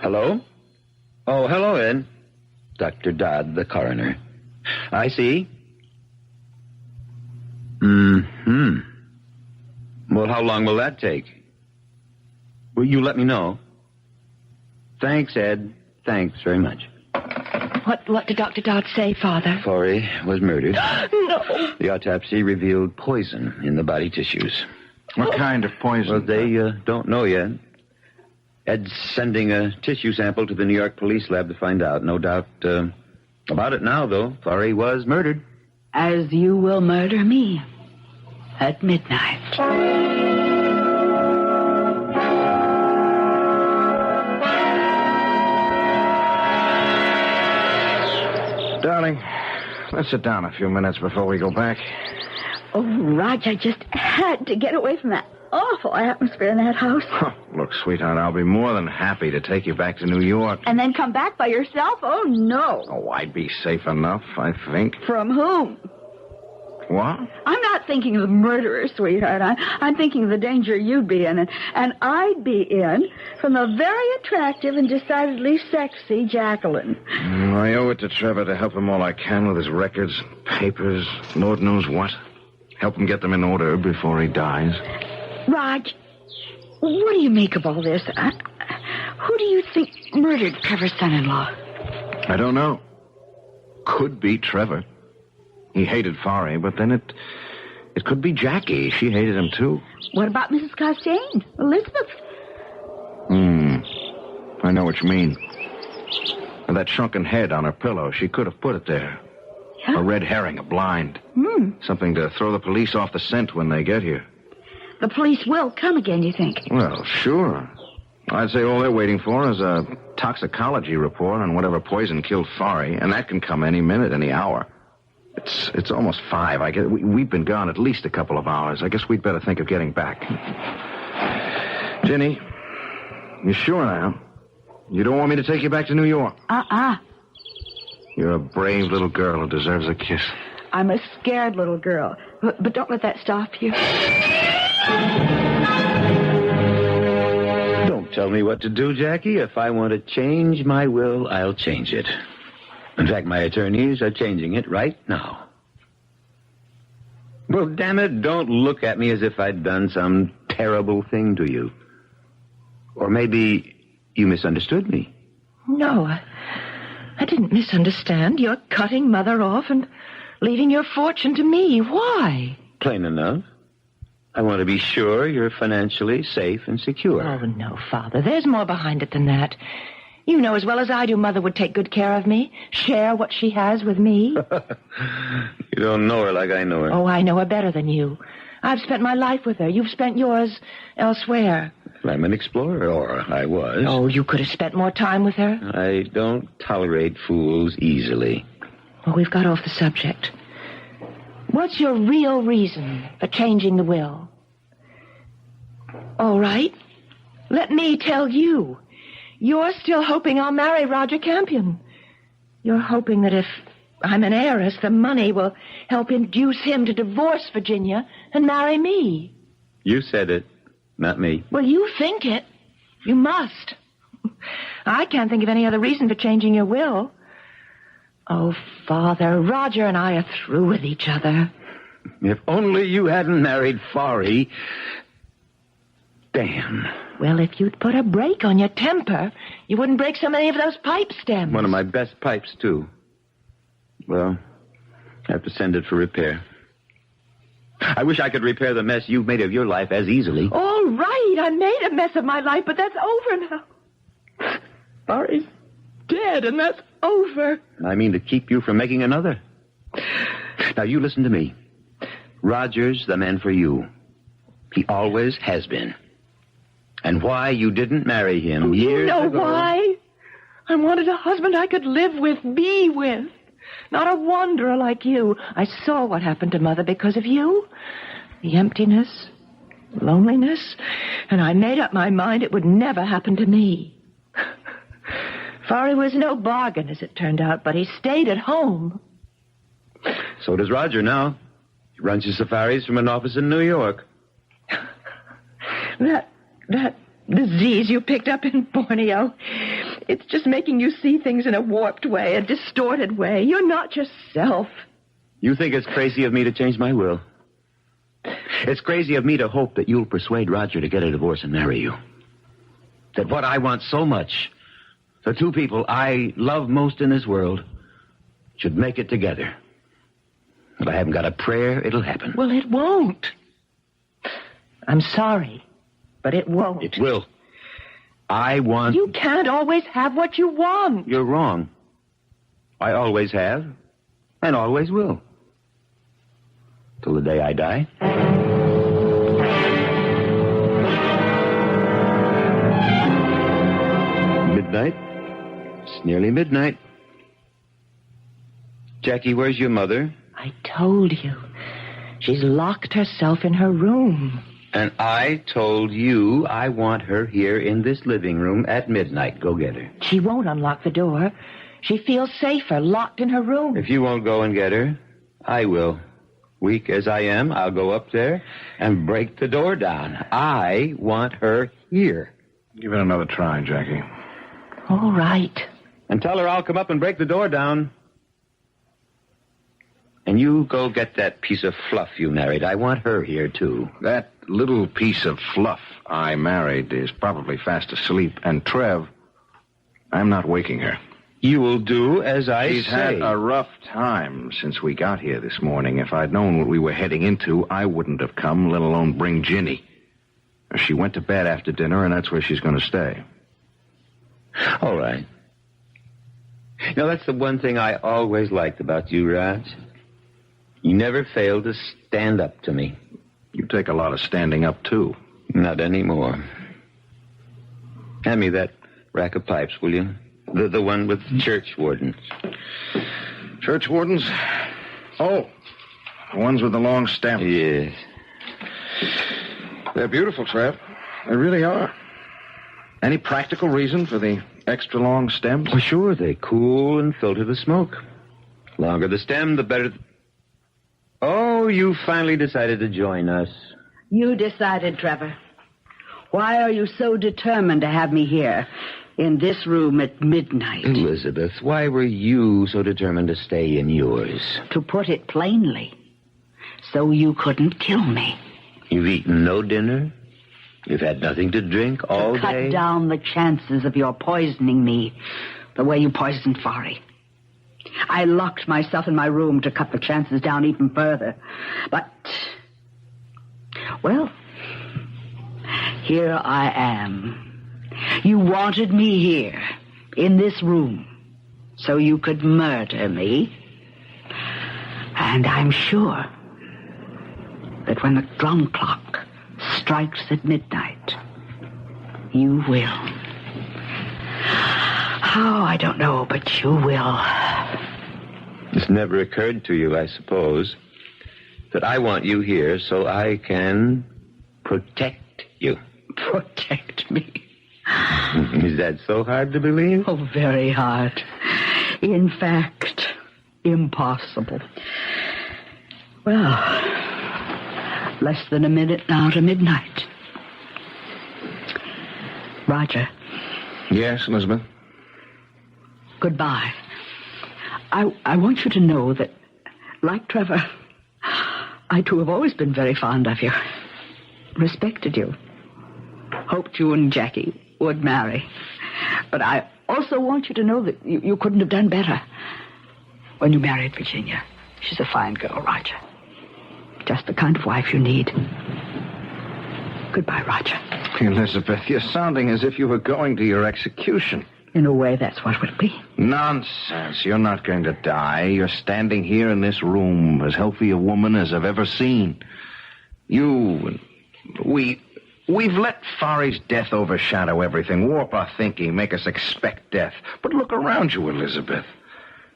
Hello? Oh, hello, Ed. Dr. Dodd, the coroner. I see. Mm-hmm. Well, how long will that take? Will you let me know? Thanks, Ed. Thanks very much. What did Dr. Dodd say, Father? Forey was murdered. No. The autopsy revealed poison in the body tissues. What kind of poison? Well, they don't know yet. Ed's sending a tissue sample to the New York police lab to find out. No doubt about it now, though. Forey was murdered. As you will murder me at midnight. Darling, let's sit down a few minutes before we go back. Oh, Raj, I just had to get away from that awful atmosphere in that house. Look, sweetheart, I'll be more than happy to take you back to New York. And then come back by yourself? Oh, no. Oh, I'd be safe enough, I think. From whom? What? I'm not thinking of the murderer, sweetheart. I'm thinking of the danger you'd be in, and I'd be in from the very attractive and decidedly sexy Jacqueline. I owe it to Trevor to help him all I can with his records, papers, Lord knows what. Help him get them in order before he dies. Raj, what do you make of all this? Who do you think murdered Trevor's son-in-law? I don't know. Could be Trevor. He hated Forey, but then it could be Jackie. She hated him, too. What about Mrs. Costain? Elizabeth? I know what you mean. And that shrunken head on her pillow, she could have put it there. Yeah? A red herring, a blind. Something to throw the police off the scent when they get here. The police will come again, you think? Well, sure. I'd say all they're waiting for is a toxicology report on whatever poison killed Forey, and that can come any minute, any hour. It's almost 5. I guess we've been gone at least a couple of hours. I guess we'd better think of getting back. Ginny, You sure now? You don't want me to take you back to New York? You're a brave little girl who deserves a kiss. I'm a scared little girl. But don't let that stop you. Don't tell me what to do, Jackie. If I want to change my will, I'll change it. In fact, my attorneys are changing it right now. Well, damn it, don't look at me as if I'd done some terrible thing to you. Or maybe you misunderstood me. No, I didn't misunderstand. You're cutting Mother off and leaving your fortune to me. Why? Plain enough. I want to be sure you're financially safe and secure. Oh, no, Father. There's more behind it than that. You know as well as I do Mother would take good care of me, share what she has with me. You don't know her like I know her. Oh, I know her better than you. I've spent my life with her. You've spent yours elsewhere. I'm an explorer, or I was. Oh, you could have spent more time with her. I don't tolerate fools easily. Well, we've got off the subject. What's your real reason for changing the will? All right. Let me tell you. You're still hoping I'll marry Roger Campion. You're hoping that if I'm an heiress, the money will help induce him to divorce Virginia and marry me. You said it, not me. Well, you think it. You must. I can't think of any other reason for changing your will. Oh, Father, Roger and I are through with each other. If only you hadn't married Forry. Damn. Well, if you'd put a brake on your temper, you wouldn't break so many of those pipe stems. One of my best pipes, too. Well, I have to send it for repair. I wish I could repair the mess you've made of your life as easily. All right, I made a mess of my life, but that's over now. Forry's dead, and that's over. I mean to keep you from making another. Now, you listen to me. Roger's the man for you. He always has been. And why you didn't marry him years ago... You know why? I wanted a husband I could live with, be with. Not a wanderer like you. I saw what happened to Mother because of you. The emptiness, loneliness. And I made up my mind it would never happen to me. Forry was no bargain, as it turned out, but he stayed at home. So does Roger now. He runs his safaris from an office in New York. That disease you picked up in Borneo, it's just making you see things in a warped way, a distorted way. You're not yourself. You think it's crazy of me to change my will? It's crazy of me to hope that you'll persuade Roger to get a divorce and marry you. That what I want so much, the two people I love most in this world, should make it together. If I haven't got a prayer, it'll happen. Well, it won't. I'm sorry. But it won't. It will. I want... You can't always have what you want. You're wrong. I always have, and always will. Till the day I die. Midnight. It's nearly midnight. Jackie, where's your mother? I told you. She's locked herself in her room. And I told you I want her here in this living room at midnight. Go get her. She won't unlock the door. She feels safer locked in her room. If you won't go and get her, I will. Weak as I am, I'll go up there and break the door down. I want her here. Give it another try, Jackie. All right. And tell her I'll come up and break the door down. And you go get that piece of fluff you married. I want her here, too. That little piece of fluff I married is probably fast asleep. And Trev, I'm not waking her. You will do as I say. She's had a rough time since we got here this morning. If I'd known what we were heading into, I wouldn't have come, let alone bring Ginny. She went to bed after dinner, and that's where she's going to stay. All right. You know, that's the one thing I always liked about you, Raj. You never failed to stand up to me. You take a lot of standing up, too. Not anymore. Hand me that rack of pipes, will you? The one with church wardens. Church wardens? Oh, the ones with the long stem. Yes. They're beautiful, Trev. They really are. Any practical reason for the extra long stems? Well, sure, they cool and filter the smoke. Longer the stem, the better... Oh, you finally decided to join us. You decided, Trevor. Why are you so determined to have me here in this room at midnight? Elizabeth, why were you so determined to stay in yours? To put it plainly, so you couldn't kill me. You've eaten no dinner? You've had nothing to drink all day? Cut down the chances of your poisoning me the way you poisoned Fari. I locked myself in my room to cut the chances down even further. But, well, here I am. You wanted me here, in this room, so you could murder me. And I'm sure that when the drum clock strikes at midnight, you will. How, I don't know, but you will. It's never occurred to you, I suppose, that I want you here so I can protect you. Protect me? Is that so hard to believe? Oh, very hard. In fact, impossible. Well, less than a minute now to midnight. Roger. Yes, Elizabeth? Goodbye. I want you to know that, like Trevor, I too have always been very fond of you. Respected you. Hoped you and Jackie would marry. But I also want you to know that you couldn't have done better when you married Virginia. She's a fine girl, Roger. Just the kind of wife you need. Goodbye, Roger. Elizabeth, you're sounding as if you were going to your execution. In a way, that's what it would be. Nonsense. You're not going to die. You're standing here in this room, as healthy a woman as I've ever seen. We've let Fari's death overshadow everything, warp our thinking, make us expect death. But look around you, Elizabeth.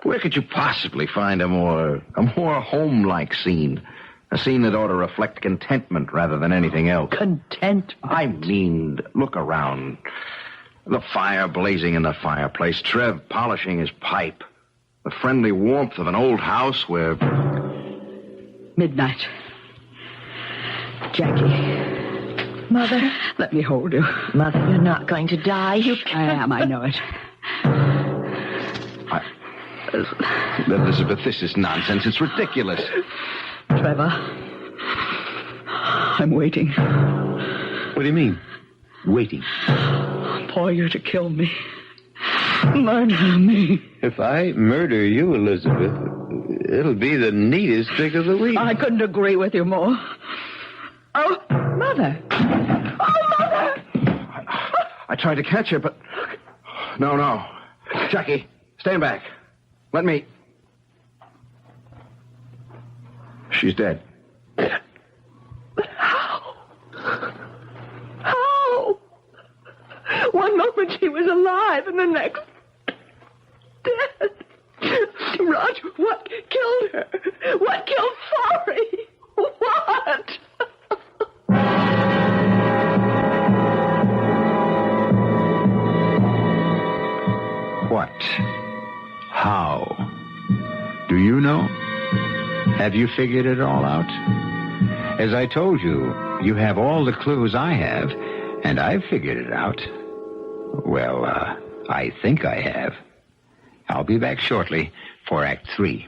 Where could you possibly find a more home-like scene? A scene that ought to reflect contentment rather than anything else. Contentment? I mean, look around. The fire blazing in the fireplace, Trev polishing his pipe, the friendly warmth of an old house where... Midnight. Jackie. Mother. Let me hold you. Mother, you're not going to die. You can't. I am, I know it. Elizabeth, this is nonsense. It's ridiculous. Trevor, I'm waiting. What do you mean, waiting? For you to kill me. Murder me. If I murder you, Elizabeth, it'll be the neatest trick of the week. I couldn't agree with you more. Oh, Mother. Oh, Mother! I tried to catch her, but... No. Jackie, stand back. Let me... She's dead. How? How? One moment she was alive and the next dead. Roger, what killed her? What killed Fari? What? What? How? Do you know? Have you figured it all out? As I told you, you have all the clues I have, and I've figured it out. Well, I think I have. I'll be back shortly for Act 3.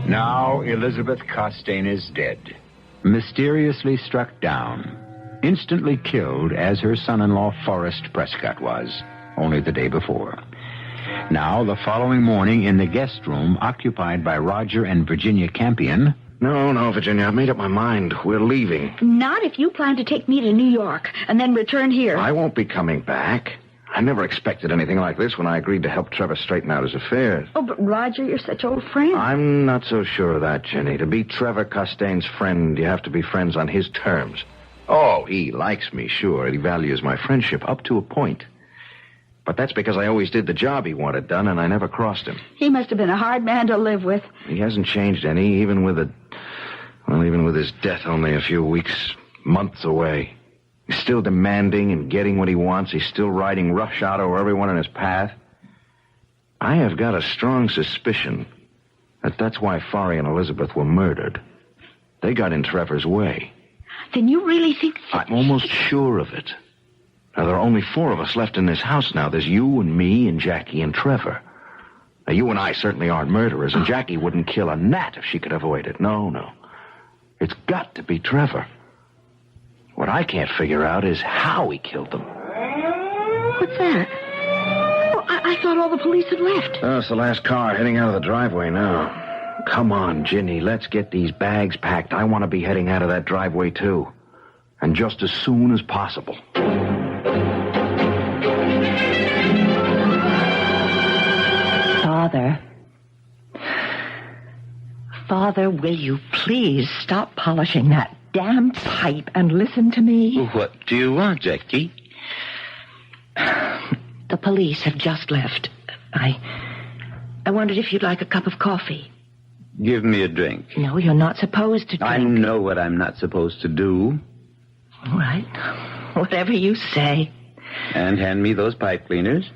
Now Elizabeth Costain is dead, mysteriously struck down, instantly killed as her son-in-law Forrest Prescott was, only the day before. Now, the following morning, in the guest room occupied by Roger and Virginia Campion... No, Virginia, I've made up my mind. We're leaving. Not if you plan to take me to New York and then return here. I won't be coming back. I never expected anything like this when I agreed to help Trevor straighten out his affairs. Oh, but Roger, you're such old friends. I'm not so sure of that, Jenny. To be Trevor Costain's friend, you have to be friends on his terms. Oh, he likes me, sure. He values my friendship up to a point. But that's because I always did the job he wanted done, and I never crossed him. He must have been a hard man to live with. He hasn't changed any, even with his death only a few weeks, months away. He's still demanding and getting what he wants. He's still riding roughshod over everyone in his path. I have got a strong suspicion that that's why Forry and Elizabeth were murdered. They got in Trevor's way. Then you really think... I'm almost sure of it. Now, there are only 4 of us left in this house now. There's you and me and Jackie and Trevor. Now, you and I certainly aren't murderers, and Jackie wouldn't kill a gnat if she could avoid it. No. It's got to be Trevor. What I can't figure out is how he killed them. What's that? Oh, I thought all the police had left. Oh, it's the last car heading out of the driveway now. Come on, Ginny, let's get these bags packed. I want to be heading out of that driveway, too. And just as soon as possible. Father, will you please stop polishing that damn pipe and listen to me? What do you want, Jackie? The police have just left. I wondered if you'd like a cup of coffee. Give me a drink. No, you're not supposed to drink. I know what I'm not supposed to do. All right. Whatever you say. And hand me those pipe cleaners.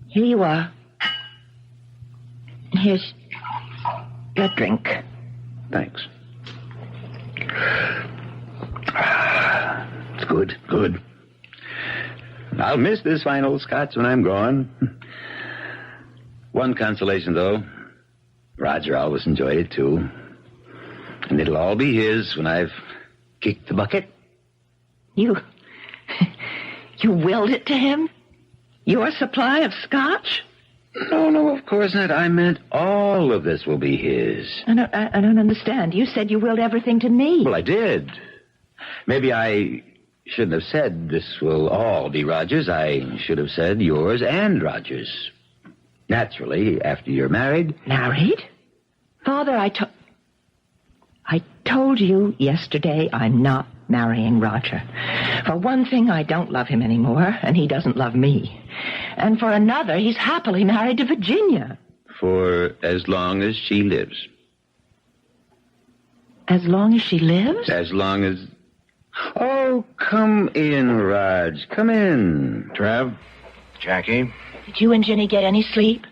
Here you are. Here's your drink. Thanks. It's good. I'll miss this fine old scotch when I'm gone. One consolation, though. Roger always enjoyed it, too. And it'll all be his when I've kicked the bucket. You willed it to him? Your supply of scotch? No, of course not. I meant all of this will be his. I don't understand. You said you willed everything to me. Well, I did. Maybe I shouldn't have said this will all be Roger's. I should have said yours and Roger's. Naturally, after you're married. Married? Father, I told you yesterday I'm not marrying Roger. For one thing, I don't love him anymore, and he doesn't love me. And for another, he's happily married to Virginia. For as long as she lives. As long as she lives? As long as... Oh, come in, Raj. Come in. Trev, Jackie. Did you and Ginny get any sleep?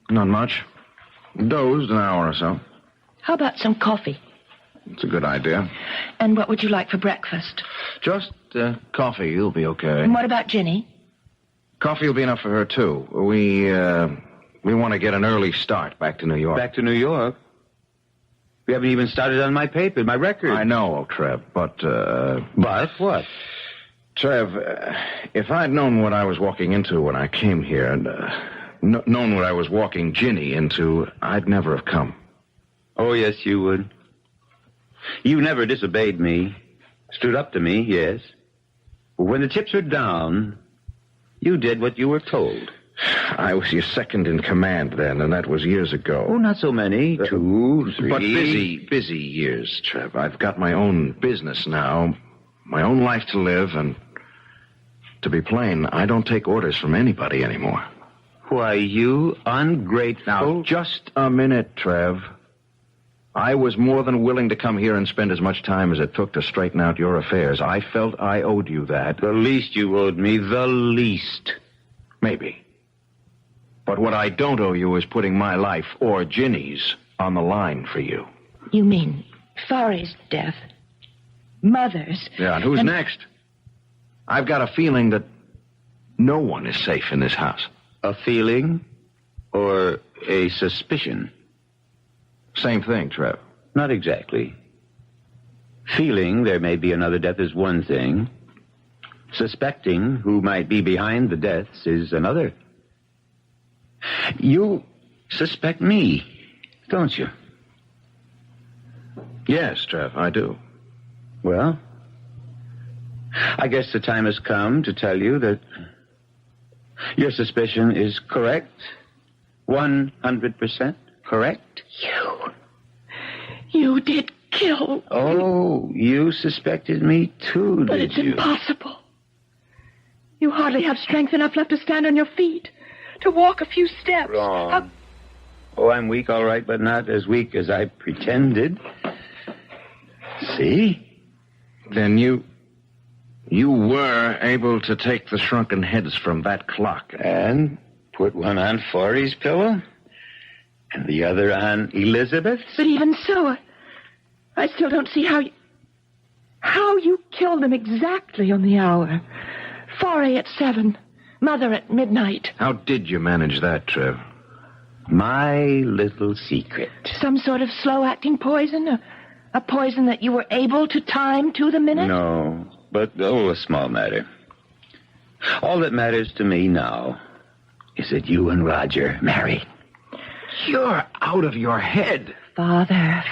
Not much. Dozed an hour or so. How about some coffee? It's a good idea. And what would you like for breakfast? Just coffee. You'll be okay. And what about Ginny? Coffee will be enough for her, too. We want to get an early start back to New York. Back to New York? We haven't even started on my paper, my record. I know, Trev, but... But what? Trev, if I'd known what I was walking into when I came here, and known what I was walking Ginny into, I'd never have come. Oh, yes, you would. You never disobeyed me. Stood up to me, yes. But when the chips were down, you did what you were told. I was your second in command then, and that was years ago. Oh, not so many. 2, 3. But busy years, Trev. I've got my own business now, my own life to live, and to be plain, I don't take orders from anybody anymore. Why, you ungrateful... Now, just a minute, Trev. I was more than willing to come here and spend as much time as it took to straighten out your affairs. I felt I owed you that. The least you owed me, the least. Maybe. But what I don't owe you is putting my life, or Ginny's, on the line for you. You mean Forry's death? Mother's? Yeah, and who's next? I've got a feeling that no one is safe in this house. A feeling or a suspicion? Same thing, Trev. Not exactly. Feeling there may be another death is one thing. Suspecting who might be behind the deaths is another. You suspect me, don't you? Yes, Trev, I do. Well, I guess the time has come to tell you that your suspicion is correct. 100% correct. You did kill me. Oh, you suspected me too, but did it's you? Impossible. You hardly have strength enough left to stand on your feet, to walk a few steps. Wrong. Oh, I'm weak, all right, but not as weak as I pretended. See? Then you were able to take the shrunken heads from that clock. And put one on Forey's pillow and the other on Elizabeth's? But even so, I still don't see how you killed them exactly on the hour. Forey at 7, Mother at midnight. How did you manage that, Trev? My little secret. Some sort of slow-acting poison? A poison that you were able to time to the minute? No, but, a small matter. All that matters to me now is that you and Roger marry. You're out of your head. Father.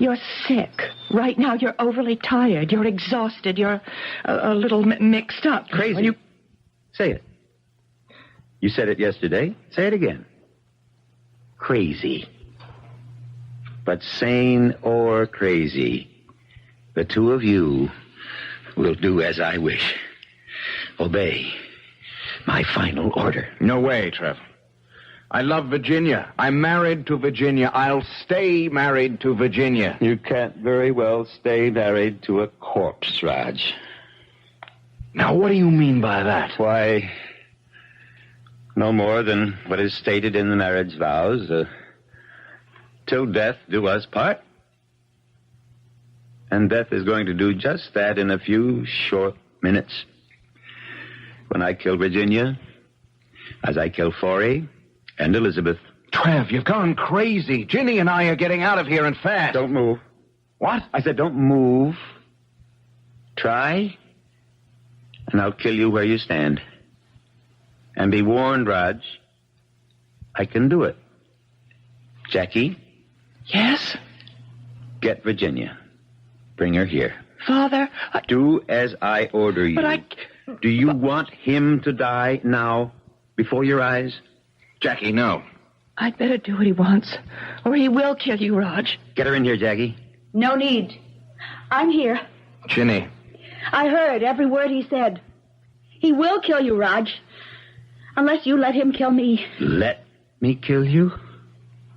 You're sick. Right now you're overly tired. You're exhausted. You're a little mixed up. Crazy. Say it. You said it yesterday. Say it again. Crazy. But sane or crazy, the two of you will do as I wish. Obey my final order. No way, Trev. I love Virginia. I'm married to Virginia. I'll stay married to Virginia. You can't very well stay married to a corpse, Raj. Now, what do you mean by that? Why, no more than what is stated in the marriage vows. Till death do us part. And death is going to do just that in a few short minutes. When I kill Virginia, as I kill Forey and Elizabeth. Trev, you've gone crazy. Ginny and I are getting out of here and fast. Don't move. What? I said don't move. Try, and I'll kill you where you stand. And be warned, Raj, I can do it. Jackie? Yes? Get Virginia. Bring her here. Father, Do as I order you. But Do you want him to die now, before your eyes? Jackie, no. I'd better do what he wants, or he will kill you, Raj. Get her in here, Jackie. No need. I'm here. Ginny. I heard every word he said. He will kill you, Raj. Unless you let him kill me. Let me kill you?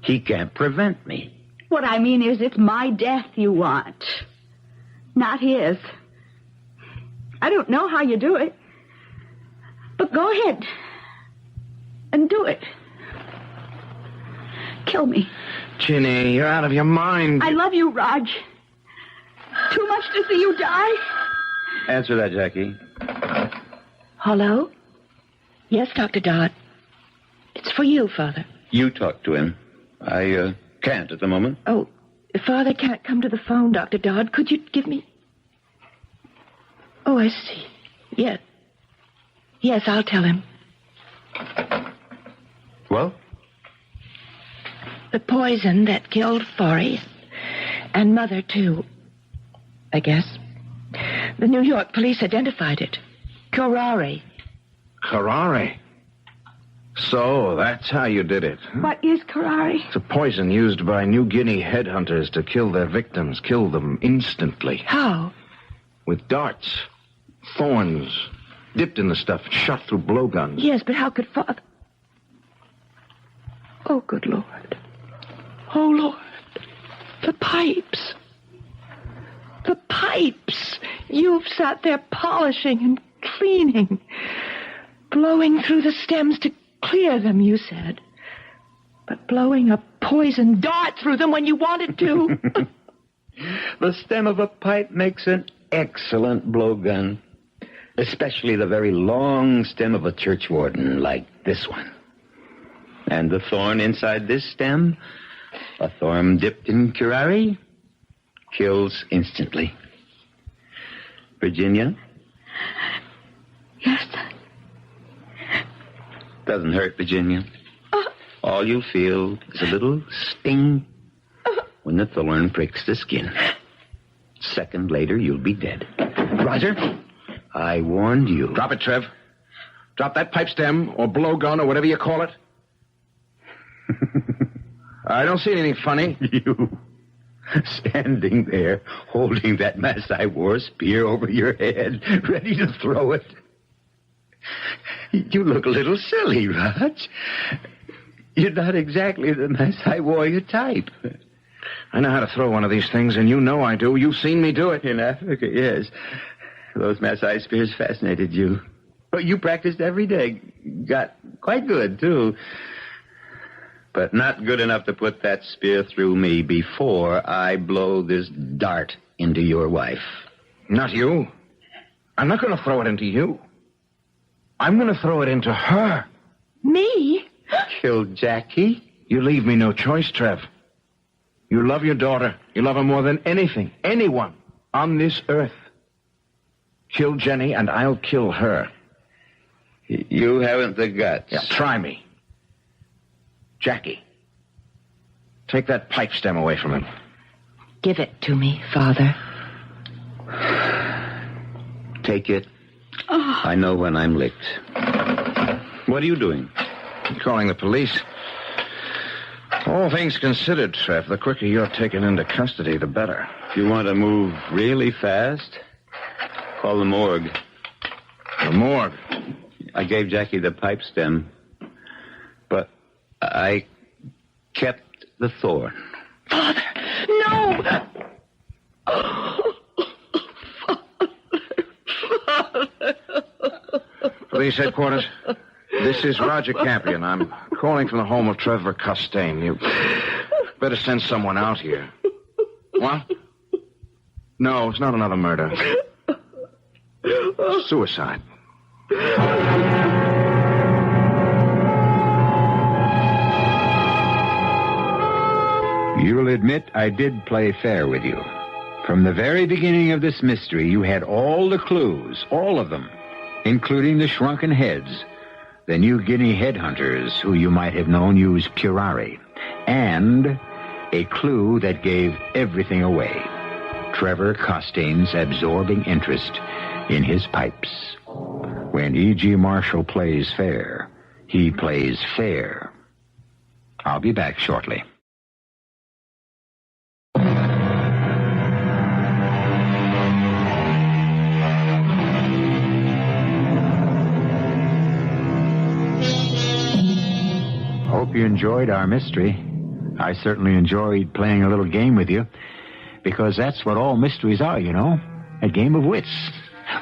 He can't prevent me. What I mean is it's my death you want, not his. I don't know how you do it, but go ahead and do it. Kill me. Ginny, you're out of your mind. I love you, Raj. Too much to see you die. Answer that, Jackie. Hello? Yes, Dr. Dodd. It's for you, Father. You talk to him. I can't at the moment. Oh, Father can't come to the phone, Dr. Dodd. Could you give me... Oh, I see. Yes. Yes, I'll tell him. Well? The poison that killed Forey and Mother, too, I guess. The New York police identified it. Curare. Curare? So, that's how you did it. Huh? What is curare? It's a poison used by New Guinea headhunters to kill their victims, kill them instantly. How? With darts, thorns, dipped in the stuff, shot through blowguns. Yes, but how could Father... Oh, good Lord. Oh, Lord. The pipes. The pipes. You've sat there polishing and cleaning, blowing through the stems to clear them, you said. But blowing a poison dart through them when you wanted to. The stem of a pipe makes an excellent blowgun, especially the very long stem of a churchwarden like this one. And the thorn inside this stem, a thorn dipped in curare, kills instantly. Virginia? Yes. Doesn't hurt, Virginia. All you feel is a little sting when the thorn pricks the skin. Second later, you'll be dead. Roger, I warned you. Drop it, Trev. Drop that pipe stem or blowgun or whatever you call it. I don't see anything funny. You standing there holding that Masai war spear over your head, ready to throw it. You look a little silly, Raj. You're not exactly the nice high warrior type. I know how to throw one of these things, and you know I do. You've seen me do it. In Africa, yes. Those Maasai spears fascinated you. But you practiced every day. Got quite good, too. But not good enough to put that spear through me before I blow this dart into your wife. Not you. I'm not going to throw it into you. I'm going to throw it into her. Me? Kill Jackie? You leave me no choice, Trev. You love your daughter. You love her more than anything, anyone on this earth. Kill Jenny, and I'll kill her. You haven't the guts. Yeah, try me. Jackie, take that pipe stem away from him. Give it to me, Father. Take it. I know when I'm licked. What are you doing? I'm calling the police. All things considered, Trev, the quicker you're taken into custody, the better. If you want to move really fast, call the morgue. The morgue? I gave Jackie the pipe stem, but I kept the thorn. Father, no! Police headquarters. This is Roger Campion. I'm calling from the home of Trevor Costain. You better send someone out here. What? No, it's not another murder. Suicide. You'll admit I did play fair with you. From the very beginning of this mystery, you had all the clues, all of them, including the shrunken heads, the New Guinea headhunters who you might have known use curare, and a clue that gave everything away, Trevor Costain's absorbing interest in his pipes. When E.G. Marshall plays fair, he plays fair. I'll be back shortly. Hope you enjoyed our mystery. I certainly enjoyed playing a little game with you, because that's what all mysteries are, you know, a game of wits.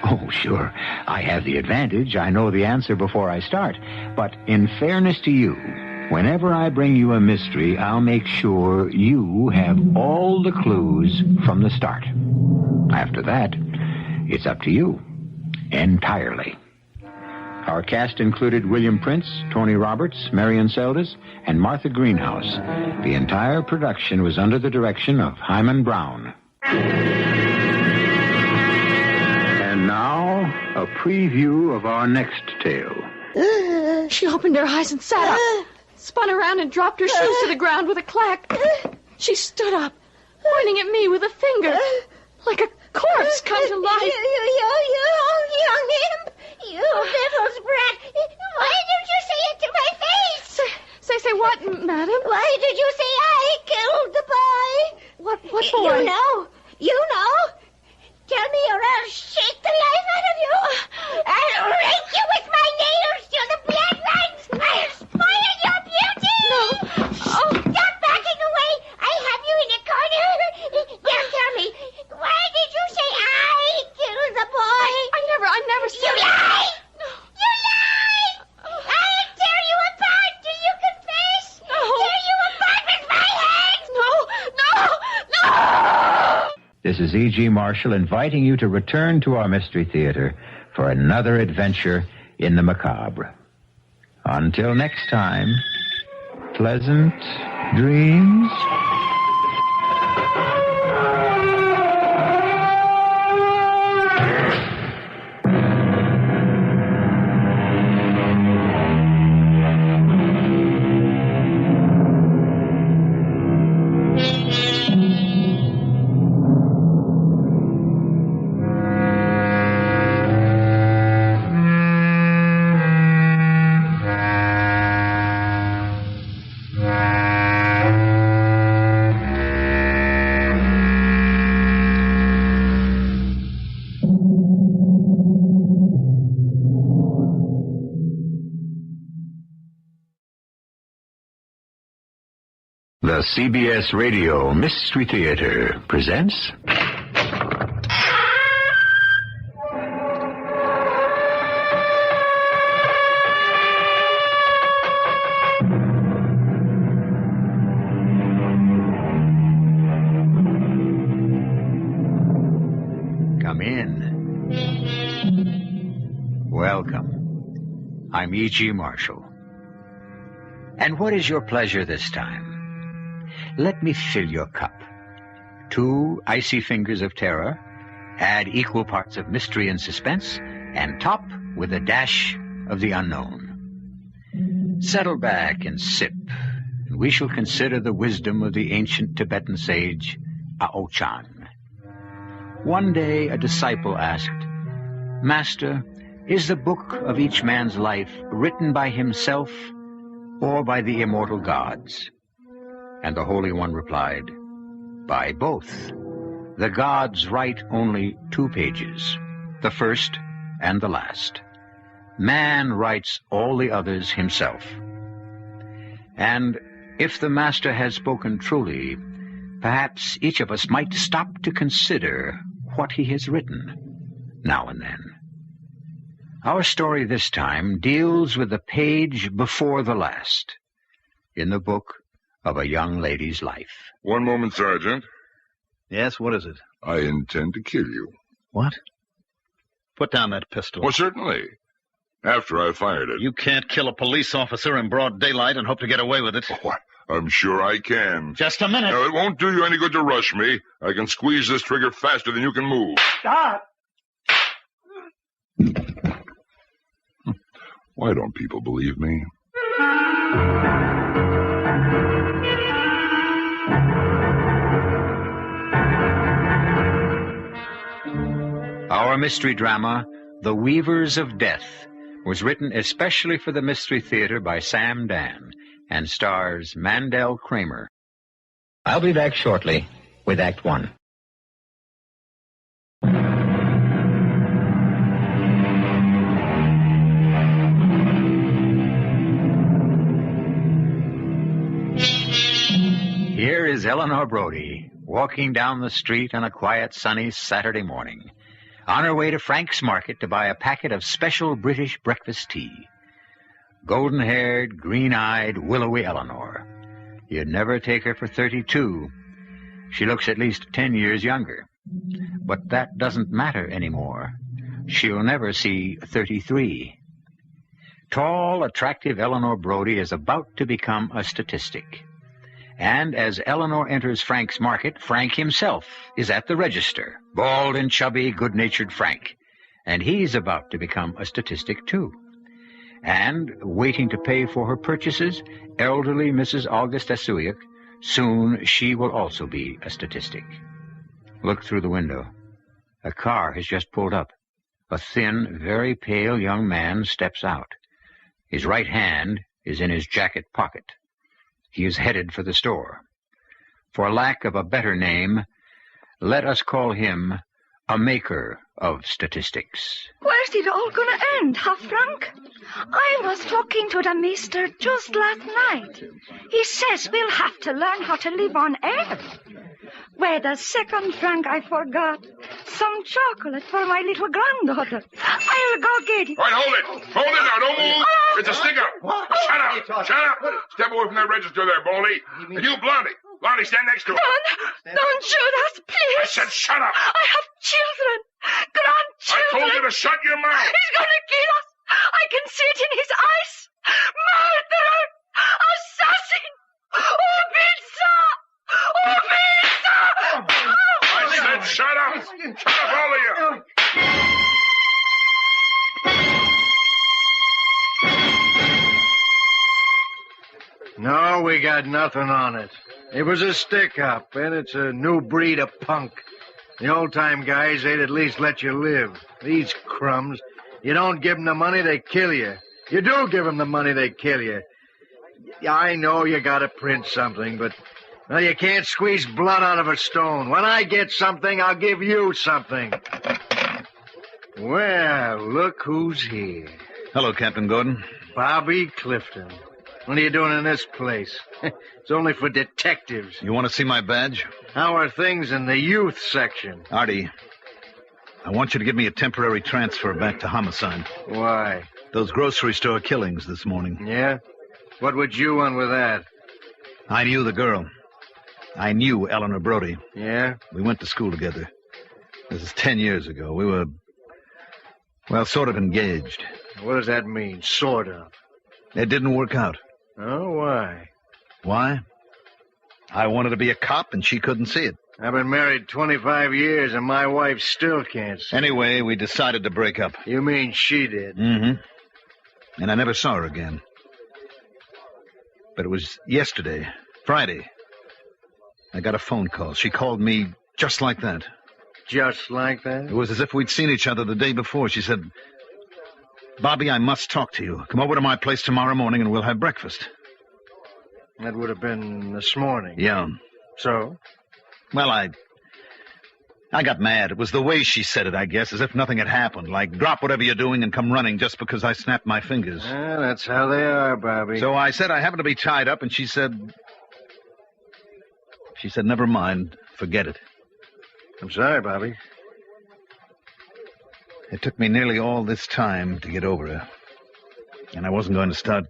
Oh, sure, I have the advantage. I know the answer before I start. But in fairness to you, whenever I bring you a mystery, I'll make sure you have all the clues from the start. After that, it's up to you, entirely. Our cast included William Prince, Tony Roberts, Marion Seldes, and Martha Greenhouse. The entire production was under the direction of Himan Brown. And now, a preview of our next tale. She opened her eyes and sat up, spun around and dropped her shoes to the ground with a clack. She stood up, pointing at me with a finger, like a corpse come to life. You young imp! You little brat! Why did you say it to my face? Say what, madam? Why did you say I killed the boy? What boy? You know. Tell me or I'll shake the life out of you. I'll rake you with my nails till the blood runs. I'll spoil your beauty. No. Oh. Stop backing away. I have you in a corner. Now tell me, why did you say I killed the boy? I never said You lie! No. You lie! I'll tear you apart till you confess. No. Tear you apart with my hands. No. This is E.G. Marshall inviting you to return to our Mystery Theater for another adventure in the macabre. Until next time, pleasant dreams. The CBS Radio Mystery Theater presents... Come in. Welcome. I'm E.G. Marshall. And what is your pleasure this time? Let me fill your cup. 2 icy fingers of terror, add equal parts of mystery and suspense, and top with a dash of the unknown. Settle back and sip, and we shall consider the wisdom of the ancient Tibetan sage Ao-Chan. One day a disciple asked, "Master, is the book of each man's life written by himself or by the immortal gods?" And the Holy One replied, "By both. The gods write only 2 pages, the first and the last. Man writes all the others himself. And if the Master has spoken truly, perhaps each of us might stop to consider what he has written now and then." Our story this time deals with the page before the last in the book of a young lady's life. One moment, Sergeant. Yes, what is it? I intend to kill you. What? Put down that pistol. Well, certainly. After I've fired it. You can't kill a police officer in broad daylight and hope to get away with it. Oh, I'm sure I can. Just a minute. No, it won't do you any good to rush me. I can squeeze this trigger faster than you can move. Stop! Why don't people believe me? Our mystery drama, The Weavers of Death, was written especially for the Mystery Theater by Sam Dan and stars Mandel Kramer. I'll be back shortly with Act One. Here is Eleanor Brody walking down the street on a quiet, sunny Saturday morning, on her way to Frank's Market to buy a packet of special British breakfast tea. Golden-haired, green-eyed, willowy Eleanor. You'd never take her for 32. She looks at least 10 years younger. But that doesn't matter anymore. She'll never see 33. Tall, attractive Eleanor Brody is about to become a statistic. And as Eleanor enters Frank's Market, Frank himself is at the register. Bald and chubby, good-natured Frank. And he's about to become a statistic, too. And, waiting to pay for her purchases, elderly Mrs. August Asuyuk. Soon she will also be a statistic. Look through the window. A car has just pulled up. A thin, very pale young man steps out. His right hand is in his jacket pocket. He is headed for the store. For lack of a better name, let us call him a maker of statistics. Where's it all gonna end, huh, Frank? I was talking to the mister just last night. He says we'll have to learn how to live on air. Wait a second, Frank, I forgot. Some chocolate for my little granddaughter. I'll go get it. All right, hold it. Hold it now. Don't move. It's a stick-up. Shut up. Shut up. Step away from that register there, Baldy. And you, Blondie. Blondie, stand next to him. Don't shoot us, please. I said shut up. I have children. Grandchildren. I told you to shut your mouth. He's gonna kill us. I can see it in his eyes. Murderer. Assassin. Ubitsa. Ubitsa. I said shut up. Shut up, all of you. No, we got nothing on it. It was a stick-up, and it's a new breed of punk. The old-time guys, they'd at least let you live. These crumbs, you don't give them the money, they kill you. You do give them the money, they kill you. I know you gotta print something, but well, you can't squeeze blood out of a stone. When I get something, I'll give you something. Well, look who's here. Hello, Captain Gordon. Bobby Clifton. What are you doing in this place? It's only for detectives. You want to see my badge? How are things in the youth section? Artie, I want you to give me a temporary transfer back to homicide. Why? Those grocery store killings this morning. Yeah? What would you want with that? I knew the girl. I knew Eleanor Brody. Yeah? We went to school together. This is 10 years ago. We were, well, sort of engaged. What does that mean, sort of? It didn't work out. Oh, why? Why? I wanted to be a cop, and she couldn't see it. I've been married 25 years, and my wife still can't see. Anyway, we decided to break up. You mean she did? Mm-hmm. And I never saw her again. But it was yesterday, Friday. I got a phone call. She called me just like that. Just like that? It was as if we'd seen each other the day before. She said, Bobby, I must talk to you. Come over to my place tomorrow morning and we'll have breakfast. That would have been this morning. Yeah. So? Well, I got mad. It was the way she said it, I guess, as if nothing had happened. Like, drop whatever you're doing and come running just because I snapped my fingers. Well, that's how they are, Bobby. So I said I happened to be tied up, and she said, never mind, forget it. I'm sorry, Bobby. It took me nearly all this time to get over her. And I wasn't going to start...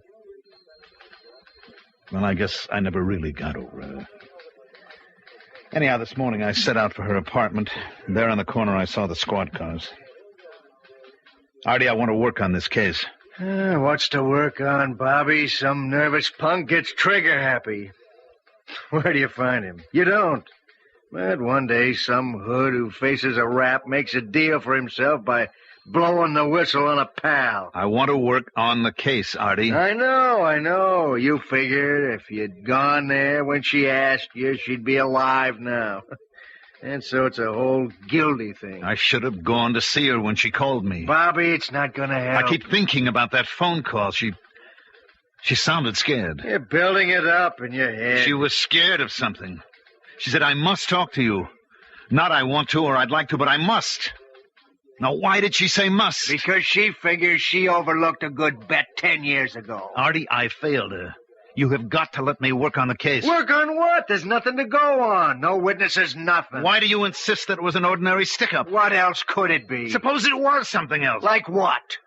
Well, I guess I never really got over her. Anyhow, this morning I set out for her apartment. There on the corner I saw the squad cars. Artie, I want to work on this case. What's to work on, Bobby? Some nervous punk gets trigger-happy. Where do you find him? You don't. But one day some hood who faces a rap makes a deal for himself by blowing the whistle on a pal. I want to work on the case, Artie. I know. You figured if you'd gone there when she asked you, she'd be alive now. And so it's a whole guilty thing. I should have gone to see her when she called me. Bobby, it's not going to help. I keep thinking about that phone call. She sounded scared. You're building it up in your head. She was scared of something. She said, I must talk to you. Not I want to or I'd like to, but I must. Now, why did she say must? Because she figures she overlooked a good bet 10 years ago. Artie, I failed her. You have got to let me work on the case. Work on what? There's nothing to go on. No witnesses, nothing. Why do you insist that it was an ordinary stick-up? What else could it be? Suppose it was something else. Like what?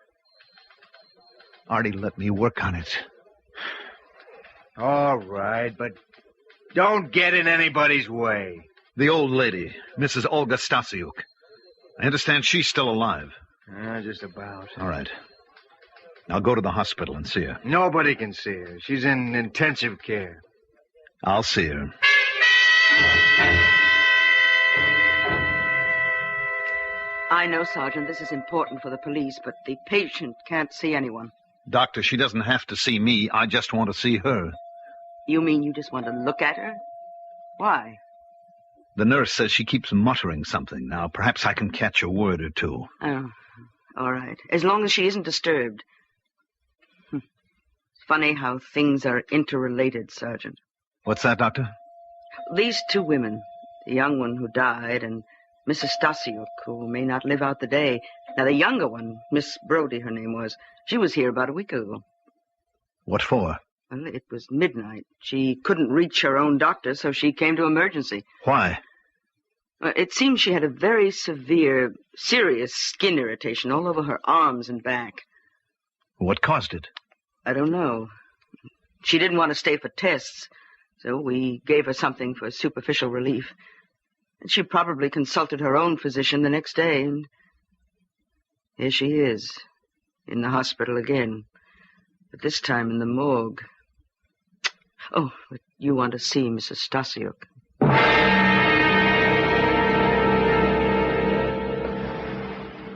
Artie, let me work on it. All right, but don't get in anybody's way. The old lady, Mrs. Olga Stasiuk. I understand she's still alive. Just about. All right. I'll go to the hospital and see her. Nobody can see her. She's in intensive care. I'll see her. I know, Sergeant, this is important for the police, but the patient can't see anyone. Doctor, she doesn't have to see me. I just want to see her. You mean you just want to look at her? Why? The nurse says she keeps muttering something. Now, perhaps I can catch a word or two. Oh, all right. As long as she isn't disturbed. It's funny how things are interrelated, Sergeant. What's that, Doctor? These two women, the young one who died and Mrs. Stasiuk, who may not live out the day. Now, the younger one, Miss Brody, her name was, she was here about a week ago. What for? Well, it was midnight. She couldn't reach her own doctor, so she came to emergency. Why? It seems she had a very severe, serious skin irritation all over her arms and back. What caused it? I don't know. She didn't want to stay for tests, so we gave her something for superficial relief. And she probably consulted her own physician the next day, and here she is, in the hospital again, but this time in the morgue. Oh, but you want to see Mrs. Stasiuk.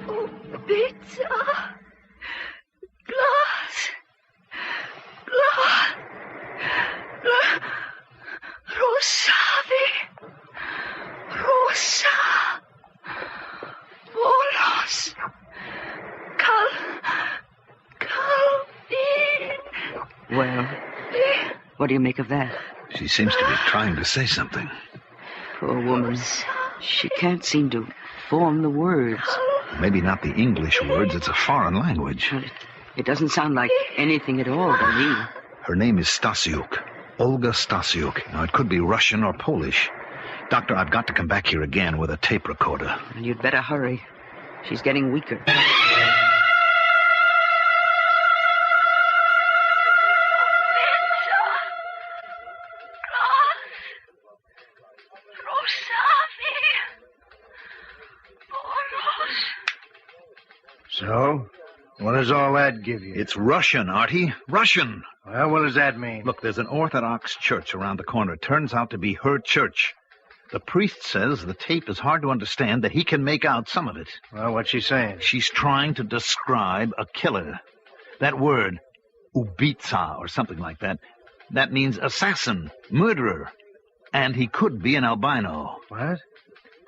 Oh, pizza. Glass. Rosavi. Rosa. Bolos. Well, what do you make of that? She seems to be trying to say something. Poor woman. She can't seem to form the words. Maybe not the English words. It's a foreign language. It doesn't sound like anything at all to me. Her name is Stasiuk. Olga Stasiuk. Now, it could be Russian or Polish. Doctor, I've got to come back here again with a tape recorder. And you'd better hurry. She's getting weaker. So? What does all that give you? It's Russian, Artie. Russian. Well, what does that mean? Look, there's an Orthodox church around the corner. It turns out to be her church. The priest says the tape is hard to understand, that he can make out some of it. Well, what's she saying? She's trying to describe a killer. That word, ubitsa, or something like that, that means assassin, murderer. And he could be an albino. What?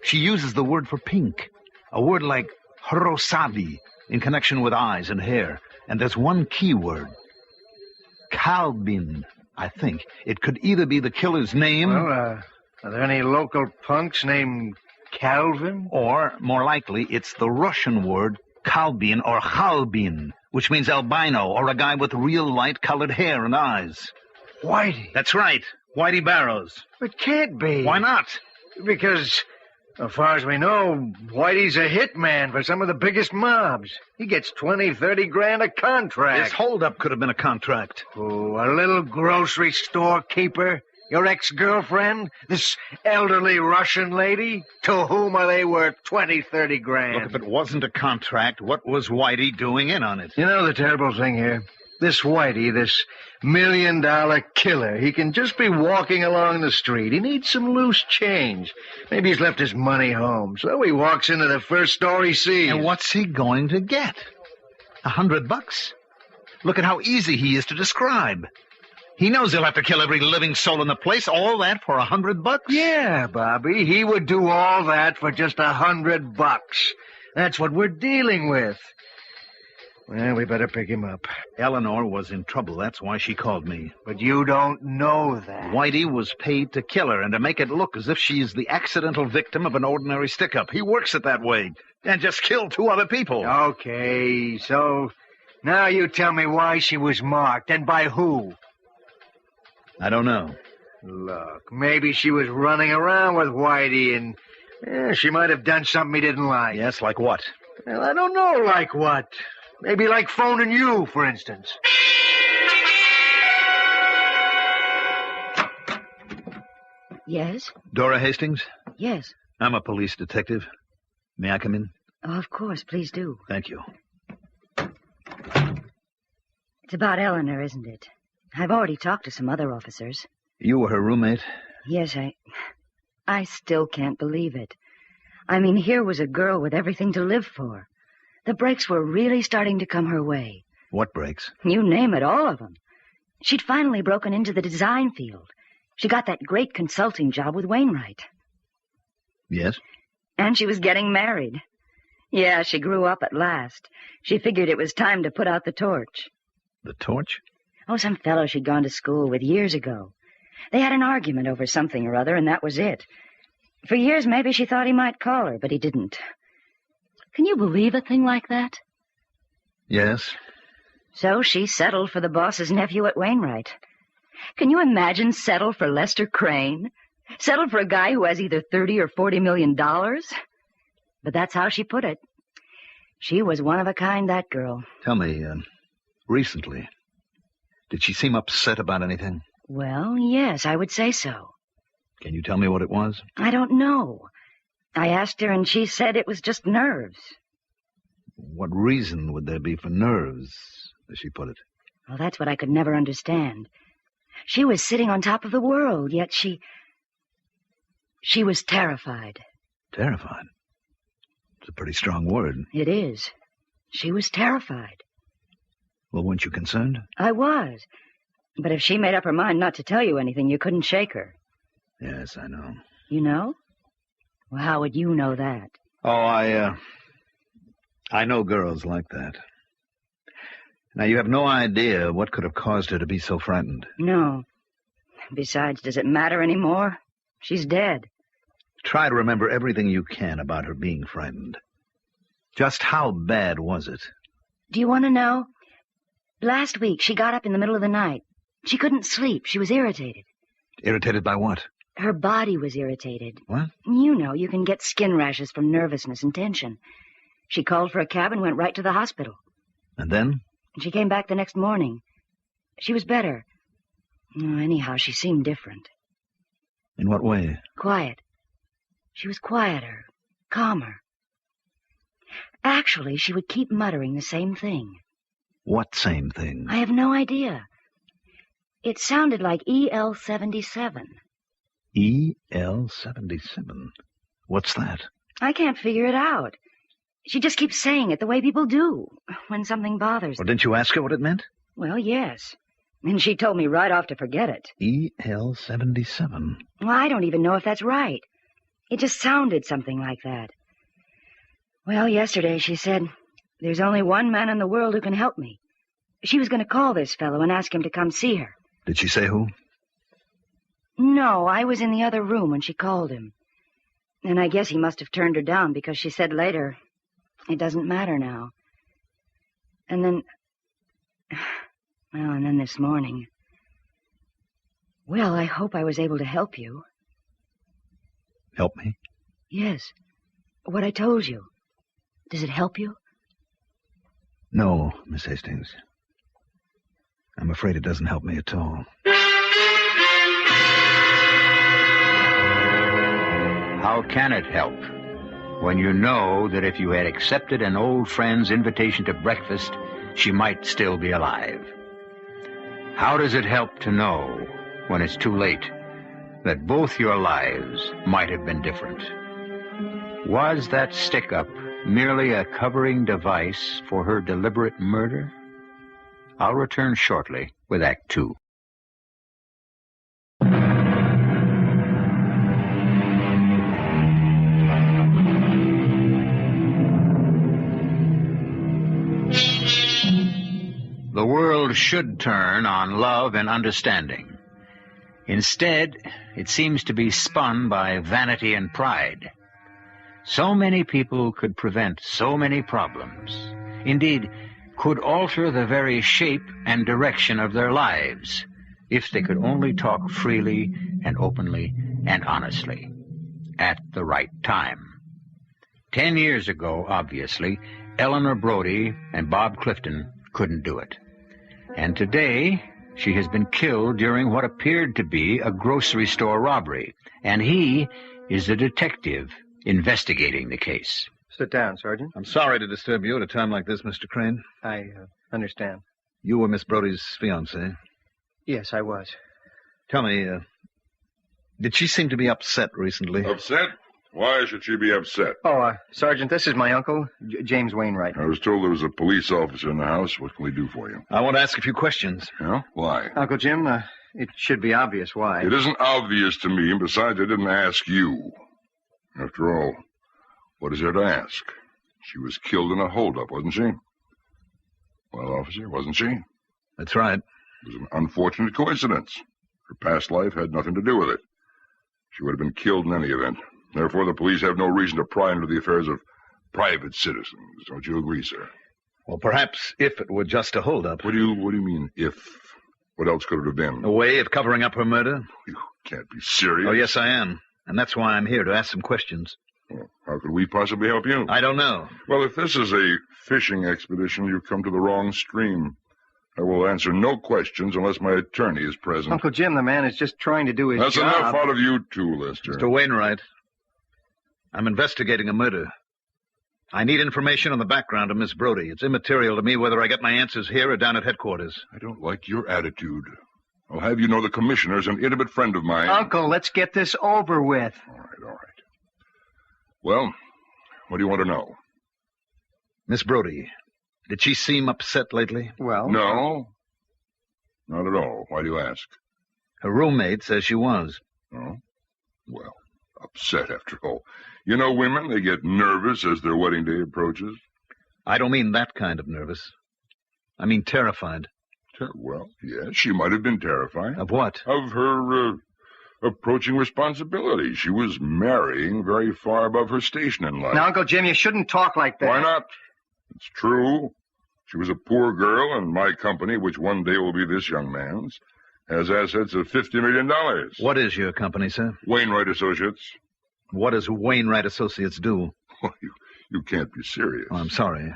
She uses the word for pink, a word like hrosavi, in connection with eyes and hair. And there's one key word. Kalbin, I think. It could either be the killer's name... Well, are there any local punks named Calvin? Or, more likely, it's the Russian word Kalbin or Khalbin, which means albino, or a guy with real light-colored hair and eyes. Whitey. That's right. Whitey Barrows. It can't be. Why not? Because, as far as we know, Whitey's a hitman for some of the biggest mobs. He gets 20, 30 grand a contract. This holdup could have been a contract. Oh, a little grocery store keeper? Your ex-girlfriend? This elderly Russian lady? To whom are they worth 20, 30 grand? Look, if it wasn't a contract, what was Whitey doing in on it? You know the terrible thing here? This Whitey, this $1 million killer, he can just be walking along the street. He needs some loose change. Maybe he's left his money home, so he walks into the first store he sees. And what's he going to get? $100? Look at how easy he is to describe. He knows he'll have to kill every living soul in the place, all that for $100? Yeah, Bobby, he would do all that for just $100. That's what we're dealing with. Well, we better pick him up. Eleanor was in trouble. That's why she called me. But you don't know that. Whitey was paid to kill her and to make it look as if she's the accidental victim of an ordinary stick-up. He works it that way. And just killed 2 other people. Okay, so now you tell me why she was marked and by who. I don't know. Look, maybe she was running around with Whitey and she might have done something he didn't like. Yes, like what? Well, I don't know like what. Maybe like phoning you, for instance. Yes? Dora Hastings? Yes. I'm a police detective. May I come in? Oh, of course, please do. Thank you. It's about Eleanor, isn't it? I've already talked to some other officers. You were her roommate? Yes, I still can't believe it. I mean, here was a girl with everything to live for. The breaks were really starting to come her way. What breaks? You name it, all of them. She'd finally broken into the design field. She got that great consulting job with Wainwright. Yes? And she was getting married. Yeah, she grew up at last. She figured it was time to put out the torch. The torch? Oh, some fellow she'd gone to school with years ago. They had an argument over something or other, and that was it. For years, maybe she thought he might call her, but he didn't. Can you believe a thing like that? Yes. So she settled for the boss's nephew at Wainwright. Can you imagine settle for Lester Crane? Settle for a guy who has either $30 or $40 million? But that's how she put it. She was one of a kind, that girl. Tell me, recently, did she seem upset about anything? Well, yes, I would say so. Can you tell me what it was? I don't know. I asked her, and she said it was just nerves. What reason would there be for nerves, as she put it? Well, that's what I could never understand. She was sitting on top of the world, yet she was terrified. Terrified? It's a pretty strong word. It is. She was terrified. Well, weren't you concerned? I was. But if she made up her mind not to tell you anything, you couldn't shake her. Yes, I know. You know? Well, how would you know that? Oh, I know girls like that. Now, you have no idea what could have caused her to be so frightened. No. Besides, does it matter anymore? She's dead. Try to remember everything you can about her being frightened. Just how bad was it? Do you want to know? Last week, she got up in the middle of the night. She couldn't sleep. She was irritated. Irritated by what? Her body was irritated. What? You know, you can get skin rashes from nervousness and tension. She called for a cab and went right to the hospital. And then? She came back the next morning. She was better. Anyhow, she seemed different. In what way? Quiet. She was quieter, calmer. Actually, she would keep muttering the same thing. What same thing? I have no idea. It sounded like EL-77. EL-77? What's that? I can't figure it out. She just keeps saying it the way people do when something bothers them. Well, didn't you ask her what it meant? Well, yes. And she told me right off to forget it. EL-77? Well, I don't even know if that's right. It just sounded something like that. Well, yesterday she said, there's only one man in the world who can help me. She was going to call this fellow and ask him to come see her. Did she say who? No, I was in the other room when she called him. And I guess he must have turned her down because she said later, it doesn't matter now. And then... Well, and then this morning... Well, I hope I was able to help you. Help me? Yes. What I told you. Does it help you? No, Miss Hastings. I'm afraid it doesn't help me at all. How can it help when you know that if you had accepted an old friend's invitation to breakfast, she might still be alive? How does it help to know, when it's too late, that both your lives might have been different? Was that stick-up merely a covering device for her deliberate murder? I'll return shortly with Act Two. The world should turn on love and understanding. Instead, it seems to be spun by vanity and pride. So many people could prevent so many problems. Indeed, could alter the very shape and direction of their lives if they could only talk freely and openly and honestly at the right time. 10 years ago, obviously, Eleanor Brody and Bob Clifton couldn't do it. And today, she has been killed during what appeared to be a grocery store robbery, and he is a detective investigating the case. Sit down, Sergeant. I'm sorry to disturb you at a time like this, Mr. Crane. I understand. You were Miss Brody's fiancé. Yes, I was. Tell me, did she seem to be upset recently? Upset? Why should she be upset? Oh, Sergeant, this is my uncle, James Wainwright. I was told there was a police officer in the house. What can we do for you? I want to ask a few questions. Yeah? Why? Uncle Jim, it should be obvious why. It isn't obvious to me, and besides, I didn't ask you. After all, what is there to ask? She was killed in a holdup, wasn't she? Well, officer, wasn't she? That's right. It was an unfortunate coincidence. Her past life had nothing to do with it. She would have been killed in any event. Therefore, the police have no reason to pry into the affairs of private citizens. Don't you agree, sir? Well, perhaps if it were just a holdup. What do you mean, if? What else could it have been? A way of covering up her murder? You can't be serious. Oh, yes, I am. And that's why I'm here, to ask some questions. Well, how could we possibly help you? I don't know. Well, if this is a fishing expedition, you've come to the wrong stream. I will answer no questions unless my attorney is present. Uncle Jim, the man is just trying to do his job. That's enough out of you two, Lester. Mr. Wainwright, I'm investigating a murder. I need information on the background of Miss Brody. It's immaterial to me whether I get my answers here or down at headquarters. I don't like your attitude. I'll have you know the commissioner's an intimate friend of mine. Uncle, let's get this over with. All right. Well, what do you want to know? Miss Brody, did she seem upset lately? Well... No. Not at all. Why do you ask? Her roommate says she was. Oh? Well, upset after all. You know women, they get nervous as their wedding day approaches. I don't mean that kind of nervous. I mean terrified. Well, yes, she might have been terrified. Of what? Of her approaching responsibility. She was marrying very far above her station in life. Now, Uncle Jim, you shouldn't talk like that. Why not? It's true. She was a poor girl in my company, which one day will be this young man's. has assets of $50 million. What is your company, sir? Wainwright Associates. What does Wainwright Associates do? Oh, you can't be serious. Oh, I'm sorry.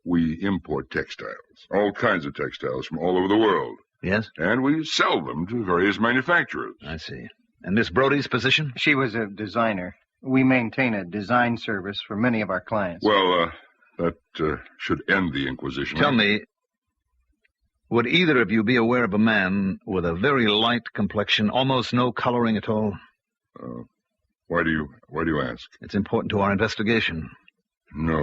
We import textiles, all kinds of textiles from all over the world. Yes? And we sell them to various manufacturers. I see. And Miss Brody's position? She was a designer. We maintain a design service for many of our clients. Well, that should end the Inquisition. Tell me, would either of you be aware of a man with a very light complexion, almost no coloring at all? Why do you ask? It's important to our investigation. No,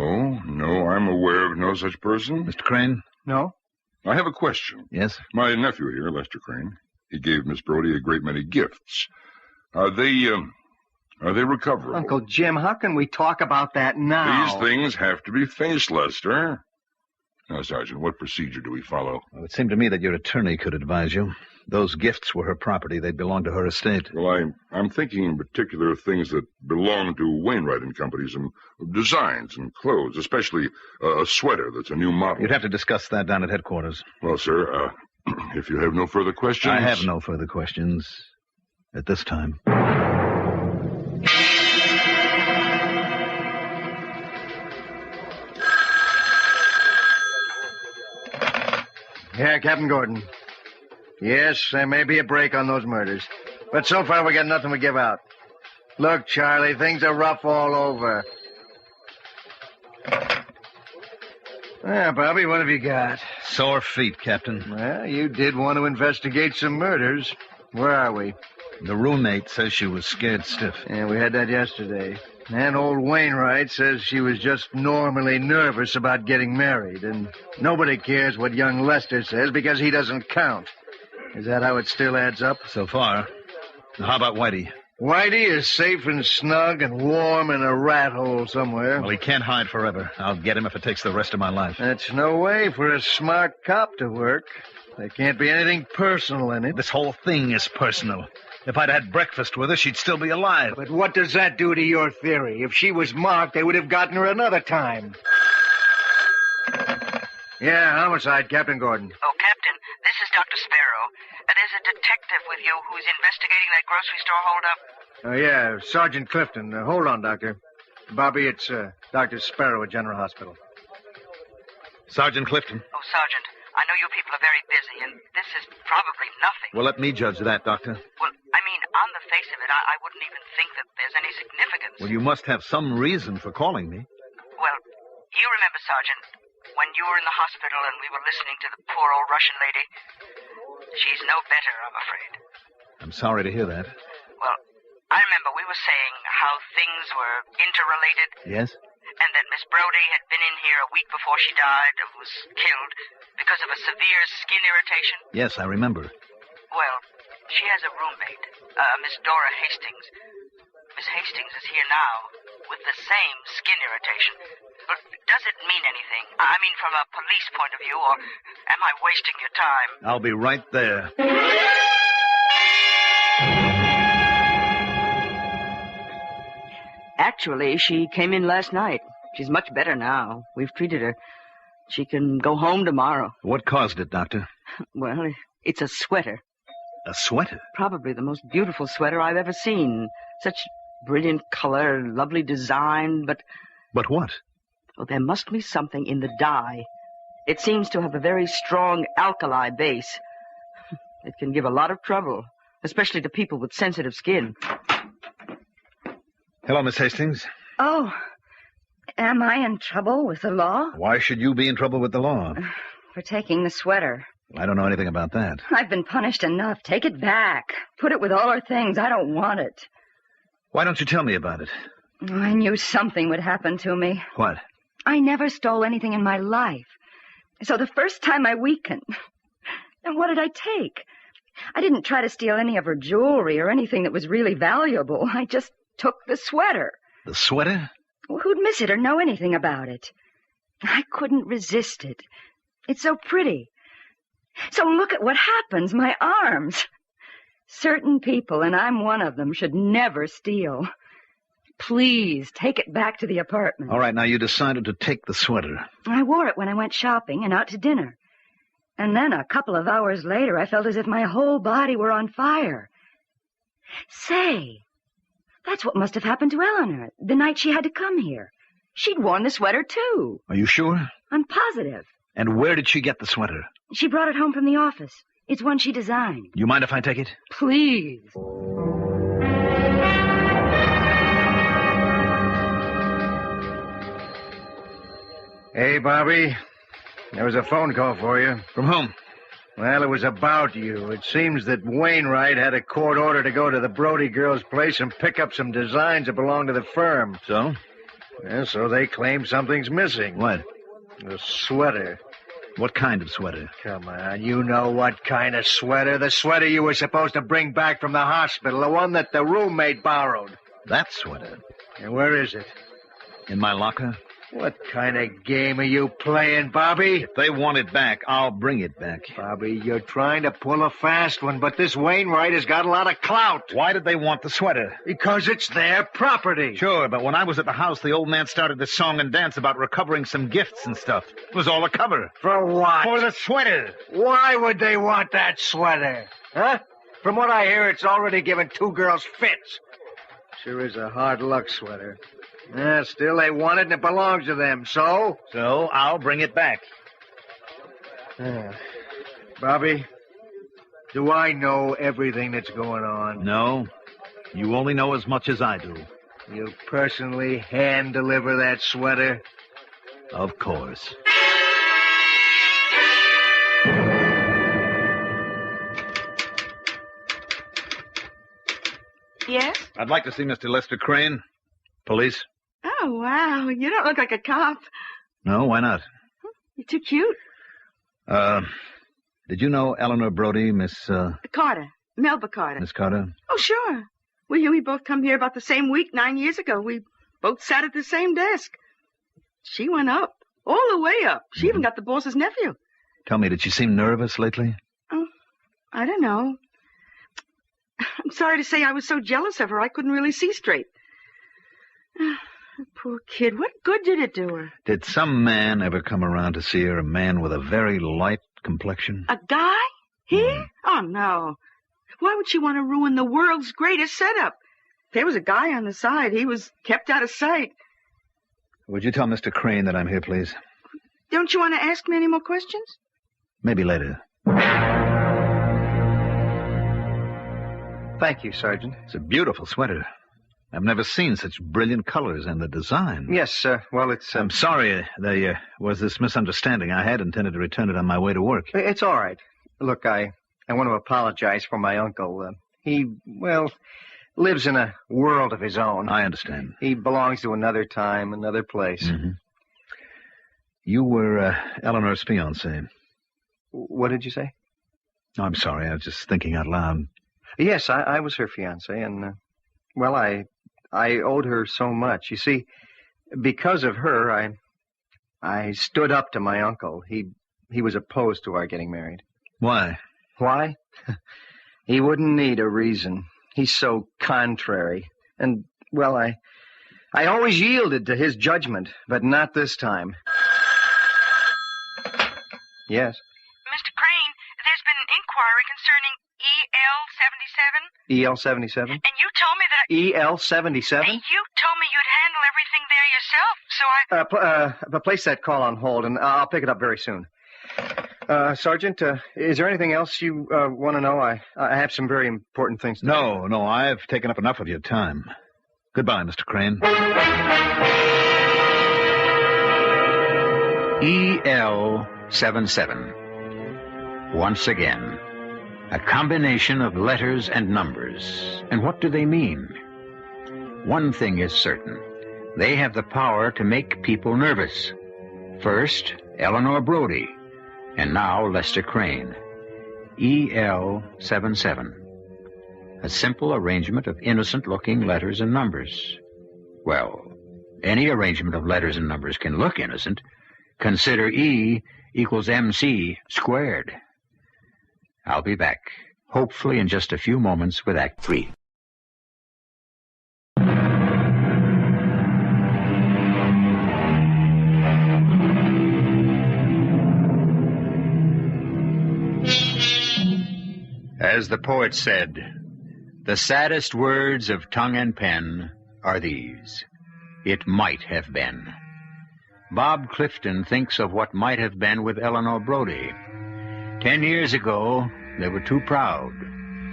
I'm aware of no such person. Mr. Crane? No. I have a question. Yes? My nephew here, Lester Crane, he gave Miss Brody a great many gifts. Are they recoverable? Uncle Jim, how can we talk about that now? These things have to be faced, Lester. Now, Sergeant, what procedure do we follow? Well, it seemed to me that your attorney could advise you. Those gifts were her property. They belonged to her estate. Well, I'm thinking in particular of things that belong to Wainwright and Companies, and designs and clothes, especially a sweater that's a new model. You'd have to discuss that down at headquarters. Well, sir, if you have no further questions... I have no further questions at this time. Yeah, Captain Gordon. Yes, there may be a break on those murders. But so far we got nothing to give out. Look, Charlie, things are rough all over. Bobby, what have you got? Sore feet, Captain. Well, you did want to investigate some murders. Where are we? The roommate says she was scared stiff. Yeah, we had that yesterday. And old Wainwright says she was just normally nervous about getting married. And nobody cares what young Lester says because he doesn't count. Is that how it still adds up? So far. Now, how about Whitey? Whitey is safe and snug and warm in a rat hole somewhere. Well, he can't hide forever. I'll get him if it takes the rest of my life. That's no way for a smart cop to work. There can't be anything personal in it. This whole thing is personal. If I'd had breakfast with her, she'd still be alive. But what does that do to your theory? If she was marked, they would have gotten her another time. Yeah, homicide, Captain Gordon. Oh, Captain, this is Dr. Sparrow. There's a detective with you who's investigating that grocery store holdup. Oh, yeah, Sergeant Clifton. Hold on, Doctor. Bobby, it's Dr. Sparrow at General Hospital. Sergeant Clifton. Oh, Sergeant, I know you people are very busy, and this is probably nothing. Well, let me judge that, Doctor. Well, I mean, on the face of it, I wouldn't even think that there's any significance. Well, you must have some reason for calling me. Well, you remember, Sergeant, when you were in the hospital and we were listening to the poor old Russian lady? She's no better, I'm afraid. I'm sorry to hear that. Well, I remember we were saying how things were interrelated. Yes? And that Miss Brody had been in here a week before she died, and was killed because of a severe skin irritation. Yes, I remember. Well, she has a roommate, Miss Dora Hastings. Miss Hastings is here now with the same skin irritation. But does it mean anything? I mean, from a police point of view, or am I wasting your time? I'll be right there. Actually, she came in last night. She's much better now. We've treated her. She can go home tomorrow. What caused it, Doctor? Well, it's a sweater. A sweater? Probably the most beautiful sweater I've ever seen. Such brilliant color, lovely design, but... But what? Oh, there must be something in the dye. It seems to have a very strong alkali base. It can give a lot of trouble, especially to people with sensitive skin. Hello, Miss Hastings. Oh, am I in trouble with the law? Why should you be in trouble with the law? For taking the sweater. I don't know anything about that. I've been punished enough. Take it back. Put it with all our things. I don't want it. Why don't you tell me about it? I knew something would happen to me. What? I never stole anything in my life. So the first time I weakened. And what did I take? I didn't try to steal any of her jewelry or anything that was really valuable. I just took the sweater. The sweater? Well, who'd miss it or know anything about it? I couldn't resist it. It's so pretty. So look at what happens, my arms. Certain people, and I'm one of them, should never steal. Please, take it back to the apartment. All right, now you decided to take the sweater. I wore it when I went shopping and out to dinner. And then a couple of hours later, I felt as if my whole body were on fire. Say, that's what must have happened to Eleanor the night she had to come here. She'd worn the sweater, too. Are you sure? I'm positive. And where did she get the sweater? She brought it home from the office. It's one she designed. You mind if I take it? Please. Hey, Bobby. There was a phone call for you. From whom? Well, it was about you. It seems that Wainwright had a court order to go to the Brody girl's place and pick up some designs that belong to the firm. So? Yeah, so they claim something's missing. What? The sweater. What kind of sweater? Come on, you know what kind of sweater. The sweater you were supposed to bring back from the hospital, the one that the roommate borrowed. That sweater? And where is it? In my locker. What kind of game are you playing, Bobby? If they want it back, I'll bring it back. Bobby, you're trying to pull a fast one, but this Wainwright has got a lot of clout. Why did they want the sweater? Because it's their property. Sure, but when I was at the house, the old man started this song and dance about recovering some gifts and stuff. It was all a cover. For what? For the sweater. Why would they want that sweater? Huh? From what I hear, it's already given 2 girls fits. Sure is a hard luck sweater. Yeah, still they want it and it belongs to them, so? So I'll bring it back. Bobby, do I know everything that's going on? No. You only know as much as I do. You'll personally hand-deliver that sweater? Of course. Yes? I'd like to see Mr. Lester Crane. Police? Oh, wow. You don't look like a cop. No, why not? You're too cute. Did you know Eleanor Brody, Miss, Carter. Melba Carter. Miss Carter? Oh, sure. We both come here about the same week 9 years ago. We both sat at the same desk. She went up. All the way up. She even got the boss's nephew. Tell me, did she seem nervous lately? Oh, I don't know. I'm sorry to say I was so jealous of her I couldn't really see straight. Poor kid. What good did it do her? Did some man ever come around to see her, a man with a very light complexion? A guy? He? Oh, no. Why would she want to ruin the world's greatest setup? If there was a guy on the side, he was kept out of sight. Would you tell Mr. Crane that I'm here, please? Don't you want to ask me any more questions? Maybe later. Thank you, Sergeant. It's a beautiful sweater. I've never seen such brilliant colors and the design. Yes, well, it's... I'm sorry there was this misunderstanding. I had intended to return it on my way to work. It's all right. Look, I want to apologize for my uncle. He lives in a world of his own. I understand. He belongs to another time, another place. Mm-hmm. You were Eleanor's fiancé. What did you say? Oh, I'm sorry. I was just thinking out loud. Yes, I was her fiancé, and, I owed her so much. You see, because of her, I stood up to my uncle. He was opposed to our getting married. Why? Why? He wouldn't need a reason. He's so contrary. And, I always yielded to his judgment, but not this time. Yes? Mr. Crane, there's been an inquiry concerning EL-77. EL-77? And you told me that... EL-77? And you told me you'd handle everything there yourself, so I... Place that call on hold, and I'll pick it up very soon. Sergeant, is there anything else you want to know? I have some very important things to No, I've taken up enough of your time. Goodbye, Mr. Crane. EL-77. Once again, a combination of letters and numbers. And what do they mean? One thing is certain. They have the power to make people nervous. First, Eleanor Brody, and now Lester Crane. EL-77. A simple arrangement of innocent-looking letters and numbers. Well, any arrangement of letters and numbers can look innocent. Consider E equals MC squared. I'll be back, hopefully in just a few moments with Act 3. As the poet said, the saddest words of tongue and pen are these: it might have been. Bob Clifton thinks of what might have been with Eleanor Brody. 10 years ago, they were too proud,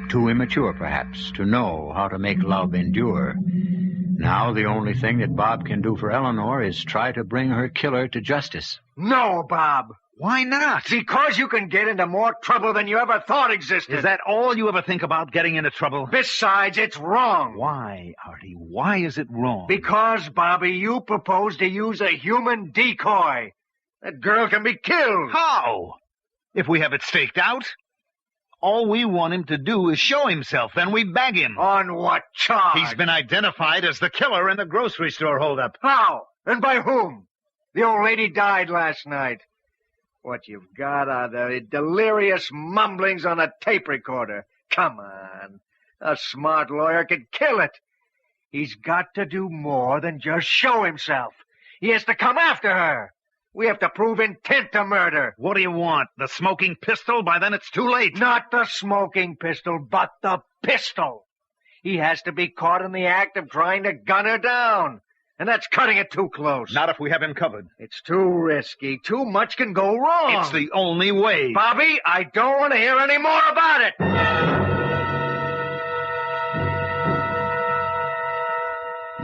too immature perhaps, to know how to make love endure. Now the only thing that Bob can do for Eleanor is try to bring her killer to justice. No, Bob. Why not? Because you can get into more trouble than you ever thought existed. Is that all you ever think about, getting into trouble? Besides, it's wrong. Why, Artie? Why is it wrong? Because, Bobby, you proposed to use a human decoy. That girl can be killed. How? If we have it staked out? All we want him to do is show himself, then we bag him. On what charge? He's been identified as the killer in the grocery store holdup. How? And by whom? The old lady died last night. What you've got are the delirious mumblings on a tape recorder. Come on. A smart lawyer could kill it. He's got to do more than just show himself. He has to come after her. We have to prove intent to murder. What do you want? The smoking pistol? By then it's too late. Not the smoking pistol, but the pistol. He has to be caught in the act of trying to gun her down. And that's cutting it too close. Not if we have him covered. It's too risky. Too much can go wrong. It's the only way. Bobby, I don't want to hear any more about it.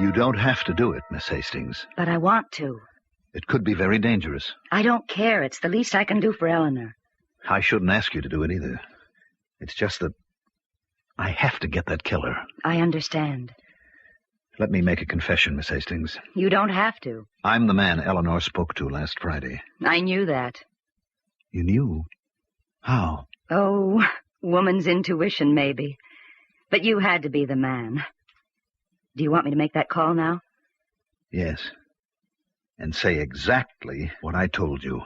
You don't have to do it, Miss Hastings. But I want to. It could be very dangerous. I don't care. It's the least I can do for Eleanor. I shouldn't ask you to do it either. It's just that I have to get that killer. I understand. Let me make a confession, Miss Hastings. You don't have to. I'm the man Eleanor spoke to last Friday. I knew that. You knew? How? Oh, woman's intuition, maybe. But you had to be the man. Do you want me to make that call now? Yes. And say exactly what I told you.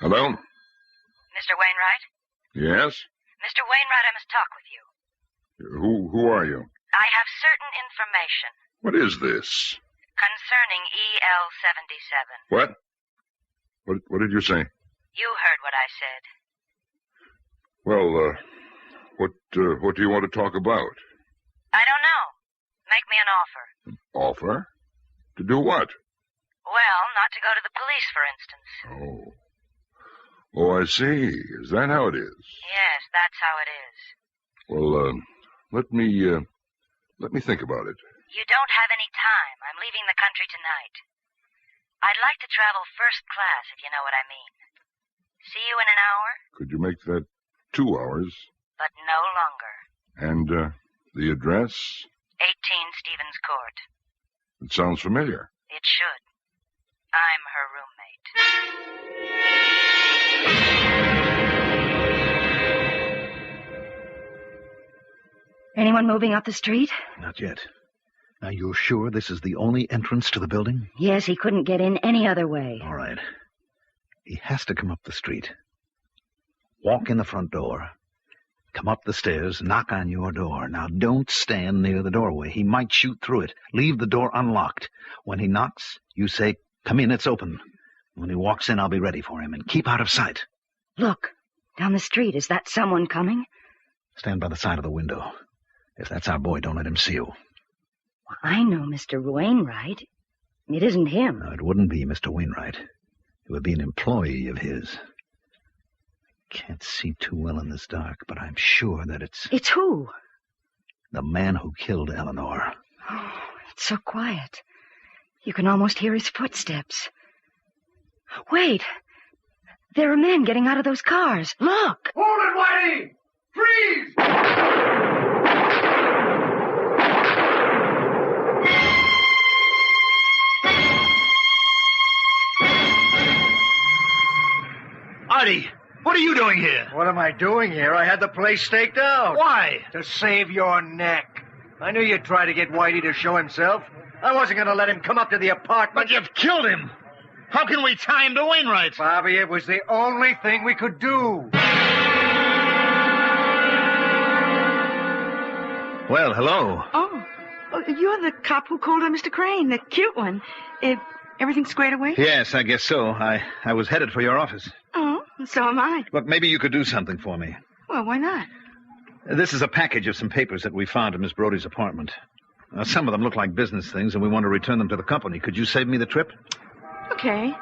Hello? Mr. Wainwright? Yes? Mr. Wainwright, I must talk with you. Who are you? I have certain information. What is this? Concerning EL-77. What? What did you say? You heard what I said. Well, what do you want to talk about? I don't know. Make me an offer. Offer? To do what? Well, not to go to the police, for instance. Oh, I see. Is that how it is? Yes, that's how it is. Well, let me think about it. You don't have any time. I'm leaving the country tonight. I'd like to travel first class, if you know what I mean. See you in an hour? Could you make that 2 hours? But no longer. And, the address? 18 Stevens Court. It sounds familiar. It should. I'm her roommate. Anyone moving up the street? Not yet. Now, you're sure this is the only entrance to the building? Yes, he couldn't get in any other way. All right. He has to come up the street. Walk in the front door. Come up the stairs, knock on your door. Now, don't stand near the doorway. He might shoot through it. Leave the door unlocked. When he knocks, you say, "Come in, it's open." When he walks in, I'll be ready for him, and keep out of sight. Look, down the street. Is that someone coming? Stand by the side of the window. If that's our boy, don't let him see you. Well, I know Mr. Wainwright. It isn't him. No, it wouldn't be Mr. Wainwright. It would be an employee of his. I can't see too well in this dark, but I'm sure that it's... It's who? The man who killed Eleanor. Oh, it's so quiet. You can almost hear his footsteps. Wait. There are men getting out of those cars. Look! Hold it, Whitey! Freeze! Artie, what are you doing here? What am I doing here? I had the place staked out. Why? To save your neck. I knew you'd try to get Whitey to show himself. I wasn't going to let him come up to the apartment. But you've killed him. How can we tie him to Wainwright? Bobby, it was the only thing we could do. Well, hello. Oh, you're the cop who called on Mr. Crane, the cute one. Everything squared away? Yes, I guess so. I was headed for your office. Oh, so am I. Look, maybe you could do something for me. Well, why not? This is a package of some papers that we found in Miss Brody's apartment. Some of them look like business things, and we want to return them to the company. Could you save me the trip? Okay.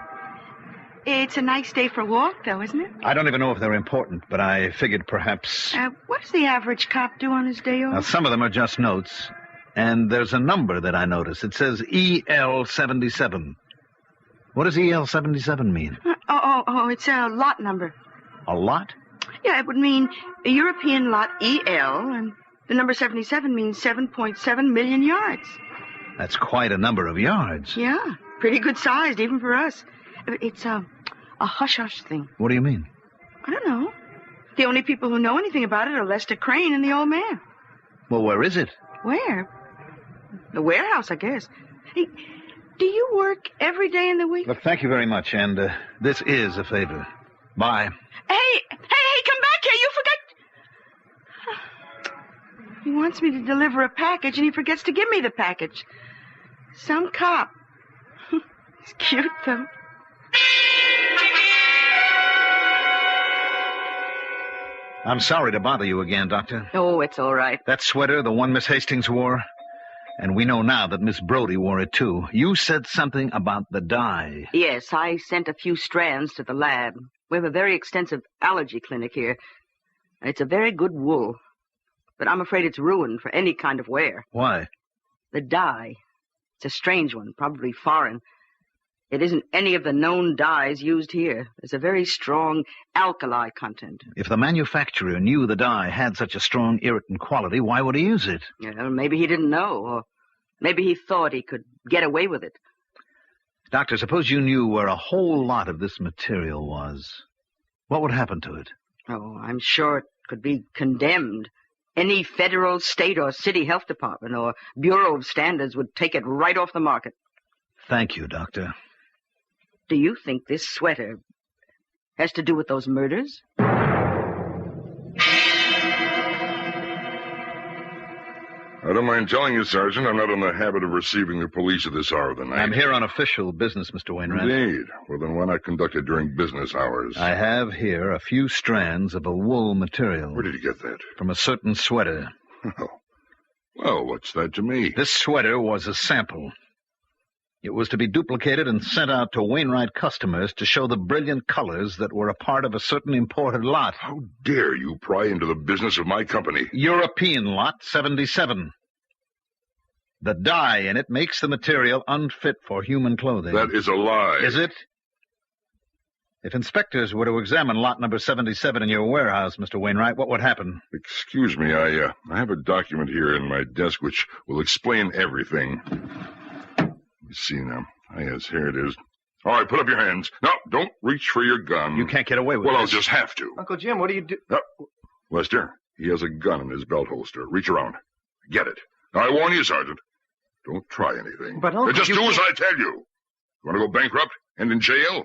It's a nice day for a walk, though, isn't it? I don't even know if they're important, but I figured perhaps... what does the average cop do on his day off? Now, some of them are just notes, and there's a number that I noticed. It says EL77. What does EL77 mean? It's a lot number. A lot? Yeah, it would mean a European lot EL, and the number 77 means 7.7 million yards. That's quite a number of yards. Yeah, pretty good sized, even for us. It's a hush-hush thing. What do you mean? I don't know. The only people who know anything about it are Lester Crane and the old man. Well, where is it? Where? The warehouse, I guess. Hey, do you work every day in the week? Look, thank you very much, and this is a favor. Bye. Hey, come back here. You forgot... He wants me to deliver a package, and he forgets to give me the package. Some cop. He's cute, though. I'm sorry to bother you again, Doctor. Oh, it's all right. That sweater, the one Miss Hastings wore, and we know now that Miss Brody wore it, too. You said something about the dye. Yes, I sent a few strands to the lab. We have a very extensive allergy clinic here. It's a very good wool, but I'm afraid it's ruined for any kind of wear. Why? The dye. It's a strange one, probably foreign. It isn't any of the known dyes used here. There's a very strong alkali content. If the manufacturer knew the dye had such a strong irritant quality, why would he use it? Yeah, maybe he didn't know, or maybe he thought he could get away with it. Doctor, suppose you knew where a whole lot of this material was. What would happen to it? Oh, I'm sure it could be condemned. Any federal, state, or city health department or Bureau of Standards would take it right off the market. Thank you, Doctor. Do you think this sweater has to do with those murders? I don't mind telling you, Sergeant, I'm not in the habit of receiving the police at this hour of the night. I'm here on official business, Mr. Wainwright. Indeed. Well, then why not conduct it during business hours? I have here a few strands of a wool material. Where did you get that? From a certain sweater. Oh. Well, what's that to me? This sweater was a sample. It was to be duplicated and sent out to Wainwright customers to show the brilliant colors that were a part of a certain imported lot. How dare you pry into the business of my company? European lot 77. The dye in it makes the material unfit for human clothing. That is a lie. Is it? If inspectors were to examine lot number 77 in your warehouse, Mr. Wainwright, what would happen? Excuse me, I have a document here in my desk which will explain everything. You see now. Yes, here it is. All right, put up your hands. No, don't reach for your gun. You can't get away with it. Well, I'll just have to. Uncle Jim, what do you do? Lester, he has a gun in his belt holster. Reach around. Get it. Now, I warn you, Sergeant. Don't try anything. But Uncle, just do as I tell you. You want to go bankrupt? End in jail?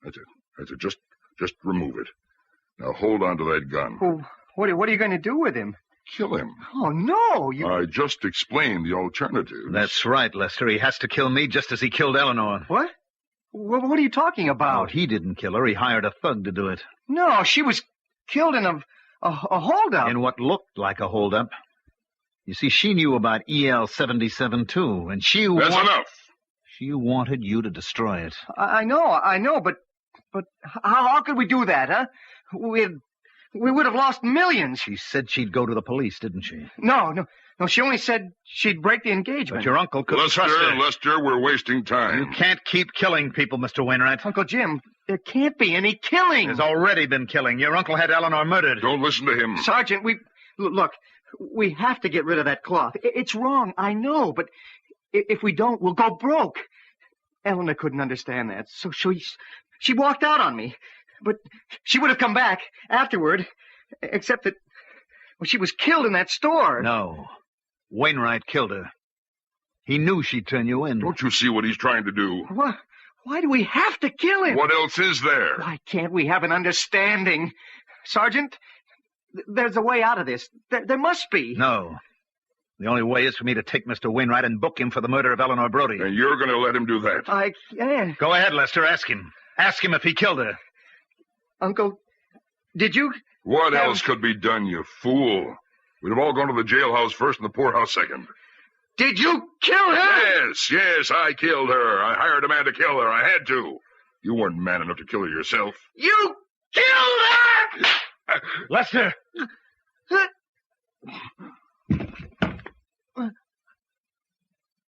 That's it. That's it. Just remove it. Now, hold on to that gun. Well, what are you going to do with him? Kill him. Oh, no! I just explained the alternatives. That's right, Lester. He has to kill me just as he killed Eleanor. What? What are you talking about? Oh, he didn't kill her. He hired a thug to do it. No, she was killed in a holdup. In what looked like a holdup. You see, she knew about EL-77, too, and she That's enough. She wanted you to destroy it. I know, but how could we do that, huh? We would have lost millions. She said she'd go to the police, didn't she? No, she only said she'd break the engagement. But your uncle couldn't trust her. Lester, we're wasting time. You can't keep killing people, Mr. Wainwright. Uncle Jim, there can't be any killing. There's already been killing. Your uncle had Eleanor murdered. Don't listen to him. Sergeant, look, we have to get rid of that cloth. It's wrong, I know, but if we don't, we'll go broke. Eleanor couldn't understand that, so she walked out on me. But she would have come back afterward, except that she was killed in that store. No. Wainwright killed her. He knew she'd turn you in. Don't you see what he's trying to do? Why do we have to kill him? What else is there? Why can't we have an Sergeant, there's a way out of this. There must be. No. The only way is for me to take Mr. Wainwright and book him for the murder of Eleanor Brody. And you're going to let him do that? I can't. Go ahead, Lester. Ask him. Ask him if he killed her. Uncle, did you... What else could be done, you fool? We'd have all gone to the jailhouse first and the poorhouse second. Did you kill her? Yes, I killed her. I hired a man to kill her. I had to. You weren't man enough to kill her yourself. You killed her! Lester!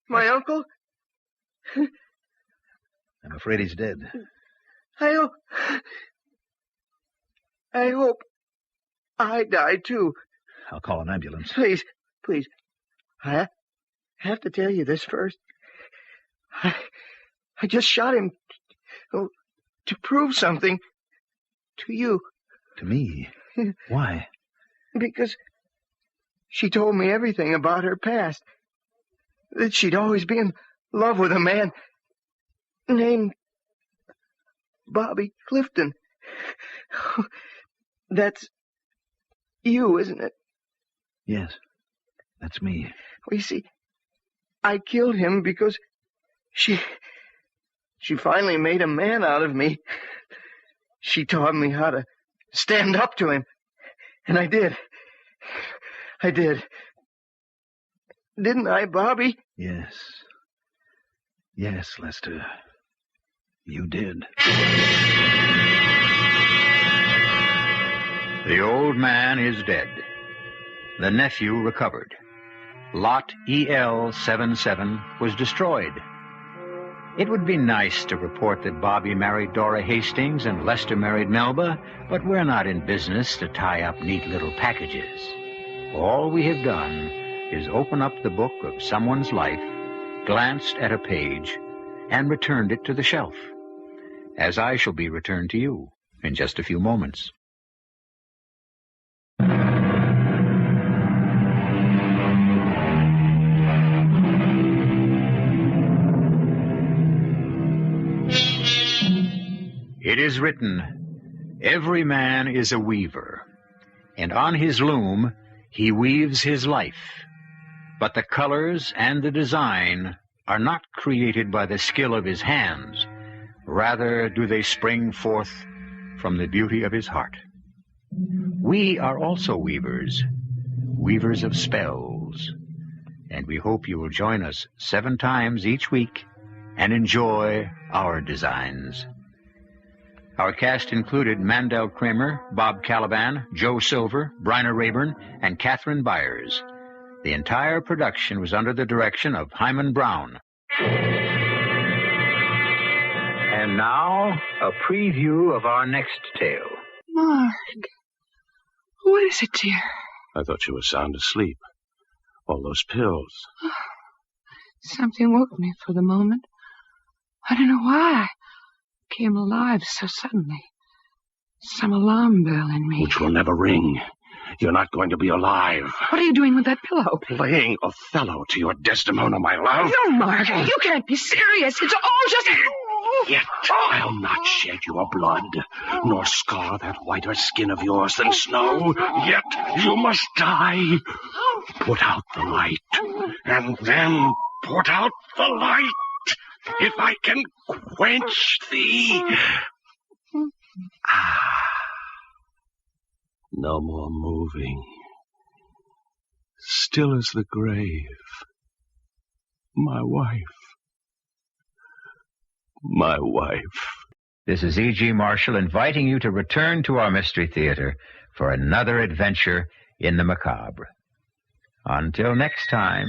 My uncle? I'm afraid he's dead. I hope I die, too. I'll call an ambulance. Please. I have to tell you this first. I just shot him to prove something to you. To me? Why? Because she told me everything about her past. That she'd always been in love with a man named Bobby Clifton. That's you, isn't it? Yes, that's me. Well, you see, I killed him because she finally made a man out of me. She taught me how to stand up to him. And I did. Didn't I, Bobby? Yes. Yes, Lester. You did. The old man is dead. The nephew recovered. Lot EL-77 was destroyed. It would be nice to report that Bobby married Dora Hastings and Lester married Melba, but we're not in business to tie up neat little packages. All we have done is open up the book of someone's life, glanced at a page, and returned it to the shelf, as I shall be returned to you in just a few moments. It is written, every man is a weaver, and on his loom he weaves his life. But the colors and the design are not created by the skill of his hands. Rather do they spring forth from the beauty of his heart. We are also weavers, weavers of spells, and we hope you will join us 7 times each week and enjoy our designs. Our cast included Mandel Kramer, Bob Caliban, Joe Silver, Bryna Rayburn, and Catherine Byers. The entire production was under the direction of Himan Brown. And now, a preview of our next tale. Mark, what is it, dear? I thought you were sound asleep. All those pills. Something woke me for the moment. I don't know why. I came alive so suddenly. Some alarm bell in me. Which will never ring. You're not going to be alive. What are you doing with that pillow? Playing Othello to your Desdemona, my love. No, Mark, you can't be serious. It's all just... Yet I'll not shed your blood, nor scar that whiter skin of yours than snow. Yet you must die. Put out the light, and then put out the light. If I can quench thee. No more moving. Still as the grave. My wife. My wife. This is E.G. Marshall inviting you to return to our Mystery Theater for another adventure in the macabre. Until next time,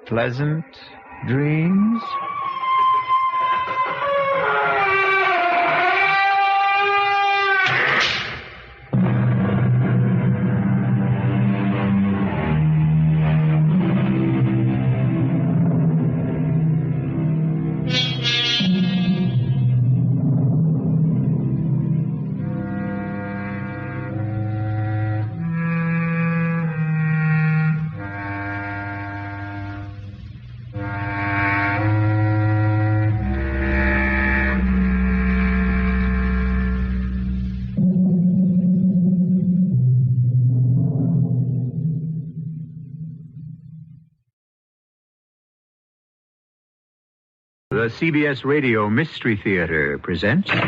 pleasant dreams. The CBS Radio Mystery Theater presents... Come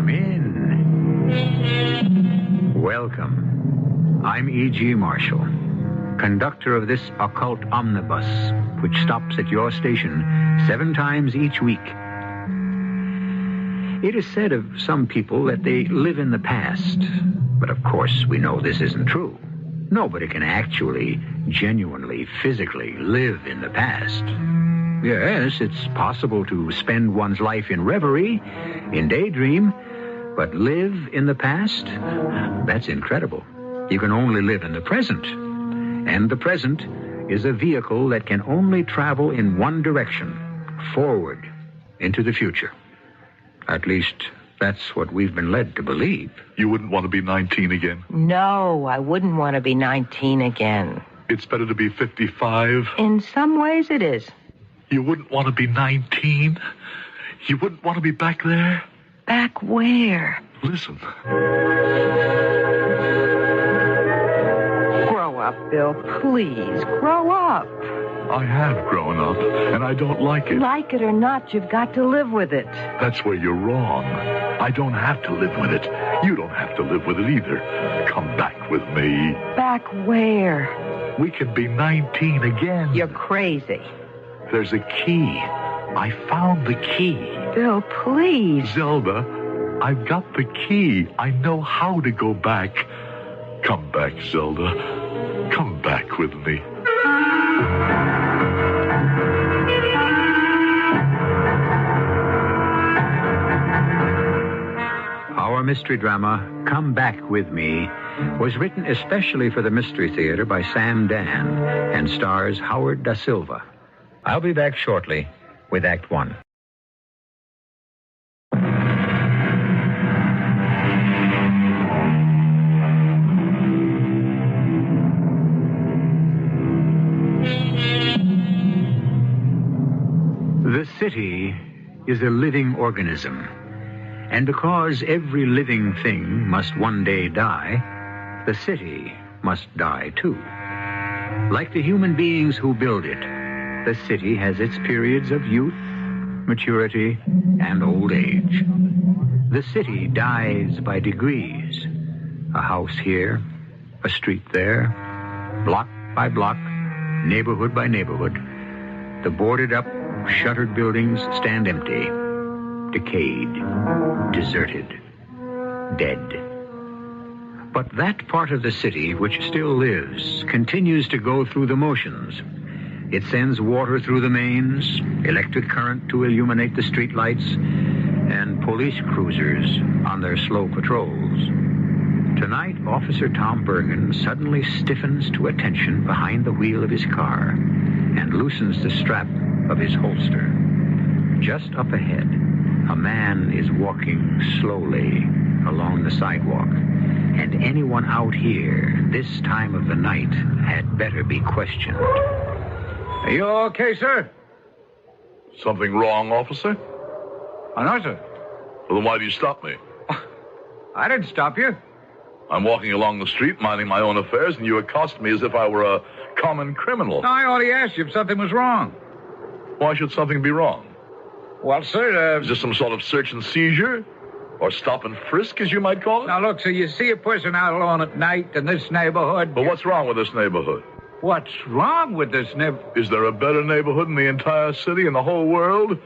in. Welcome. I'm E.G. Marshall, conductor of this occult omnibus, which stops at your station 7 times each week. It is said of some people that they live in the past, but of course we know this isn't true. Nobody can actually, genuinely, physically live in the past. Yes, it's possible to spend one's life in reverie, in daydream, but live in the past? That's incredible. You can only live in the present. And the present is a vehicle that can only travel in one direction, forward, into the future. At least, that's what we've been led to believe. You wouldn't want to be 19 again? No, I wouldn't want to be 19 again. It's better to be 55? In some ways, it is. You wouldn't want to be 19? You wouldn't want to be back there? Back where? Listen. Grow up, Bill. Please, grow up. I have grown up, and I don't like it. Like it or not, you've got to live with it. That's where you're wrong. I don't have to live with it. You don't have to live with it either. Come back with me. Back where? We can be 19 again. You're crazy. There's a key. I found the key. Bill, please. Zelda, I've got the key. I know how to go back. Come back, Zelda. Come back with me. Our mystery drama, Come Back With Me, was written especially for the Mystery Theater by Sam Dan and stars Howard Da Silva. I'll be back shortly with Act One. The city is a living organism. And because every living thing must one day die, the city must die too. Like the human beings who build it, the city has its periods of youth, maturity, and old age. The city dies by degrees. A house here, a street there, block by block, neighborhood by neighborhood. The boarded-up, shuttered buildings stand empty, decayed, deserted, dead. But that part of the city which still lives continues to go through the motions. It sends water through the mains, electric current to illuminate the streetlights, and police cruisers on their slow patrols. Tonight, Officer Tom Bergen suddenly stiffens to attention behind the wheel of his car and loosens the strap of his holster. Just up ahead, a man is walking slowly along the sidewalk, and anyone out here this time of the night had better be questioned. Are you okay, sir? Something wrong, officer? Oh, no, sir. Well, then why do you stop me? I didn't stop you. I'm walking along the street, minding my own affairs, and you accost me as if I were a common criminal. No, I only asked you if something was wrong. Why should something be wrong? Well, sir, Is this some sort of search and seizure? Or stop and frisk, as you might call it? Now, look, sir, you see a person out alone at night in this neighborhood. But what's wrong with this neighborhood? What's wrong with this neighborhood? Is there a better neighborhood in the entire city, in the whole world?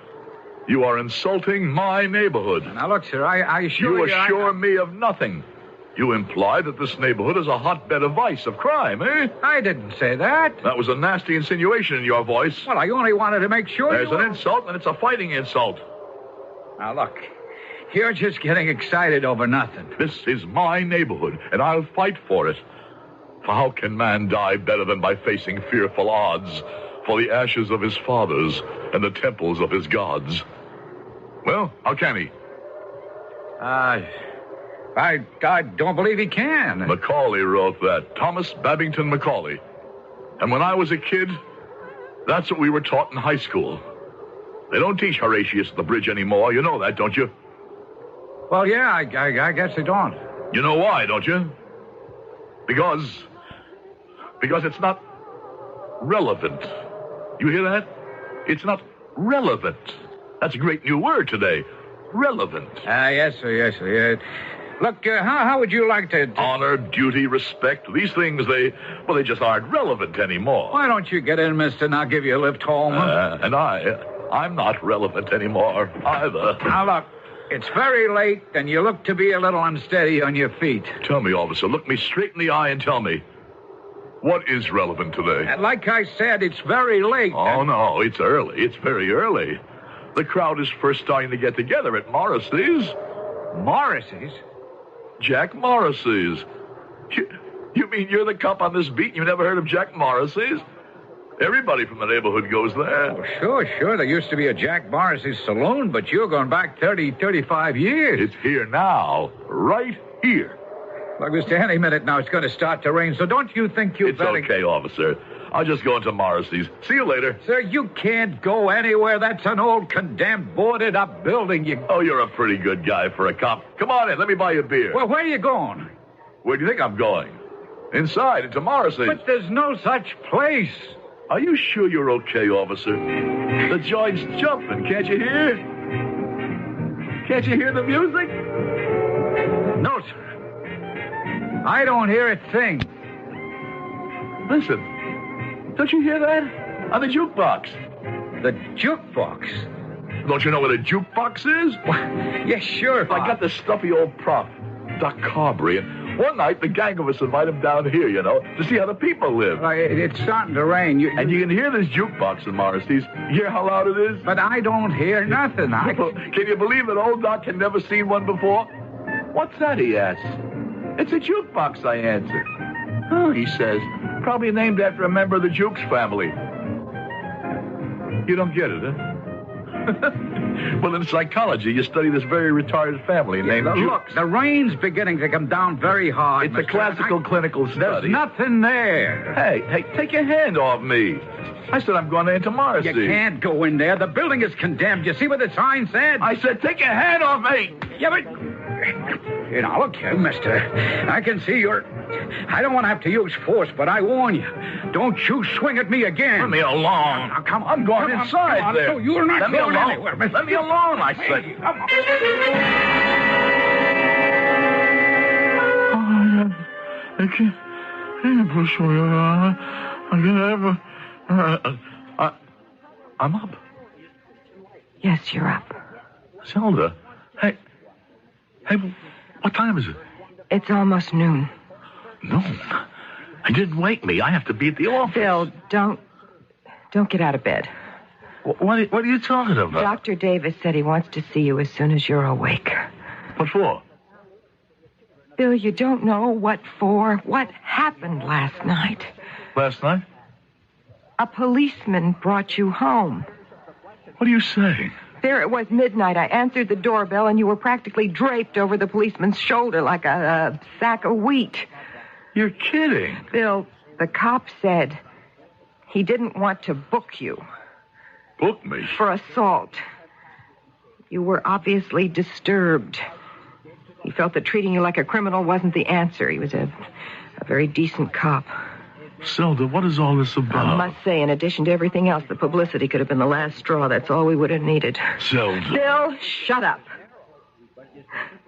You are insulting my neighborhood. Now, look, sir, I assure you... You assure me of nothing. You imply that this neighborhood is a hotbed of vice, of crime, eh? I didn't say that. That was a nasty insinuation in your voice. Well, I only wanted to make sure There's an insult, and it's a fighting insult. Now, look, you're just getting excited over nothing. This is my neighborhood, and I'll fight for it. For how can man die better than by facing fearful odds for the ashes of his fathers and the temples of his gods? Well, how can he? I don't believe he can. Macaulay wrote that. Thomas Babington Macaulay. And when I was a kid, that's what we were taught in high school. They don't teach Horatius at the bridge anymore. You know that, don't you? Well, yeah, I guess they don't. You know why, don't you? Because it's not relevant. You hear that? It's not relevant. That's a great new word today. Relevant. Yes, sir. Look, how would you like to... Honor, duty, respect. These things, they just aren't relevant anymore. Why don't you get in, mister, and I'll give you a lift home? And I'm not relevant anymore, either. Now, look, it's very late, and you look to be a little unsteady on your feet. Tell me, officer, look me straight in the eye and tell me, what is relevant today? And like I said, it's very late. Oh, no, it's early. It's very early. The crowd is first starting to get together at Morrissey's. Morrissey's? Jack Morrissey's. You mean you're the cop on this beat and you never heard of Jack Morrissey's? Everybody from the neighborhood goes there. Oh, sure. There used to be a Jack Morrissey's saloon, but you're going back 35 years. It's here now. Right here. Look, mister, any minute now it's going to start to rain, so don't you think you'd better... It's okay, officer. I'll just go into Morrissey's. See you later. Sir, you can't go anywhere. That's an old, condemned, boarded-up building. Oh, you're a pretty good guy for a cop. Come on in. Let me buy you a beer. Well, where are you going? Where do you think I'm going? Inside, into Morrissey's. But there's no such place. Are you sure you're okay, officer? The joint's jumping. Can't you hear? Can't you hear the music? No, sir. I don't hear a thing. Listen. Don't you hear that? On the jukebox. The jukebox? Don't you know what a jukebox is? Yes, sure. I got this stuffy old prop, Doc Carberry, and one night the gang of us invite him down here, to see how the people live. It's starting to rain. And you can hear this jukebox in Morrissey's. You hear how loud it is? But I don't hear nothing. Can you believe that old Doc had never seen one before? What's that, he asks. It's a jukebox, I answer. Oh, he says, probably named after a member of the Jukes family. You don't get it, huh? Well, in psychology, you study this very retarded family named Jukes. Look, the rain's beginning to come down very hard. It's a classical clinical study. There's nothing there. Hey, take your hand off me. I said I'm going into Morrissey. You can't go in there. The building is condemned. You see what the sign said? I said take your hand off me. Yeah, but... look here, mister. I can see you're... I don't want to have to use force, but I warn you. Don't you swing at me again. Let me alone. Now, come on. I'm going inside there. So you're not going anywhere, mister. Let me alone, I said. Come on. I can't push me around. I'm up. Yes, you're up. Zelda, hey, what time is it? It's almost noon. Noon? He didn't wake me. I have to be at the office. Bill, don't get out of bed. What are you talking about? Dr. Davis said he wants to see you as soon as you're awake. What for? Bill, you don't know what for. What happened last night? Last night? A policeman brought you home. What are you saying? There it was midnight. I answered the doorbell, and you were practically draped over the policeman's shoulder like a sack of wheat. You're kidding. Bill, the cop said he didn't want to book you. Book me? For assault. You were obviously disturbed. He felt that treating you like a criminal wasn't the answer. He was a very decent cop. Zelda, what is all this about? I must say, in addition to everything else, the publicity could have been the last straw. That's all we would have needed. Zelda. Bill, shut up.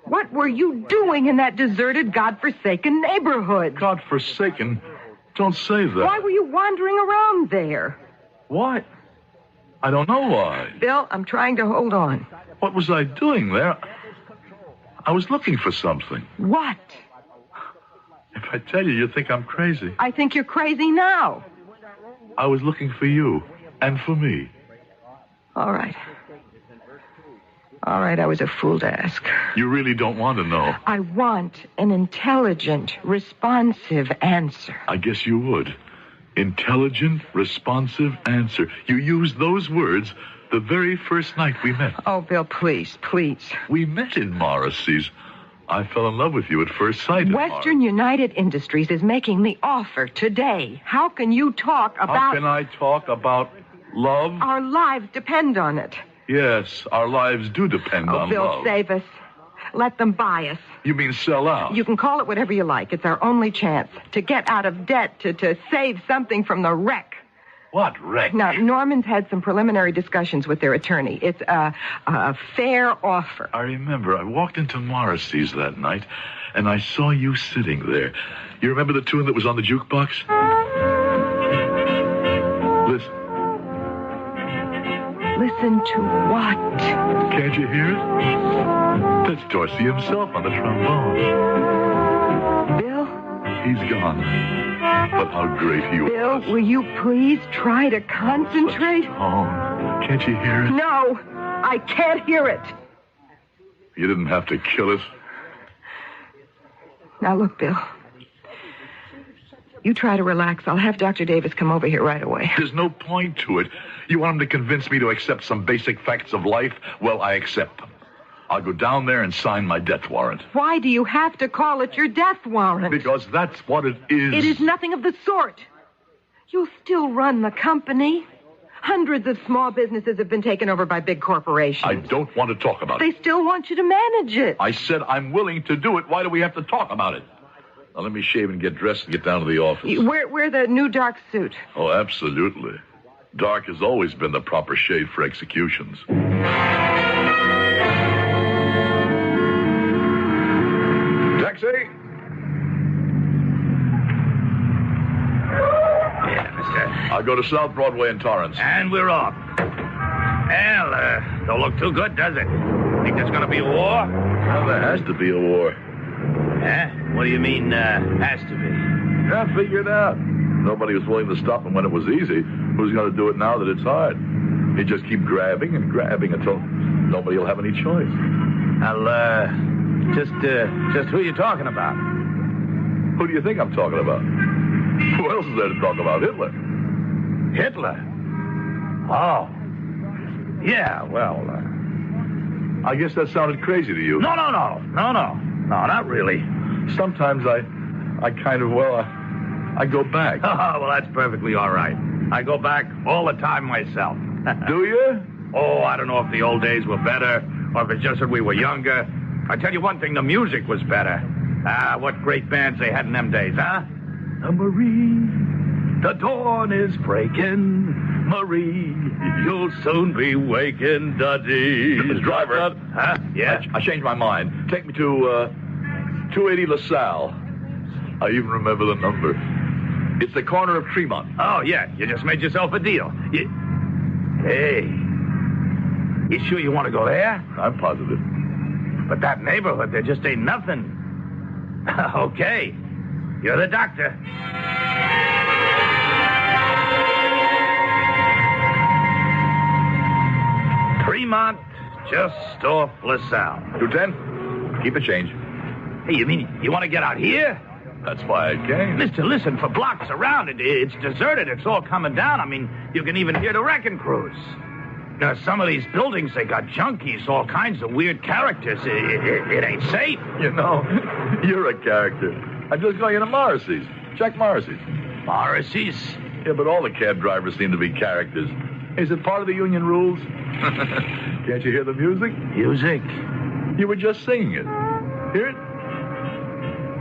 What were you doing in that deserted, godforsaken neighborhood? Godforsaken? Don't say that. Why were you wandering around there? Why? I don't know why. Bill, I'm trying to hold on. What was I doing there? I was looking for something. What? If I tell you, you'll think I'm crazy. I think you're crazy now. I was looking for you and for me. All right, I was a fool to ask. You really don't want to know. I want an intelligent, responsive answer. I guess you would. Intelligent, responsive answer. You used those words the very first night we met. Oh, Bill, please. We met in Morrissey's. I fell in love with you at first sight. Western United Industries is making the offer today. How can you talk about... How can I talk about love? Our lives depend on it. Yes, our lives do depend on Bill, love. save us. Let them buy us. You mean sell out? You can call it whatever you like. It's our only chance to get out of debt, to save something from the wreck. What wreck? Now, Norman's had some preliminary discussions with their attorney. It's a fair offer. I remember I walked into Morrissey's that night, and I saw you sitting there. You remember the tune that was on the jukebox? Listen. Listen to what? Can't you hear it? That's Dorsey himself on the trombone. Bill? He's gone. But how great he was. Bill, will you please try to concentrate? Oh, can't you hear it? No, I can't hear it. You didn't have to kill us. Now, look, Bill. You try to relax. I'll have Dr. Davis come over here right away. There's no point to it. You want him to convince me to accept some basic facts of life? Well, I accept them. I'll go down there and sign my death warrant. Why do you have to call it your death warrant? Because that's what it is. It is nothing of the sort. You'll still run the company. Hundreds of small businesses have been taken over by big corporations. I don't want to talk about it. They still want you to manage it. I said I'm willing to do it. Why do we have to talk about it? Now, let me shave and get dressed and get down to the office. Wear the new dark suit. Oh, absolutely. Dark has always been the proper shade for executions. Taxi! Yeah, mister. I'll go to South Broadway in Torrance. And we're off. Well, don't look too good, does it? Think there's going to be a war? Well, there has to be a war. Huh? What do you mean, has to be? Yeah, figure it out. Nobody was willing to stop him when it was easy. Who's going to do it now that it's hard? They just keep grabbing and grabbing until nobody will have any choice. I'll, just who you talking about? Who do you think I'm talking about? Who else is there to talk about? Hitler. Hitler? Oh. Yeah, well, I guess that sounded crazy to you. No, not really. Sometimes I kind of, I go back. Oh, well, that's perfectly all right. I go back all the time myself. Do you? Oh, I don't know if the old days were better or if it's just that we were younger. I tell you one thing, the music was better. Ah, what great bands they had in them days, huh? Marie, the dawn is breaking. Marie, you'll soon be waking, Duddy. Driver. Huh? Yeah? I changed my mind. Take me to 280 LaSalle. I even remember the number. It's the corner of Tremont. Oh, yeah. You just made yourself a deal. Hey. You sure you want to go there? I'm positive. But that neighborhood, there just ain't nothing. Okay. You're the doctor. Tremont, just off LaSalle. 210. Keep the change. Hey, you mean you want to get out here? That's why I came. Mister, listen, for blocks around, it's deserted. It's all coming down. I mean, you can even hear the wrecking crews. Now, some of these buildings, they got junkies, all kinds of weird characters. It ain't safe. You know, you're a character. I just got you to Morrissey's. Check Morrissey's. Morrissey's? Yeah, but all the cab drivers seem to be characters. Is it part of the union rules? Can't you hear the music? Music? You were just singing it. Hear it?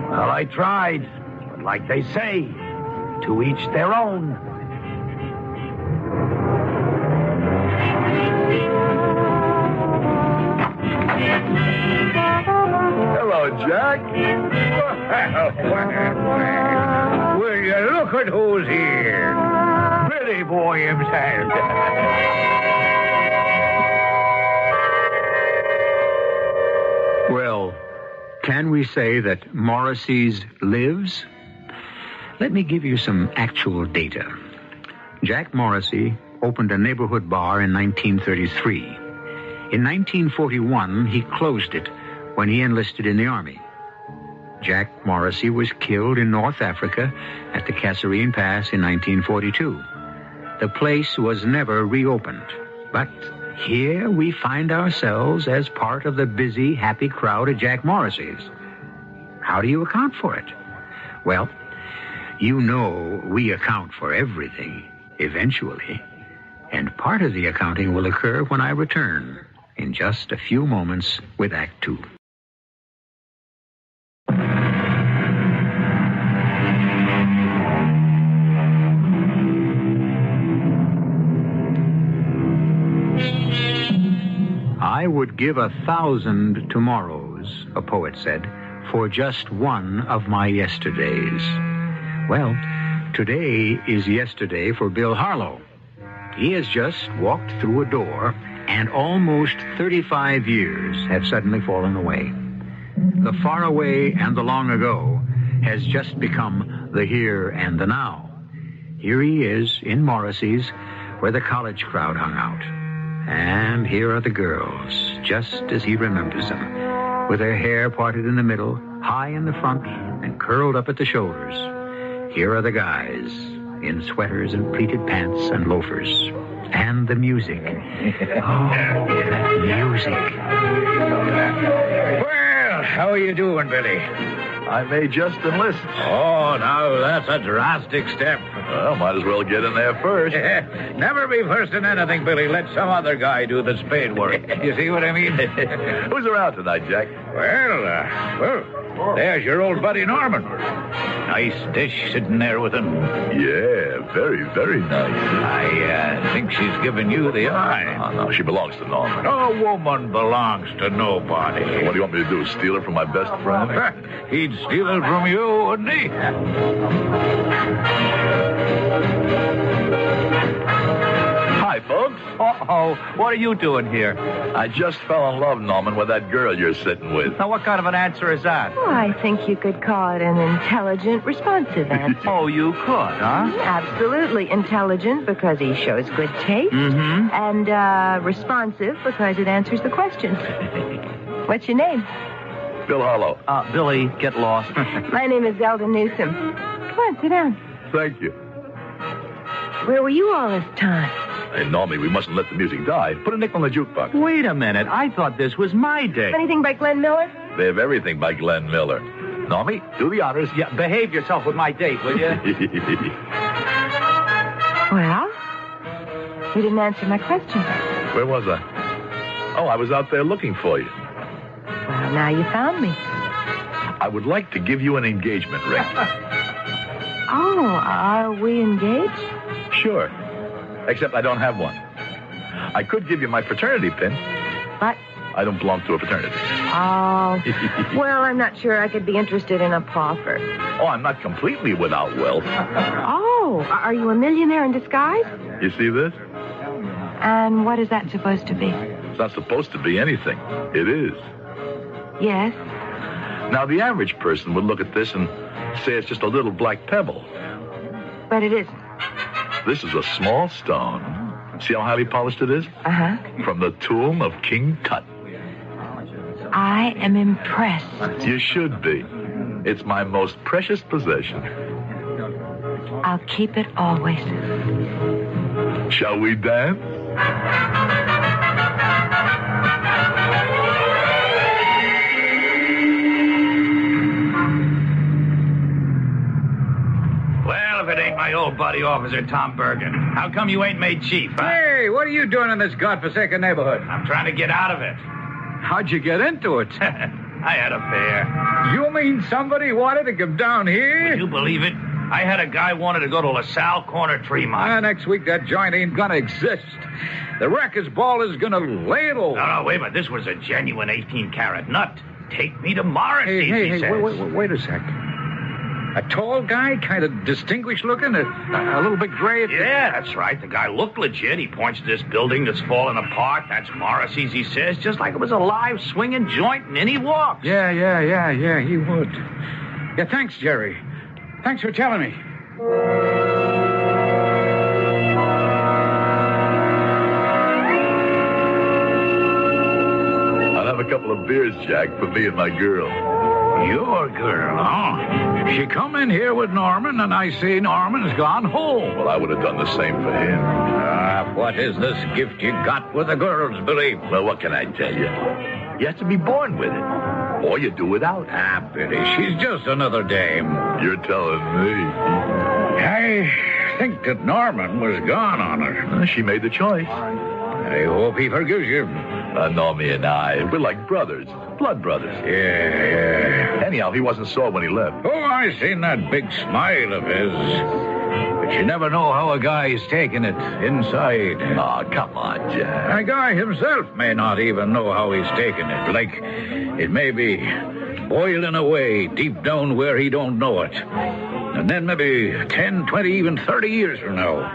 Well, I tried. But like they say, to each their own. Hello, Jack. Will you look at who's here? Pretty boy himself. Well, can we say that Morrissey's lives? Let me give you some actual data. Jack Morrissey opened a neighborhood bar in 1933. In 1941, he closed it when he enlisted in the Army. Jack Morrissey was killed in North Africa at the Kasserine Pass in 1942. The place was never reopened, but here we find ourselves as part of the busy, happy crowd at Jack Morrissey's. How do you account for it? Well, you know we account for everything, eventually. And part of the accounting will occur when I return in just a few moments with Act Two. I would give 1,000 tomorrows, a poet said, for just one of my yesterdays. Well, today is yesterday for Bill Harlow. He has just walked through a door, and almost 35 years have suddenly fallen away. The far away and the long ago has just become the here and the now. Here he is in Morrissey's, where the college crowd hung out. And here are the girls, just as he remembers them, with their hair parted in the middle, high in the front, and curled up at the shoulders. Here are the guys, in sweaters and pleated pants and loafers. And the music. Oh, that music. Well, how are you doing, Billy? I may just enlist. Oh, now that's a drastic step. Well, might as well get in there first. Never be first in anything, Billy. Let some other guy do the spade work. You see what I mean? Who's around tonight, Jack? Well, there's your old buddy Norman. Nice dish sitting there with him. Yeah, very, very nice. I think she's giving you the eye. No, she belongs to Norman. No woman belongs to nobody. What do you want me to do, steal her from my best friend? He'd steal it from you, wouldn't he? Hi, folks. Uh-oh. What are you doing here? I just fell in love, Norman, with that girl you're sitting with. Now, what kind of an answer is that? Oh, I think you could call it an intelligent, responsive answer. Oh, you could, huh? Absolutely intelligent because he shows good taste. Mm-hmm. And responsive because it answers the question. What's your name? Bill Harlow. Billy, get lost. My name is Zelda Newsom. Come on, sit down. Thank you. Where were you all this time? Hey, Normie, we mustn't let the music die. Put a nickel in the jukebox. Wait a minute. I thought this was my day. Anything by Glenn Miller? They have everything by Glenn Miller. Normie, do the honors. Yeah, behave yourself with my date, will you? Well, you didn't answer my question. Where was I? Oh, I was out there looking for you. Well, now you found me. I would like to give you an engagement ring. Oh, are we engaged? Sure. Except I don't have one. I could give you my fraternity pin. But? I don't belong to a fraternity. Oh. Well, I'm not sure I could be interested in a pauper. Oh, I'm not completely without wealth. Oh, are you a millionaire in disguise? You see this? And what is that supposed to be? It's not supposed to be anything. It is. Yes. Now, the average person would look at this and say it's just a little black pebble. But it isn't. This is a small stone. See how highly polished it is? Uh-huh. From the tomb of King Tut. I am impressed. You should be. It's my most precious possession. I'll keep it always. Shall we dance? Well, if it ain't my old buddy, Officer Tom Bergen. How come you ain't made chief, huh? Hey, what are you doing in this godforsaken neighborhood? I'm trying to get out of it. How'd you get into it? I had a fare. You mean somebody wanted to come down here? Would you believe it? I had a guy wanted to go to LaSalle Corner Tremont. Next week, that joint ain't gonna exist. The wreckers ball is gonna lay it over. No, wait a minute. This was a genuine 18-carat nut. Take me to Morrissey's, he says. Wait a sec. A tall guy, kind of distinguished looking, a little bit gray. Yeah, that's right. The guy looked legit. He points to this building that's falling apart. That's Morrissey's, he says, just like it was a live swinging joint, and in he walks. Yeah, he would. Yeah, thanks, Jerry. Thanks for telling me. I'll have a couple of beers, Jack, for me and my girl. Your girl, huh? She come in here with Norman, and I see Norman's gone home. Well, I would have done the same for him. What is this gift you got with the girls, Billy? Well, what can I tell you? You have to be born with it. Or you do without. Billy, she's just another dame. You're telling me. I think that Norman was gone on her. She made the choice. I hope he forgives you. Normie and I, we're like brothers. Blood brothers. Yeah. Anyhow, he wasn't sore when he left. Oh, I seen that big smile of his. But you never know how a guy's taking it inside. Oh, come on, Jack. A guy himself may not even know how he's taking it. Like, it may be boiling away deep down where he don't know it. And then maybe 10, 20, even 30 years from now,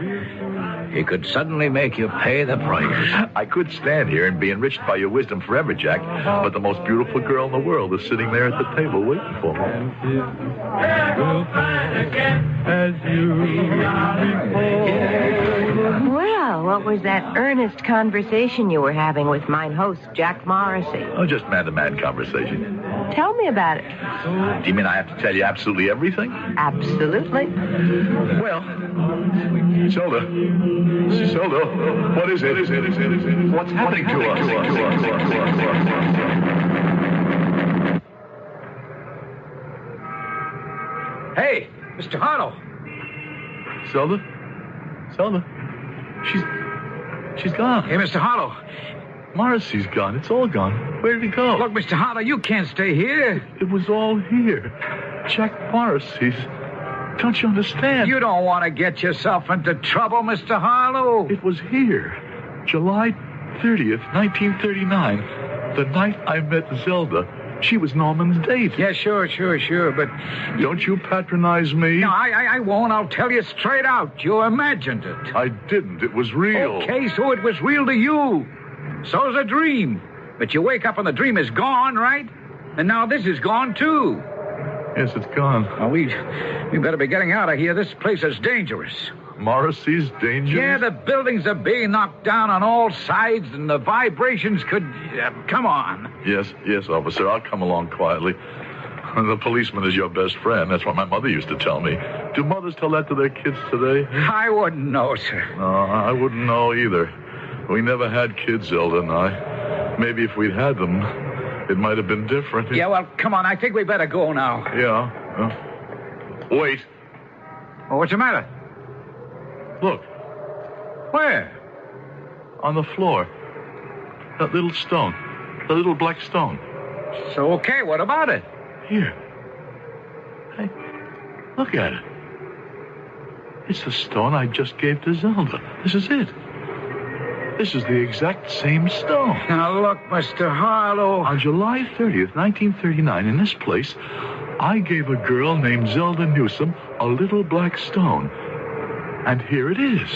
he could suddenly make you pay the price. I could stand here and be enriched by your wisdom forever, Jack, but the most beautiful girl in the world is sitting there at the table waiting for me. Well, what was that earnest conversation you were having with mine host, Jack Morrissey? Oh, just man-to-man conversation. Tell me about it. Do you mean I have to tell you absolutely everything? Absolutely. Well, Zelda, what is it? What's happening to us? Hey, Mr. Harlow. Zelda? She's gone. Hey, Mr. Harlow. Morrissey's gone. It's all gone. Where did he go? Look, Mr. Harlow, you can't stay here. It was all here. Jack Morrissey's. Don't you understand? You don't want to get yourself into trouble, Mr. Harlow. It was here. July 30th, 1939. The night I met Zelda. She was Norman's date. Yeah, sure, but... Don't you patronize me? No, I won't. I'll tell you straight out. You imagined it. I didn't. It was real. Okay, so it was real to you. So's a dream. But you wake up and the dream is gone, right? And now this is gone, too. Yes, it's gone. Well, we better be getting out of here. This place is dangerous. Morrissey's dangerous? Yeah, the buildings are being knocked down on all sides, and the vibrations could... come on. Yes, officer. I'll come along quietly. The policeman is your best friend. That's what my mother used to tell me. Do mothers tell that to their kids today? I wouldn't know, sir. No, I wouldn't know either. We never had kids, Zelda and I. Maybe if we'd had them, it might have been different. Yeah, well, come on. I think we better go now. Yeah. Wait. Well, what's the matter? Look. Where? On the floor. That little stone. The little black stone. So, okay, what about it? Here. Hey, look at it. It's the stone I just gave to Zelda. This is it. This is the exact same stone. Now, look, Mr. Harlow. On July 30th, 1939, in this place, I gave a girl named Zelda Newsom a little black stone. And here it is.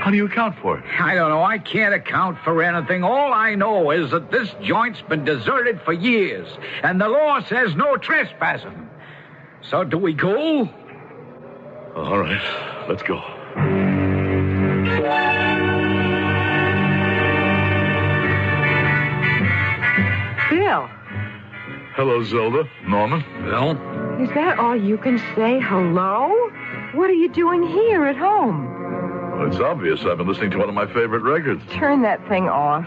How do you account for it? I don't know. I can't account for anything. All I know is that this joint's been deserted for years, and the law says no trespassing. So do we go? All right, let's go. Bill. Hello, Zelda. Norman. Well? Is that all you can say? Hello? What are you doing here at home? Well, it's obvious. I've been listening to one of my favorite records. Turn that thing off.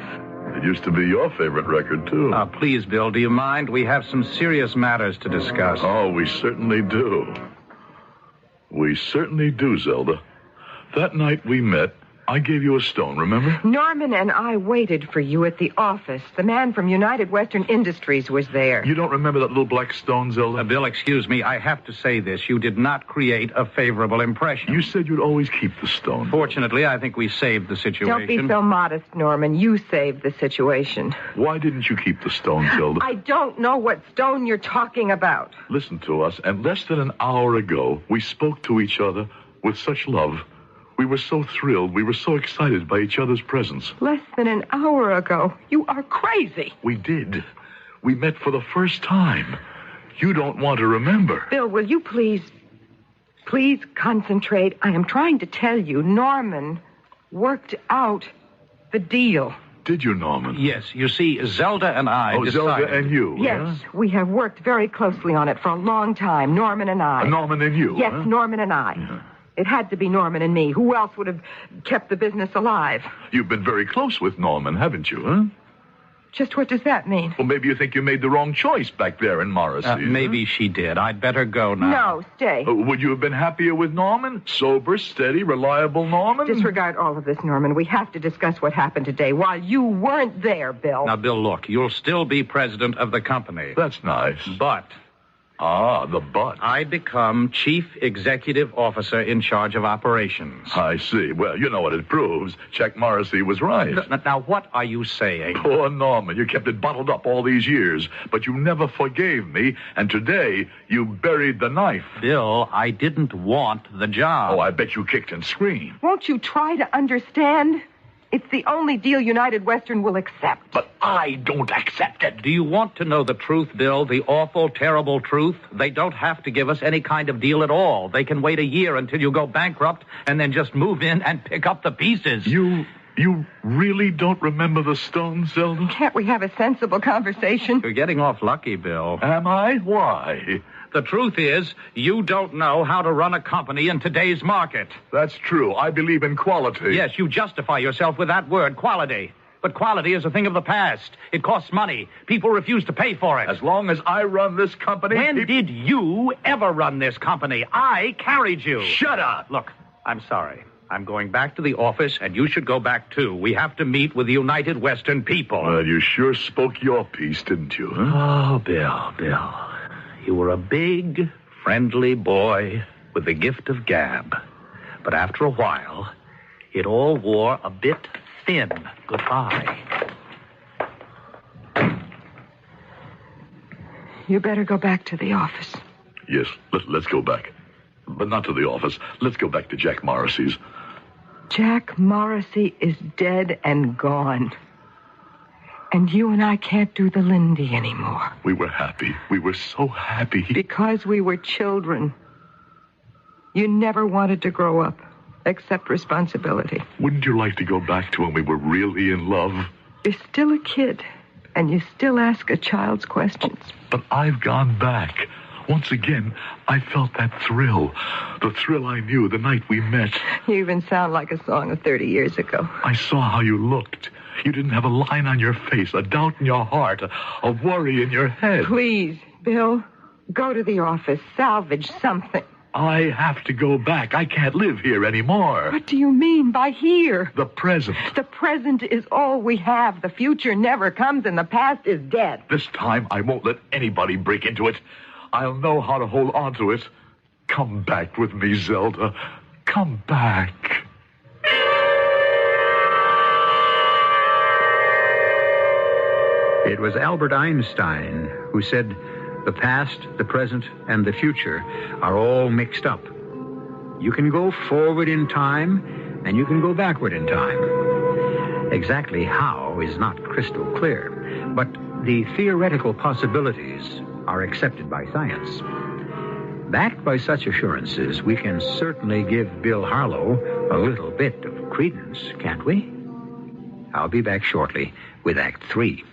It used to be your favorite record, too. Please, Bill, do you mind? We have some serious matters to discuss. Oh, we certainly do. We certainly do, Zelda. That night we met, I gave you a stone, remember? Norman and I waited for you at the office. The man from United Western Industries was there. You don't remember that little black stone, Zelda? Bill, excuse me. I have to say this. You did not create a favorable impression. You said you'd always keep the stone. Fortunately, I think we saved the situation. Don't be so modest, Norman. You saved the situation. Why didn't you keep the stone, Zelda? I don't know what stone you're talking about. Listen to us, and less than an hour ago, we spoke to each other with such love. We were so thrilled. We were so excited by each other's presence. Less than an hour ago. You are crazy. We did. We met for the first time. You don't want to remember. Bill, will you please concentrate? I am trying to tell you, Norman worked out the deal. Did you, Norman? Yes. You see, Zelda and I decided... Zelda and you. Yes, we have worked very closely on it for a long time, Norman and I. Norman and you? Yes, Norman and I. Yeah. It had to be Norman and me. Who else would have kept the business alive? You've been very close with Norman, haven't you, huh? Just what does that mean? Well, maybe you think you made the wrong choice back there in Morrissey. Maybe she did. I'd better go now. No, stay. Would you have been happier with Norman? Sober, steady, reliable Norman? Disregard all of this, Norman. We have to discuss what happened today while you weren't there, Bill. Now, Bill, look, you'll still be president of the company. That's nice. But... the but. I become chief executive officer in charge of operations. I see. Well, you know what it proves. Jack Morrissey was right. Now, what are you saying? Poor Norman. You kept it bottled up all these years, but you never forgave me, and today you buried the knife. Bill, I didn't want the job. Oh, I bet you kicked and screamed. Won't you try to understand? It's the only deal United Western will accept. But I don't accept it. Do you want to know the truth, Bill? The awful, terrible truth? They don't have to give us any kind of deal at all. They can wait a year until you go bankrupt and then just move in and pick up the pieces. You really don't remember the Stones, Zelda? Can't we have a sensible conversation? You're getting off lucky, Bill. Am I? Why? The truth is, you don't know how to run a company in today's market. That's true. I believe in quality. Yes, you justify yourself with that word, quality. But quality is a thing of the past. It costs money. People refuse to pay for it. As long as I run this company... When did you ever run this company? I carried you. Shut up. Look, I'm sorry. I'm going back to the office, and you should go back, too. We have to meet with the United Western people. Well, you sure spoke your piece, didn't you? Huh? Oh, Bill. You were a big, friendly boy with the gift of gab. But after a while, it all wore a bit thin. Goodbye. You better go back to the office. Yes, let's go back. But not to the office. Let's go back to Jack Morrissey's. Jack Morrissey is dead and gone. And you and I can't do the Lindy anymore. We were happy. We were so happy. Because we were children. You never wanted to grow up, accept responsibility. Wouldn't you like to go back to when we were really in love? You're still a kid, and you still ask a child's questions. But I've gone back. Once again, I felt that thrill. The thrill I knew the night we met. You even sound like a song of 30 years ago. I saw how you looked. You didn't have a line on your face, a doubt in your heart, a worry in your head. Please, Bill, go to the office. Salvage something. I have to go back. I can't live here anymore. What do you mean by here? The present. The present is all we have. The future never comes, and the past is dead. This time, I won't let anybody break into it. I'll know how to hold on to it. Come back with me, Zelda. Come back. It was Albert Einstein who said, the past, the present, and the future are all mixed up. You can go forward in time, and you can go backward in time. Exactly how is not crystal clear, but the theoretical possibilities are accepted by science. Backed by such assurances, we can certainly give Bill Harlow a little bit of credence, can't we? I'll be back shortly with Act 3.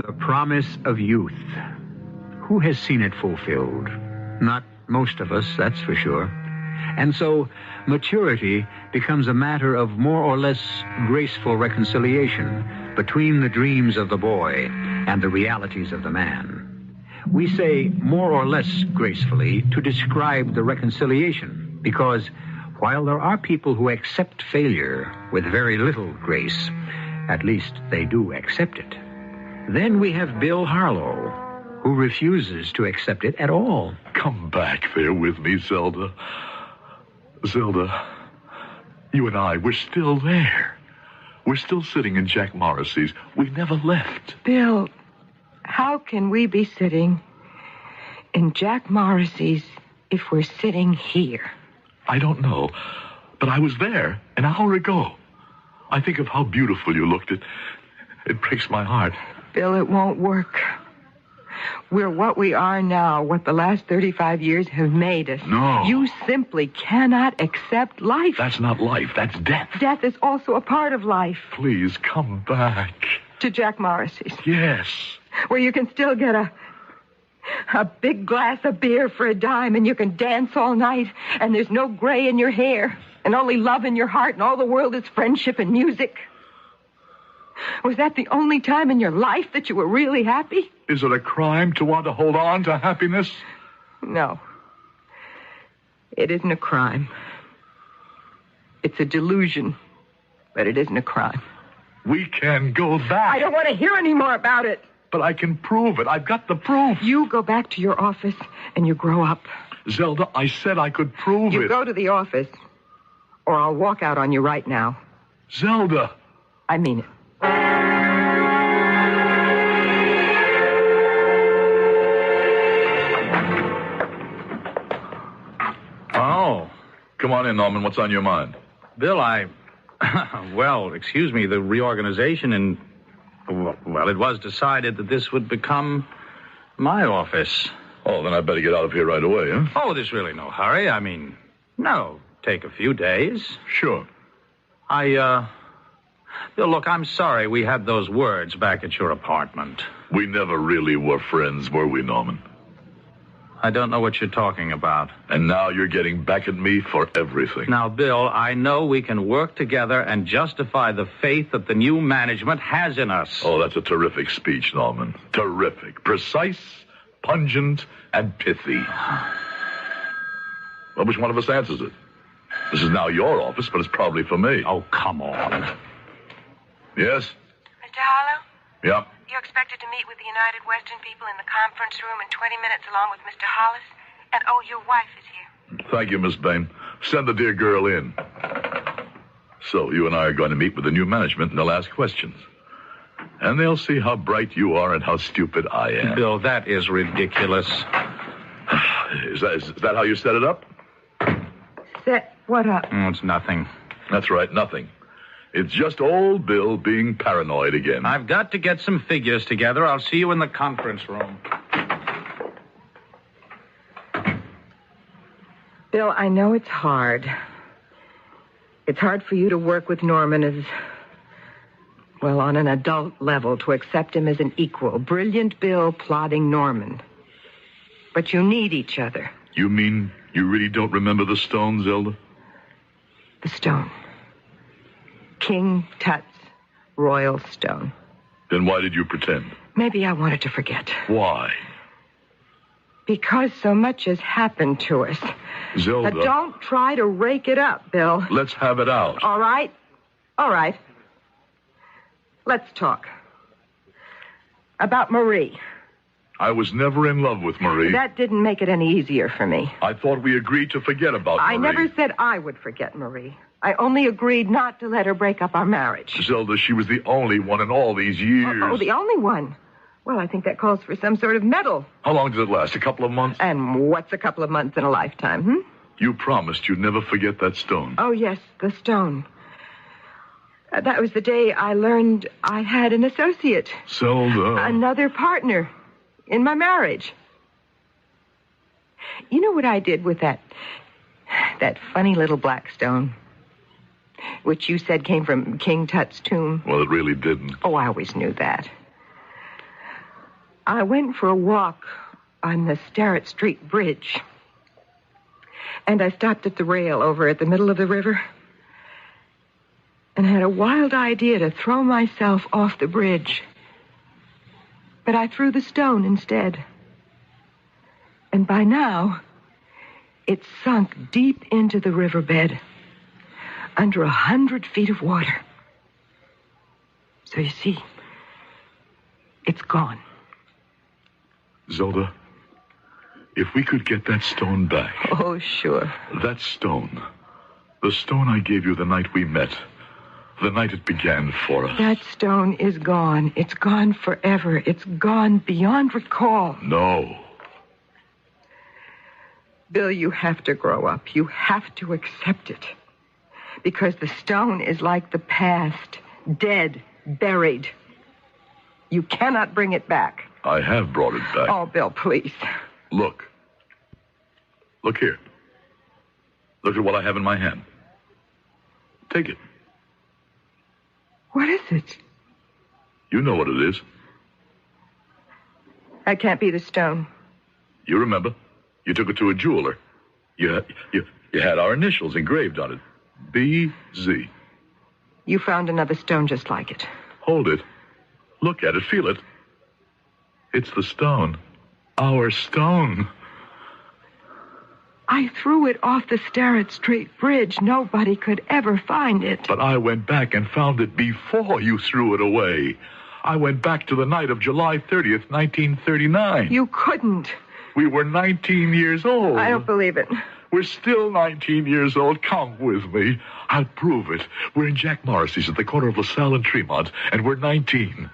The promise of youth. Who has seen it fulfilled? Not most of us, that's for sure. And so, maturity becomes a matter of more or less graceful reconciliation between the dreams of the boy and the realities of the man. We say more or less gracefully to describe the reconciliation, because while there are people who accept failure with very little grace, at least they do accept it. Then we have Bill Harlow, who refuses to accept it at all. Come back there with me, Zelda. Zelda, you and I, we're still there. We're still sitting in Jack Morrissey's. We never left. Bill, how can we be sitting in Jack Morrissey's if we're sitting here? I don't know, but I was there an hour ago. I think of how beautiful you looked. It breaks my heart. Bill, it won't work. We're what we are now, what the last 35 years have made us. No. You simply cannot accept life. That's not life. That's death. Death is also a part of life. Please, come back. To Jack Morrissey's. Yes. Where you can still get a big glass of beer for a dime, and you can dance all night, and there's no gray in your hair, and only love in your heart, and all the world is friendship and music. Was that the only time in your life that you were really happy? Is it a crime to want to hold on to happiness? No. It isn't a crime. It's a delusion, but it isn't a crime. We can go back. I don't want to hear any more about it. But I can prove it. I've got the proof. You go back to your office and you grow up. Zelda, I said I could prove it. You go to the office, or I'll walk out on you right now. Zelda. I mean it. Oh. Come on in, Norman. What's on your mind? Bill, well, excuse me, the reorganization and, well, it was decided that this would become my office. Oh, then I better get out of here right away, huh? Oh, there's really no hurry. I mean, no, take a few days. Sure. Bill, look, I'm sorry we had those words back at your apartment. We never really were friends, were we, Norman? I don't know what you're talking about. And now you're getting back at me for everything. Now, Bill, I know we can work together and justify the faith that the new management has in us. Oh, that's a terrific speech, Norman. Terrific. Precise, pungent, and pithy. Well, which one of us answers it? This is now your office, but it's probably for me. Oh, come on. Yes? Mr. Harlow? Yeah. You're expected to meet with the United Western people in the conference room in 20 minutes along with Mr. Hollis. And, oh, your wife is here. Thank you, Miss Bain. Send the dear girl in. So, you and I are going to meet with the new management, and they'll ask questions. And they'll see how bright you are and how stupid I am. Bill, that is ridiculous. Is that how you set it up? Set what up? Oh, it's nothing. That's right, nothing. It's just old Bill being paranoid again. I've got to get some figures together. I'll see you in the conference room. Bill, I know it's hard. It's hard for you to work with Norman as, well, on an adult level, to accept him as an equal. Brilliant Bill plodding Norman. But you need each other. You mean you really don't remember the stone, Zelda? The stone. King Tut's royal stone. Then why did you pretend? Maybe I wanted to forget. Why? Because so much has happened to us. Zelda. Don't try to rake it up, Bill. Let's have it out. All right. All right. Let's talk. About Marie. I was never in love with Marie. That didn't make it any easier for me. I thought we agreed to forget about Marie. I never said I would forget Marie. I only agreed not to let her break up our marriage. Zelda, she was the only one in all these years. Oh, the only one? Well, I think that calls for some sort of medal. How long did it last? A couple of months? And what's a couple of months in a lifetime, You promised you'd never forget that stone. Oh, yes, the stone. That was the day I learned I had an associate. Zelda. Another partner in my marriage. You know what I did with that funny little black stone? Which you said came from King Tut's tomb. Well, it really didn't. Oh, I always knew that. I went for a walk on the Starrett Street Bridge. And I stopped at the rail over at the middle of the river. And had a wild idea to throw myself off the bridge. But I threw the stone instead. And by now, it's sunk deep into the riverbed. Under 100 feet of water. So you see, it's gone. Zelda, if we could get that stone back. Oh, sure. That stone. The stone I gave you the night we met. The night it began for us. That stone is gone. It's gone forever. It's gone beyond recall. No. Bill, you have to grow up. You have to accept it. Because the stone is like the past. Dead. Buried. You cannot bring it back. I have brought it back. Oh, Bill, please. Look. Look here. Look at what I have in my hand. Take it. What is it? You know what it is. That can't be the stone. You remember. You took it to a jeweler. You had our initials engraved on it. B.Z. You found another stone just like it. Hold it. Look at it. Feel it. It's the stone. Our stone. I threw it off the Starrett Street Bridge. Nobody could ever find it. But I went back and found it before you threw it away. I went back to the night of July 30th, 1939. You couldn't. We were 19 years old. I don't believe it. We're still 19 years old. Come with me. I'll prove it. We're in Jack Morrissey's at the corner of LaSalle and Tremont, and we're 19.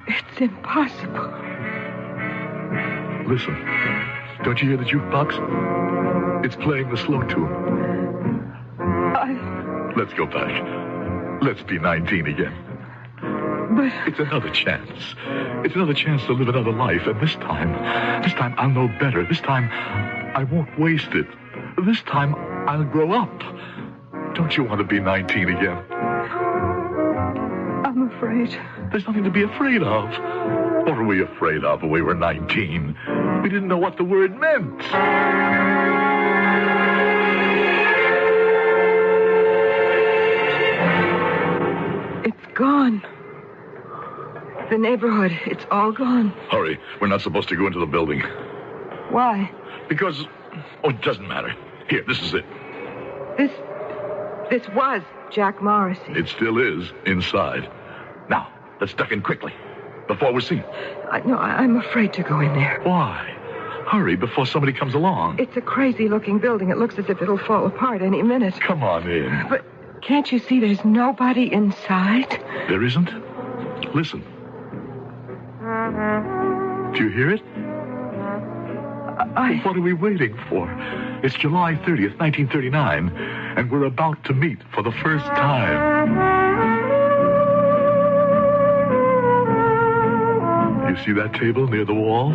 It's impossible. Listen. Don't you hear the jukebox? It's playing the slow tune. Let's go back. Let's be 19 again. But... It's another chance. It's another chance to live another life, and this time I'll know better. This time, I won't waste it. This time, I'll grow up. Don't you want to be 19 again? I'm afraid. There's nothing to be afraid of. What were we afraid of when we were 19? We didn't know what the word meant. It's gone. The neighborhood, it's all gone. Hurry. We're not supposed to go into the building. Why? Because... Oh, it doesn't matter. Here, this is it. This was Jack Morrissey. It still is inside. Now, let's duck in quickly. Before we're seen. I'm afraid to go in there. Why? Hurry before somebody comes along. It's a crazy-looking building. It looks as if it'll fall apart any minute. Come on in. But can't you see there's nobody inside? There isn't? Listen. Do you hear it? What are we waiting for? It's July 30th, 1939, and we're about to meet for the first time. You see that table near the wall?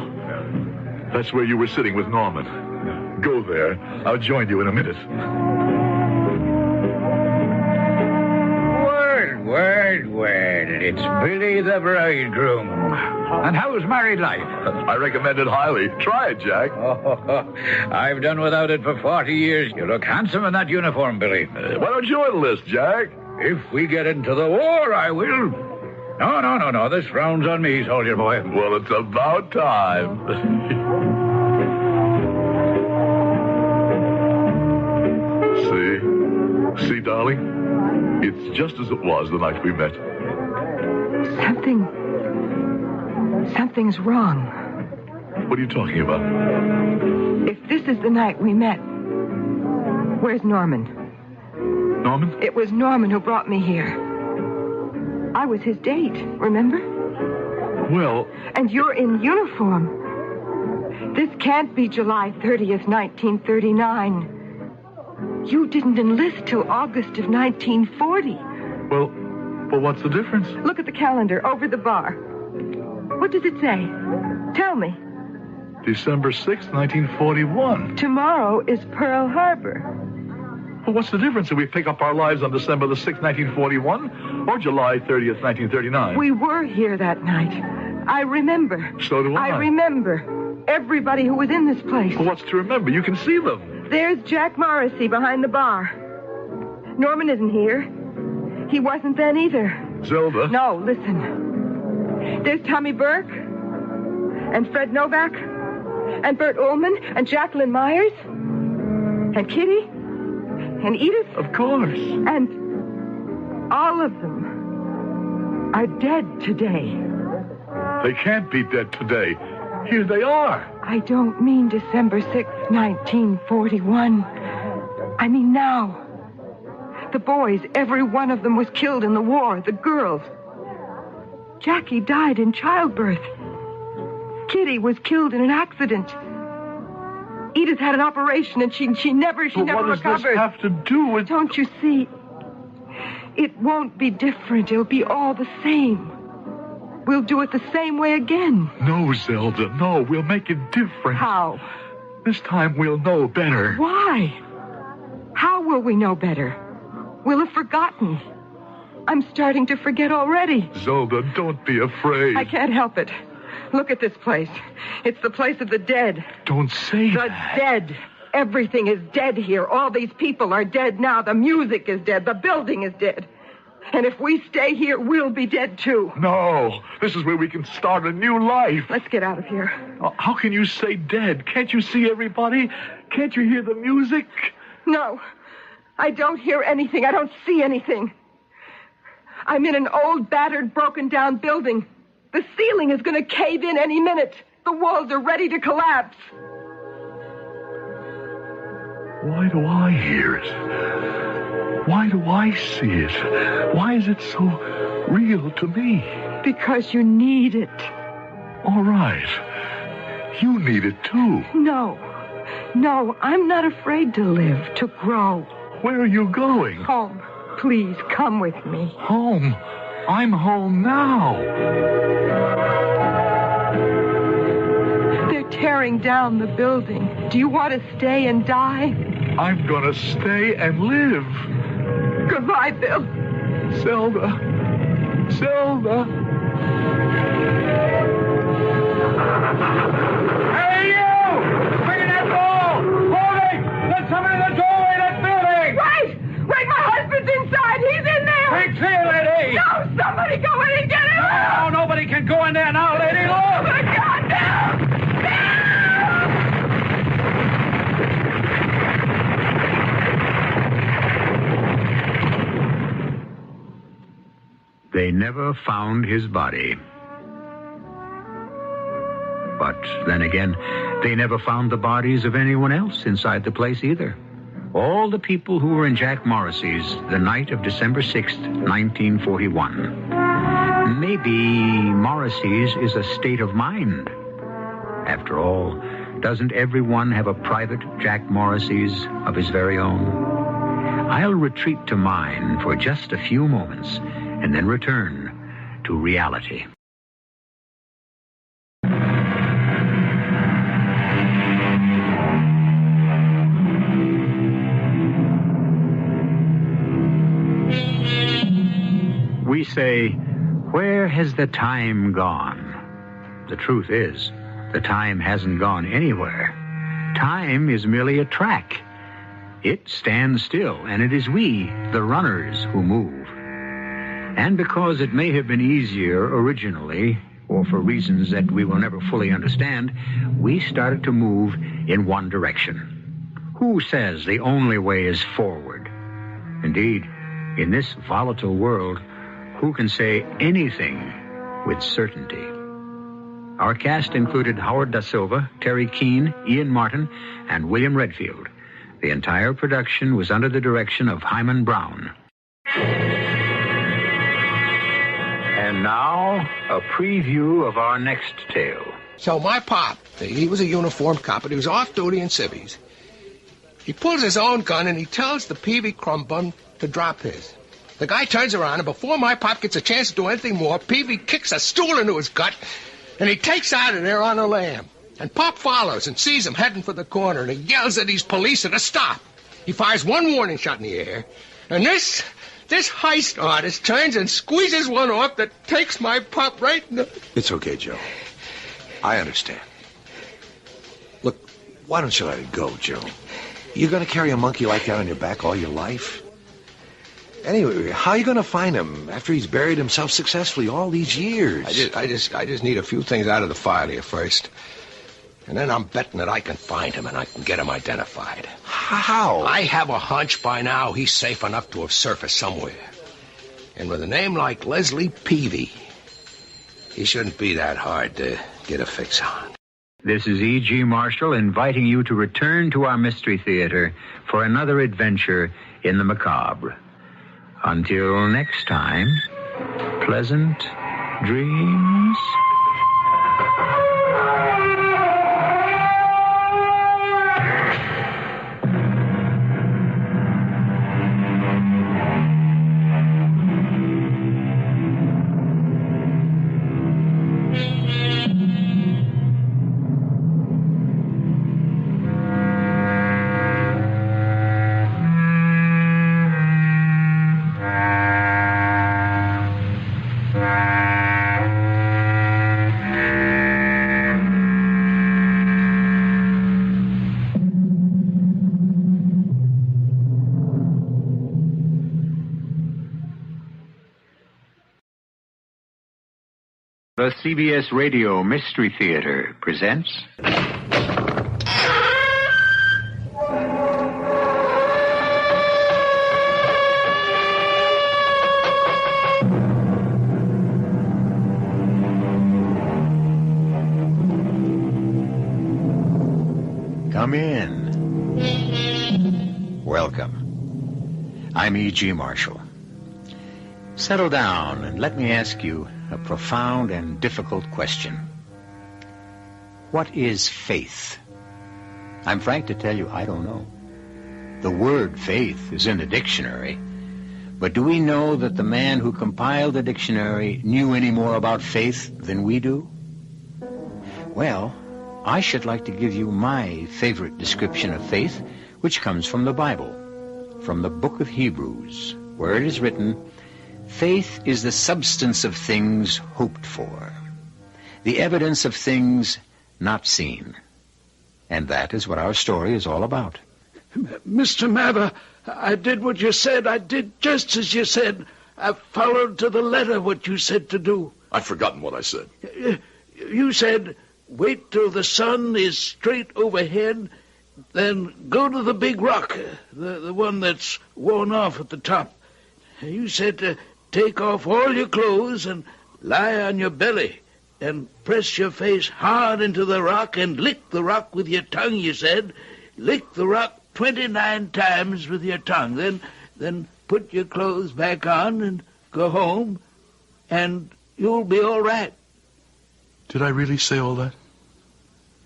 That's where you were sitting with Norman. Go there. I'll join you in a minute. Well, it's Billy the bridegroom. And how's married life? I recommend it highly. Try it, Jack. Oh, I've done without it for 40 years. You look handsome in that uniform, Billy. Why don't you enlist, Jack? If we get into the war, I will. No. This round's on me, soldier boy. Well, it's about time. See, darling? It's just as it was the night we met. Something's wrong. What are you talking about? If this is the night we met, where's Norman? Norman? It was Norman who brought me here. I was his date, remember? Well... And you're in uniform. This can't be July 30th, 1939. You didn't enlist till August of 1940. Well, what's the difference? Look at the calendar over the bar. What does it say? Tell me. December 6th, 1941. Tomorrow is Pearl Harbor. Well, what's the difference if we pick up our lives on December the 6th, 1941 or July 30th, 1939? We were here that night. I remember. So do I. I remember everybody who was in this place. Well, what's to remember? You can see them. There's Jack Morrissey behind the bar. Norman isn't here. He wasn't then either. Zelda? No, listen. There's Tommy Burke, and Fred Novak, and Bert Ullman, and Jacqueline Myers, and Kitty, and Edith. Of course. And all of them are dead today. They can't be dead today. Here they are. I don't mean December 6th, 1941. I mean now. The boys, every one of them was killed in the war. The girls. Jackie died in childbirth. Kitty was killed in an accident. Edith had an operation and she never recovered. What does this have to do with... Don't you see? It won't be different. It'll be all the same. We'll do it the same way again. No, Zelda, no. We'll make it different. How? This time we'll know better. Why? How will we know better? We'll have forgotten. I'm starting to forget already. Zelda, don't be afraid. I can't help it. Look at this place. It's the place of the dead. Don't say that. The dead. Everything is dead here. All these people are dead now. The music is dead. The building is dead. And if we stay here, we'll be dead, too. No. This is where we can start a new life. Let's get out of here. How can you say dead? Can't you see everybody? Can't you hear the music? No. I don't hear anything. I don't see anything. I'm in an old, battered, broken-down building. The ceiling is going to cave in any minute. The walls are ready to collapse. Why do I hear it? Why do I see it? Why is it so real to me? Because you need it. All right. You need it, too. No, I'm not afraid to live, to grow. Where are you going? Home. Please, come with me. Home? I'm home now. They're tearing down the building. Do you want to stay and die? I'm gonna stay and live. Goodbye, Bill. Zelda. Hey, you! Bring that ball! Hold it! There's somebody in the doorway of that building! Wait, my husband's inside! He's in there! Hey, clear, lady! No, somebody go in and get him! No, nobody can go in there now, lady! Look! Oh, my God, no! They never found his body. But then again, they never found the bodies of anyone else inside the place either. All the people who were in Jack Morrissey's the night of December 6th, 1941. Maybe Morrissey's is a state of mind. After all, doesn't everyone have a private Jack Morrissey's of his very own? I'll retreat to mine for just a few moments and then return to reality. We say, where has the time gone? The truth is, the time hasn't gone anywhere. Time is merely a track. It stands still, and it is we, the runners, who move. And because it may have been easier originally, or for reasons that we will never fully understand, we started to move in one direction. Who says the only way is forward? Indeed, in this volatile world, who can say anything with certainty? Our cast included Howard Da Silva, Terry Keane, Ian Martin, and William Redfield. The entire production was under the direction of Himan Brown. And now, a preview of our next tale. So my pop, he was a uniformed cop, but he was off duty in civvies. He pulls his own gun and he tells the Peavy crumb bum to drop his. The guy turns around, and before my pop gets a chance to do anything more, Peavy kicks a stool into his gut, and he takes out of there on a lamb. And Pop follows and sees him heading for the corner, and he yells at these police to stop. He fires one warning shot in the air, and this heist artist turns and squeezes one off that takes my pop right in the... It's okay, Joe. I understand. Look, why don't you let it go, Joe? You're going to carry a monkey like that on your back all your life? Anyway, how are you going to find him after he's buried himself successfully all these years? I just need a few things out of the file here first. And then I'm betting that I can find him and I can get him identified. How? I have a hunch by now he's safe enough to have surfaced somewhere. And with a name like Leslie Peavy, he shouldn't be that hard to get a fix on. This is E.G. Marshall inviting you to return to our Mystery Theater for another adventure in the macabre. Until next time, pleasant dreams. The CBS Radio Mystery Theater presents... Come in. Welcome. I'm E.G. Marshall. Settle down and let me ask you a profound and difficult question. What is faith? I'm frank to tell you, I don't know. The word faith is in the dictionary, but do we know that the man who compiled the dictionary knew any more about faith than we do? Well, I should like to give you my favorite description of faith, which comes from the Bible, from the book of Hebrews, where it is written, "Faith is the substance of things hoped for, the evidence of things not seen." And that is what our story is all about. Mr. Mather, I did what you said. I did just as you said. I followed to the letter what you said to do. I've forgotten what I said. You said, wait till the sun is straight overhead, then go to the big rock, the one that's worn off at the top. You said to take off all your clothes and lie on your belly and press your face hard into the rock and lick the rock with your tongue, you said. Lick the rock 29 times with your tongue. Then put your clothes back on and go home, and you'll be all right. Did I really say all that?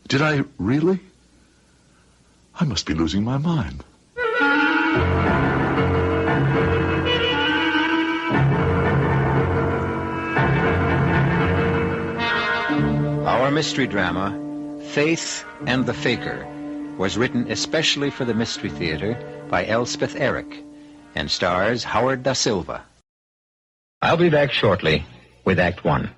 Did I really? I must be losing my mind. Our mystery drama, Faith and the Faker, was written especially for the Mystery Theater by Elspeth Eric and stars Howard Da Silva. I'll be back shortly with Act One.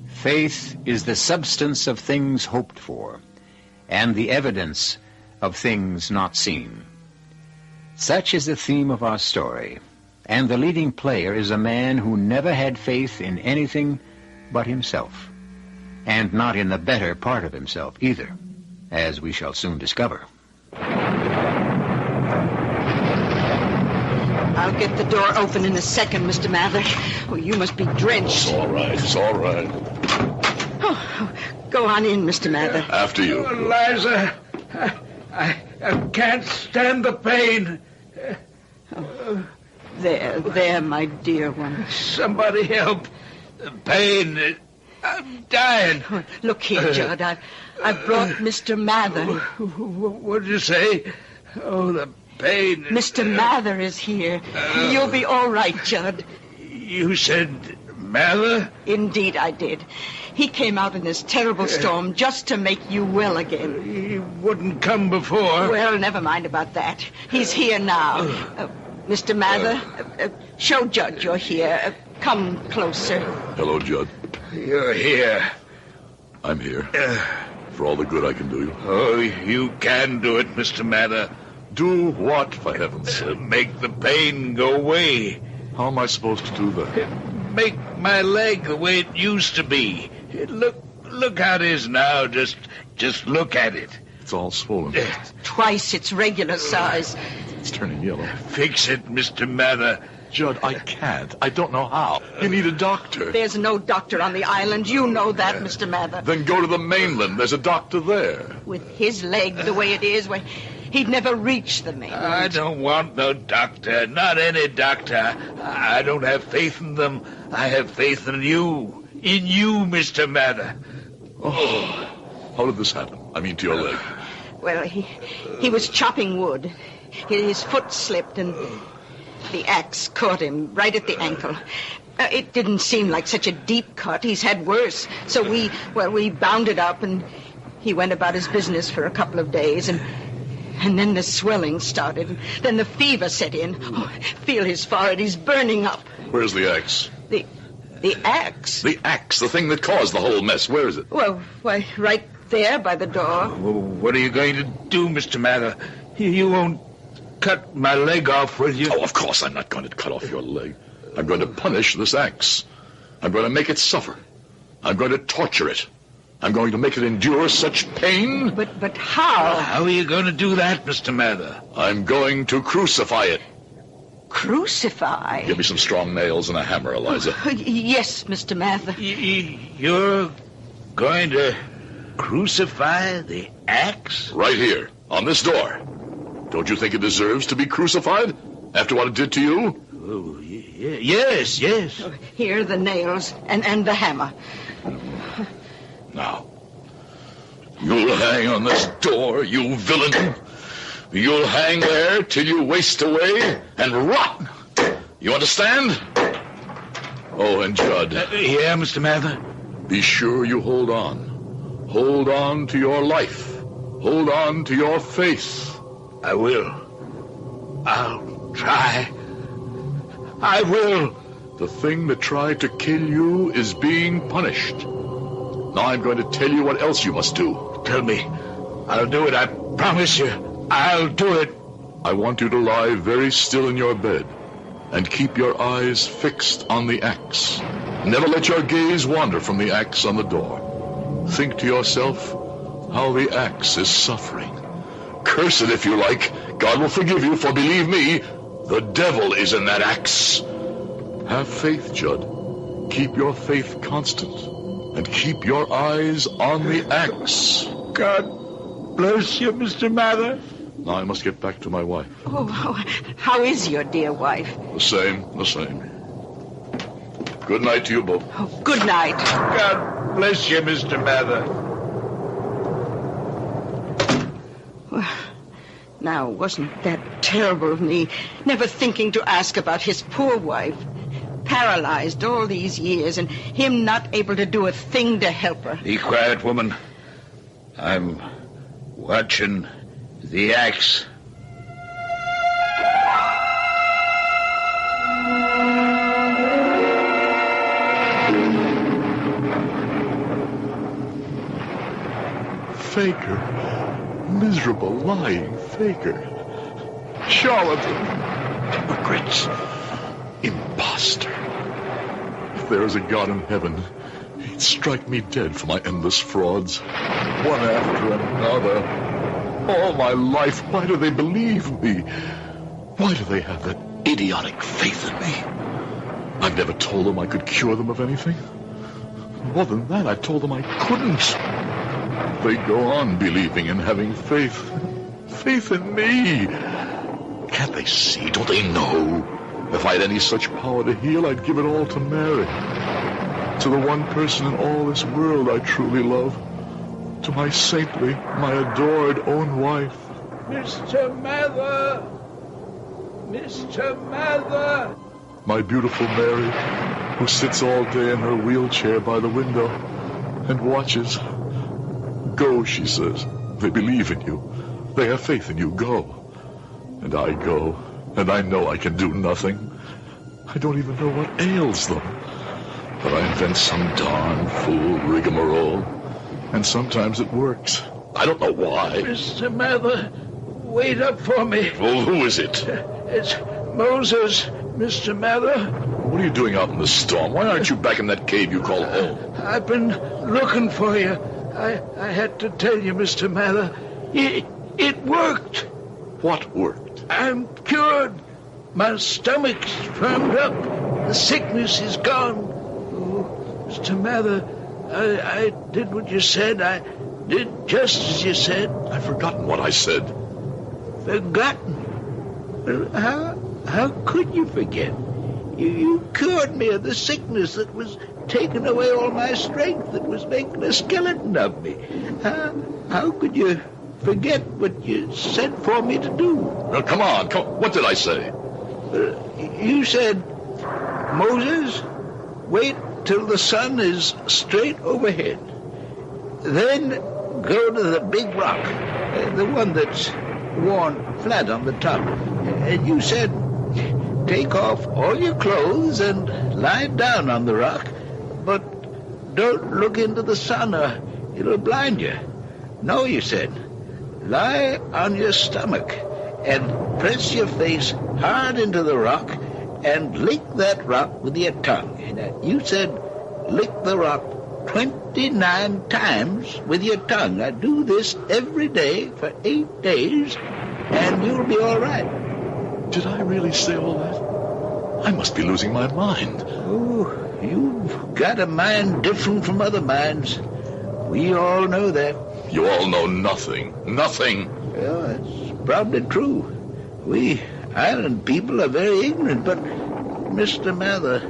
Faith is the substance of things hoped for, and the evidence of things not seen. Such is the theme of our story, and the leading player is a man who never had faith in anything but himself, and not in the better part of himself either, as we shall soon discover. I'll get the door open in a second, Mr. Mather. Oh, you must be drenched. It's all right, it's all right. Oh, go on in, Mr. Mather. After you. Eliza, I can't stand the pain. There, my dear one. Somebody help. The pain. I'm dying. Oh, look here, Judd. I've brought Mr. Mather. What did you say? Oh, the pain. Mr. Mather is here. You'll be all right, Judd. You said Mather? Indeed, I did. He came out in this terrible storm just to make you well again. He wouldn't come before. Well, never mind about that. He's here now. Mr. Mather, show Judd you're here. Come closer. Hello, Judd. You're here. I'm here. For all the good I can do you. Oh, you can do it, Mr. Mather. Do what, for heaven's sake? Make the pain go away. How am I supposed to do that? Make my leg the way it used to be. Look how it is now. Just look at it. It's all swollen. Twice its regular size. It's turning yellow. Fix it, Mr. Mather. Judd, I can't. I don't know how. You need a doctor. There's no doctor on the island. You know that, Mr. Mather. Then go to the mainland. There's a doctor there. With his leg the way it is, he'd never reach the mainland. I don't want no doctor. Not any doctor. I don't have faith in them. I have faith in you. In you, Mr. Mather. Oh, how did this happen? I mean, to your leg. Well, he was chopping wood. His foot slipped and the axe caught him right at the ankle. It didn't seem like such a deep cut. He's had worse. So we bound it up and he went about his business for a couple of days and then the swelling started. Then the fever set in. Oh, feel his forehead. He's burning up. Where's the axe? The axe? The axe, the thing that caused the whole mess. Where is it? Well, right there by the door. What are you going to do, Mr. Mather? You won't cut my leg off, will you? Oh, of course I'm not going to cut off your leg. I'm going to punish this axe. I'm going to make it suffer. I'm going to torture it. I'm going to make it endure such pain. But how? How are you going to do that, Mr. Mather? I'm going to crucify it. Crucify? Give me some strong nails and a hammer, Eliza. Yes, Mr. Mather. You're going to crucify the axe? Right here, on this door. Don't you think it deserves to be crucified after what it did to you? Oh, yes. Here are the nails and the hammer. Now, you'll hang on this door, you villain. You'll hang there till you waste away and rot. You understand? Oh, and Judd. Yeah, Mr. Mather? Be sure you hold on. Hold on to your life. Hold on to your faith. I will. I'll try. I will. The thing that tried to kill you is being punished. Now I'm going to tell you what else you must do. Tell me. I'll do it, I promise you. I'll do it. I want you to lie very still in your bed and keep your eyes fixed on the axe. Never let your gaze wander from the axe on the door. Think to yourself how the axe is suffering. Curse it if you like. God will forgive you, for believe me, the devil is in that axe. Have faith, Judd. Keep your faith constant. And keep your eyes on the axe. God bless you, Mr. Mather. Now I must get back to my wife. Oh, how is your dear wife? The same. Good night to you both. Oh, good night. God bless you, Mr. Mather. Well, now, wasn't that terrible of me, never thinking to ask about his poor wife? Paralyzed all these years, and him not able to do a thing to help her. Be quiet, woman. I'm watching the axe. Faker. Miserable, lying faker. Charlatan. Hypocrite. Imposter. If there is a God in heaven, he'd strike me dead for my endless frauds. One after another. All my life, why do they believe me? Why do they have that idiotic faith in me? I've never told them I could cure them of anything. More than that, I told them I couldn't. They go on believing and having faith. Faith in me. Can't they see? Don't they know? If I had any such power to heal, I'd give it all to Mary. To the one person in all this world I truly love. To my saintly, my adored own wife. Mr. Mather! Mr. Mather! My beautiful Mary, who sits all day in her wheelchair by the window and watches. Go, she says. They believe in you. They have faith in you. Go. And I go. And I know I can do nothing. I don't even know what ails them. But I invent some darn fool rigmarole. And sometimes it works. I don't know why. Mr. Mather, wait up for me. Well, who is it? It's Moses, Mr. Mather. What are you doing out in the storm? Why aren't you back in that cave you call home? I've been looking for you. I had to tell you, Mr. Mather. It worked. What worked? I'm cured. My stomach's firmed up. The sickness is gone. Oh, Mr. Mather, I did what you said. I did just as you said. I've forgotten what I said. Forgotten? Well, how could you forget? You cured me of the sickness that was taking away all my strength, that was making a skeleton of me. How could you forget what you said for me to do? Well, come on. What did I say? You said, Moses, wait till the sun is straight overhead. Then go to the big rock, the one that's worn flat on the top. And you said, take off all your clothes and lie down on the rock, but don't look into the sun or it'll blind you. No, you said. Lie on your stomach and press your face hard into the rock and lick that rock with your tongue. And you said lick the rock 29 times with your tongue. Now do this every day for 8 days, and you'll be all right. Did I really say all that? I must be losing my mind. Oh, you've got a mind different from other minds. We all know that. You all know nothing. Nothing. Well, that's probably true. We island people are very ignorant, but, Mr. Mather,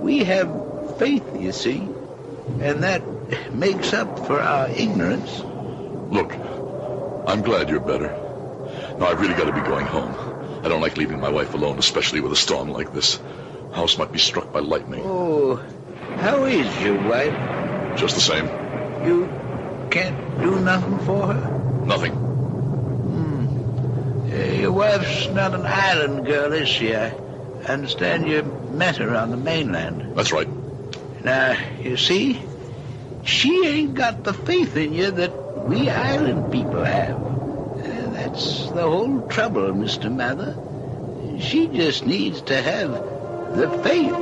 we have faith, you see, and that makes up for our ignorance. Look, I'm glad you're better. Now, I've really got to be going home. I don't like leaving my wife alone, especially with a storm like this. The house might be struck by lightning. Oh, how is your wife? Just the same. You can't do nothing for her? Nothing. Your wife's not an island girl, is she? I understand you met her on the mainland. That's right. Now, you see, she ain't got the faith in you that we island people have. That's the whole trouble, Mr. Mather. She just needs to have the faith.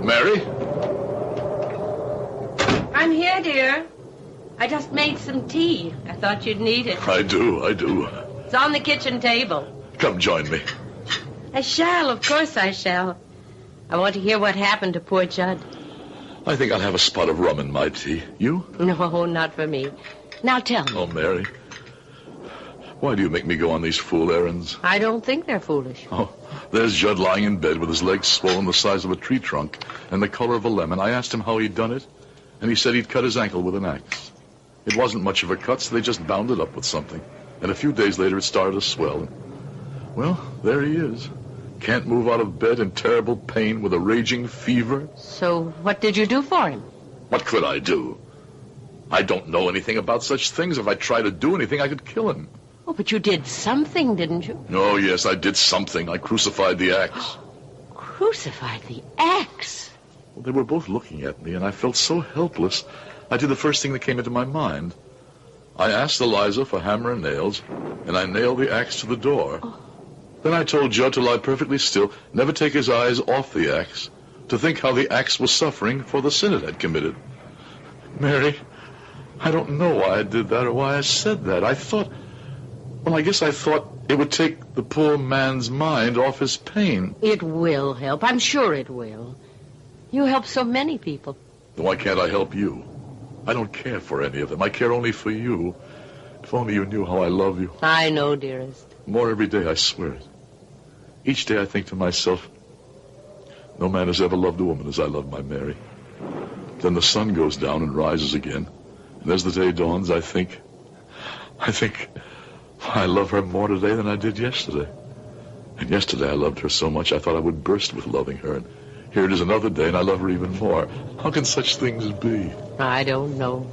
Mary? I'm here, dear. I just made some tea. I thought you'd need it. I do. It's on the kitchen table. Come join me. I shall, of course I shall. I want to hear what happened to poor Judd. I think I'll have a spot of rum in my tea. You? No, not for me. Now tell me. Oh, Mary. Why do you make me go on these fool errands? I don't think they're foolish. Oh, there's Judd lying in bed with his legs swollen the size of a tree trunk and the color of a lemon. I asked him how he'd done it, and he said he'd cut his ankle with an axe. It wasn't much of a cut, so they just bound it up with something. And a few days later, it started to swell. Well, there he is. Can't move out of bed in terrible pain with a raging fever. So what did you do for him? What could I do? I don't know anything about such things. If I tried to do anything, I could kill him. Oh, but you did something, didn't you? Oh, yes, I did something. I crucified the axe. Crucified the axe? Well, they were both looking at me, and I felt so helpless, I did the first thing that came into my mind. I asked Eliza for hammer and nails, and I nailed the axe to the door. Oh. Then I told Judd to lie perfectly still, never take his eyes off the axe, to think how the axe was suffering for the sin it had committed. Mary, I don't know why I did that or why I said that. I thought it would take the poor man's mind off his pain. It will help. I'm sure it will. You help so many people. Then why can't I help you? I don't care for any of them. I care only for you. If only you knew how I love you. I know, dearest. More every day, I swear it. Each day I think to myself, no man has ever loved a woman as I love my Mary. Then the sun goes down and rises again. And as the day dawns, I think I love her more today than I did yesterday. And yesterday I loved her so much I thought I would burst with loving her. And here it is another day and I love her even more. How can such things be? I don't know.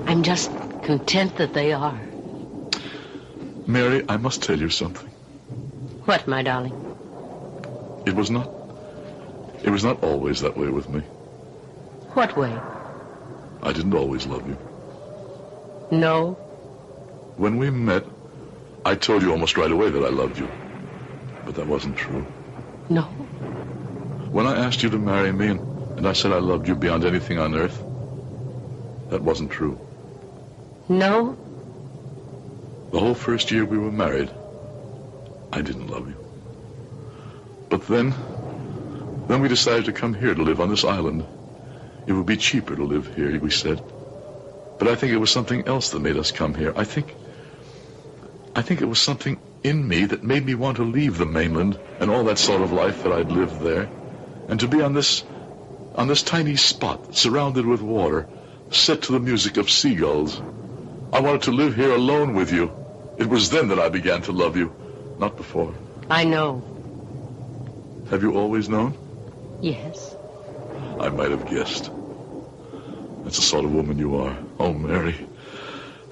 I'm just content that they are. Mary, I must tell you something. What, my darling? It was not always that way with me. What way? I didn't always love you. No. When we met, I told you almost right away that I loved you. But that wasn't true. No. When I asked you to marry me and I said I loved you beyond anything on earth, that wasn't true. No. The whole first year we were married, I didn't love you. But then we decided to come here to live on this island. It would be cheaper to live here, we said. But I think it was something else that made us come here. I think it was something in me that made me want to leave the mainland and all that sort of life that I'd lived there, and to be on this tiny spot, surrounded with water, set to the music of seagulls. I wanted to live here alone with you. It was then that I began to love you, not before. I know. Have you always known? Yes. I might have guessed. That's the sort of woman you are. Oh, Mary,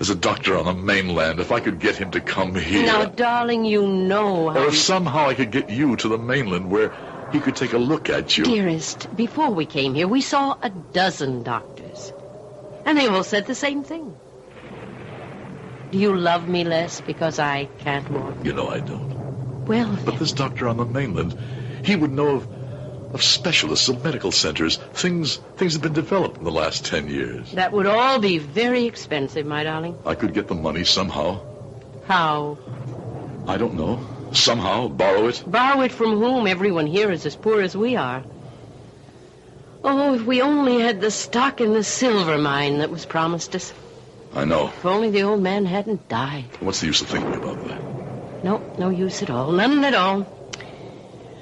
There's a doctor on the mainland. If I could get him to come here. Now, darling, you know how... Or if somehow I could get you to the mainland where he could take a look at you. Dearest, before we came here, we saw a dozen doctors. And they all said the same thing. Do you love me less because I can't walk? You know I don't. Well, but this doctor on the mainland, he would know of specialists, of medical centers. Things have been developed in the last 10 years. That would all be very expensive, my darling. I could get the money somehow. How? I don't know. Somehow, borrow it. Borrow it from whom? Everyone here is as poor as we are. Oh, if we only had the stock in the silver mine that was promised us. I know. If only the old man hadn't died. What's the use of thinking about that? No use at all. None at all.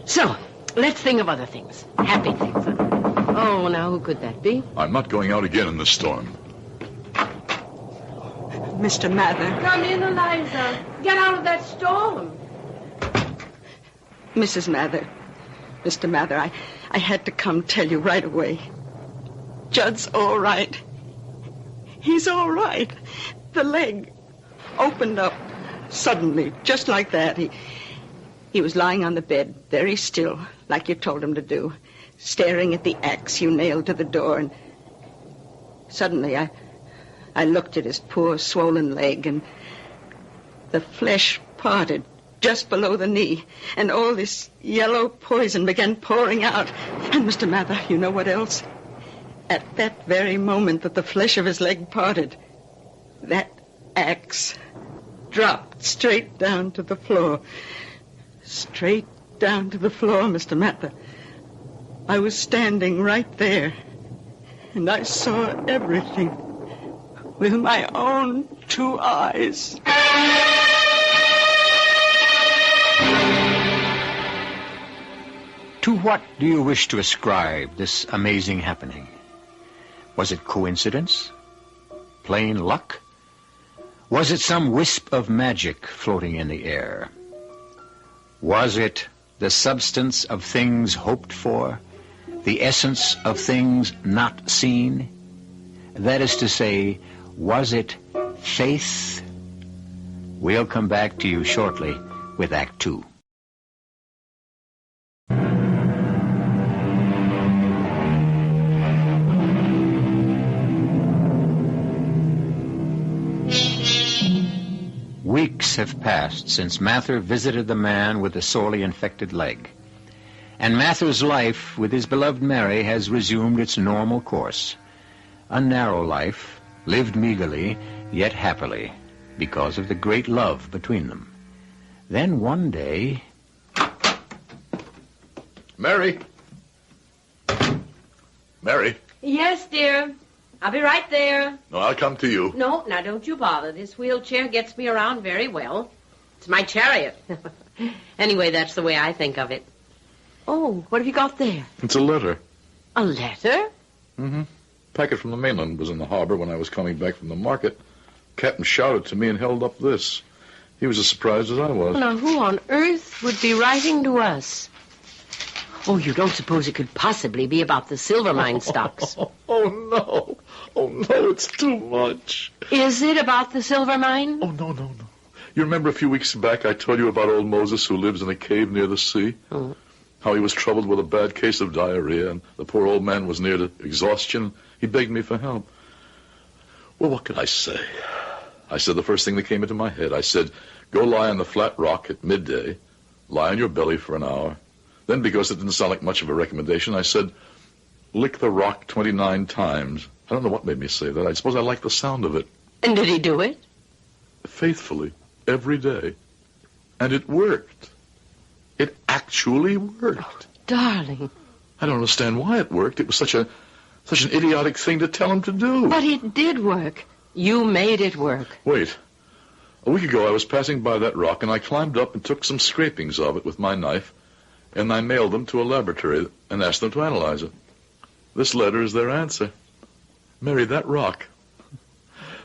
So, let's think of other things. Happy things. Oh, now, who could that be? I'm not going out again in this storm. Mr. Mather. Come in, Eliza. Get out of that storm. Mrs. Mather. Mr. Mather, I had to come tell you right away. Judd's all right. He's all right. The leg opened up suddenly, just like that. He was lying on the bed, very still, like you told him to do, staring at the axe you nailed to the door, and suddenly I looked at his poor swollen leg, and the flesh parted just below the knee, and all this yellow poison began pouring out. And, Mr. Mather, you know what else? At that very moment that the flesh of his leg parted, that axe dropped straight down to the floor. Straight down to the floor, Mr. Mather. I was standing right there, and I saw everything with my own 2 eyes. To what do you wish to ascribe this amazing happening? Was it coincidence? Plain luck? Was it some wisp of magic floating in the air? Was it the substance of things hoped for? The essence of things not seen? That is to say, was it faith? We'll come back to you shortly with Act 2. Weeks have passed since Mather visited the man with the sorely infected leg. And Mather's life with his beloved Mary has resumed its normal course. A narrow life, lived meagerly, yet happily, because of the great love between them. Then one day... Mary? Mary? Yes, dear. I'll be right there. No, I'll come to you. No, now don't you bother. This wheelchair gets me around very well. It's my chariot. Anyway, that's the way I think of it. Oh, what have you got there? It's a letter. A letter? Mm-hmm. Packet from the mainland was in the harbor when I was coming back from the market. Captain shouted to me and held up this. He was as surprised as I was. Now, who on earth would be writing to us? Oh, you don't suppose it could possibly be about the silver mine stocks? Oh, no. Oh, no, it's too much. Is it about the silver mine? Oh, no. You remember a few weeks back I told you about old Moses who lives in a cave near the sea? Oh. How he was troubled with a bad case of diarrhea, and the poor old man was near to exhaustion. He begged me for help. Well, what could I say? I said the first thing that came into my head. I said, go lie on the flat rock at midday, lie on your belly for an hour. Then, because it didn't sound like much of a recommendation, I said, lick the rock 29 times. I don't know what made me say that. I suppose I liked the sound of it. And did he do it? Faithfully, every day. And it worked. It actually worked. Oh, darling. I don't understand why it worked. It was such an idiotic thing to tell him to do. But it did work. You made it work. Wait. A week ago, I was passing by that rock, and I climbed up and took some scrapings of it with my knife, and I mailed them to a laboratory and asked them to analyze it. This letter is their answer. Mary, that rock,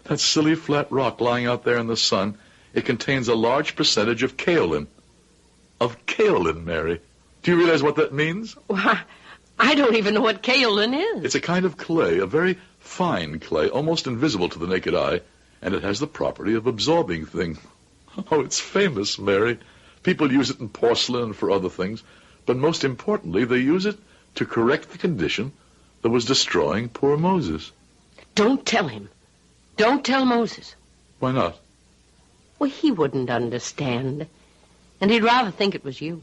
that silly flat rock lying out there in the sun, it contains a large percentage of kaolin. Of kaolin, Mary. Do you realize what that means? Why, I don't even know what kaolin is. It's a kind of clay, a very fine clay, almost invisible to the naked eye, And it has the property of absorbing things. Oh, it's famous, Mary. People use it in porcelain and for other things. But most importantly, they use it to correct the condition that was destroying poor Moses. Don't tell him. Don't tell Moses. Why not? Well, he wouldn't understand. And he'd rather think it was you.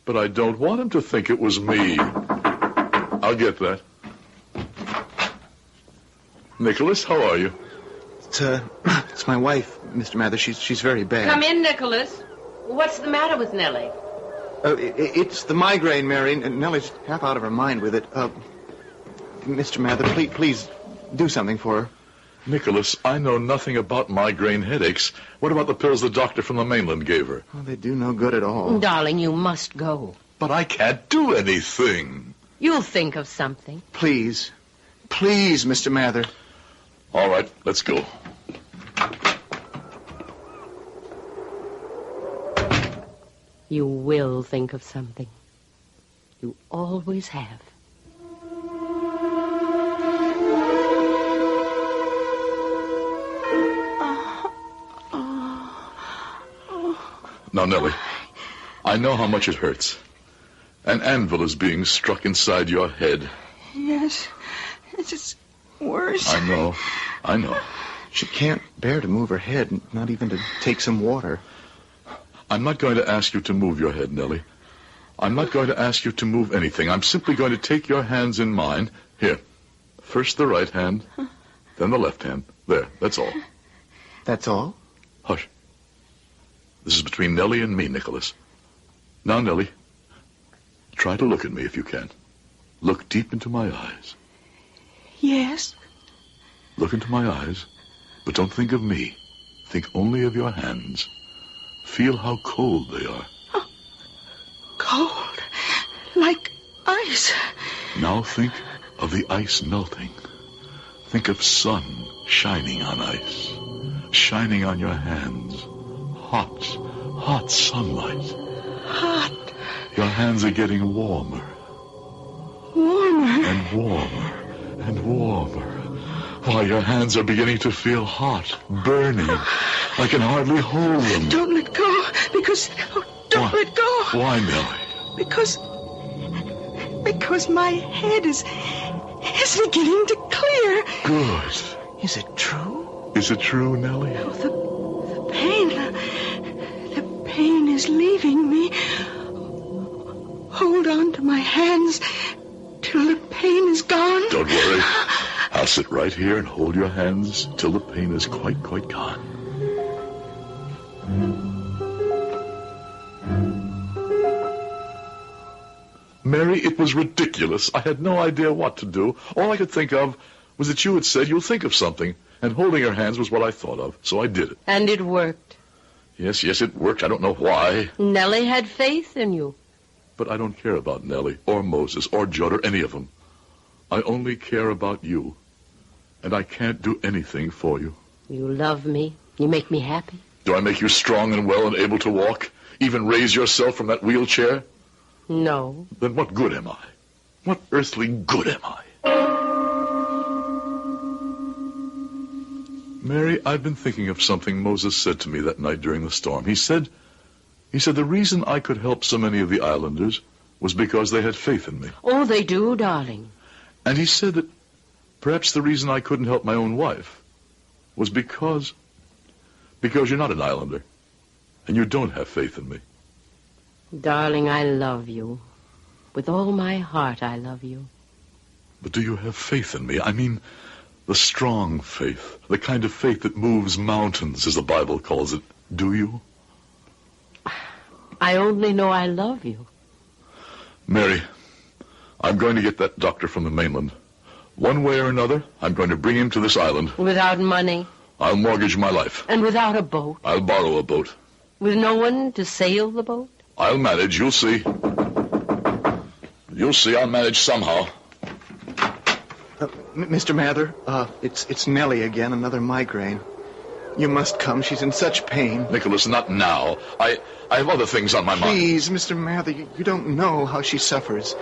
But I don't want him to think it was me. I'll get that. Nicholas, how are you? It's my wife, Mr. Mather. She's very bad. Come in, Nicholas. What's the matter with Nellie? It's the migraine, Mary. Nellie's half out of her mind with it. Mr. Mather, please do something for her. Nicholas, I know nothing about migraine headaches. What about the pills the doctor from the mainland gave her? Oh, they do no good at all. Darling, you must go. But I can't do anything. You'll think of something. Please, Mr. Mather. All right, let's go. You will think of something. You always have. Now, Nellie, I know how much it hurts. An anvil is being struck inside your head. Yes, it's just worse. I know. She can't bear to move her head, not even to take some water. I'm not going to ask you to move your head, Nellie. I'm not going to ask you to move anything. I'm simply going to take your hands in mine. Here, first the right hand, then the left hand. There, that's all. That's all? Hush. This is between Nellie and me, Nicholas. Now, Nellie, try to look at me if you can. Look deep into my eyes. Yes? Look into my eyes, but don't think of me. Think only of your hands. Feel how cold they are. Oh, cold? Like ice? Now think of the ice melting. Think of sun shining on ice, shining on your hands. Hot sunlight. Hot. Your hands are getting warmer. Warmer. And warmer. And warmer. Why, your hands are beginning to feel hot, burning. I can hardly hold them. Don't let go, because... Oh, don't let go. Why, Nellie? Because my head is beginning to clear. Good. Is it true? Is it true, Nellie? Oh, the pain is leaving me. Hold on to my hands till the pain is gone. Don't worry. I'll sit right here and hold your hands till the pain is quite gone. Mary, it was ridiculous. I had no idea what to do. All I could think of was that you had said you'll think of something, and holding her hands was what I thought of, so I did it. And it worked. Yes, it worked. I don't know why. Nellie had faith in you. But I don't care about Nellie, or Moses, or Judd, or any of them. I only care about you, and I can't do anything for you. You love me. You make me happy. Do I make you strong and well and able to walk? Even raise yourself from that wheelchair? No. Then what good am I? What earthly good am I? Mary, I've been thinking of something Moses said to me that night during the storm. He said the reason I could help so many of the islanders was because they had faith in me. Oh, they do, darling. And he said that perhaps the reason I couldn't help my own wife was because you're not an islander, and you don't have faith in me. Darling, I love you. With all my heart, I love you. But do you have faith in me? I mean, the strong faith, the kind of faith that moves mountains, as the Bible calls it. Do you? I only know I love you. Mary, I'm going to get that doctor from the mainland. One way or another, I'm going to bring him to this island. Without money? I'll mortgage my life. And without a boat? I'll borrow a boat. With no one to sail the boat? I'll manage, you'll see. You'll see, I'll manage somehow. Mr. Mather, it's Nellie again, another migraine. You must come, she's in such pain. Nicholas, not now. I have other things on my mind. Please, Mr. Mather, you don't know how she suffers.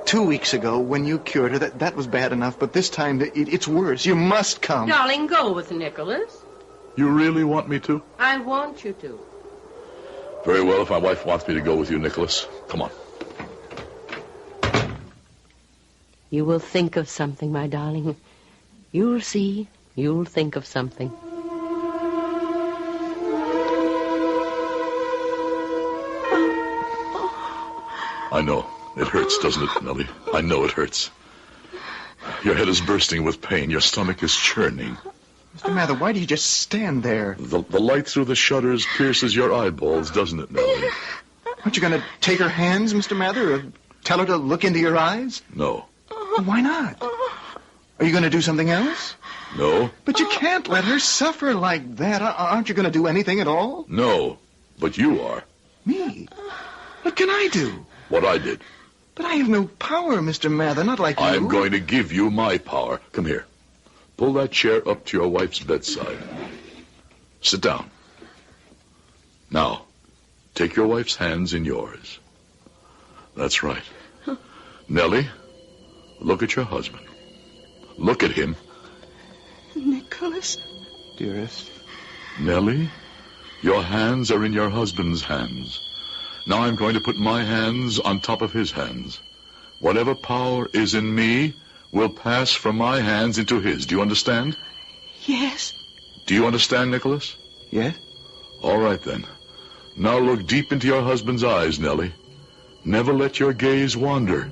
2 weeks ago, when you cured her, that was bad enough, but this time it's worse. You must come. Darling, go with Nicholas. You really want me to? I want you to. Very well, if my wife wants me to go with you, Nicholas. Come on. You will think of something, my darling. You'll see. You'll think of something. I know. It hurts, doesn't it, Nellie? I know it hurts. Your head is bursting with pain. Your stomach is churning. Mr. Mather, why do you just stand there? The light through the shutters pierces your eyeballs, doesn't it, Nellie? Aren't you going to take her hands, Mr. Mather, or tell her to look into your eyes? No. Why not? Are you going to do something else? No. But you can't let her suffer like that. Aren't you going to do anything at all? No. But you are. Me? What can I do? What I did. But I have no power, Mr. Mather, not like you. I'm going to give you my power. Come here. Pull that chair up to your wife's bedside. Sit down. Now, take your wife's hands in yours. That's right. Nellie, look at your husband. Look at him. Nicholas. Dearest. Nellie, your hands are in your husband's hands. Now I'm going to put my hands on top of his hands. Whatever power is in me will pass from my hands into his. Do you understand? Yes. Do you understand, Nicholas? Yes. All right, then. Now look deep into your husband's eyes, Nellie. Never let your gaze wander.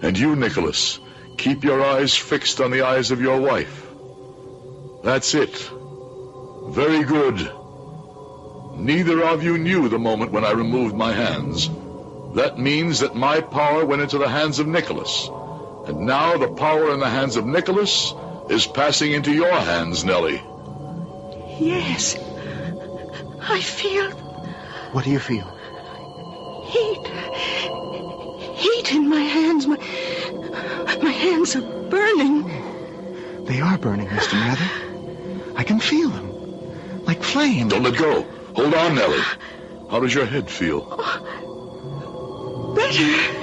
And you, Nicholas, keep your eyes fixed on the eyes of your wife. That's it. Very good. Neither of you knew the moment when I removed my hands. That means that my power went into the hands of Nicholas. And now the power in the hands of Nicholas is passing into your hands, Nellie. Yes. I feel... What do you feel? Heat. Heat in my hands. My hands are burning. They are burning, Mr. Mather. I can feel them. Like flame. Don't let go. Hold on, Nellie. How does your head feel? Better.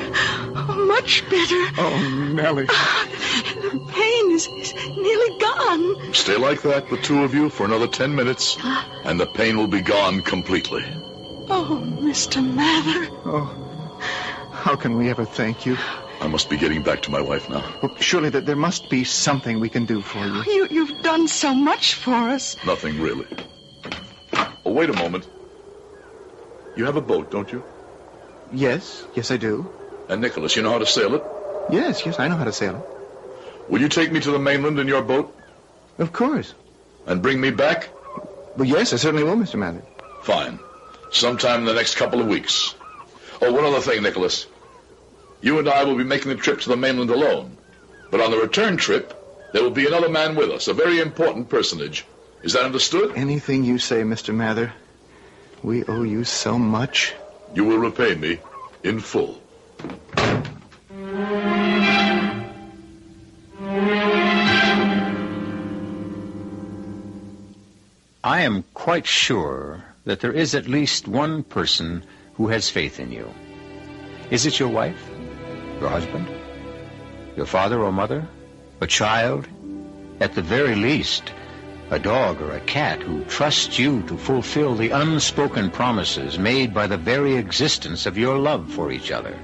Oh, much better. Oh, Nellie. The pain is nearly gone. Stay like that, the two of you, for another 10 minutes, and the pain will be gone completely. Oh, Mr. Mather. Oh, how can we ever thank you? I must be getting back to my wife now. Well, surely there must be something we can do for you. You've done so much for us. Nothing, really. Oh, wait a moment. You have a boat, don't you? Yes, I do. And Nicholas, you know how to sail it? Yes, I know how to sail it. Will you take me to the mainland in your boat? Of course. And bring me back? Well, yes, I certainly will, Mr. Mather. Fine. Sometime in the next couple of weeks. Oh, one other thing, Nicholas. You and I will be making the trip to the mainland alone. But on the return trip, there will be another man with us, a very important personage. Is that understood? Anything you say, Mr. Mather. We owe you so much. You will repay me in full. I am quite sure that there is at least one person who has faith in you. Is it your wife? Your husband? Your father or mother? A child? At the very least, a dog or a cat who trusts you to fulfill the unspoken promises made by the very existence of your love for each other.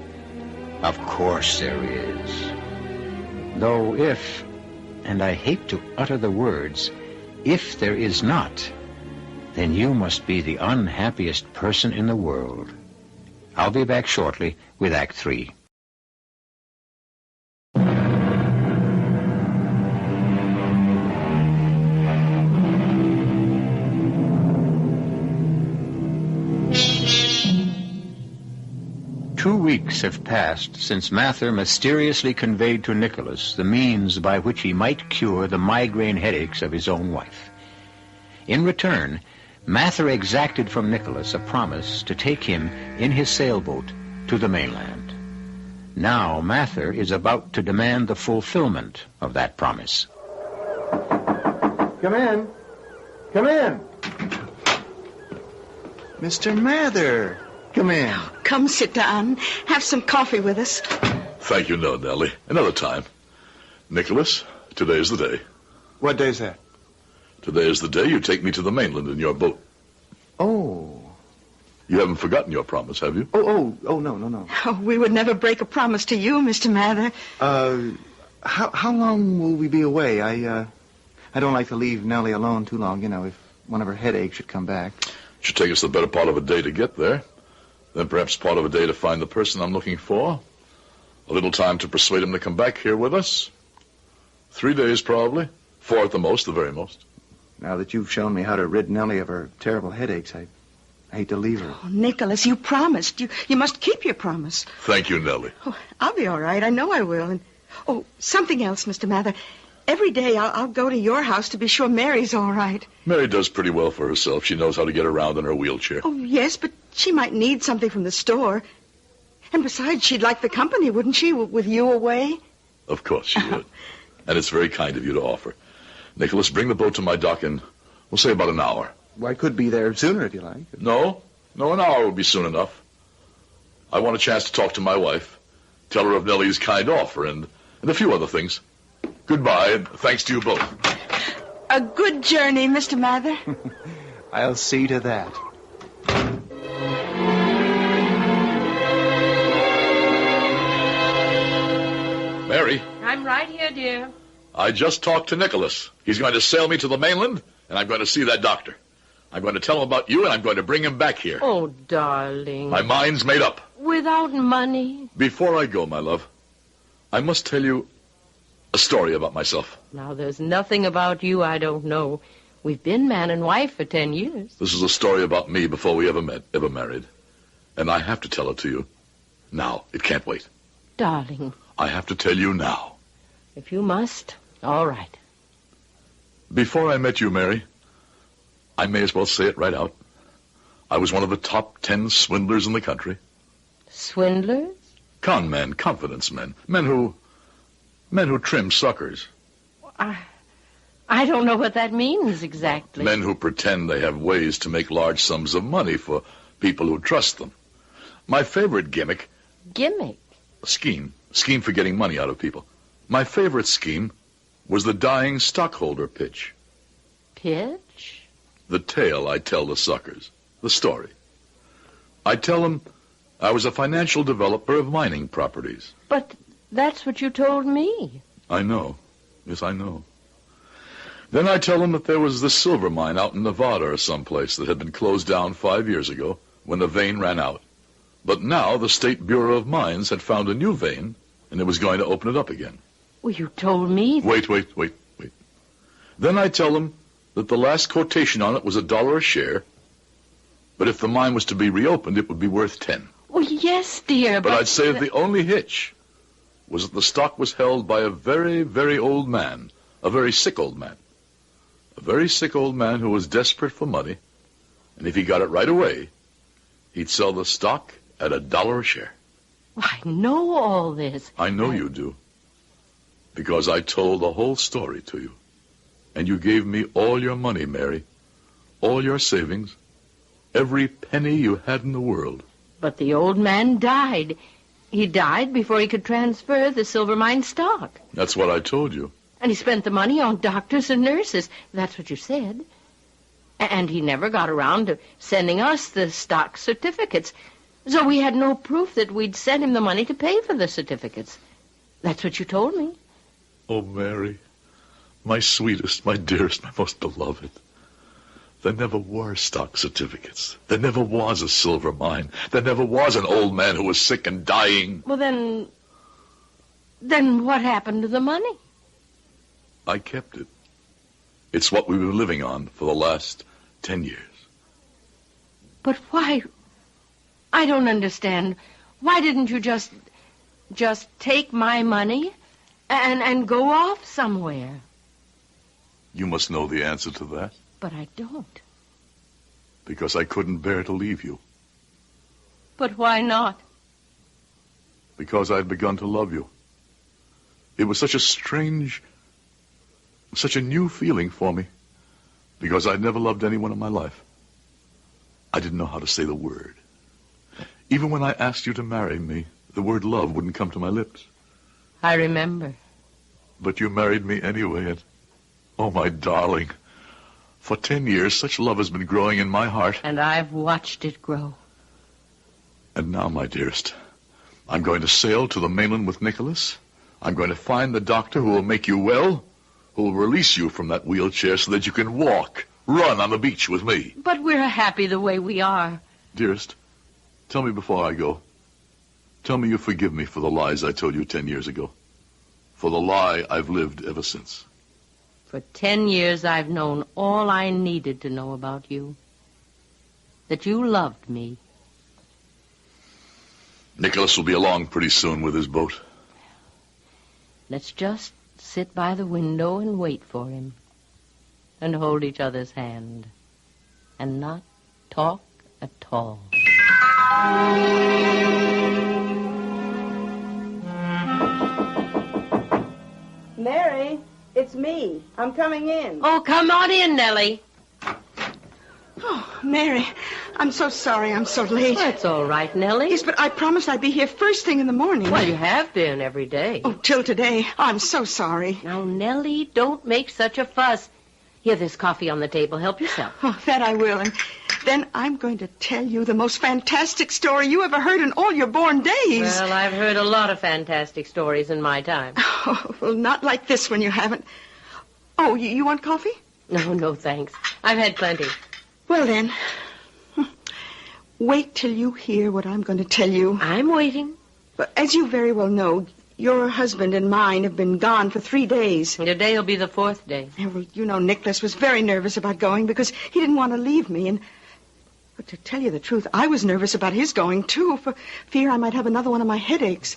Of course there is. Though if, and I hate to utter the words, if there is not, then you must be the unhappiest person in the world. I'll be back shortly with Act 3. Two weeks have passed since Mather mysteriously conveyed to Nicholas the means by which he might cure the migraine headaches of his own wife. In return, Mather exacted from Nicholas a promise to take him in his sailboat to the mainland. Now Mather is about to demand the fulfillment of that promise. Come in. Come in. Mr. Mather, come in. Come sit down. Have some coffee with us. Thank you, no, Nellie. Another time. Nicholas, today's the day. What day is that? Today is the day you take me to the mainland in your boat. Oh. You haven't forgotten your promise, have you? Oh, no. Oh, we would never break a promise to you, Mr. Mather. How long will we be away? I don't like to leave Nellie alone too long, if one of her headaches should come back. It should take us the better part of a day to get there. Then perhaps part of a day to find the person I'm looking for. A little time to persuade him to come back here with us. 3 days, probably. 4 at the most, the very most. Now that you've shown me how to rid Nellie of her terrible headaches, I hate to leave her. Oh, Nicholas, you promised. You must keep your promise. Thank you, Nellie. Oh, I'll be all right. I know I will. And something else, Mr. Mather. Every day I'll go to your house to be sure Mary's all right. Mary does pretty well for herself. She knows how to get around in her wheelchair. Oh, yes, but she might need something from the store. And besides, she'd like the company, wouldn't she, with you away? Of course she would. And it's very kind of you to offer. Nicholas, bring the boat to my dock in, we'll say about an hour. Well, I could be there sooner if you like. No, an hour would be soon enough. I want a chance to talk to my wife, tell her of Nellie's kind offer, and a few other things. Goodbye, and thanks to you both. A good journey, Mr. Mather. I'll see to that. Mary. I'm right here, dear. I just talked to Nicholas. He's going to sail me to the mainland, and I'm going to see that doctor. I'm going to tell him about you, and I'm going to bring him back here. Oh, darling. My mind's made up. Without money? Before I go, my love, I must tell you a story about myself. Now, there's nothing about you I don't know. We've been man and wife for 10 years. This is a story about me before we ever married. And I have to tell it to you now. It can't wait. Darling. I have to tell you now. If you must, all right. Before I met you, Mary, I may as well say it right out. I was one of the top 10 swindlers in the country. Swindlers? Con men, confidence men. Men who trim suckers. I don't know what that means exactly. Men who pretend they have ways to make large sums of money for people who trust them. My favorite gimmick... Gimmick? Scheme for getting money out of people. My favorite scheme was the dying stockholder pitch. Pitch? The tale I tell the suckers. The story. I tell them I was a financial developer of mining properties. But that's what you told me. I know. Yes, I know. Then I tell them that there was this silver mine out in Nevada or someplace that had been closed down 5 years ago when the vein ran out. But now the State Bureau of Mines had found a new vein, and it was going to open it up again. Well, you told me... Wait. Then I tell them that the last quotation on it was $1 a share, but if the mine was to be reopened, it would be worth 10. Well, yes, dear, but I'd say that the only hitch was that the stock was held by a very, very old man, a very sick old man. A very sick old man who was desperate for money, and if he got it right away, he'd sell the stock at $1 a share. I know all this. I know you do. Because I told the whole story to you. And you gave me all your money, Mary. All your savings. Every penny you had in the world. But the old man died. He died before he could transfer the silver mine stock. That's what I told you. And he spent the money on doctors and nurses. That's what you said. And he never got around to sending us the stock certificates. So we had no proof that we'd sent him the money to pay for the certificates. That's what you told me. Oh, Mary, my sweetest, my dearest, my most beloved. There never were stock certificates. There never was a silver mine. There never was an old man who was sick and dying. Well, then what happened to the money? I kept it. It's what we've been living on for the last 10 years. But why? I don't understand. Why didn't you just take my money and go off somewhere? You must know the answer to that. But I don't. Because I couldn't bear to leave you. But why not? Because I'd begun to love you. It was such a strange, such a new feeling for me. Because I'd never loved anyone in my life. I didn't know how to say the word. Even when I asked you to marry me, the word love wouldn't come to my lips. I remember. But you married me anyway, and, oh, my darling, For 10 years, such love has been growing in my heart. And I've watched it grow. And now, my dearest, I'm going to sail to the mainland with Nicholas. I'm going to find the doctor who will make you well, who will release you from that wheelchair so that you can run on the beach with me. But we're happy the way we are. Dearest, tell me before I go. Tell me you forgive me for the lies I told you 10 years ago. For the lie I've lived ever since. For 10 years I've known all I needed to know about you. That you loved me. Nicholas will be along pretty soon with his boat. Let's just sit by the window and wait for him. And hold each other's hand. And not talk at all. Mary, it's me. I'm coming in. Oh, come on in, Nellie. Oh, Mary, I'm so sorry I'm so late. That's all right, Nellie. Yes, but I promised I'd be here first thing in the morning. Well, you have been every day. Oh, till today. I'm so sorry. Now, Nellie, don't make such a fuss. Here, there's coffee on the table. Help yourself. Oh, that I will. And then I'm going to tell you the most fantastic story you ever heard in all your born days. Well, I've heard a lot of fantastic stories in my time. Oh, well, not like this one you haven't. Oh, you want coffee? No, thanks. I've had plenty. Well, then, wait till you hear what I'm going to tell you. I'm waiting. But as you very well know, your husband and mine have been gone for 3 days. Today will be the 4th day. Yeah, well, you know, Nicholas was very nervous about going because he didn't want to leave me. But to tell you the truth, I was nervous about his going, too, for fear I might have another one of my headaches.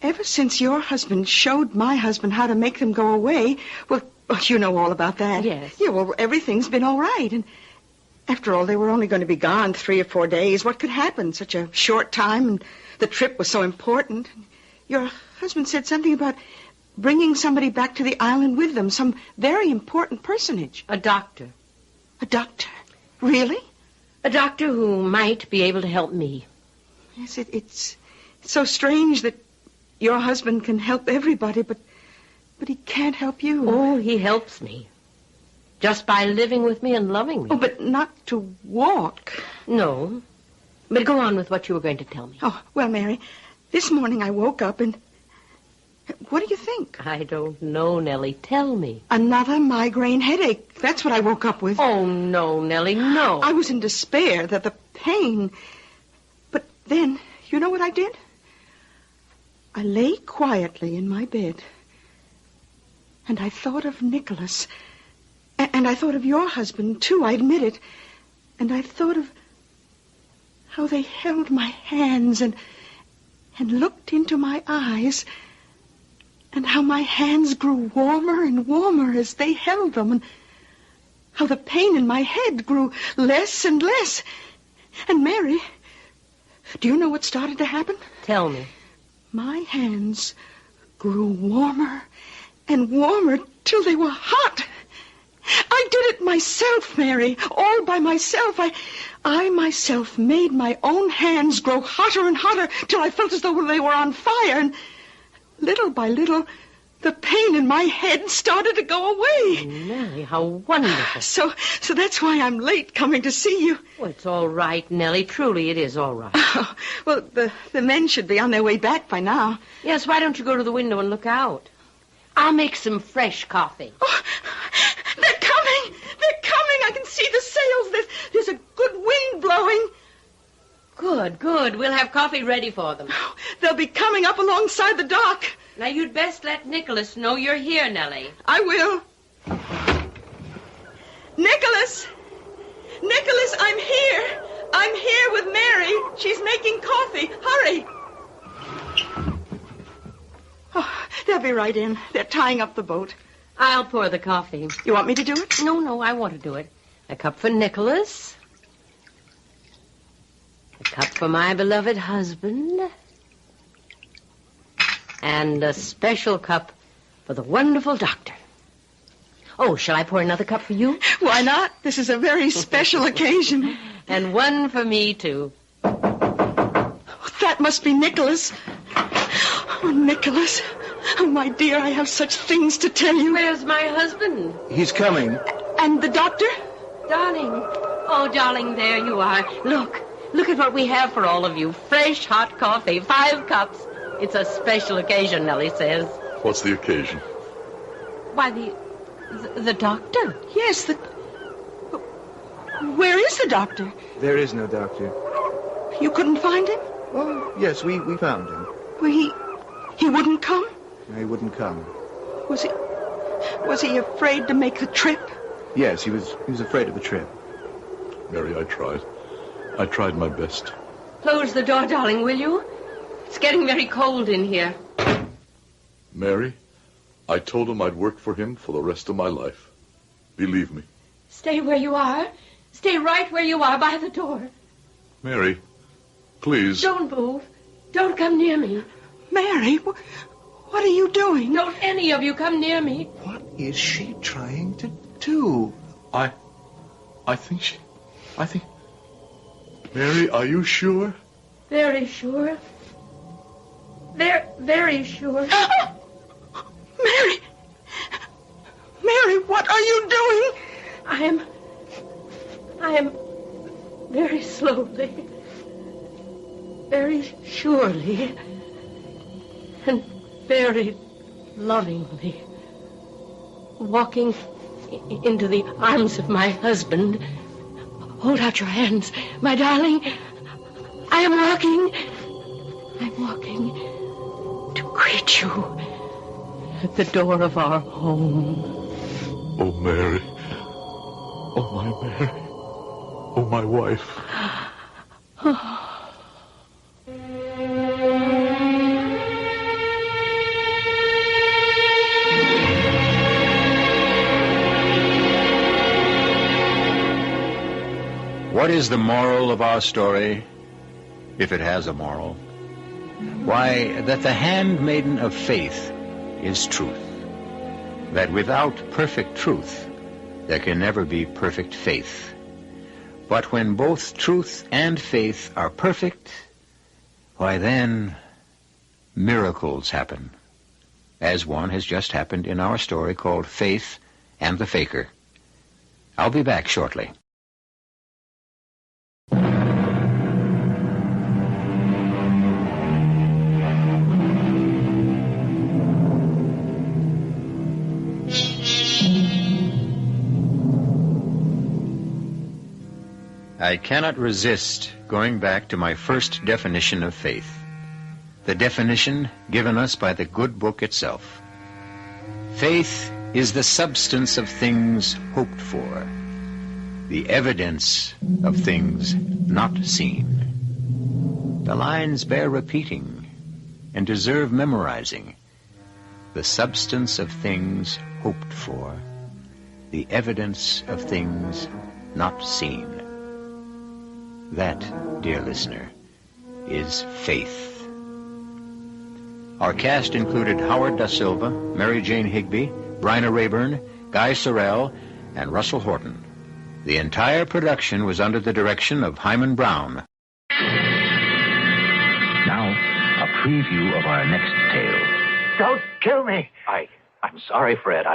Ever since your husband showed my husband how to make them go away, well, you know all about that. Yes. Yeah, well, everything's been all right. And after all, they were only going to be gone 3 or 4 days. What could happen? Such a short time, and the trip was so important. Your husband said something about bringing somebody back to the island with them, some very important personage. A doctor. A doctor? Really? A doctor who might be able to help me. Yes, it's so strange that your husband can help everybody, but he can't help you. Oh, he helps me. Just by living with me and loving me. Oh, but not to walk. No. But go on with what you were going to tell me. Oh, well, Mary, this morning I woke up and... What do you think? I don't know, Nellie. Tell me. Another migraine headache. That's what I woke up with. Oh, no, Nellie, no. I was in despair that the pain... But then, you know what I did? I lay quietly in my bed. And I thought of Nicholas. And I thought of your husband, too, I admit it. And I thought of how they held my hands and looked into my eyes, and how my hands grew warmer and warmer as they held them, and how the pain in my head grew less and less. And Mary, do you know what started to happen? Tell me. My hands grew warmer and warmer till they were hot. I did it myself, Mary, all by myself. I myself made my own hands grow hotter and hotter till I felt as though they were on fire. And little by little, the pain in my head started to go away. Nellie, how wonderful. So that's why I'm late coming to see you. Well, it's all right, Nellie. Truly, it is all right. Oh, well, the men should be on their way back by now. Yes, why don't you go to the window and look out? I'll make some fresh coffee. Oh, they're coming! They're coming! I can see the sails. There's a good wind blowing. Good. We'll have coffee ready for them. Oh, they'll be coming up alongside the dock. Now, you'd best let Nicholas know you're here, Nellie. I will. Nicholas! Nicholas, I'm here. I'm here with Mary. She's making coffee. Hurry. Oh, they'll be right in. They're tying up the boat. I'll pour the coffee. You want me to do it? No, I want to do it. A cup for Nicholas. A cup for my beloved husband. And a special cup for the wonderful doctor. Oh, shall I pour another cup for you? Why not? This is a very special occasion. And one for me, too. That must be Nicholas. Oh, Nicholas. Oh, my dear, I have such things to tell you. Where's my husband? He's coming. And the doctor? Darling. Oh, darling, there you are. Look at what we have for all of you. Fresh, hot coffee, 5 cups. It's a special occasion, Nellie says. What's the occasion? Why, the doctor. Yes, Where is the doctor? There is no doctor. You couldn't find him? Oh, yes, we found him. Well, he wouldn't come? No, he wouldn't come. Was he afraid to make the trip? Yes, he was afraid of the trip. Mary, I tried. I tried my best. Close the door, darling, will you? It's getting very cold in here. Mary, I told him I'd work for him for the rest of my life. Believe me. Stay where you are. Stay right where you are by the door. Mary, please. Don't move. Don't come near me. Mary, what are you doing? Don't any of you come near me. What is she trying to do? I think... Mary, are you sure? Very sure. Very sure. Mary, what are you doing? I am very slowly, very surely, and very lovingly walking into the arms of my husband. Hold out your hands, my darling. I'm walking to greet you at the door of our home. Oh, Mary. Oh, my Mary. Oh, my wife. What is the moral of our story, if it has a moral? Why, that the handmaiden of faith is truth. That without perfect truth, there can never be perfect faith. But when both truth and faith are perfect, why then miracles happen, as one has just happened in our story called Faith and the Faker. I'll be back shortly. I cannot resist going back to my first definition of faith, the definition given us by the good book itself. Faith is the substance of things hoped for, the evidence of things not seen. The lines bear repeating and deserve memorizing. The substance of things hoped for, the evidence of things not seen. That, dear listener, is faith. Our cast included Howard Da Silva, Mary Jane Higby, Bryna Rayburn, Guy Sorrell, and Russell Horton. The entire production was under the direction of Himan Brown. Now, a preview of our next tale. Don't kill me. I'm sorry, Fred.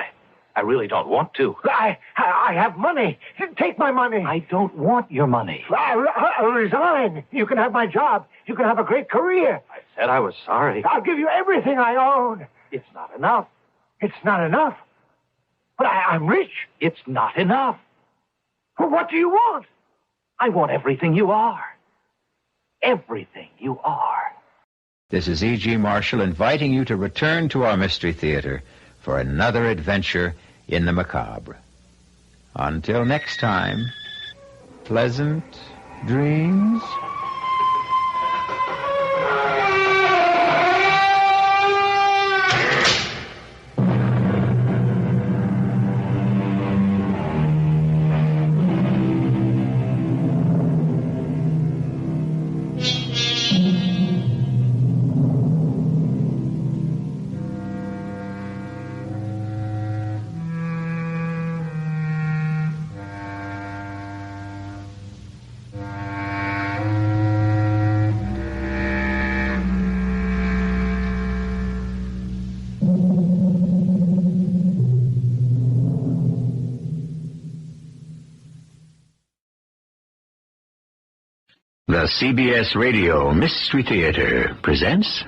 I really don't want to. I have money. Take my money. I don't want your money. I'll resign. You can have my job. You can have a great career. I said I was sorry. I'll give you everything I own. It's not enough. It's not enough. But I'm rich. It's not enough. Well, what do you want? I want everything you are. Everything you are. This is E.G. Marshall inviting you to return to our Mystery Theater for another adventure in the macabre. Until next time, pleasant dreams. The CBS Radio Mystery Theater presents...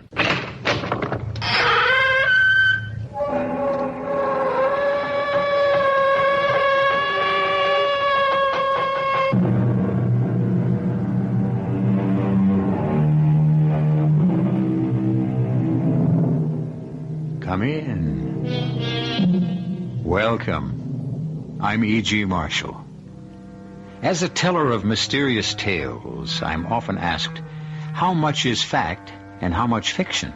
Come in. Welcome. I'm E.G. Marshall. As a teller of mysterious tales, I'm often asked, how much is fact and how much fiction?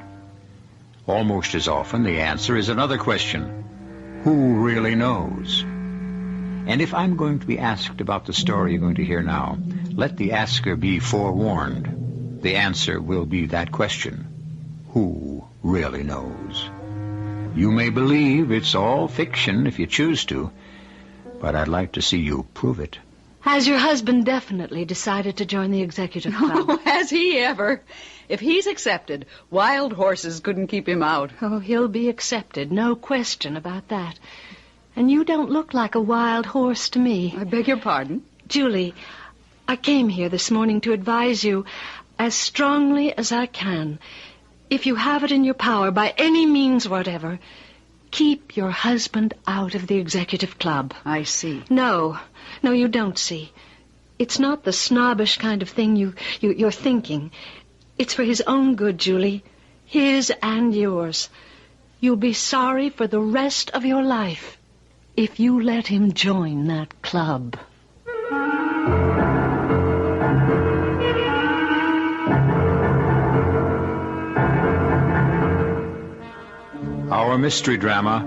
Almost as often, the answer is another question. Who really knows? And if I'm going to be asked about the story you're going to hear now, let the asker be forewarned. The answer will be that question. Who really knows? You may believe it's all fiction if you choose to, but I'd like to see you prove it. Has your husband definitely decided to join the executive club? Oh, has he ever? If he's accepted, wild horses couldn't keep him out. Oh, he'll be accepted, no question about that. And you don't look like a wild horse to me. I beg your pardon? Julie, I came here this morning to advise you as strongly as I can. If you have it in your power, by any means whatever, keep your husband out of the executive club. I see. No, you don't see. It's not the snobbish kind of thing you're thinking. It's for his own good, Julie. His and yours. You'll be sorry for the rest of your life if you let him join that club. Our mystery drama,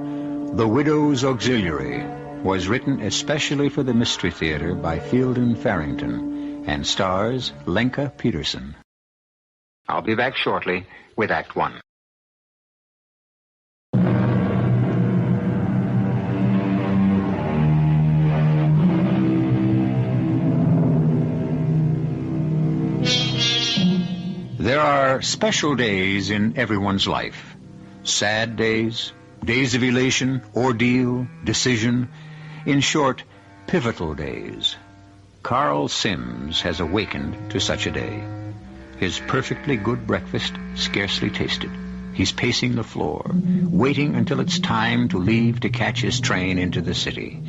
The Widow's Auxiliary, was written especially for the Mystery Theater by Fielden Farrington and stars Lenka Peterson. I'll be back shortly with Act One. There are special days in everyone's life. Sad days, days of elation, ordeal, decision. In short, pivotal days. Carl Sims has awakened to such a day. His perfectly good breakfast scarcely tasted. He's pacing the floor, waiting until it's time to leave to catch his train into the city.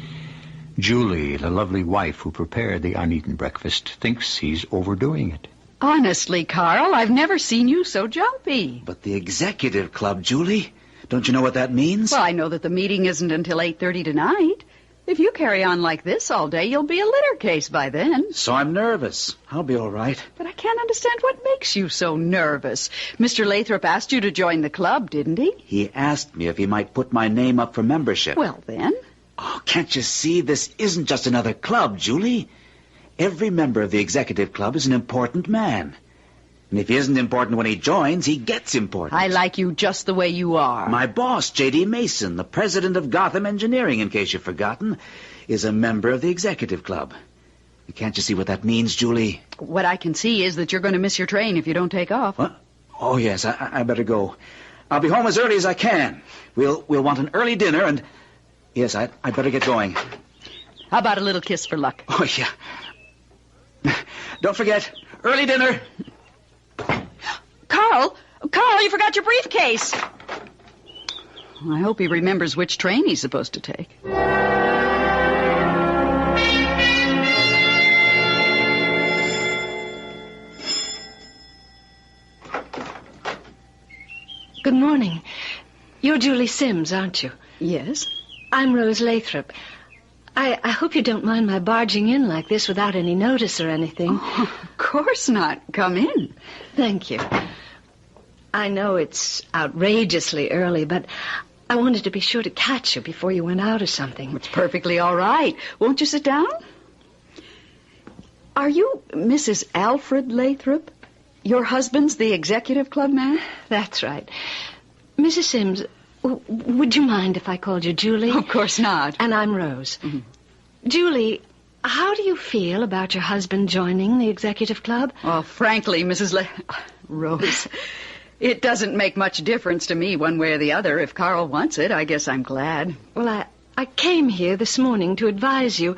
Julie, the lovely wife who prepared the uneaten breakfast, thinks he's overdoing it. Honestly, Carl, I've never seen you so jumpy. But the executive club, Julie, don't you know what that means? Well, I know that the meeting isn't until 8:30 tonight. If you carry on like this all day, you'll be a litter case by then. So I'm nervous. I'll be all right. But I can't understand what makes you so nervous. Mr. Lathrop asked you to join the club, didn't he? He asked me if he might put my name up for membership. Well, then. Oh, can't you see? This isn't just another club, Julie. Every member of the executive club is an important man. And if he isn't important when he joins, he gets important. I like you just the way you are. My boss, J.D. Mason, the president of Gotham Engineering, in case you've forgotten, is a member of the executive club. Can't you see what that means, Julie? What I can see is that you're going to miss your train if you don't take off. What? Oh, yes, I better go. I'll be home as early as I can. We'll want an early dinner, and... Yes, I'd better get going. How about a little kiss for luck? Oh, yeah. Don't forget, early dinner. Carl, you forgot your briefcase. I hope he remembers which train he's supposed to take. Good morning. You're Julie Sims, aren't you? Yes. I'm Rose Lathrop. I hope you don't mind my barging in like this without any notice or anything. Oh, of course not. Come in. Thank you. I know it's outrageously early, but I wanted to be sure to catch you before you went out or something. It's perfectly all right. Won't you sit down? Are you Mrs. Alfred Lathrop? Your husband's the executive club man? That's right. Mrs. Sims, would you mind if I called you Julie? Of course not. And I'm Rose. Mm-hmm. Julie, how do you feel about your husband joining the executive club? Oh, frankly, Rose, it doesn't make much difference to me one way or the other. If Carl wants it, I guess I'm glad. Well, I came here this morning to advise you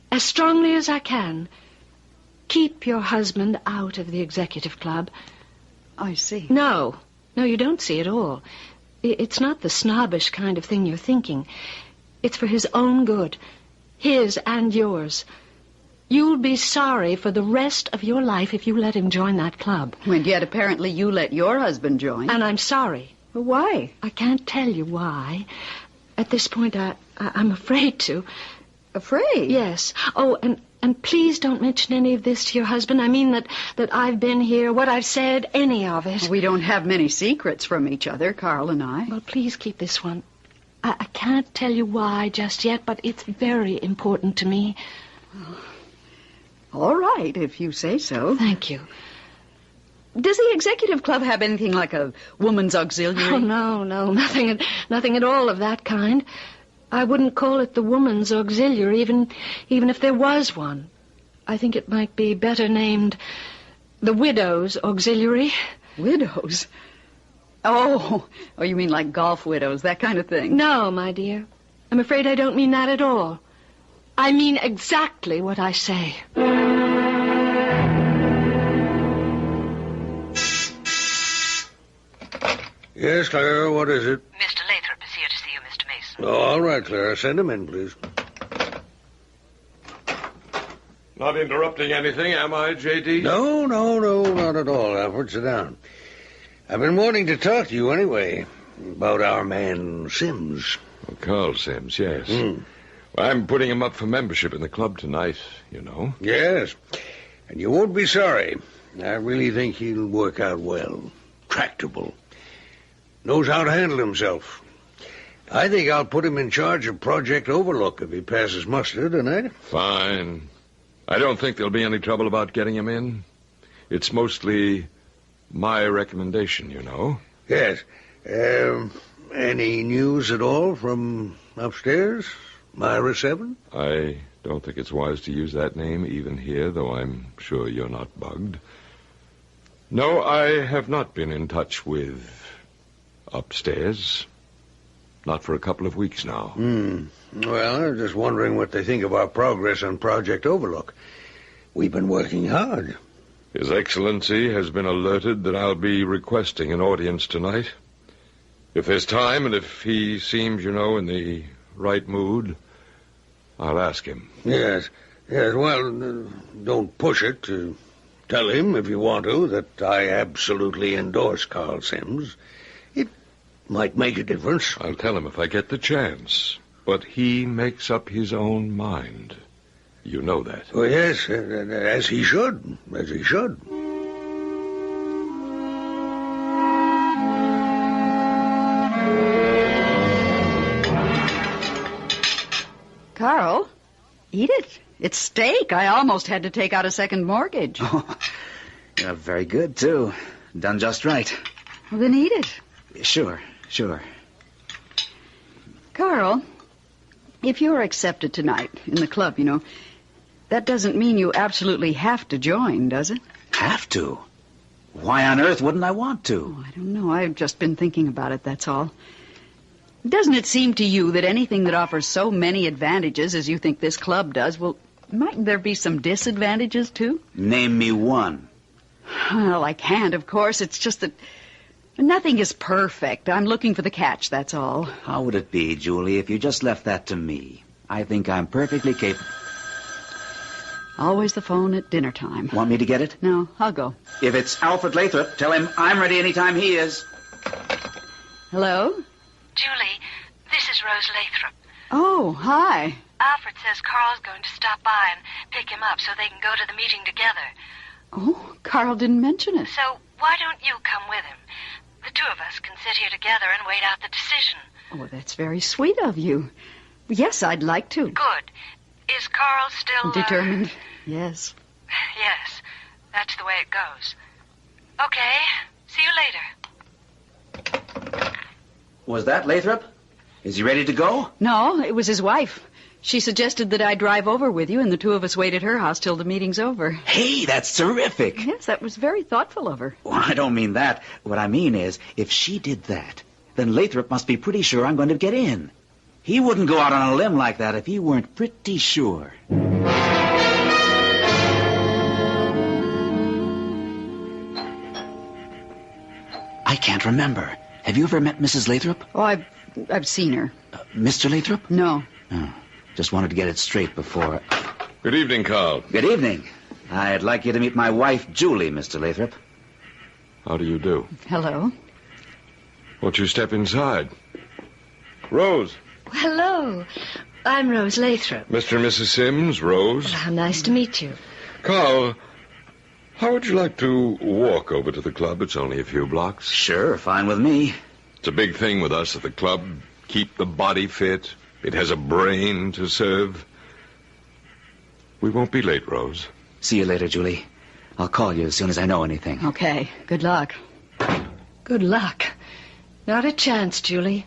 as strongly as I can. keep your husband out of the executive club. I see. No, you don't see at all. It's not the snobbish kind of thing you're thinking. It's for his own good. His and yours. You'll be sorry for the rest of your life if you let him join that club. And yet apparently you let your husband join. And I'm sorry. Well, why? I can't tell you why. At this point, I'm afraid to. Afraid? Yes. Oh, and please don't mention any of this to your husband. I mean that I've been here, what I've said, any of it. We don't have many secrets from each other, Carl and I. Well, please keep this one. I can't tell you why just yet, but it's very important to me. All right, if you say so. Thank you. Does the executive club have anything like a woman's auxiliary? Oh, no, nothing at all of that kind. I wouldn't call it the woman's auxiliary, even if there was one. I think it might be better named the widow's auxiliary. Widows? Oh, you mean like golf widows, that kind of thing? No, my dear. I'm afraid I don't mean that at all. I mean exactly what I say. Yes, Clara, what is it? Mr. Lathrop is here to see you, Mr. Mason. Oh, all right, Clara. Send him in, please. Not interrupting anything, am I, J.D.? No, not at all, Alfred. Sit down. I've been wanting to talk to you anyway about our man Sims. Oh, Carl Sims, yes. Well, I'm putting him up for membership in the club tonight, you know. Yes, and you won't be sorry. I really think he'll work out well. Tractable. Knows how to handle himself. I think I'll put him in charge of Project Overlook if he passes muster tonight. Fine. I don't think there'll be any trouble about getting him in. It's mostly my recommendation, you know. Yes. Any news at all from upstairs? Myra 7? I don't think it's wise to use that name even here, though I'm sure you're not bugged. No, I have not been in touch with upstairs. Not for a couple of weeks now. Well, I'm just wondering what they think of our progress on Project Overlook. We've been working hard. His Excellency has been alerted that I'll be requesting an audience tonight. If there's time and if he seems, in the right mood, I'll ask him. Yes, well, don't push it. Tell him, if you want to, that I absolutely endorse Carl Sims. It might make a difference. I'll tell him if I get the chance. But he makes up his own mind. You know that. Oh, yes, as he should. Carl, eat it. It's steak. I almost had to take out a second mortgage. Oh, yeah, very good, too. Done just right. Well, then eat it. Sure. Carl, if you're accepted tonight in the club, that doesn't mean you absolutely have to join, does it? Have to? Why on earth wouldn't I want to? Oh, I don't know. I've just been thinking about it, that's all. Doesn't it seem to you that anything that offers so many advantages as you think this club does, mightn't there be some disadvantages, too? Name me one. Well, I can't, of course. It's just that nothing is perfect. I'm looking for the catch, that's all. How would it be, Julie, if you just left that to me? I think I'm perfectly capable. Always the phone at dinner time. Want me to get it? No, I'll go. If it's Alfred Lathrop, tell him I'm ready anytime he is. Hello? Julie, this is Rose Lathrop. Oh, hi. Alfred says Carl's going to stop by and pick him up so they can go to the meeting together. Oh, Carl didn't mention it. So why don't you come with him? The two of us can sit here together and wait out the decision. Oh, that's very sweet of you. Yes, I'd like to. Good. Is Carl still... Determined? Yes. Yes, that's the way it goes. Okay, see you later. Was that Lathrop? Is he ready to go? No, it was his wife. She suggested that I drive over with you, and the two of us wait at her house till the meeting's over. Hey, that's terrific. Yes, that was very thoughtful of her. Well, I don't mean that. What I mean is, if she did that, then Lathrop must be pretty sure I'm going to get in. He wouldn't go out on a limb like that if he weren't pretty sure. can't remember. Have you ever met Mrs. Lathrop? Oh, I've seen her. Mr. Lathrop? No. Oh, just wanted to get it straight before... Good evening, Carl. Good evening. I'd like you to meet my wife, Julie, Mr. Lathrop. How do you do? Hello. Won't you step inside? Rose. Hello. I'm Rose Lathrop. Mr. and Mrs. Sims, Rose. Well, how nice to meet you. Carl, how would you like to walk over to the club? It's only a few blocks. Sure, fine with me. It's a big thing with us at the club. Keep the body fit. It has a brain to serve. We won't be late, Rose. See you later, Julie. I'll call you as soon as I know anything. Okay. Good luck. Good luck. Not a chance, Julie.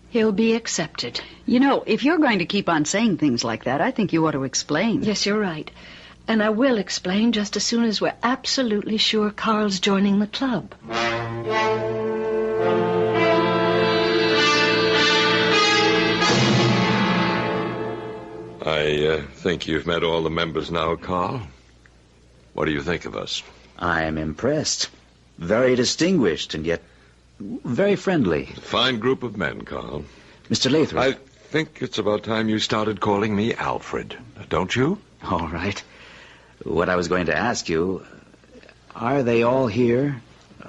He'll be accepted. You know, if you're going to keep on saying things like that, I think you ought to explain. Yes, you're right. And I will explain just as soon as we're absolutely sure Carl's joining the club. I think you've met all the members now, Carl. What do you think of us? I am impressed. Very distinguished and yet very friendly. A fine group of men, Carl. Mr. Lathrop. I think it's about time you started calling me Alfred. Don't you? All right. What I was going to ask you, are they all here?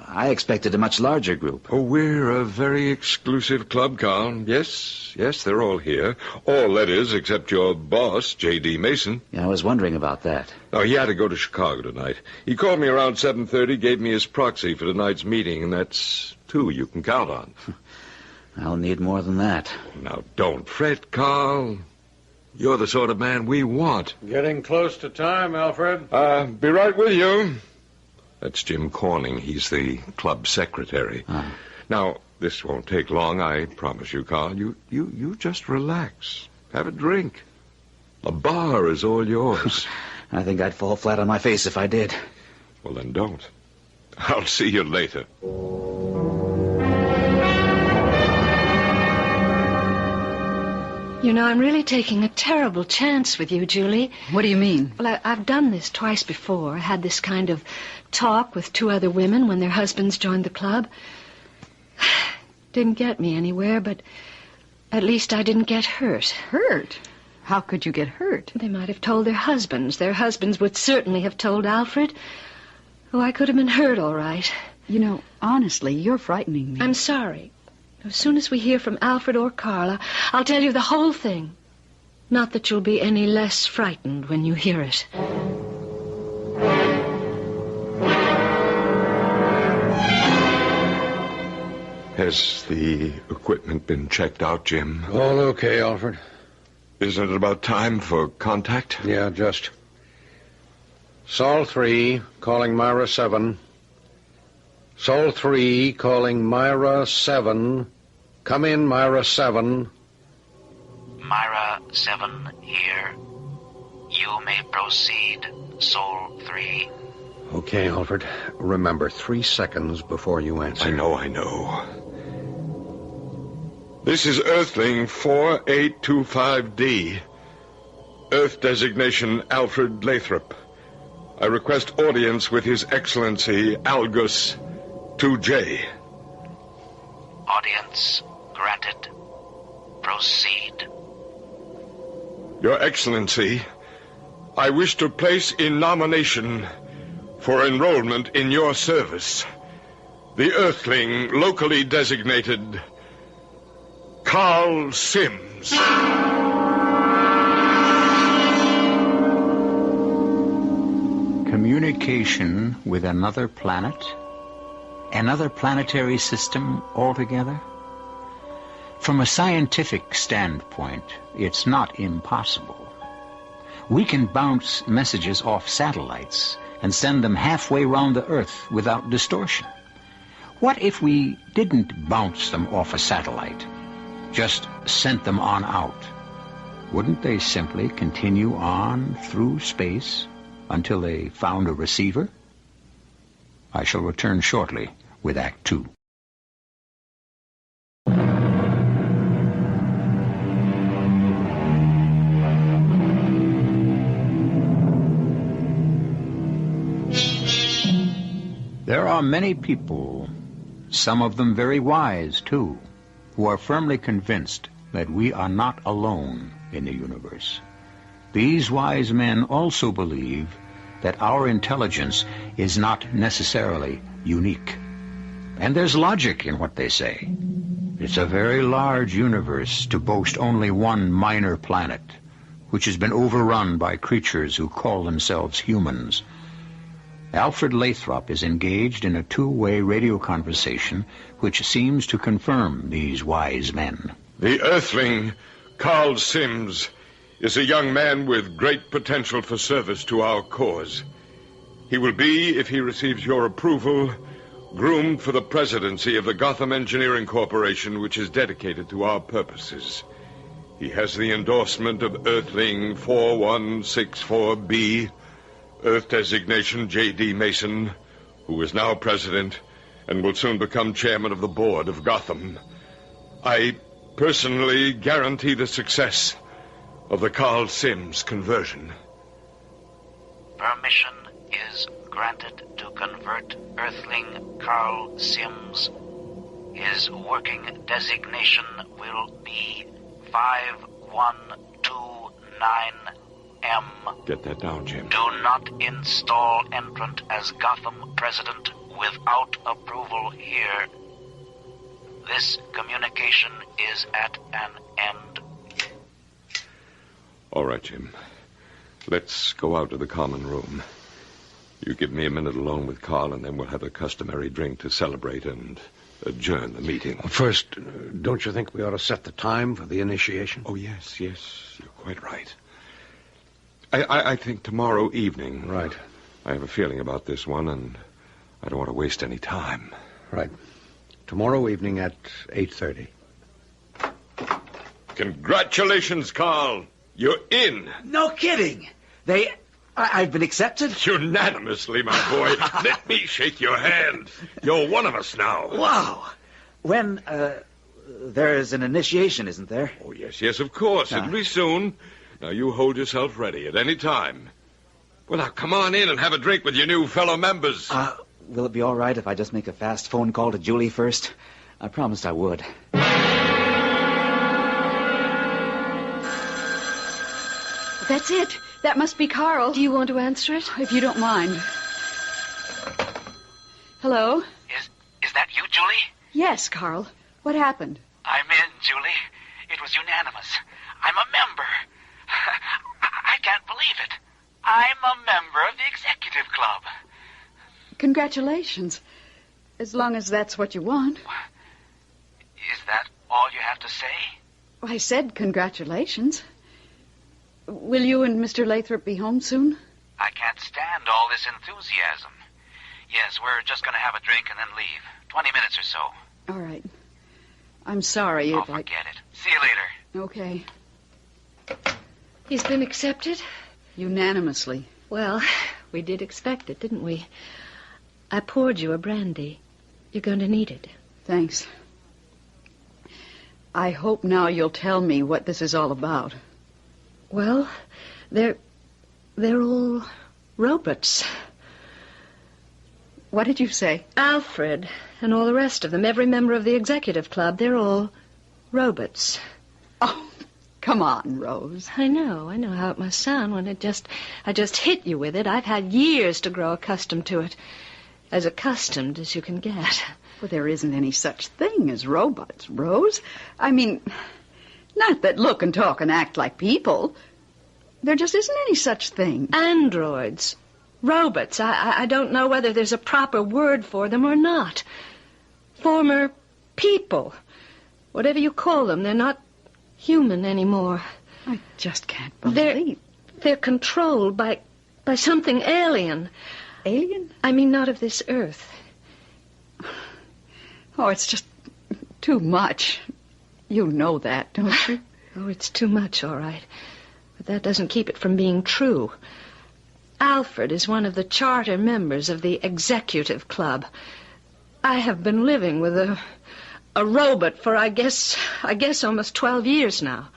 I expected a much larger group. Oh, we're a very exclusive club, Carl. Yes, they're all here. All, that is, except your boss, J.D. Mason. Yeah, I was wondering about that. Oh, he had to go to Chicago tonight. He called me around 7:30, gave me his proxy for tonight's meeting, and that's 2 you can count on. I'll need more than that. Now, don't fret, Carl. You're the sort of man we want. Getting close to time, Alfred. Be right with you. That's Jim Corning. He's the club secretary. Now, this won't take long, I promise you, Carl. You just relax. Have a drink. The bar is all yours. I think I'd fall flat on my face if I did. Well, then don't. I'll see you later. You know, I'm really taking a terrible chance with you, Julie. What do you mean? Well, I've done this twice before. I had this kind of talk with 2 other women when their husbands joined the club. Didn't get me anywhere, but at least I didn't get hurt. Hurt? How could you get hurt? They might have told their husbands. Their husbands would certainly have told Alfred. Oh, I could have been hurt all right. You know, honestly, you're frightening me. I'm sorry. As soon as we hear from Alfred or Carla, I'll tell you the whole thing. Not that you'll be any less frightened when you hear it. Has the equipment been checked out, Jim? All okay, Alfred. Isn't it about time for contact? Yeah, just. Sol 3, calling Myra 7. Sol 3, calling Myra 7. Come in, Myra 7. Myra 7 here. You may proceed, Sol 3. Okay, Alfred. Remember, 3 seconds before you answer. I know. This is Earthling 4825D. Earth designation Alfred Lathrop. I request audience with His Excellency Algus 2J. Audience granted. Proceed. Your Excellency, I wish to place in nomination for enrollment in your service the Earthling locally designated Carl Sims. Communication with another planet? Another planetary system altogether? From a scientific standpoint, it's not impossible. We can bounce messages off satellites and send them halfway round the Earth without distortion. What if we didn't bounce them off a satellite, just sent them on out? Wouldn't they simply continue on through space until they found a receiver? I shall return shortly with Act 2. There are many people some of them very wise, too, who are firmly convinced that we are not alone in the universe. These wise men also believe that our intelligence is not necessarily unique. And there's logic in what they say. It's a very large universe to boast only one minor planet, which has been overrun by creatures who call themselves humans. Alfred Lathrop is engaged in a two-way radio conversation which seems to confirm these wise men. The Earthling, Carl Sims, is a young man with great potential for service to our cause. He will be, if he receives your approval, groomed for the presidency of the Gotham Engineering Corporation, which is dedicated to our purposes. He has the endorsement of Earthling 4164B, Earth designation J.D. Mason, who is now president and will soon become chairman of the board of Gotham. I personally guarantee the success of the Carl Sims conversion. Permission is granted to convert Earthling Carl Sims. His working designation will be 5129M. Get that down, Jim. Do not install entrant as Gotham president without approval here. This communication is at an end. All right, Jim. Let's go out to the common room. You give me a minute alone with Carl, and then we'll have a customary drink to celebrate and adjourn the meeting. First, don't you think we ought to set the time for the initiation? Oh, yes, you're quite right. I think tomorrow evening. Right. I have a feeling about this one, and I don't want to waste any time. Right. Tomorrow evening at 8:30. Congratulations, Carl. You're in. No kidding. I've been accepted? Unanimously, my boy. Let me shake your hand. You're one of us now. Wow. When, there's an initiation, isn't there? Oh, yes, of course. It'll be soon. Now, you hold yourself ready at any time. Well, now, come on in and have a drink with your new fellow members. Will it be all right if I just make a fast phone call to Julie first? I promised I would. That's it. That must be Carl. Do you want to answer it? If you don't mind. Hello? Is that you, Julie? Yes, Carl. What happened? I'm in, Julie. It was unanimous. I'm a member. I can't believe it. I'm a member of the executive club. Congratulations. As long as that's what you want. Is that all you have to say? I said congratulations. Will you and Mr. Lathrop be home soon? I can't stand all this enthusiasm. Yes, we're just going to have a drink and then leave. 20 minutes or so. All right. I'm sorry. Forget it. See you later. Okay. He's been accepted? Unanimously. Well, we did expect it, didn't we? I poured you a brandy. You're going to need it. Thanks. I hope now you'll tell me what this is all about. Well, they're all robots. What did you say? Alfred and all the rest of them, every member of the executive club, they're all robots. Oh, come on, Rose. I know how it must sound when I just hit you with it. I've had years to grow accustomed to it. As accustomed as you can get. Well, there isn't any such thing as robots, Rose. I mean, not that look and talk and act like people. There just isn't any such thing. Androids. Robots. I don't know whether there's a proper word for them or not. Former people. Whatever you call them, they're not human anymore. I just can't believe. They're controlled by something alien. Alien? I mean, not of this earth. Oh, it's just too much. You know that, don't you? Oh, it's too much, all right. But that doesn't keep it from being true. Alfred is one of the charter members of the executive club. I have been living with a robot for, I guess almost 12 years now.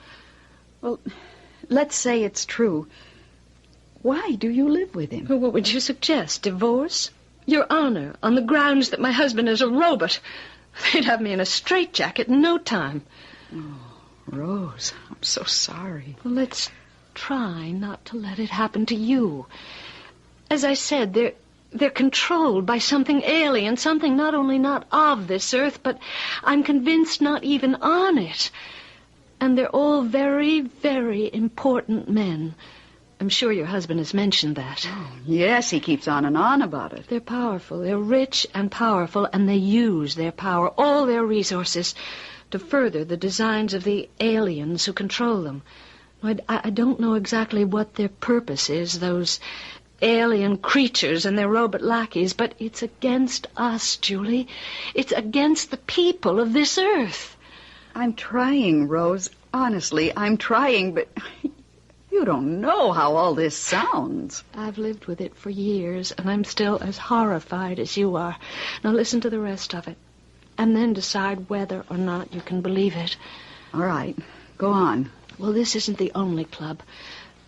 Well, let's say it's true. Why do you live with him? Well, what would you suggest? Divorce? Your Honor, on the grounds that my husband is a robot. They'd have me in a straitjacket in no time. Oh, Rose, I'm so sorry. Well, let's try not to let it happen to you. As I said, they're controlled by something alien, something not only not of this earth, but I'm convinced not even on it. And they're all very, very important men. I'm sure your husband has mentioned that. Oh, yes, he keeps on and on about it. They're powerful. They're rich and powerful, and they use their power, all their resources, to further the designs of the aliens who control them. I don't know exactly what their purpose is, those alien creatures and their robot lackeys, but it's against us, Julie. It's against the people of this earth. I'm trying, Rose. Honestly, I'm trying, but you don't know how all this sounds. I've lived with it for years, and I'm still as horrified as you are. Now listen to the rest of it, and then decide whether or not you can believe it. All right, go on. Well, this isn't the only club.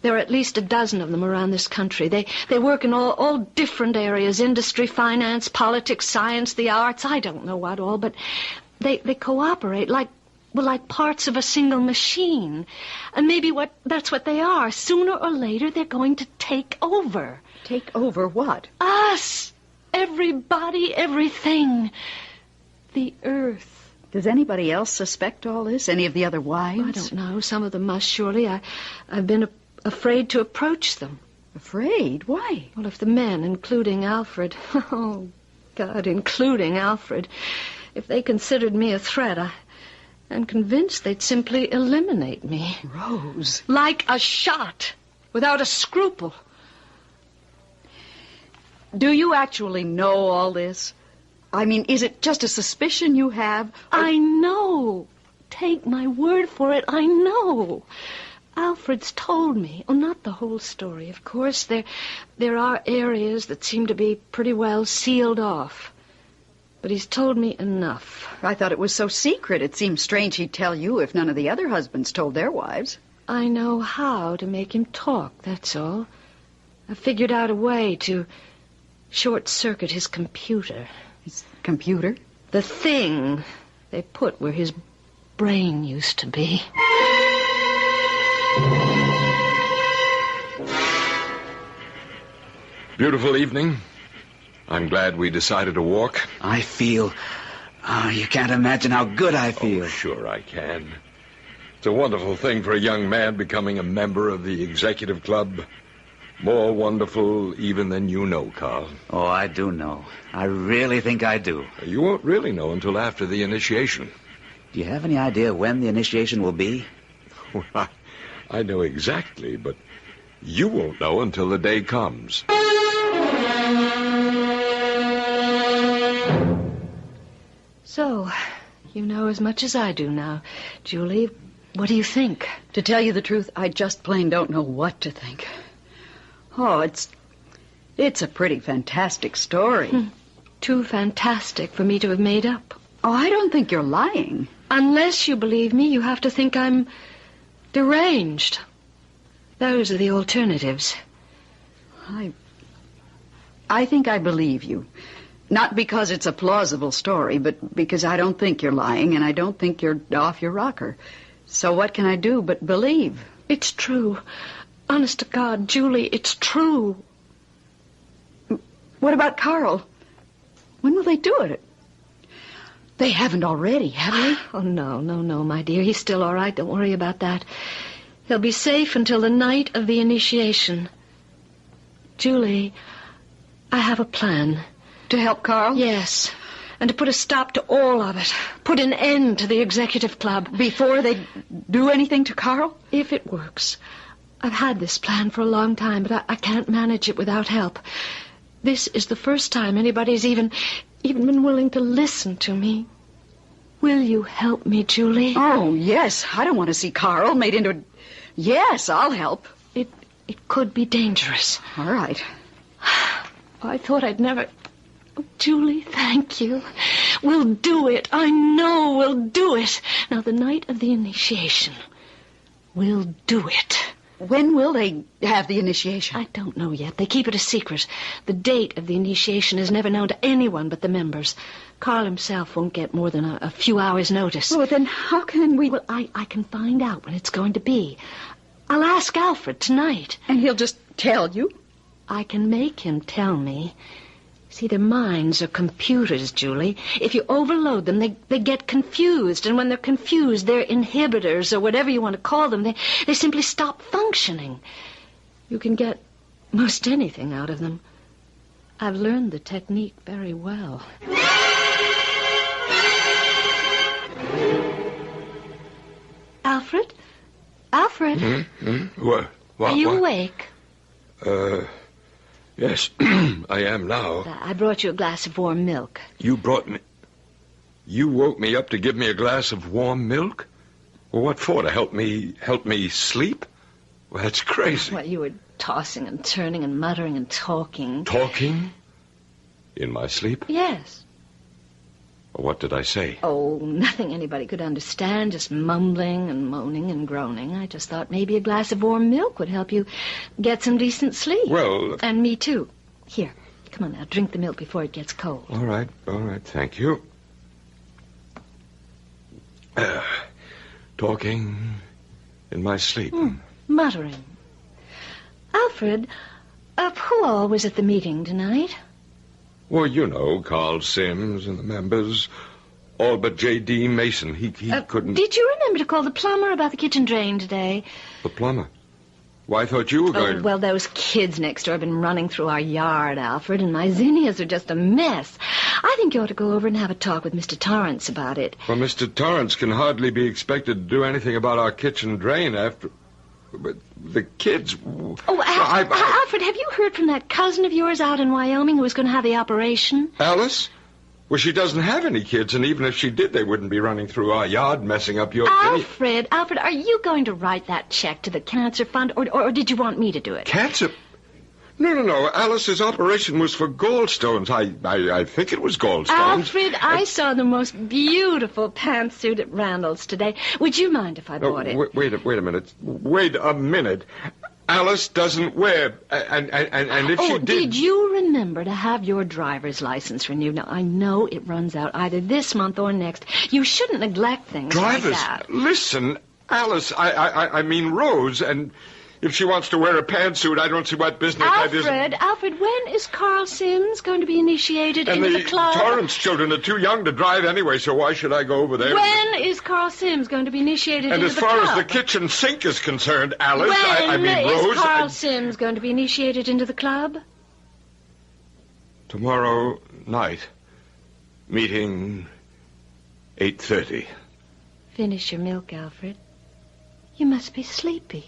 There are at least a dozen of them around this country. They work in all different areas, industry, finance, politics, science, the arts, I don't know what all, but they cooperate like parts of a single machine. And maybe that's what they are. Sooner or later, they're going to take over. Take over what? Us. Everybody, everything. The earth. Does anybody else suspect all this? Any of the other wives? I don't know. Some of them must, surely. I've been afraid to approach them. Afraid? Why? Well, if the men, including Alfred, oh, God, including Alfred, if they considered me a threat, I'm convinced they'd simply eliminate me. Rose. Like a shot, without a scruple. Do you actually know all this? I mean, is it just a suspicion you have? I know. Take my word for it, I know. Alfred's told me. Oh, not the whole story, of course. There are areas that seem to be pretty well sealed off. But he's told me enough. I thought it was so secret. It seems strange he'd tell you if none of the other husbands told their wives. I know how to make him talk, that's all. I figured out a way to short-circuit his computer. His computer? The thing they put where his brain used to be. Beautiful evening. I'm glad we decided to walk. I feel... you can't imagine how good I feel. Oh, sure I can. It's a wonderful thing for a young man becoming a member of the executive club. More wonderful even than you know, Carl. Oh, I do know. I really think I do. You won't really know until after the initiation. Do you have any idea when the initiation will be? Well, I know exactly, but you won't know until the day comes. So, you know as much as I do now. Julie, what do you think? To tell you the truth, I just plain don't know what to think. Oh, it's a pretty fantastic story. Too fantastic for me to have made up. Oh, I don't think you're lying. Unless you believe me, you have to think I'm deranged. Those are the alternatives. I think I believe you. Not because it's a plausible story, but because I don't think you're lying, and I don't think you're off your rocker. So what can I do but believe? It's true. Honest to God, Julie, it's true. What about Carl? When will they do it? They haven't already, have they? Oh, no, my dear. He's still all right. Don't worry about that. He'll be safe until the night of the initiation. Julie, I have a plan. To help Carl? Yes. And to put a stop to all of it. Put an end to the executive club. Before they do anything to Carl? If it works. I've had this plan for a long time, but I can't manage it without help. This is the first time anybody's even been willing to listen to me. Will you help me, Julie? Oh, yes. I don't want to see Carl made into... Yes, I'll help. It could be dangerous. All right. I thought I'd never... Oh, Julie, thank you. We'll do it. I know we'll do it. Now, the night of the initiation, we'll do it. When will they have the initiation? I don't know yet. They keep it a secret. The date of the initiation is never known to anyone but the members. Carl himself won't get more than a few hours' notice. Well, then how can we... Well, I can find out when it's going to be. I'll ask Alfred tonight. And he'll just tell you? I can make him tell me. See, their minds are computers, Julie. If you overload them, they get confused. And when they're confused, their inhibitors, or whatever you want to call them, they simply stop functioning. You can get most anything out of them. I've learned the technique very well. Alfred? Alfred? What? Are you awake? Yes, I am now. I brought you a glass of warm milk. You woke me up to give me a glass of warm milk? Well, what for? To help me sleep? Well, that's crazy. Well, you were tossing and turning and muttering and talking. Talking? In my sleep? Yes. Well, what did I say? Oh, nothing anybody could understand, just mumbling and moaning and groaning. I just thought maybe a glass of warm milk would help you get some decent sleep. Well... And me, too. Here, come on now, drink the milk before it gets cold. All right, thank you. Talking in my sleep. Muttering. Alfred, who all was at the meeting tonight? Well, you know, Carl Sims and the members, all but J.D. Mason. He couldn't... Did you remember to call the plumber about the kitchen drain today? The plumber? Why, I thought you were going to... Well, those kids next door have been running through our yard, Alfred, and my zinnias are just a mess. I think you ought to go over and have a talk with Mr. Torrance about it. Well, Mr. Torrance can hardly be expected to do anything about our kitchen drain after... But the kids... Oh, Alfred, have you heard from that cousin of yours out in Wyoming who was going to have the operation? Alice? Well, she doesn't have any kids, and even if she did, they wouldn't be running through our yard messing up your... Alfred, are you going to write that check to the cancer fund, or did you want me to do it? Cancer? No. Alice's operation was for gallstones. I think it was gallstones. Alfred, I saw the most beautiful pantsuit at Randall's today. Would you mind if I bought it? Wait a minute. Wait a minute. Alice doesn't wear... And if she did... Did you remember to have your driver's license renewed? Now, I know it runs out either this month or next. You shouldn't neglect things like that. Listen, Alice, I mean Rose, and... If she wants to wear a pantsuit, I don't see what business that is. Alfred, when is Carl Sims going to be initiated into the club? And the Torrance children are too young to drive anyway, so why should I go over there? When is Carl Sims going to be initiated into the club? And as far as the kitchen sink is concerned, Alice, I mean Rose... When is Carl Sims going to be initiated into the club? Tomorrow night. Meeting 8:30. Finish your milk, Alfred. You must be sleepy.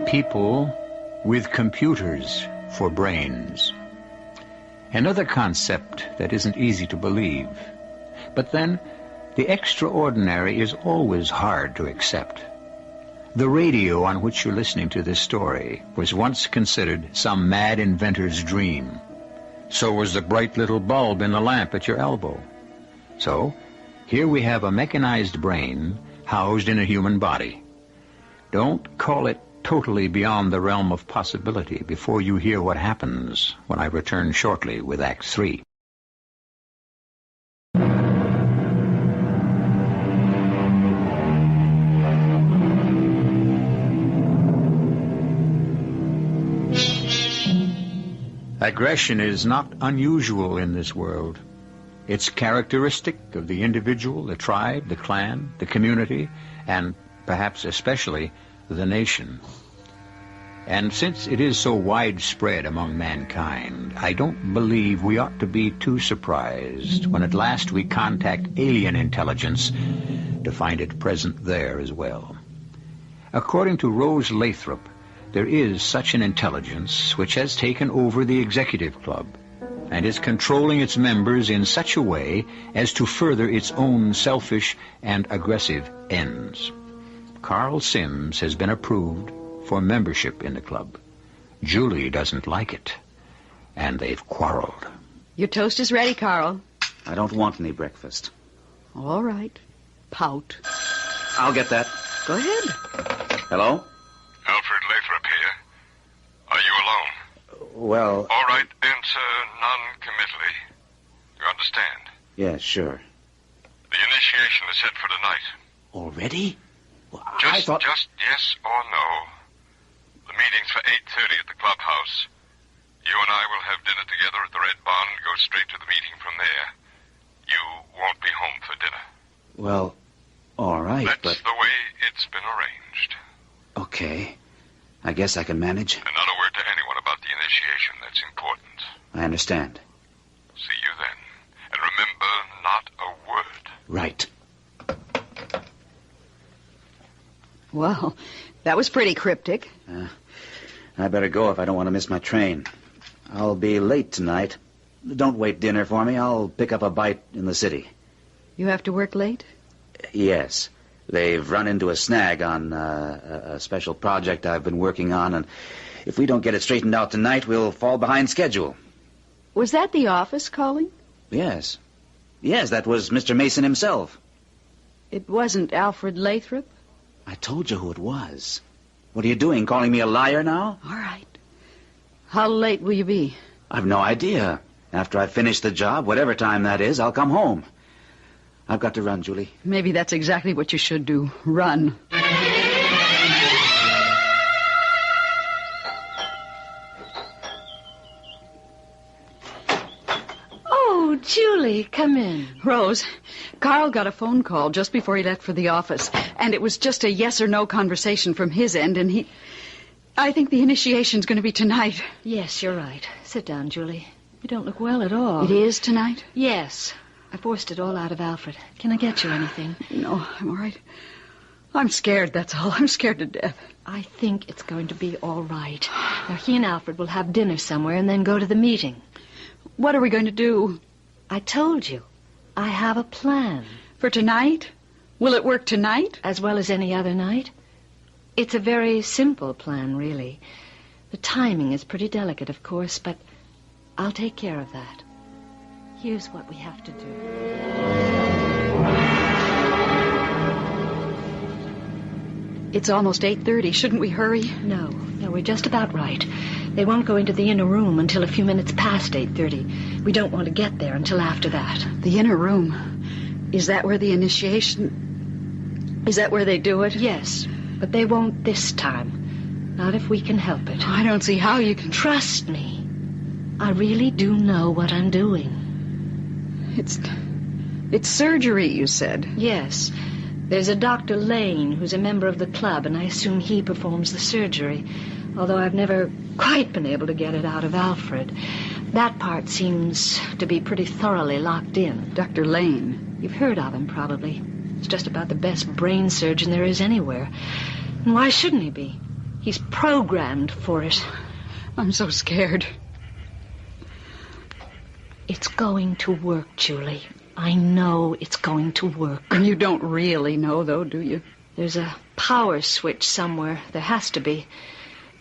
People with computers for brains. Another concept that isn't easy to believe. But then, the extraordinary is always hard to accept. The radio on which you're listening to this story was once considered some mad inventor's dream. So was the bright little bulb in the lamp at your elbow. So, here we have a mechanized brain housed in a human body. Don't call it totally beyond the realm of possibility before you hear what happens when I return shortly with Act 3. Aggression is not unusual in this world. It's characteristic of the individual, the tribe, the clan, the community, and perhaps especially the nation. And since it is so widespread among mankind, I don't believe we ought to be too surprised when at last we contact alien intelligence to find it present there as well. According to Rose Lathrop, there is such an intelligence which has taken over the executive club and is controlling its members in such a way as to further its own selfish and aggressive ends. Carl Sims has been approved for membership in the club. Julie doesn't like it, and they've quarreled. Your toast is ready, Carl. I don't want any breakfast. All right. Pout. I'll get that. Go ahead. Hello? Alfred Lathrop here. Are you alone? Well... All right, answer non-committally. You understand? Yeah, sure. The initiation is set for tonight. Already? Well, Just yes or no. The meeting's for 8:30 at the clubhouse. You and I will have dinner together at the Red Barn and go straight to the meeting from there. You won't be home for dinner. Well, all right, That's the way it's been arranged. Okay. I guess I can manage. And not a word to anyone about the initiation. That's important. I understand. See you then. And remember, not a word. Right. Well, that was pretty cryptic. I better go if I don't want to miss my train. I'll be late tonight. Don't wait dinner for me. I'll pick up a bite in the city. You have to work late? Yes. They've run into a snag on a special project I've been working on, and if we don't get it straightened out tonight, we'll fall behind schedule. Was that the office calling? Yes. Yes, that was Mr. Mason himself. It wasn't Alfred Lathrop? I told you who it was. What are you doing, calling me a liar now? All right. How late will you be? I've no idea. After I finish the job, whatever time that is, I'll come home. I've got to run, Julie. Maybe that's exactly what you should do. Run. Oh, Julie, come in. Rose, Carl got a phone call just before he left for the office, and it was just a yes or no conversation from his end, and I think the initiation's going to be tonight. Yes, you're right. Sit down, Julie. You don't look well at all. It is tonight? Yes. I forced it all out of Alfred. Can I get you anything? No, I'm all right. I'm scared, that's all. I'm scared to death. I think it's going to be all right. Now, he and Alfred will have dinner somewhere and then go to the meeting. What are we going to do? I told you. I have a plan. For tonight? Will it work tonight? As well as any other night. It's a very simple plan, really. The timing is pretty delicate, of course, but I'll take care of that. Here's what we have to do. It's almost 8:30. Shouldn't we hurry? No, we're just about right. They won't go into the inner room until a few minutes past 8:30. We don't want to get there until after that. The inner room? Is that where the initiation... Is that where they do it? Yes, but they won't this time. Not if we can help it. I don't see how you can... Trust me. I really do know what I'm doing. It's surgery, you said. Yes. There's a Dr. Lane who's a member of the club, and I assume he performs the surgery, although I've never quite been able to get it out of Alfred. That part seems to be pretty thoroughly locked in. Dr. Lane? You've heard of him, probably. He's just about the best brain surgeon there is anywhere. And why shouldn't he be? He's programmed for it. I'm so scared. It's going to work, Julie. I know it's going to work. And you don't really know, though, do you? There's a power switch somewhere. There has to be.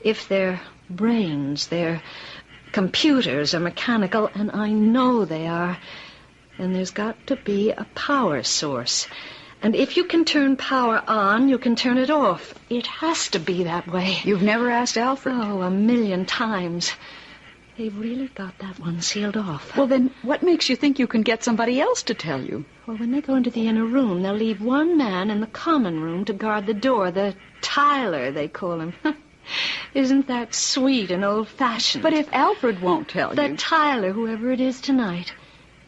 If their brains, their computers are mechanical, and I know they are, then there's got to be a power source. And if you can turn power on, you can turn it off. It has to be that way. You've never asked Alfred? Oh, 1,000,000 times. They've really got that one sealed off. Well, then what makes you think you can get somebody else to tell you? Well, when they go into the inner room, they'll leave one man in the common room to guard the door. The Tyler, they call him. Isn't that sweet and old-fashioned? But if Alfred won't tell you... That Tyler, whoever it is tonight,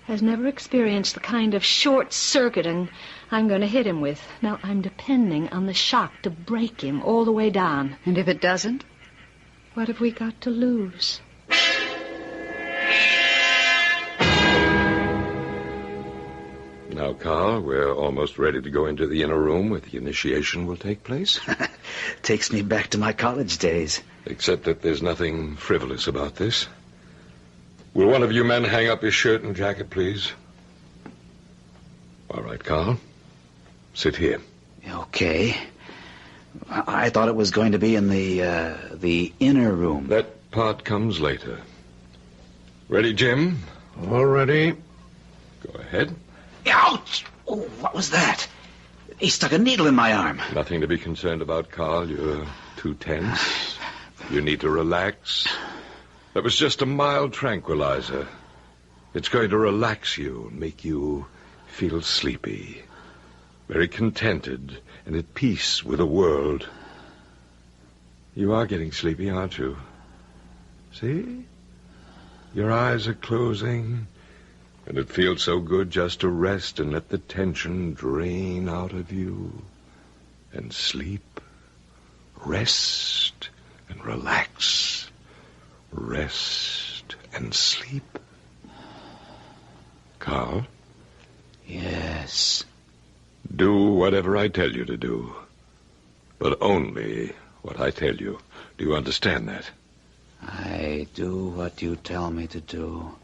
has never experienced the kind of short-circuiting I'm going to hit him with. Now, I'm depending on the shock to break him all the way down. And if it doesn't? What have we got to lose? Now, Carl, we're almost ready to go into the inner room where the initiation will take place. Takes me back to my college days. Except that there's nothing frivolous about this. Will one of you men hang up his shirt and jacket, please? All right, Carl. Sit here. Okay. I thought it was going to be in the inner room. That part comes later. Ready, Jim? All ready. Go ahead. Ouch! Oh, what was that? He stuck a needle in my arm. Nothing to be concerned about, Carl. You're too tense. You need to relax. That was just a mild tranquilizer. It's going to relax you, make you feel sleepy, very contented, and at peace with the world. You are getting sleepy, aren't you? See? Your eyes are closing, and it feels so good just to rest and let the tension drain out of you. And sleep. Rest and relax. Rest and sleep. Carl? Yes. Do whatever I tell you to do. But only what I tell you. Do you understand that? I do what you tell me to do.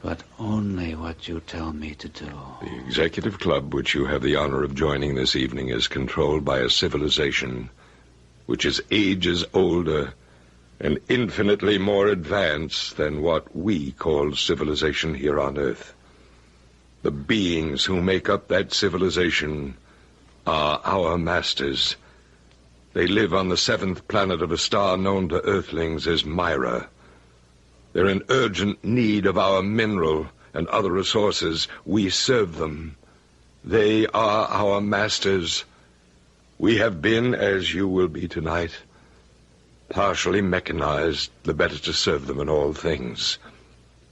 But only what you tell me to do. The executive club which you have the honor of joining this evening is controlled by a civilization which is ages older and infinitely more advanced than what we call civilization here on Earth. The beings who make up that civilization are our masters. They live on the 7th planet of a star known to Earthlings as Myra. They're in urgent need of our mineral and other resources. We serve them. They are our masters. We have been, as you will be tonight, partially mechanized, the better to serve them in all things.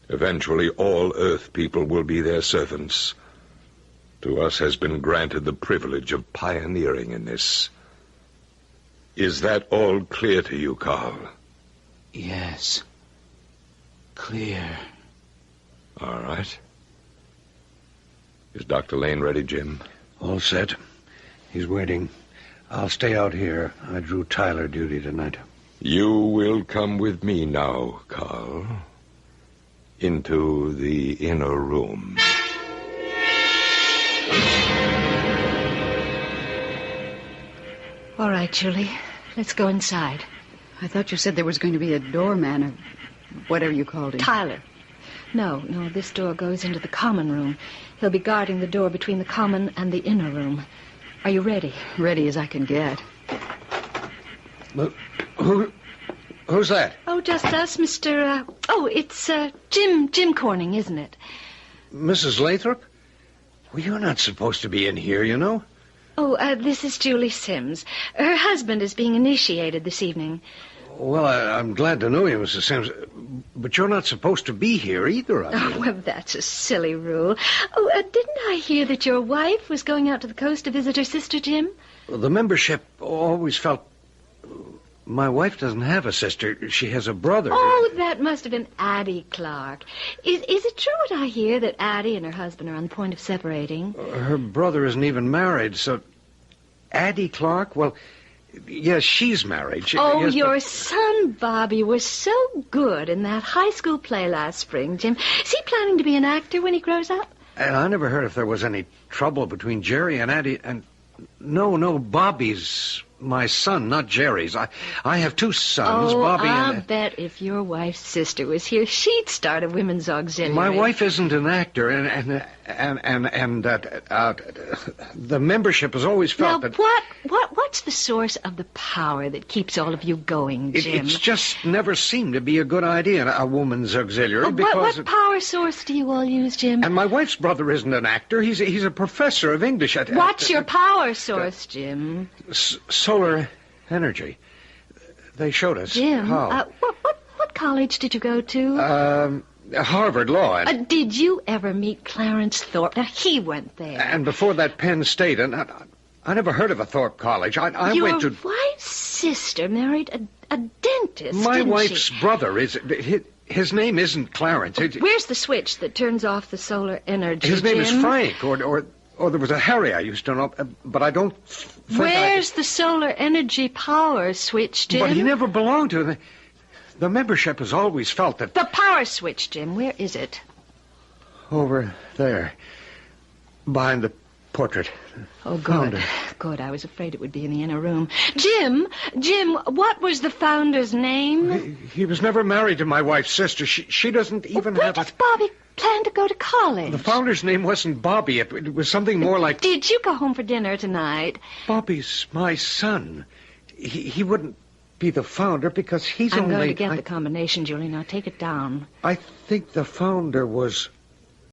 Eventually, all Earth people will be their servants. To us has been granted the privilege of pioneering in this. Is that all clear to you, Carl? Yes. Clear. All right. Is Dr. Lane ready, Jim? All set. He's waiting. I'll stay out here. I drew Tyler duty tonight. You will come with me now, Carl. Into the inner room. All right, Julie. Let's go inside. I thought you said there was going to be a doorman or whatever you called him. Tyler. No, this door goes into the common room. He'll be guarding the door between the common and the inner room. Are you ready? Ready as I can get. Look, who's that? Oh, just us, Mr. It's Jim Corning, isn't it? Mrs. Lathrop? Well, you're not supposed to be in here, you know. Oh, this is Julie Sims. Her husband is being initiated this evening. Well, I'm glad to know you, Mrs. Sims. But you're not supposed to be here either, I mean. Oh, well, that's a silly rule. Oh, didn't I hear that your wife was going out to the coast to visit her sister, Jim? Well, the membership always felt... My wife doesn't have a sister. She has a brother. Oh, that must have been Addie Clark. Is it true what I hear, that Addie and her husband are on the point of separating? Her brother isn't even married, so... Addie Clark? Well, yes, she's married. Yes, your son, Bobby, was so good in that high school play last spring, Jim. Is he planning to be an actor when he grows up? I never heard if there was any trouble between Jerry and Addie, and... No, Bobby's my son, not Jerry's. I have two sons, Bobby and... I'll bet if your wife's sister was here, she'd start a women's auxiliary. My wife isn't an actor, and the membership has always felt that... What's the source of the power that keeps all of you going, Jim? It's just never seemed to be a good idea, a woman's auxiliary, because... What power source do you all use, Jim? And my wife's brother isn't an actor. He's a professor of English at... What's your power source, Jim? Solar energy. They showed us Jim, how. What college did you go to? Harvard Law. Did you ever meet Clarence Thorpe? Now, he went there. And before that, Penn State. And I never heard of a Thorpe College. I went to... Your wife's sister married a dentist, My didn't wife's she? brother is... His name isn't Clarence. Where's the switch that turns off the solar energy, His name is Jim? Frank, or there was a Harry I used to know, but I don't think Where's the solar energy power switch, Jim? But he never belonged to the membership has always felt that... The power switch, Jim, where is it? Over there, behind the portrait. Oh, good. Good. I was afraid it would be in the inner room. Jim, what was the founder's name? He was never married to my wife's sister. She doesn't even have... Where does Bobby plan to go to college? The founder's name wasn't Bobby. It was something more like... Did you go home for dinner tonight? Bobby's my son. He wouldn't be the founder because he's I'm only... going to get the combination, Julie. Now take it down. I think the founder was